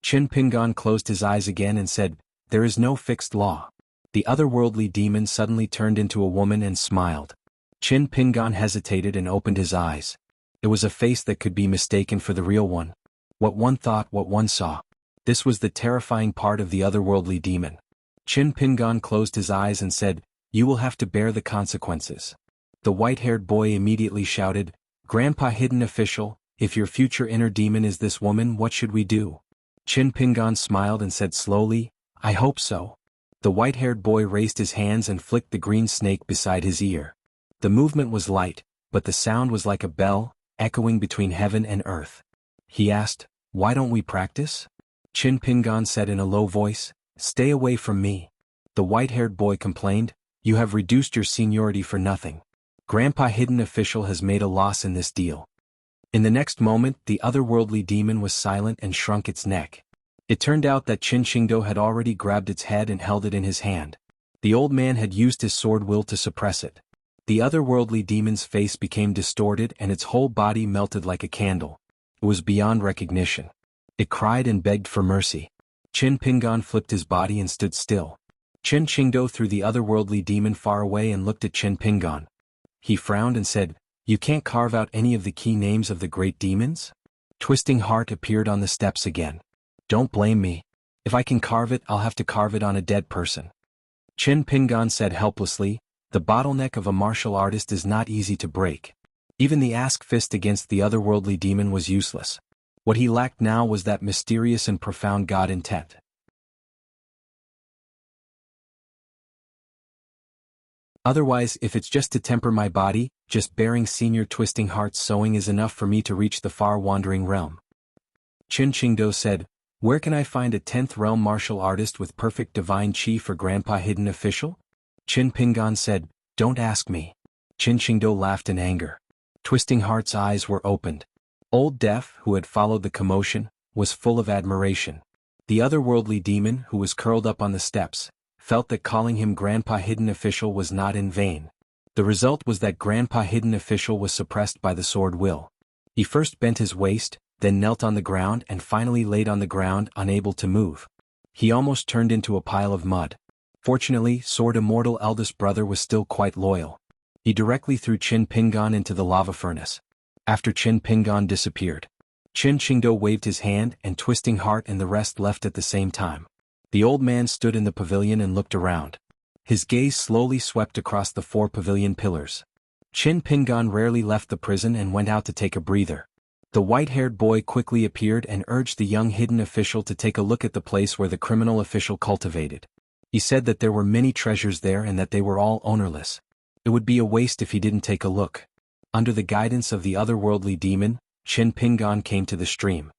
A: Qin Pingan closed his eyes again and said, "There is no fixed law." The otherworldly demon suddenly turned into a woman and smiled. Qin Pingan hesitated and opened his eyes. It was a face that could be mistaken for the real one. What one thought, what one saw. This was the terrifying part of the otherworldly demon. Qin Pingan closed his eyes and said, "You will have to bear the consequences." The white-haired boy immediately shouted, "Grandpa Hidden Official, if your future inner demon is this woman, what should we do?" Qin Pingan smiled and said slowly, "I hope so." The white-haired boy raised his hands and flicked the green snake beside his ear. The movement was light, but the sound was like a bell, echoing between heaven and earth. He asked, "Why don't we practice?" Qin Pingan said in a low voice, "Stay away from me." The white-haired boy complained, "You have reduced your seniority for nothing. Grandpa Hidden Official has made a loss in this deal." In the next moment, the otherworldly demon was silent and shrunk its neck. It turned out that Qin Qingdo had already grabbed its head and held it in his hand. The old man had used his sword will to suppress it. The otherworldly demon's face became distorted and its whole body melted like a candle. It was beyond recognition. It cried and begged for mercy. Qin Pingan flipped his body and stood still. Qin Qingdo threw the otherworldly demon far away and looked at Qin Pingan. He frowned and said, "You can't carve out any of the key names of the great demons?" Twisting Heart appeared on the steps again. "Don't blame me. If I can carve it, I'll have to carve it on a dead person." Qin Pingan said helplessly, "The bottleneck of a martial artist is not easy to break." Even the ask fist against the otherworldly demon was useless. What he lacked now was that mysterious and profound God intent. Otherwise, if it's just to temper my body, just bearing Senior Twisting Heart's sewing is enough for me to reach the far wandering realm. Qin Qingdo said, "Where can I find a 10th realm martial artist with perfect divine chi for Grandpa Hidden Official?" Qin Pingan said, "Don't ask me." Qin Qingdo laughed in anger. Twisting Heart's eyes were opened. Old Deaf, who had followed the commotion, was full of admiration. The otherworldly demon, who was curled up on the steps, felt that calling him Grandpa Hidden Official was not in vain. The result was that Grandpa Hidden Official was suppressed by the sword will. He first bent his waist, then knelt on the ground and finally laid on the ground unable to move. He almost turned into a pile of mud. Fortunately, Sword Immortal eldest brother was still quite loyal. He directly threw Qin Pingan into the lava furnace. After Qin Pingan disappeared, Qin Qingdo waved his hand and Twisting Heart and the rest left at the same time. The old man stood in the pavilion and looked around. His gaze slowly swept across the 4 pavilion pillars. Qin Pingan rarely left the prison and went out to take a breather. The white-haired boy quickly appeared and urged the young hidden official to take a look at the place where the criminal official cultivated. He said that there were many treasures there and that they were all ownerless. It would be a waste if he didn't take a look. Under the guidance of the otherworldly demon, Qin Pingan came to the stream.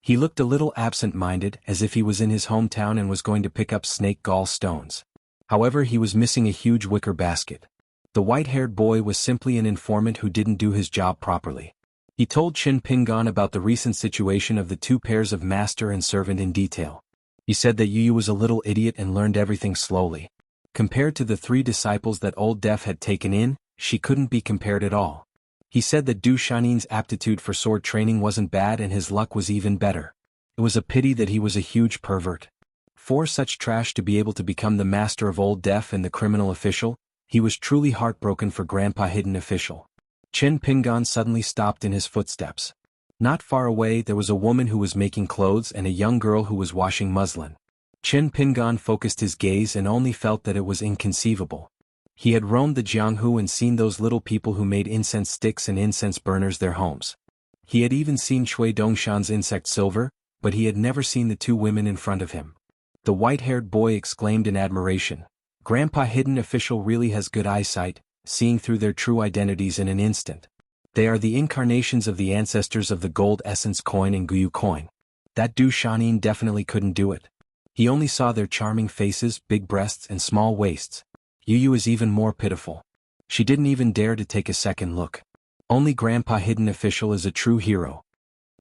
A: He looked a little absent-minded, as if he was in his hometown and was going to pick up snake gall stones. However, he was missing a huge wicker basket. The white-haired boy was simply an informant who didn't do his job properly. He told Qin Pingan about the recent situation of the 2 pairs of master and servant in detail. He said that Yu was a little idiot and learned everything slowly. Compared to the 3 disciples that Old Deaf had taken in, she couldn't be compared at all. He said that Du Shanin's aptitude for sword training wasn't bad and his luck was even better. It was a pity that he was a huge pervert. For such trash to be able to become the master of Old Deaf and the criminal official, he was truly heartbroken for Grandpa Hidden Official. Qin Pingan suddenly stopped in his footsteps. Not far away there was a woman who was making clothes and a young girl who was washing muslin. Qin Pingan focused his gaze and only felt that it was inconceivable. He had roamed the Jianghu and seen those little people who made incense sticks and incense burners their homes. He had even seen Shui Dongshan's insect silver, but he had never seen the 2 women in front of him. The white-haired boy exclaimed in admiration, "Grandpa Hidden Official really has good eyesight, seeing through their true identities in an instant. They are the incarnations of the ancestors of the gold essence coin and Guyu coin. That Du Shanin definitely couldn't do it." He only saw their charming faces, big breasts and small waists. Yu is even more pitiful. She didn't even dare to take a second look. Only Grandpa Hidden Official is a true hero.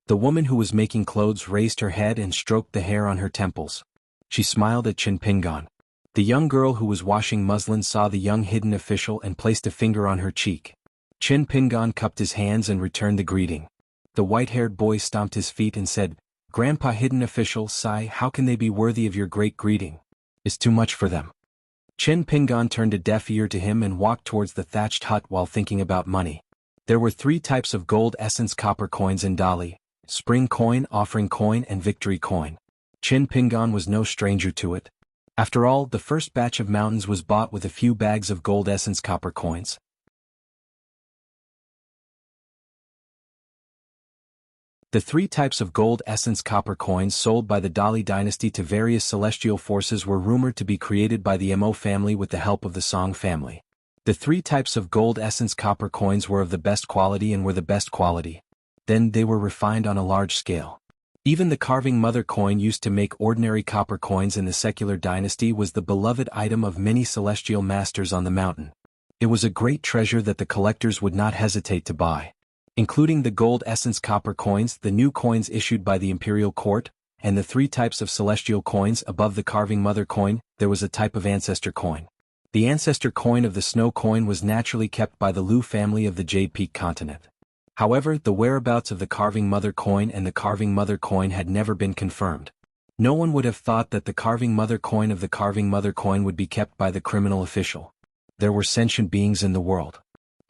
A: The woman who was making clothes raised her head and stroked the hair on her temples. She smiled at Chin Pingan. The young girl who was washing muslin saw the young Hidden Official and placed a finger on her cheek. Chin Pingan cupped his hands and returned the greeting. The white-haired boy stomped his feet and said, "Grandpa Hidden Official, sigh, how can they be worthy of your great greeting? It's too much for them." Chin Pingan turned a deaf ear to him and walked towards the thatched hut while thinking about money. There were 3 types of gold essence copper coins in Dali: spring coin, offering coin and victory coin. Chin Pingan was no stranger to it. After all, the first batch of mountains was bought with a few bags of gold essence copper coins. The 3 types of gold essence copper coins sold by the Dali dynasty to various celestial forces were rumored to be created by the Mo family with the help of the Song family. The 3 types of gold essence copper coins were of the best quality and were the best quality. Then they were refined on a large scale. Even the carving mother coin used to make ordinary copper coins in the secular dynasty was the beloved item of many celestial masters on the mountain. It was a great treasure that the collectors would not hesitate to buy. Including the gold essence copper coins, the new coins issued by the imperial court, and the 3 types of celestial coins above the carving mother coin, there was a type of ancestor coin. The ancestor coin of the snow coin was naturally kept by the Lu family of the Jade Peak continent. However, the whereabouts of the carving mother coin and the carving mother coin had never been confirmed. No one would have thought that the carving mother coin of the carving mother coin would be kept by the criminal official. There were sentient beings in the world.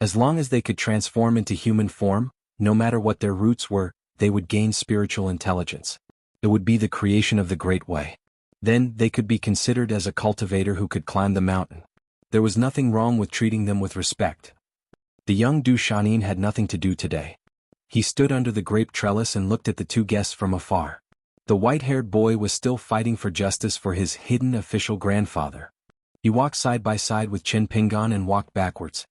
A: As long as they could transform into human form, no matter what their roots were, they would gain spiritual intelligence. It would be the creation of the Great Way. Then, they could be considered as a cultivator who could climb the mountain. There was nothing wrong with treating them with respect. The young Du Shanin had nothing to do today. He stood under the grape trellis and looked at the 2 guests from afar. The white-haired boy was still fighting for justice for his hidden official grandfather. He walked side by side with Chin Pingan and walked backwards.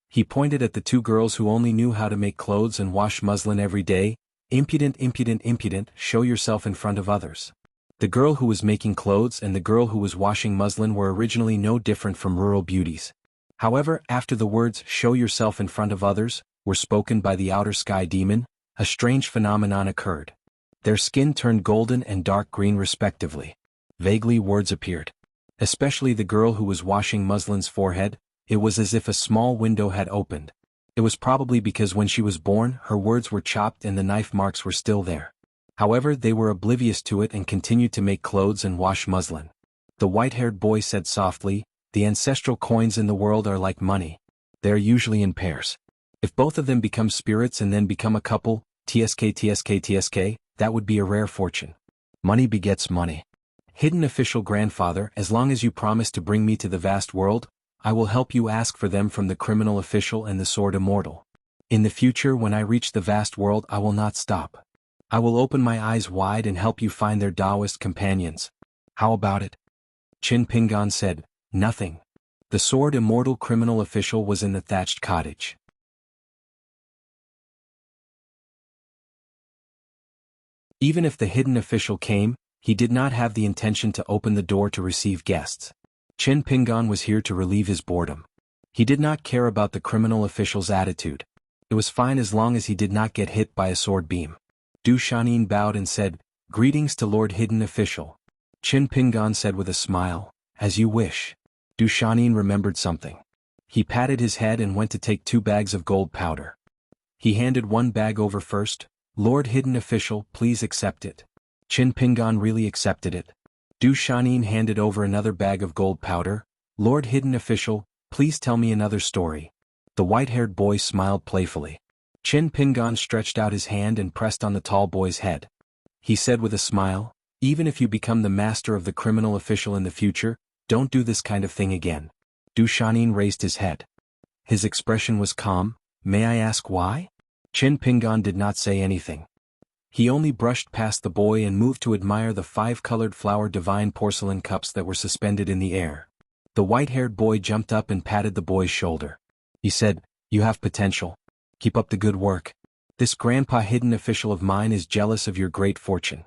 A: He pointed at the 2 girls who only knew how to make clothes and wash muslin every day. "Impudent, impudent, impudent, show yourself in front of others." The girl who was making clothes and the girl who was washing muslin were originally no different from rural beauties. However, after the words "show yourself in front of others" were spoken by the outer sky demon, a strange phenomenon occurred. Their skin turned golden and dark green respectively. Vaguely words appeared. Especially the girl who was washing muslin's forehead. It was as if a small window had opened. It was probably because when she was born, her words were chopped and the knife marks were still there. However, they were oblivious to it and continued to make clothes and wash muslin. The white-haired boy said softly, "The ancestral coins in the world are like money. They are usually in pairs. If both of them become spirits and then become a couple, TSK, that would be a rare fortune. Money begets money. Hidden official grandfather, as long as you promise to bring me to the vast world, I will help you ask for them from the criminal official and the sword immortal. In the future, when I reach the vast world, I will not stop. I will open my eyes wide and help you find their Taoist companions. How about it?" Chin Pingan said, "Nothing." The sword immortal criminal official was in the thatched cottage. Even if the hidden official came, he did not have the intention to open the door to receive guests. Chin Pingan was here to relieve his boredom. He did not care about the criminal official's attitude. It was fine as long as he did not get hit by a sword beam. Du Shanin bowed and said, "Greetings to Lord Hidden Official." Chin Pingan said with a smile, "As you wish." Du Shanin remembered something. He patted his head and went to take 2 bags of gold powder. He handed 1 bag over first. "Lord Hidden Official, please accept it." Chin Pingan really accepted it. Du Shanin handed over another bag of gold powder. "Lord Hidden Official, please tell me another story." The white-haired boy smiled playfully. Chin Pingan stretched out his hand and pressed on the tall boy's head. He said with a smile, "Even if you become the master of the criminal official in the future, don't do this kind of thing again." Du Shanin raised his head. His expression was calm. "May I ask why?" Chin Pingan did not say anything. He only brushed past the boy and moved to admire the 5-colored flower divine porcelain cups that were suspended in the air. The white-haired boy jumped up and patted the boy's shoulder. He said, "You have potential. Keep up the good work. This grandpa hidden official of mine is jealous of your great fortune."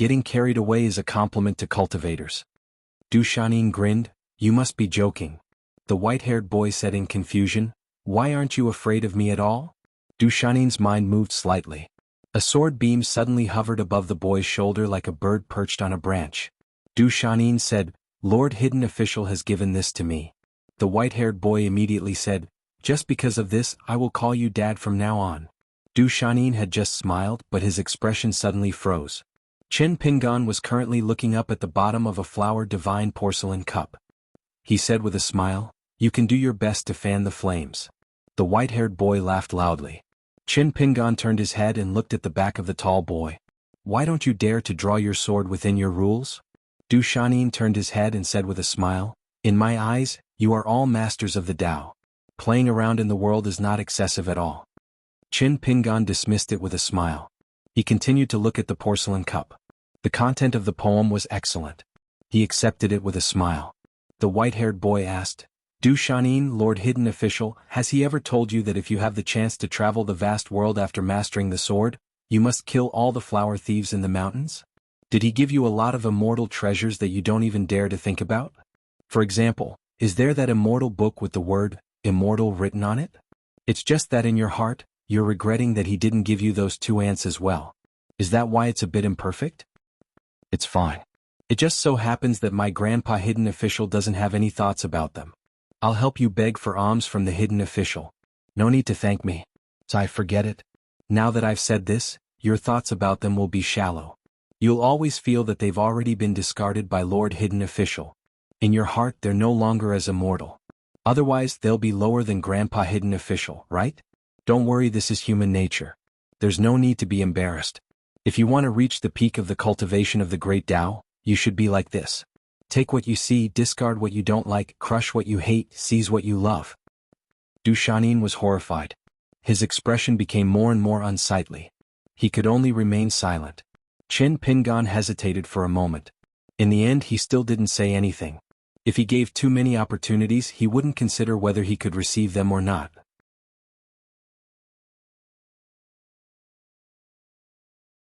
A: Getting carried away is a compliment to cultivators. Du Shanin grinned. You must be joking. The white-haired boy said in confusion, Why aren't you afraid of me at all? Du Shanin's mind moved slightly. A sword beam suddenly hovered above the boy's shoulder like a bird perched on a branch. Du Shanin said, Lord Hidden Official has given this to me. The white-haired boy immediately said, Just because of this, I will call you Dad from now on. Du Shanin had just smiled, but his expression suddenly froze. Chen Pingan was currently looking up at the bottom of a flower divine porcelain cup. He said with a smile, You can do your best to fan the flames. The white-haired boy laughed loudly. Chen Pingan turned his head and looked at the back of the tall boy. Why don't you dare to draw your sword within your rules? Du Shanin turned his head and said with a smile, In my eyes, you are all masters of the Tao. Playing around in the world is not excessive at all. Chen Pingan dismissed it with a smile. He continued to look at the porcelain cup. The content of the poem was excellent. He accepted it with a smile. The white-haired boy asked, Du Shanin, Lord Hidden Official, has he ever told you that if you have the chance to travel the vast world after mastering the sword, you must kill all the flower thieves in the mountains? Did he give you a lot of immortal treasures that you don't even dare to think about? For example, is there that immortal book with the word, immortal written on it? It's just that in your heart, you're regretting that he didn't give you those 2 ants as well. Is that why it's a bit imperfect? It's fine. It just so happens that my grandpa Hidden Official doesn't have any thoughts about them. I'll help you beg for alms from the Hidden Official. No need to thank me. I forget it. Now that I've said this, your thoughts about them will be shallow. You'll always feel that they've already been discarded by Lord Hidden Official. In your heart they're no longer as immortal. Otherwise they'll be lower than Grandpa Hidden Official, right? Don't worry, this is human nature. There's no need to be embarrassed. If you want to reach the peak of the cultivation of the Great Tao, you should be like this. Take what you see, discard what you don't like, crush what you hate, seize what you love. Du Shanin was horrified. His expression became more and more unsightly. He could only remain silent. Chen Pingan hesitated for a moment. In the end he still didn't say anything. If he gave too many opportunities he wouldn't consider whether he could receive them or not.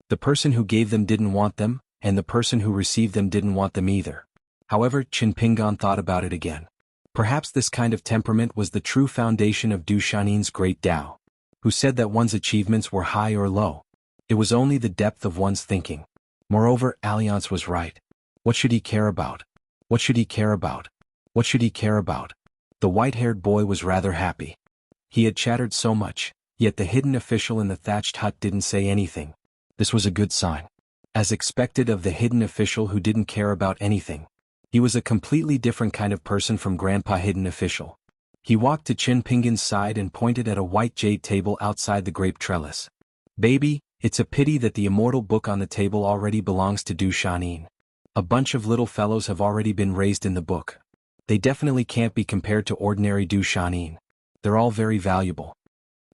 A: The person who gave them didn't want them, and the person who received them didn't want them either. However, Chen Pingan thought about it again. Perhaps this kind of temperament was the true foundation of Du Shanin's great Tao. Who said that one's achievements were high or low? It was only the depth of one's thinking. Moreover, Alliance was right. What should he care about? What should he care about? What should he care about? The white-haired boy was rather happy. He had chattered so much, yet the Hidden Official in the thatched hut didn't say anything. This was a good sign. As expected of the Hidden Official who didn't care about anything. He was a completely different kind of person from Grandpa Hidden Official. He walked to Chen Pingan's side and pointed at a white jade table outside the grape trellis. Baby, it's a pity that the immortal book on the table already belongs to Du Shanin. A bunch of little fellows have already been raised in the book. They definitely can't be compared to ordinary Du Shanin. They're all very valuable.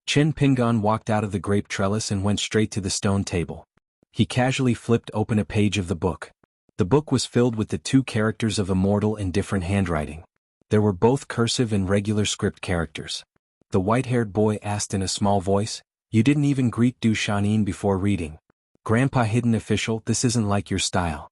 A: Chen Pingan walked out of the grape trellis and went straight to the stone table. He casually flipped open a page of the book. The book was filled with the 2 characters of immortal in different handwriting. There were both cursive and regular script characters. The white-haired boy asked in a small voice, You didn't even greet Du Shanin before reading. Grandpa Hidden Official, this isn't like your style.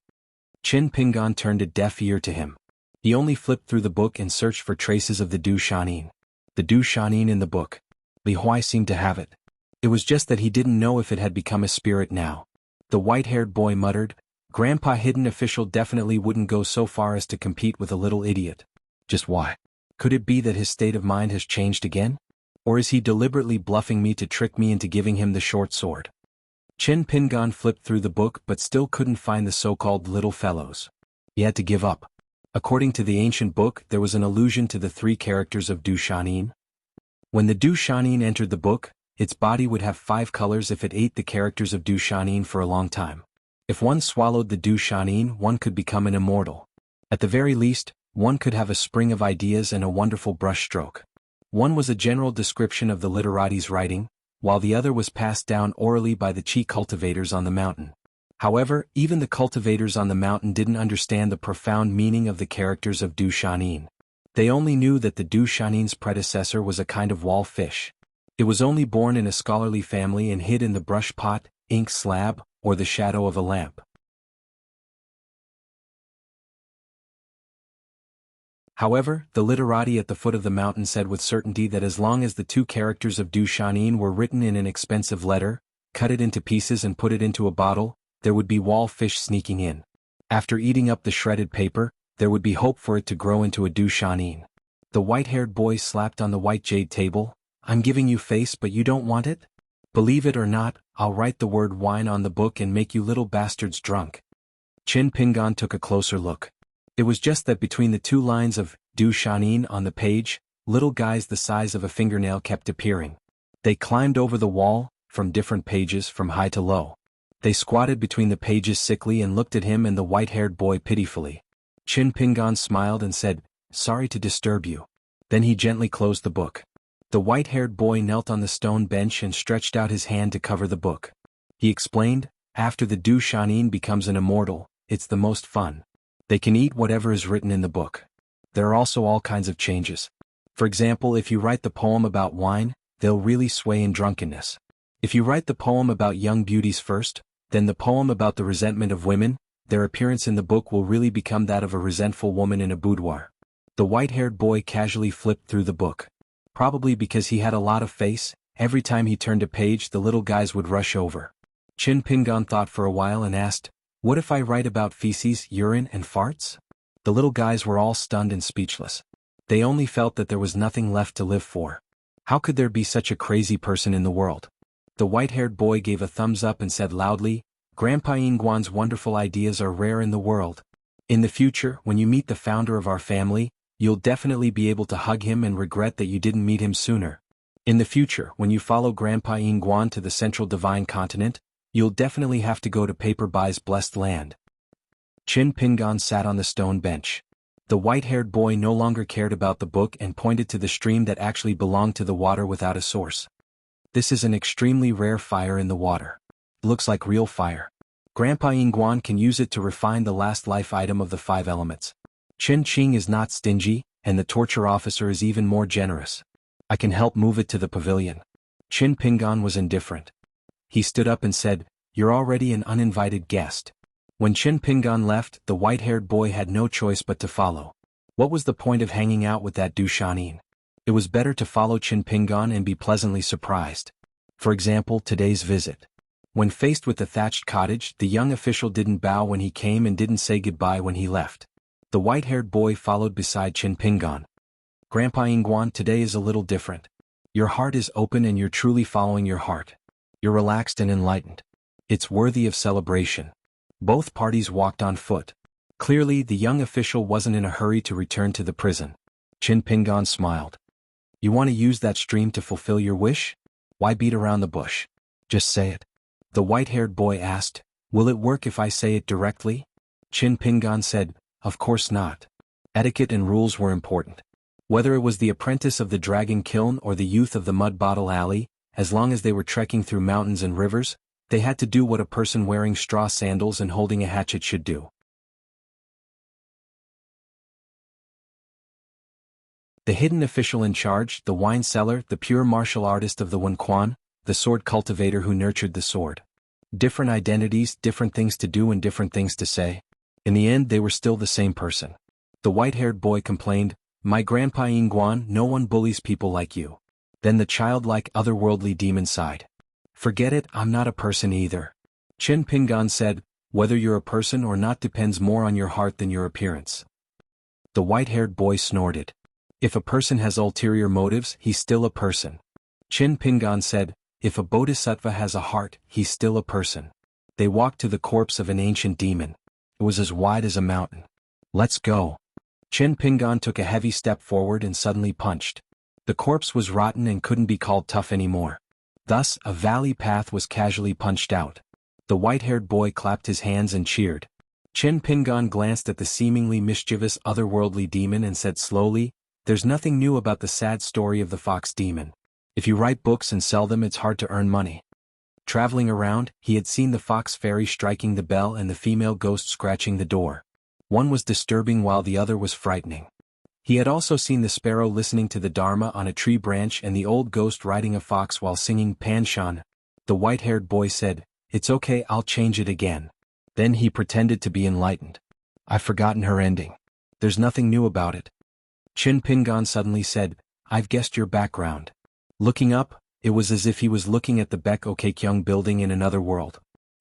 A: Chen Pingan turned a deaf ear to him. He only flipped through the book and searched for traces of the Du Shanin. The Du Shanin in the book. Li Huai seemed to have it. It was just that he didn't know if it had become a spirit now. The white-haired boy muttered, Grandpa Hidden Official definitely wouldn't go so far as to compete with a little idiot. Just why? Could it be that his state of mind has changed again? Or is he deliberately bluffing me to trick me into giving him the short sword? Chen Pingan flipped through the book but still couldn't find the so-called little fellows. He had to give up. According to the ancient book, there was an allusion to the 3 characters of Du Shanin. When the Du Shanin entered the book, its body would have 5 colors if it ate the characters of Du Shanin for a long time. If one swallowed the Du Shanin, one could become an immortal. At the very least, one could have a spring of ideas and a wonderful brushstroke. One was a general description of the literati's writing, while the other was passed down orally by the Qi cultivators on the mountain. However, even the cultivators on the mountain didn't understand the profound meaning of the characters of Du Shanin. They only knew that the Du Shanin's predecessor was a kind of wall fish. It was only born in a scholarly family and hid in the brush pot, ink slab, or the shadow of a lamp. However, the literati at the foot of the mountain said with certainty that as long as the two characters of Du Shanin were written in an expensive letter, cut it into pieces and put it into a bottle, there would be wall fish sneaking in. After eating up the shredded paper, there would be hope for it to grow into a Du Shanin. The white-haired boy slapped on the white jade table. I'm giving you face but you don't want it? Believe it or not, I'll write the word wine on the book and make you little bastards drunk. Chin Pingan took a closer look. It was just that between the two lines of Du Shanin on the page, little guys the size of a fingernail kept appearing. They climbed over the wall, from different pages from high to low. They squatted between the pages sickly and looked at him and the white-haired boy pitifully. Chin Pingan smiled and said, "Sorry to disturb you." Then he gently closed the book. The white-haired boy knelt on the stone bench and stretched out his hand to cover the book. He explained, "After the Du Shanin becomes an immortal, it's the most fun. They can eat whatever is written in the book. There are also all kinds of changes. For example, if you write the poem about wine, they'll really sway in drunkenness. If you write the poem about young beauties first, then the poem about the resentment of women, their appearance in the book will really become that of a resentful woman in a boudoir." The white-haired boy casually flipped through the book. Probably because he had a lot of face, every time he turned a page the little guys would rush over. Chin Pingan thought for a while and asked, "What if I write about feces, urine and farts?" The little guys were all stunned and speechless. They only felt that there was nothing left to live for. How could there be such a crazy person in the world? The white-haired boy gave a thumbs up and said loudly, "Grandpa Yingguan's wonderful ideas are rare in the world. In the future, when you meet the founder of our family, you'll definitely be able to hug him and regret that you didn't meet him sooner. In the future, when you follow Grandpa Yingguan to the central divine continent, you'll definitely have to go to Paper Bai's blessed land." Chin Pingan sat on the stone bench. The white-haired boy no longer cared about the book and pointed to the stream that actually belonged to the water without a source. "This is an extremely rare fire in the water. Looks like real fire. Grandpa Yingguan can use it to refine the last life item of the 5 elements. Chin Ching is not stingy, and the torture officer is even more generous. I can help move it to the pavilion." Chin Pingan was indifferent. He stood up and said, "You're already an uninvited guest." When Chin Pingan left, the white-haired boy had no choice but to follow. What was the point of hanging out with that Du Shanin? It was better to follow Chin Pingan and be pleasantly surprised. For example, today's visit. When faced with the thatched cottage, the young official didn't bow when he came and didn't say goodbye when he left. The white-haired boy followed beside Chin Pingan. "Grandpa Yingguan, today is a little different. Your heart is open and you're truly following your heart. You're relaxed and enlightened. It's worthy of celebration." Both parties walked on foot. Clearly, the young official wasn't in a hurry to return to the prison. Chin Pingan smiled. "You want to use that stream to fulfill your wish? Why beat around the bush? Just say it." The white-haired boy asked, "Will it work if I say it directly?" Chin Pingan said, "Of course not." Etiquette and rules were important. Whether it was the apprentice of the dragon kiln or the youth of the mud bottle alley, as long as they were trekking through mountains and rivers, they had to do what a person wearing straw sandals and holding a hatchet should do. The hidden official in charge, the wine seller, the pure martial artist of the Wenquan, the sword cultivator who nurtured the sword. Different identities, different things to do and different things to say. In the end they were still the same person. The white-haired boy complained, "My Grandpa Yingguan, no one bullies people like you." Then the childlike, otherworldly demon sighed. "Forget it, I'm not a person either." Chin Pingan said, "Whether you're a person or not depends more on your heart than your appearance." The white-haired boy snorted. "If a person has ulterior motives, he's still a person." Chin Pingan said, "If a bodhisattva has a heart, he's still a person." They walked to the corpse of an ancient demon. It was as wide as a mountain. "Let's go." Chin Pingan took a heavy step forward and suddenly punched. The corpse was rotten and couldn't be called tough anymore. Thus, a valley path was casually punched out. The white-haired boy clapped his hands and cheered. Chin Pingan glanced at the seemingly mischievous otherworldly demon and said slowly, "There's nothing new about the sad story of the fox demon. If you write books and sell them, it's hard to earn money." Traveling around, he had seen the fox fairy striking the bell and the female ghost scratching the door. One was disturbing while the other was frightening. He had also seen the sparrow listening to the Dharma on a tree branch and the old ghost riding a fox while singing Panshan. The white-haired boy said, "It's okay, I'll change it again." Then he pretended to be enlightened. "I've forgotten her ending. There's nothing new about it." Chin Pingon suddenly said, "I've guessed your background." Looking up, it was as if he was looking at the Baek-ok-kyung building in another world.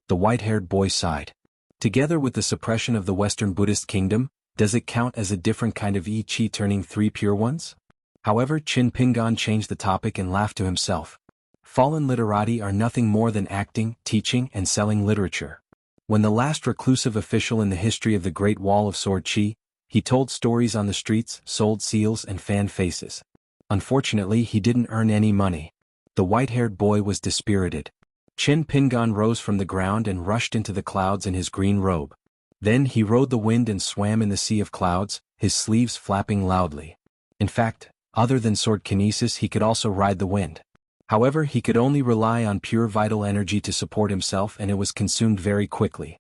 A: The white-haired boy sighed. Together with the suppression of the Western Buddhist kingdom, does it count as a different kind of Yi-Chi turning 3 pure ones? However, Chin Pingon changed the topic and laughed to himself. Fallen literati are nothing more than acting, teaching, and selling literature. When the last reclusive official in the history of the Great Wall of Sword Chi, he told stories on the streets, sold seals and fanned faces. Unfortunately, he didn't earn any money. The white-haired boy was dispirited. Chin Pingon rose from the ground and rushed into the clouds in his green robe. Then he rode the wind and swam in the sea of clouds, his sleeves flapping loudly. In fact, other than sword kinesis, he could also ride the wind. However, he could only rely on pure vital energy to support himself, and it was consumed very quickly.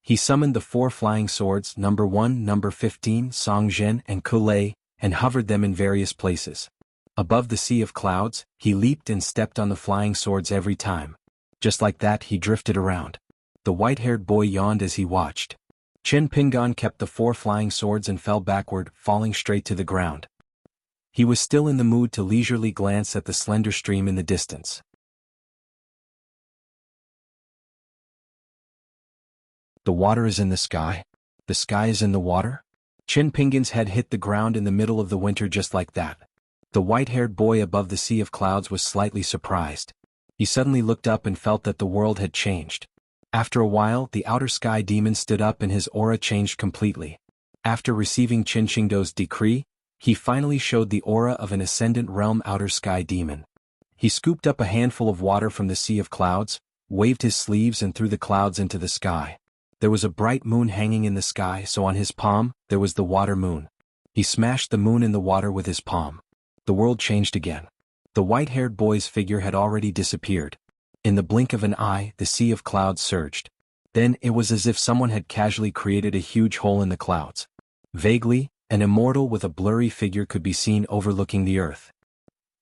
A: He summoned the 4 flying swords, number 1, number 15, Songzhen and Kulei, and hovered them in various places. Above the sea of clouds, he leaped and stepped on the flying swords every time. Just like that, he drifted around. The white-haired boy yawned as he watched. Chin Pingon kept the 4 flying swords and fell backward, falling straight to the ground. He was still in the mood to leisurely glance at the slender stream in the distance. The water is in the sky. The sky is in the water? Chin Pingon's head hit the ground in the middle of the winter just like that. The white-haired boy above the sea of clouds was slightly surprised. He suddenly looked up and felt that the world had changed. After a while, the outer sky demon stood up and his aura changed completely. After receiving Qin Shingdo's decree, he finally showed the aura of an ascendant realm outer sky demon. He scooped up a handful of water from the sea of clouds, waved his sleeves and threw the clouds into the sky. There was a bright moon hanging in the sky, so on his palm, there was the water moon. He smashed the moon in the water with his palm. The world changed again. The white-haired boy's figure had already disappeared. In the blink of an eye, the sea of clouds surged. Then it was as if someone had casually created a huge hole in the clouds. Vaguely, an immortal with a blurry figure could be seen overlooking the earth.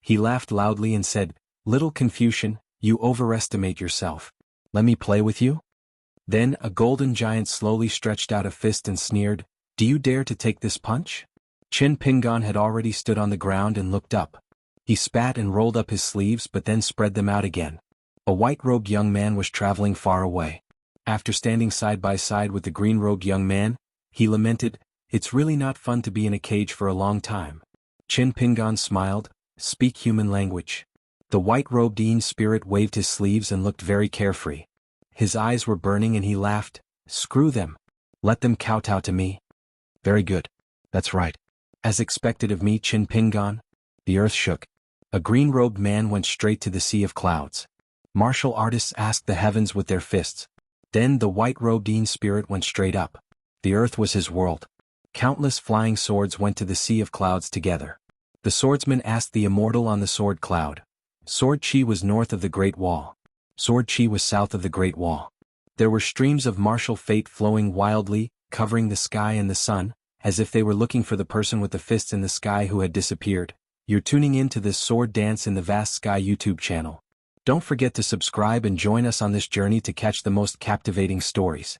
A: He laughed loudly and said, "Little Confucian, you overestimate yourself. Let me play with you?" Then a golden giant slowly stretched out a fist and sneered, "Do you dare to take this punch?" Chin Pingon had already stood on the ground and looked up. He spat and rolled up his sleeves but then spread them out again. A white-robed young man was traveling far away. After standing side by side with the green-robed young man, he lamented, "It's really not fun to be in a cage for a long time." Chin Pingon smiled, "Speak human language." The white-robed Yin spirit waved his sleeves and looked very carefree. His eyes were burning and he laughed, "Screw them. Let them kowtow to me." "Very good. That's right. As expected of me, Chin Pingon." The earth shook. A green-robed man went straight to the sea of clouds. Martial artists asked the heavens with their fists. Then the white-robed Yin spirit went straight up. The earth was his world. Countless flying swords went to the sea of clouds together. The swordsman asked the immortal on the sword cloud. Sword Chi was north of the Great Wall. Sword Chi was south of the Great Wall. There were streams of martial fate flowing wildly, covering the sky and the sun, as if they were looking for the person with the fists in the sky who had disappeared. You're tuning in to this sword dance in the Vast Sky YouTube channel. Don't forget to subscribe and join us on this journey to catch the most captivating stories.